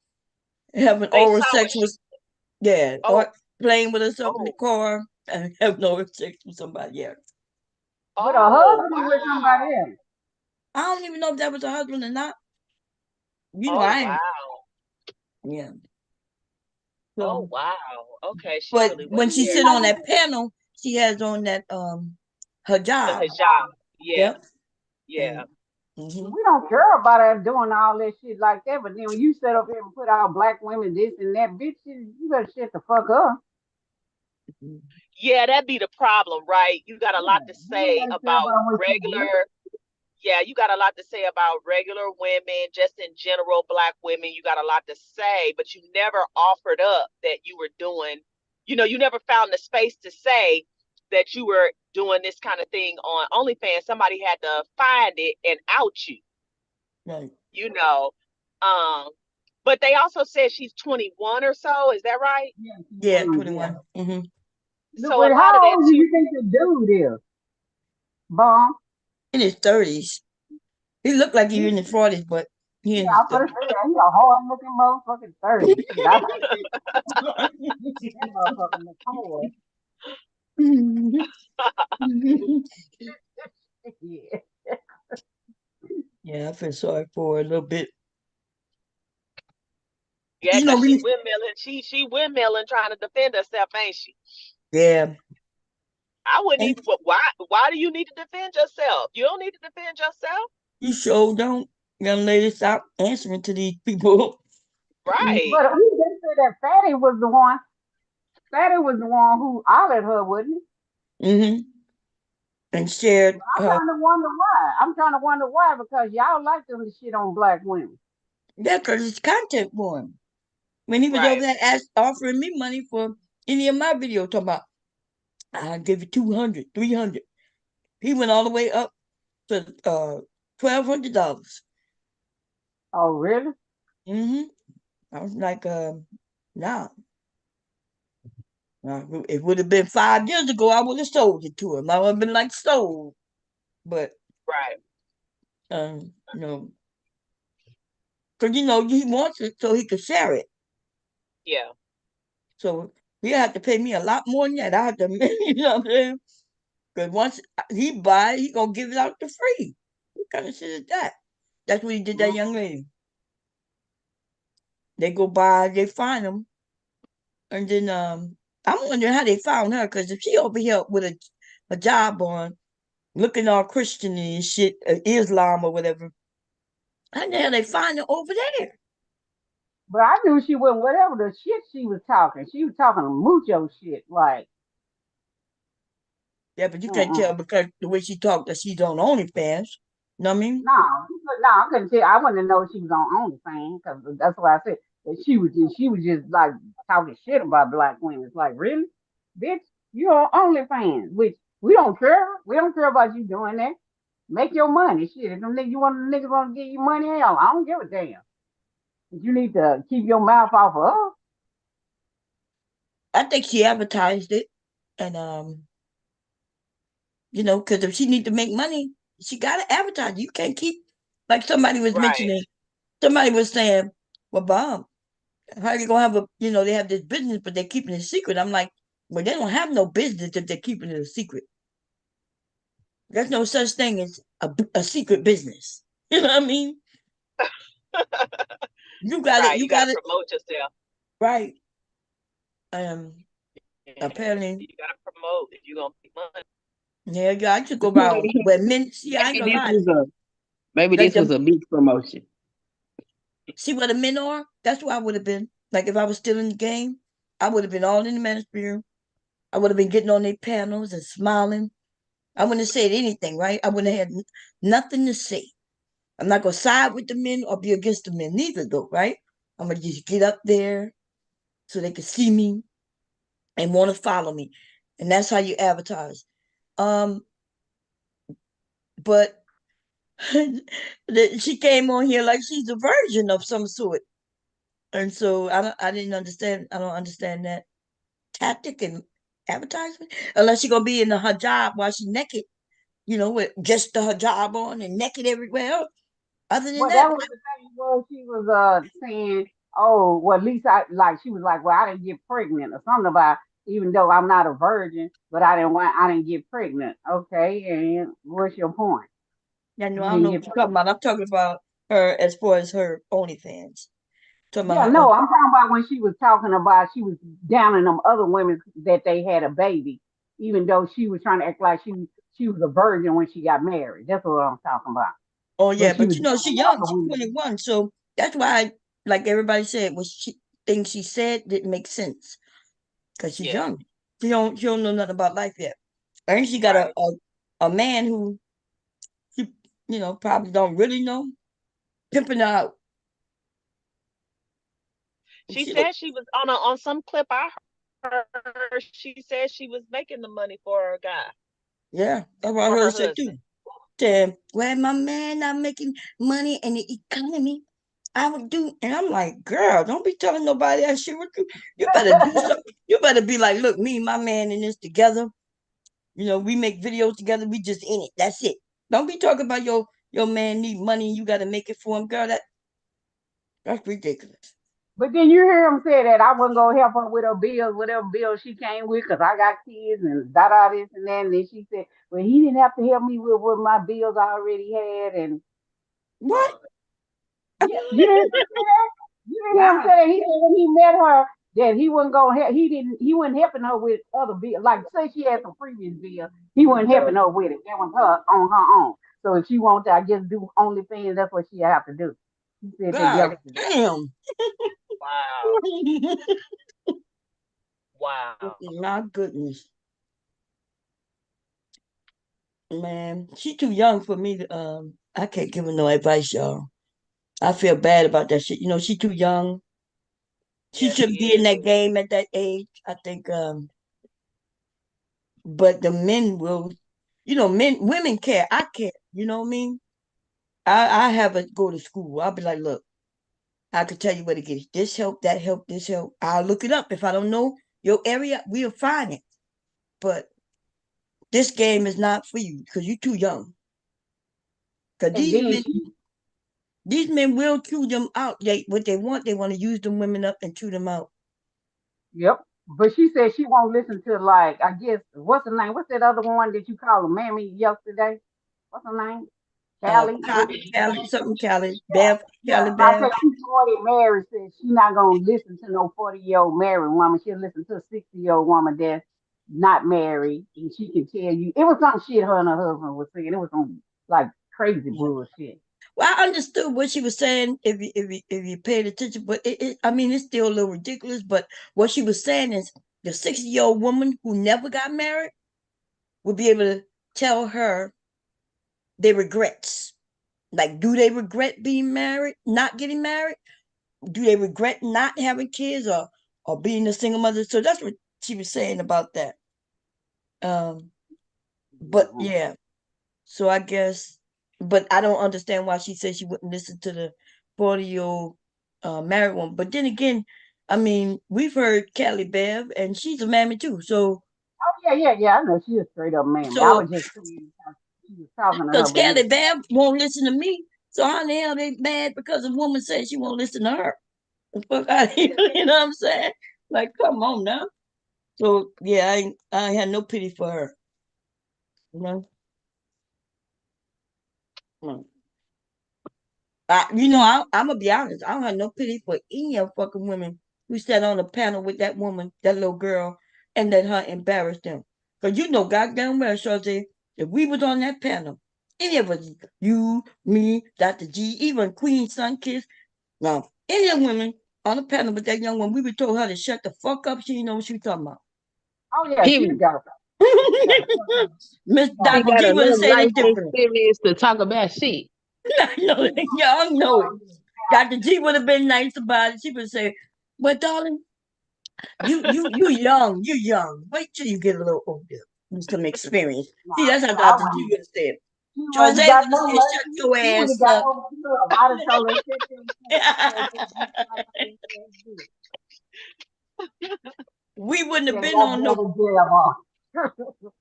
having They oral saw what sex she. with, yeah, Oh, or playing with herself in the oh, car and having oral sex with somebody else. With her oh, husband or with wow. somebody else? I don't even know if that was her husband or not. You know, Oh, I ain't. wow. Yeah. Oh, So, wow. Okay, she but really when went she there. sit on that panel, she has on that her The job. hijab. Yeah, Yep. yeah. And mhm. We don't care about her doing all that shit like that. But then when you set up here and put all black women this and that, bitch, you better shut the fuck up. Yeah, that'd be the problem, right? You got a Yeah, lot to you ain't say gotta say about about what you regular, do. yeah, you got a lot to say about regular women, just in general, black women. You got a lot to say, but you never offered up that you were doing, you never found the space to say that you were doing this kind of thing on OnlyFans. Somebody had to find it and out you, Right. you know. Um, but they also said she's 21 or so. Is that right? Yeah, Yeah. 21. Mm-hmm. Look, So a wait, lot of how that old do too. you think the dude is? Bomb? In his 30s. He looked like he He, was in his 40s, but he in yeah, his I'm gonna say that. He's a hard looking motherfucking 30. Shit, I think 30s. that motherfucker look hard. Yeah. Yeah, I feel sorry for her a little bit. Yeah, You know, because she windmilling. She windmilling trying to defend herself, ain't she? yeah. I wouldn't And even. But why do you need to defend yourself? You don't need to defend yourself, you sure don't. Young lady, stop answering to these people. right? But who they said that Fatty was the one? Fatty was the one who hollered her, wasn't he? Mm-hmm. And shared I'm trying to wonder why. I'm trying to wonder why because y'all like them to shit on black women. yeah, because it's content for him. when he was over Right. there offering me money for any of my videos, talking about I'll give you 200, 300. He went all the way up to $1,200. Oh, really? Mm-hmm. I was like, nah. It would have been 5 years ago. I would have sold it to him. I would have been like sold, but Right. no, because he wants it so he could share it. Yeah. So he had to pay me a lot more than that. I had to, you know what I'm saying? Because once he buy it, he gonna give it out for free. What kind of shit is that? That's what he did that young lady. They go by, they find him, and then I'm wondering how they found her. Because if she over here with a job on, looking all Christian and shit, Islam or whatever, how the hell they find her over there? But I knew she wasn't whatever the shit she was talking. She was talking mucho shit. Like, Yeah, but you can't uh-uh. tell because the way she talked that she's on OnlyFans. Know what I mean? No, I couldn't tell. I wouldn't know she was on OnlyFans because that's why I said that she was just like talking shit about black women. It's like, really, bitch, you on OnlyFans, which we don't care. We don't care about you doing that. Make your money, shit. If them niggas, you want niggas want to give you money, hell, I don't give a damn. But you need to keep your mouth off of us. I think she advertised it, and because if she need to make money, she gotta advertise. You can't keep like somebody was Right. mentioning. Somebody was saying, "Well, Bob, how you gonna have they have this business, but they're keeping it secret." I'm like, "Well, they don't have no business if they're keeping it a secret. There's no such thing as a secret business." You know what I mean? You got it. Right. You You got got to it promote yourself. right. Um. Apparently, You got to promote if you're gonna make money. yeah. I should go around Maybe where men. See, I ain't maybe gonna this lie. was a maybe Like this was the a big promotion. see where the men are. That's where I would have been. Like if I was still in the game, I would have been all in the manosphere. I would have been getting on their panels and smiling. I wouldn't have said anything, right? I wouldn't have had nothing to say. I'm not gonna side with the men or be against the men, neither though, right? I'm gonna just get up there so they can see me and want to follow me, and that's how you advertise. Um, but she came on here like she's a virgin of some sort, and so I didn't understand. I don't understand that tactic and advertisement unless you're gonna be in the hijab while she's naked, with just the hijab on and naked everywhere else. Other than Well, that, that was the thing. Well, she was saying, oh, well, at least I like. She was like, well, I didn't get pregnant or something about. Even though I'm not a virgin, but I didn't get pregnant. Okay, and what's your point? yeah, no, You I don't didn't know what get you're talking pregnant. about. I'm talking about her as far as her OnlyFans. Talking about Yeah, her no, I'm talking about when she was talking about she was downing them other women that they had a baby, even though she was trying to act like she was a virgin when she got married. That's what I'm talking about. Oh But yeah, she but was she's downing young. other She's women. 21, so that's why, like everybody said, things she said didn't make sense because she's Yeah. young. She don't know nothing about life yet. And she got Right. a man who she probably don't really know pimping her out. She She look said she was on some clip I heard. She said she was making the money for her guy, yeah, that's what I for heard her her say too. husband. Well, my man not making money in the economy, I would do. And I'm like, girl, don't be telling nobody that shit. You better do something. You better be like, look, me and my man in this together. We make videos together. We just in it. That's it. Don't be talking about your man need money and you got to make it for him, girl. That's ridiculous. But then you hear him say that I wasn't gonna help her with her bills, whatever bill she came with, because I got kids and da da this and that. And then she said, well, he didn't have to help me with what my bills I already had. And What? yeah, you didn't say that. You didn't hear him say that. He said when he met her that he wasn't gonna help. He wasn't helping her with other bills. Like say she had some previous bills, he wasn't helping her with it. That was her on her own. So if she wanted to, I guess do OnlyFans, that's what she have to do. He said that God yesterday. damn. Wow. Wow. My goodness. Man, she too young for me to I can't give her no advice, y'all. I feel bad about that shit. She too young. She should be in that game at that age. I think but the men will, women care. I care. You know what I mean? I have her go to school. I'll be like, look, I could tell you where to get this help, that help, this help. I'll look it up. If I don't know your area, we'll find it. But this game is not for you because you're too young. Because And then these men will chew them out. What they want to use them women up and chew them out. yep. But she said she won't listen to, like, I guess, what's the name? What's that other one that you called a mammy yesterday? What's her name? Callie. Callie, something Callie, Yeah, Bev, yeah. Callie I Bev. said she's 40 married. Said she's not gonna listen to no 40-year-old married woman. She'll listen to a 60-year-old woman that's not married, and she can tell you it was some shit her and her husband was saying. It was some like crazy bullshit. Well, I understood what she was saying if you paid attention, but I mean, it's still a little ridiculous. But what she was saying is the 60-year-old woman who never got married would be able to tell her their regrets. Like, do they regret being married, not getting married? Do they regret not having kids or being a single mother? So that's what she was saying about that. But yeah, so I guess, but I don't understand why she said she wouldn't listen to the 40-year-old married one. But then again, I mean, we've heard Callie Bev, and she's a mammy too. So, Oh yeah. I know she is straight up mammy. I so was just saying she was talking to her, because but yeah. Callie Bev won't listen to me, so how the hell they mad because a woman says she won't listen to her? The fuck out of here, you know what I'm saying? Like, come on now. So yeah, I had no pity for her. You know. Mm. I'm gonna be honest. I don't have no pity for any of fucking women who sat on the panel with that woman, that little girl, and let her embarrass them. Cause goddamn well, Shorty, if we was on that panel, any of us, you, me, Dr. G, even Queen Sunkiss, now any of the women on the panel with that young woman, we would told her to shut the fuck up. She didn't know what she was talking about. Oh yeah, she Period. got Miss He Dr. got G would have enough said life it different. experience to talk about shit. I know it. Y'all know it. Dr. G would have been nice about it. She would say, "But darling, you young, you young. Wait till you get a little older, with some experience." See, that's how I Dr. G would have said. She Jose wouldn't would have got have no said, "Shut mercy. your She would have ass got up." no love. I'd have told her, shut your We wouldn't have yeah, been on no. that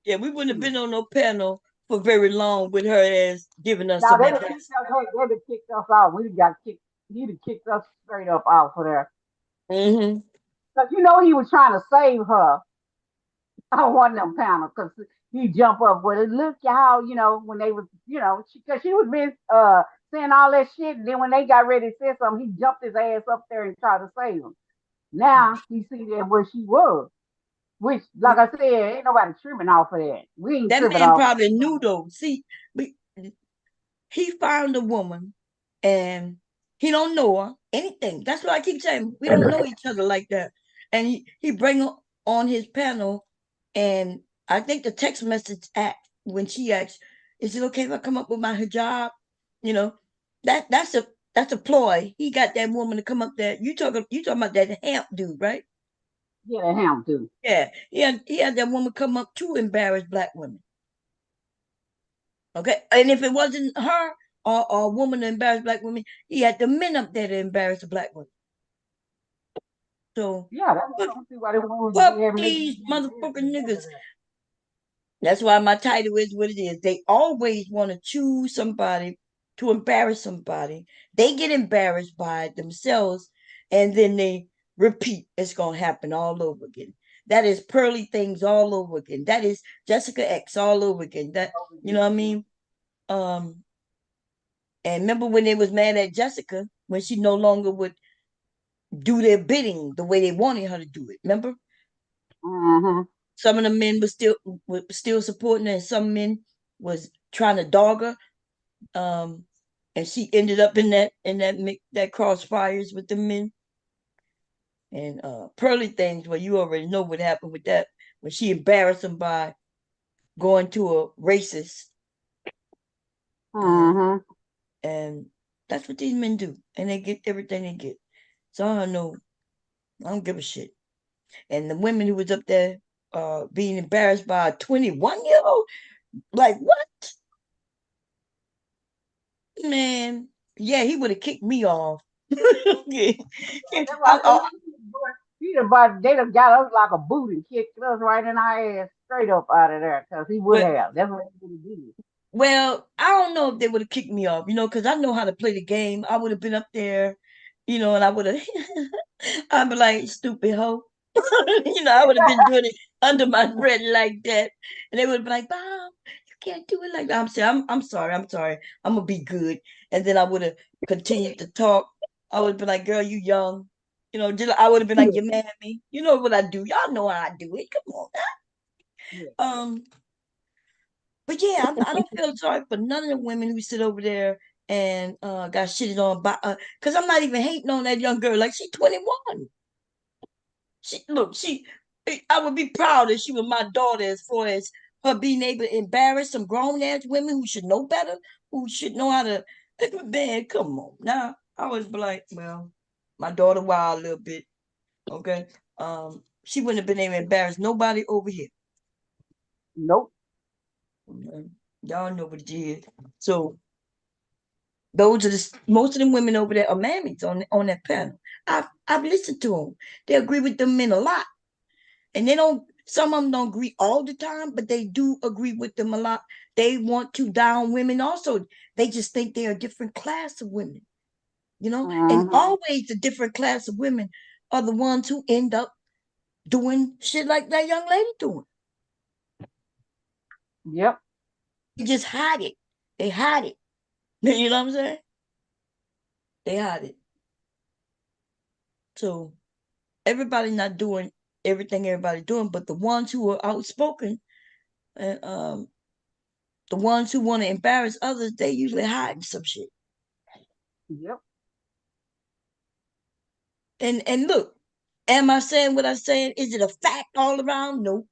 Yeah, we wouldn't have been on no panel for very long with her ass giving us now some they'd have kicked advice. us, hey, they'd have kicked us out. We'd got kicked. He'd have kicked us straight up out for there. Mm-hmm. Cause he was trying to save her on one of them panels. Cause he jump up with it. Look how when they was cause she was been saying all that shit. And then when they got ready to say something, he jumped his ass up there and tried to save him. Now he see that where she was. Which, like I said, ain't nobody tripping off of that. We ain't That tripping man off of probably knew though. See, he found a woman and he don't know her anything. That's what I keep saying. We don't know each other like that. And he bring her on his panel, and I think the text message act when she asked, "Is it okay if I come up with my hijab?" You know, that's a ploy. He got that woman to come up there. You talking about that Hamp dude, right? Yeah, him too. Yeah, he had that woman come up to embarrass black women. Okay, and if it wasn't her or a woman to embarrass black women, he had the men up there to embarrass the black women. So Yeah, that's what I'm see why they want to fuck be having this. these motherfucking niggas. That's why my title is what it is. They always want to choose somebody to embarrass somebody. They get embarrassed by themselves, and then they repeat. It's gonna happen all over again. That is Pearly Things all over again. That is Jessica X all over again. That you know what I mean? Um, and remember when they was mad at Jessica when she no longer would do their bidding the way they wanted her to do it. Remember? Mm-hmm. Some of the men were still supporting her, and some men was trying to dog her. And she ended up in that crossfires with the men. And Pearly Things, well, you already know what happened with that when she embarrassed him by going to a racist. Mm-hmm. And that's what these men do, and they get everything they get. So I don't know. I don't give a shit. And the women who was up there being embarrassed by a 21-year-old, like what? Man, yeah, he would have kicked me off. Yeah. That's why I said they done got us like a boot and kicked us right in our ass straight up out of there because he would Well, have. That's what he would have did. well, I don't know if they would have kicked me off, because I know how to play the game. I would have been up there, and I would have, I'd be like, stupid hoe. I would have been doing it under my breath like that. And they would be like, Bob, you can't do it like that. I'm saying, I'm sorry, I'm gonna be good. And then I would have continued to talk. I would have been like, girl, you young. I would have been like, you mad at me? You know what I do. Y'all know how I do it. Come on Yeah. now. But yeah, I don't feel sorry for none of the women who sit over there and got shitted on by because I'm not even hating on that young girl. Like she's 21. I would be proud if she was my daughter as far as her being able to embarrass some grown ass women who should know better, who should know how to. Man, come on. Now I always be like, well, my daughter wild a little bit. Okay. She wouldn't have been able to embarrass nobody over here. Nope. Okay. Y'all know what it is. So those are most of the women over there are mammies on that panel. I've listened to them. They agree with them men a lot. And some of them don't agree all the time, but they do agree with them a lot. They want to down women also. They just think they're a different class of women, and always a different class of women are the ones who end up doing shit like that young lady doing. Yep. They just hide it. They hide it. You know what I'm saying? They hide it. So everybody not doing everything everybody's doing, but the ones who are outspoken and the ones who want to embarrass others, they usually hide some shit. Yep. And look, am I saying what I'm saying? Is it a fact all around? No.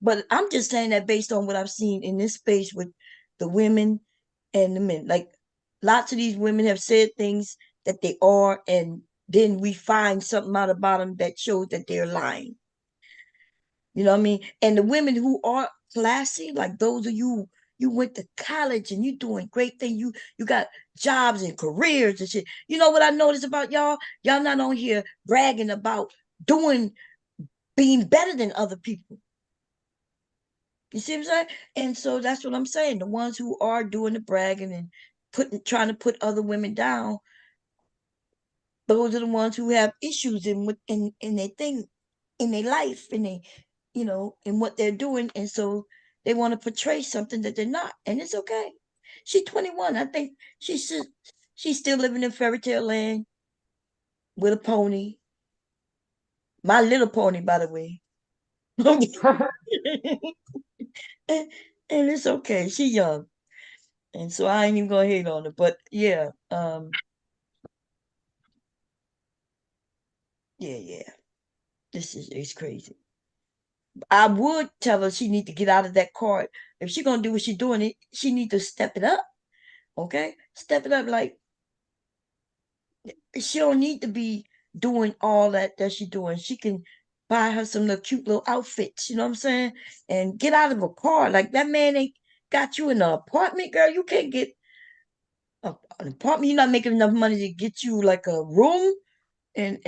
But I'm just saying that based on what I've seen in this space with the women and the men. Like lots of these women have said things that they are, and then we find something out about them that shows that they're lying. You know what I mean? And the women who are classy, like those of you went to college and you doing great things. You got jobs and careers and shit. You know what I noticed about y'all? Y'all not on here bragging about being better than other people. You see what I'm saying? And so that's what I'm saying. The ones who are doing the bragging and trying to put other women down, those are the ones who have issues in their thing, in their life, in what they're doing, and so they want to portray something that they're not, and it's okay. She's 21. I think she's still living in fairy tale land with a pony. My little pony, by the way. and, and it's okay. She young, and so I ain't even gonna hate on her. But yeah, yeah. It's crazy. I would tell her she need to get out of that card. If she gonna do what she's doing, she need to step it up. Okay, step it up. Like she don't need to be doing all that she's doing. She can buy her some little cute little outfits. You know what I'm saying? And get out of a car. Like that man ain't got you in an apartment, girl. You can't get an apartment. You're not making enough money to get you like a room and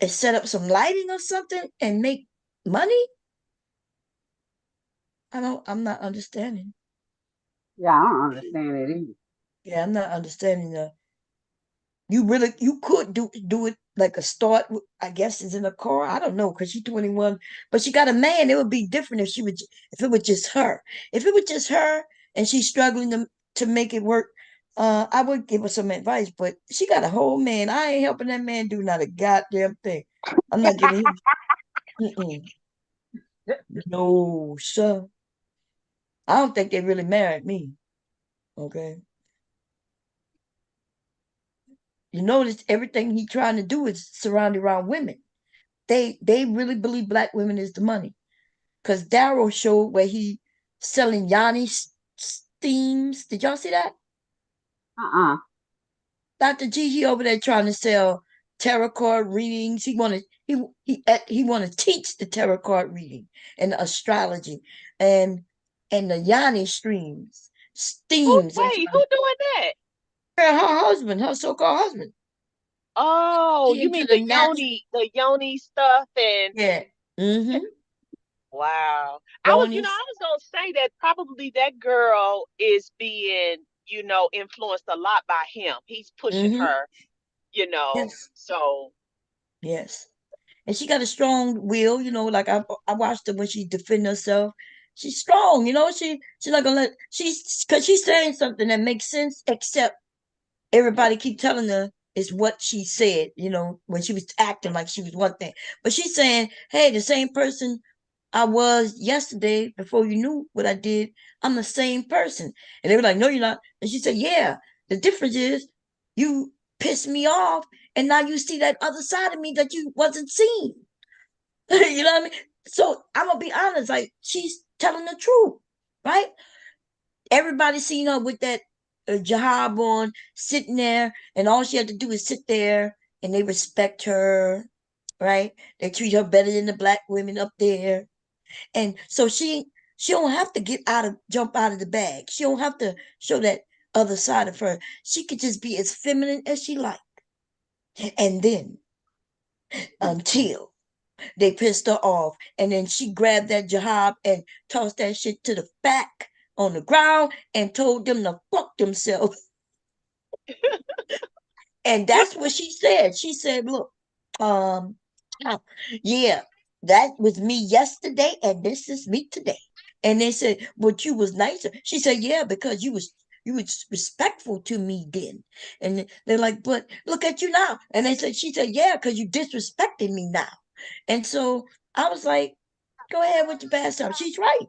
set up some lighting or something and make money. I'm not understanding. Yeah, I don't understand it either. Yeah, I'm not understanding you could do it like a start. I guess is in a car. I don't know because she's 21, but she got a man. It would be different if it was just her. If it was just her and she's struggling to make it work, I would give her some advice. But she got a whole man. I ain't helping that man do not a goddamn thing. I'm not giving him. No, sir. I don't think they really married me. Okay. You notice everything he trying to do is surrounded around women. They really believe black women is the money. Cause Daryl showed where he selling Yanni steams. Did y'all see that? Uh-uh. Dr. G, he over there trying to sell tarot card readings. He want to teach the tarot card reading and the astrology and the Yanni steams. I'm Wait, who sorry. doing that? Her husband, her so-called husband. Oh, He you into mean the natural. the yoni stuff and Yeah. Mm-hmm. wow. Yoni. I was gonna say that probably that girl is being, influenced a lot by him. He's pushing Mm-hmm. her, Yes. so Yes. And she got a strong will, like I watched her when she defend herself. She's strong, she's not gonna let because she's saying something that makes sense, except everybody keep telling her is what she said, when she was acting like she was one thing. But she's saying, hey, the same person I was yesterday before you knew what I did, I'm the same person. And they were like, no, you're not. And she said, yeah, the difference is you pissed me off and now you see that other side of me that you wasn't seeing. You know what I mean? So I'm gonna be honest, like she's telling the truth, right? Everybody seen her with that jihad on, sitting there, and all she had to do is sit there, and they respect her, right? They treat her better than the black women up there, and so she don't have to jump out of the bag. She don't have to show that other side of her. She could just be as feminine as she like, and then until they pissed her off. And then she grabbed that jihad and tossed that shit to the back on the ground and told them to fuck themselves. And that's what she said. She said, look, um, yeah, that was me yesterday, and this is me today. And they said, but you was nicer. She said, yeah, because you was respectful to me then. And they're like, but look at you now. And she said, yeah, because you disrespected me now. And so I was like, go ahead with your bad stuff. She's right.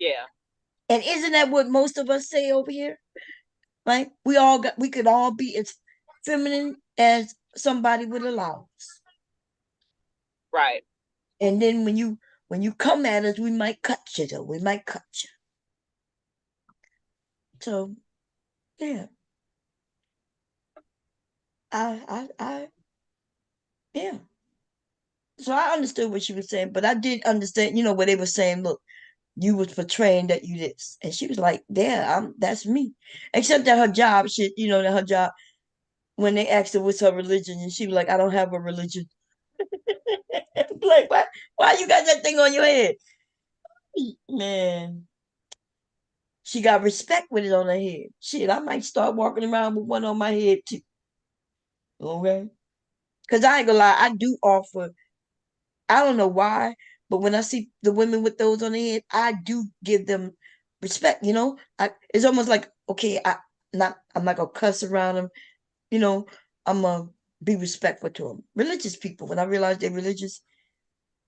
yeah, And isn't that what most of us say over here? Right? We could all be as feminine as somebody would allow us. right. And then when you come at us, we might cut you though. We might cut you. So yeah. I yeah. So I understood what she was saying, but I did understand, where they were saying, look, you was portraying that you this. And she was like, yeah, that's me. Except that her job, that her job, when they asked her what's her religion, and she was like, I don't have a religion. Like, why you got that thing on your head? Man, she got respect with it on her head. Shit, I might start walking around with one on my head too. Okay? Because I ain't gonna lie, I do offer, I don't know why, but when I see the women with those on their head, I do give them respect, it's almost like, okay, I'm not gonna cuss around them, you know, I'm gonna be respectful to them. Religious people, when I realize they're religious,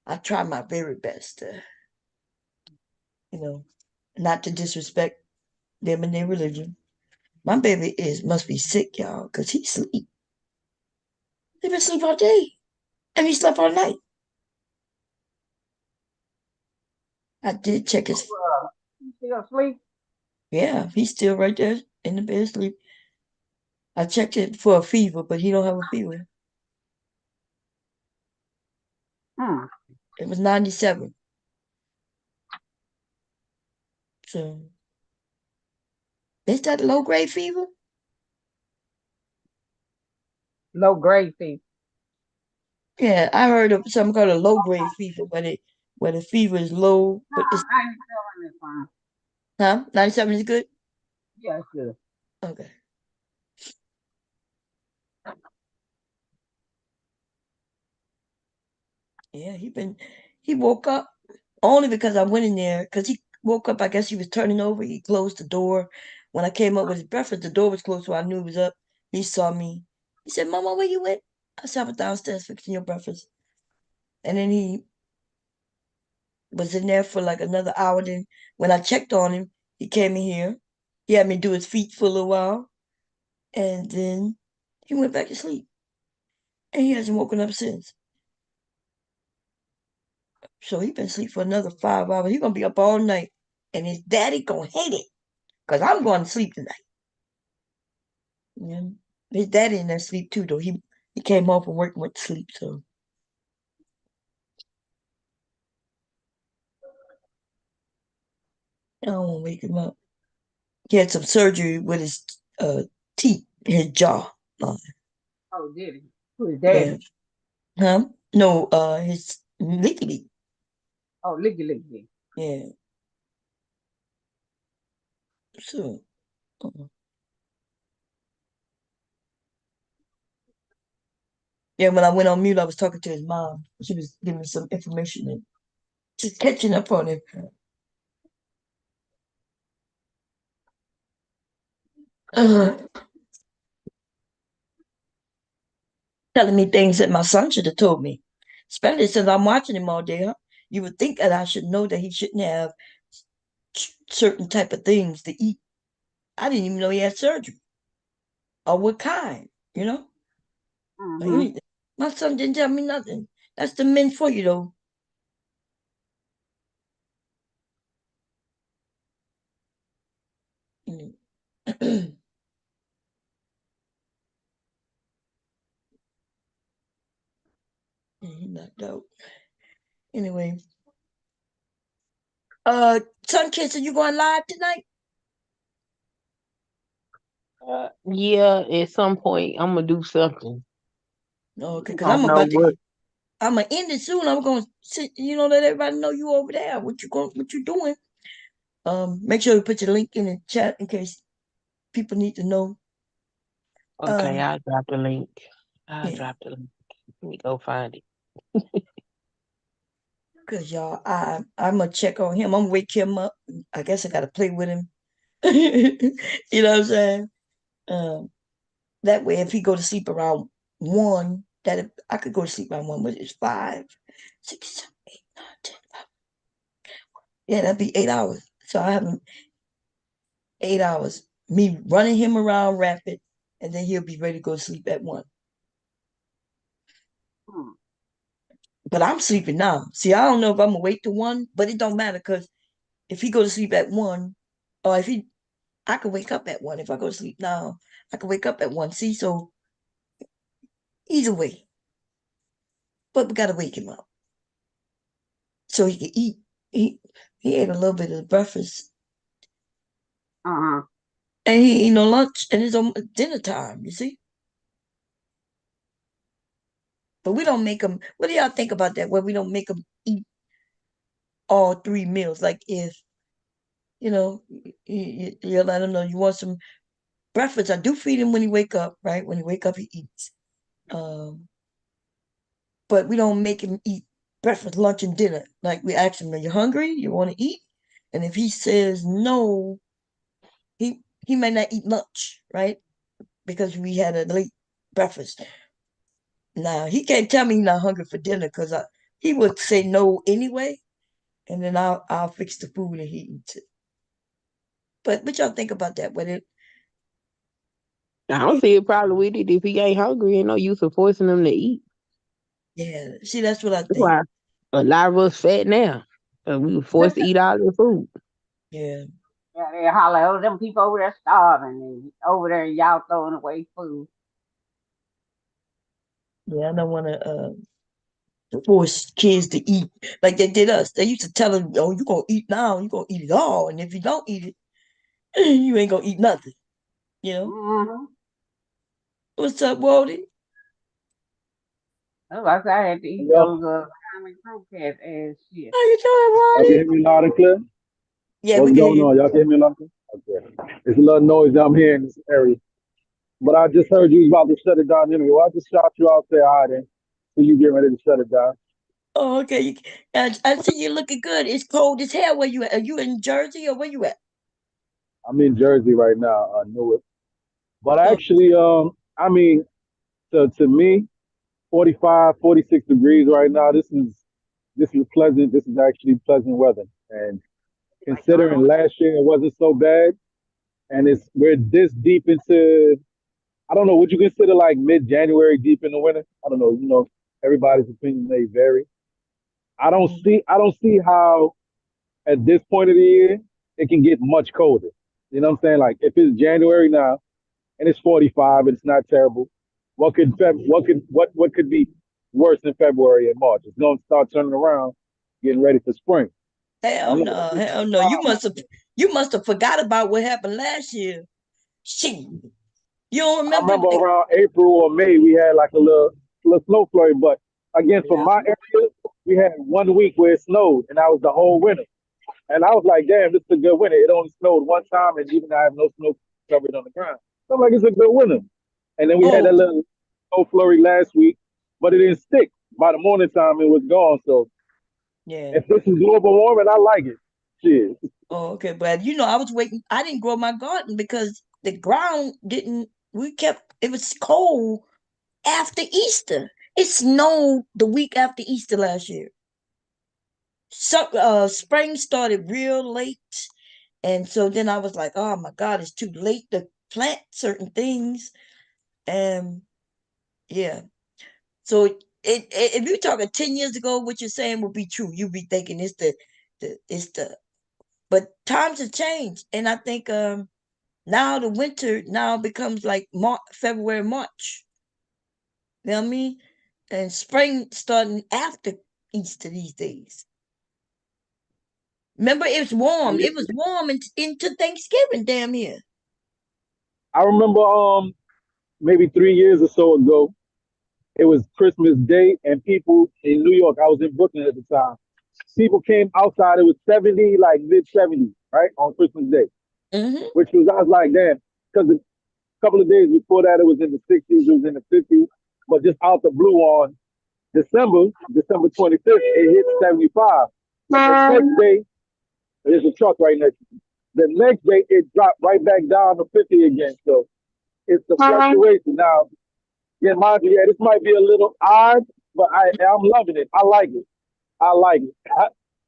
I try my very best to, you know, not to disrespect them and their religion. My baby must be sick, y'all, because he sleep. He been sleep all day. And he slept all night. I did check his. You still asleep? Yeah, he's still right there in the bed sleep. I checked it for a fever, but he don't have a fever. It was 97. So is that low grade fever? Low grade fever. Yeah, I heard of something called a low grade fever, where the fever is low, but it's 97 is fine. 97 is good? Yeah, it's good. Okay. Yeah, he woke up only because I went in there because he woke up. I guess he was turning over. He closed the door. When I came up with his breakfast, the door was closed, so I knew he was up. He saw me. He said, Mama, where you went? I said, I was downstairs fixing your breakfast. And then he was in there for like another hour. Then when I checked on him, he came in here. He had me do his feet for a little while. And then he went back to sleep. And he hasn't woken up since. So he been asleep for another 5 hours. He gonna be up all night. And his daddy gonna hate it. Because I'm going to sleep tonight. Yeah. His daddy in there sleep too, though. He He came home from work and went to sleep, so I don't want to wake him up. He had some surgery with his teeth, his jaw. Oh, did he? Who his Yeah. daddy? Huh? No, his licky. Oh, licky licky. Yeah. So, yeah, when I went on mute, I was talking to his mom. She was giving me some information and just catching up on him. Uh, Telling me things that my son should have told me, especially since I'm watching him all day. Huh? You would think that I should know that he shouldn't have certain type of things to eat. I didn't even know he had surgery or what kind, you know, or Mm-hmm. anything. My son didn't tell me nothing. That's the men for you, though. Mm. Yeah, he knocked out. Anyway, Sun Kiss, are you going live tonight? Yeah, at some point I'm gonna do something. Okay, because I don't I'm know about to. what. I'm gonna end it soon. I'm gonna sit, let everybody know you over there. What you doing? Make sure you put your link in the chat in case people need to know. Okay, Um, I'll drop the link. I'll yeah, drop the link. Let me go find it. cause y'all, I'm gonna check on him. I'm gonna wake him up. I guess I gotta play with him. You know what I'm saying? Um, that way, if he go to sleep around 1, I could go to sleep around 1. But it's 5, 6, 7, 8, 9, 10, 11. Yeah, that'd be 8 hours. So I have him 8 hours. Me running him around rapid, and then he'll be ready to go to sleep at 1. Hmm. But I'm sleeping now. See, I don't know if I'm gonna wait to 1, but it don't matter because if he go to sleep at 1, or I can wake up at 1. If I go to sleep now, I can wake up at 1. See, so either way, but we gotta wake him up so he can eat. He ate a little bit of breakfast, Uh-huh. and he eat no lunch, and it's dinner time. You see, but we don't make him. What do y'all think about that? Where we don't make him eat all 3 meals? Like if you let him know you want some breakfast. I do feed him when he wake up, right? When he wake up, he eats. Um, but we don't make him eat breakfast, lunch, and dinner. Like we ask him, "Are you hungry? You want to eat?" And if he says no, he may not eat lunch, right? Because we had a late breakfast. Now he can't tell me he's not hungry for dinner because he would say no anyway, and then I'll fix the food and he eats it. But what y'all think about that? Whether I don't see a problem with it if he ain't hungry. Ain't no use of forcing him to eat. yeah, see that's what I That's think. why a lot of us fat now. We were forced to eat all the food. Yeah. Yeah, they holler, oh, them people over there starving and over there y'all throwing away food. Yeah, I don't want to force kids to eat like they did us. They used to tell them, "Oh, you gonna eat now? You gonna eat it all, and if you don't eat it, you ain't gonna eat nothing." You know. Mm-hmm. What's up, Wally? Oh, I had to eat Y'all, those comic fruit cats ass shit. How you doing, y'all can Wally? hear me loud and clear? Yeah, we What's can hear going you. on? Y'all can hear me loud and clear? Okay. There's a little noise I'm hearing in this area. But I just heard you was about to shut it down anyway. Well, I just shot you out there, all right, then. So you get ready to shut it down. Oh, okay. I see you looking good. It's cold as hell. Where you at? Are you in Jersey or where you at? I'm in Jersey right now, Newark. But Oh, actually, I mean, to me, 45, 46 degrees right now. This is pleasant. This is actually pleasant weather. And considering last year it wasn't so bad, and we're this deep into, I don't know, would you consider like mid-January deep in the winter? I don't know. Everybody's opinion may vary. I don't see how at this point of the year it can get much colder. You know what I'm saying? Like if it's January now and it's 45, it's not terrible. what could be worse in February and March? It's gonna start turning around, getting ready for spring. Hell I'm looking no, at this hell no. tomorrow. You must have forgot about what happened last year. Shit. You don't I remember remember around April or May we had like a little snow flurry, but again from yeah. my area we had 1 week where it snowed, and that was the whole winter. And I was like, damn, this is a good winter. It only snowed one time, and even I have no snow covered on the ground. So I'm like, it's a good winter. And then we had that Oh, little snow flurry last week, but it didn't stick. By the morning time, it was gone. So yeah. if this is global warming, I like it. Shit. Oh, okay. But I was waiting. I didn't grow my garden because the ground didn't it was cold after Easter. It snowed the week after Easter last year. So spring started real late. And so then I was like, oh my God, it's too late to plant certain things. And yeah. So if you're talking 10 years ago, what you're saying would be true. You'd be thinking it's the but times have changed. And I think now the winter now becomes like February, March. You know what I mean? And spring starting after Easter these days. Remember, it was warm. It was warm into Thanksgiving, damn here. I remember maybe 3 years or so ago, it was Christmas Day, and people in New York, I was in Brooklyn at the time. People came outside. It was 70, like mid 70s, right, on Christmas Day, Mm-hmm. which was I was like, damn, because a couple of days before that, it was in the 60s, it was in the 50s, but just out the blue on December 25th, it hit 75. The next day, there's a truck right next to me. The next day, it dropped right back down to 50 again. So it's the fluctuation. Now, yeah, mind you, yeah, this might be a little odd, but I'm loving it. I like it. I like it.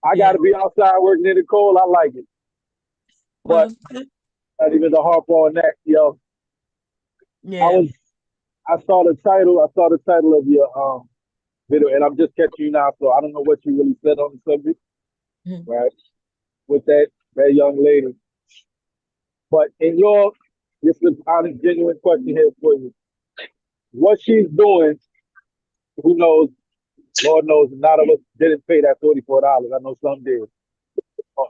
I got Yeah. to be outside working in the cold. I like it. But Okay. not even the harp on that, yo. I Yeah. was I saw the title. I saw the title of your video, and I'm just catching you now, so I don't know what you really said on the subject, Mhm. right? With that young lady. But this is an honest, genuine question here for you. What she's doing, who knows? Lord knows, none of us didn't pay that $44. I know some did. Uh,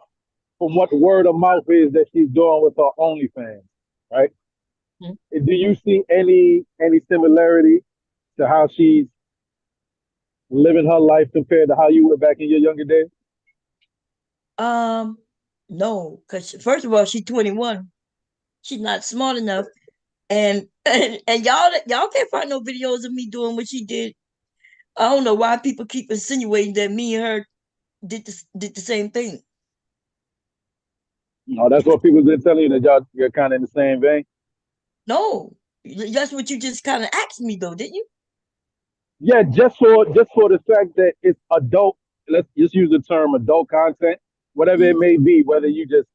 From what the word of mouth is that she's doing with her OnlyFans, right? Mhm. Do you see any similarity to how she's living her life compared to how you were back in your younger days? Um, no, because first of all, she's 21. She's not smart enough. And y'all can't find no videos of me doing what she did. I don't know why people keep insinuating that me and her did the same thing. No, that's what people have been telling you, that you're kind of in the same vein. No, that's what you just kind of asked me though, didn't you? Yeah, just for the fact that it's adult. Let's just use the term adult content, whatever it Mhm. may be. Whether you just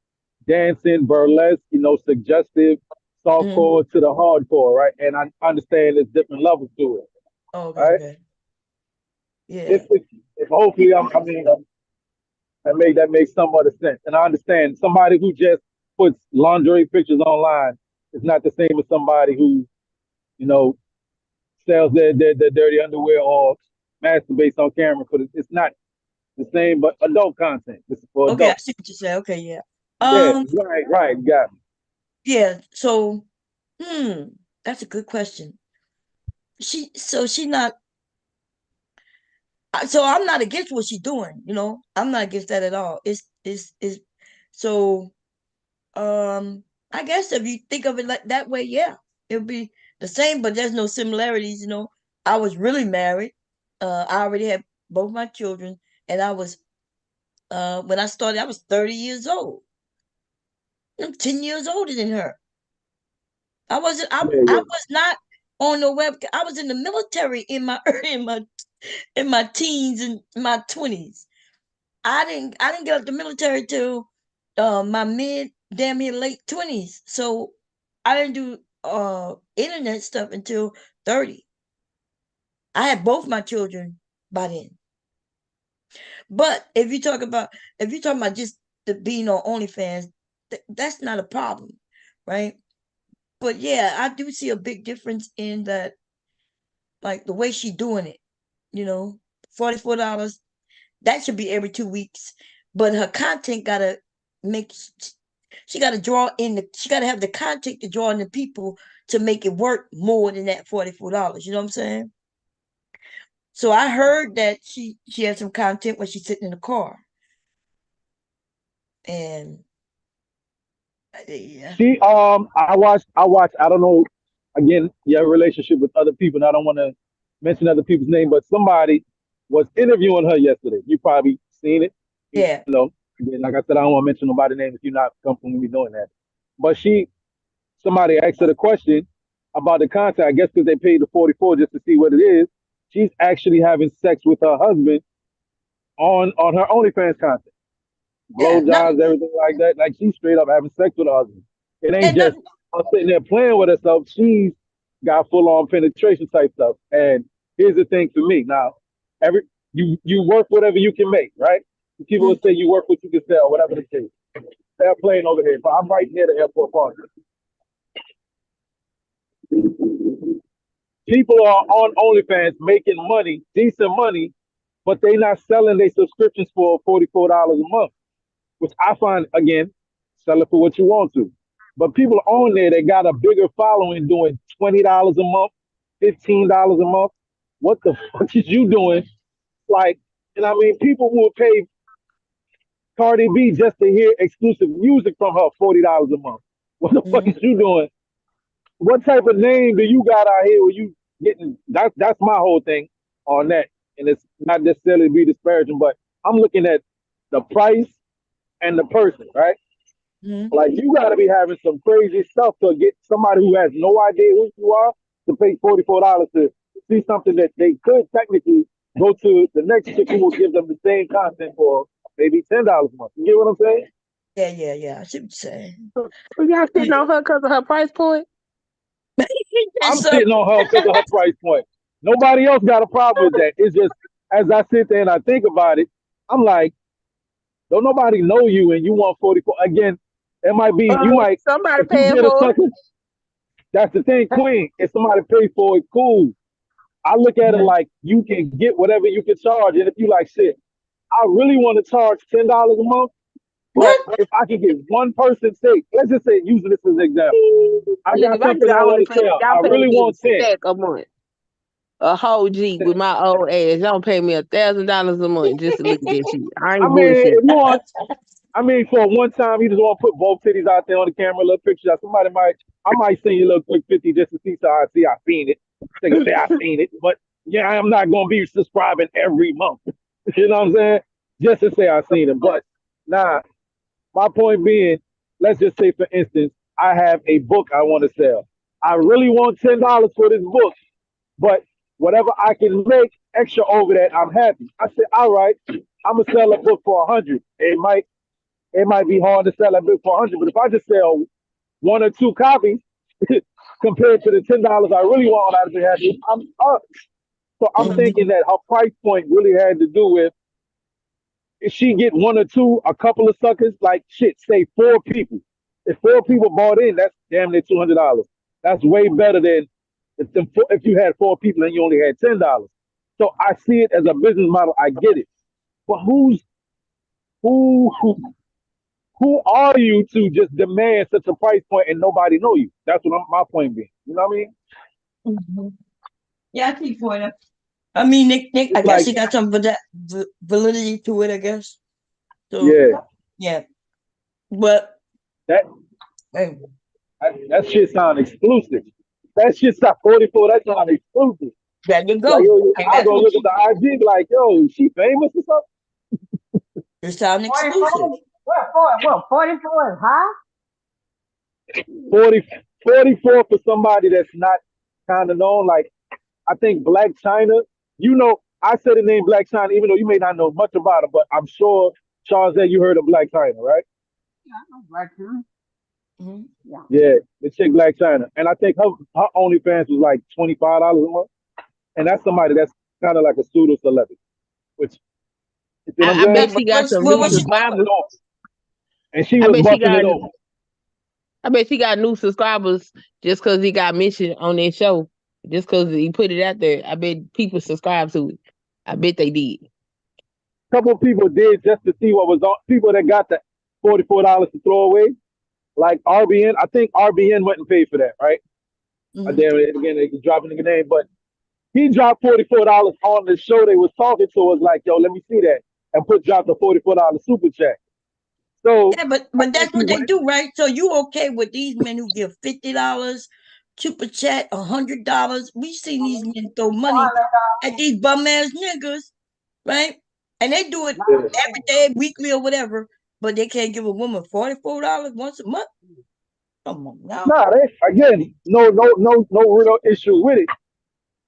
dancing, burlesque, suggestive, Mhm. softcore to the hardcore, right? And I understand there's different levels to it, Oh, okay, right? okay. If Yeah. if hopefully that makes some other sense. And I understand somebody who just puts lingerie pictures online is not the same as somebody who you know sells their dirty underwear or masturbates on camera. But it's not the same, but adult content. This is for Okay, I adults. see what you say. Okay, yeah. Yeah, Um, right, got me. yeah, so that's a good question. She not so I'm not against what she's doing. I'm not against that at all. It's so I guess if you think of it like that way, yeah, it'll be the same, but there's no similarities. I was really married. I already had both my children, and I was when I started, I was 30 years old. I'm 10 years older than her. I wasn't Yeah, I yeah. was not on the web. I was in the military in my teens and my 20s. I didn't get out the military till my mid damn near late 20s. So I didn't do internet stuff until 30. I had both my children by then. But if you're talking about just the being on OnlyFans, that's not a problem, right? But yeah, I do see a big difference in that Like the way she doing it, $44. That should be every 2 weeks. But her content gotta make she gotta she gotta have the content to draw in the people to make it work more than that $44. You know what I'm saying? So I heard that she had some content when she's sitting in the car. And yeah. I watched, I don't know, again, your relationship with other people, and I don't want to mention other people's name, but somebody was interviewing her yesterday. You probably seen it. Yeah. Again, like I said, I don't want to mention nobody's name if you're not comfortable with me doing that. But somebody asked her the question about the content. I guess because they paid the 44 just to see what it is. She's actually having sex with her husband on her OnlyFans content. Blowjobs, everything like that. Like she's straight up having sex with her husband. It ain't just her sitting there playing with herself. She's got full on penetration type stuff. And here's the thing for me. Now, you work whatever you can make, right? People will say you work what you can sell, whatever the case. They're playing over here, but I'm right near the airport park. People are on OnlyFans making money, decent money, but they not selling their subscriptions for $44 a month, which I find, again, sell it for what you want to. But people on there, they got a bigger following doing $20 a month, $15 a month. What the fuck is you doing? Like, and I mean, people will pay Cardi B just to hear exclusive music from her $40 a month. What the fuck is you doing? What type of name do you got out here where you getting? That's my whole thing on that. And it's not necessarily be disparaging, but I'm looking at the price and the person, right? Like you got to be having some crazy stuff to get somebody who has no idea who you are to pay $44 to see something that they could technically go to the next chick who will give them the same content for maybe $10 a month. You get what I'm saying? Yeah. I see what you're saying. Y'all sitting on her because of her price point? I'm sitting on her because of her price point. Nobody else got a problem with that. It's just as I sit there and I think about it, I'm like, don't nobody know you and you want 44 again. It might be you might somebody if you paying get a for it. sucker. That's the thing, Queen. If somebody pays for it, cool. I look at it like you can get whatever you can charge, and if you like shit, I really want to charge $10 a month. But if I can get one person sick, let's just say using this as an example, I got something I want to sell. I really want 10 a month. A whole Jeep with my old ass. Y'all pay me $1,000 a month just to look at that shit. I ain't bullshit. I mean, for one time, you just want to put both titties out there on the camera, a little picture. I might send you a little quick 50 just to see, so I seen it. They can say I seen it, but yeah, I'm not gonna be subscribing every month. You know what I'm saying? Just to say I seen it. But nah, my point being, let's just say for instance, I have a book I want to sell. I really want $10 for this book, but whatever I can make extra over that, I'm happy. I said, all right, I'm gonna sell a book for 100. It might be hard to sell a book for 100, but if I just sell one or two copies compared to the $10 I really want, I'd be happy. I'm up. So I'm thinking that her price point really had to do with if she get one or two, a couple of suckers, like shit, say 4 people. If 4 people bought in, that's damn near $200. That's way better than if you had 4 people and you only had $10. So I see it as a business model. I get it, but who are you to just demand such a price point and nobody know you? That's what my point being. You know what I mean? Yeah, I see point up. I mean, I guess she got some validity to it. I guess. So, yeah. But that shit sound exclusive. That shit sound 44. That sound exclusive. There you go. Like, I go look at the IG like, yo, is she famous or something? It sound exclusive. What? 44 is high? 44 for somebody that's not kind of known. Like, I think Black China, I said the name Black China, even though you may not know much about her, but I'm sure, Charles, that you heard of Black China, right? Yeah, I know Black China. Yeah, the chick Black China. And I think her OnlyFans was like $25 a month. And that's somebody that's kind of like a pseudo celebrity. Which, you know I bet she got some new subscribers. And she was busting it over. I bet she got new subscribers just because he got mentioned on their show. Just because he put it out there, I bet people subscribe to it. I bet they did. Couple of people did just to see what was on. People that got the $44 to throw away, like RBN. I think RBN went and paid for that, right? Damn it, again, they dropping the name, but he dropped $44 on the show they was talking to us like, yo, let me see that, and dropped the $44 super check. So yeah, but that's what they do, right? So you okay with these men who give $50 super chat, $100? We seen these men throw money at these bum ass niggas, right? And they do it every day, weekly or whatever, but they can't give a woman $44 once a month. Come on now. Nah, again, no real issue with it.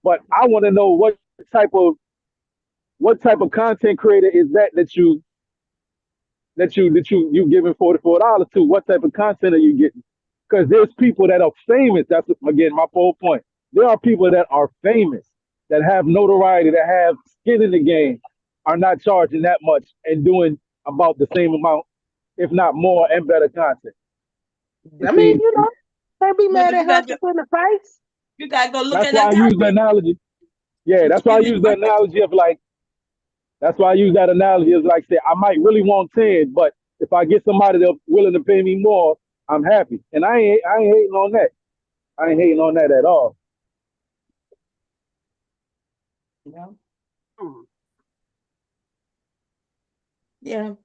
But I want to know what type of content creator is that you giving $44 to? What type of content are you getting? Because there's people that are famous. That's again my whole point. There are people that are famous, that have notoriety, that have skin in the game, are not charging that much and doing about the same amount, if not more, and better content. I mean, can't be mad at her for putting the price. You gotta go look That's at why that. I use the analogy. Yeah, that's why I use the analogy of like. That's why I use that analogy of like, say, I might really want 10, but if I get somebody that's willing to pay me more, I'm happy. And I ain't hating on that. I ain't hating on that at all. Yeah. Yeah.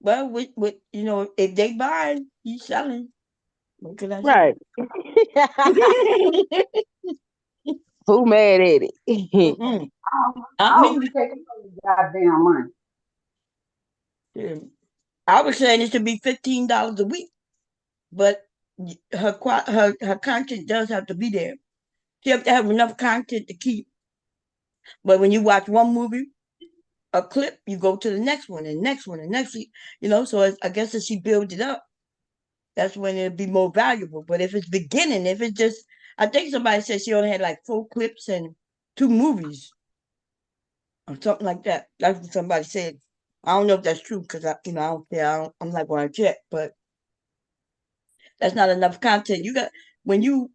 Well, with if they buy, you selling. What can I say? Right. Who mad at it? I don't be taking goddamn money. Yeah. I was saying it should be $15 a week, but her content does have to be there. She have to have enough content to keep. But when you watch one movie, a clip, you go to the next one and next one and next, So I guess as she builds it up, that's when it'll be more valuable. But if it's beginning, if it's just, I think somebody said she only had like 4 clips and 2 movies or something like that. That's what somebody said. I don't know if that's true because I don't care. I'm not going to check, but that's not enough content. You got when you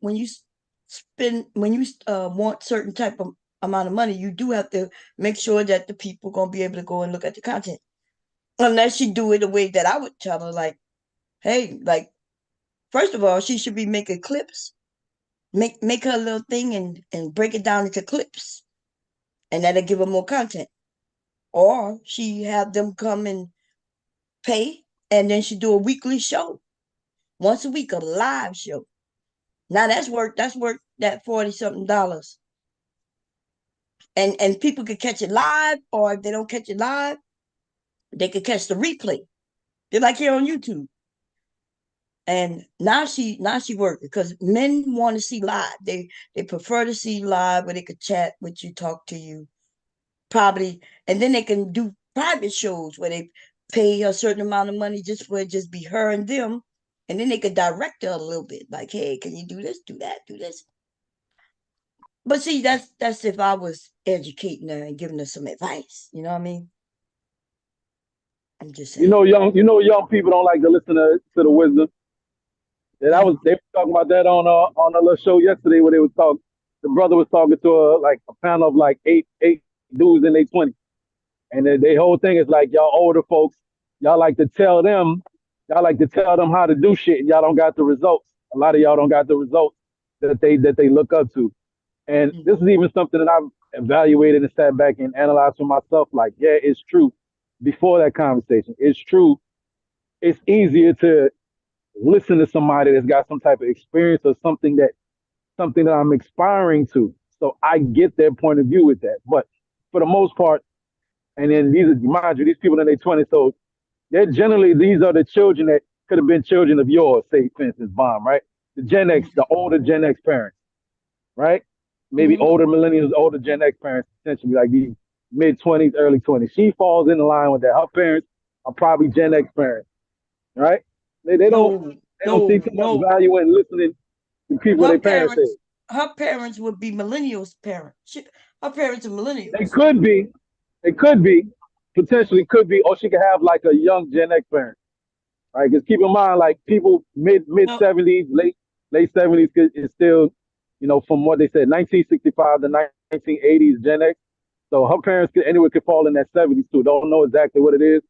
spend when you want certain type of amount of money, you do have to make sure that the people gonna be able to go and look at the content. Unless you do it the way that I would tell her, like, hey, like, first of all, she should be making clips. Make her little thing and break it down into clips, and that'll give her more content. Or she have them come and pay, and then she do a weekly show, once a week, a live show. Now that's worth that 40 something dollars. And people could catch it live, or if they don't catch it live, they could catch the replay. They're like here on YouTube. And now she worked because men want to see live. They prefer to see live where they could chat with you, talk to you, probably, and then they can do private shows where they pay a certain amount of money just for it just be her and them, and then they could direct her a little bit, like, hey, can you do this, do that, do this. But see, that's if I was educating her and giving her some advice. You know what I mean? I'm just saying. Young people don't like to listen to the wisdom. And they were talking about that on a little show yesterday where they was talking. The brother was talking to a panel of like eight dudes in their 20s, and their whole thing is like, y'all older folks, y'all like to tell them how to do shit, and y'all don't got the results. A lot of y'all don't got the results that they look up to. And this is even something that I've evaluated and sat back and analyzed for myself. Like, yeah, it's true. Before that conversation, it's true. It's easier to listen to somebody that's got some type of experience or something that I'm aspiring to. So I get their point of view with that. But for the most part, and then these people in their 20s, so these are the children that could have been children of yours, say, for instance, Bomb, right? The Gen X, the older Gen X parents, right? Maybe older millennials, older Gen X parents, essentially like these mid-20s, early 20s. She falls in the line with that. Her parents are probably Gen X parents, right? They don't see too much value in listening to people their parents say. Her parents would be millennials' parents. Her parents are millennials. They could be, potentially could be, or she could have like a young Gen X parent, right? Because keep in mind, like people mid 70s, late 70s is still from what they said, 1965 to 1980s Gen X. So her parents could fall in that 70s too. Don't know exactly what it is,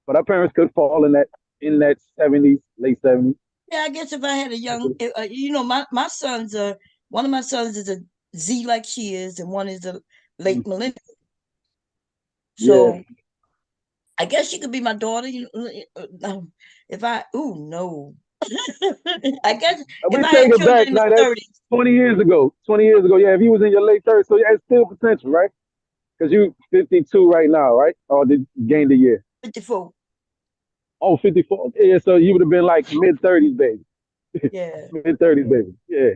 but her parents could fall in that 70s, late 70s. Yeah, I guess if I had a young, my sons are, one of my sons is a Z like she is, and one is a late millennial. Yeah. So I guess she could be my daughter. If I, no, I guess if We I take had it children back. in the Now that's 30s, 20 years ago. 20 years ago. Yeah, if he was in your late 30s, so yeah, it's still potential, right? Because you 52 right now, right? Or did you gain the year? 54. Oh, 54. Yeah, so you would have been like mid 30s, baby. Yeah, Mid 30s, baby. Yeah,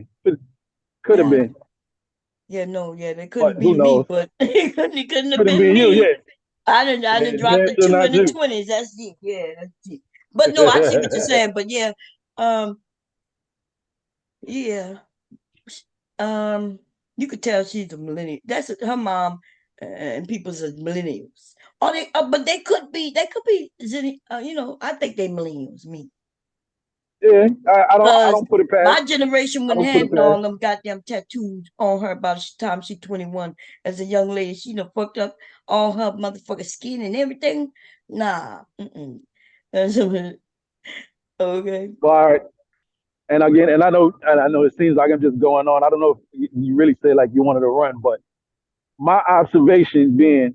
could have yeah, been, yeah. No, yeah, they but couldn't who be me, knows? but it couldn't have Could have been been you. me. Yeah, I didn't yeah, drop damn the sure two not in the you. 20s. That's deep. Yeah, that's deep. But no, I see what you're saying. But yeah, um, yeah. Um, you could tell she's a millennial. That's her mom, and people's are millennials. Or they, but they could be. I think they millennials. Me, Yeah, I because don't put it past. my generation I wouldn't don't put have it all past. them goddamn tattoos on her by the time she 21. As a young lady, she done fucked up all her motherfucking skin and everything. Nah, That's okay. But all right. And again, and I know it seems like I'm just going on. I don't know if you really say like you wanted to run, but my observation being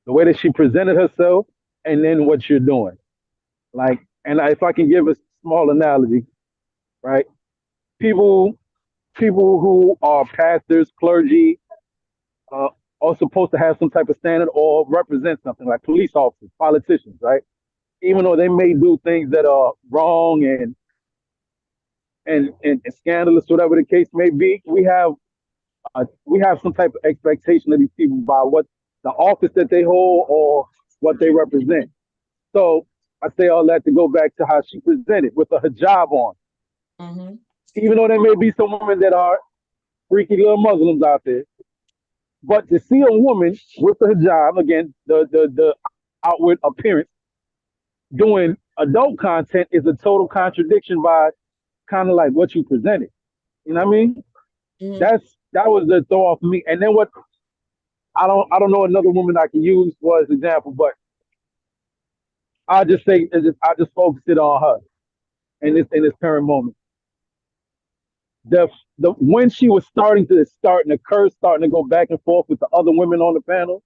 the way that she presented herself and then what you're doing. Like, and if I can give a small analogy, right? People, people who are pastors, clergy, uh, are supposed to have some type of standard or represent something, like police officers, politicians, right? Even though they may do things that are wrong and scandalous, whatever the case may be, we have some type of expectation of these people by what the office that they hold or what they represent. So I say all that to go back to how she presented with a hijab on. Mm-hmm. Even though there may be some women that are freaky little Muslims out there, but to see a woman with a hijab, again, the outward appearance, doing adult content is a total contradiction by kind of like what you presented. You know what I mean? Mm-hmm. That was the throw off for me. And then what I don't know another woman I can use for as example, but I just focus it on her in this current moment. The when she was starting to curse, starting to go back and forth with the other women on the panel,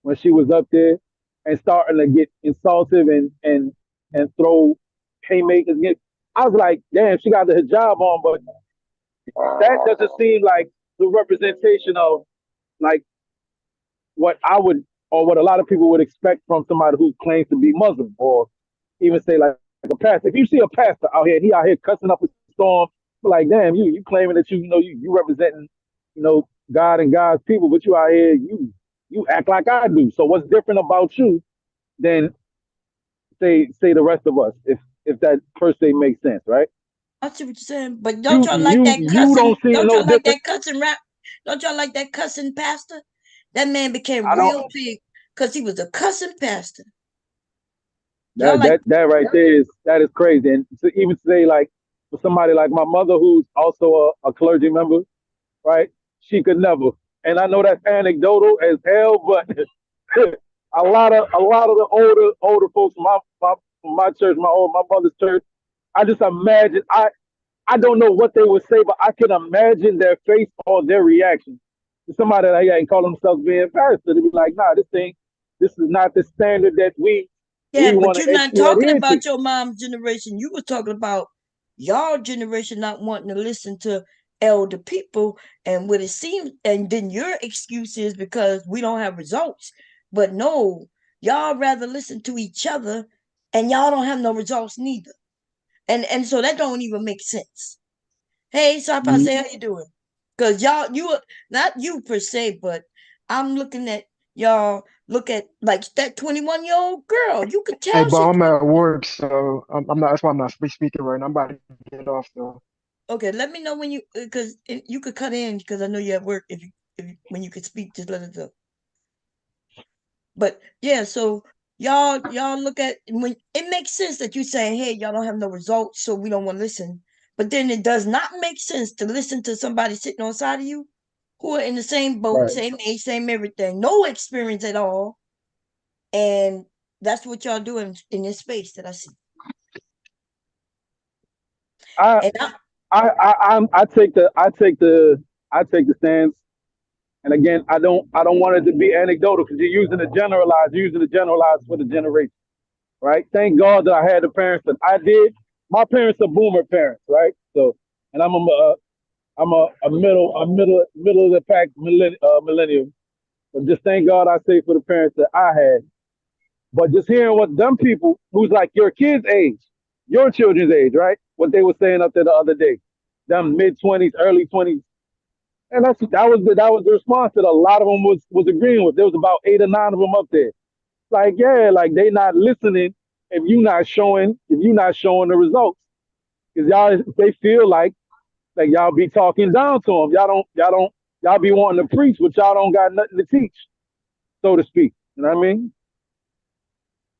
when she was up there and starting to get insultive and throw haymakers. I was like, damn, she got the hijab on, but that doesn't seem like the representation of like what I would or what a lot of people would expect from somebody who claims to be Muslim or even say like a pastor. If you see a pastor out here, he out here cussing up a storm, like damn, you claiming that you representing God and God's people, but you out here you act like I do. So what's different about you than say the rest of us? If that per se makes sense, right? I see what you're saying, but don't You y'all like you that you cussing? don't see Don't no y'all like difference. that cussing rap? Don't y'all like that cussing pastor? That man became I don't. real big because he was a cussing pastor. Y'all That like, that that right there is crazy. And to even say like for somebody like my mother who's also a clergy member, right? She could never. And I know that's anecdotal as hell, but a lot of the older folks from my church, my mother's church, I just imagine I don't know what they would say, but I can imagine their face or their reaction to somebody that ain't call themselves being pastor. To be like, nah, this is not the standard that yeah, we but want you're to not actually talking adhere to. about your mom's generation. You were talking about y'all generation not wanting to listen to elder people, and what it seems, and then your excuse is because we don't have results. But no, y'all rather listen to each other, and y'all don't have no results neither. And so that don't even make sense. Hey, so if I Mhm. say how you doing? Cause y'all, not you per se, but I'm looking at y'all. Look at like that 21-year-old girl. You could Hey, tell but she. I'm at work, so I'm not. That's why I'm not speaking right now. I'm about to get off though. Okay, let me know when you, because you could cut in because I know you're at work. When you could speak, just let us know. But yeah, so y'all look at when it makes sense that you saying, hey, y'all don't have no results, so we don't want to listen. But then it does not make sense to listen to somebody sitting on side of you who are in the same boat, Right. same age, same everything, no experience at all. And that's what y'all doing in this space that I see. I And I take the stance. And again, I don't want it to be anecdotal because you're using the generalized for the generation, right? Thank God that I had the parents that I did. My parents are boomer parents, right? So, and I'm a middle of the pack millennial. But just thank God I say for the parents that I had. But just hearing what them people who's like your kids' age, your children's age, right? What they were saying up there the other day, them mid 20s, early 20s, and that was the response that a lot of them was agreeing with. There was about 8 or 9 of them up there. Like, yeah, like they not listening if you not showing the results. Because they feel like y'all be talking down to them. Y'all be wanting to preach, but y'all don't got nothing to teach, so to speak. You know what I mean?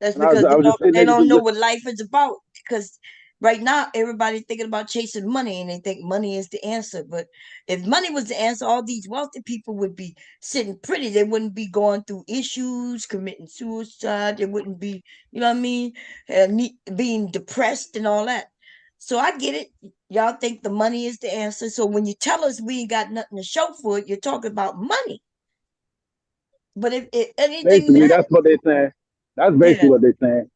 that's And I was, because I was just saying, they niggas don't just know what life is about. Because right now everybody's thinking about chasing money and they think money is the answer. But if money was the answer, all these wealthy people would be sitting pretty. They wouldn't be going through issues, committing suicide. They wouldn't be, you know what I mean, being depressed and all that. So I get it. Y'all think the money is the answer. So when you tell us we ain't got nothing to show for it, you're talking about money. But if anything basically matters, that's what they're saying. That's basically yeah, what they're saying.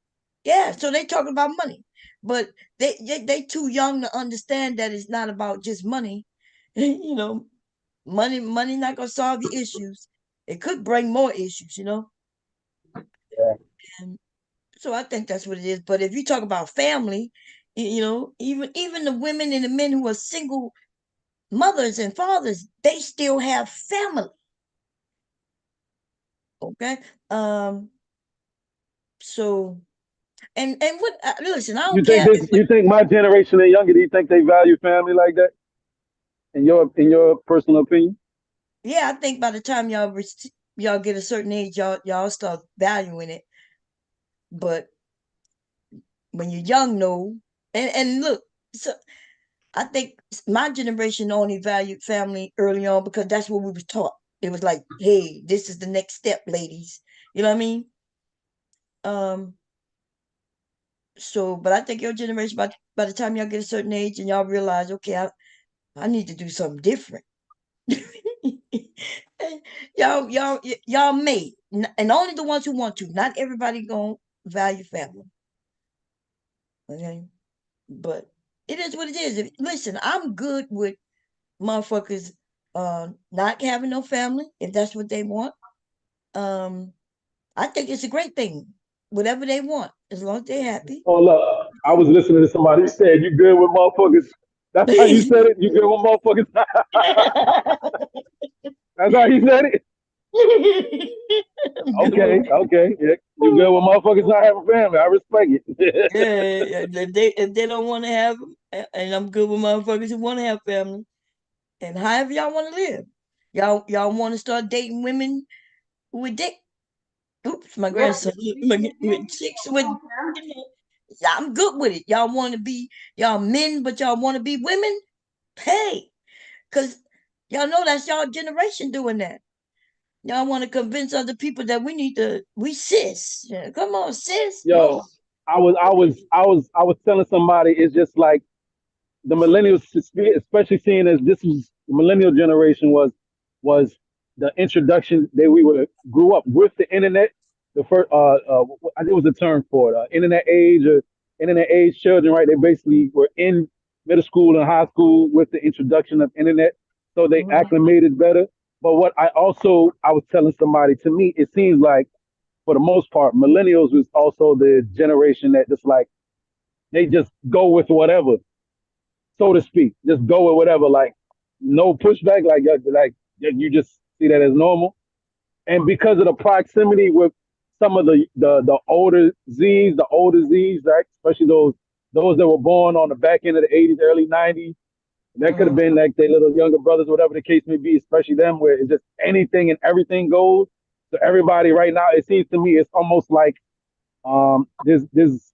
yeah. So they talking about money, but they too young to understand that it's not about just money. You know, money not gonna solve your issues. It could bring more issues. You know, Yeah. and so I think that's what it is. But if you talk about family, you know, even the women and the men who are single mothers and fathers, they still have family. Okay, um, so and what? Listen, I don't care if You think my generation and younger? Do you think they value family like that? In your personal opinion? yeah, I think by the time y'all get a certain age, y'all start valuing it. But when you're young, no. And look, so I think my generation only valued family early on because that's what we was taught. It was like, hey, this is the next step, ladies. You know what I mean? Um. So, but I think your generation, by the time y'all get a certain age and y'all realize, okay, I need to do something different. Y'all may, and only the ones who want to. Not everybody gonna value family. Okay, but it is what it is. Listen, I'm good with motherfuckers not having no family if that's what they want. Um, I think it's a great thing. Whatever they want, as long as they're happy. Oh look, I was listening to somebody who said you good with motherfuckers. That's how you said it. You good with motherfuckers. That's how you said it. Okay, okay. Yeah. You good with motherfuckers not having family. I respect it. Yeah, if they don't want to have them, and I'm good with motherfuckers who want to have family, and however y'all want to live, y'all want to start dating women with dick. Oops, my Yeah, grandson, with chicks with, you know, yeah, I'm good with it. Y'all want to be y'all men, but y'all want to be women. Hey, cause y'all know that's y'all generation doing that. Y'all want to convince other people that we cis. Yeah, come on, cis. Yo, I was telling somebody it's just like the millennials, especially seeing as this was the millennial generation was the introduction that we were grew up with the internet. The first, I think it was a term for it, internet age children, right? They basically were in middle school and high school with the introduction of internet, so they acclimated better. But what I was telling somebody, to me, it seems like for the most part, millennials was also the generation that just like they just go with whatever, so to speak. Just go with whatever, like no pushback, like you just see that as normal. And because of the proximity with some of the older Z's, right? Especially those that were born on the back end of the 80s, early 90s. That could have been like their little younger brothers, whatever the case may be, especially them, where it's just anything and everything goes. So everybody right now, it seems to me, it's almost like there's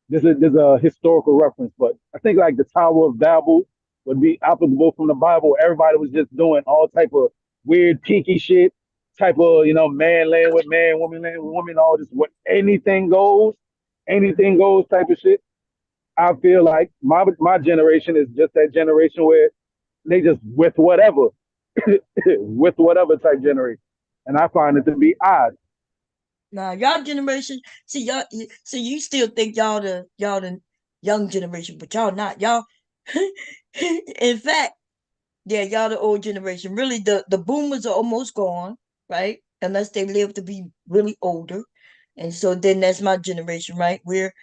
there's a historical reference, but I think like the Tower of Babel would be applicable from the Bible. Everybody was just doing all type of weird kinky shit, type of man laying with man, woman laying with woman, all this what anything goes type of shit. I feel like my generation is just that generation where they just with whatever, with whatever type generation, and I find it to be odd. Now y'all generation, see you still think y'all the young generation, but y'all not. Y'all in fact, yeah, y'all the old generation. Really the boomers are almost gone, right? Unless they live to be really older. And so then that's my generation, right? We're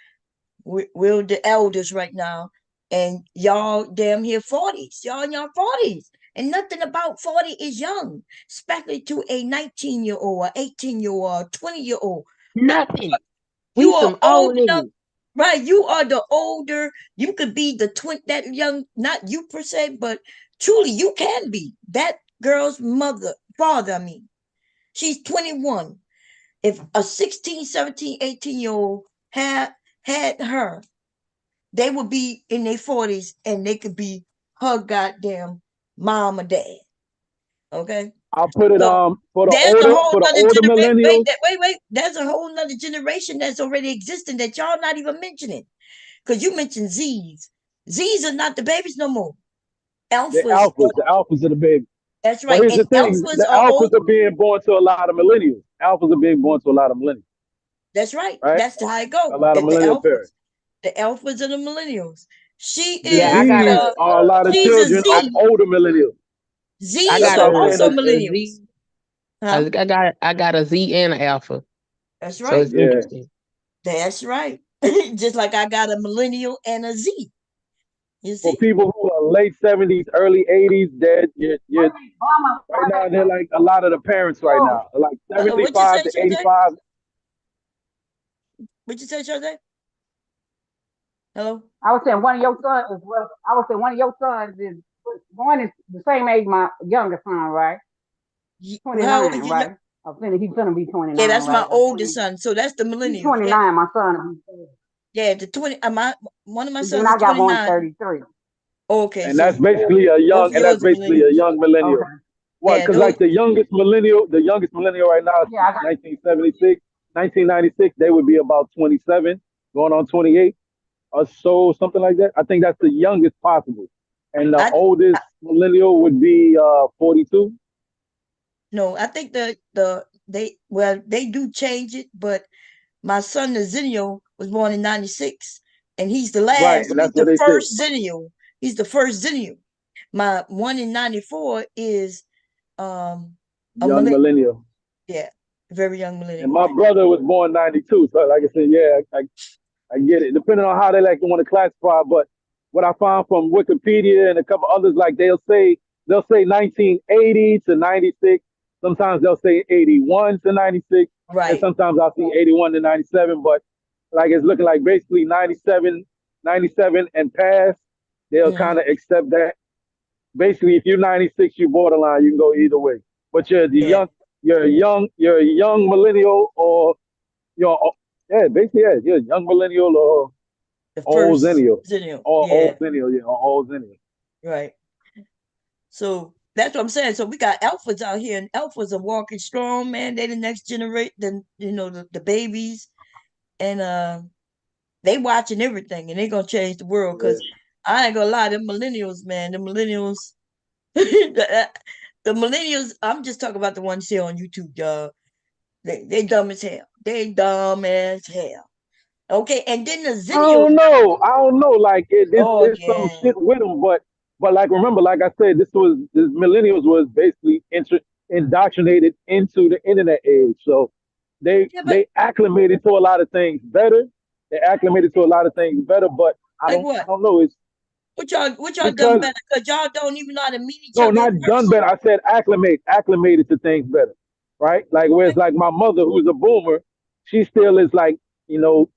the elders right now. And y'all damn here 40s. Y'all in your 40s. And nothing about 40 is young, especially to a 19-year-old, or 18-year-old, 20-year-old. Nothing. You We are some old old enough, niggas. right? You are the older. You could be the that young, not you per se, but truly you can be that girl's father. I mean, she's 21. If a 16, 17, 18-year-old had her, they would be in their 40s and they could be her goddamn mom or dad. Okay. I'll put it So for the there's a older whole for the nother older generation. Wait, millennials. wait. There's a whole nother generation that's already existing that y'all not even mentioning. Because you mentioned Z's. Z's are not the babies no more. Alphas. The alphas are the baby. That's But right. here's And the thing: alphas the are alphas old. are being born to a lot of millennials. Alphas are being born to a lot of millennials. That's right. Right? That's how it goes. A lot of The millennial alphas. parents. The alphas are the millennials. She The Yeah, I is got Z's a are a lot of she's a children of Z. older millennials. I Z's That's got are what I'm saying. also a millennials. Z. Huh? I got a Z and an alpha. That's So right. it's Yeah. interesting. That's right. Just like I got a millennial and a Z. You For see? people who are late 70s, early 80s, that you're right now they're like a lot of the parents right now. They're like What you say, 75 to Shante? 85. What you say, Shante? Hello? I would say one of your sons is well. I would say one of your sons is one is the same age my younger son, right? How old 29, is your right? He's gonna be 29, Yeah, that's my right? oldest son. So that's the He's millennials. Yeah. 29. My son. Yeah, the 20 one of my And then sons is I got one 29. 33. Okay, And that's so basically a both young of and that's yours are basically a millennials. young millennial. Okay. What? Yeah, Because those like the youngest millennial right now is Yeah, I got 1976, 1996. They would be about 27, going on 28 or so, something like that. I think that's the youngest possible. And the I oldest millennial would be 42. no, I think they do change it, but my son the Zennial was born in 96 and he's the Right, last, and he's that's what the they say. first Zennial. He's the first Zennial. My one in 94 is a Young millennial. millennial. Yeah, very young And millennial. my brother was born 92. So like I said, yeah, I get it. Depending on how they like to want to classify, but what I found from Wikipedia and a couple others, like they'll say 1980 to 96. Sometimes they'll say 81 to 96, and Right. sometimes I'll see 81 to 97. But like it's looking like basically 97 and past, they'll kind of accept that. Basically, if you're 96, you're borderline. You can go either way. But Yeah. you're a young millennial, or you're yeah, basically yeah, you're a young millennial or The old first zennial, Zennial. or Yeah, old zennial, yeah, or old zennial. right. So that's what I'm saying. So we got alphas out here, and alphas are walking strong, man. They the next generation, the babies, and they watching everything, and they gonna change the world. Cause I ain't gonna lie, the millennials, man, the millennials, the, the millennials. I'm just talking about the ones here on YouTube, y'all. They dumb as hell. They dumb as hell. Okay, and then the I zennials. don't know. I don't know. Like Oh it's some yeah. shit with them, but like remember, like I said, this millennials was basically indoctrinated into the internet age. So they Yeah, but they acclimated to a lot of things better. They acclimated to a lot of things better, but I like don't I what? don't know. It's What y'all done because better? Cause y'all don't even know how to meet each no, other in not done person. better. I said acclimated to things better, right? Like whereas like my mother, who's a boomer, she still is like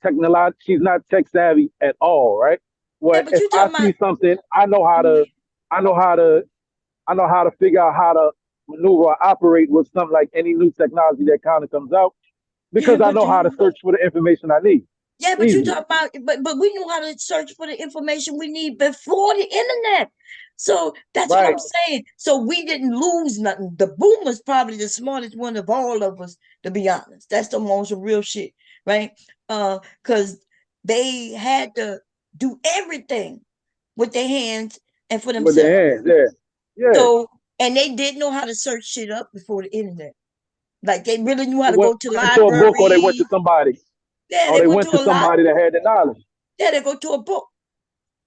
technological. She's not tech savvy at all, right? Yeah, Well, but if you I talking about see something, I know how to, I know how to figure out how to maneuver or operate with something like any new technology that kind of comes out yeah, because I know how to search for the information I need. Yeah, but you Easy. talk about, but we knew how to search for the information we need before the internet. So that's what Right. I'm saying. So we didn't lose nothing. The boomer's probably the smartest one of all of us, to be honest. That's the most real shit, right? Because they had to do everything with their hands and for With the themselves. hands, yeah. Yeah. So, and they didn't know how to search shit up before the internet. Like they really knew how They to went go to to a book or they went to libraries. somebody. Yeah, Or they they went went to to a lot. somebody that had the knowledge. Yeah, they go to a book.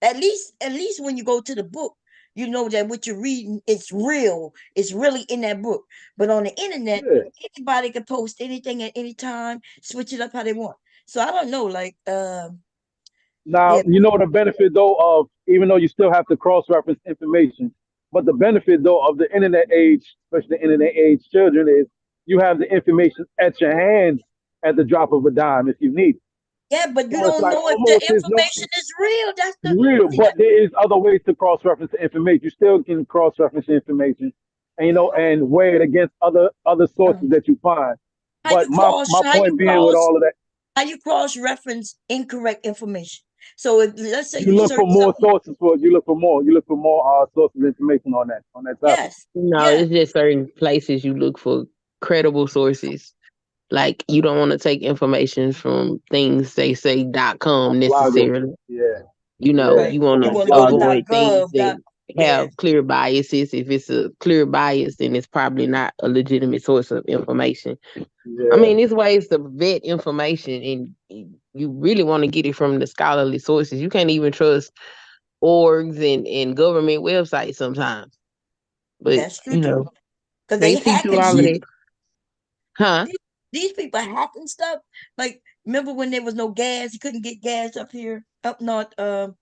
At least when you go to the book, you know that what you're reading it's real. It's really in that book. But on the internet, Yeah. anybody can post anything at any time, switch it up how they want. So I don't know, like Now, yeah, you know the benefit though of even though you still have to cross-reference information, but the benefit though of the internet age, especially the internet age children, is you have the information at your hands at the drop of a dime if you need it. yeah, but you So it's don't like know if the almost there's no information is real. That's the real, see that but there is other ways to cross-reference the information. You still can cross-reference the information, and and weigh it against other sources that you find. But my point being with all of that, how you cross reference incorrect information. So if let's say you you look search for more something, sources for you look for more sources of information on that topic. yes, No, yes, it's just certain places you look for credible sources. Like you don't want to take information from things they say .com Bloggers, necessarily. yeah, You know, yeah, right. you want You to want to go to avoid things .gov. that Yeah, have clear biases. If it's a clear bias, then it's probably not a legitimate source of information. I yeah. mean, there's ways to vet information, and you really want to get it from the scholarly sources. You can't even trust orgs and government websites sometimes. But that's true too. Because they they see through hacking all of shit. that, huh? These people hacking stuff. Like remember when there was no gas, you couldn't get gas up here, up north. When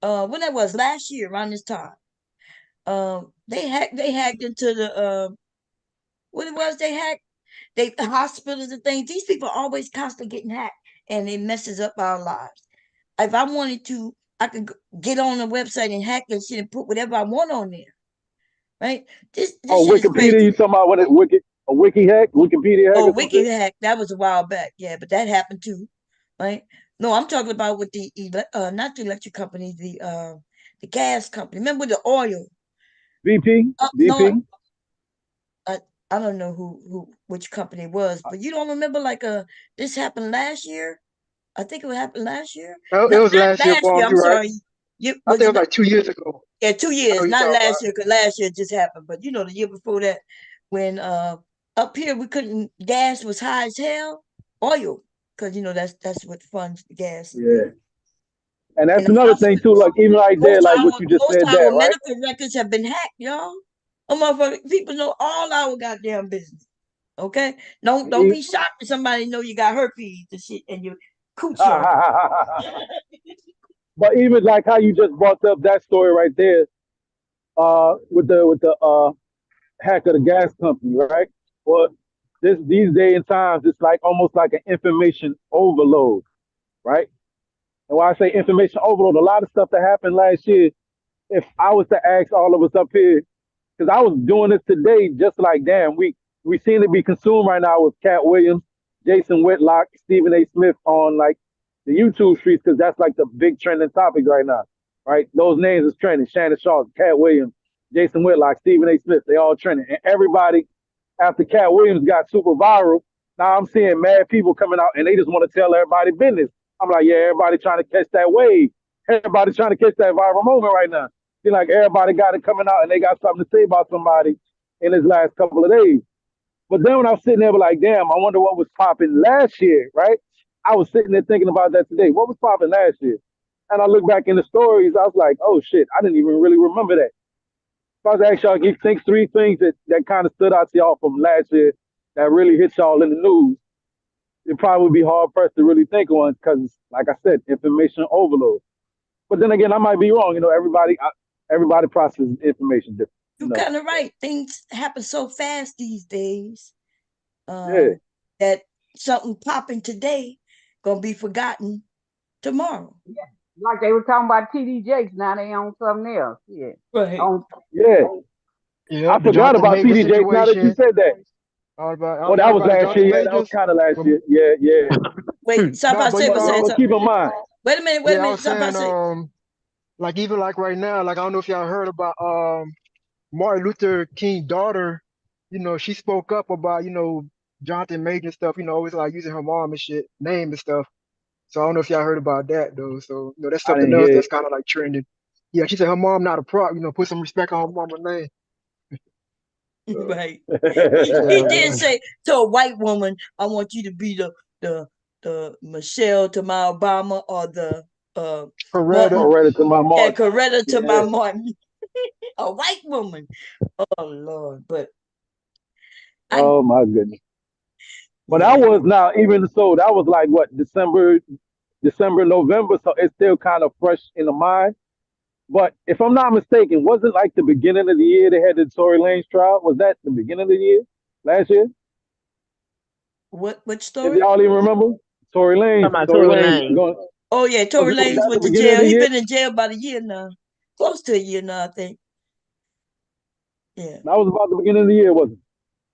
that was last year around this time. They hacked into the what it was they hacked the hospitals and things. These people are always constantly getting hacked, and it messes up our lives. If I wanted to, I could get on the website and hack that shit and put whatever I want on there. Right? This Oh, shit is Wikipedia, you crazy. talking about what a wiki hack, Wikipedia hack Oh, or some Wiki shit? hack, that was a while back, yeah, but that happened too, right? No, I'm talking about with the not the electric company, the gas company. Remember the oil BP, up north? BP. I, I don't know who which company it was, but you don't remember like this happened last year. I think it happened last year. Oh, it Not was last year, last year. Bomb. I'm You're right. sorry. You I was think it it? was like 2 years ago. Yeah, 2 I know years. what you're Not talking last about. year, because last year just happened. But you know, the year before that, when up here we couldn't, gas was high as hell. Oil, because you know that's what funds the gas up here. Yeah. And And that's the another thing too, hospitals, like even right there, like what you just most said of our there, right? medical records have been hacked, y'all. Oh, motherfucker, people know all our goddamn business. Okay, don't be shocked if somebody know you got herpes and shit and your cooch hurt. But even like how you just brought up that story right there, with the hack of the gas company, right? Well, these day and times, it's like almost like an information overload, right? And when I say information overload, a lot of stuff that happened last year, if I was to ask all of us up here, because I was doing this today, just like damn, we seem to be consumed right now with Cat Williams, Jason Whitlock, Stephen A. Smith on like the YouTube streets, because that's like the big trending topic right now, right? Those names is trending. Shannon Sharp, Cat Williams, Jason Whitlock, Stephen A. Smith, they all trending. And everybody, after Cat Williams got super viral, now I'm seeing mad people coming out and they just want to tell everybody business. I'm like, yeah, everybody trying to catch that wave. Everybody trying to catch that viral moment right now. Feel like everybody got it coming out and they got something to say about somebody in his last couple of days. But then when I was sitting there, like, damn, I wonder what was popping last year, right? I was sitting there thinking about that today. What was popping last year? And I look back in the stories, I was like, oh shit, I didn't even really remember that. If I was to ask y'all, give think three things that kind of stood out to y'all from last year that really hit y'all in the news, it probably would be hard pressed to really think on because, like I said, information overload. But then again, I might be wrong. You know, everybody processes information different. You You're know. kind of right. Things happen so fast these days Yeah. that something popping today gonna be forgotten tomorrow. Yeah. Like they were talking about TD Jakes, now they on something else. Yeah. Right. On Yeah. Yeah, I but y'all forgot can about make the TD Jakes now that you situation. said that. Oh, that was about the last year. Jonathan Yeah, that was Majors. kind of last year. Yeah, yeah. Wait, No, Sapa but say was saying But something. keep in mind, Wait a minute, yeah, I was Sapa saying, say. like even like right now, like I don't know if y'all heard about Martin Luther King's daughter. You know, she spoke up about Jonathan Major stuff. Always like using her mom and shit name and stuff. So I don't know if y'all heard about that though. So that's I something didn't else hear that's it. kind of like trending. Yeah, she said her mom not a prop. Put some respect on her mama's name. Right. He Yeah, did say to a white woman, I want you to be the Michelle to my Obama or the Coretta. Martin. Coretta to my Yeah, Martin. Coretta to my Yeah. Martin. A white woman. Oh Lord. But I Oh my goodness. But that yeah. was now even so. That was like what December, November. So it's still kind of fresh in the mind. But if I'm not mistaken, wasn't like the beginning of the year they had the Tory Lanez trial? Was that the beginning of the year last year? Which If story? y'all even remember, Tory Talking Lanez, about Tory Tory Lanez Lane. going. Oh yeah, Tory Was Lanez that the went to beginning of jail. the He year? been in jail about a year now. Close to a year now, I think. Yeah. That was about the beginning of the year, wasn't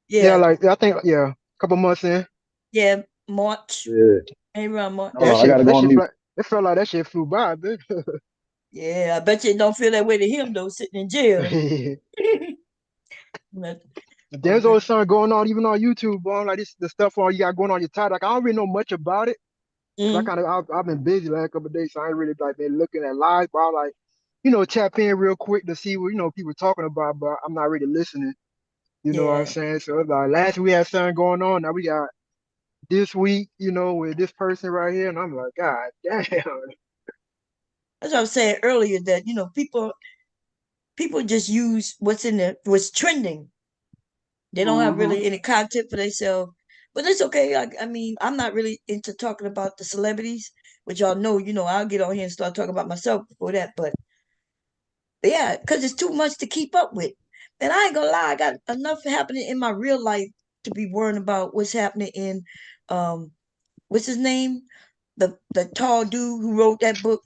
Yeah, Yeah. like I think a couple months in. Yeah. March. it? Yeah. Maybe around Hold Yeah, March. on, I gotta that go on shit mute. felt it felt like that shit flew by, bitch. Yeah, I bet you it don't feel that way to him though, sitting in jail. But, There's okay. always something going on, even on YouTube, bro. Like this, the stuff all you got going on your title. Like I don't really know much about it because Mm, I've been busy last couple of days, so I ain't really like been looking at live. But I like, tap in real quick to see what people talking about, but I'm not really listening. You know what I'm yeah. saying? So it's like last week we had something going on. Now we got this week, with this person right here, and I'm like, God damn. As I was saying earlier, that people just use what's trending. They don't have Mm-hmm. really any content for themselves. But it's okay. I mean, I'm not really into talking about the celebrities, which y'all know, I'll get on here and start talking about myself before that. But yeah, because it's too much to keep up with. And I ain't gonna lie, I got enough happening in my real life to be worrying about what's happening in um what's his name? The tall dude who wrote that book,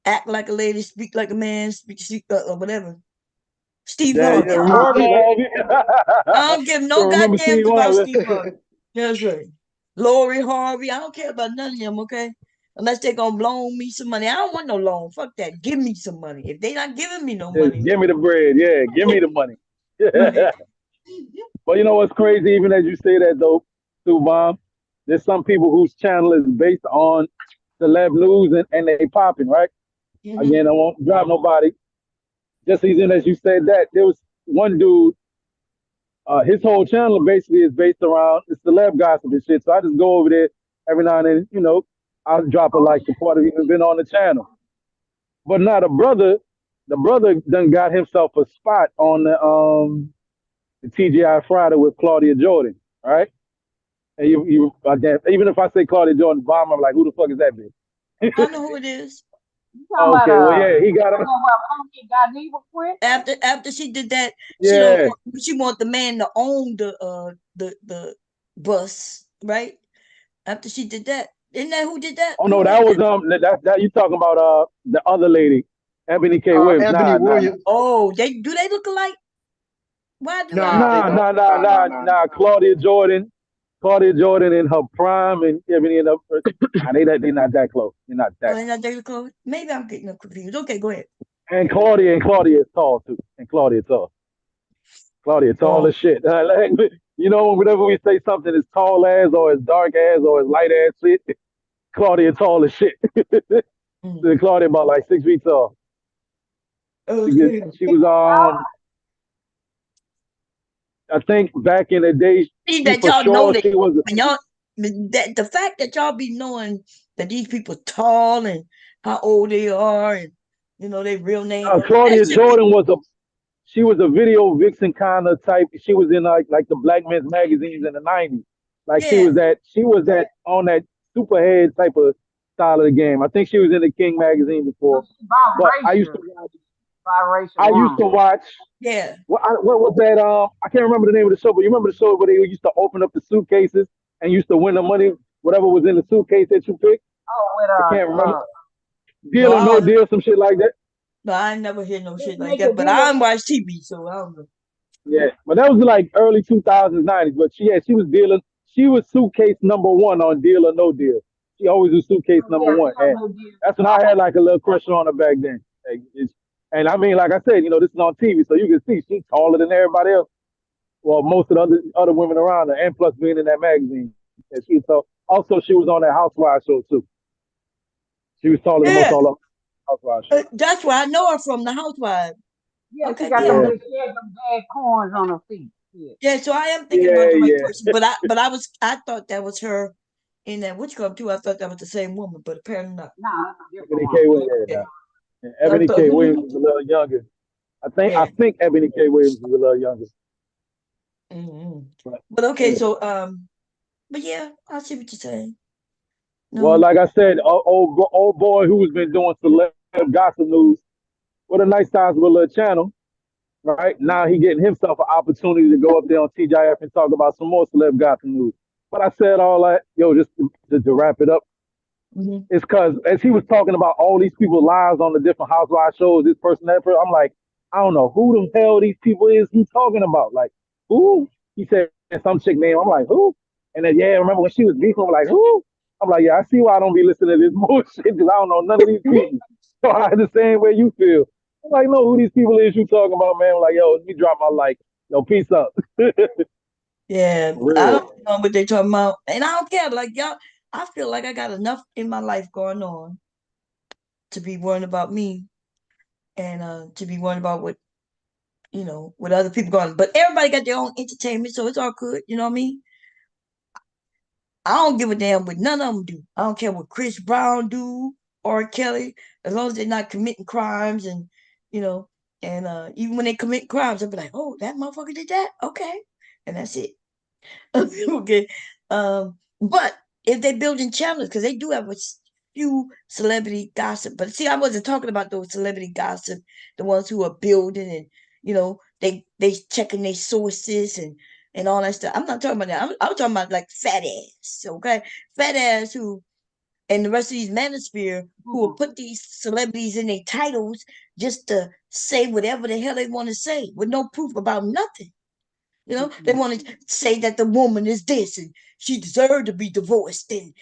Act Like a Lady, Speak Like a Man, speak or whatever. Steve Yeah, yeah. Harvey. Remember Steve Harvey. Harvey? I don't give no So remember Steve goddamn about Harvey? Steve Harvey. That's right. Lori Harvey. I don't care about none of them, okay? Unless they're gonna loan me some money. I don't want no loan. Fuck that. Give me some money. If they not giving me no Just money, give me the bread. Yeah, give me the money. right? But you know what's crazy? Even as you say that though, too, Bomb, there's some people whose channel is based on celeb news and they popping, right? Mm-hmm. Again, I won't drop nobody. Just even as you said that, there was one dude, his whole channel basically is based around the celeb gossip and shit. So I just go over there every now and then, I'll drop a like support if you've been on the channel. But now the brother done got himself a spot on the TGI Friday with Claudia Jordan, all right? And even if I say Claudia Jordan Bomb, I'm like, who the fuck is that I bitch? know who it is. You talking about Okay, well, yeah, he got the him. one where Monkey got evil quick? After she did that, Yeah. she want the man to own the bus, right? After she did that. Isn't that who did that? Oh Who no, did that was that? that you talking about the other lady, Ebony K. Williams. Ebony Nah, nah, Williams. Oh, they look alike? Why do I Nah, look they nah, alike? don't. nah, nah, nah, nah. Claudia Jordan in her prime, and Ebony in her. Nah, they not that close. They're not Oh, that. they're not dating close? Maybe I'm getting them confused. Okay, go ahead. And Claudia is tall too. And Claudia tall. Claudia tall Oh, as shit. Whenever we say something is tall ass or is dark ass or is light ass shit, Claudia tall as shit. mm. Claudia about like 6 feet tall. Okay. She was I think back in the day, See she that for y'all know sure that she was. when y'all the fact that y'all be knowing that these people tall and how old they are and their real name, that Claudia should be Jordan she was a video vixen kind of type. She was in like the Black Men's magazines in the '90s. Like yeah. she was that on that superhead type of style of the game. I think she was in the King magazine before. But Biracial I used woman. to watch. Yeah. What was that? I can't remember the name of the show, but you remember the show where they used to open up the suitcases and used to win the money, whatever was in the suitcase that you picked. Oh, with I can't remember. No, Deal or No Deal, some shit like that. I never hear no shit like make a that. But deal. I don't watch TV, so I don't know. Yeah, but that was like early 2000s, 90s. But she was dealing. She was suitcase number one on Deal or No Deal. She always was suitcase Oh, number yeah, one, and so maybe, that's when I had like a little crush on her back then. And I mean, like I said, this is on TV, so you can see she's taller than everybody else. Well, most of the other women around her, and plus being in that magazine, and also she was on that Housewives show too. She was taller than most Yeah, all the Housewives shows. that's where I know her from, the Housewives. yeah, she Okay, got yeah, them Yeah, big, she had them bad corns on her feet. Yeah. yeah. So I am thinking about yeah, the right yeah. person, but I thought that was her in that Witch Club too. I thought that was the same woman, but apparently not. Nah, that's a different Ebony one. K. Williams, yeah, Okay, nah. And I Ebony thought K. Williams was a little younger. I yeah. think Ebony K. Williams was a little younger. Hmm. But But okay, yeah. so but yeah, I see what you're saying. Well, No, like I said, old boy who's been doing celeb gossip news. What a nice size little channel, right? Now he getting himself an opportunity to go up there on TJF and talk about some more celeb gossip news. But I said all that, yo, just to wrap it up. hmm, It's because as he was talking about all these people's lives on the different housewives shows, this person, that person, I'm like, I don't know who the hell these people is he talking about. Like, who? He said some chick name. I'm like, who? And then yeah, remember when she was beefing? I'm like, who? I'm like, yeah, I see why I don't be listening to this bullshit because I don't know none of these people. So I understand where you feel. I'm like, no, who these people is you talking about, man? I'm like, yo, let me drop my like, yo, peace up. For yeah. I real. don't know what they talking about, and I don't care. Like y'all, I feel like I got enough in my life going on to be worrying about me and to be worrying about what other people going. But everybody got their own entertainment, so it's all good. You know what I mean? I don't give a damn what none of them do. I don't care what Chris Brown do or Kelly, as long as they're not committing crimes and you know, and even when they commit crimes, I'll be like, oh, that motherfucker did that, okay, and that's it. Okay, but if they're building channels, because they do have few celebrity gossip, but see, I wasn't talking about those celebrity gossip, the ones who are building and they checking their sources and all that stuff. I'm not talking about that. I'm talking about like fat ass, okay, fat ass who and the rest of these manosphere who will put these celebrities in their titles just to say whatever the hell they want to say with no proof about nothing. They want to say that the woman is this and she deserved to be divorced. And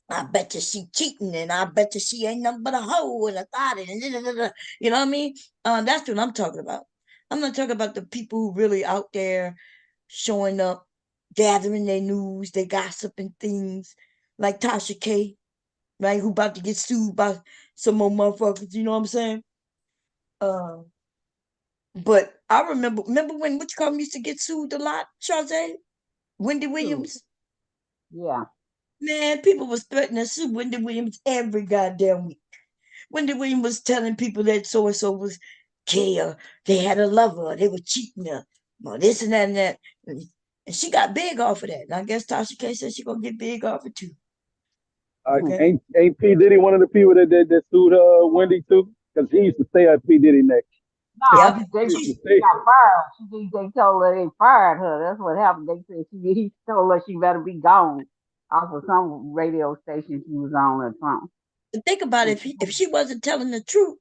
I bet you she cheating and I bet you she ain't nothing but a hoe and a thought. And da, da, da, da. You know what I mean? That's what I'm talking about. I'm not talking about the people who really out there showing up, gathering their news, they gossiping things like Tasha K, right? Who about to get sued by some more motherfuckers, you know what I'm saying? Uh, but I remember when Witch Come used to get sued a lot, Charze? Wendy True. Williams. Yeah. Man, people was threatening to sue Wendy Williams every goddamn week. Wendy Williams was telling people that so and so was gay or they had a lover, they were cheating her, or this and that and that. And she got big off of that. And I guess Tasha K said she gonna get big off it too. Okay. Ain't P Diddy one of the people that sued Wendy too? Because he used to stay at P Diddy neck. No, Yep. they He used to she stay. got fired. They told her they fired her. That's what happened. They said he told her she better be gone off of some radio station she was on or something. But think about it, if she wasn't telling the truth,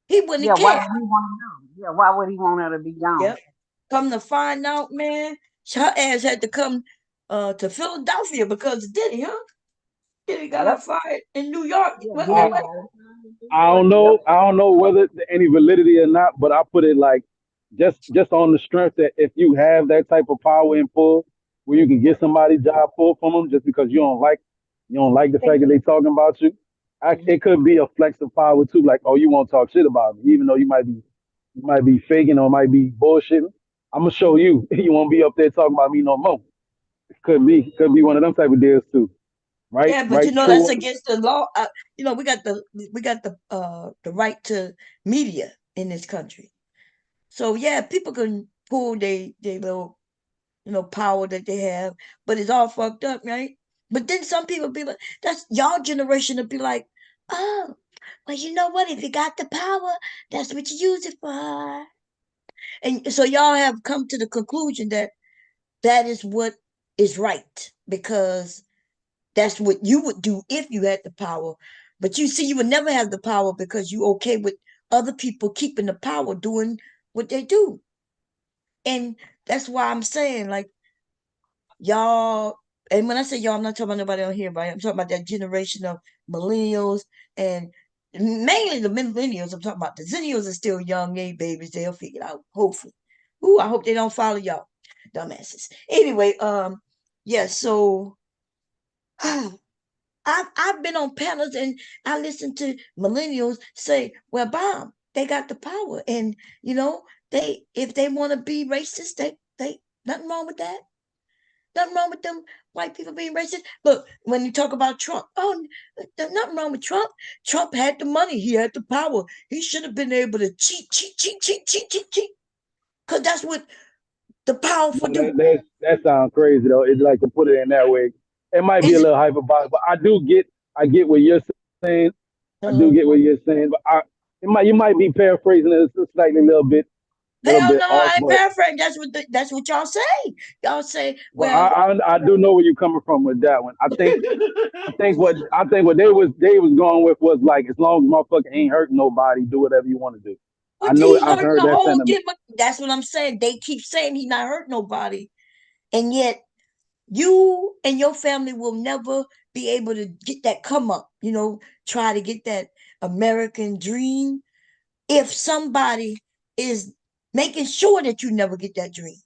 he wouldn't Yeah, have why cared. would he want to know? Yeah, why would he want her to be gone? Yep. Come to find out, man, her ass had to come to Philadelphia because of Diddy, huh? Diddy got her Yep. fired in New York. Yeah, Wasn't I, that Diddy right? got it. I don't Yep. know. I don't know whether any validity or not, but I put it like just on the strength that if you have that type of power and pull, where you can get somebody job pull from them just because you don't like the fact that they talking about you. It could be a flex of power too, like oh you won't talk shit about me, even though you might be faking or might be bullshitting. I'm gonna show you. You won't be up there talking about me no more. It could be one of them type of deals too. Right, Yeah, but right, that's true. against the law. We got the right to media in this country. So yeah, people can pull they little power that they have, but it's all fucked up, right? But then some people be like, that's y'all generation to be like, oh, well, you know what? If you got the power, that's what you use it for. And so y'all have come to the conclusion that that is what is right because that's what you would do if you had the power. But you see, you would never have the power because you okay with other people keeping the power doing what they do. And that's why I'm saying, like, y'all, and when I say y'all, I'm not talking about nobody on here, right? I'm talking about that generation of millennials and mainly the millennials. I'm talking about the zennials are still young, babies. They'll figure it out, hopefully. Ooh, I hope they don't follow y'all, dumbasses. Anyway, yeah, so I've been on panels and I listen to millennials say, well, Bob, they got the power. And they if they want to be racist, they nothing wrong with that. Nothing wrong with them white people being racist. Look, when you talk about Trump, there's nothing wrong with Trump. Trump had the money, he had the power. He should have been able to cheat. Because that's what the powerful do. That sounds crazy though. It's like to put it in that way. It might be a Is it? little hyperbolic, but I get what you're saying. I do get what you're saying, but you might be paraphrasing it slightly a little Hell bit no, off. I ain't But paraphrasing. That's what y'all say. Y'all say, but well, I do know where you're coming from with that one. I think what they was going with was like, as long as motherfucker ain't hurting nobody, do whatever you want to do. I but know he's I've hurting heard the that whole sentiment. game. That's what I'm saying. They keep saying he's not hurting nobody, and yet you and your family will never be able to get that come up. Try to get that American dream if somebody is making sure that you never get that dream.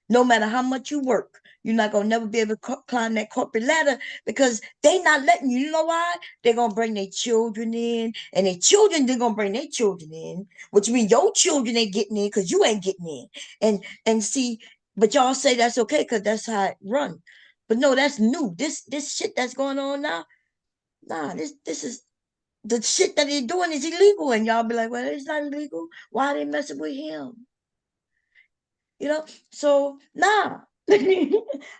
No matter how much you work, you're not gonna never be able to climb that corporate ladder because they not letting you. You know why? They're gonna bring their children in, and their children they're gonna bring their children in, which means your children ain't getting in because you ain't getting in. And see, but y'all say that's okay because that's how it run. But no, that's new. This shit that's going on now. Nah, this is the shit that they're doing is illegal, and y'all be like, well, it's not illegal. Why are they messing with him? So nah.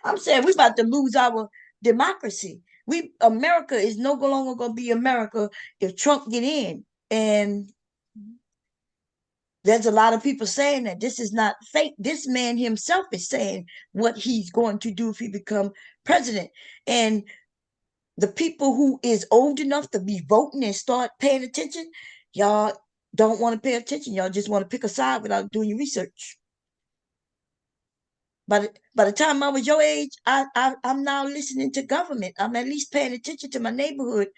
I'm saying we about to lose our democracy. America is no longer gonna be America if Trump get in. And there's a lot of people saying that this is not fake. This man himself is saying what he's going to do if he become president. And the people who is old enough to be voting and start paying attention, y'all don't want to pay attention. Y'all just want to pick a side without doing your research. By the time I was your age, I'm now listening to government. I'm at least paying attention to my neighborhood.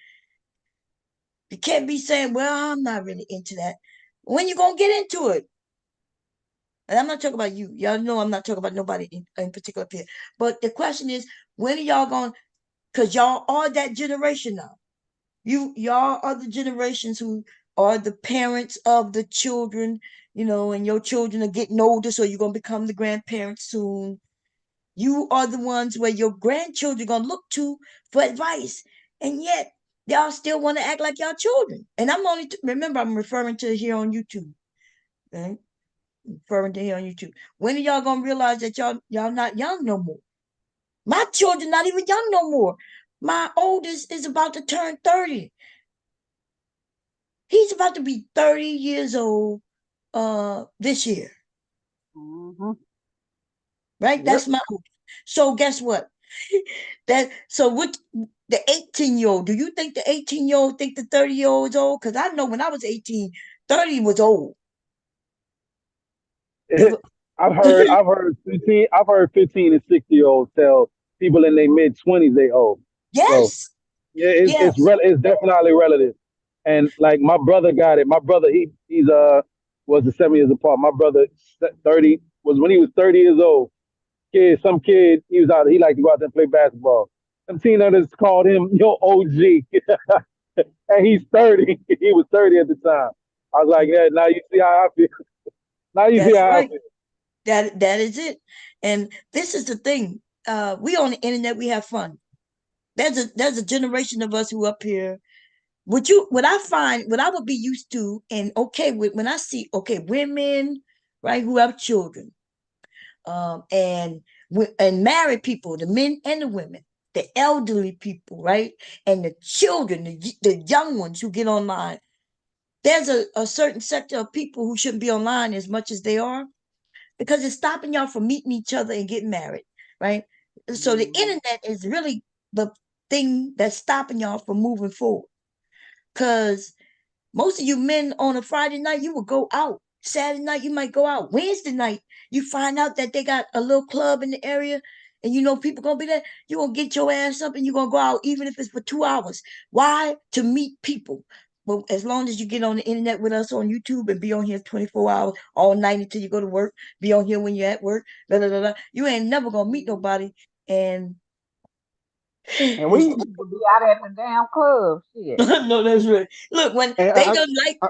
You can't be saying, well, I'm not really into that. When you gonna get into it? And I'm not talking about you. Y'all know I'm not talking about nobody in particular here. But the question is, when are y'all going? Because y'all are that generation now. Y'all are the generations who are the parents of the children, and your children are getting older, so you're gonna become the grandparents soon. You are the ones where your grandchildren are gonna look to for advice, and yet y'all still want to act like y'all children. And remember, I'm referring to here on YouTube. Okay? Referring to here on YouTube. When are y'all gonna realize that y'all not young no more? My children not even young no more. My oldest is about to turn 30. He's about to be 30 years old this year. Mm-hmm. Right? Yep. That's my oldest. So guess what? What the 18-year-old, do you think the 18-year-old think the 30-year-old is old? Because I know when I was 18, 30 was old. I've heard 15 and 60-year-olds tell people in their mid 20s they old. So Yes. yeah, Yes. it's definitely relative. And like my brother got it. My brother he's was the 7 years apart. My brother 30 was when he was 30 years old. Some kid he liked to go out there and play basketball. Some teenagers called him yo OG, and he's 30. He was 30 at the time. I was like, yeah, now you see how I feel. Now you see That's how I right. feel. That is it. And this is the thing. We on the internet, we have fun. There's a generation of us who up here. What I would be used to and okay with when I see women, right, who have children, and married people, the men and the women, the elderly people, right, and the children, the young ones who get online. There's a certain sector of people who shouldn't be online as much as they are because it's stopping y'all from meeting each other and getting married, right? So the internet is really the thing that's stopping y'all from moving forward. Because most of you men on a Friday night, you will go out Saturday night, you might go out. Wednesday night, you find out that they got a little club in the area and you know people gonna be there. You're gonna get your ass up and you're gonna go out, even if it's for 2 hours. Why? To meet people. But as long as you get on the internet with us on YouTube and be on here 24 hours all night until you go to work, be on here when you're at work, you ain't never gonna meet nobody. And And we used to be out at the damn club. Shit. no, that's right. Look, when And they don't like uh,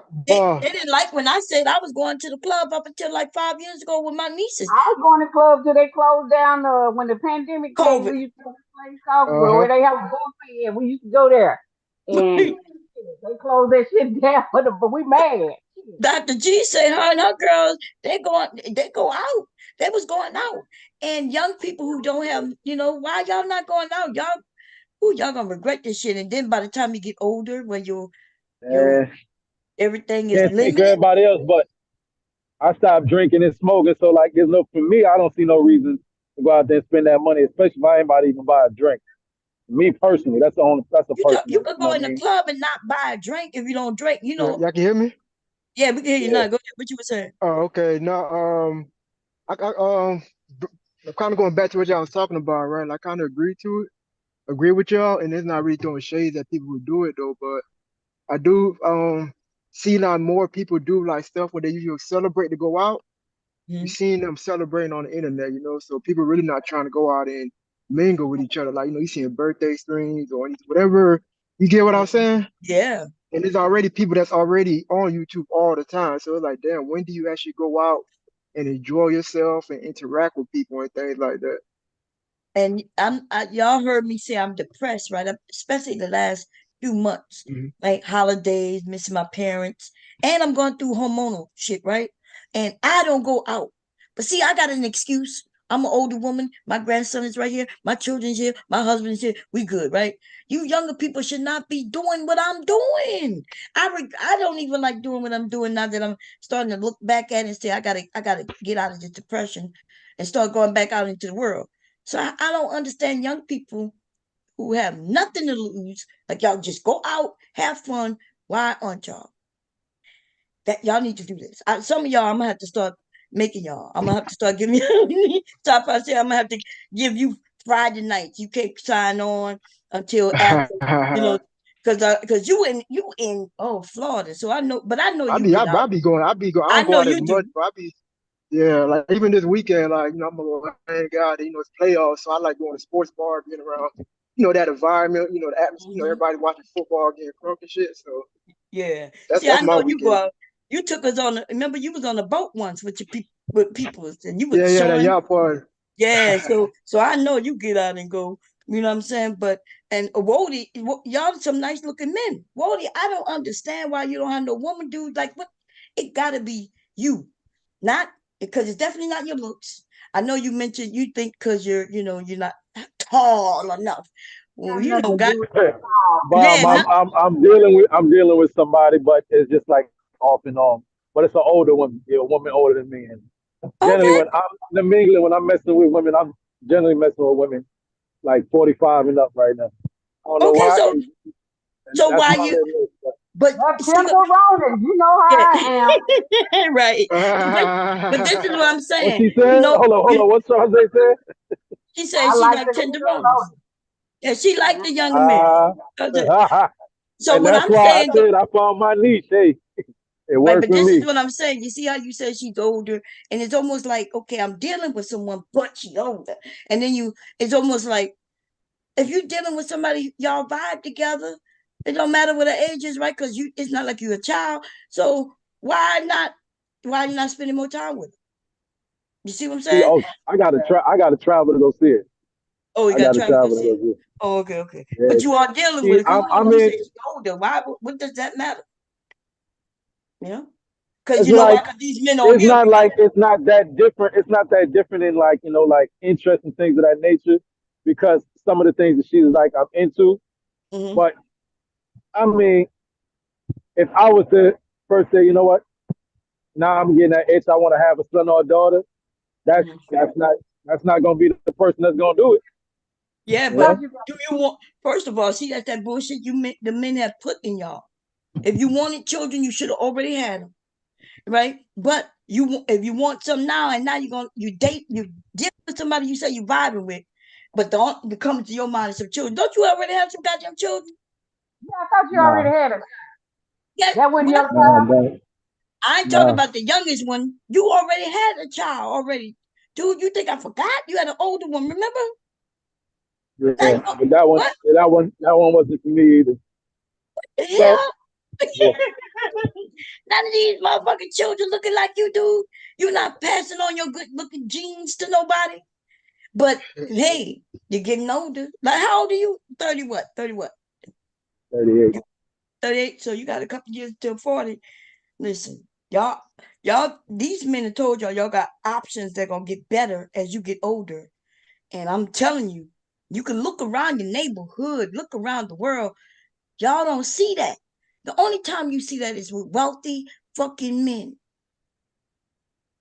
they didn't like when I said I was going to the club up until like 5 years ago with my nieces. I was going to clubs till they closed down when the pandemic came. COVID. We used to go to the place called where they have a buffet, and we used to go there. And they closed that shit down, but we mad. Dr. G said her and her girls, they go out. They was going out. And young people who don't have, why y'all not going out? Y'all gonna regret this shit. And then by the time you get older, when your everything is Can't speak for limited. everybody else, but I stopped drinking and smoking. So like, for me, I don't see no reason to go out there and spend that money, especially if I ain't about to even buy a drink. Me personally, that's a personal. You can go in the club and not buy a drink if you don't drink. y'all can hear me? Yeah, we can hear you now. Go ahead. What you were saying? Oh, okay. Now, I I'm kind of going back to what y'all was talking about, right? I kind of agree with y'all, and it's not really throwing shades at people who do it though, but I do see now more people do like stuff where they usually celebrate to go out. You're seeing them celebrating on the internet, so people really not trying to go out and mingle with each other. Like, you seeing birthday streams or whatever. You get what I'm saying? Yeah. And there's already people that's already on YouTube all the time. So it's like, damn, when do you actually go out and enjoy yourself and interact with people and things like that? And y'all heard me say I'm depressed, right? Especially the last few months, like holidays, missing my parents, and I'm going through hormonal shit, right? And I don't go out. But see, I got an excuse. I'm an older woman. My grandson is right here. My children's here. My husband's here. We good, right? You younger people should not be doing what I'm doing. I don't even like doing what I'm doing now that I'm starting to look back at it and say I gotta get out of this depression and start going back out into the world. So I don't understand young people who have nothing to lose. Like y'all just go out, have fun. Why aren't y'all? That y'all need to do this. Some of y'all, I'm gonna have to start making y'all. I'm gonna have to start giving you. Top I say I'm gonna have to give you Friday nights. You can't sign on until after, because you in Florida. So I know, but I know you get out. I be going. I I don't go know out as you much, do. but yeah, like even this weekend, like, I'm a man guy, it's playoffs, so I like going to sports bar, being around, that environment, the atmosphere, everybody watching football, getting crunk and shit. So yeah, that's see, I my know you go weekend. out. You took us on. Remember, you was on a boat once with your with people, and you was Yeah, that showing. y'all part. Yeah, so I know you get out and go. You know what I'm saying? But and Wody, y'all some nice looking men. Wody, I don't understand why you don't have no woman, dude. Like what? It gotta be you, not because it's definitely not your looks. I know you mentioned you think because you're not tall enough. Well, Got nothing to God, do with that. Bob, yeah, I'm dealing with somebody, but it's just like off and on. But it's an older woman, a woman older than me. And generally, okay, when I'm messing with women, I'm generally messing with women like 45 and up right now. I don't know okay. why. So That's why my you? little list. But That's see, tenderoni. You know how I am. right. But this is what I'm What saying. she said? Hold on. What's Charles said? She said I she like like the tenderonis. Yeah, she like the younger men. Uh, So and what that's I'm why I saying, said I found my niche. Hey, it right? worked But for this is me. what I'm saying. You see how you said she's older, and it's almost like, okay, I'm dealing with someone, but she's older, and then it's almost like if you're dealing with somebody, y'all vibe together. It don't matter what the age is, right? Because it's not like you're a child. So why not? Why you not spending more time with her? You see what I'm See, saying? I gotta try. I gotta travel to go see it. Oh, you I got to gotta travel to go travel to see go it. see it. Oh, okay. Yeah. But you are dealing with See, it. Come I on, you say mean, she's older. Why? What does that matter? You know? Because it's you know why? like Because these men on it's here, not like it's not that different. It's not that different in like like interest and things of that nature, because some of the things that she's like I'm into. But I mean, if I was to first say, you know what, now I'm getting that itch, I want to have a son or a daughter. That's not gonna be the person that's gonna do it. yeah, You but know? do you want? First of all, see that bullshit the men have put in y'all. If you wanted children, you should have already had them. right? But if you want some now, and now you deal with somebody you say you vibing with, but the coming to your mind is some children. Don't you already have some goddamn children? Yeah, I thought you already Nah, had it. Yeah, That wasn't your what? nah, I child. don't. I ain't talking Nah, about the youngest one. You already had a child already. Dude, you think I forgot? You had an older one, remember? Now yeah, you but that one, what? yeah, that one wasn't for me either. So, Yeah. yeah, None of these motherfucking children looking like you, dude. You're not passing on your good looking genes to nobody. But hey, you're getting older. Like how old are you? 30 what? 30 what? 38. 38. So you got a couple years till 40. Listen, y'all, these men have told y'all got options that gonna get better as you get older. And I'm telling you, you can look around your neighborhood, look around the world. Y'all don't see that. The only time you see that is with wealthy fucking men.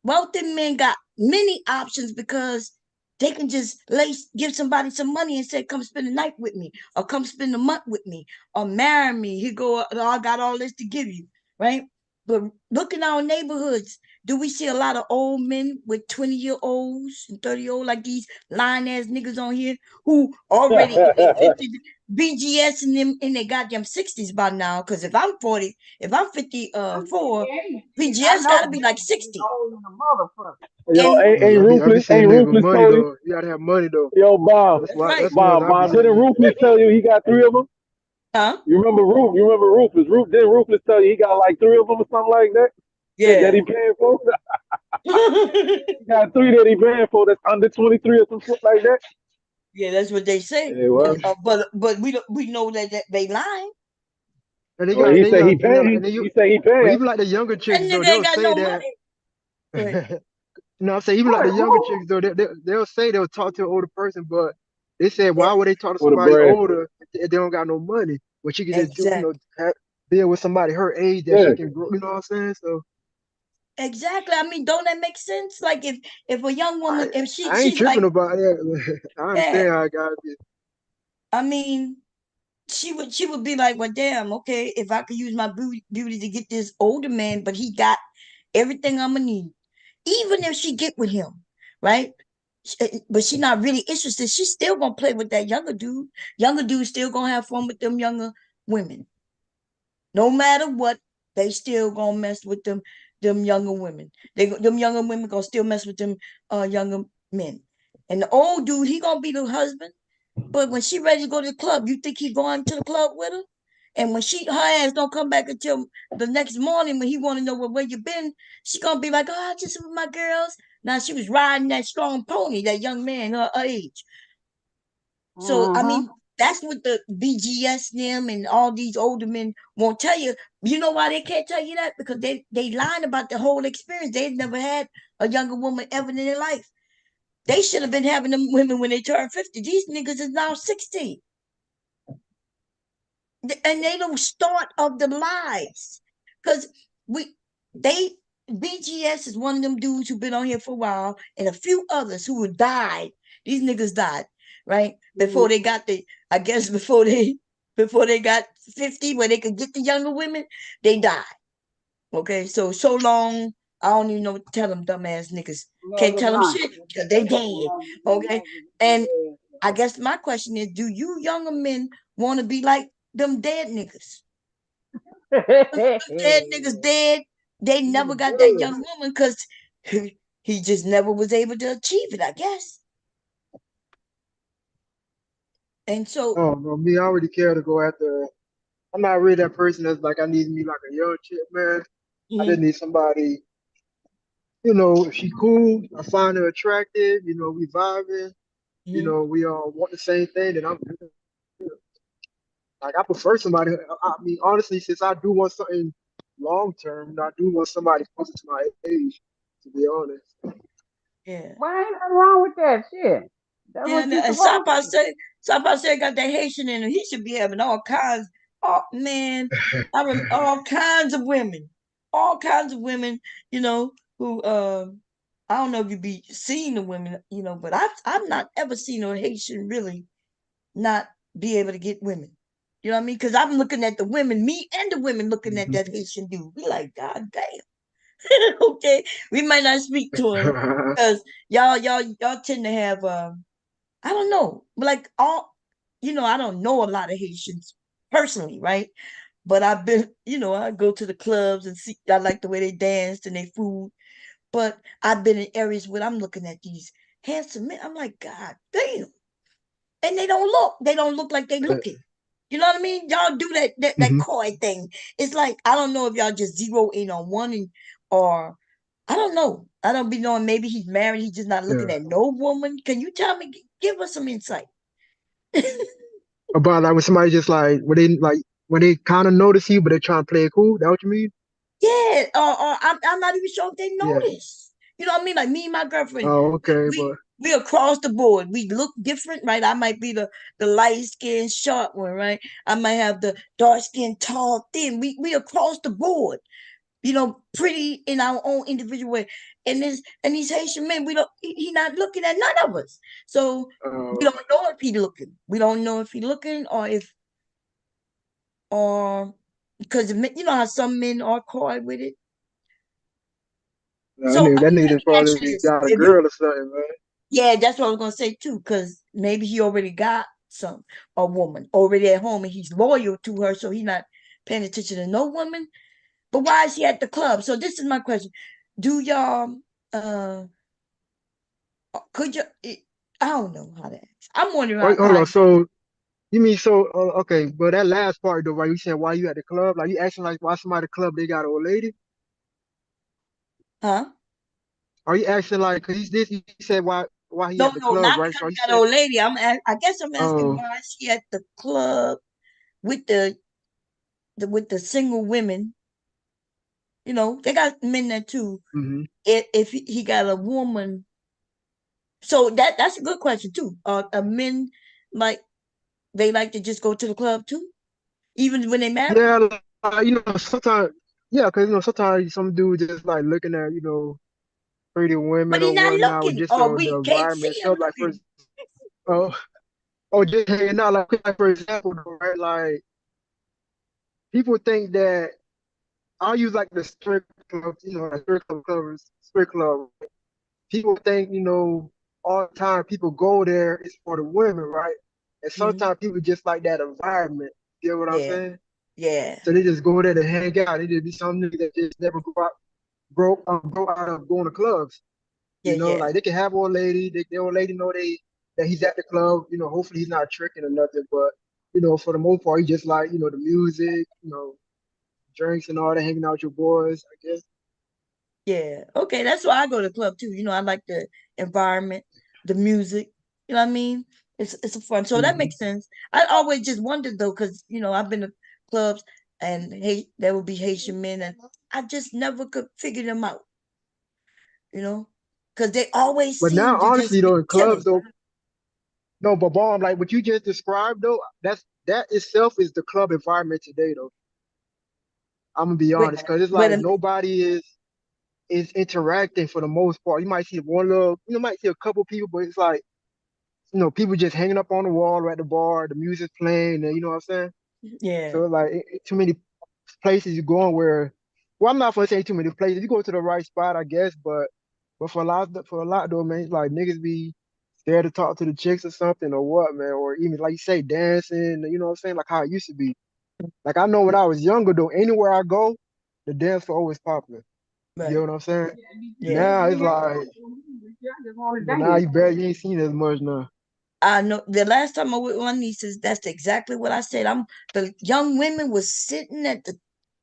Wealthy men got many options because they can just give somebody some money and say, "Come spend the night with me," or "Come spend the month with me," or "Marry me." He go, "Oh, I got all this to give you," right? But look in our neighborhoods. Do we see a lot of old men with 20-year-olds and 30-year-olds like these lying ass niggas on here who already in their 50s, BGS in them in their goddamn 60s by now? Because if I'm 40, if I'm 54, I BGS know gotta be like he's 60. old in the motherfucker. Yo, And ain't I be ruthless, seeing ain't niggas with ruthless money told you. though. You gotta have money though. Yo, Bob, that's right. That's the ones I be Didn't seeing. Ruthless tell you he got three of them? Huh? You remember Rufus? Didn't Rufus tell you he got like three of them or something like that? That Yeah. he paying for? He got three that he paying for that's under 23 or some shit like that. Yeah, that's what they say. Yeah, well, But we know that they lying. And they well, got he they say got he paying. and then you He say he but paying. even like the younger That chicks though, nigga ain't they'll got say no that. money. Right. No, I'm saying even like the younger chicks though, they'll say they'll talk to an older person, but they said why would they talk to For the somebody bread. older if they don't got no money when she can just do Exactly. deal with somebody her age that Yeah. she can grow. You know what I'm saying? So Exactly. I mean, don't that make sense? Like if a young woman, I if I ain't she's like, tripping about that. I yeah, understand how it gotta be. I mean, she would be like, well, damn, okay, if I could use my beauty to get this older man, but he got everything I'm gonna need, even if she get with him, right? But she not really interested. She's still gonna play with that younger dude. Younger dude still gonna have fun with them younger women. No matter what, they still gonna mess with them younger women. Them younger women gonna still mess with them younger men. And the old dude, he gonna be the husband. But when she ready to go to the club, you think he going to the club with her? And when her ass don't come back until the next morning when he want to know where you been, she gonna be like, "Oh, I just with my girls." Now she was riding that strong pony, that young man her age. So I Mm-hmm. mean, that's what the BGS them and all these older men won't tell you. You know why they can't tell you that? Because they lying about the whole experience. They've never had a younger woman ever in their life. They should have been having them women when they turned 50. These niggas is now 60. And they don't start of the lies. Because we they BGS is one of them dudes who been on here for a while, and a few others who died. These niggas died, right? Before they got I guess before they got 50, where they could get the younger women, they died. Okay, so long. I don't even know what to tell them dumbass niggas. Love Can't tell them LeBlanc. shit because they dead. Okay, and Love I guess my question is, do you younger men want to be like them dead niggas? Dead niggas dead. They never got that young woman because he just never was able to achieve it, I guess. And so, Oh no, me, I already care to go after. I'm not really that person that's like I need me like a young chick, man. I just mhm, need somebody, if she cool, I find her attractive, we vibing, mhm, we all want the same thing, then I'm good. Like I prefer somebody. I mean, honestly, since I do want something long term, I do want somebody closer to my age. To be honest. yeah. Why ain't nothing wrong with that shit? That's Yeah, what you and supposed to do. Sapa said got that Haitian in him. He should be having all kinds. Oh man, all kinds of women, all kinds of women. Who I don't know if you be seeing the women, but I've not ever seen a Haitian really not be able to get women. You know what I mean? Because I'm looking at the women, me and the women looking at Mhm. that Haitian dude. We like, God damn. Okay, we might not speak to him because y'all tend to have I don't know, like all I don't know a lot of Haitians personally, right? But I've been, I go to the clubs and see. I like the way they danced and they food. But I've been in areas where I'm looking at these handsome men. I'm like, God damn, and they don't look. They don't look like they looking. You know what I mean? Y'all do that Mhm. coy thing. It's like I don't know if y'all just zero in on one or I don't know. I don't be knowing. Maybe he's married. He's just not looking Yeah. at no woman. Can you tell me? Give us some insight. About like when somebody just when they kind of notice you, but they trying to play it cool. That what you mean? Yeah, or I'm not even sure if they Yeah. notice. You know what I mean? Like me and my girlfriend, Oh, okay, we but we across the board. We look different, right? I might be the light skinned short one, right? I might have the dark skinned tall thin. We across the board, pretty in our own individual way. And these Haitian men, we don't he not looking at none of us. So we don't know if he looking. We don't know if he looking or because you know how some men are coy with it. that So nigga, that nigga let just me ask you probably this: got a If you, girl or something, man. yeah, that's what I was gonna say too, because maybe he already got a woman already at home, and he's loyal to her, so he's not paying attention to no woman. But why is he at the club? So this is my question: Do y'all could you? I don't know how to ask. I'm wondering Wait, hold how on. So you mean okay, but that last part though, right? You saying why you at the club? Like you asking like why somebody at the club they got an old lady? huh? Are you asking like cause he's this? You said why he No, at the no, club, not right? because So are he you got an saying old lady. I guess I'm asking oh, why is she at the club with the single women? They got men there too. mm-hmm. If he got a woman, so that's a good question too. A men like they like to just go to the club too, even when they married, Yeah, sometimes yeah, cause sometimes some dude just like looking at pretty but women he or not whatnot, or looking, just or the we can't see environment him itself. Like looking. oh, oh, just hanging out. Like for example, though, right? Like people think that I'll use like the strip club, like strip club. People think all the time people go there is for the women, right? And Hmm. sometimes people just like that environment. You get what I'm Yeah, saying? yeah, So they just go there to hang out. They just be some niggas that just never grow out of going to clubs. yeah, yeah, Like they can have old lady, the old lady know that he's at the club. Hopefully he's not tricking or nothing. But for the most part, he just like the music, drinks and all that, hanging out with your boys. I guess. yeah. Okay, that's why I go to the club too. I like the environment, the music. You know what I mean? It's a fun. So that Hmm. makes sense. I always just wondered though, because I've been to clubs and hey, there would be Haitian men, and I just never could figure them out. You know, because they always But now, seem to honestly, just be though, in clubs, chilling. though, no, but bomb like what you just described, though, that itself is the club environment today, though. I'm gonna be Wait, honest, because it's wait like a minute. nobody is interacting for the most part. You might see one little, might see a couple people, but it's like people just hanging up on the wall or at the bar, the music's playing, and you know what I'm saying. Yeah, So like too many places you're going where, well, I'm not gonna say too many places. You go to the right spot, I guess, but for a lot though, man, it's like niggas be scared to talk to the chicks or something or what, man, or even like you say dancing. You know what I'm saying? Like how it used to be. Like I know when I was younger though, anywhere I go, the dance floor always popular. You get right. what I'm saying? Yeah. Now it's like, now you ain't seen as much now. I know the last time I went with my nieces, that's exactly what I said. The young women was sitting at the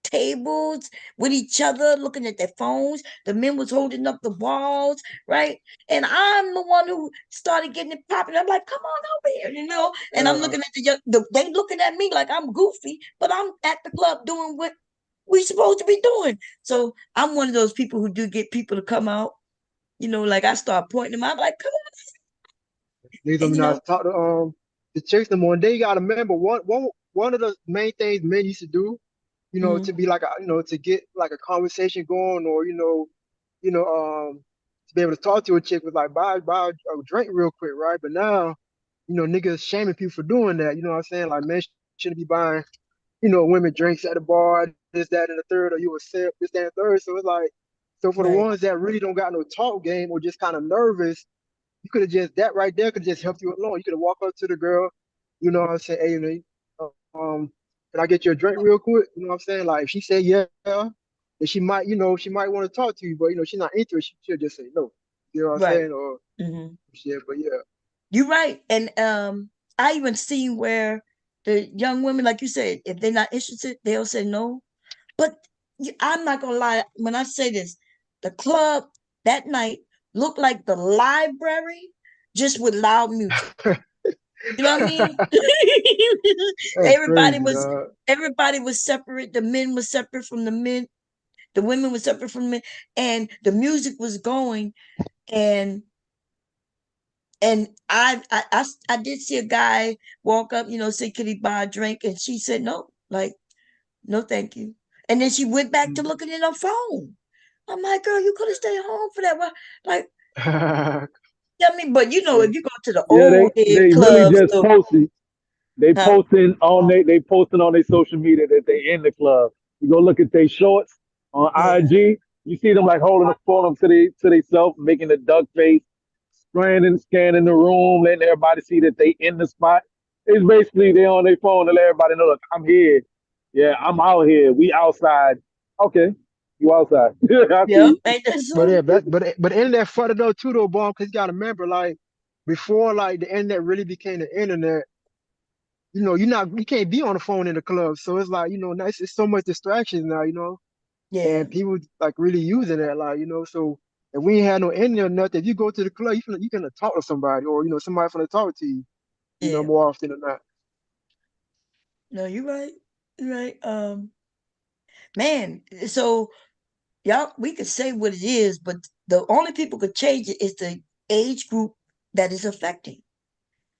tables with each other, looking at their phones. The men was holding up the walls, right? And I'm the one who started getting it popping. I'm like, come on over here. And I'm Yeah. looking at they looking at me like I'm goofy, but I'm at the club doing what we supposed to be doing. So I'm one of those people who do get people to come out. Like I start pointing them out, like, come Niggas on, don't be not talk to the chicks no more. And then you gotta remember one of the main things men used to do, to Mhm. be like to get like a conversation going or to be able to talk to a chick was like buy a drink real quick, right? But now, niggas shaming people for doing that. You know what I'm saying? Like men shouldn't be buying, women drinks at the bar, this, that, and the third, or you a sip, this, that, and the third. So it's like So for the Right. ones that really don't got no talk game or just kind of nervous, you could have just that right there could just help you along. You could have walked up to the girl, you know what I'm saying, hey, can I get you a drink real quick? You know what I'm saying? Like if she said yeah, then she might, she might want to talk to you, but she's not interested, she'll just say no. You know what I'm Right. saying? Or Hmm. shit, but yeah. You're right. And I even seen where the young women, like you said, if they're not interested, they'll say no. But I'm not gonna lie, when I say this, the club that night looked like the library just with loud music. You know what I mean? That's everybody crazy, was dog. everybody was separate. The men were separate from the men. The women were separate from the men, and the music was going. And I did see a guy walk up, say, could he buy a drink? And she said no, like, no, thank you. And then she went back to looking at her phone. I'm like, girl, you could have stayed home for that. Why? Like, I mean, but Yeah. if you go to the Yeah, old head they really clubs, just so, posted. They huh? posting on their social media that they in the club. You go look at their shorts on Yeah, IG. You see them like holding the phone to themselves, making a duck face, scanning the room, letting everybody see that they in the spot. It's basically they on their phone to let everybody know, look, I'm here. Yeah, I'm out here. We outside. Okay, you outside. I see yeah, you. ain't that But so? yeah, but the internet flooded though too though, bomb, because you gotta remember, like before like the internet really became the internet, you can't be on the phone in the club. So it's like, now it's so much distractions now, Yeah, and people like really using that, like, so if we ain't had no internet or nothing, if you go to the club, you can talk to somebody, or somebody finna talk to you, yeah. more often than not. No, you're right. You're right. Man, so y'all, we could say what it is, but the only people could change it is the age group that is affecting.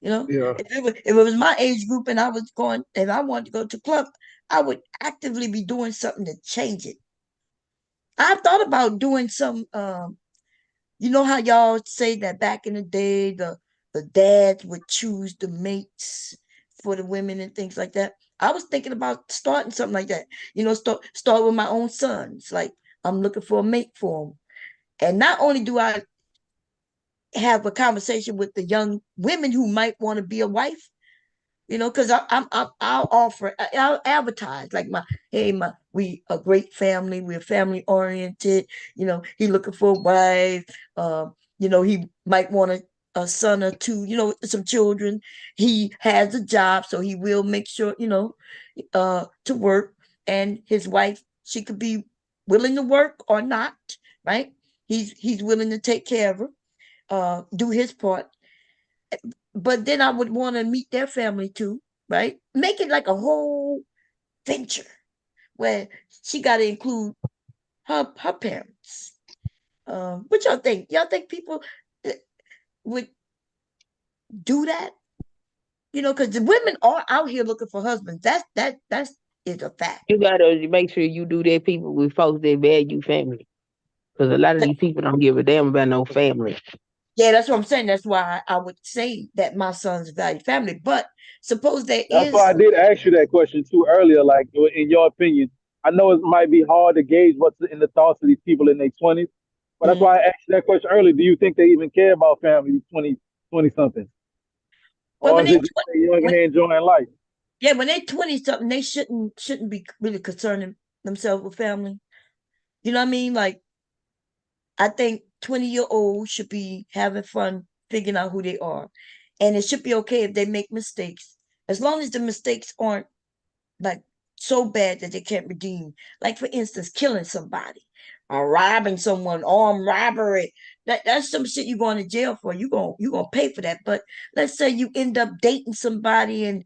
Yeah. If it was my age group and I was going, and I wanted to go to club, I would actively be doing something to change it. I thought about doing some. You know how y'all say that back in the day, the dads would choose the mates for the women and things like that. I was thinking about starting something like that. Start with my own sons. Like I'm looking for a mate for them, and not only do I have a conversation with the young women who might want to be a wife, because I'll offer, I'll advertise like we a great family, we're family oriented. He looking for a wife. He might want a son or two, some children. He has a job, so he will make sure, to work, and his wife, she could be willing to work or not, right? He's willing to take care of her, do his part. But then I would want to meet their family too, right? Make it like a whole venture where she got to include her parents. What y'all think? Y'all think people would do that? Because the women are out here looking for husbands. That's is a fact. You gotta make sure you do that, people with folks that value family. Because a lot of these people don't give a damn about no family. Yeah, that's what I'm saying. That's why I would say that my sons value family. But suppose there That's why is. I did ask you that question too earlier. Like, in your opinion, I know it might be hard to gauge what's in the thoughts of these people in their 20s, but that's why I asked you that question earlier. Do you think they even care about family, 20 something? Well, Or is it just they young and they enjoying life? when they 20 something, they shouldn't be really concerning themselves with family. You know what I mean? Like, I think 20-year-olds should be having fun figuring out who they are. And it should be okay if they make mistakes, as long as the mistakes aren't like so bad that they can't redeem. Like, for instance, killing somebody or robbing someone, armed robbery. That's some shit you're going to jail for. You gonna pay for that. But let's say you end up dating somebody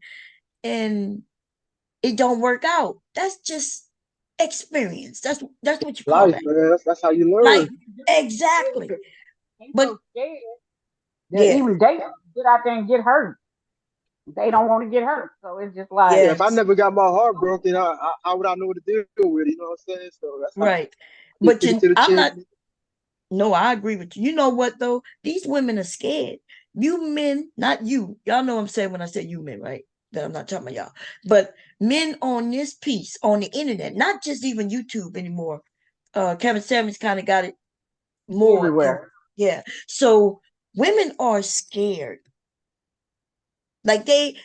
and it don't work out. That's just experience. That's what you call Life, that. man. That's how you Like, learn. exactly. They But so scared that yeah, even they get out there and get hurt. They don't want to get hurt. So it's just like, Yeah, if I yes, never got my heart broken, how would I know what to deal with? You know what I'm saying? So that's how I right. just But stick it to the I'm chin. not. No, I agree with you. You know what though? These women are scared. You men, not you. Y'all know what I'm saying when I say you men, right? That I'm not talking about y'all. But men on this piece on the internet, not just even YouTube anymore. Kevin Samuels kind of got it more. Everywhere. Yeah. So women are scared. Like they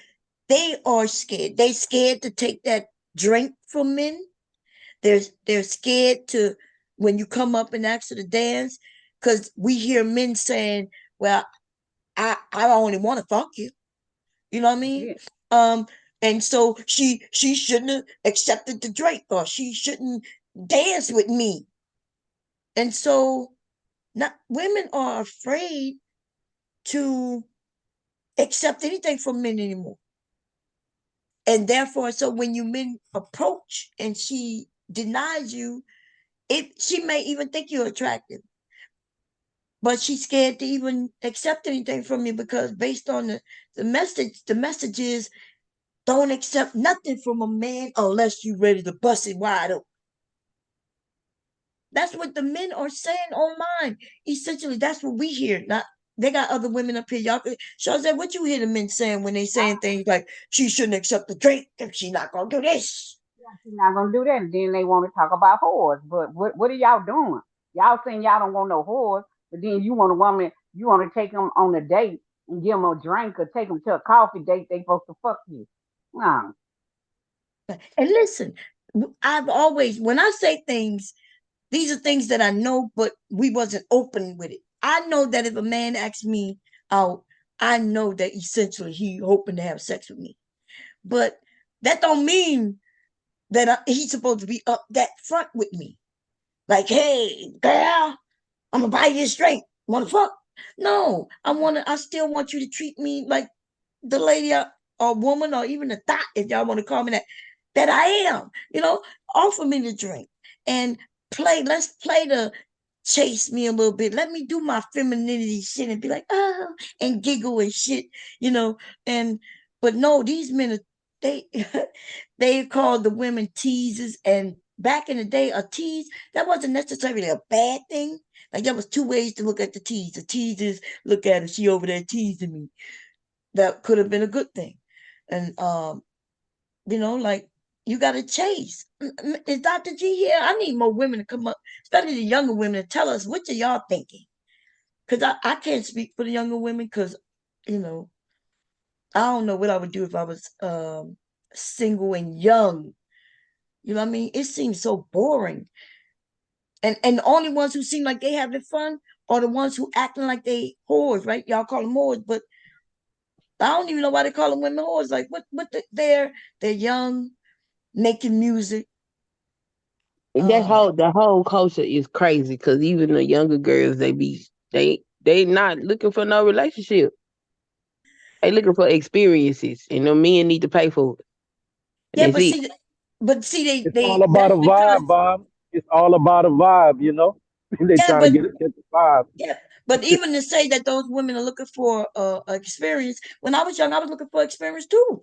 are scared. They scared to take that drink from men. They're scared to when you come up and ask her to dance, because we hear men saying, "Well, I only want to fuck you." You know what I mean? Yeah. Um, and so she shouldn't have accepted the drink, or she shouldn't dance with me. And so not women are afraid to accept anything from men anymore. And therefore, so when you men approach and she denies you, she may even think you're attractive, but she's scared to even accept anything from you, because based on the message is, don't accept nothing from a man unless you're ready to bust it wide open. That's what the men are saying online. Essentially, that's what we hear. Not they got other women up here. Y'all could show that what you hear the men saying when they saying things like she shouldn't accept the drink if she's not gonna do this. She's not gonna do that. And then they want to talk about whores. But what are y'all doing? Y'all saying y'all don't want no whores, but then you want a woman, you want to take them on a date and give them a drink or take them to a coffee date. They supposed to fuck you. No. And listen, I've always when I say things, these are things that I know, but we wasn't open with it. I know that if a man asks me out, I know that essentially he hoping to have sex with me. But that don't mean that he's supposed to be up that front with me. Like, hey, girl, I'm gonna buy you this drink. Wanna fuck? No, I still want you to treat me like the lady or woman or even the thought, if y'all want to call me that I am. Offer me the drink and let's play the chase me a little bit. Let me do my femininity shit and be like, oh, and giggle and shit, and but no, these men are they they call the women teasers, and back in the day, a tease, that wasn't necessarily a bad thing. Like there was two ways to look at the tease. The teasers look at her, she over there teasing me. That could have been a good thing. And like you gotta chase. Is Dr. G here? I need more women to come up, especially the younger women, to tell us what are y'all thinking. Cause I can't speak for the younger women, because I don't know what I would do if I was single and young. You know what I mean? It seems so boring. And the only ones who seem like they having fun are the ones who acting like they whores, right? Y'all call them whores, but I don't even know why they call them women whores. Like they're young, making music. The whole culture is crazy because even the younger girls they not looking for no relationship. They looking for experiences, and the men need to pay for it. And Yeah, that's it. It's all about a that's because vibe, Bob. It's all about a vibe, you know. They yeah, trying to get the vibe. yeah, but even to say that those women are looking for experience, when I was young, I was looking for experience too.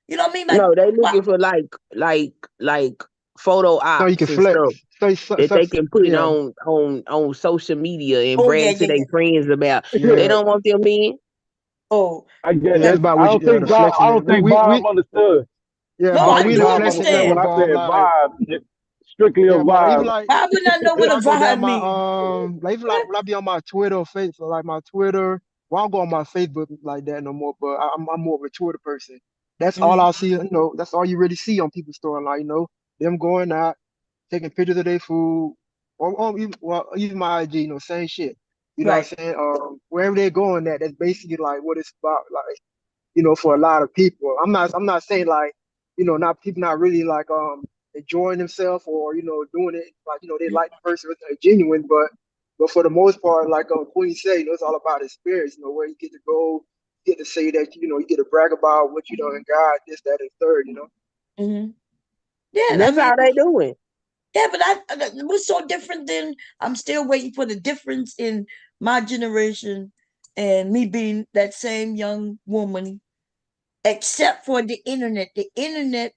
You know what I mean? Like, No, they what? looking for like photo So you can ops and flex. stuff that they can put Yeah. on social media and Oh yeah, brag to yeah, their yeah. friends about. They Yeah. don't want them men. Oh, I get Yeah, yeah. it's it. about I which don't think the Bob. flexing I that don't think Bob understood. yeah, No, I don't but I we think in do the Bob flexing understood level, when understand. I Bob. said Like vibe. It's strictly a yeah, but like even vibe. like Why would I know when what a I go vibe down my mean? like even like when I be on my Twitter or Facebook, like my Twitter, well, I don't go on my Facebook like that no more. But I'm more of a Twitter person. That's all Mm-hmm. I see. That's all you really see on people's story. Like them going out, taking pictures of their food, or even my IG. Same shit. You know what Right. I'm saying? Wherever they're going at, that's basically like what it's about. Like for a lot of people. I'm not saying like, not people not really like enjoying themselves or doing it like they like the person if they're genuine, but for the most part, like Queen said, it's all about experience, where you get to go, get to say that you get to brag about what you know and God, this, that, and third. Mm-hmm. And Yeah, I that's mean, how they doing. yeah, but what's so different than I'm still waiting for the difference in my generation and me being that same young woman, except for the internet. The internet,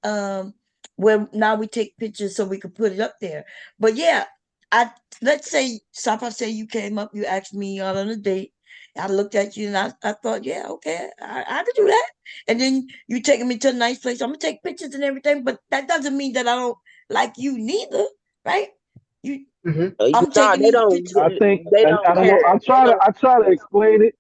um, where now we take pictures so we can put it up there. But yeah, I let's say Safa say you came up, you asked me out on a date. I looked at you and I thought, yeah, okay, I could do that. And then you taking me to a nice place. I'm gonna take pictures and everything, but that doesn't mean that I don't like you neither, right? You, I'm Nah, taking they these don't. pictures. I think, They and I don't don't know. care. I try to explain it.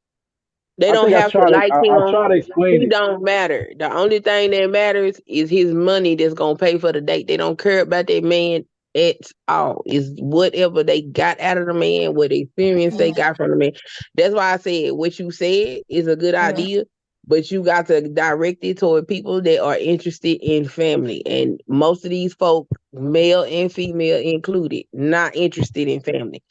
They I don't think have to like I him. try to explain He it. don't matter. The only thing that matters is his money that's gonna pay for the date. They don't care about that man at all. It's whatever they got out of the man, what experience they got from the man. That's why I said what you said is a good idea, but you got to direct it toward people that are interested in family. And most of these folk, male and female included, not interested in family.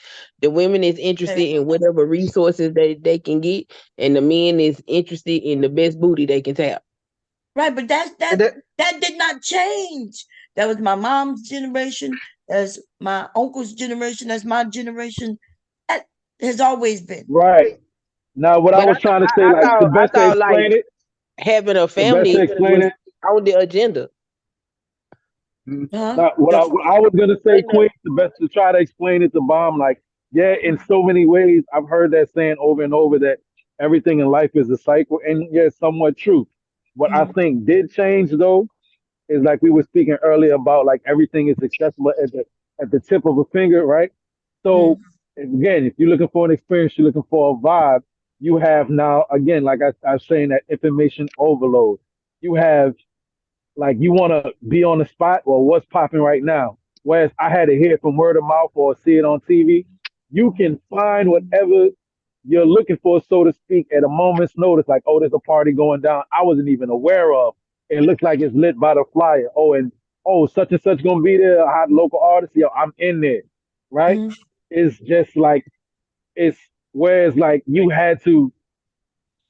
The women is interested in whatever resources they can get, and the men is interested in the best booty they can tap. Right, but that did not change. That was my mom's generation. That's my uncle's generation. That's my generation. That has always been. Right. Now, what I But was trying to say, I like the thought I best to thought like explain it, having a the best to family explain was it. on the agenda. Now, what I was gonna say, Queen, the best to try to explain it to Bomb, like, yeah, in so many ways, I've heard that saying over and over that everything in life is a cycle, and yeah, it's somewhat true. What I think did change though is like we were speaking earlier about like everything is accessible at the tip of a finger, right? So again, if you're looking for an experience, you're looking for a vibe, you have now again, like I was saying, that information overload. You have like you want to be on the spot. Well, what's popping right now? Whereas I had to hear it from word of mouth or see it on TV. You can find whatever you're looking for, so to speak, at a moment's notice. Like, oh, there's a party going down I wasn't even aware of. It looks like it's lit by the flyer. Oh, and oh, such and such gonna be there. A hot local artist. Yo, I'm in there, right? It's just like it's whereas like you had to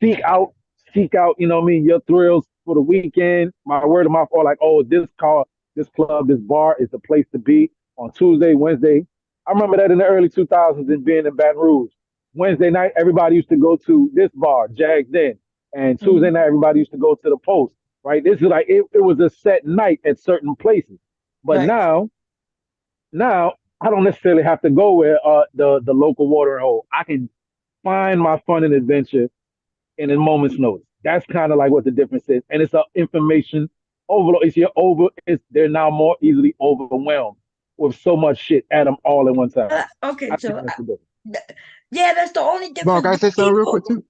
seek out, you know what I mean, your thrills for the weekend. My word of mouth, or like, oh, this car, this club, this bar is the place to be on Tuesday, Wednesday. I remember that in the early 2000s and being in Baton Rouge. Wednesday night, everybody used to go to this bar, Jags Den. And Tuesday night, everybody used to go to the Post, right? This is like, it was a set night at certain places. But now, I don't necessarily have to go where the local watering hole. I can find my fun and adventure in a moment's notice. That's kind of like what the difference is, and it's a information overload. They're now more easily overwhelmed with so much shit at them all at one time. Okay, I so think that's the difference. yeah, that's the only Bro, difference. can I say something real quick too?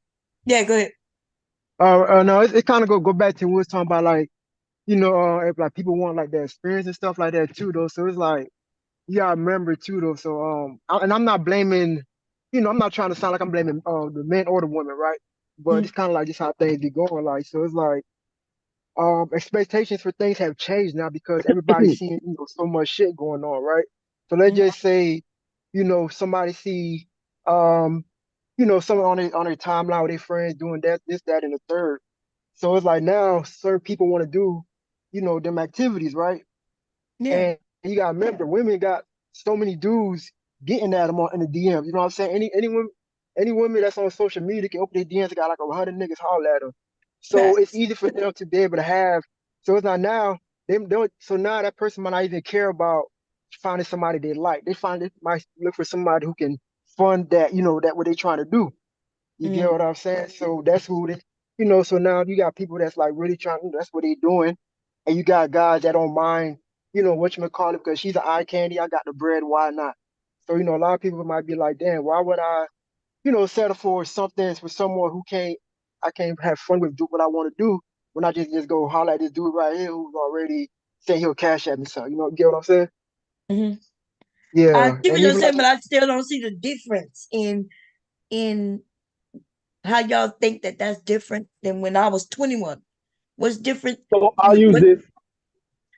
Yeah, go ahead. No, it kind of go back to what we was talking about, like, if like people want like the experience and stuff like that too, though. So it's like you gotta remember too, though. So and I'm not blaming, I'm not trying to sound like I'm blaming the men or the women, right? But it's kind of like just how things be going, like. So it's like expectations for things have changed now because everybody's seeing so much shit going on, right? So let's just say, somebody see someone on their timeline with their friends doing that, this, that, and the third. So it's like now certain people want to do, them activities, right? Yeah. And you gotta remember, women got so many dudes getting at them in the DMs. You know what I'm saying? Any woman that's on social media can open their DMs, got like 100 niggas holler at them. So it's easy for them to be able to have. So it's not now. They don't. So now that person might not even care about finding somebody they like. They might look for somebody who can fund that. That what they trying to do. You get what I'm saying? So that's who they. So now you got people that's like really trying. That's what they doing, and you got guys that don't mind. Whatchamacallit, because she's an eye candy. I got the bread. Why not? So a lot of people might be like, damn, why would I? Settle for something for someone who I can't have fun with, do what I want to do when I just go holler at this dude right here who's already saying he'll cash at me. So, get what I'm saying? I Yeah. see what And you're even saying, like, but I still don't see the difference in how y'all think that that's different than when I was 21. What's different? So I'll use this.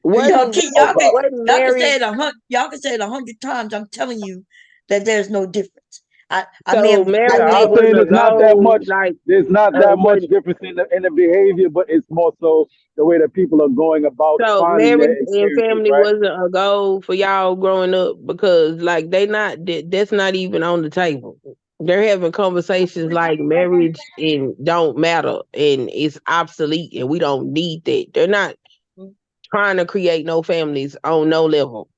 Y'all can say married. it y'all can say it 100 times. I'm telling you that there's no difference. I may So have Yeah, marriage I'm was saying a there's not that goal, much. like There's not that much when difference in the behavior, but it's more so the way that people are going about so finding marriage their and experiences, family right? wasn't a goal for y'all growing up because like that's not even on the table. They're having conversations like marriage and don't matter and it's obsolete and we don't need that. They're not trying to create no families on no level.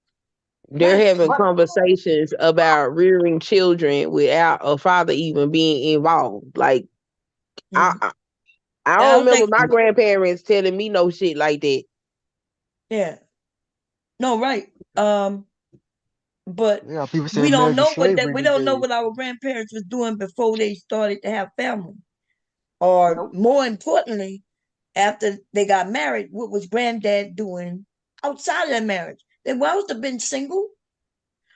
They're having conversations about rearing children without a father even being involved. Like I I don't don't remember think. my grandparents telling me no shit like that. Yeah. No, right. But Yeah, people we saying don't marriage is know slavery we these don't know days. what our grandparents was doing before they started to have family, or Nope. more importantly, after they got married, what was granddad doing outside of that marriage? They must have been single,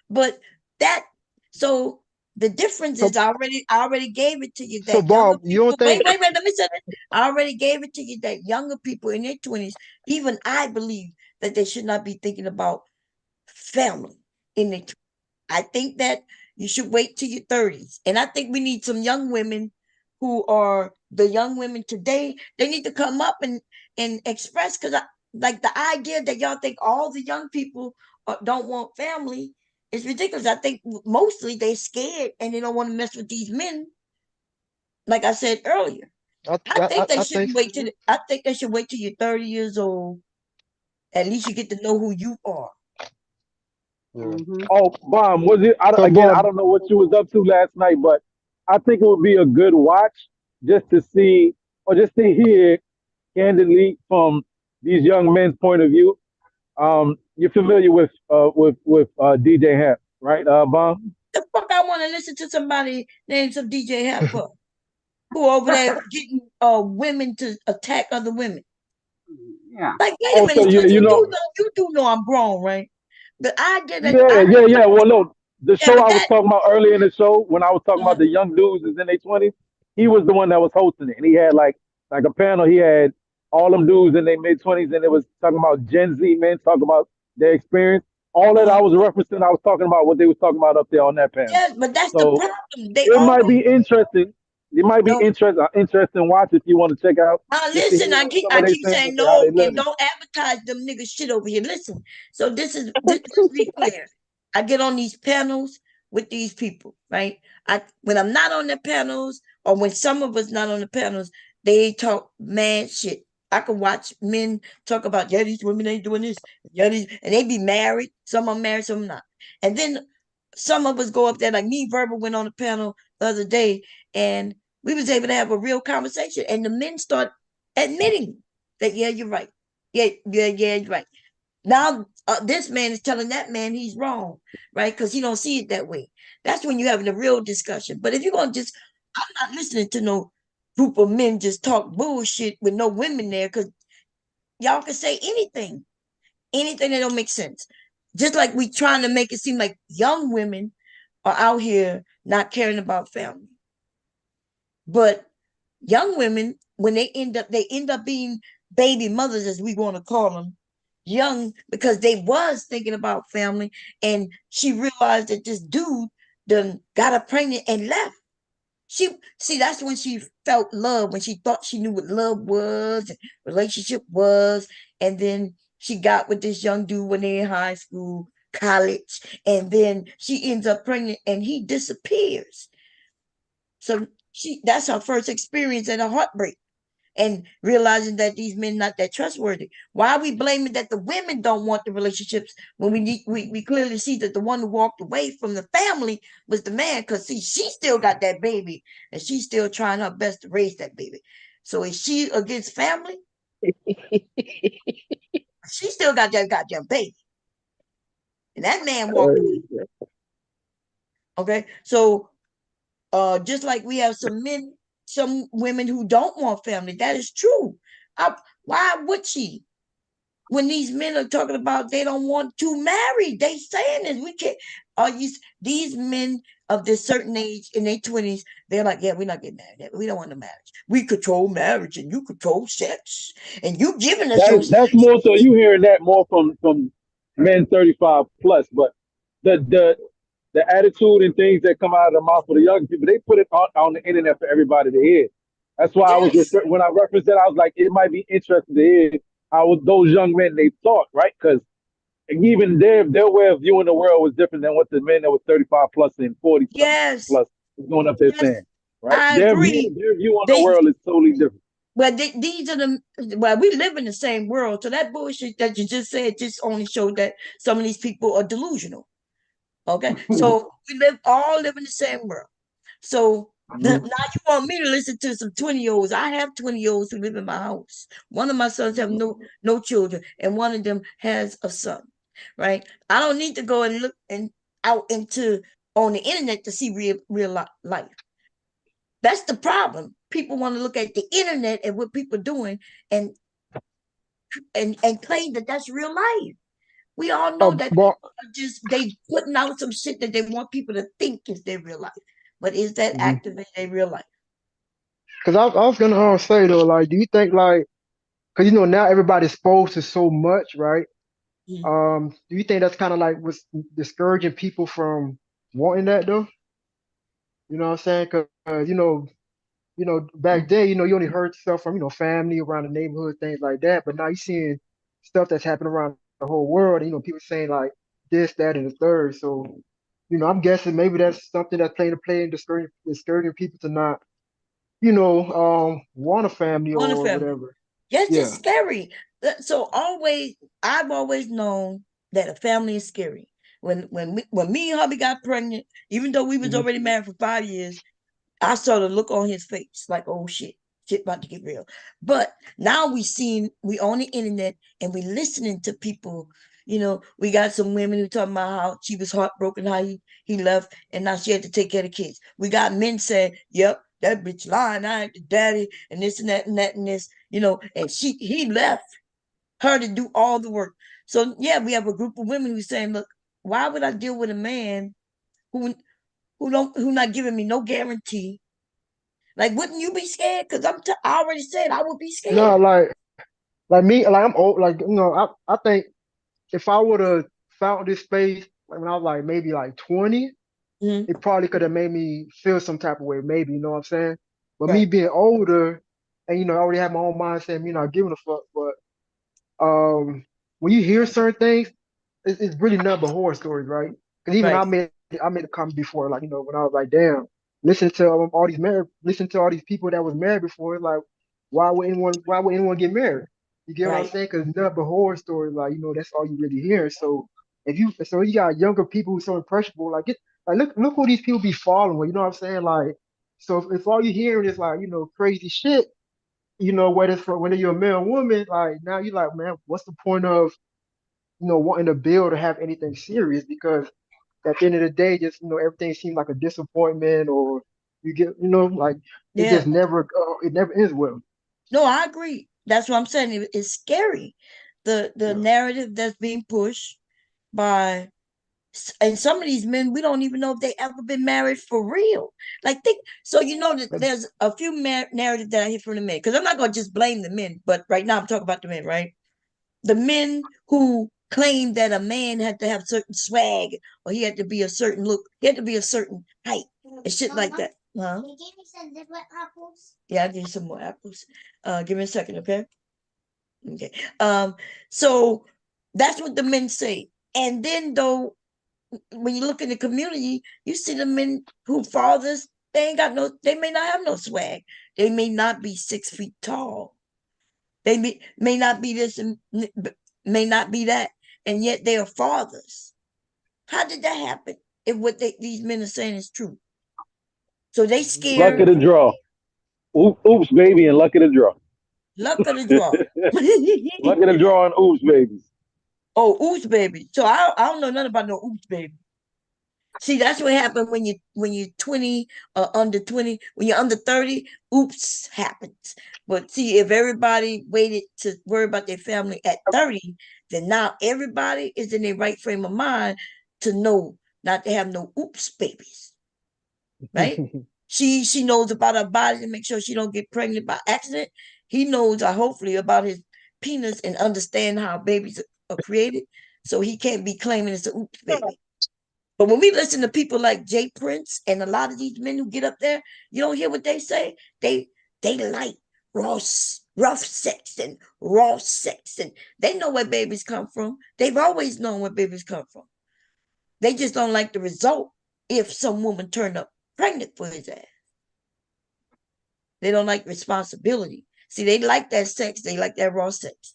but that so the difference So is I already gave it to you so that younger Bob, you people don't think let me say this. I already gave it to you that younger people in their 20s, even I believe that they should not be thinking about family in their. I think that you should wait till your 30s. And I think we need some young women who are the young women today. They need to come up and express, because like the idea that y'all think all the young people don't want family is ridiculous. I think mostly they're scared and they don't want to mess with these men. Like I said earlier, I think they I think shouldn't wait till. I think they should wait till you're 30 years old. At least you get to know who you are. yeah. Oh, Bomb, was it? So Again, I Bob, don't know what you was up to last night, but I think it would be a good watch just to see or just to hear candidly from these young men's point of view. You're familiar with DJ Hamp, right, Bomb? The fuck I want to listen to somebody named some DJ Happer who over there getting women to attack other women. Yeah. Like, wait a Oh, so minute, you know, you do know I'm grown, right? But I did it. yeah. Well, look, the Yeah, show but I was that. talking about earlier in the show when I was talking about the young dudes is in their 20s, he was the one that was hosting it, and he had like a panel. He had all them dudes in their mid 20s, and it was talking about Gen Z men talking about their experience. All that I was referencing, I was talking about what they was talking about up there on that panel. Yeah, but that's the So problem. They it might always be interesting. It might be no. interesting watch if you want to check out Now just to listen, hear I what keep some I of they keep saying saying and how no, they and living. don't advertise them niggas shit over here. Listen, so let's be clear. I get on these panels with these people, right? I when I'm not on the panels, or when some of us not on the panels, they talk mad shit. I can watch men talk about, yeah, these women ain't doing this, yeah, and they be married. Some are married, some not. And then some of us go up there, like me, Verbal went on a panel the other day, and we was able to have a real conversation, and the men start admitting that, yeah, you're right. Yeah, you're right. Now this man is telling that man he's wrong, right? Because he don't see it that way. That's when you're having a real discussion. But if you're gonna just, I'm not listening to no group of men just talk bullshit with no women there, because y'all can say anything that don't make sense. Just like we trying to make it seem like young women are out here not caring about family. But young women, when they end up being baby mothers, as we want to call them, young, because they was thinking about family, and she realized that this dude done got her pregnant and left. She see that's when she felt love, when she thought she knew what love was and relationship was, and then she got with this young dude when they in high school, college, and then she ends up pregnant and he disappears. So that's her first experience and a heartbreak, and realizing that these men not that trustworthy. Why are we blaming that the women don't want the relationships when we clearly see that the one who walked away from the family was the man? Because see, she still got that baby and she's still trying her best to raise that baby. So is she against family? She still got that goddamn baby. And that man walked away. Okay. So just like we have some men, some women who don't want family. That is true. Why would she? When these men are talking about they don't want to marry, they saying this. We can't. Are you these men of this certain age in their 20s? They're like, yeah, we're not getting married. We don't want a marriage. We control marriage, and you control sex, and you giving us your That's sex. more so you hearing that more from men 35 plus, but the attitude and things that come out of the mouth of the young people, they put it on the internet for everybody to hear. That's why I was Yes, when I referenced that, I was like, it might be interesting to hear how those young men they thought, right? Because even their way of viewing the world was different than what the men that was 35 plus and 40 something yes, plus was going up there yes. saying, right? I Their view agree. their view on the They world is totally different. these are the we live in the same world. So that bullshit that you just said just only showed that some of these people are delusional. Okay, so we all live in the same world. So now you want me to listen to some 20-year-olds. I have 20-year-olds who live in my house. One of my sons have no children, and one of them has a son. Right? I don't need to go and look, and out into on the internet to see real life. That's the problem. People want to look at the internet and what people are doing and claim that that's real life. We all know that But just they putting out some shit that they want people to think is their real life. But is that activate their real life? because I was gonna say though, like, do you think like, because now everybody's exposed to so much, right? Mhm. Do you think that's kind of like what's discouraging people from wanting that though? You know what I'm saying? Because back then, you only heard stuff from family around the neighborhood, things like that. But now you're seeing stuff that's happening around the whole world. And, people saying like this, that, and the third. So, I'm guessing maybe that's something that's playing to play and discouraging people to not, want a family Want a or family. whatever. Yeah, it's just Yeah. scary. So I've always known that a family is scary. When me and hubby got pregnant, even though we was Mhm. already married for 5 years, I saw the look on his face like, oh shit about to get real. But now we on the internet and we listening to people. We got some women who talking about how she was heartbroken, how he left, and now she had to take care of the kids. We got men saying, "Yep, that bitch lying. I ain't the daddy," and this and that and that and this. And he left her to do all the work. So yeah, we have a group of women who saying, "Look, why would I deal with a man who who not giving me no guarantee?" Like, wouldn't you be scared? Because I already said I would be No, scared. like me, like I'm old. Like I think if I would have found this space like when I was like maybe like 20, Mhm. it probably could have made me feel some type of way, maybe, you know what I'm saying? But me Right. being older and I already have my own mindset, me not giving a fuck. But when you hear certain things, it's really nothing but horror stories, right? Because even Right. I made a comment before, like, when I was like, damn, listen to all these people that was married before, it's like, why would anyone get married? You get what I'm Right. saying? Because nothing but horror stories, like, that's all you really hear. So you got younger people who's so impressionable, like look who these people be following, you know what I'm saying? Like, so if all you hearing is like, crazy shit, whether you're a man or woman, like now you're like, man, what's the point of wanting to build or have anything serious? Because at the end of the day, just everything seems like a disappointment, or you get like Yeah. it never ends well. No, I agree. That's what I'm saying. It's scary. The Yeah. narrative that's being pushed by and some of these men, we don't even know if they ever been married for real. Like, think so. That there's a few narratives that I hear from the men, because I'm not gonna just blame the men, but right now I'm talking about the men, right? The men who claim that a man had to have certain swag, or he had to be a certain look, he had to be a certain height and shit like that. Huh? Can you give me some different apples? Yeah, I'll give you some more apples. Give me a second, okay? Okay. So that's what the men say. And then though, when you look in the community, you see the men who fathers, they may not have no swag. They may not be 6 feet tall. They may not be this and may not be that, and yet they are fathers. How did that happen? If what these men are saying is true, so they Luck of scared. the draw. Oops, baby, and luck of the draw. Luck of the draw. Luck of the draw and oops, babies. Oh, oops, baby. So I don't know nothing about no oops, baby. See, that's what happened when you're 20 or under 20. When you're under 30, oops happens. But see, if everybody waited to worry about their family at 30, then now everybody is in their right frame of mind to know not to have no oops babies, right? She knows about her body to make sure she don't get pregnant by accident. He knows, hopefully, about his penis and understand how babies are created. So he can't be claiming it's an oops baby. But when we listen to people like Jay Prince and a lot of these men who get up there, you don't hear what they say. They like rough sex and raw sex, and they know where babies come from. They've always known where babies come from. They just don't like the result if some woman turned up pregnant for his ass. They don't like responsibility. See, they like that sex. They like that raw sex.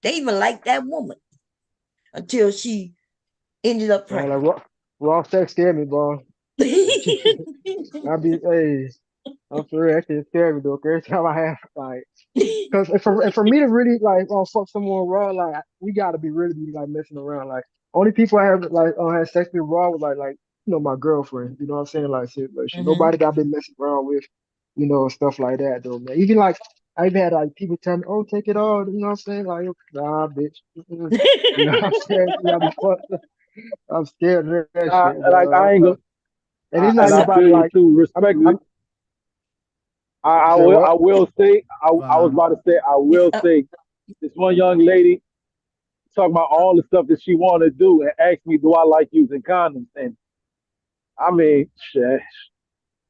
They even like that woman until she ended up Man, pregnant. like raw sex scared me, bro. Hey, I'm for real, that shit scared me though. 'Cause every time I have like, cause for me to really like fuck someone raw, like we gotta be really be like messing around. Like only people I have like had sex with raw was like my girlfriend. You know what I'm saying? Like shit, but shit, Mm-hmm. nobody that I've been messing around with, stuff like that though, man. Even like I even had like people tell me, "Oh, take it all." You know what I'm saying? Like, nah, bitch. Mm-mm. You know what I'm saying? You gotta be fucked up. I'm scared of that shit, Like man. I ain't gonna, And it's not and even I about feel you like too. I'm. Respectfully, I'm. You said I what? will say, I was Wow. about to say, I will say, this one young lady talking about all the stuff that she want to do and asked me, do I like using condoms? And I mean, shit,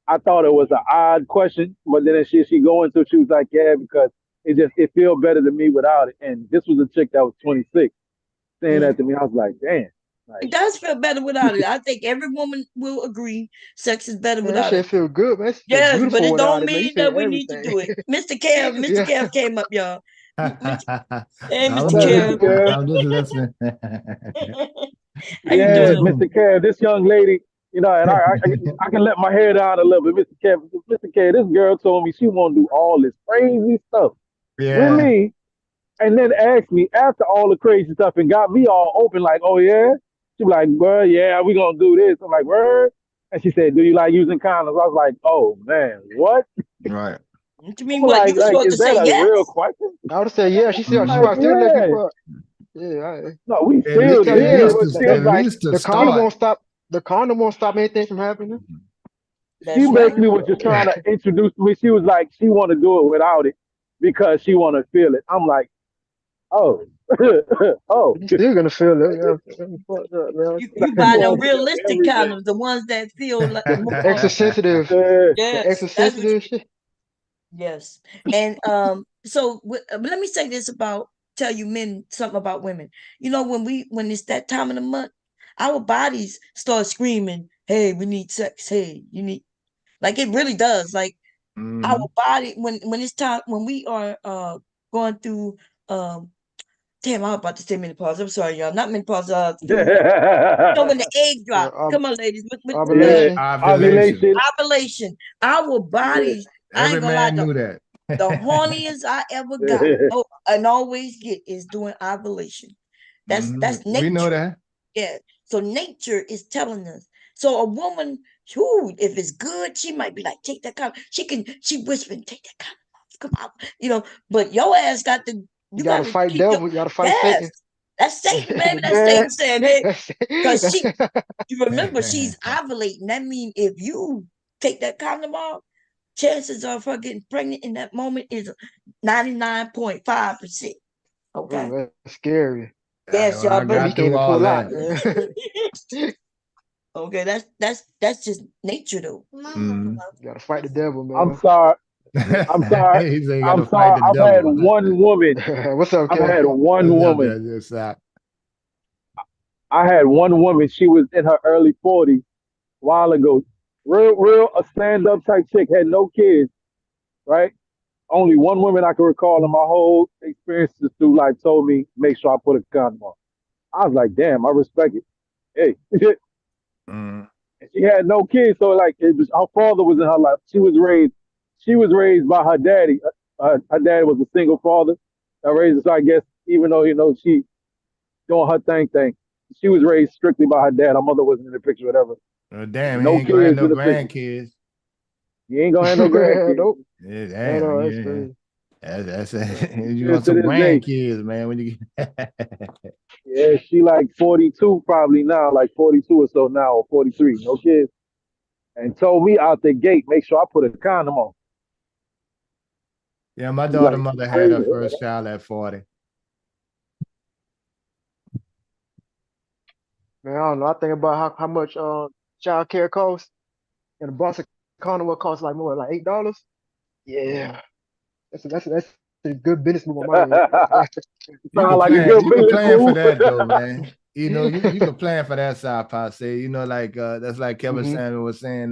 I thought it was an odd question, but then as she go into it, she was like, yeah, because it feel better to me without it. And this was a chick that was 26 saying Mm. that to me. I was like, damn, It like does feel better without it. I think every woman will agree sex is better Man, that without it. shit feel good, man. That shit feel Yes, but beautiful it without don't it, man. You mean say that we need to everything. do it. Mr. Yeah. Kev came up, y'all. Mr. Hey, I'm Mr. what up, just, Mr. Kev. Kev? I'm just listening. How you Yeah, doing? Mr. Kev, this young lady, and I can let my hair down a little bit, Mr. Kev. Mr. Kev, this girl told me she want to do all this crazy stuff with Yeah. me, and then asked me after all the crazy stuff and got me all open, like, oh yeah. She was like, well, yeah, we gonna do this. I'm like, word. And she said, do you like using condoms? I was like, oh man, what? Right. What you I'm mean what? You were like, supposed to is that say a real yes? question? I would say yeah. She said she Like, might Mhm. still let yeah. people. Yeah. No, we At, They still tell you, did, yeah, but she at was like, least to the condom start. won't stop. The condom won't stop anything from happening. she That's right. basically was just trying to introduce me. She was like, she want to do it without it because she want to feel it. I'm like, oh, oh. You still gonna feel it. Yeah. Fucked up, man. You She buy them want to feel realistic everything. condoms, the ones that feel like The more. extra sensitive, Uh, the Yes, extra that's what sensitive shit. yes. And so but let me say this about tell you men something about women. You know, when it's that time of the month, our bodies start screaming, "Hey, we need sex. Hey, you need," like it really does. Like our Mhm. body when it's time when we are going through damn, I was about to say menopause. I'm sorry, y'all. Not menopause, through when the egg Yeah, drop. Come on, ladies, with yeah, ovulation. Ovulation. ovulation. ovulation. Our Yeah. bodies, I Every ain't gonna lie, man knew that. the horniest I ever got, oh, and always get is doing ovulation. That's We know nature. that. Yeah. So nature is telling us. So a woman, who, if it's good, she might be like, take that condom. She whispering, take that condom off. Come on. But your ass got to, You you got gotta to fight keep your, devil. You gotta fight yes. Satan. That's Satan, baby. That's Yeah. Satan saying, hey, That's because that's you remember she's ovulating. That means if you take that condom off, chances of her getting pregnant in that moment is 99.5%. Okay. oh, that's scary. Yes, y'all I That better means got you can't through even all pull out, that. man. okay, that's just nature though. Mhm. You gotta fight the devil, I'm man. sorry. I'm sorry. He said you got I'm to fight sorry. the I've had devil. one woman. What's up, I've Kev? had one What's up, woman. there? Just that. I had one woman. She was in her early 40s a while ago. Real, a stand-up type chick. Had no kids. Right. Only one woman I can recall in my whole experiences through life told me make sure I put a condom on. I was like, damn, I respect it. Hey, Mm. and she had no kids, so like her father was in her life. She was raised by her daddy. Her dad was a single father that raised her. So I guess even though she doing her thing, she was raised strictly by her dad. Her mother wasn't in the picture, whatever. Damn, he No ain't gonna have kids no in the picture. grandkids. You ain't gonna have no grandkids. Nope. Yeah, I damn, know that's yeah. crazy. That's you Still want to some this day. grandkids, man. When you get Yeah, she like 42 probably now, like 42 or so now, or 43. No kids. And told me out the gate, make sure I put a condom on. Yeah, my I was daughter like, mother had her crazy. first child at 40. Man, I don't know. I think about how much child care costs, and a box of condom will cost like more like $8. Yeah, that's a good business move on my end. Sound like a good You could business plan for move. that though, man. You could plan for that side part. Say, like that's like Kevin hmm Samuel was saying,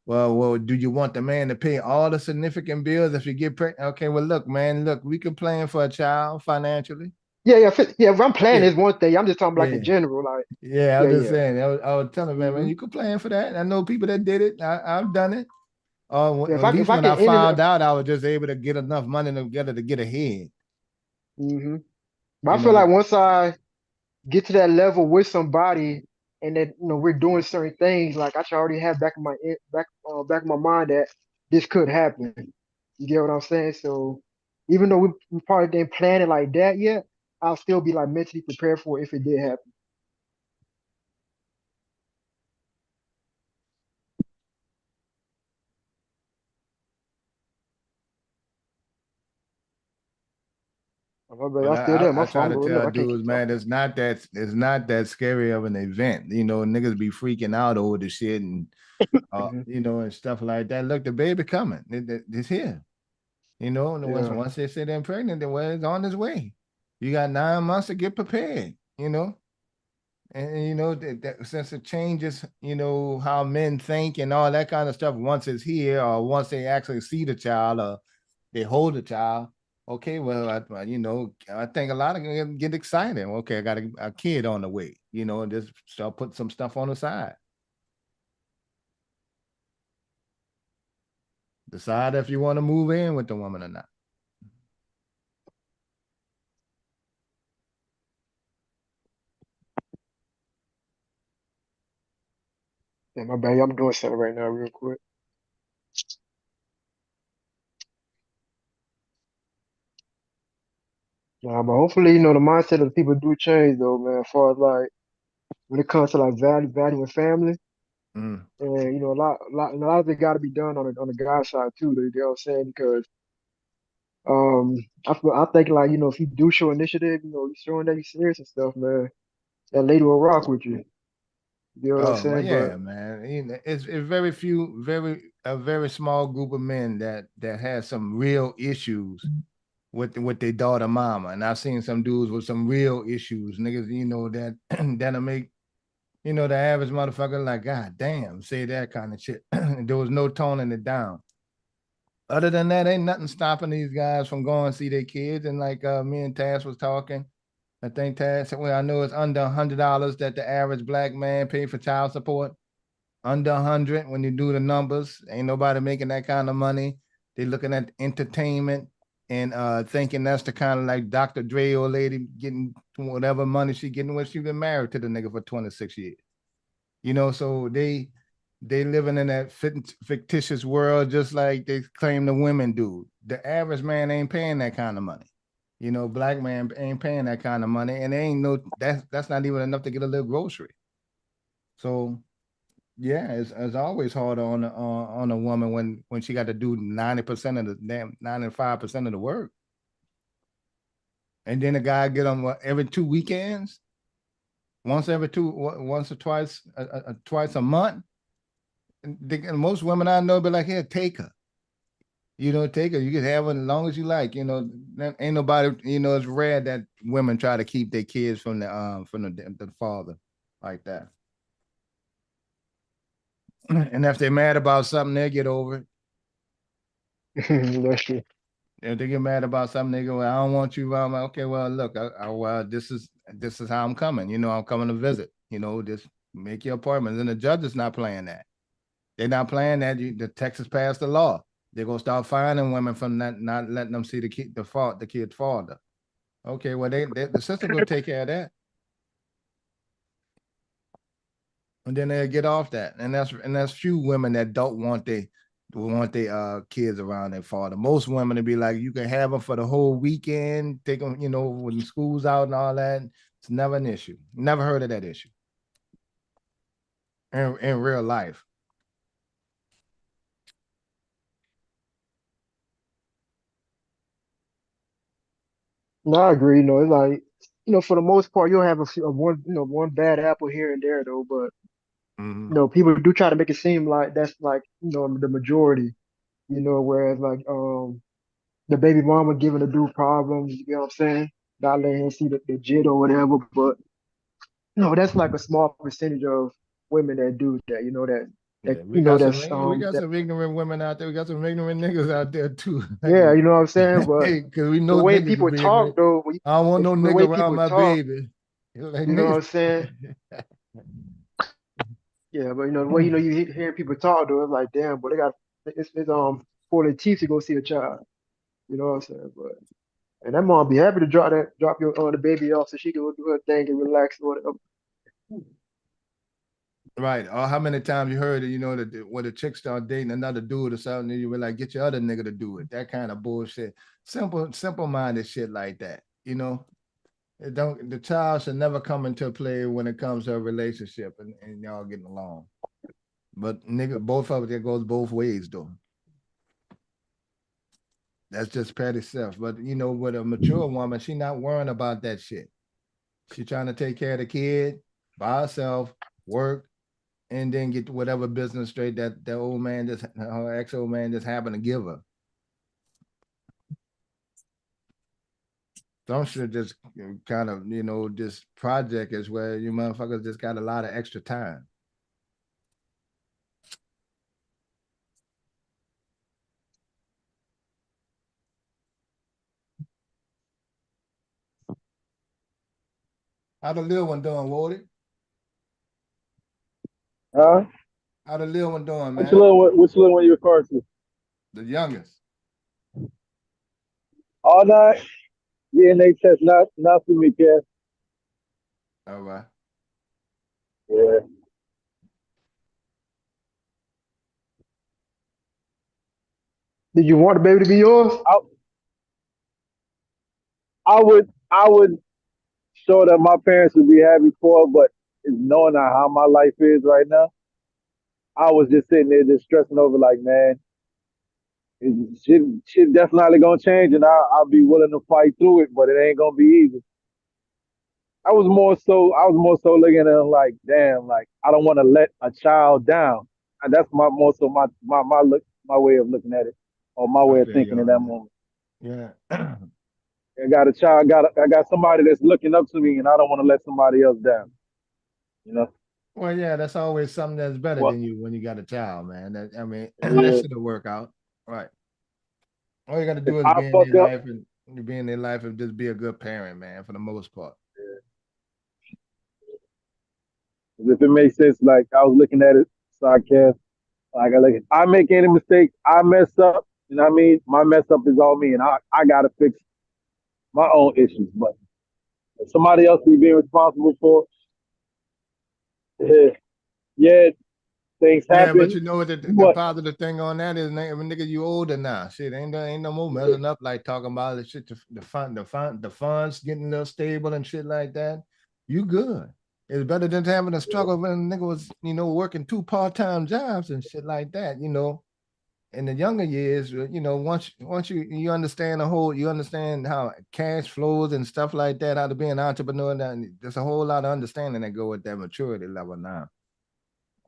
well, do you want the man to pay all the significant bills if you get pregnant? Okay, well, look, man, we can plan for a child financially. Yeah. If I'm planning, Yeah, is one thing. I'm just talking like in yeah. general. Like, Yeah, I yeah, was just yeah. saying. I was telling man, hmm you could plan for that. I know people that did it. I've done it. Yeah, At if least I when can I end it, found out, I was just able to get enough money together to get ahead. hmm but I You feel know. like once I get to that level with somebody, and that we're doing certain things. Like I should already have back of my mind that this could happen. You get what I'm saying? So even though we probably didn't plan it like that yet, I'll still be like mentally prepared for it if it did happen. My bad, But y'all still there? I My try phone to blowing up. tell I can't dudes, keep man, talking. it's not that scary of an event. Niggas be freaking out over the shit and Hmm. and stuff like that. Look, the baby coming. It's here. And once Yeah. once they say they're pregnant, then well, it's on its way. You got 9 months to get prepared. And that since it changes, how men think and all that kind of stuff once it's here or once they actually see the child or they hold the child. Okay, well, I think a lot of them get excited. Okay, I got a kid on the way, and just start putting some stuff on the side. Decide if you want to move in with the woman or not. Yeah, my bad. I'm doing something right now, real quick. Nah, but hopefully, the mindset of people do change though, man. As far as like when it comes to like valuing family, Mm. and a lot of it got to be done on the guy side too. You know what I'm saying? Because I think like if you do show initiative, you showing that you serious and stuff, man. That lady will rock with you. You know what I'm Oh, well, saying? But yeah, man. It's very few, a very small group of men that has some real issues with their daughter mama. And I've seen some dudes with some real issues, niggas, that that'll make, the average motherfucker like, God damn, say that kind of shit. There was no toning it down. Other than that, ain't nothing stopping these guys from going and see their kids. And like me and Taz was talking, I think Taz said, well, I know it's under $100 that the average black man pay for child support. Under 100 when you do the numbers. Ain't nobody making that kind of money. They looking at entertainment and thinking that's the kind of like Dr. Dre old lady getting whatever money she getting when she been married to the nigga for 26 years. So they living in that fictitious world just like they claim the women do. The average man ain't paying that kind of money. Black man ain't paying that kind of money, and they ain't that's not even enough to get a little grocery. So yeah, it's always hard on a woman when she got to do 90% of the damn 95% of the work, and then a guy get on every 2 weekends, once or twice, twice a month. Most women I know be like, here, take her. Take her. You can have her as long as you like. Ain't nobody. It's rare that women try to keep their kids from the father like that. And if they're mad about something, they get over it. that's true. If they get mad about something, they go, well, I don't want you. I'm like, okay, well, look, this is how I'm coming. I'm coming to visit. Just make your appointments. And the judge is not playing that. They're not playing that. The Texas passed the law. They're gonna start fining women for not letting them see the kid's father. Okay, well, the system gonna take care of that, and then they'll get off that. And that's few women that don't want their kids around their father. Most women will be like, you can have them for the whole weekend, take them, when school's out and all that. It's never an issue. Never heard of that issue in real life. No, I agree. It's like for the most part, you'll have one bad apple here and there though. But Mm-hmm. people do try to make it seem like that's like the majority. Whereas like the baby mama giving the dude problems. You know what I'm saying? Not letting him see the jit or whatever. But that's like a small percentage of women that do that. Yeah, we got That some ignorant women out there. We got some ignorant niggas out there too. yeah, you know what I'm saying. But Hey, cause we the know way niggas will people be talk ignorant. though, I don't want no the nigga way around people my talk, baby. Like you know what niggas. I'm saying? Yeah, but the way you hear people talk though, it's like damn, but they got it's pulling teeth to go see a child. You know what I'm saying? But And that mom be happy to drop your the baby off so she can go do her thing and relax or whatever. Right. Or how many times you heard it, you know, that when a chick start dating another dude or something, and you were like, get your other nigga to do it. That kind of bullshit. Simple-minded shit like that. You know, the child should never come into play when it comes to a relationship and y'all getting along. But nigga, both of it goes both ways though. That's just petty stuff. But you know, with a mature woman, she not worrying about that shit. She trying to take care of the kid by herself, work, and then get whatever business straight that the old man just her ex-old man just happened to give her. Some shit just kind of, you know, this project is where you motherfuckers just got a lot of extra time. How the little one doing, Wody? Huh? How the little one doing, Which man? little one you refer to? The youngest. All night. DNA test not for me, Kev. All right. Yeah. Did you want the baby to be yours? I would show that my parents would be happy for it, but knowing how my life is right now, I was just sitting there just stressing over like, man, shit definitely gonna change, and I'll be willing to fight through it, but it ain't gonna be easy. I was more so looking at it like, damn, like I don't want to let a child down, and that's my way of looking at it, or my I way of feel you thinking in on that that. moment. Yeah. I got a child, I got somebody that's looking up to me, and I don't want to let somebody else down. You know. Well, yeah, that's always something that's better Well, than you when you got a child, man. I mean, that yeah. should work out. Right. All you got to If do is I be in fuck their up, life and be in their life and just be a good parent, man, for the most part. if it makes sense, like I was looking at it, sarcastic. Like I make any mistake, I mess up. You know what I mean? My mess up is all me, and I gotta fix my own issues. But if somebody else be being responsible for, yeah, things Yeah, but happen. you know what the But positive thing on that is, nigga, you older now. Shit, ain't no more messing up like talking about the shit. The funds getting a little stable and shit like that. You good. It's better than having a struggle when a nigga was, you know, working 2 part-time jobs and shit like that. You know, in the younger years, you know, once you understand you understand how cash flows and stuff like that, how to be an entrepreneur. There's a whole lot of understanding that go with that maturity level now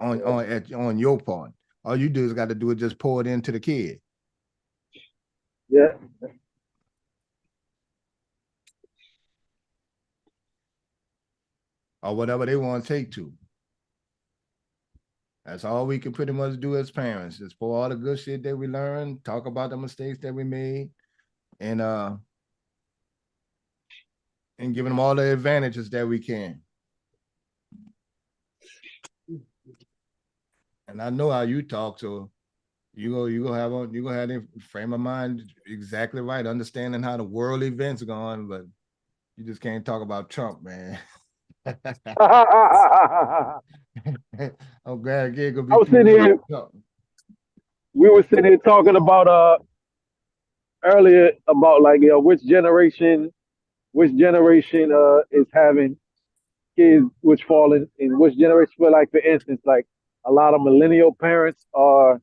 on your part. All you do is got to do is just pour it into the kid. yeah, Or whatever they want to take to. That's all we can pretty much do as parents. Just pour all the good shit that we learned, talk about the mistakes that we made, and giving them all the advantages that we can. And I know how you talk, so you go have the frame of mind exactly right, understanding how the world events going, but you just can't talk about Trump, man. I'm glad Gig will I be was too sitting much. here. We were sitting here talking about earlier about like which generation is having kids which fall in which generation. For like for instance, like a lot of millennial parents are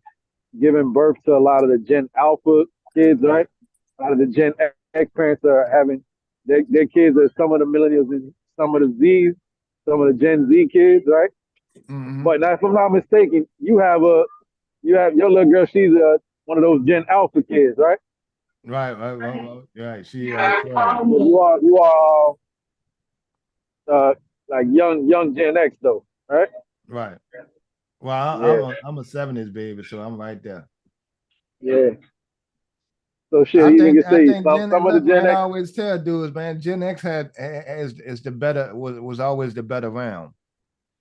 giving birth to a lot of the Gen Alpha kids, right? A lot of the Gen X parents are having their kids are some of the millennials and some of the Z's, some of the Gen Z kids, right? Mm-hmm. But now, if I'm not mistaken, you have your little girl. She's one of those Gen Alpha kids, right? Right. She 12. You are like young Gen X though, right? Right. Well, Yeah, I'm a 70s baby, so I'm right there. yeah. So shit, even can I say think Gen some of the look, Gen man, I X. always tell dudes, man, Gen X is the better was always the better round.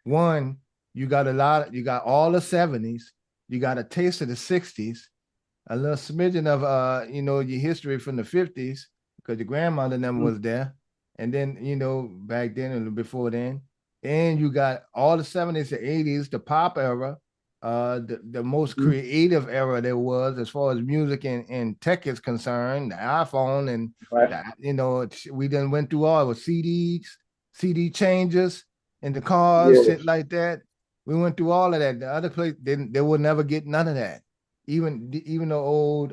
One, you got all the 70s, you got a taste of the 60s, a little smidgen of your history from the 50s, because your grandmother never was there. And then, back then and before then. And you got all the 70s and 80s, the pop era, the most creative era there was as far as music and tech is concerned, the iPhone and we done went through all with CDs, CD changes in the cars, shit like that. We went through all of that. The other place they will never get none of that. Even the old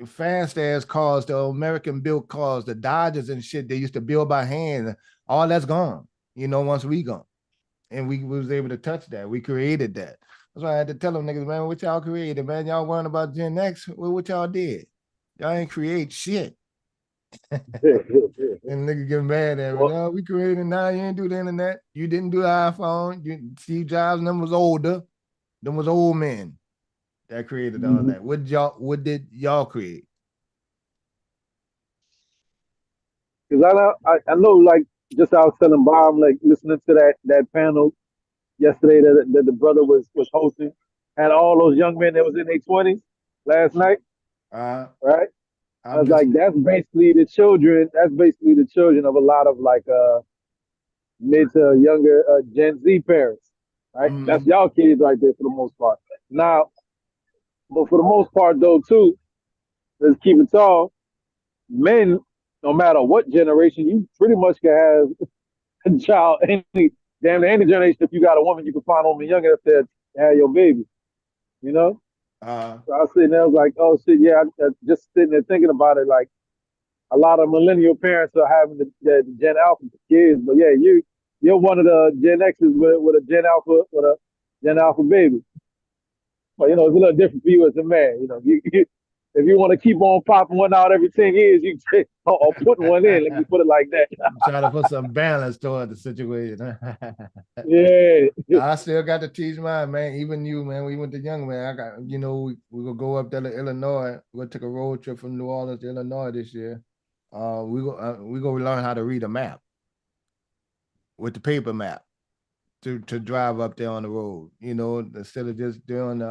fast ass cars, the American built cars, the Dodgers and shit they used to build by hand, all that's gone, once we gone. And we was able to touch that. We created that. That's why I had to tell them niggas, man, what y'all created, man? Y'all worrying about Gen X? Well, what y'all did? Y'all ain't create shit. And niggas get mad at me. No, we created now. You ain't do the internet. You didn't do the iPhone. Steve Jobs and them was older. Them was old men that created all that. What did y'all create? Because I know, like, just I was telling Bob, like, listening to that panel yesterday that the brother was hosting, had all those young men that was in their 20s last night, right? I was like, that's basically the children. That's basically the children of a lot of like mid to younger Gen Z parents, right? That's y'all kids right there for the most part. Now, but for the most part though too, let's keep it tall. Men, no matter what generation, you pretty much can have a child any generation. If you got a woman, you can find a woman young enough to have your baby. So I was sitting there, I was like, oh shit, yeah. I just sitting there thinking about it, like a lot of millennial parents are having the Gen Alpha kids, but yeah, you're one of the Gen X's with a Gen Alpha baby. But it's a little different for you as a man. If you want to keep on popping one out every 10 years, you take or putting one in. Let me put it like that. Try to put some balance toward the situation. Yeah. I still got to teach mine, man. Even you, man. We went to young man. I got, we gonna go up there to Illinois. We're gonna take a road trip from New Orleans to Illinois this year. We gonna learn how to read a map with the paper map to drive up there on the road. Instead of just doing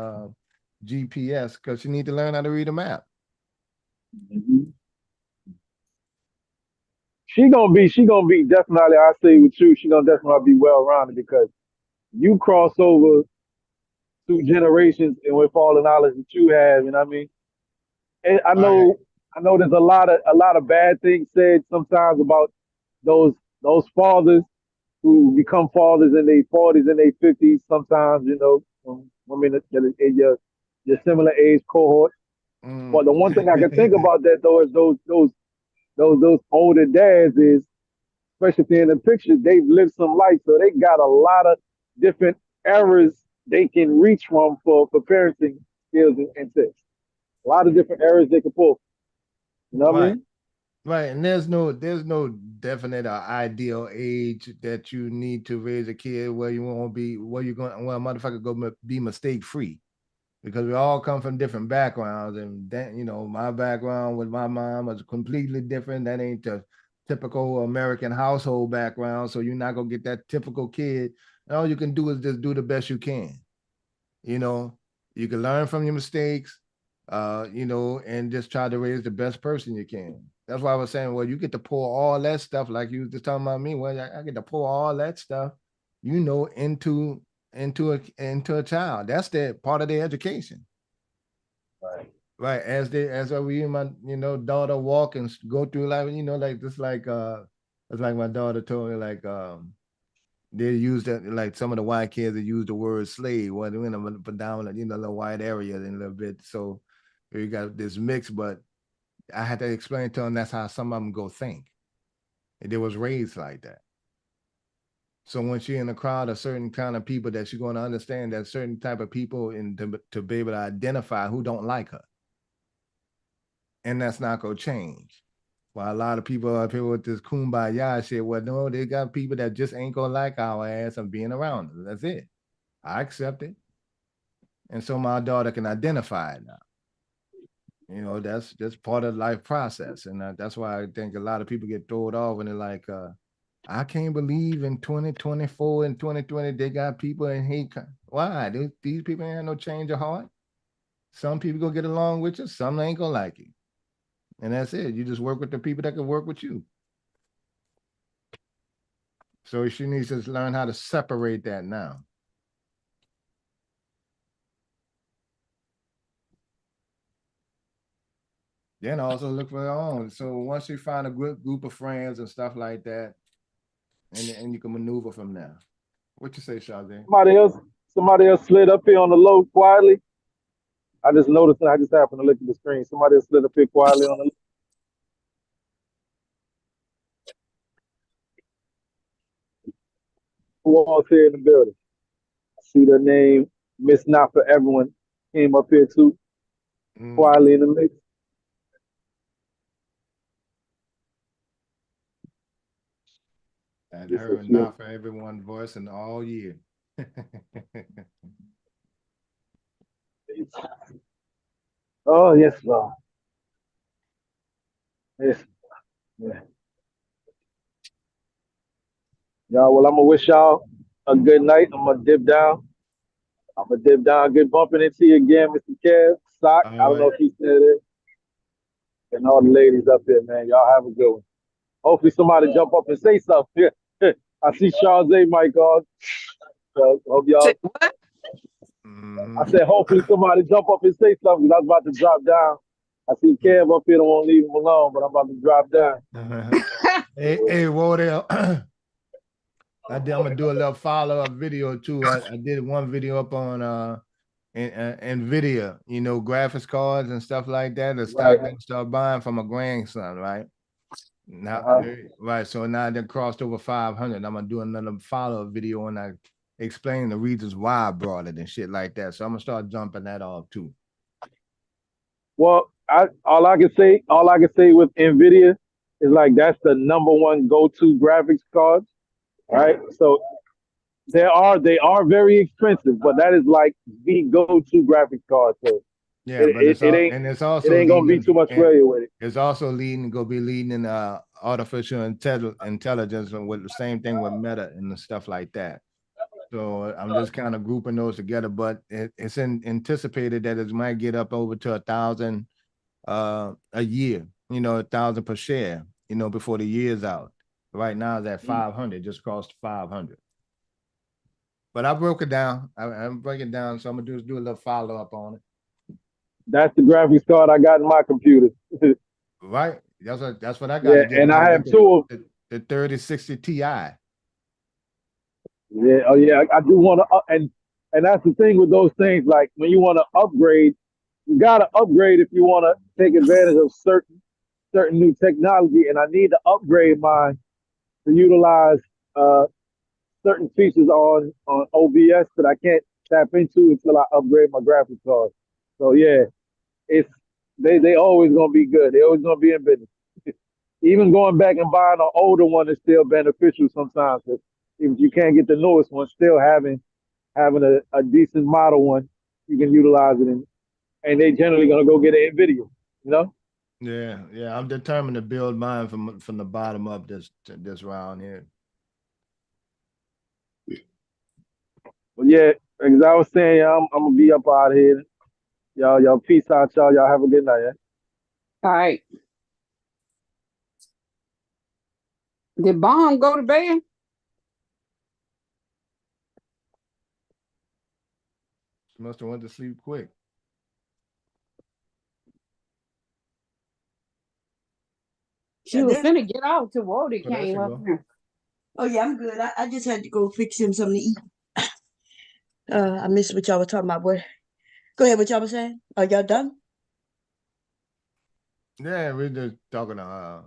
GPS, because you need to learn how to read a map. She gonna be definitely. I say with you, she gonna definitely be well rounded because you cross over 2 generations and with all the knowledge that you have. You know what I mean? And I know there's a lot of bad things said sometimes about those fathers who become fathers in their 40s and their 50s. Sometimes, women in your similar age cohort. But the one thing I can think about that though is those older dads is, especially if they're in the picture, they've lived some life, so they got a lot of different eras they can reach from for parenting skills and tips. A lot of different eras they can pull. You know what I mean? Right, and there's no definite or ideal age that you need to raise a kid where you won't be a motherfucker go be mistake free, because we all come from different backgrounds, and that my background with my mom was completely different. That ain't the typical American household background, so you're not gonna get that typical kid. And all you can do is just do the best you can. You can learn from your mistakes, and just try to raise the best person you can. That's why I was saying, well, you get to pour all that stuff, like you was just talking about me. Well, I get to pour all that stuff, into a child. That's the part of their education. Right. As we and my daughter walk and go through life, like just like it's like my daughter told me, like they use that, like some of the white kids that use the word slave. Well, they went up down the white area in a little bit. So you got this mix, but I had to explain to them that's how some of them go think. And they was raised like that. So when she's in a crowd of certain kind of people, that she's going to understand that certain type of people and to be able to identify who don't like her. And that's not going to change. Well, a lot of people up here with this kumbaya shit, well, no, they got people that just ain't going to like our ass and being around us. That's it. I accept it. And so my daughter can identify it now. That's part of the life process. And that's why I think a lot of people get thrown off when they're like, I can't believe in 2024 and 2020, they got people in hate. Why? These people ain't have no change of heart. Some people gonna get along with you, some ain't gonna like you. And that's it. You just work with the people that can work with you. So she needs to learn how to separate that now. Then also look for her own. So once you find a good group of friends and stuff like that, and you can maneuver from there. What you say, Sade? Somebody else slid up here on the low quietly. I just noticed, and I just happened to look at the screen. Somebody else slid up here quietly on the low. Who else here in the building? I see the name, Miss Not For Everyone came up here too, quietly in the mix. And Yes, her yes, Not For Everyone voice in all year. Oh, yes, Lord. Yes. Yeah. Y'all, well, I'm gonna wish y'all a good night. I'm gonna dip down. Good bumping into you again, Mr. Kev. Sock. I don't know if he's still there. And all the ladies up there, man. Y'all have a good one. Hopefully somebody jump up and say something. I see Charles A. Mike on. So hope y'all. I said, hopefully somebody jump up and say something. I was about to drop down. I see Kev up here. Don't want to leave him alone, but I'm about to drop down. Hey, Wardell. I'm gonna do a little follow-up video too. I did one video up on NVIDIA, you know, graphics cards and stuff like that. The stock that I started buying from a grandson, right? Now, right. So now they crossed over 500. I'm gonna do another follow-up video and I explain the reasons why I brought it and shit like that. So I'm gonna start jumping that off too. Well, all I can say with NVIDIA is like that's the #1 go-to graphics cards, right? So they are very expensive, but that is like the go-to graphics card. So yeah, but it's also ain't gonna be too much failure with it. It's also gonna be leading in artificial intelligence with the same thing with Meta and stuff like that. So I'm just kind of grouping those together, but it's anticipated that it might get up over to 1,000 a year, you know, 1,000 per share, you know, before the year's out. Right now it's at 500, just crossed 500. But I broke it down. I'm breaking it down, so I'm gonna do a little follow up on it. That's the graphics card I got in my computer. Right. That's what I got. Yeah, and I have two of the 3060 Ti. Yeah. Oh, yeah. I do want to, and that's the thing with those things. Like when you want to upgrade, you gotta upgrade if you want to take advantage of certain new technology. And I need to upgrade mine to utilize certain features on OBS that I can't tap into until I upgrade my graphics card. So yeah, it's they always gonna be good. They always gonna be in business. Even going back and buying an older one is still beneficial sometimes. If you can't get the newest one, still having a decent model one, you can utilize it in, and they generally gonna go get an NVIDIA, you know? Yeah. I'm determined to build mine from the bottom up this round here. But yeah, as I was saying, I'm gonna be up out of here. Y'all peace out, y'all. Y'all have a good night, yeah? All right. Did Bomb go to bed? She must have went to sleep quick. She was finna get out to Wody came up here. Oh yeah, I'm good. I just had to go fix him something to eat. I missed what y'all were talking about. What? Go ahead. What y'all were saying? Are y'all done? Yeah, we're just talking to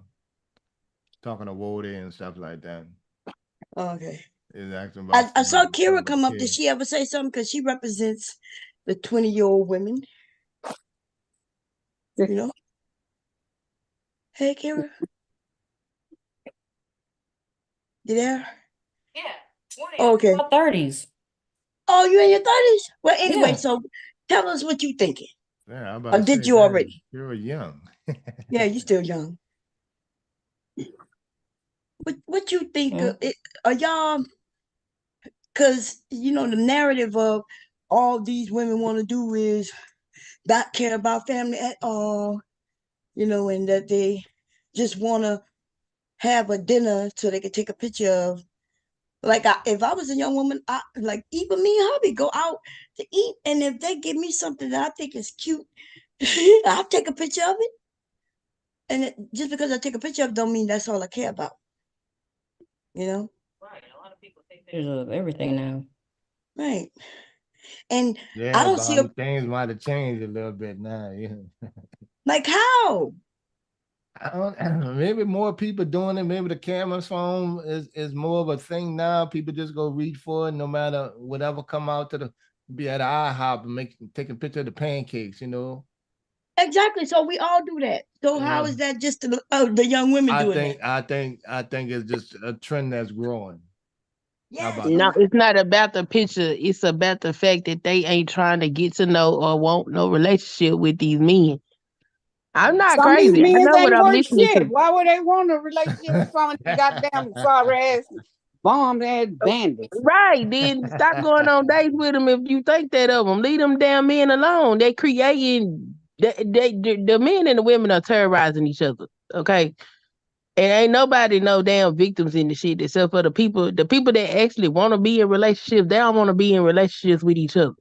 Wody and stuff like that. Oh, okay. I saw Kira come up. Did she ever say something? Because she represents the 20-year-old women. You know? Hey, Kira. You there? Yeah. 20. Oh, okay. 30s. Oh, you in your 30s? Well, anyway, Yeah. so tell us what you thinking. Yeah, I'm about Or to did say, you man, already? You're young. Yeah, you're still young. What you think? Are y'all? Because you know the narrative of all these women want to do is not care about family at all. and that they just want to have a dinner so they can take a picture of. Like if I was a young woman, like even me and hubby go out to eat, and if they give me something that I think is cute, I'll take a picture of it. And just because I take a picture of it, don't mean that's all I care about. You know? Right. A lot of people take pictures of everything now. Right. And I Yeah, don't see a but things might have changed a little bit now. Yeah. like how. I don't, maybe more people doing it. Maybe the camera phone is more of a thing now. People just go reach for it, no matter whatever come out to the be at IHOP and take a picture of the pancakes. Exactly. So we all do that. So how is that just the young women doing that? I think it's just a trend that's growing. Yeah. No, it's not about the picture. It's about the fact that they ain't trying to get to know or want no relationship with these men. I'm not Some of these crazy. I men know what ain't I'm worth listening shit. to. Why would they want a relationship with some of these goddamn sorry ass, bomb ass bandits? Right, then stop going on dates with them if you think that of them. Leave them damn men alone. They creating the men and the women are terrorizing each other. Okay. And ain't nobody no damn victims in the shit except for the people that actually want to be in relationships. They don't want to be in relationships with each other.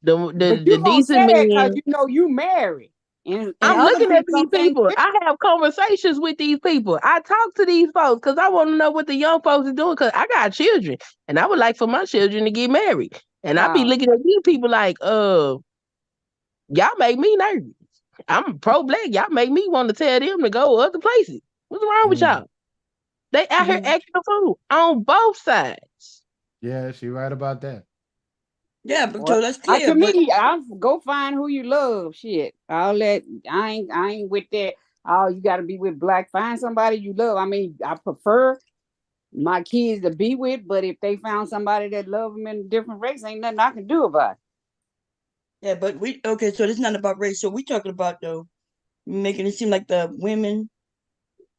But The you gonna decent say that because men. you married. And I'm other looking at people these don't think people. I have conversations with these people. I talk to these folks because I want to know what the young folks are doing. Because I got children, and I would like for my children to get married. And I be looking at these people like, y'all make me nervous. I'm pro-black. Y'all make me want to tell them to go other places. What's wrong with y'all? They out here acting a fool on both sides. Yeah, she right about that. Yeah, but so that's clear. To me, I'll go find who you love. Shit, I ain't with that. Oh, you got to be with black. Find somebody you love. I mean, I prefer my kids to be with, but if they found somebody that love them in a different race, ain't nothing I can do about it. Yeah, but so this is not about race. So we talking about though making it seem like the women,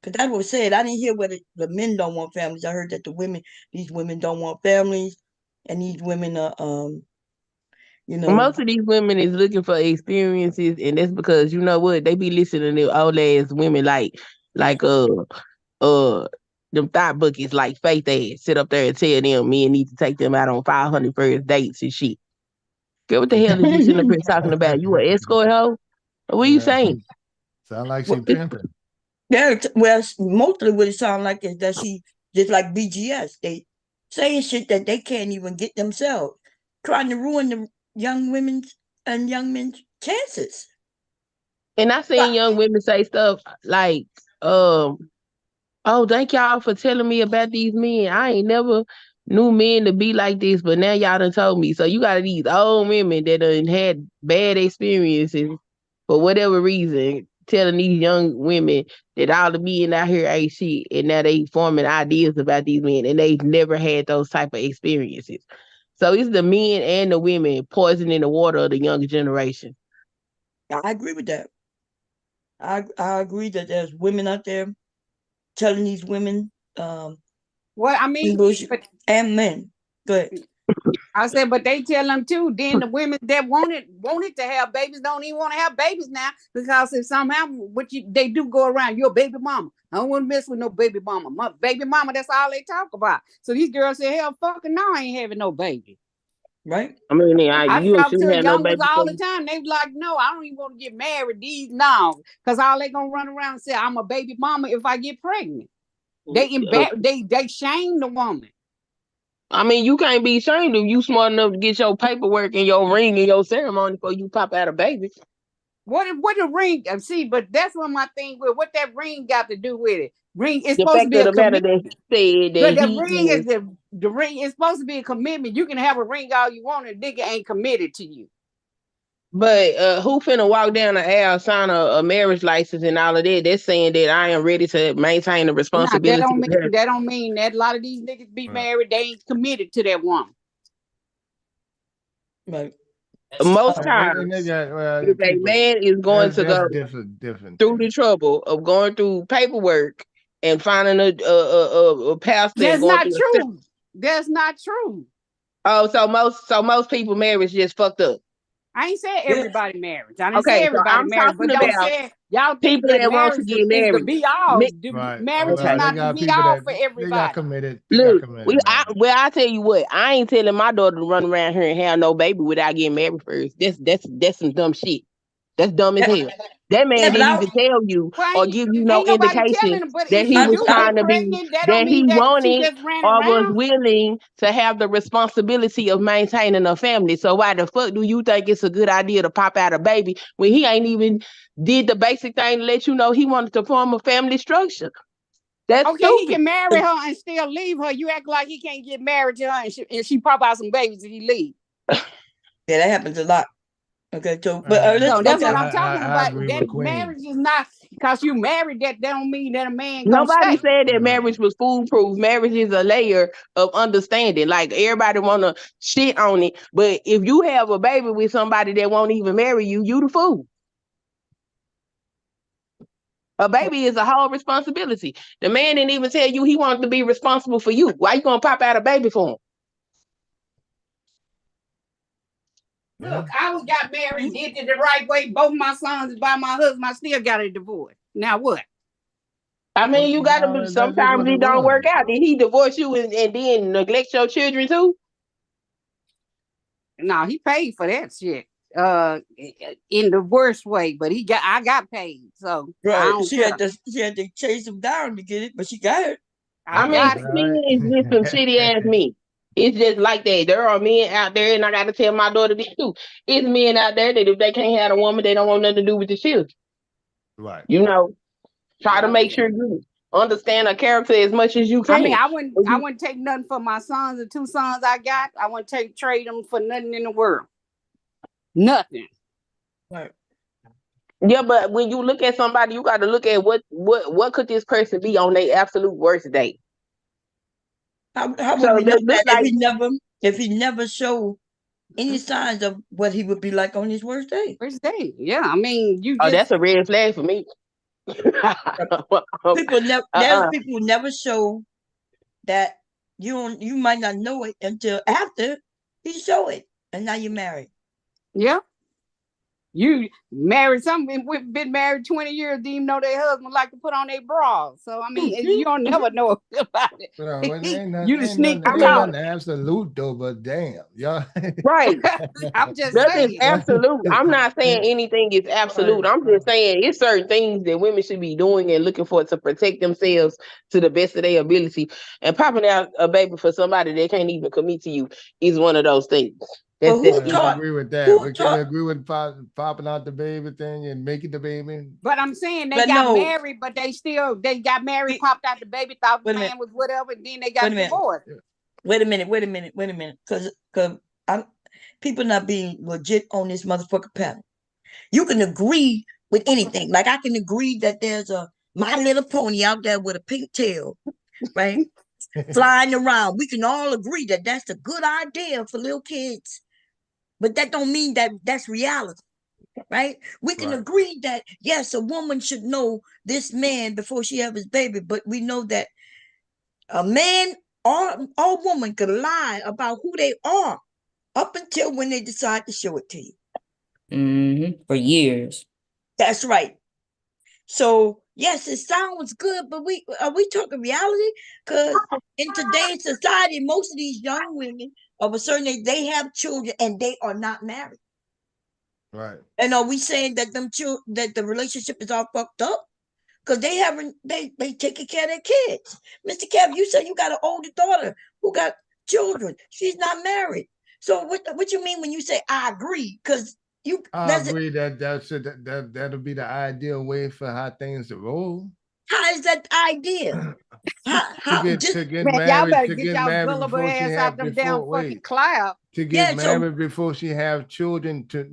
because that was said. I didn't hear whether the men don't want families. I heard that these women don't want families, and these women are Most of these women is looking for experiences, and that's because you know what, they be listening to old ass women like them thought buckets like Faith ass sit up there and tell them men need to take them out on 500 first dates and shit. Girl, what the hell is you sitting up here talking about? You an escort hoe? What are you saying? Sound like she pimping. Yeah, well, mostly what it sounds like is that she just like BGS. They saying shit that they can't even get themselves, trying to ruin the young women's and young men's chances. And I seen young women say stuff like, oh, thank y'all for telling me about these men. I ain't never knew men to be like this, but now y'all done told me. So you got these old women that done had bad experiences for whatever reason, telling these young women that all the men out here ain't shit, and now they forming ideas about these men, and they've never had those type of experiences. So it's the men and the women poisoning the water of the younger generation. I agree with that. I agree that there's women out there telling these women well, I mean, bullshit, and men. Go ahead. I said, but they tell them too. Then the women that wanted to have babies don't even want to have babies now because if somehow they do go around, you're a baby mama. I don't want to mess with no baby mama. My baby mama, that's all they talk about. So these girls say, hell, fucking no, I ain't having no baby. Right? I mean, I you talk to have young no ones baby all the time. They be like, no, I don't even want to get married. These now, because all they gonna run around and say, I'm a baby mama if I get pregnant. They shame the woman. I mean, you can't be ashamed if you smart enough to get your paperwork and your ring and your ceremony before you pop out a baby. What the ring? See, but that's what my thing with. What that ring got to do with it? Ring is The supposed to fact be of a the matter commitment. that said But that the ring is the ring is supposed to be a commitment. You can have a ring all you want, and nigga ain't committed to you. But who finna walk down the aisle, sign a marriage license and all of that? They're saying that I am ready to maintain the responsibility. Nah, that don't mean that a lot of these niggas be married. They ain't committed to that woman. Right. Most times, if a man is going to go different through the trouble of going through paperwork and finding a pastor, that's and going not through true. That's not true. Oh, so most people marriage just fucked up. I ain't saying Yeah. everybody married. I didn't say Okay, so everybody I'm married, talking but don't about say y'all think people that that want to marriage get is the married. be all. Right. Marriage is Well, they not the got be people all that for they got everybody. committed. They got Look, committed marriage. I tell you what, I ain't telling my daughter to run around here and have no baby without getting married first. That's some dumb shit. That's dumb as hell. That Yeah, man but didn't even tell you Well, or give you no ain't nobody indication telling her, but that if he she was do trying get to be, pregnant, that don't that he mean that she wanted just ran or was around. willing to have the responsibility of maintaining a family. So why the fuck do you think it's a good idea to pop out a baby when he ain't even did the basic thing to let you know he wanted to form a family structure? That's Okay, he stupid. can marry her and still leave her. You act like he can't get married to her and she pop out some babies and he leave. Yeah, that happens a lot. Okay, so So that's okay. what I'm talking I about. agree That with Queen. marriage is not because you married. That don't mean that a man gonna Nobody stay. said that marriage was foolproof. Marriage is a layer of understanding. Like everybody wanna shit on it, but if you have a baby with somebody that won't even marry you, you the fool. A baby is a whole responsibility. The man didn't even tell you he wanted to be responsible for you. Why you gonna pop out a baby for him? Look, I was got married, did it the right way. Both my sons is by my husband. I still got a divorce. Now what? I mean, you gotta be. No, that's just Sometimes what it it don't was. work out. Did he divorce you and then neglect your children too? No, he paid for that shit. In the worst way, but I got paid, so I Right. don't She care. had to chase him down to get it, but she got it. I mean, got it. men is just some shitty ass men. It's just like that. There are men out there, and I gotta tell my daughter this too. It's men out there that if they can't have a woman, they don't want nothing to do with the children. Right. You know, try to make sure you understand her character as much as you I mean, can. I wouldn't take nothing for my sons. The two sons I got, I wouldn't trade them for nothing in the world. Nothing. Right. Yeah, but when you look at somebody, you got to look at what could this person be on their absolute worst day. How So would we know they look that like if he never showed any signs of what he would be like on his worst day? Worst day, yeah. I mean, you oh, just that's a red flag for me. People never. There's people who never show that you might not know it until after he show it, and now you're married. yeah. You married something, we've been married 20 years, didn't even know their husband like to put on their bras. So I mean, you don't never know about it. Well, ain't You just sneak the nothing absolute though, but damn, y'all. right. I'm just Nothing's saying. absolute. I'm not saying anything is absolute. I'm just saying it's certain things that women should be doing and looking for to protect themselves to the best of their ability. And popping out a baby for somebody that can't even commit to you is one of those things. Well, who I taught? agree with that. Who Can we taught? agree with popping out the baby thing and making the baby? But I'm saying they But got no. married, but they got married, popped out the baby, thought the Wait a man minute. was whatever, and then they Wait got a minute. divorced. Wait a minute. Because people not being legit on this motherfucker panel. You can agree with anything. Like I can agree that there's a My Little Pony out there with a pink tail, right? Flying around. We can all agree that that's a good idea for little kids. But that don't mean that that's reality, right? We can agree that, yes, a woman should know this man before she have his baby, but we know that a man or woman can lie about who they are up until when they decide to show it to you. For years. That's right. So yes, it sounds good, but are we talking reality? Because in today's society, most of these young women of a certain age, they have children and they are not married. Right. And are we saying that that the relationship is all fucked up? Because they taking care of their kids. Mr. Kev, you said you got an older daughter who got children. She's not married. So what you mean when you say I agree? Because I agree that'll be the ideal way for how things to roll. How is that idea? To get Man, married, y'all better to get get y'all married gullible before she ass have out them damn fucking clouds. to get married before she have children, to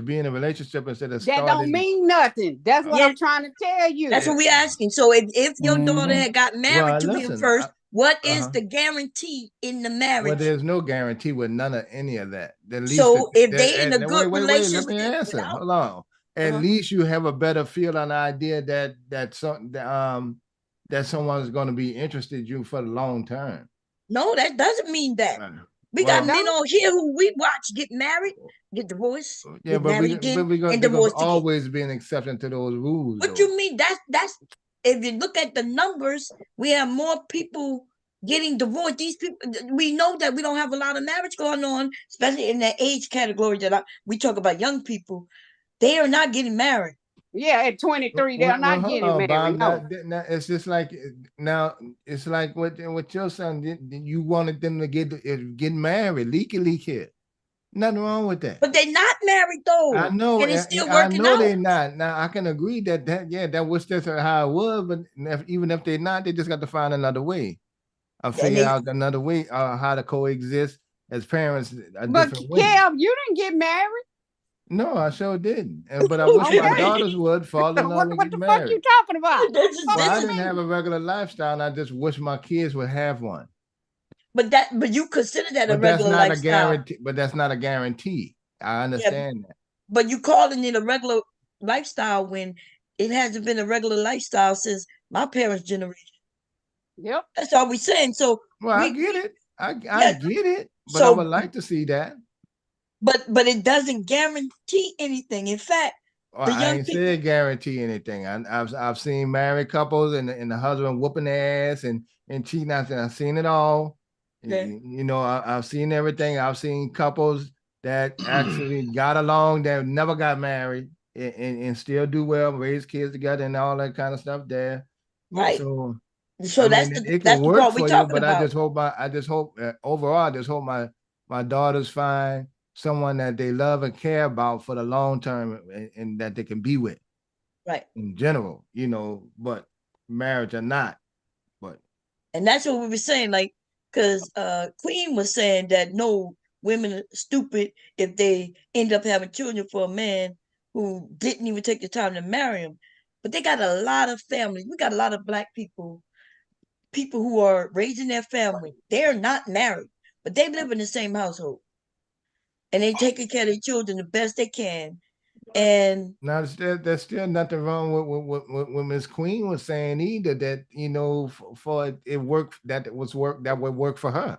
be in a relationship instead of That starting. don't mean nothing. That's what I'm trying to tell you. That's what we're asking. So if your daughter had got married to him first, what is the guarantee in the marriage? Well, there's no guarantee with none of any of that. At least so if they in a good wait, relationship, let me answer. Hold on. At least you have a better feel on the idea that someone's going to be interested in you for the long term. No, that doesn't mean that. We got Well, men on here who we watch get married, get divorced, yeah, get married again, and there's gonna divorced again. always be an exception to those rules. What though. you mean? That's if you look at the numbers, we have more people getting divorced. These people, we know that we don't have a lot of marriage going on, especially in that age category that we talk about. Young people, they are not getting married. Yeah, at 23, they're not hold getting on, married. Bob. No. Now, it's just like now. It's like what your son did. You wanted them to get married, leaky here. Nothing wrong with that. But they're not married though. I know, and it's still I working know out. they're not. Now I can agree that was just how it was. But even if they're not, they just got to find another way. I'll figure out another way how to coexist as parents. But Kev, you didn't get married. No, I sure didn't. But I wish my daughters would fall in love and get married. What the fuck you talking about? Well, I didn't have a regular lifestyle, and I just wish my kids would have one. But you consider that a regular lifestyle. Guarantee. But that's not a guarantee. I understand that. But you calling it a regular lifestyle when it hasn't been a regular lifestyle since my parents' generation. Yep. That's all we're saying. So I get it. I get it. But I would like to see that. But it doesn't guarantee anything. In fact, I ain't said guarantee anything. I've seen married couples and the husband whooping their ass and cheating. I've seen it all. Okay. You know, I've seen everything. I've seen couples that actually got along, that never got married and still do well, raise kids together and all that kind of stuff there. Right. So that's it can work for you, but I just hope overall, I just hope my daughters find someone that they love and care about for the long term and that they can be with. Right. In general, you know, but marriage or not. And that's what we were saying, like, because Queen was saying that no, women are stupid if they end up having children for a man who didn't even take the time to marry him. But they got a lot of families. We got a lot of Black people who are raising their family. They're not married, but they live in the same household. And they taking care of their children the best they can. And now there's still nothing wrong with what Miss Queen was saying either, that, you know, for it worked, that would work for her.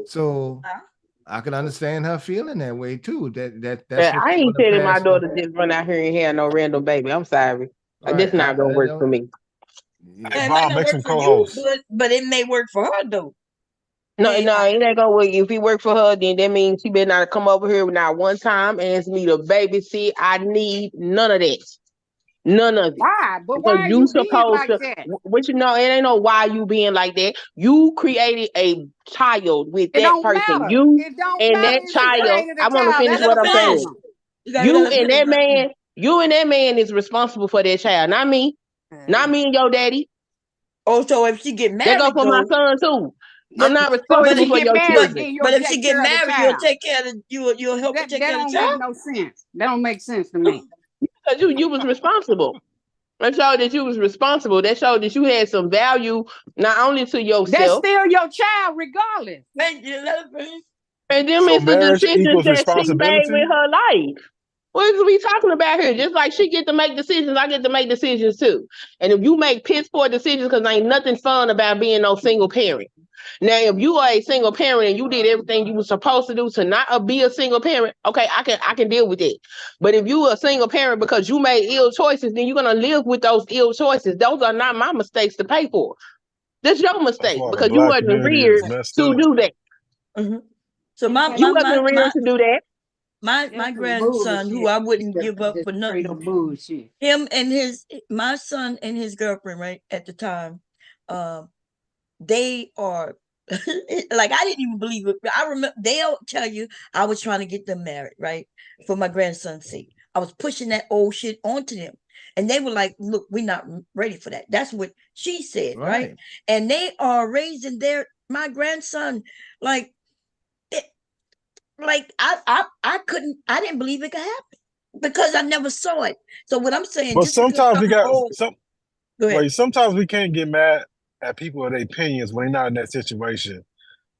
So I can understand her feeling that way too. That's I ain't telling my daughter just run out here and have no random baby. I'm sorry. Right. This not gonna work for me. It might not work for you, but it may work for her though. No, it ain't gonna work. If it work for her, then that means she better not come over here not one time and ask me to babysit. I need none of that. None of it. Why? But why are you being like that? What you know, it ain't no why you being like that. You created a child with that person. Matter. You it don't and matter that child. I want to finish That's what I'm saying. You and that man is responsible for that child, not me. Not me and your daddy. Also, if she get married, that go for my son too. I'm not responsible for your children. But if she get married, you'll take care of you'll help her take care of the child. That don't make no sense. That don't make sense to me. Because you was responsible. That showed that you was responsible. That showed that you had some value not only to yourself. That's still your child, regardless. Thank you. And them is the decisions that she made with her life. What are we talking about here? Just like she get to make decisions, I get to make decisions too. And if you make piss poor decisions, because ain't nothing fun about being no single parent. Now, if you are a single parent and you did everything you were supposed to do to not be a single parent, okay, I can deal with it. But if you are a single parent because you made ill choices, then you're gonna live with those ill choices. Those are not my mistakes to pay for. That's your mistake because you wasn't reared to do that. Mm-hmm. So you wasn't reared to do that. My grandson, who I wouldn't give up for nothing, bullshit. Him and my son and his girlfriend, right at the time, they are like, I didn't even believe it. I remember they'll tell you I was trying to get them married, right, for my grandson's sake. I was pushing that old shit onto them, and they were like, "Look, we're not ready for that." That's what she said, right? And they are raising my grandson like. Like I didn't believe it could happen because I never saw it. So what I'm saying, but sometimes we got sometimes we can't get mad at people and their opinions when they're not in that situation.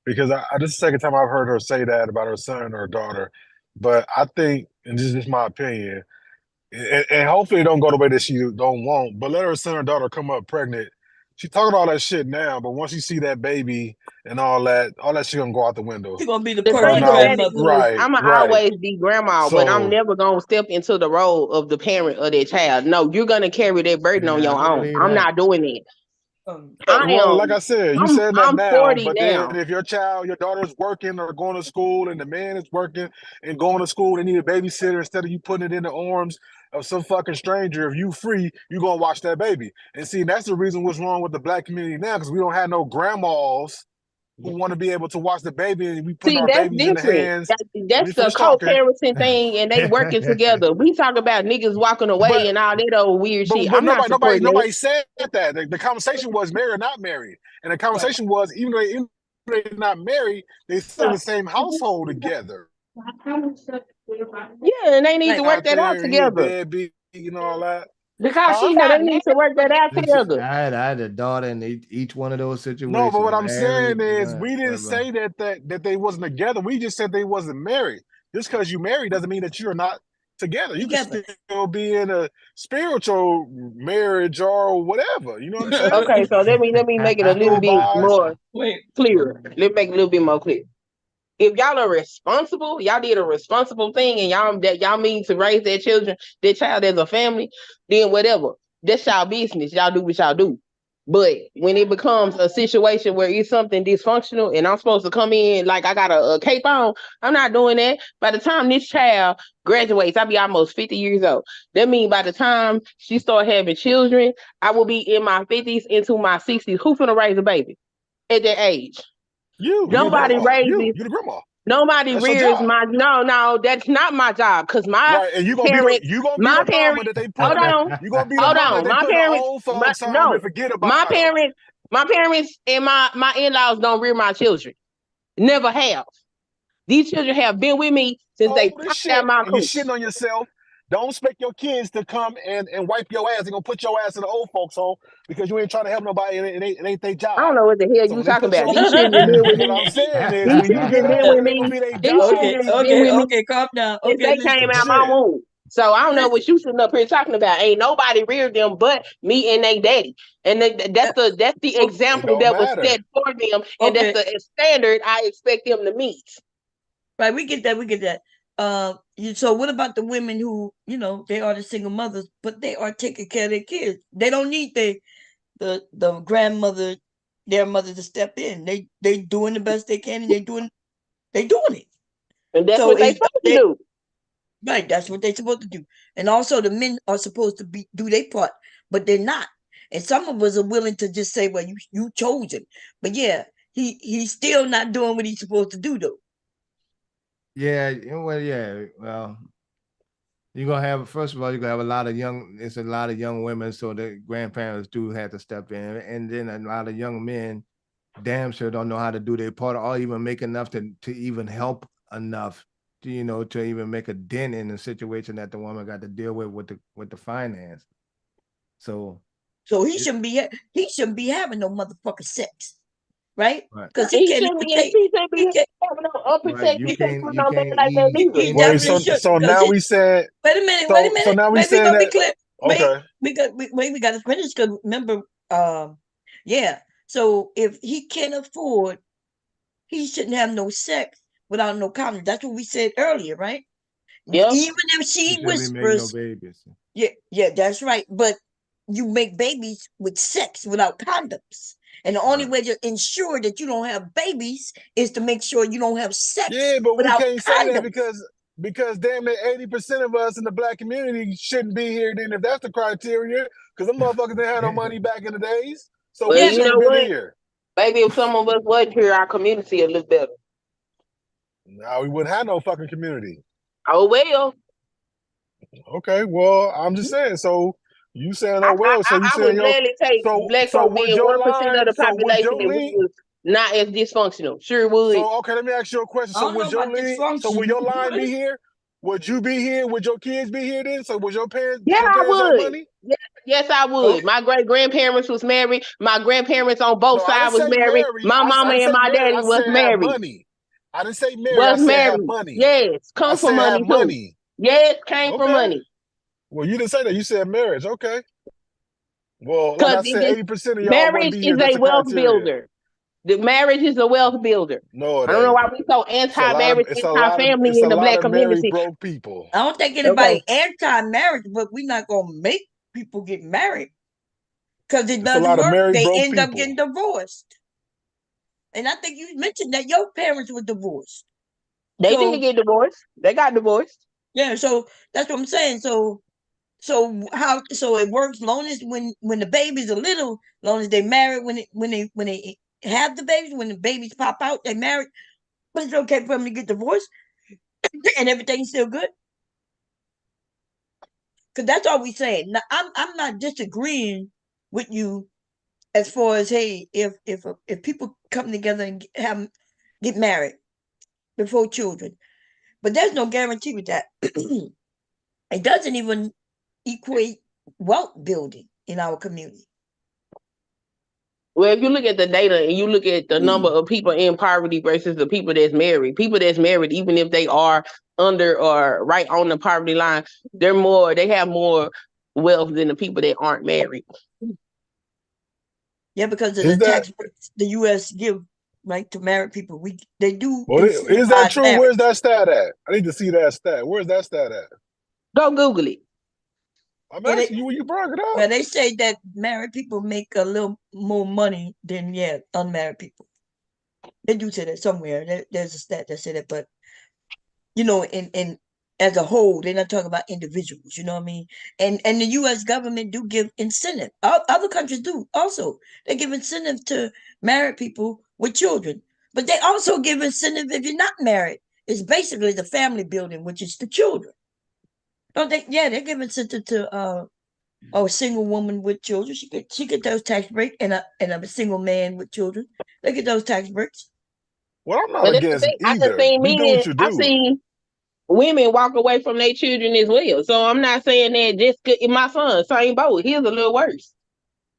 Because this is the second time I've heard her say that about her son or her daughter. But I think, and this is just my opinion, and hopefully it don't go the way that she don't want, but let her son or daughter come up pregnant She talking all that shit now, but once you see that baby and all that shit gonna go out the window. She's gonna be the The Right thing perfect now, about it grandmother. is, right, I'ma right. always be grandma, but I'm So never gonna step into the role of the parent of that child. No, you're gonna carry that burden on Yeah, I your can own. believe I'm that. not doing it. yeah, well, like I said, you saying that I'm now, 40 but then now. if your daughter's working or going to school, and the man is working and going to school, they need a babysitter instead of you putting it in the arms of some fucking stranger. If you free, you gonna watch that baby. And see, that's the reason what's wrong with the black community now, because we don't have no grandmas who want to be able to watch the baby, and we putting See, our that's babies in the different. hands. Let That's me the finish talking. co-parenting thing, and they working together. We talk about niggas walking away But and all that old weird shit. but I'm not supporting that. nobody said that. The conversation was married or not married, and the conversation was even though they're not married, they still in the same household together. Yeah, and they need to work Out that out there, he a together. deadbeat and all that. Because Huh? she they need to work that out together. I had a daughter in each one of those No, but situations. what I'm saying Married, is we didn't whatever. say that they wasn't together. We just said they wasn't married. Just because you married doesn't mean that you're not together. You can still be in a spiritual marriage or whatever. You know what I'm saying? Okay, so let me make it a little bit more clear. Let me make it a little bit more clear. If y'all are responsible, y'all did a responsible thing, and y'all mean to raise that child as a family, then whatever. That's y'all business. Y'all do what y'all do. But when it becomes a situation where it's something dysfunctional and I'm supposed to come in like I got a cape on, I'm not doing that. By the time this child graduates, I'll be almost 50 years old. That means by the time she start having children, I will be in my 50s into my 60s. Who's gonna raise a baby at that age? Nobody raises. You the grandma. Nobody That's your rears job. No, that's not my job. Cause my Right, and you gonna parents, be the my mama parents, that they hold put. on, You gonna be the hold mama that on. they My put in the parents, old folks home and forget my about them. parents and my in-laws don't rear my children. Never have. These children have been with me since they Old as popped out shit, my and you're cooch. shitting on yourself. Don't expect your kids to come and wipe your ass. They're gonna put your ass in the old folks home because you ain't trying to help nobody and it ain't their job. I don't know what the hell So you when they talking put about. your These children been with what me. I'm saying is These when you children get been with older, they gonna me. be their These job. children been with me Calm down. since they came out my womb. So I don't know what you sitting up here talking about. Ain't nobody reared them but me and they daddy. And that's the example don't that was matter. set for them, and that's the standard I expect them to meet. Right, we get that. So what about the women who, they are the single mothers, but they are taking care of their kids? They don't need the grandmother, their mother to step in. They doing the best they can, and they doing it. And that's So what they supposed to do. Right, that's what they're supposed to do. And also the men are supposed to do their part, but they're not. And some of us are willing to just say, well, you chose him. But yeah, he's still not doing what he's supposed to do though. Yeah, well, you're gonna have first of all, you're gonna have it's a lot of young women, so the grandparents do have to step in, and then a lot of young men damn sure don't know how to do their part or even make enough to even help enough to even make a dent in the situation that the woman got to deal with the finance. So he shouldn't be having no motherfucking sex. Right? Right. Because he shouldn't be having no unprotected sex with no man like that either. He definitely should. So now we said. Wait a minute. So now we Wait, we saying gonna that. be clear. Okay. We got to finish because remember, yeah. So if he can't afford, he shouldn't have no sex without no condom. That's what we said earlier, right? Yeah. Even if she whispers, no babies. Yeah, that's right. But you make babies with sex without condoms. And the only way to ensure that you don't have babies is to make sure you don't have sex. Yeah, but we without can't condoms. say that because damn near 80% of us in the black community shouldn't be here then if that's the criteria, because them motherfuckers didn't have no money back in the days. So well, we you shouldn't know have been what? here. Maybe if some of us wasn't here, our community a little better. No, we wouldn't have no fucking community. Oh well. Okay, well, I'm just saying. So you saying so you I saying would gladly take black folk would being your 1% of the so would population your and we lean? was not as dysfunctional. Sure would. So okay, let me ask you a question. So would your lean? So would your line be here? Would you be here? Would your kids be here then? So would your parents? Yeah, Your I parents have would. money? Yes, I would. Okay. My great grandparents was married. My grandparents on both No, I didn't sides was say married. marry. My I mama didn't and say my marry. daddy I was said have married. money. I didn't say marry. Was I said have married. money. Yes, I come from said have money too. money. Yes, came from Okay. money. Well, you didn't say that. You said marriage. Okay. Well, like Because I said, 80% of y'all wouldn't marriage be here. is That's a the wealth criteria. builder. The marriage is a wealth builder. No, it I don't know ain't. why we so anti-marriage, It's anti-family a in the lot black of married community. broke people. I don't think Okay. anybody anti-marriage, but we're not gonna make people get married because it It's a doesn't lot of work. married They broke end up people. getting divorced. And I think you mentioned that your parents were divorced. They didn't get divorced. They got divorced. Yeah, so that's what I'm saying. So it works long as when the babies are little, long as they married when they have the babies, when the babies pop out, they married. But it's okay for them to get divorced and everything's still good. Because that's all we saying. Now, I'm not disagreeing with you as far as hey, if people come together and get married before children, but there's no guarantee with that. It doesn't even equate wealth building in our community. Well, if you look at the data and you look at the number of people in poverty versus the people that's married, even if they are under or right on the poverty line, they have more wealth than the people that aren't married. Yeah, because of Is the that tax breaks the U.S. give right to married people. They do well? Is that incentivize true? marriage. Where's that stat at? I need to see that stat. Where's that stat at? Go Google it. I'm Yeah, asking you when you brought it up. well, they say that married people make a little more money than unmarried people. They do say that somewhere. There's a stat that said that, but in as a whole, they're not talking about individuals. You know what I mean? And the U.S. government do give incentive. Other countries do also. They give incentive to married people with children, but they also give incentive if you're not married. It's basically the family building, which is the children. Don't they? Yeah, they give incentive to a single woman with children. She get those tax breaks, and a single man with children. They get those tax breaks. Well, I'm not But that's the against thing. I just either. seen You do what men. you I do. seen women walk away from their children as well. So I'm not saying that just good. My son, same boat. He's a little worse.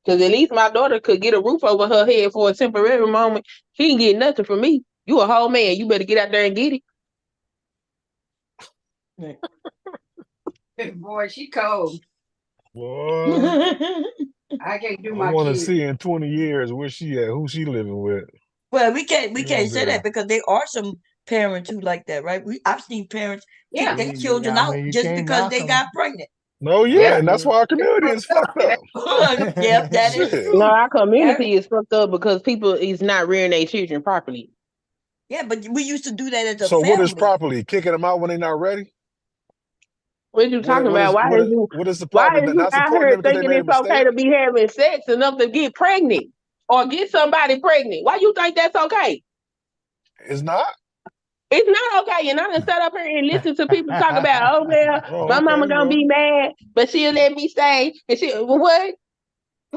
Because at least my daughter could get a roof over her head for a temporary moment. She ain't get nothing from me. You a whole man. You better get out there and get it. Boy, she cold. Boy, I can't do I my want to kids. see in 20 years where she at, who she living with. Well, we can't You know what I'm say that saying? because there are some parents who like that, right? I've seen parents kick their children I out mean, you just can't because knock they them. got pregnant. No, yeah, and that's why our community is fucked up. Yep, that is Shit. No, true. our community is fucked up because people is not rearing their children properly. Yeah, but we used to do that as a So what is family. properly? Kicking them out when they're not ready? What you talking about? Why What is the why properly? is you Not out supporting here them because they thinking made a it's okay mistake? to be having sex enough to get pregnant or get somebody pregnant? Why you think that's okay? It's not? It's not okay. And I done sat up here and listen to people talk about, oh well, Oh, my mama okay, gonna well. be mad, but she'll let me stay. And what?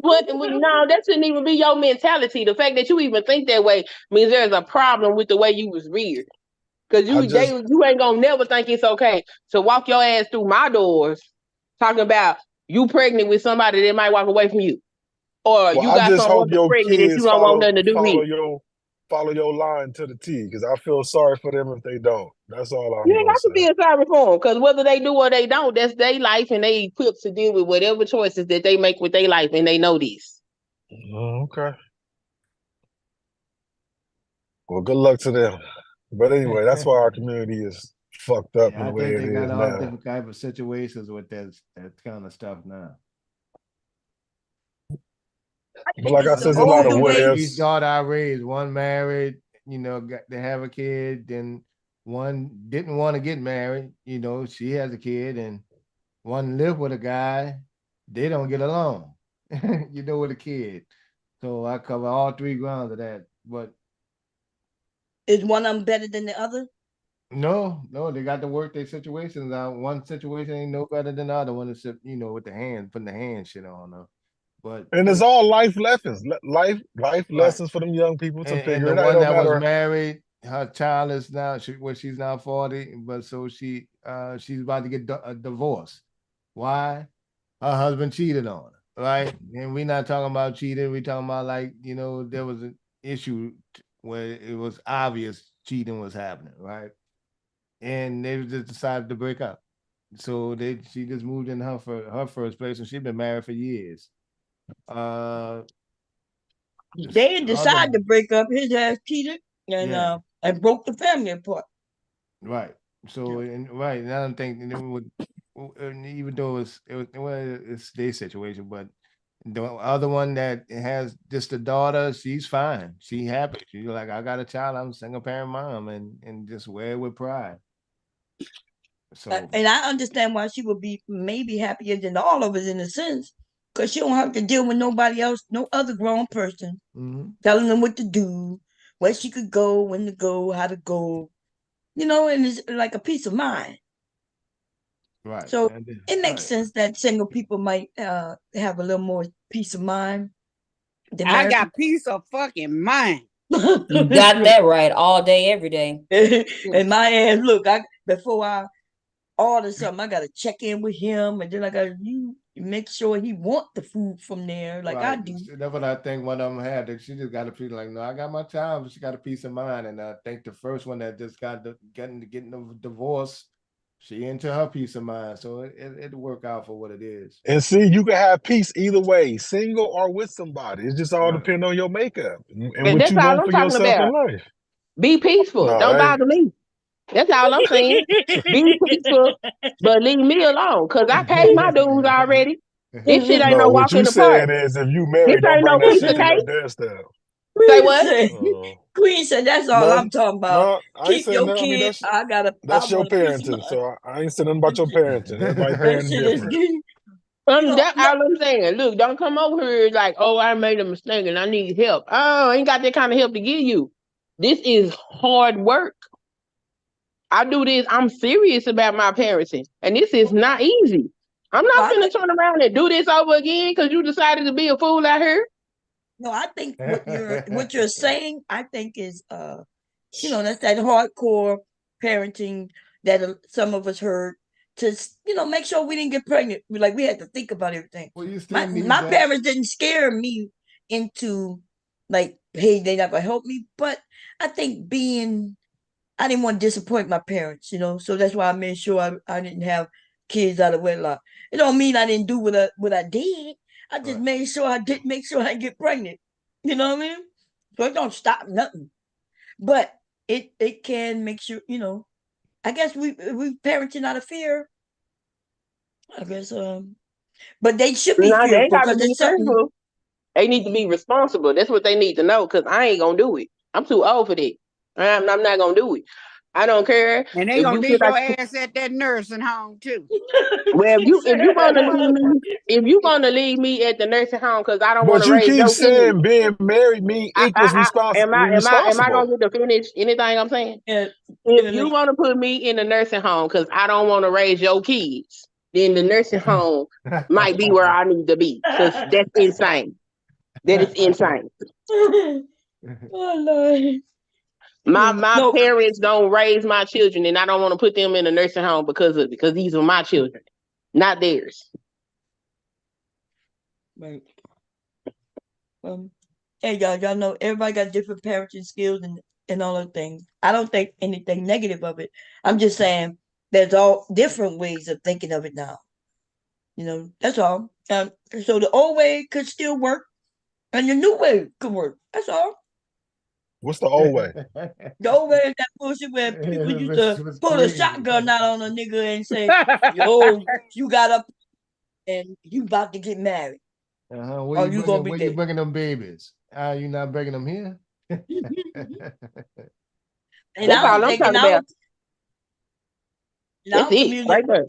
No, that shouldn't even be your mentality. The fact that you even think that way means there's a problem with the way you was reared. Cause you ain't gonna never think it's okay to walk your ass through my doors talking about you pregnant with somebody that might walk away from you. Or Well, you I got just some hope woman your pregnant that you kids don't want follow nothing to do with. follow your line to the T, because I feel sorry for them if they don't. That's all You I'm ain't gonna got to say. feel sorry for them because whether they do or they don't, that's their life and they equipped to deal with whatever choices that they make with their life and they know this. Okay. Well, good luck to them. But anyway, that's why our community is fucked up in Yeah, the I way think it they got is all now. different type of situations with that kind of stuff now. But like I It's said, the there's a lot of older what way. Each ifs. daughter I raised, one married, got to have a kid, then one didn't want to get married, she has a kid, and one lived with a guy, they don't get along, with a kid. So I cover all three grounds of that. But Is one of them better than the other? no, they got to work their situations out. One situation ain't no better than the other one, except, with the hand, putting the hand shit on her. But And it's all life lessons. Life right. lessons for them young people to And figure the it out. It one don't that was matter. married, her child is now she's now 40, but so she's about to get a divorce. Why? Her husband cheated on her, right? And we're not talking about cheating. We're talking about there was an issue where it was obvious cheating was happening, right? And they just decided to break up. So she just moved in her first place, and she's been married for years. They had decided to break up. His ass cheated Yeah. and broke the family apart. Right. So and right now I'm thinking even though it's their situation, but the other one that has just a daughter, she's fine. She happy. She's like, I got a child. I'm a single parent mom, and just wear it with pride. So And I understand why she would be maybe happier than all of us in a sense, because she don't have to deal with nobody else, no other grown person telling them what to do, where she could go, when to go, how to go, and it's like a peace of mind. right. So it makes sense that single people might have a little more peace of mind. I got peace of fucking mind. You got that right all day, every day. And my ass, look, before I order something, I gotta check in with him, and then I gotta make sure he want the food from there, like I Right. do. That's what I think one of them had. That she just got to feel like, no, I got my child, but she got a peace of mind. And I think the first one that just getting the divorce, she into her peace of mind. So it'll work out for what it is. And see, you can have peace either way, single or with somebody. It just all Right. depends on your makeup and what that's you all want I'm for talking yourself in about. life. Be peaceful. No, Don't hey, bother me. That's all I'm saying. Be peaceful, but leave me alone, because I paid my dues already. This shit ain't no no, what walk in you the park. saying is if you This married, don't ain't bring no that piece shit of to your cake. doorstep. Say what? Queen said, that's all No, I'm talking about. no, I ain't Keep saying your that. I mean, kid. I that's your want a piece of parenting. mind. So I ain't saying nothing about your parenting. Everybody That parenting shit is different. good. That's all I'm saying. Look, don't come over here like, oh, I made a mistake and I need help. Oh, I ain't got that kind of help to give you. This is hard work. I do this. I'm serious about my parenting, and this is not easy. I'm not gonna turn around and do this over again because you decided to be a fool out here. No, I think what you're saying, I think is that's that hardcore parenting that some of us heard to make sure we didn't get pregnant. We had to think about everything. Well, you still need My that. parents didn't scare me into like, hey, they're not gonna help me. But I think I didn't want to disappoint my parents, so that's why I made sure I didn't have kids out of wedlock. It don't mean I didn't do what I did. I just made sure I did make sure I get pregnant. You know what I mean? So it don't stop nothing. But it can make sure, I guess we parenting out of fear. I guess but they should be No, they ain't fearful got to because be it's something. fearful. They need to be responsible. That's what they need to know, because I ain't gonna do it. I'm too old for that. I'm not gonna do it. I don't care And they if gonna you feel leave like. your ass at that nursing home too. Well, if you gonna leave me, if you gonna leave me at the nursing home because I don't want But to you raise keep your kids, saying being married mean equals am I responsible. gonna get to finish anything I'm saying? Yeah, If you want to put me in the nursing home because I don't want to raise your kids, then the nursing home might be where I need to be, because that's insane. That is insane. Oh Lord. My parents don't raise my children, and I don't want to put them in a nursing home because these are my children, not theirs. Right. Hey y'all know everybody got different parenting skills and all those things. I don't think anything negative of it. I'm just saying there's all different ways of thinking of it now. That's all. So the old way could still work, and the new way could work. That's all. What's the old way? The old way is that bullshit where people used to pull a shotgun out on a nigga and say, "Yo, you got up and you about to get married, Where or you you gonna bringing? be Where you dead." bringing them babies? You not bringing them here? And That's all I'm talking about. in That's our it, community, right there.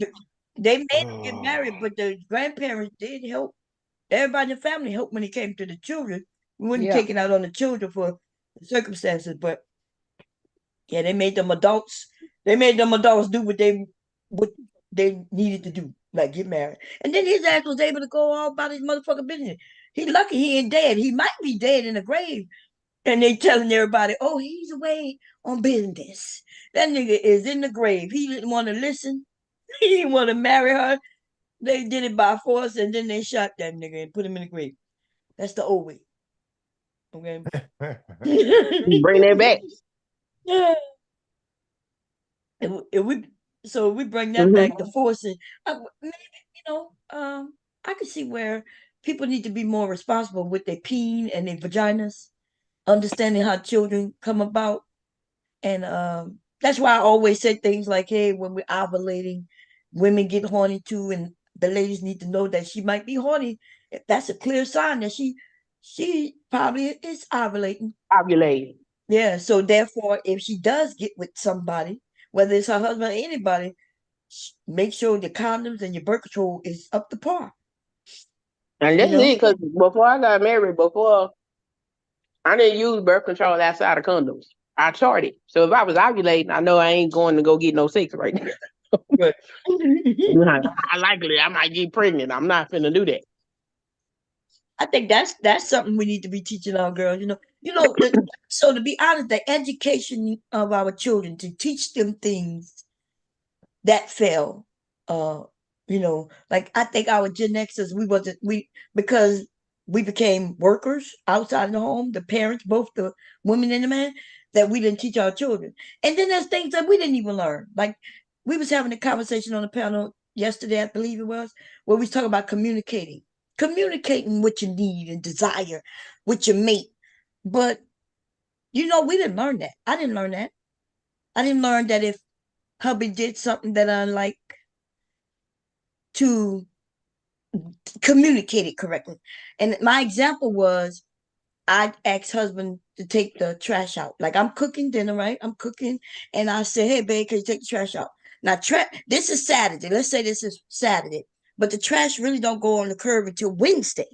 they made them get married, but the grandparents did help. Everybody in the family helped when it came to the children. We wouldn't take it out on the children for the circumstances, but yeah, they made them adults. They made them adults do what they needed to do, like get married. And then his ass was able to go all about his motherfucking business. He lucky he ain't dead. He might be dead in the grave. And they telling everybody, oh, he's away on business. That nigga is in the grave. He didn't want to listen. He didn't want to marry her. They did it by force, and then they shot that nigga and put him in the grave. That's the old way. Okay. Bring that back. Yeah. If we bring that back, the forcing, maybe I could see where people need to be more responsible with their peen and their vaginas, understanding how children come about. And that's why I always say things like, hey, when we're ovulating, women get horny too, and the ladies need to know that she might be horny. That's a clear sign that she probably is ovulating. Ovulating. Yeah, so therefore, if she does get with somebody, whether it's her husband or anybody, make sure the condoms and your birth control is up to par. And You that's know? it, because before I got married, before I didn't use birth control outside of condoms. I charted. So if I was ovulating, I know I ain't going to go get no sex right now. Right. I likely I might get pregnant. I'm not finna do that. I think that's something we need to be teaching our girls. So to be honest, the education of our children to teach them things that fail. Uh, like I think our Gen Xers, we because we became workers outside of the home, the parents, both the women and the man, that we didn't teach our children. And then there's things that we didn't even learn. Like we was having a conversation on the panel yesterday, I believe it was, where we was talking about communicating what you need and desire with your mate. But we didn't learn that. I didn't learn that. I didn't learn that if hubby did something that I like, to communicate it correctly. And my example was I asked husband to take the trash out. Like I'm cooking dinner, right? I'm cooking, and I said, "Hey, babe, can you take the trash out?" Now, this is Saturday. Let's say this is Saturday, but the trash really don't go on the curb until Wednesday.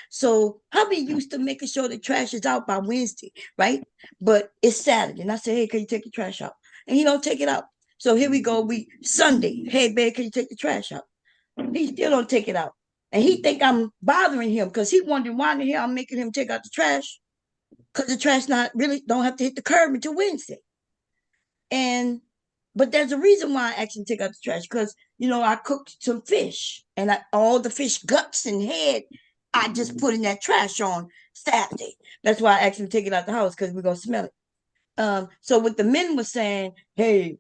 So hubby used to making sure the trash is out by Wednesday, right? But it's Saturday, and I said, "Hey, can you take the trash out?" And he don't take it out. So here we go. We Sunday. Hey, babe, can you take the trash out? He still don't take it out. And he think I'm bothering him because he wondering why the hell I'm making him take out the trash, because the trash not really don't have to hit the curb until Wednesday. But there's a reason why I asked him to take out the trash, because I cooked some fish, and all the fish guts and head I just put in that trash on Saturday. That's why I asked him to take it out the house, because we're gonna smell it. So what the men were saying, hey,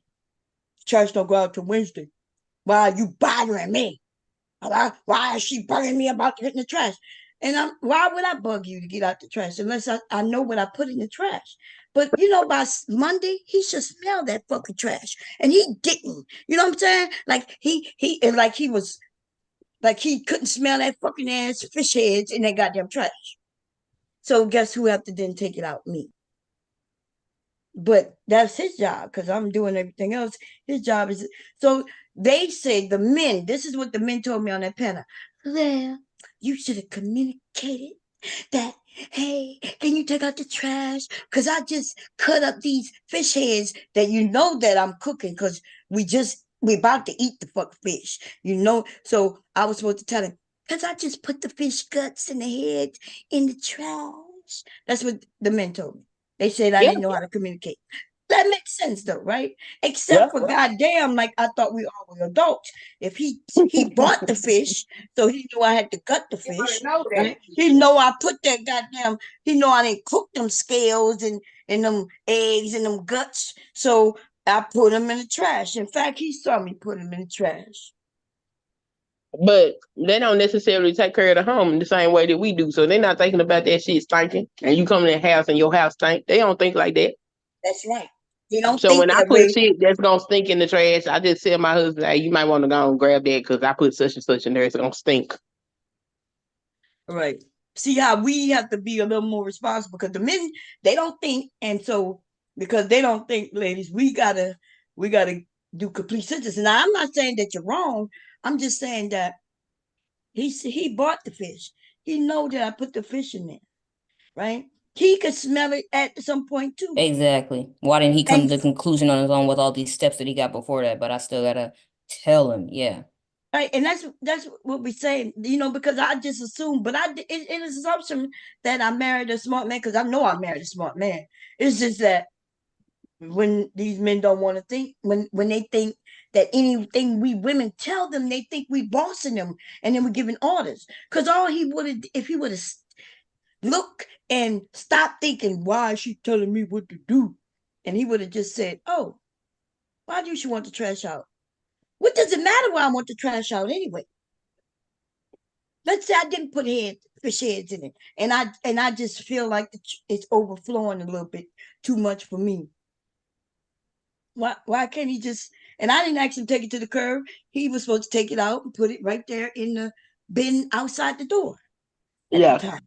trash don't go out till Wednesday. Why are you bothering me? Why is she bugging me about getting the trash? And why would I bug you to get out the trash unless I know what I put in the trash? But by Monday, he should smell that fucking trash. And he didn't. You know what I'm saying? Like he couldn't smell that fucking ass fish heads in that goddamn trash. So guess who have to then take it out? Me. But that's his job, because I'm doing everything else. His job is so they say the men, this is what the men told me on that panel. Well, you should have communicated that, hey, can you take out the trash? Because I just cut up these fish heads that that I'm cooking, because we about to eat the fuck fish, So I was supposed to tell him, because I just put the fish guts and the heads in the trash. That's what the men told me. They said I Yeah. didn't know how to communicate. That makes sense though, right? Yeah. Except for goddamn, like I thought we all were adults. If he bought the fish, so he knew I had to gut the fish. Right? He know I put that goddamn. He know I didn't cook them scales and them eggs and them guts. So I put them in the trash. In fact, he saw me put them in the trash. But they don't necessarily take care of the home in the same way that we do. So they're not thinking about that shit stinking. And you come in the house and your house stink. They don't think like that. That's right. They don't So think when I that put way. shit that's gonna stink in the trash, I just tell my husband, hey, you might want to go and grab that because I put such and such in there. It's gonna stink. Right. See how we have to be a little more responsible, because the men, they don't think, and so because they don't think, ladies, we gotta do complete sentences. Now I'm not saying that you're wrong. I'm just saying that he bought the fish. He know that I put the fish in there, right? He could smell it at some point too. Exactly. Why didn't he come And to the conclusion on his own with all these steps that he got before that? But I still gotta tell him, yeah. right, and that's what we say, because I just assume, but it is assumption that I married a smart man, because I know I married a smart man. It's just that when these men don't want to think, when they think that anything we women tell them, they think we bossing them, and then we're giving orders. Because all he would have, if he would have look and stop thinking, why is she telling me what to do? And he would have just said, oh, why do she want the trash out? What does it matter why I want the trash out anyway? let's say I didn't put fish heads in it, and I just feel like it's overflowing a little bit too much for me. Why can't he just? And I didn't actually take it to the curb. He was supposed to take it out and put it right there in the bin outside the door at the time.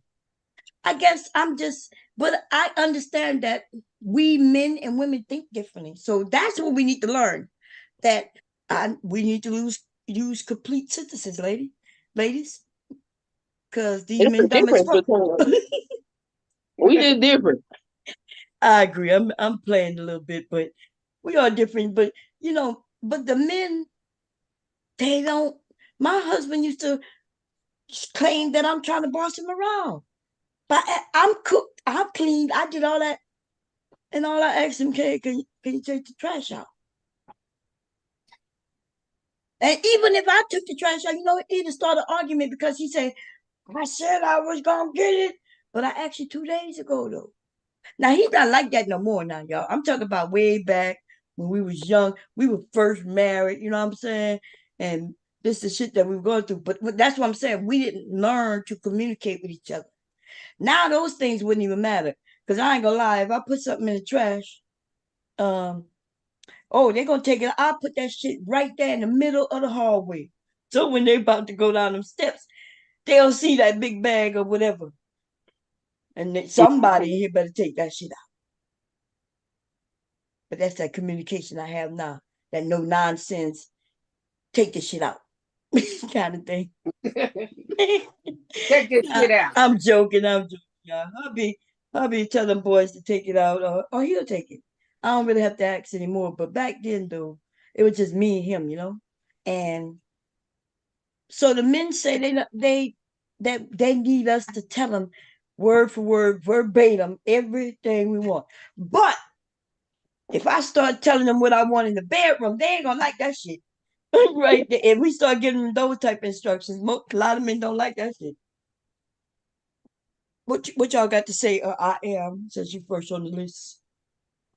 I guess I'm just, but I understand that we men and women think differently. So that's what we need to learn. That we need to use complete sentences, ladies, because these It's a men dumb as difference fuck. between we just different. I agree. I'm playing a little bit, but we are different. But but the men, they don't. My husband used to claim that I'm trying to boss him around, but I'm cooked, I'm cleaned, I did all that, and all I asked him, can you take the trash out? And even if I took the trash out, he'd start an argument because he said, I said I was gonna get it, but I asked you 2 days ago though. Now he's not like that no more now, y'all. I'm talking about way back when we was young. We were first married, you know what I'm saying? And this is shit that we were going through. But that's what I'm saying. We didn't learn to communicate with each other. Now those things wouldn't even matter. Because I ain't gonna lie, if I put something in the trash, they're gonna take it. I'll put that shit right there in the middle of the hallway. So when they're about to go down them steps, they'll see that big bag or whatever. And somebody here better take that shit out. But that's that communication I have now. That no nonsense, take the shit out kind of thing. Take this shit out. I'm joking, y'all. I'll be telling boys to take it out, or he'll take it. I don't really have to ask anymore. But back then, though, it was just me and him, And so the men say they need us to tell them word for word, verbatim, everything we want. But if I start telling them what I want in the bedroom, they ain't gonna like that shit. Right there. If we start giving them those type of instructions, a lot of men don't like that shit. What y'all got to say? I am, since you first on the list.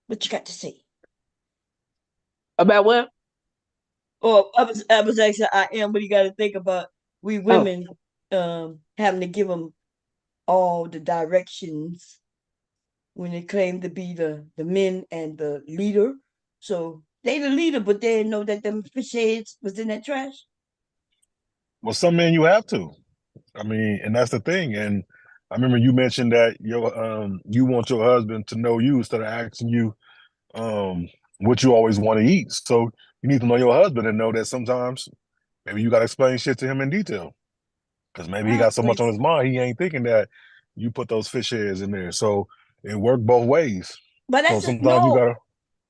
What you got to say about what? Oh, I was actually I am. What you got to think about? We women having to give them all the directions when they claim to be the men and the leader. So they the leader, but they didn't know that them fish heads was in that trash. Well, some men you have to. I mean, and that's the thing. And I remember you mentioned that you want your husband to know you instead of asking you what you always want to eat. So you need to know your husband and know that sometimes maybe you got to explain shit to him in detail because maybe he got so much on his mind he ain't thinking that you put those fish heads in there. So it worked both ways. But So that's sometimes you gotta.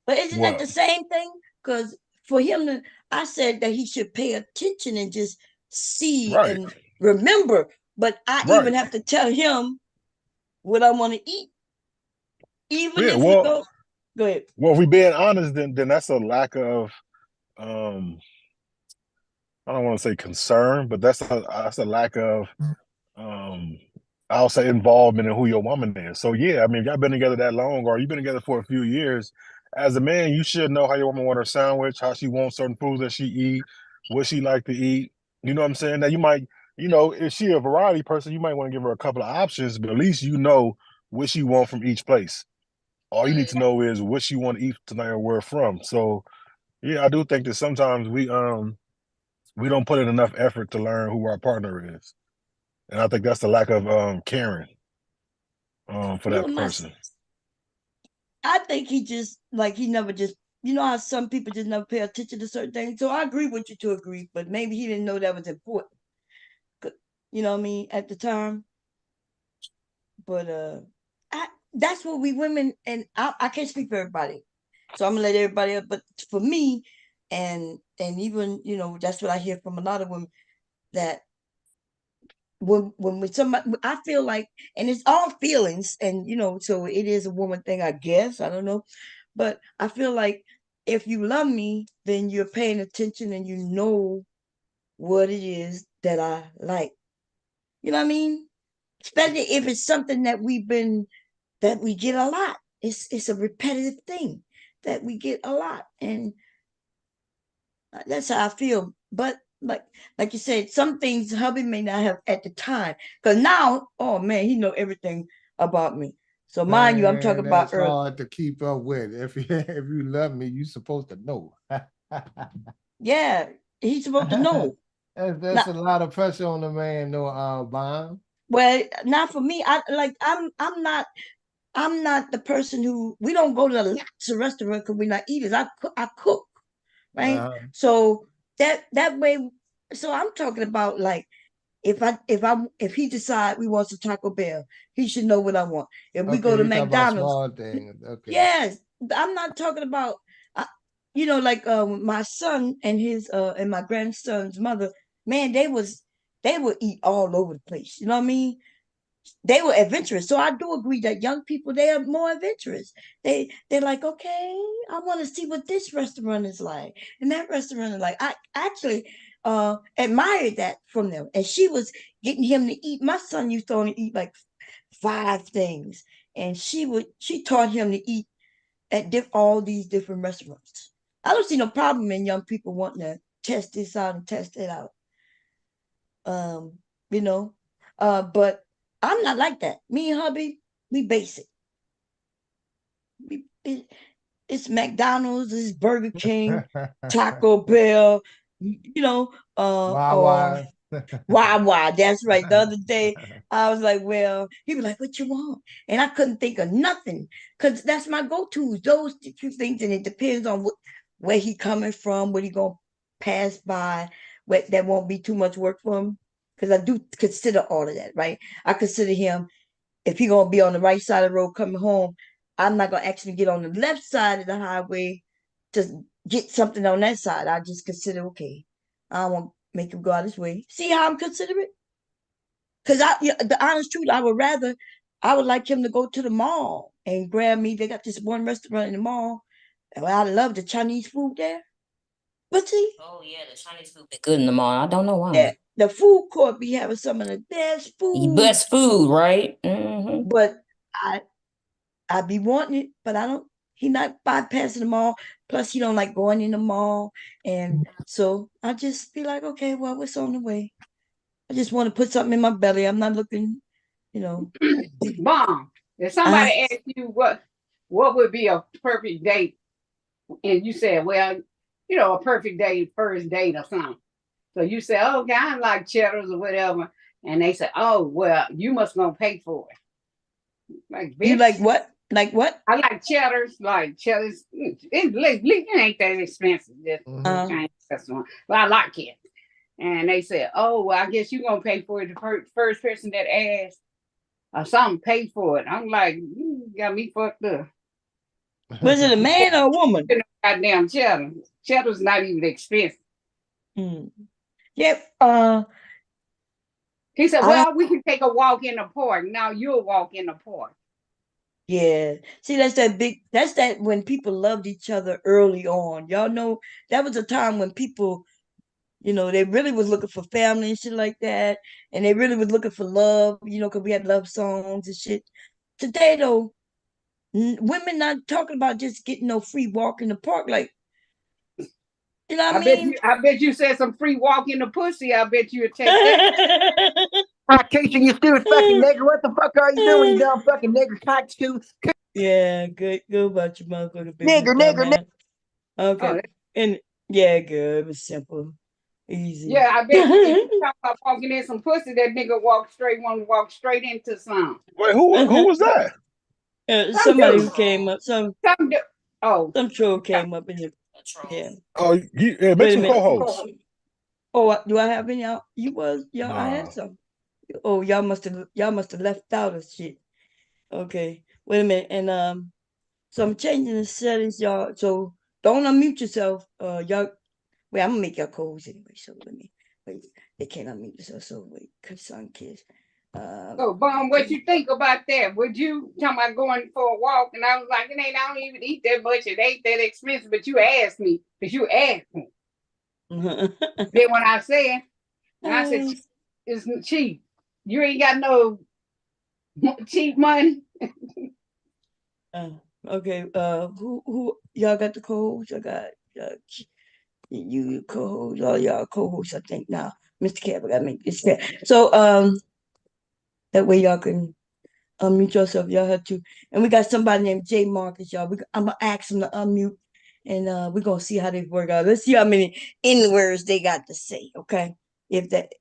But isn't that the same thing? Because for him to, I said that he should pay attention and just see and remember. But I even have to tell him what I want to eat, even if we go. Go ahead. Well, if we being honest, then that's a lack of I don't want to say concern, but that's a lack of I'll say involvement in who your woman is. So yeah, I mean, if y'all been together that long, or you've been together for a few years, as a man, you should know how your woman want her sandwich, how she wants certain foods that she eat, what she like to eat. You know what I'm saying? Now you might, if she a variety person, you might want to give her a couple of options, but at least you know what she want from each place. All you need to know is what she want to eat tonight or where from. So yeah, I do think that sometimes we don't put in enough effort to learn who our partner is. And I think that's the lack of caring for that person. I think he just he never just how some people just never pay attention to certain things. So I agree with you to agree, but maybe he didn't know that was important. You know what I mean at the time. But that's what we women, and I can't speak for everybody, so I'm gonna let everybody else. But for me, and even that's what I hear from a lot of women, that when somebody, I feel like, and it's all feelings, and so it is a woman thing, I guess. I don't know, but I feel like if you love me, then you're paying attention and you know what it is that I like. You know what I mean? Especially if it's something that we get a lot. It's a repetitive thing that we get a lot, and that's how I feel. But like you said, some things hubby may not have at the time. Because now, oh man, he know everything about me. So mind you, I'm Man, talking about that's early. hard to keep up with. If you love me, you supposed to know. Yeah, he's supposed to know. That's a lot of pressure on the man, no, Bond. Well, not for me. I'm not the person who we don't go to lots of restaurants because we're not eaters. I cook, right? Uh-huh. So that way, so I'm talking about like if he decide we want some Taco Bell, he should know what I want. If we go Okay, to you talk about McDonald's, small things. Okay. yes, I'm not talking about like my son and his and my grandson's mother, man, they would eat all over the place. You know what I mean? They were adventurous. So I do agree that young people, they are more adventurous. They're like, okay, I want to see what this restaurant is like and that restaurant is like. I actually admired that from them. And she was getting him to eat. My son used to only eat like 5 things, and she taught him to eat at all these different restaurants. I don't see no problem in young people wanting to test this out and test it out. Um, you know, but I'm not like that. Me and hubby, we basic. It's McDonald's, it's Burger King, Taco Bell, you know, or Wawa. Wawa. That's right. The other day, I was like, well, he was like, what you want? And I couldn't think of nothing because that's my go-tos. Those two things, and it depends on where he coming from, what he gonna pass by, that won't be too much work for him. Because I do consider all of that, right? I consider him if he gonna be on the right side of the road coming home. I'm not gonna actually get on the left side of the highway to get something on that side. I just consider okay. I don't want to make him go out his way. See how I'm considerate? Because the honest truth, I would like him to go to the mall and grab me. They got this one restaurant in the mall. And I love the Chinese food there. But see, Oh yeah, the Chinese food be good in the mall. I don't know why. the food court be having some of the best food. Best food, right? Mm-hmm. But I be wanting it, but I don't. He not bypassing the mall. Plus, he don't like going in the mall, and so I just be like, okay, well, what's on the way? I just want to put something in my belly. I'm not looking, you know. Mom, if somebody asked you what would be a perfect date, and you said, well, a perfect date, first date or something. So you say, oh, okay, I like cheddars or whatever. And they say, oh, well, you must gonna pay for it. Like, bitch. You like what? Like what? I like cheddars. It ain't that expensive. Just Chinese restaurant, but I like it. And they said, oh, well, I guess you're gonna pay for it. The first person that asked or something paid for it. I'm like, you got me fucked up. Was it a man or a woman? Goddamn cheddar. Cheddar's not even expensive. Yep. He said, well, we can take a walk in the park. Now you'll walk in the park. Yeah. See, that's that when people loved each other early on. Y'all know that was a time when people, they really was looking for family and shit like that. And they really was looking for love, because we had love songs and shit. Today, though, women not talking about just getting no free walk in the park. Like, you know what I mean? I bet you said some free walk in the pussy. I bet you would take that. Keisha, you stupid fucking nigger. What the fuck are you doing, you dumb fucking nigger cocksuit? Yeah, good about your motherfucker. Nigger. Okay. And yeah, good. It was simple. Easy. Yeah, I bet you if you talk about walking in some pussy, that nigga want to walk straight into some. Wait, who was that? Somebody who came up. Some troll came up in the Oh, make some co-hosts. Oh, do I have any? Y'all, Nah. I had some. Oh, y'all must have left out of shit. Okay, wait a minute, and so I'm changing the settings, y'all. So don't unmute yourself. Y'all. Wait, I'm gonna make y'all co-hosts anyway. So let me wait. They can't unmute themselves. So wait, son, kids. So, Bum, what you think about that? Would you talking about going for a walk? And I was like, I don't even eat that much. It ain't that expensive. But you asked me. Then when I said, it's cheap. You ain't got no cheap money. Okay. Who y'all got the codes? I got You co-host, all y'all co-hosts, I think now. Mr. Cap, I gotta make this fair. So that way y'all can unmute yourself. Y'all have to. And we got somebody named Jay Marcus, y'all. I'm gonna ask them to unmute, and we're gonna see how they work out. Let's see how many N words they got to say. Okay, if that.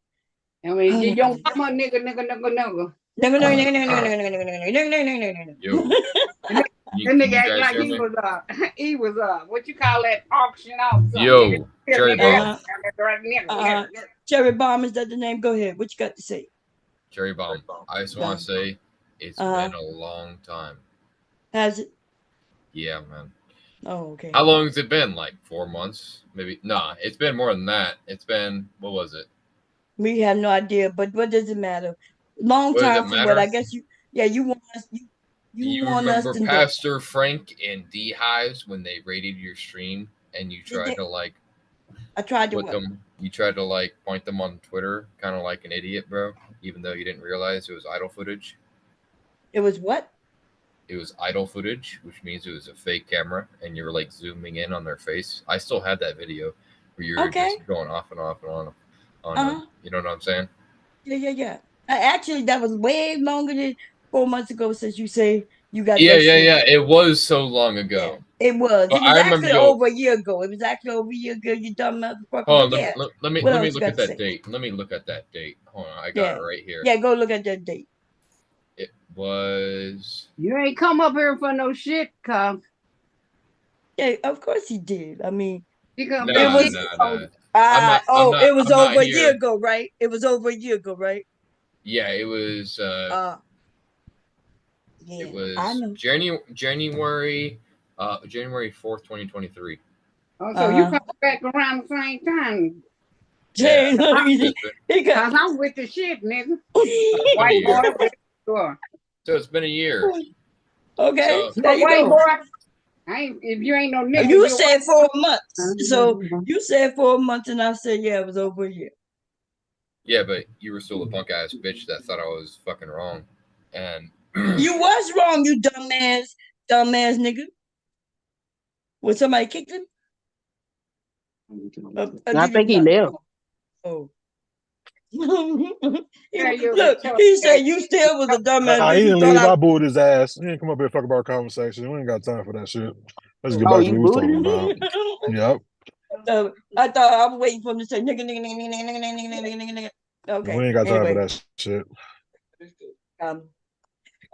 I mean, you don't come on, nigga. Yo. That nigga act like he was what you call that, auction off something. Yo, Cherry Bomb. Cherry Bomb, is that the name? Go ahead. What you got to say? Cherry Bomb. I just want to say it's been a long time. Has it? Yeah, man. Oh, okay. How long has it been? Like 4 months? Maybe. Nah, it's been more than that. It's been, what was it? We have no idea, but what does it matter? Long time for what? I guess you want us, you want us remember to Pastor Frank and D Hives when they raided your stream and you tried to like I tried to put them, you tried to like point them on Twitter, kind of like an idiot, bro, even though you didn't realize it was idle footage. It was what? It was idle footage, which means it was a fake camera and you were like zooming in on their face. I still have that video where you were just going off and off and on them. You know what I'm saying? Yeah. Actually, that was way longer than 4 months ago since you say you got Yeah. that shit. It was so long ago. Yeah, it was. But It was I remember actually over a year ago. It was actually over a year ago, you dumb motherfucker. Hold on, But yeah. let me look at that date. Let me look at that date. Hold on, I got it right here. Yeah, go look at that date. It was. You ain't come up here for no shit, cuz. Yeah, of course he did. I mean, it was. Nah. It was over a year ago, right? It was over a year ago, right? Yeah, it was. Yeah, it was I know. January 4th, 2023. Oh, so you come back around the same time. Yeah. Because I'm with the shit, nigga. White boy. So it's been a year. Okay. So, white boy. If you ain't no nigga. You said 4 months. So you said 4 months, and I said, yeah, it was over a year. Yeah, but you were still a punk ass bitch that thought I was fucking wrong. And you was wrong, you dumbass nigga. When somebody kicked him? I think he left. Oh. Look, he said you still was a dumbass. He didn't leave. I booed his ass. He didn't come up here and fuck about our conversation. We ain't got time for that shit. Let's get back to what we was talking about. Yep. I thought I was waiting for him to say nigga. Okay. We ain't got time for that shit.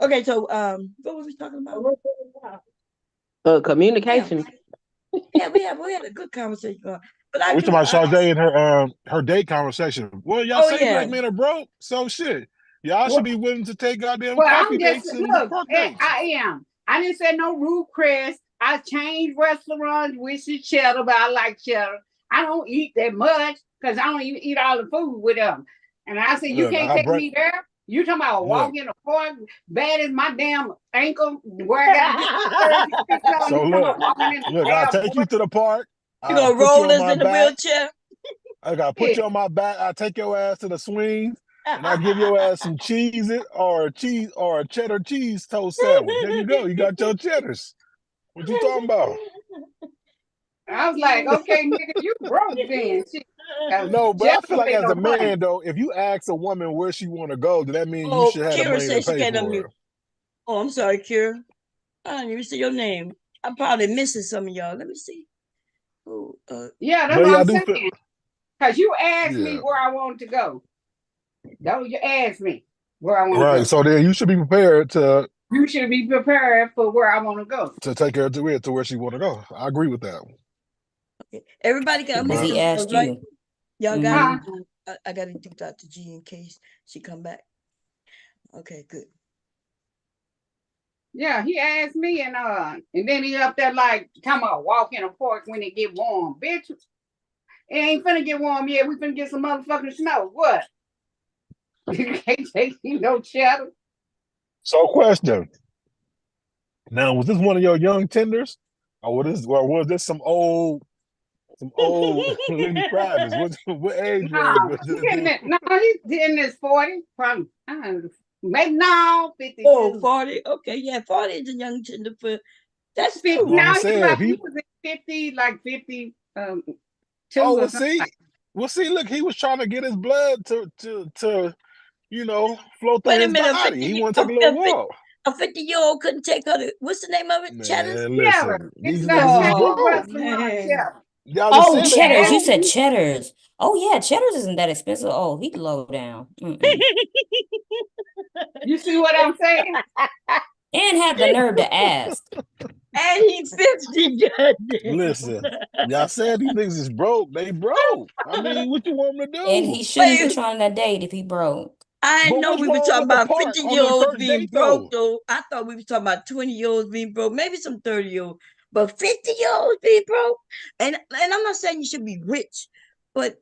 Okay, so what were we talking about? Communication. Yeah, we had a good conversation. But we talking about Sade and her date conversation. Well, y'all say black men are broke, so shit. Y'all should be willing to take goddamn coffee dates and park dates. I am. I didn't say no rude Chris. I changed restaurants with the cheddar, but I like cheddar. I don't eat that much because I don't even eat all the food with them. And I said, you can't take me there. You talking about walking the park, bad as my damn ankle, where I got so look, I'll take you to the park. You gonna roll us in the wheelchair? I gotta put you on my back. I'll take your ass to the swings, and I'll give your ass some Cheez-It or a cheddar cheese toast sandwich. There you go. You got your cheddars. What you talking about? I was like, okay, nigga, you broke then. No, but I feel like as a man, though, if you ask a woman where she want to go, then that means you should have the money to pay for it. Oh, I'm sorry, Kira. I don't even see your name. I'm probably missing some of y'all. Let me see. Oh, yeah, that's what I'm saying. Because you asked me where I want to go. That was you asked me where I want to go. Right, so then you should be prepared to. You should be prepared for where I want to go. To take her to where she want to go. I agree with that. Okay. Everybody got because he asked you. Right? Y'all got it. I got to do Dr. G in case she come back. Okay, good. Yeah, he asked me, and then he up there like talking about walk in a park when it get warm. Bitch, it ain't finna get warm yet. We finna get some motherfucking snow. What? You can't take no cheddar. So, question. Now, was this one of your young tenders, or was this some old Lenny Kravitz? What age range was this? No, he's in his 40s, probably. Maybe now 50. Oh, 40. Okay, yeah, 40 is a young tender for that's 50. Now he was at 50, like 50. Oh, well, see, look, he was trying to get his blood to flow through Wait a his minute, body. He want to take a little walk. a 50-year-old couldn't take her to, what's the name of it? Cheddar's? Man, listen, these the niggas is Chinese broke. restaurant, Cheddar. Y'all just Oh, said they Cheddar's. You broke. said Cheddar's. Oh yeah, Cheddar's isn't that expensive. Oh, he low down. You see what I'm saying? And had the nerve to ask. And he's 50. Listen, y'all said these niggas is broke. They broke. I mean, what you want them to do? And he shouldn't be trying to date if he broke. I But know what's we were wrong talking with the about park on the 50-year-olds first being date, broke, though? though. I thought we were talking about 20-year-olds being broke, maybe some 30-year-olds, but 50-year-olds being broke. And I'm not saying you should be rich, but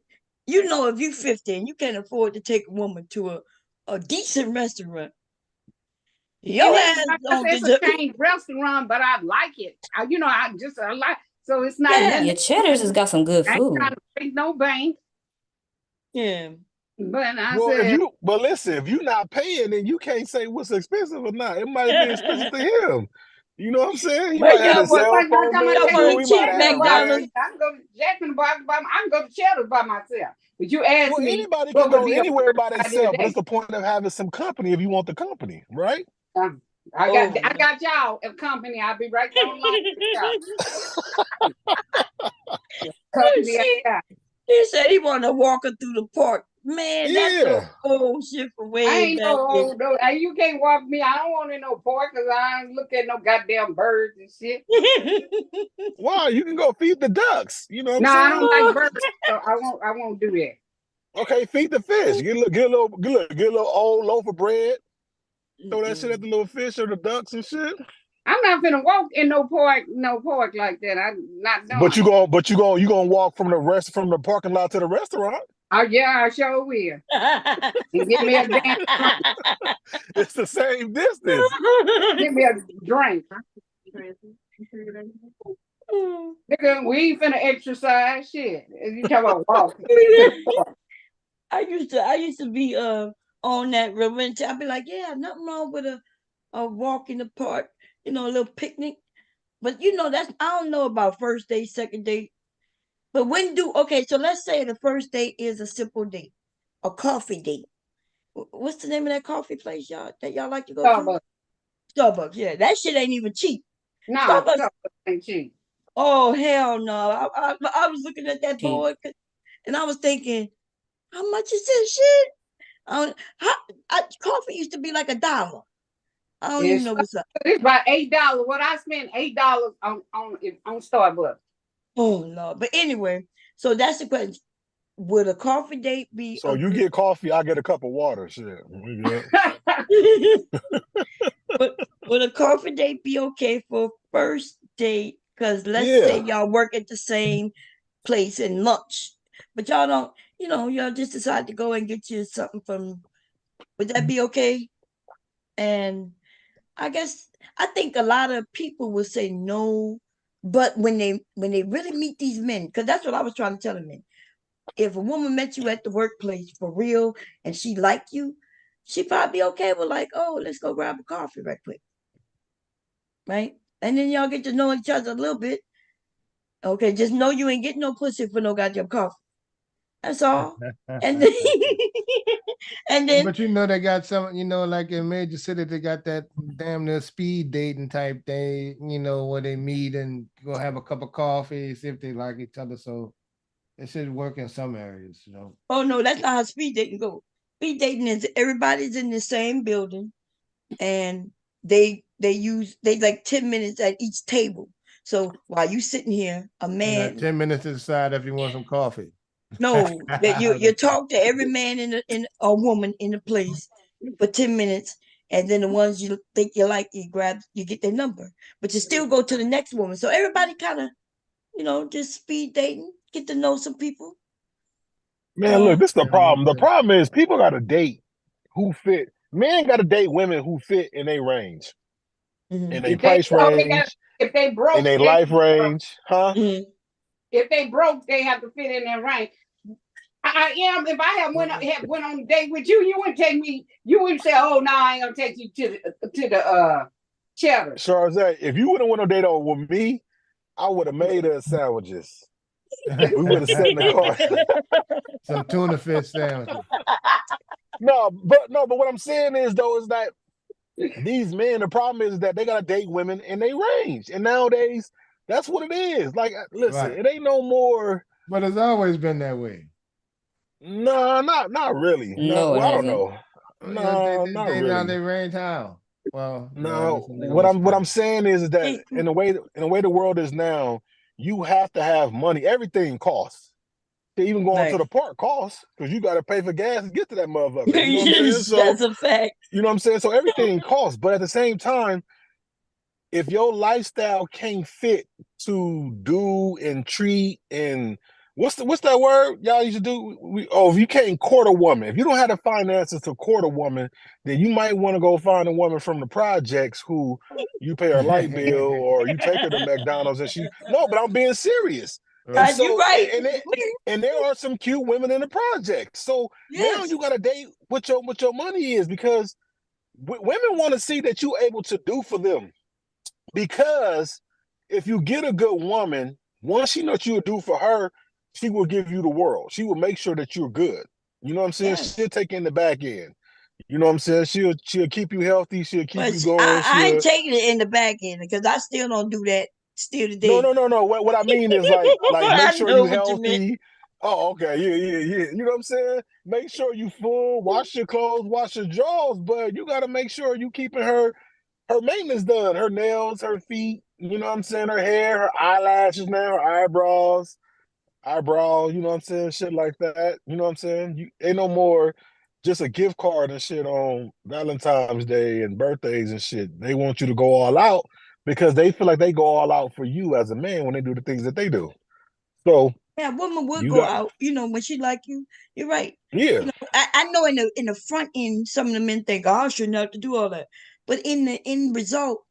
if you're 50 and you can't afford to take a woman to a decent restaurant, your ass don't It's a deserve. chain restaurant, but I like it. I like. So it's not Yeah. nothing. Yeah, Cheddar's has got some good I ain't food. trying to break no bank. Yeah. But I Well, said, but listen, if you're not paying, then you can't say what's expensive or not. It might be expensive to him. You know what I'm saying? He But might have his well, cell like phone time I bill take due. me He to might have McDonald's. rent. I can go to Jack in the Box. I can go to Cheddar's by myself. But you asked Well, me anybody what can would go be a anywhere by first idea themselves, but it's date. the point of having some company if you want the company, right? I got y'all a company. I'll be right there online with y'all. Company I got. He said he wanted to walk her through the park. Man, that's some Yeah. old shit from I way ain't back no then. old though. You can't walk me. I don't want no pork because I ain't look at no goddamn birds and shit. Why? You can go feed the ducks. You know what I'm No, saying? I don't like birds, so I won't do that. Okay, feed the fish. Get a little old loaf of bread. Throw that shit at the little fish or the ducks and shit. I'm not finna walk in no pork like that. I'm not doing. But you gonna walk from the parking lot to the restaurant. Oh yeah, I sure will. And get me a damn drink. It's the same distance. Get me a drink. Nigga, we ain't finna exercise shit. You talk about walking. I used to be on that river, and I'd be like, yeah, nothing wrong with a walk in the park, a little picnic. But that's, I don't know about first date, second date. But so let's say the first date is a simple date, a coffee date. What's the name of that coffee place that y'all like to go Starbucks. to? Starbucks, yeah. That shit ain't even cheap. No, Starbucks ain't cheap. Oh hell no! I was looking at that board and I was thinking, how much is this shit? Coffee used to be like $1. I don't even know what's up. It's about $8. What I spent $8 on Starbucks. Oh no! But anyway, so that's the question: would a coffee date be? So you get coffee, I get a cup of water. Shit. Would a coffee date be okay for first date? Because let's say y'all work at the same place in lunch, but y'all don't. Y'all just decide to go and get you something from. Would that be okay? And I think a lot of people will say no, but when they really meet these men, because that's what I was trying to tell them. If a woman met you at the workplace for real and she liked you, she probably be okay with like, oh, let's go grab a coffee right quick, right? And then y'all get to know each other a little bit. Okay, just know you ain't getting no pussy for no goddamn coffee. That's all. And then, but they got some, like in major city, they got that damn near speed dating type thing, where they meet and go have a cup of coffee, see if they like each other. So it should work in some areas, Oh no, that's not how speed dating go. Speed dating is everybody's in the same building, and they like 10 minutes at each table. So while you sitting here, a man 10 minutes to decide if you want some coffee. No, that you talk to every man in a woman in the place for 10 minutes, and then the ones you think you like, you get their number, but you still go to the next woman. So everybody kind of, just speed dating, get to know some people. Man, look, this is the problem. The problem is people got to date who fit. Men got to date women who fit in their range, in their price range, if they broke, in their life range, huh? If they broke, they have to fit in their range. I am. If I had went on a date with you, you wouldn't take me. You wouldn't say, "Oh, no, I ain't gonna take you to the Cheddar." Sure as that. If you would have went on a date with me, I would have made her sandwiches. We would have sat in the car. Some tuna fish sandwiches. No, but what I'm saying is though is that these men, the problem is that they gotta date women in their range, and nowadays that's what it is. Like, listen, Right. it ain't no more. But it's always been that way. No, not really. No, No, it well, I don't hasn't. know. No, not They down really. their range how? Well, No, listen, what I'm saying is that in the way the world is now, you have to have money. Everything costs. To even going to the park costs because you got to pay for gas to get to that motherfucker. You know what I'm saying? So That's a fact. you know what I'm saying. So everything costs, but at the same time, if your lifestyle can't fit to do and treat and what's that word y'all used to do? If you can't court a woman, if you don't have the finances to court a woman, then you might want to go find a woman from the projects who you pay her light bill or you take her to McDonald's and but I'm being serious. And so, you're right. And there are some cute women in the project. So now you got to date what your money is because women want to see that you're able to do for them. Because if you get a good woman, once she knows what you'll do for her, she will give you the world. She will make sure that you're good. You know what I'm saying? Yes. She'll take in the back end. You know what I'm saying? She'll keep you healthy. She'll keep you going. I ain't taking it in the back end because I still don't do that still today. No. What I mean is like make sure you what healthy. Oh, okay. Yeah. You know what I'm saying? Make sure you full, wash your clothes, wash your drawers, but you gotta make sure you keeping her maintenance done, her nails, her feet, you know what I'm saying, her hair, her eyelashes now, her eyebrows, you know what I'm saying, shit like that. You know what I'm saying? You ain't no more just a gift card and shit on Valentine's Day and birthdays and shit. They want you to go all out because they feel like they go all out for you as a man when they do the things that they do. So yeah, woman would go out, when she like you. You're right. Yeah. I know in the front end, some of the men think, oh, I shouldn't have to do all that. But in the end result,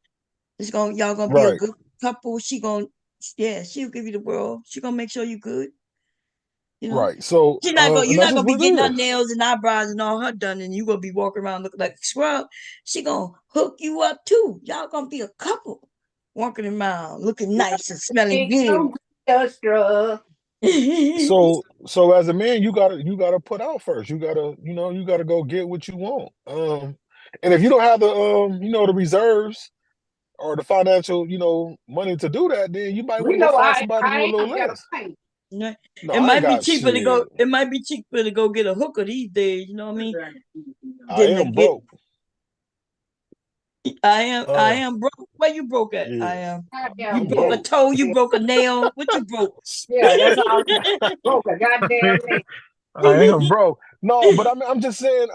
y'all gonna be a good couple. She'll give you the world. She gonna make sure you good. Right. So you're not and that's gonna just be what getting it her is. nails and eyebrows and all her done, and you gonna be walking around looking like a scrub. She gonna hook you up too. Y'all gonna be a couple walking around looking nice and smelling good. So as a man, you gotta put out first. You gotta go get what you want. And if you don't have the the reserves or the financial, money to do that, then you might want to go find somebody who a little less. Yeah. No, It I ain't might be got cheaper to go. shit. It might be cheaper to go get a hooker these days. You know what I mean? I am broke. I am broke. Where you broke at? Yeah. I am. Goddamn You broke a broke. toe. You broke a nail. What you broke? Yeah, that's all. Broke a goddamn nail. I am broke. No, but I mean, I'm just saying.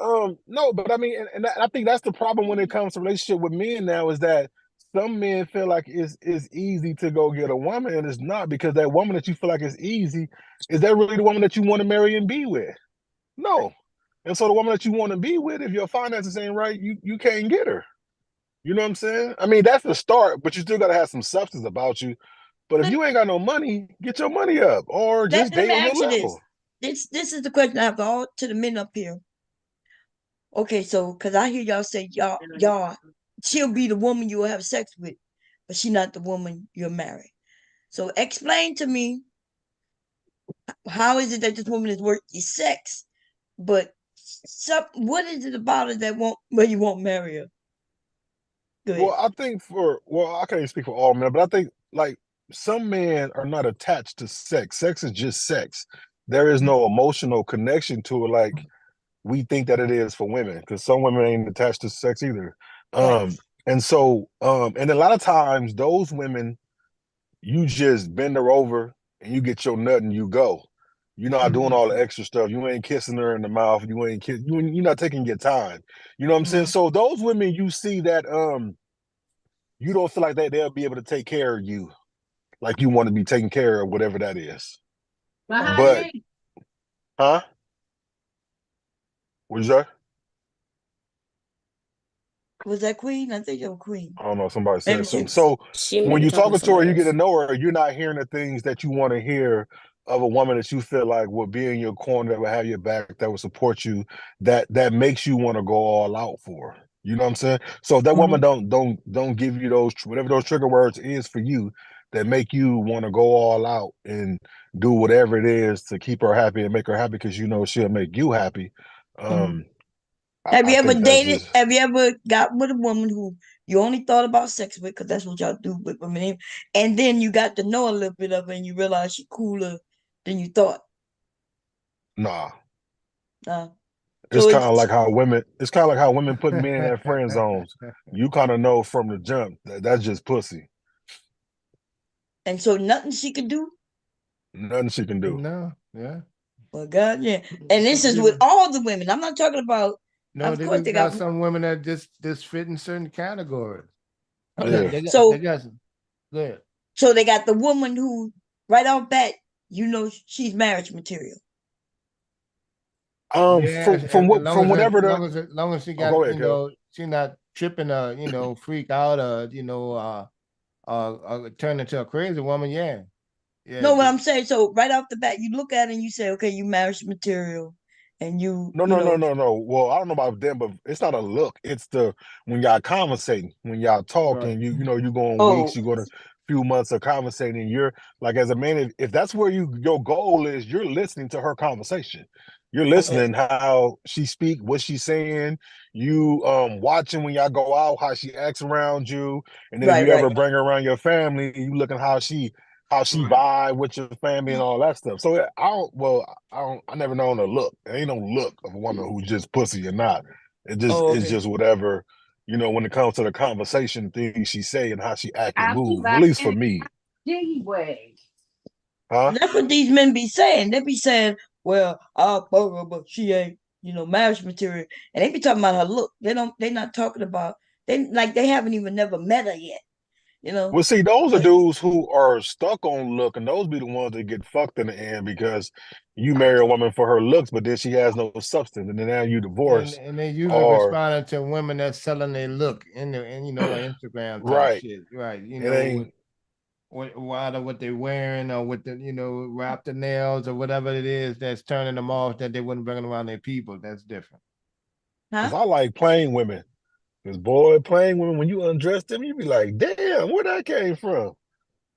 No, but I mean, and I think that's the problem when it comes to relationship with men now is that some men feel like it's easy to go get a woman, and it's not because that woman that you feel like is easy is that really the woman that you want to marry and be with? No. And so the woman that you want to be with, if your finances ain't right, you can't get her. You know what I'm saying? I mean, that's the start, but you still gotta have some substance about you. But if you ain't got no money, get your money up or just Let date me on your ask you level. This is the question I have all to the men up here. Okay, so because I hear y'all say y'all she'll be the woman you will have sex with, but she's not the woman you'll marry. So explain to me how is it that this woman is worth your sex, but what is it about it that where you won't marry her? Well, I think I can't speak for all men, but I think like some men are not attached to sex. Sex is just sex. There is no emotional connection to it like we think that it is for women, because some women ain't attached to sex either. And so, and a lot of times those women, you just bend her over and you get your nut and you go. You're not doing all the extra stuff. You ain't kissing her in the mouth. You're not taking your time. You know what I'm saying? So those women you see that you don't feel like they'll be able to take care of you like you want to be taken care of, whatever that is. But huh? What'd you say? Was that Queen? I think you're Queen. I don't know. Somebody said Maybe something. So when you're talking to her, you get else. to know her. You're not hearing the things that you want to hear of a woman that you feel like will be in your corner, that will have your back, that will support you, that makes you want to go all out for. You know what I'm saying? So if that woman don't give you those whatever those trigger words is for you, that make you want to go all out and do whatever it is to keep her happy and make her happy because you know she'll make you happy. Have you I ever think that's dated? just Have you ever got with a woman who you only thought about sex with because that's what y'all do with women, and then you got to know a little bit of her and you realize she's cooler than you thought? nah. So It's kind of like how women. It's kind of like how women put men in friend zones. You kind of know from the jump that that's just pussy. And so nothing she could do. Nothing she can do. No, yeah. Well, God, yeah. And this is with all the women. I'm not talking about. No, Of they course, just they got got. some women that just fit in certain categories. Okay, They so got some good. so they got the woman who, right off bat, you know she's marriage material. Yeah, From what long from as that, whatever the. long as she Oh, go got, ahead, Kev. she not tripping, freak out, turn into a crazy woman. Yeah, yeah. No, what I'm saying, so right off the bat, you look at it and you say, okay, you marriage material, and you No. Well, I don't know about them, but it's not a look. It's the when y'all conversating, when y'all Right. talking, you know, you go on Oh. weeks, you go to few months of conversating, and you're like as a man, if that's where your goal is, you're listening to her conversation. You're listening how she speak, what she's saying. You watching when y'all go out, how she acts around you, and then if you Right. ever bring her around your family, you looking how she vibe with your family and all that stuff. So I never known a look. There ain't no look of a woman who's just pussy or not. It's just whatever, you know, when it comes to the conversation things she say and how she act and move. At least for me. Huh? That's what these men be saying. They be saying, well, I'll fuck her, but she ain't, marriage material. And they be talking about her look. They're not talking about, they haven't even never met her yet, Well, see, those are But dudes who are stuck on look, and those be the ones that get fucked in the end because you marry a woman for her looks, but then she has no substance, and then now you divorce. And they usually Or responding to women that's selling their look in the Instagram type right. shit, right? It ain't What they're wearing or with the wrap the nails or whatever it is that's turning them off that they wouldn't bring around their people. That's different. because I like plain women. Because boy, plain women, when you undress them, you be like, damn, where that came from?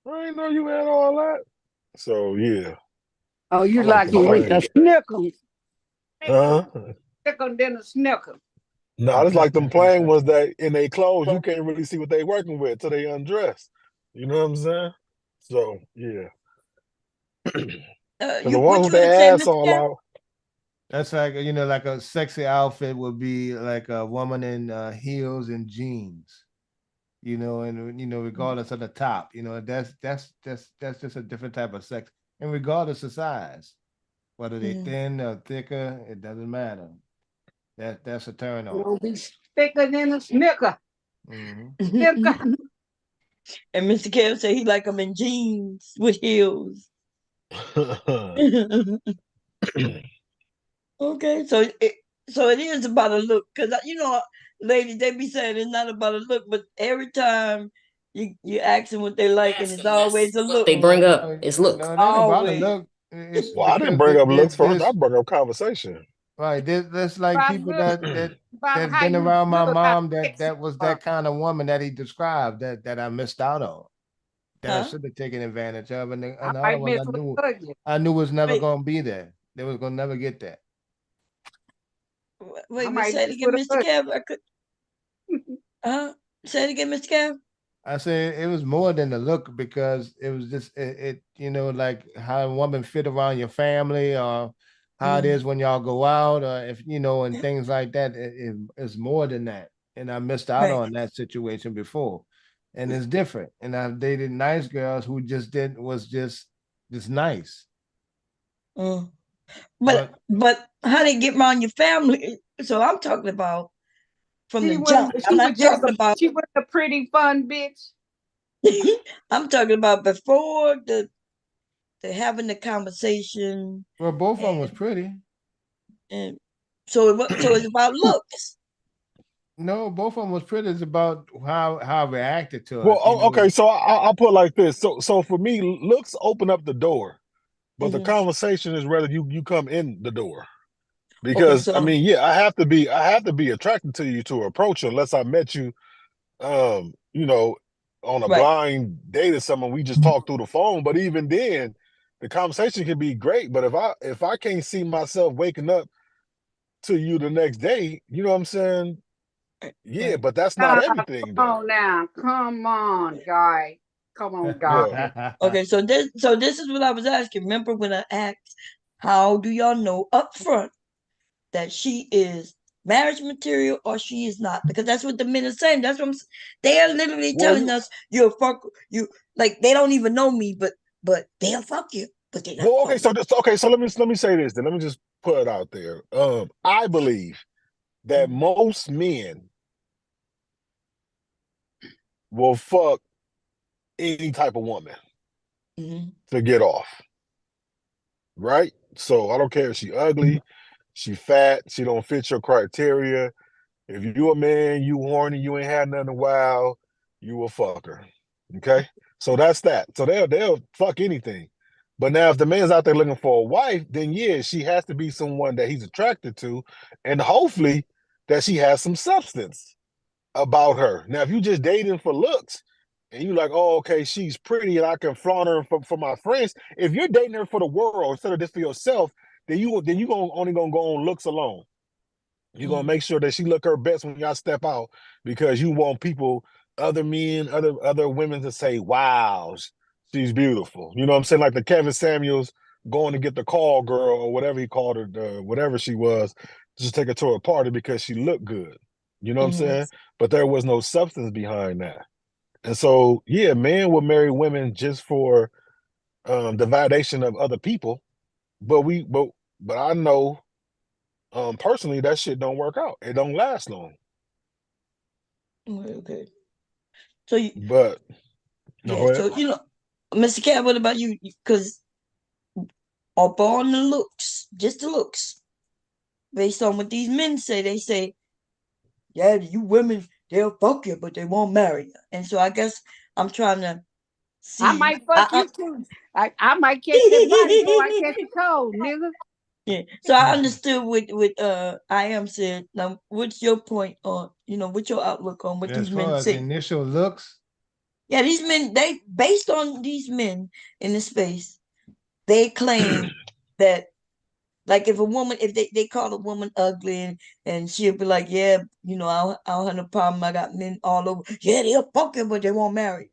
I didn't know you had all that. So yeah. Oh, you like like them with the snickers. Snicker than a snicker. No, I just like them plain ones that in their clothes, you can't really see what they working with till they undress. You know what I'm saying? So yeah. Because the ones with their ass all out. That's like like a sexy outfit would be like a woman in heels and jeans, and regardless of the top, that's just a different type of sex, and regardless of size, whether they thin or thicker, it doesn't matter. That's a turn on. It'll be thicker than a snicker. and Mr. Kev said he like them in jeans with heels. Okay, so it is about a look, because ladies, they be saying it's not about a look, but every time you ask them what they like, and it's always a look. They bring up is look. No, it ain't about a look. It's Well, I didn't because bring up looks first. I brought up conversation. Right. There's like people that's how been you around my look, how mom that was that kind of woman that he described that I missed out on. That I should have taken advantage of. And the other ones I knew was never gonna be there. They was gonna never get that. Wait, say it again, Mr. Kev. I could say it again, Mr. Kev. I say it was more than the look, because it was just like how a woman fit around your family, or how it is when y'all go out, or if and things like that. It's more than that, and I missed out on that situation before, and it's different. And I've dated nice girls who was just nice. But how they get around your family? So I'm talking about from the jump. I'm not talking about. She was a pretty fun bitch. I'm talking about before the having the conversation. Well, both of them was pretty. And so it's about looks. No, both of them was pretty. It's about how I reacted to it. Well, okay, so I'll put it like this. So for me, looks open up the door, but the conversation is whether you come in the door. Because I mean, yeah, I have to be attracted to you to approach you, unless I met you, on a blind date or someone, we just talk through the phone. But even then, the conversation can be great. But if I can't see myself waking up to you the next day, you know what I'm saying? Yeah, but that's not everything, though. Come on, guy. Come on, guy. Okay, so this is what I was asking. Remember when I asked, how do y'all know up front that she is marriage material or she is not? Because that's what the men are saying. That's what they are literally telling us you're fuck you, like they don't even know me, but they'll fuck you. But they not. Well, okay, so let me say this. Then let me just put it out there. I believe that most men will fuck any type of woman to get off. Right? So I don't care if she ugly, she fat, she don't fit your criteria. If you a man, you horny, you ain't had nothing in a while, you a fucker. Okay? So that's that. So they'll fuck anything. But now if the man's out there looking for a wife, then yeah, she has to be someone that he's attracted to, and hopefully that she has some substance about her. Now, if you just dating for looks and you like, oh, okay, she's pretty and I can flaunt her for my friends. If you're dating her for the world instead of just for yourself, then you only gonna go on looks alone. You're gonna make sure that she look her best when y'all step out because you want people, other men, other women to say, wow, she's beautiful. You know what I'm saying? Like the Kevin Samuels going to get the call girl or whatever he called her, whatever she was, just take her to a party because she looked good. You know what I'm saying? But there was no substance behind that. And so, yeah, men will marry women just for the validation of other people. But I know personally that shit don't work out. It don't last long. Okay. So you, but yeah, so you know, Mr. Cat, what about you? Because upon the looks, just the looks, based on what these men say, they say, yeah, you women, they'll fuck you, but they won't marry you. And so I guess I'm trying to see. I might fuck you too. I might catch that body before I catch the cold, nigga. Yeah. So I understood what I am said. Now, what's your point on, what's your outlook on what these men say? Initial looks. Yeah, these men, they based on these men in the space, they claim that, like, if a woman, if they call a woman ugly and she'll be like, yeah, I don't have no problem. I got men all over. Yeah, they'll fuck you, but they won't marry.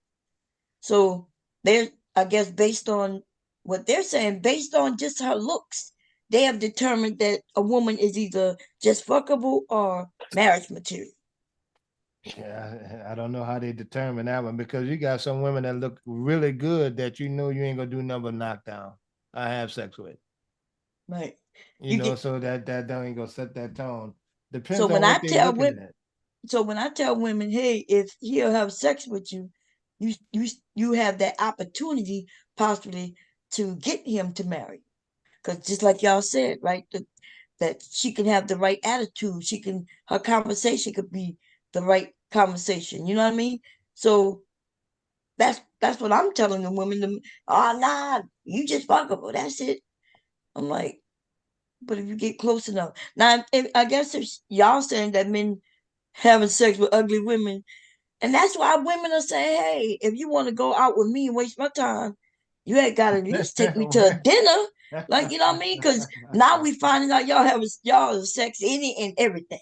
So they're, I guess, based on what they're saying, based on just her looks, they have determined that a woman is either just fuckable or marriage material. Yeah, I don't know how they determine that one because you got some women that look really good that you know you ain't gonna do nothing but knock down. I have sex with. Right. So that ain't gonna set that tone. Depends so on when what I they tell looking women, at. So when I tell women, hey, if he'll have sex with you, you have that opportunity possibly to get him to marry. Because just like y'all said, right, that she can have the right attitude. Her conversation could be the right conversation. You know what I mean? So that's what I'm telling the women. Oh, nah, you just fuckable. That's it. I'm like, but if you get close enough. Now, I guess if y'all saying that men having sex with ugly women, and that's why women are saying, hey, if you want to go out with me and waste my time, you ain't got to at least take me to a dinner. Like, you know what I mean? Because now we finding out y'all have sex any and everything.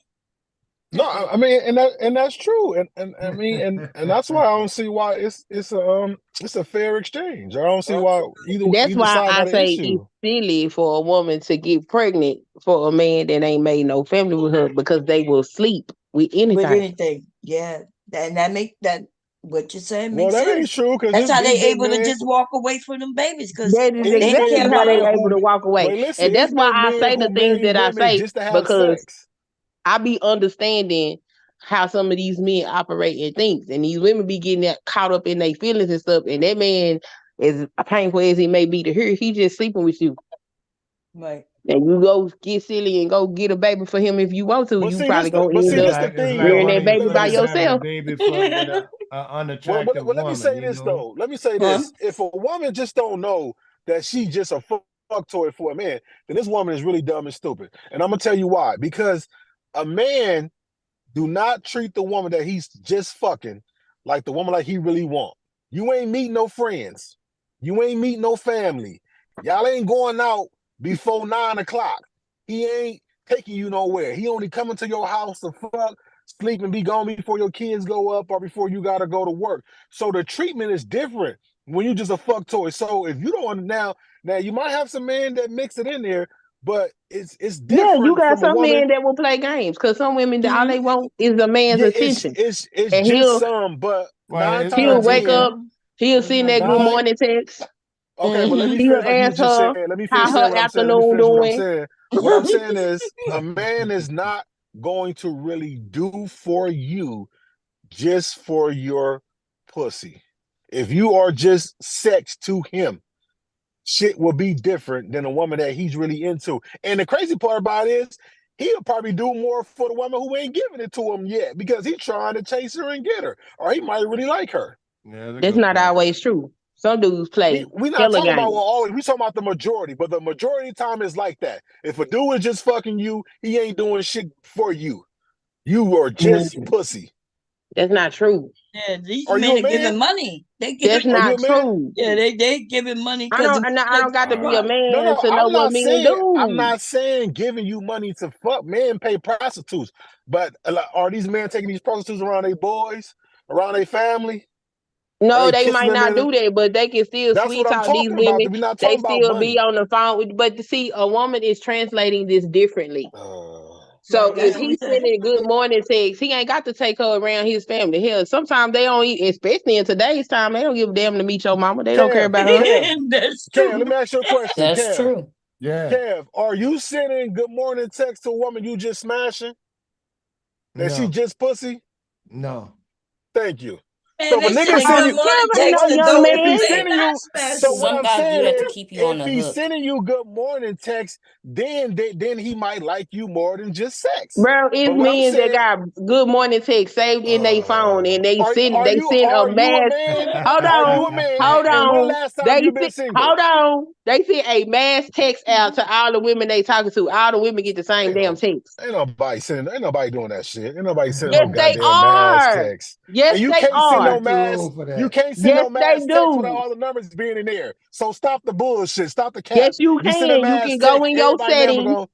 No, I mean, and that's true, and I mean, and that's why I don't see why it's a fair exchange. I don't see why That's either why side I got an say issue. it's silly for a woman to get pregnant for a man that ain't made no family with her because they will sleep with anything. With anything, yeah, and that make that what you're saying makes that sense. ain't true because that's how they able men, to just walk away from them babies because that is exactly how they able to walk away. Wait, listen, and that's why I say the things that I say just to have because sex. I be understanding how some of these men operate and things, and these women be getting caught up in their feelings and stuff. And that man, as painful as he may be to hear, he just sleeping with you. Right. And you go get silly and go get a baby for him if you want to. You probably gonna end up rearing that baby by yourself. Baby with an unattractive well, let me say this though. Let me say this: if a woman just don't know that she's just a fuck toy for a man, then this woman is really dumb and stupid. And I'm gonna tell you why. Because a man do not treat the woman that he's just fucking like the woman like he really want. You ain't meet no friends. You ain't meet no family. Y'all ain't going out before 9 o'clock. He ain't taking you nowhere. He only coming to your house to fuck, sleep, and be gone before your kids go up or before you gotta go to work. So the treatment is different when you just a fuck toy. So if you don't want now you might have some men that mix it in there, but it's different. Yeah, you got from a some woman. men that will play games because some women all they want is a man's attention. It's And just some, but Well, 9 it's times he'll out of wake 10. up, he'll send that good Nine. morning text. Okay, but let me He'll finish like you was ask just saying. her Let me finish how saying her what I'm saying. Let me afternoon finish what I'm doing. saying. What I'm saying is a man is not going to really do for you just for your pussy. If you are just sex to him, shit will be different than a woman that he's really into. And the crazy part about it is he'll probably do more for the woman who ain't giving it to him yet because he's trying to chase her and get her. Or he might really like her. Yeah, that's not always true. Some dudes play We not hella talking about games. always. We talking about the majority, but the majority of the time is like that. If a dude is just fucking you, he ain't doing shit for you. You are just pussy. That's not true. Yeah, these Are you men a are man? giving money. They That's giving. Are you not a man? true. Yeah, they giving money I because don't got to be a man No, to know I'm what not men saying. I'm do. not saying giving you money to fuck. Men pay prostitutes, but are these men taking these prostitutes around their boys, around their family? Are No, they they kissing might them not in? do that, but they can still That's sweet what I'm talk these talking about. women. We're not They talking about still be money. on the phone with, but see, a woman is translating this differently. So if he's sending good morning texts, he ain't got to take her around his family. Hell, sometimes they don't, especially in today's time, they don't give a damn to meet your mama. They don't care about her. That's Kev, let me ask you a question. That's Kev, true. Yeah. Kev, are you sending good morning text to a woman you just smashing? That she No. just pussy? No. Thank you. Man, So if a they nigga sending send good you, morning ain't text no to young those if who man. he's they sending not you, so smashing. what Some I'm guys do saying that to is, keep you on if the he's hook. sending you good morning text, then he might like you more than just sex. Bro, it's But what I'm men that saying, got good morning text saved in their phone and they are send are a you a mass. man? Hold Are you on, a man? hold And when on. last time you been single? Hold on. They send a mass text out to all the women they talking to. All the women get the same damn text. Ain't nobody doing that shit. Ain't nobody sending Yes, no they goddamn mass are. text. Yes, And you they can't send are. no Too mass. old for You that. can't send Yes, no they mass text without do. all the numbers being in there. So stop the bullshit. Stop the cap. Yes, you You send a can. You mass can go text, in your everybody never settings. go.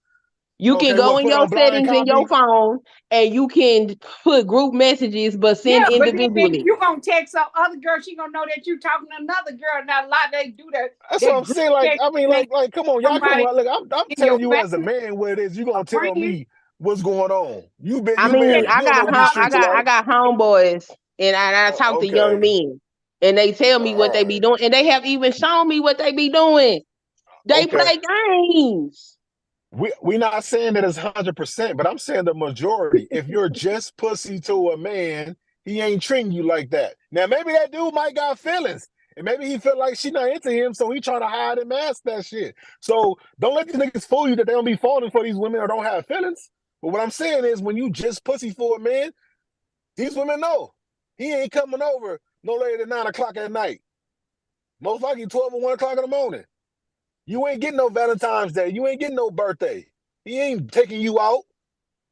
You can Okay, go what? in Put your on blind settings in your copy. phone and you can put group messages but send Yeah, but then individually. you gonna text some other girl, she gonna know that you talking to another girl. Now a lot they do that. That's That what I'm group saying. Like, text I mean, text come on, y'all come somebody on. Look, I'm in your telling you as a family, man what it is. You a gonna tell friend. me what's going on. You been, I you mean, been, I you don't know got what these streets are I like. got homeboys, and I talk to young Okay. men, and they tell me what they be doing, and they have even shown me what they be doing. They Okay. play games. We not saying that it's 100%, but I'm saying the majority. If you're just pussy to a man, he ain't treating you like that. Now maybe that dude might got feelings, and maybe he feel like she not into him, so he trying to hide and mask that shit. So don't let these niggas fool you that they don't be falling for these women or don't have feelings. But what I'm saying is, when you just pussy for a man, these women know he ain't coming over no later than 9 o'clock at night. Most likely 12 or 1 o'clock in the morning. You ain't getting no Valentine's Day. You ain't getting no birthday. He ain't taking you out.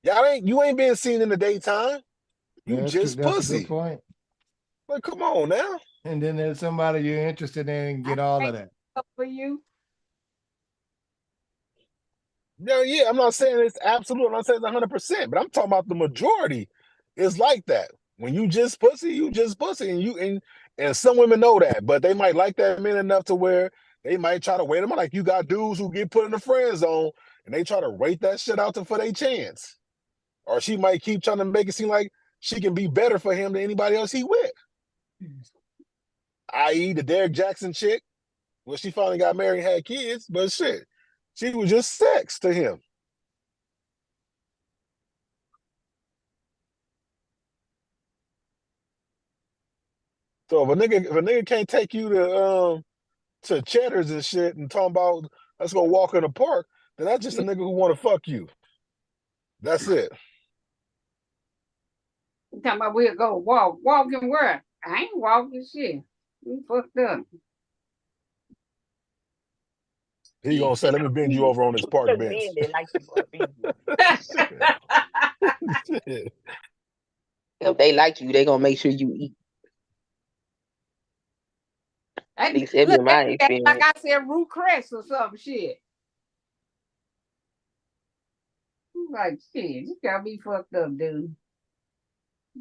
You ain't being seen in the daytime. You Yeah, that's true. just That's a good pussy. point. Like, come on now. And then there's somebody you're interested in and get all of that. For you. Yeah, I'm not saying it's absolute. I'm not saying it's 100%, but I'm talking about the majority. It's like that. When you just pussy, you just pussy, and some women know that, but they might like that man enough to where they might try to wait them out. Like you got dudes who get put in the friend zone and they try to wait that shit out for their chance. Or she might keep trying to make it seem like she can be better for him than anybody else he with. I.e. the Derek Jackson chick. Well, she finally got married and had kids, but shit, she was just sex to him. So if a nigga can't take you to Cheddar's and shit and talking about let's go walk in the park, then that's just a nigga who want to fuck you. That's it. You talking about we'll go walk. Walking where? I ain't walking shit. We fucked up. He gonna say, "Let me bend you over on this park bench." Men that like you. If they like you, they gonna make sure you eat. At least that'd be my experience. Like I said, Root Crest or some shit. I'm like, shit, you gotta be fucked up, dude.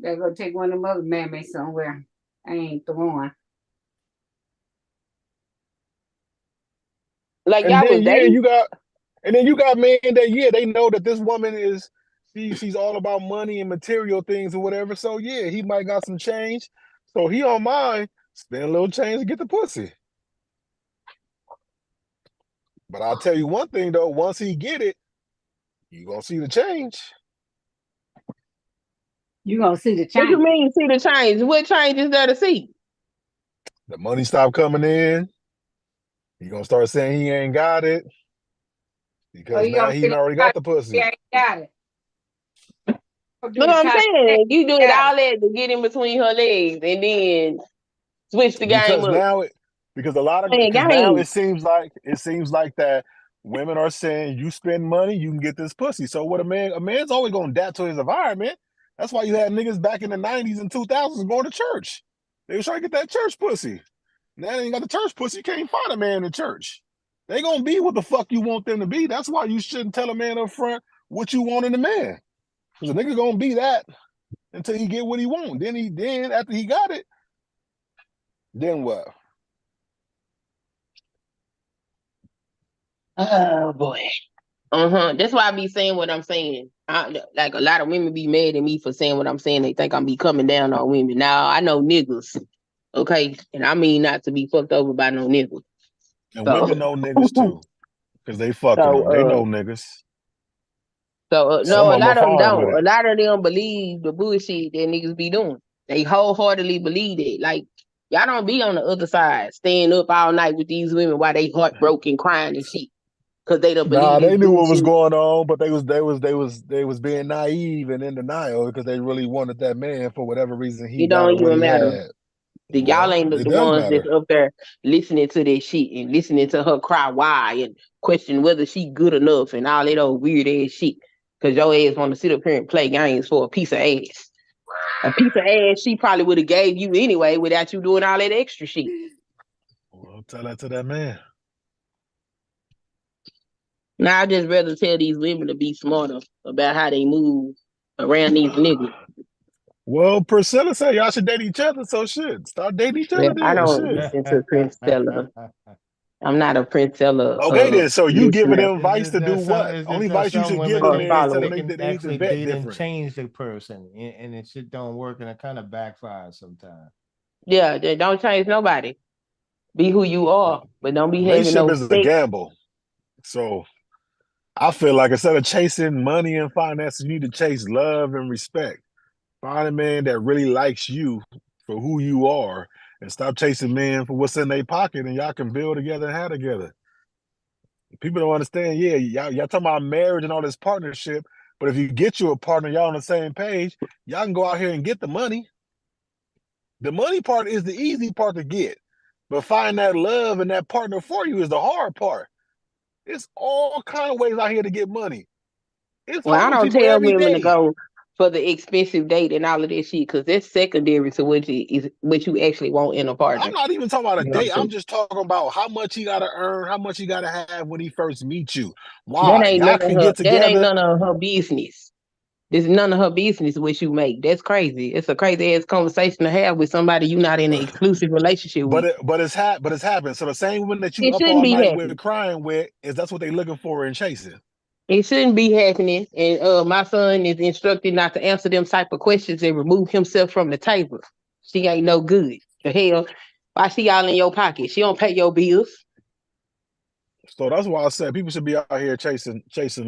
Gotta go take one of them other mammies somewhere. I ain't the one. Like And y'all was then dating? you got men that they know that this woman is she's all about money and material things or whatever. So yeah, he might got some change. So he don't mind spend a little change to get the pussy. But I'll tell you one thing though, once he get it, you gonna see the change. You gonna see the change. What you mean see the change? What change is there to see? The money stop coming in. He gonna start saying he ain't got it. Because now he already got the pussy. He ain't got it. Look what I'm saying. You do it all that to get in between her legs and then switch the game up. Because a lot of now it seems like that women are saying you spend money, you can get this pussy. So what a man's always gonna adapt to his environment. That's why you had niggas back in the 90s and 2000s going to church. They was trying to get that church pussy. Now they ain't got the church pussy. You can't find a man in church. They gonna be what the fuck you want them to be. That's why you shouldn't tell a man up front what you want in a man. Because a nigga gonna be that until he get what he want. Then after he got it, then what? Oh boy. That's why I be saying what I'm saying. Like a lot of women be mad at me for saying what I'm saying. They think I'm be coming down on women. Now I know niggas, okay, and I mean not to be fucked over by no niggas. And women know niggas too, because they fucking them. They know niggas. So no, a lot of them don't. A lot of them believe the bullshit that niggas be doing. They wholeheartedly believe it. Like y'all don't be on the other side, staying up all night with these women while they heartbroken, crying and shit. Cause they don't believe. They knew what was going on, but they was being naive and in denial because they really wanted that man for whatever reason he got or what he had. Y'all ain't the ones that's up there listening to that shit and listening to her cry why and question whether she good enough and all that old weird ass shit. Cause your ass want to sit up here and play games for a piece of ass. A piece of ass she probably would have gave you anyway without you doing all that extra shit. Well, tell that to that man. Now I just rather tell these women to be smarter about how they move around these niggas. Well, Priscilla said y'all should date each other, so shit. Start dating each other. I don't listen to Priscilla. I'm not a Priscilla. Okay, then. So you giving them advice to do what? Only advice you should give them is tell them they need to vet different. Change the person, and it shit don't work, and it kind of backfires sometimes. Yeah, they don't change nobody. Be who you are, but don't be having no. Relationship is a gamble. So I feel like instead of chasing money and finances, you need to chase love and respect. Find a man that really likes you for who you are and stop chasing men for what's in their pocket, and y'all can build together and have together. People don't understand, y'all talking about marriage and all this partnership, but if you get you a partner, y'all on the same page, y'all can go out here and get the money. The money part is the easy part to get, but find that love and that partner for you is the hard part. It's all kind of ways out here to get money. I don't tell women to go for the expensive date and all of that shit because that's secondary to what you actually want in a partner. I'm not even talking about a date. I'm just talking about how much he got to earn, how much he got to have when he first meets you. Why? That ain't y'all can get together. That ain't none of her business. It's none of her business what you make. That's crazy. It's a crazy ass conversation to have with somebody you're not in an exclusive relationship with. But it's happened. So the same woman that you up all night with, crying with, that's what they looking for and chasing. It shouldn't be happening. And my son is instructed not to answer them type of questions and remove himself from the table. She ain't no good. The hell, why she all in your pocket? She don't pay your bills. So that's why I said people should be out here chasing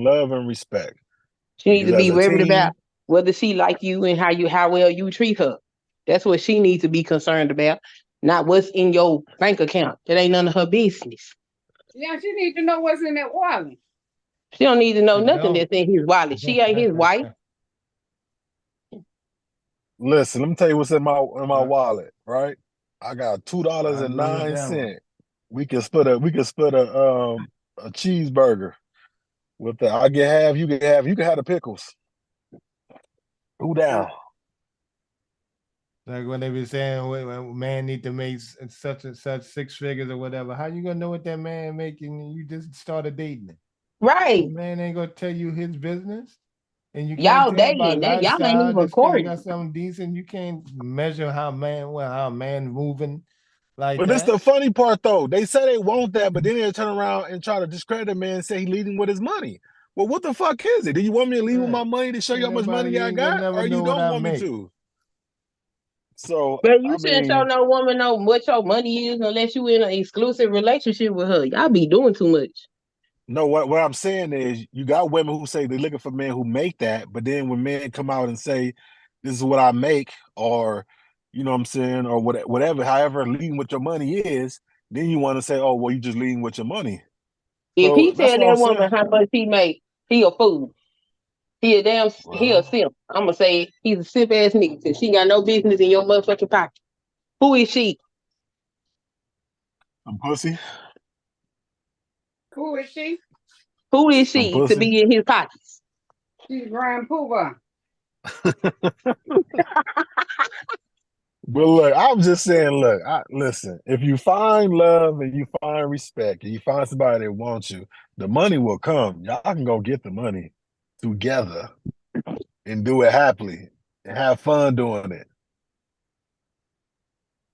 love and respect. She needs to be worried about whether she like you and how well you treat her. That's what she needs to be concerned about, not what's in your bank account. That ain't none of her business. Yeah, she needs to know what's in that wallet. She don't need to know nothing that's in his wallet. She ain't his wife. Listen, let me tell you what's in my wallet, right? I got $2.09. We can split a cheeseburger with that. I get half, you can have the pickles. Who down? Like when they be saying when man need to make such and such 6 figures or whatever. How you gonna know what that man making? You just started dating him. Right. The man ain't gonna tell you his business. And you can't Y'all tell by dating. Y'all ain't lifestyle even just because he courting. got something decent. You can't measure how a man moving like But that's that. the funny part, though. They say they want that, but then they turn around and try to discredit a man and say he leading with his money. Well, what the fuck is it? Do you want me to leave with my money to show you how much Everybody, money you I ain't gonna got, never or know you what don't I want me make. to? So, But you I shouldn't show mean, no woman know what your money is unless you in an exclusive relationship with her. Y'all be doing too much. no, what I'm saying is you got women who say they're looking for men who make that, but then when men come out and say, this is what I make, or, you know what I'm saying, or whatever, however leading with your money is, then you want to say, oh, well, you just leading with your money. If So he that's tell what I'm that woman saying. how much he make, he a fool. He a simp. I'm gonna say he's a simp ass nigga. Cause she got no business in your motherfucking pocket. Who is she? Some pussy. Who is she? Who is Some she to pussy. be in his pockets? She's Grand Pooba. But look, I'm just saying, look, listen, if you find love and you find respect and you find somebody that wants you, the money will come. Y'all can go get the money together and do it happily and have fun doing it.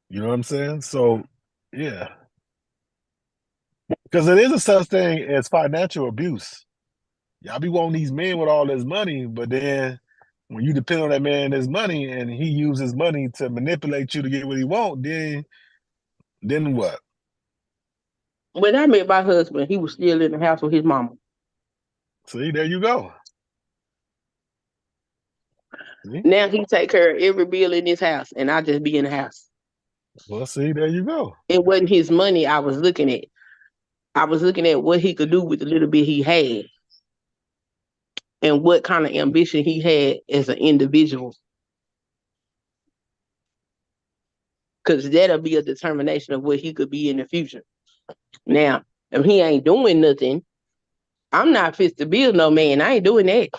You know what I'm saying? So, yeah. Because it is a such thing as financial abuse. Y'all be wanting these men with all this money, but then when you depend on that man and his money and he uses money to manipulate you to get what he want, then what? When I met my husband, he was still in the house with his mama. See, there you go. See? Now he take care of every bill in this house, and I just be in the house. Well, see, there you go. It wasn't his money I was looking at. I was looking at what he could do with the little bit he had and what kind of ambition he had as an individual. Because that'll be a determination of what he could be in the future. Now, if he ain't doing nothing, I'm not fit to build no man. I ain't doing that.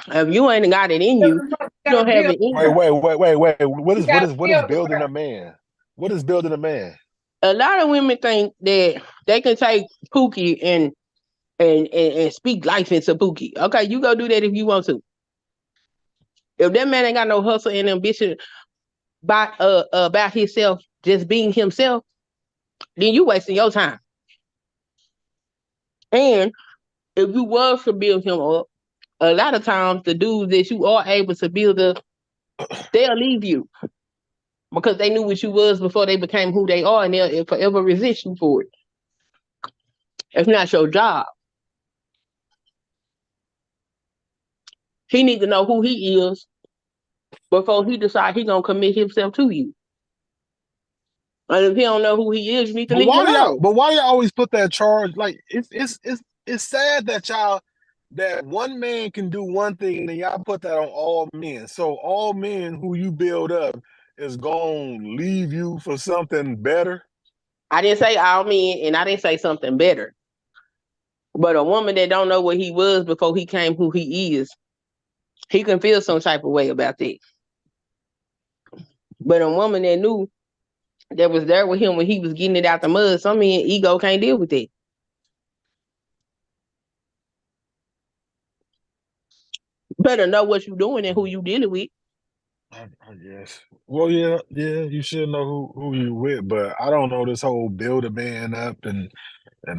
If you ain't got it in you, you don't have it in you. Wait. What is building a man? What is building a man? A lot of women think that they can take Pookie and speak life into Pookie. Okay, you go do that if you want to. If that man ain't got no hustle and ambition about himself, just being himself, then you wasting your time. And if you was to build him up, a lot of times the dudes that you are able to build up, they'll leave you because they knew what you was before they became who they are, and they'll forever resist you for it. It's not your job. He need to know who he is before he decide he gonna commit himself to you. And if he don't know who he is, you need to leave him alone. But why y'all always put that charge? Like it's sad that that one man can do one thing and then y'all put that on all men. So all men who you build up is gonna leave you for something better. I didn't say all men, and I didn't say something better. But a woman that don't know what he was before he came who he is, he can feel some type of way about that. But a woman that knew that was there with him when he was getting it out the mud, some men ego can't deal with that. Better know what you're doing and who you dealing with. I guess. Well, yeah, you should know who you with, but I don't know this whole build a man up and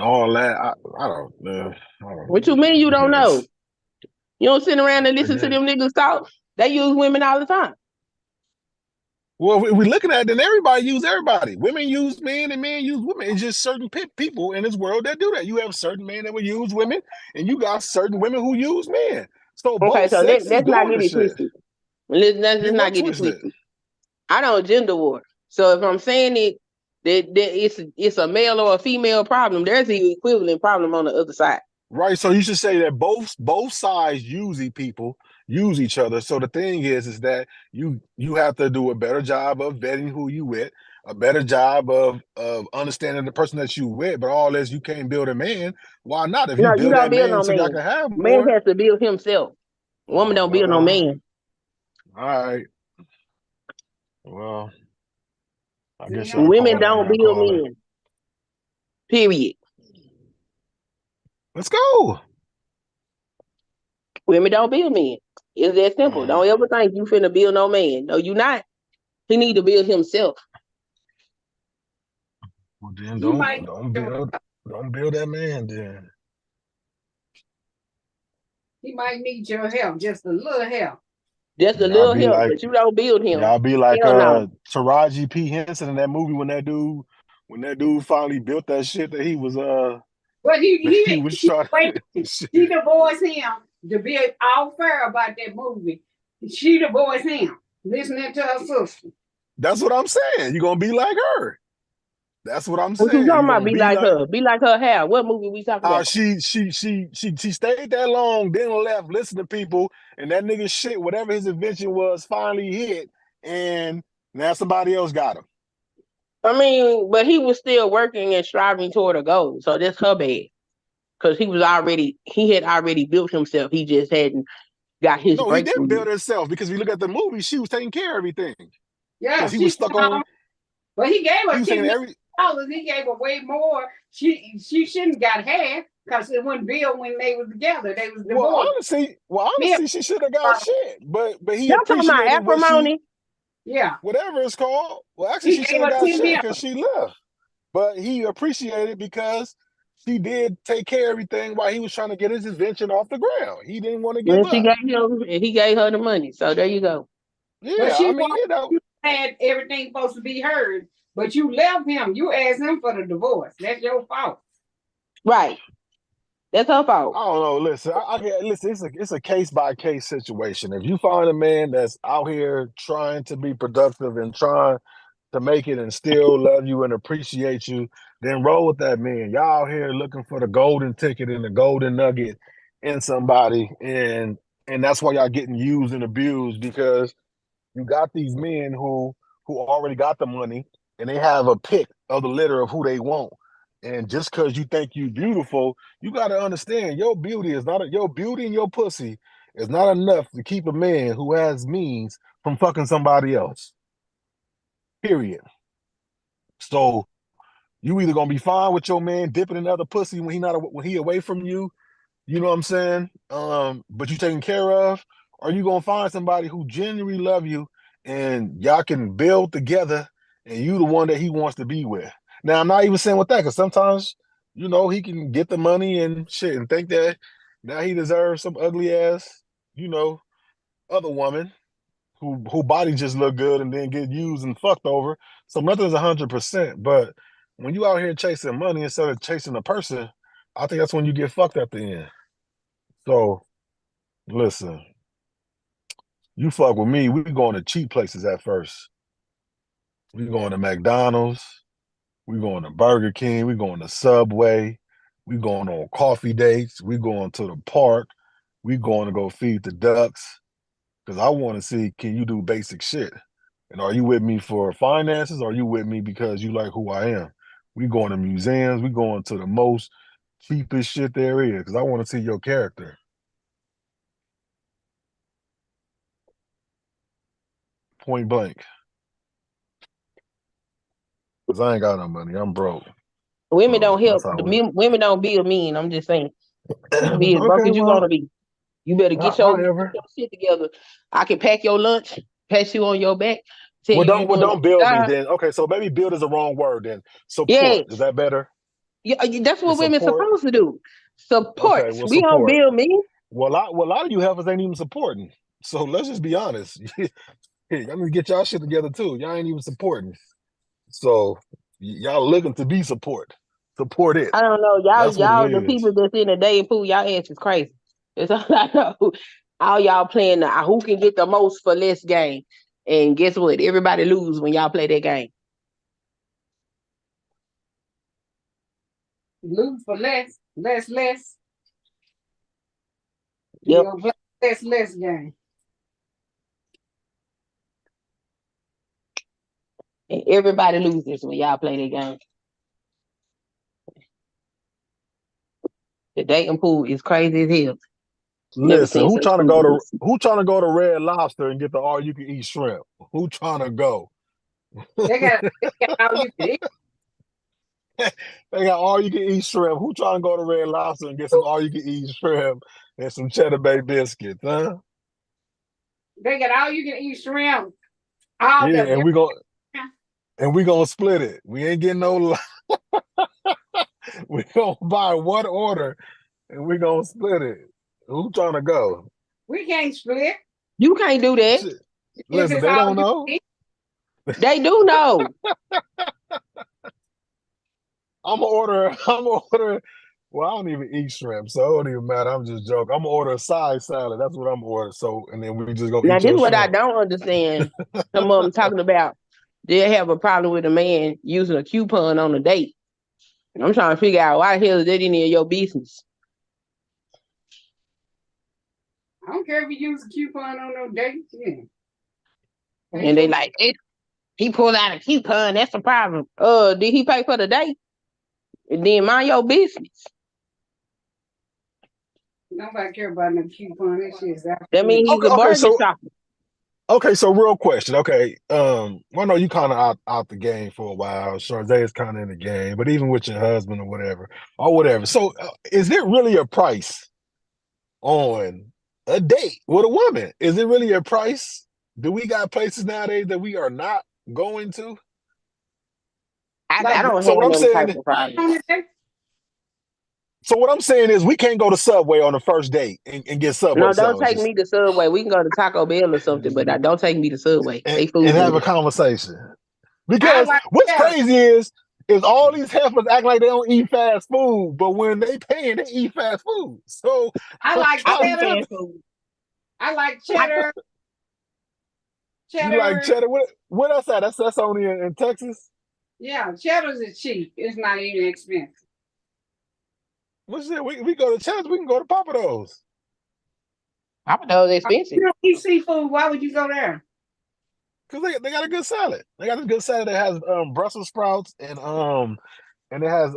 all that. I don't know. What you mean you don't know? You don't sit around and listen to them niggas talk. They use women all the time. Well, if we're looking at it, then everybody use everybody. Women use men and men use women. It's just certain people in this world that do that. You have certain men that will use women, and you got certain women who use men. So both So sexes let's not doing get the it shit. twisted. Let's just not get it twisted. I don't gender war. So if I'm saying it that it's a male or a female problem, there's an equivalent problem on the other side. Right. So you should say that both sides use each other. So the thing is that you have to do a better job of vetting who you with, a better job of understanding the person that you with. But all this, you can't build a man. Why not? If you No, you build don't that build man no so y'all man. can have Man more. has to build himself. Woman don't build no man. All right. Well, I guess y'all Women call it how don't y'all build call it. men. Period. Let's go. Women don't build men. It's that simple. Don't ever think you finna build no man. No, you not. He need to build himself. Well, then don't build that man. Then he might need your help, just a little help. Just a y'all little be help, like but you don't build him. y'all be like Hell no. Taraji P Henson in that movie when that dude finally built that shit that he was But he was trying. She divorced him to be all fair about that movie. She divorced him, listening to her sister. That's what I'm saying. You're gonna be like her. That's what I'm What you saying. talking You're about? gonna Be be like like her. Be like her how? What movie we talking about? she stayed that long, then left, listened to people, and that nigga shit, whatever his invention was, finally hit, and now somebody else got him. I mean, but he was still working and striving toward a goal. So that's her bad. Because he had already built himself. He just hadn't got his No, he breakthrough. didn't build himself because if you look at the movie, she was taking care of everything. Yeah, Because he was stuck on. But he gave her $10 million. He gave her way more. She shouldn't got half because it wasn't billed when they was together. They was divorced. Well, honestly, she should have got shit. But he Y'all talking about appreciated what acrimony? Yeah. Whatever it's called. Well, actually, she should have got shit because she left. But he appreciated because she did take care of everything while he was trying to get his invention off the ground. He didn't want to give up. He gave her the money. So there you go. Yeah, I mean, you had everything supposed to be heard, but you left him. You asked him for the divorce. That's your fault. Right. That's her fault. I don't know. Listen, listen. It's a case by case situation. If you find a man that's out here trying to be productive and trying to make it and still love you and appreciate you, then roll with that man. Y'all out here looking for the golden ticket and the golden nugget in somebody, and that's why y'all getting used and abused because you got these men who already got the money and they have a pick of the litter of who they want. And just because you think you beautiful, you got to understand your beauty and your pussy is not enough to keep a man who has means from fucking somebody else. Period. So you either gonna be fine with your man dipping in other pussy when he away from you, you know what I'm saying? But you taken care of, or you gonna find somebody who genuinely love you and y'all can build together and you the one that he wants to be with. Now I'm not even saying with that because sometimes, he can get the money and shit and think that now he deserves some ugly ass, other woman who body just look good and then get used and fucked over. So nothing's 100%. But when you out here chasing money instead of chasing a person, I think that's when you get fucked at the end. So listen, you fuck with me, we going to cheap places at first. We going to McDonald's, we going to Burger King, we going to Subway, we going on coffee dates, we going to the park, we going to go feed the ducks. Because I want to see, can you do basic shit? And are you with me for finances or are you with me because you like who I am? We going to museums, we going to the most cheapest shit there is because I want to see your character. Point blank. Because I ain't got no money. I'm broke. Women don't help. Women don't build men. I'm just saying. You can be as broke as you want to be. You better get your shit together. I can pack your lunch, pass you on your back. Don't build me then. Okay, so maybe build is the wrong word then. Support. Yes. Is that better? Yeah, that's what women supposed to do. Support. Okay, well, we don't build me. Well, a lot of you heifers ain't even supporting. So let's just be honest. Hey, y'all need to get y'all shit together too. Y'all ain't even supporting. So y'all looking to be support it. I don't know. Y'all the people that's in the dating pool, y'all ass is crazy. That's all I know. All y'all playing who can get the most for less game. And guess what? Everybody lose when y'all play that game. Lose for less. Yep. You don't play less game. And everybody loses when y'all play that game. The dating pool is crazy as hell. Listen, who trying to go to Red Lobster and get the all you can eat shrimp? Who trying to go? They got all you can eat. They got all you can eat shrimp. Who trying to go to Red Lobster and get some all you can eat shrimp and some Cheddar Bay biscuits, huh? They got all you can eat shrimp. All Yeah, the and we gonna split it. We ain't getting no. We gonna buy one order and we gonna split it. Who trying to go? We can't split. You can't do that. Shit. Listen, they don't know. They do know. I'm gonna order. Well, I don't even eat shrimp, so it don't even matter. I'm just joking. I'm gonna order a side salad. That's what I'm gonna order. So, and then we just gonna Now, eat this your is what I shrimp. don't understand. Some of them talking about they have a problem with a man using a coupon on a date. And I'm trying to figure out why the hell is that any of your business? I don't care if you use a coupon on no date. Yeah. And they like, he pulled out a coupon. That's the problem. Did he pay for the date? And then mind your business. Nobody care about no coupon. That shit's out. That means he's a bargain shopper. Okay, so real question. Okay, I know you kind of out the game for a while. Charday is kind of in the game, but even with your husband or whatever. So, is it really a price on a date with a woman? Is it really a price? Do we got places nowadays that we are not going to? I don't have what I'm saying. So what I'm saying is we can't go to Subway on the first date and get Subway No, don't sandwiches. take me to Subway. We can go to Taco Bell or something, but don't take me to Subway. They food and have a conversation. Because what's crazy is all these heifers act like they don't eat fast food, but when they paying, they eat fast food. So I like cheddar. I like cheddar. You like cheddar? What else at? That's only in Texas? Yeah, cheddars is cheap. It's not even expensive. What's it? We go to Cheddar's, we can go to Papa Do's. Papa Do's expensive. You don't eat seafood. Why would you go there? Because they got a good salad. They got a good salad that has Brussels sprouts and it has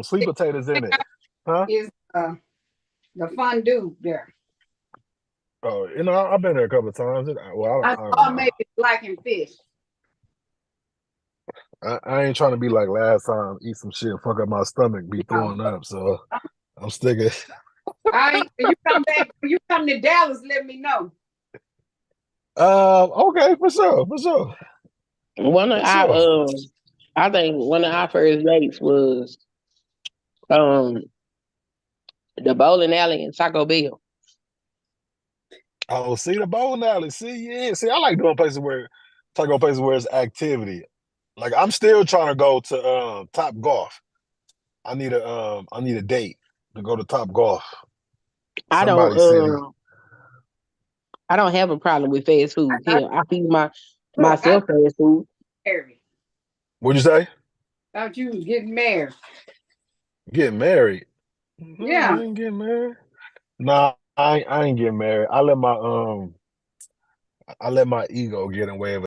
sweet potatoes in it. Huh? Is the fondue there? Oh, I've been there a couple of times. I thought maybe black and fish. I ain't trying to be like last time, eat some shit, fuck up my stomach, be throwing up. So I'm sticking. You come back. You come to Dallas. Let me know. Okay, for sure. I think one of our first dates was the bowling alley in Taco Bell. Oh, see the bowling alley. See, I like doing places where it's activity. Like I'm still trying to go to Top Golf. I need a date to go to Top Golf. I don't have a problem with fast food. Hell, I feed myself fast food. What'd you say? Thought you was getting married. Getting married? Yeah. I ain't getting married. Nah, I ain't getting married. I let my ego get in the way of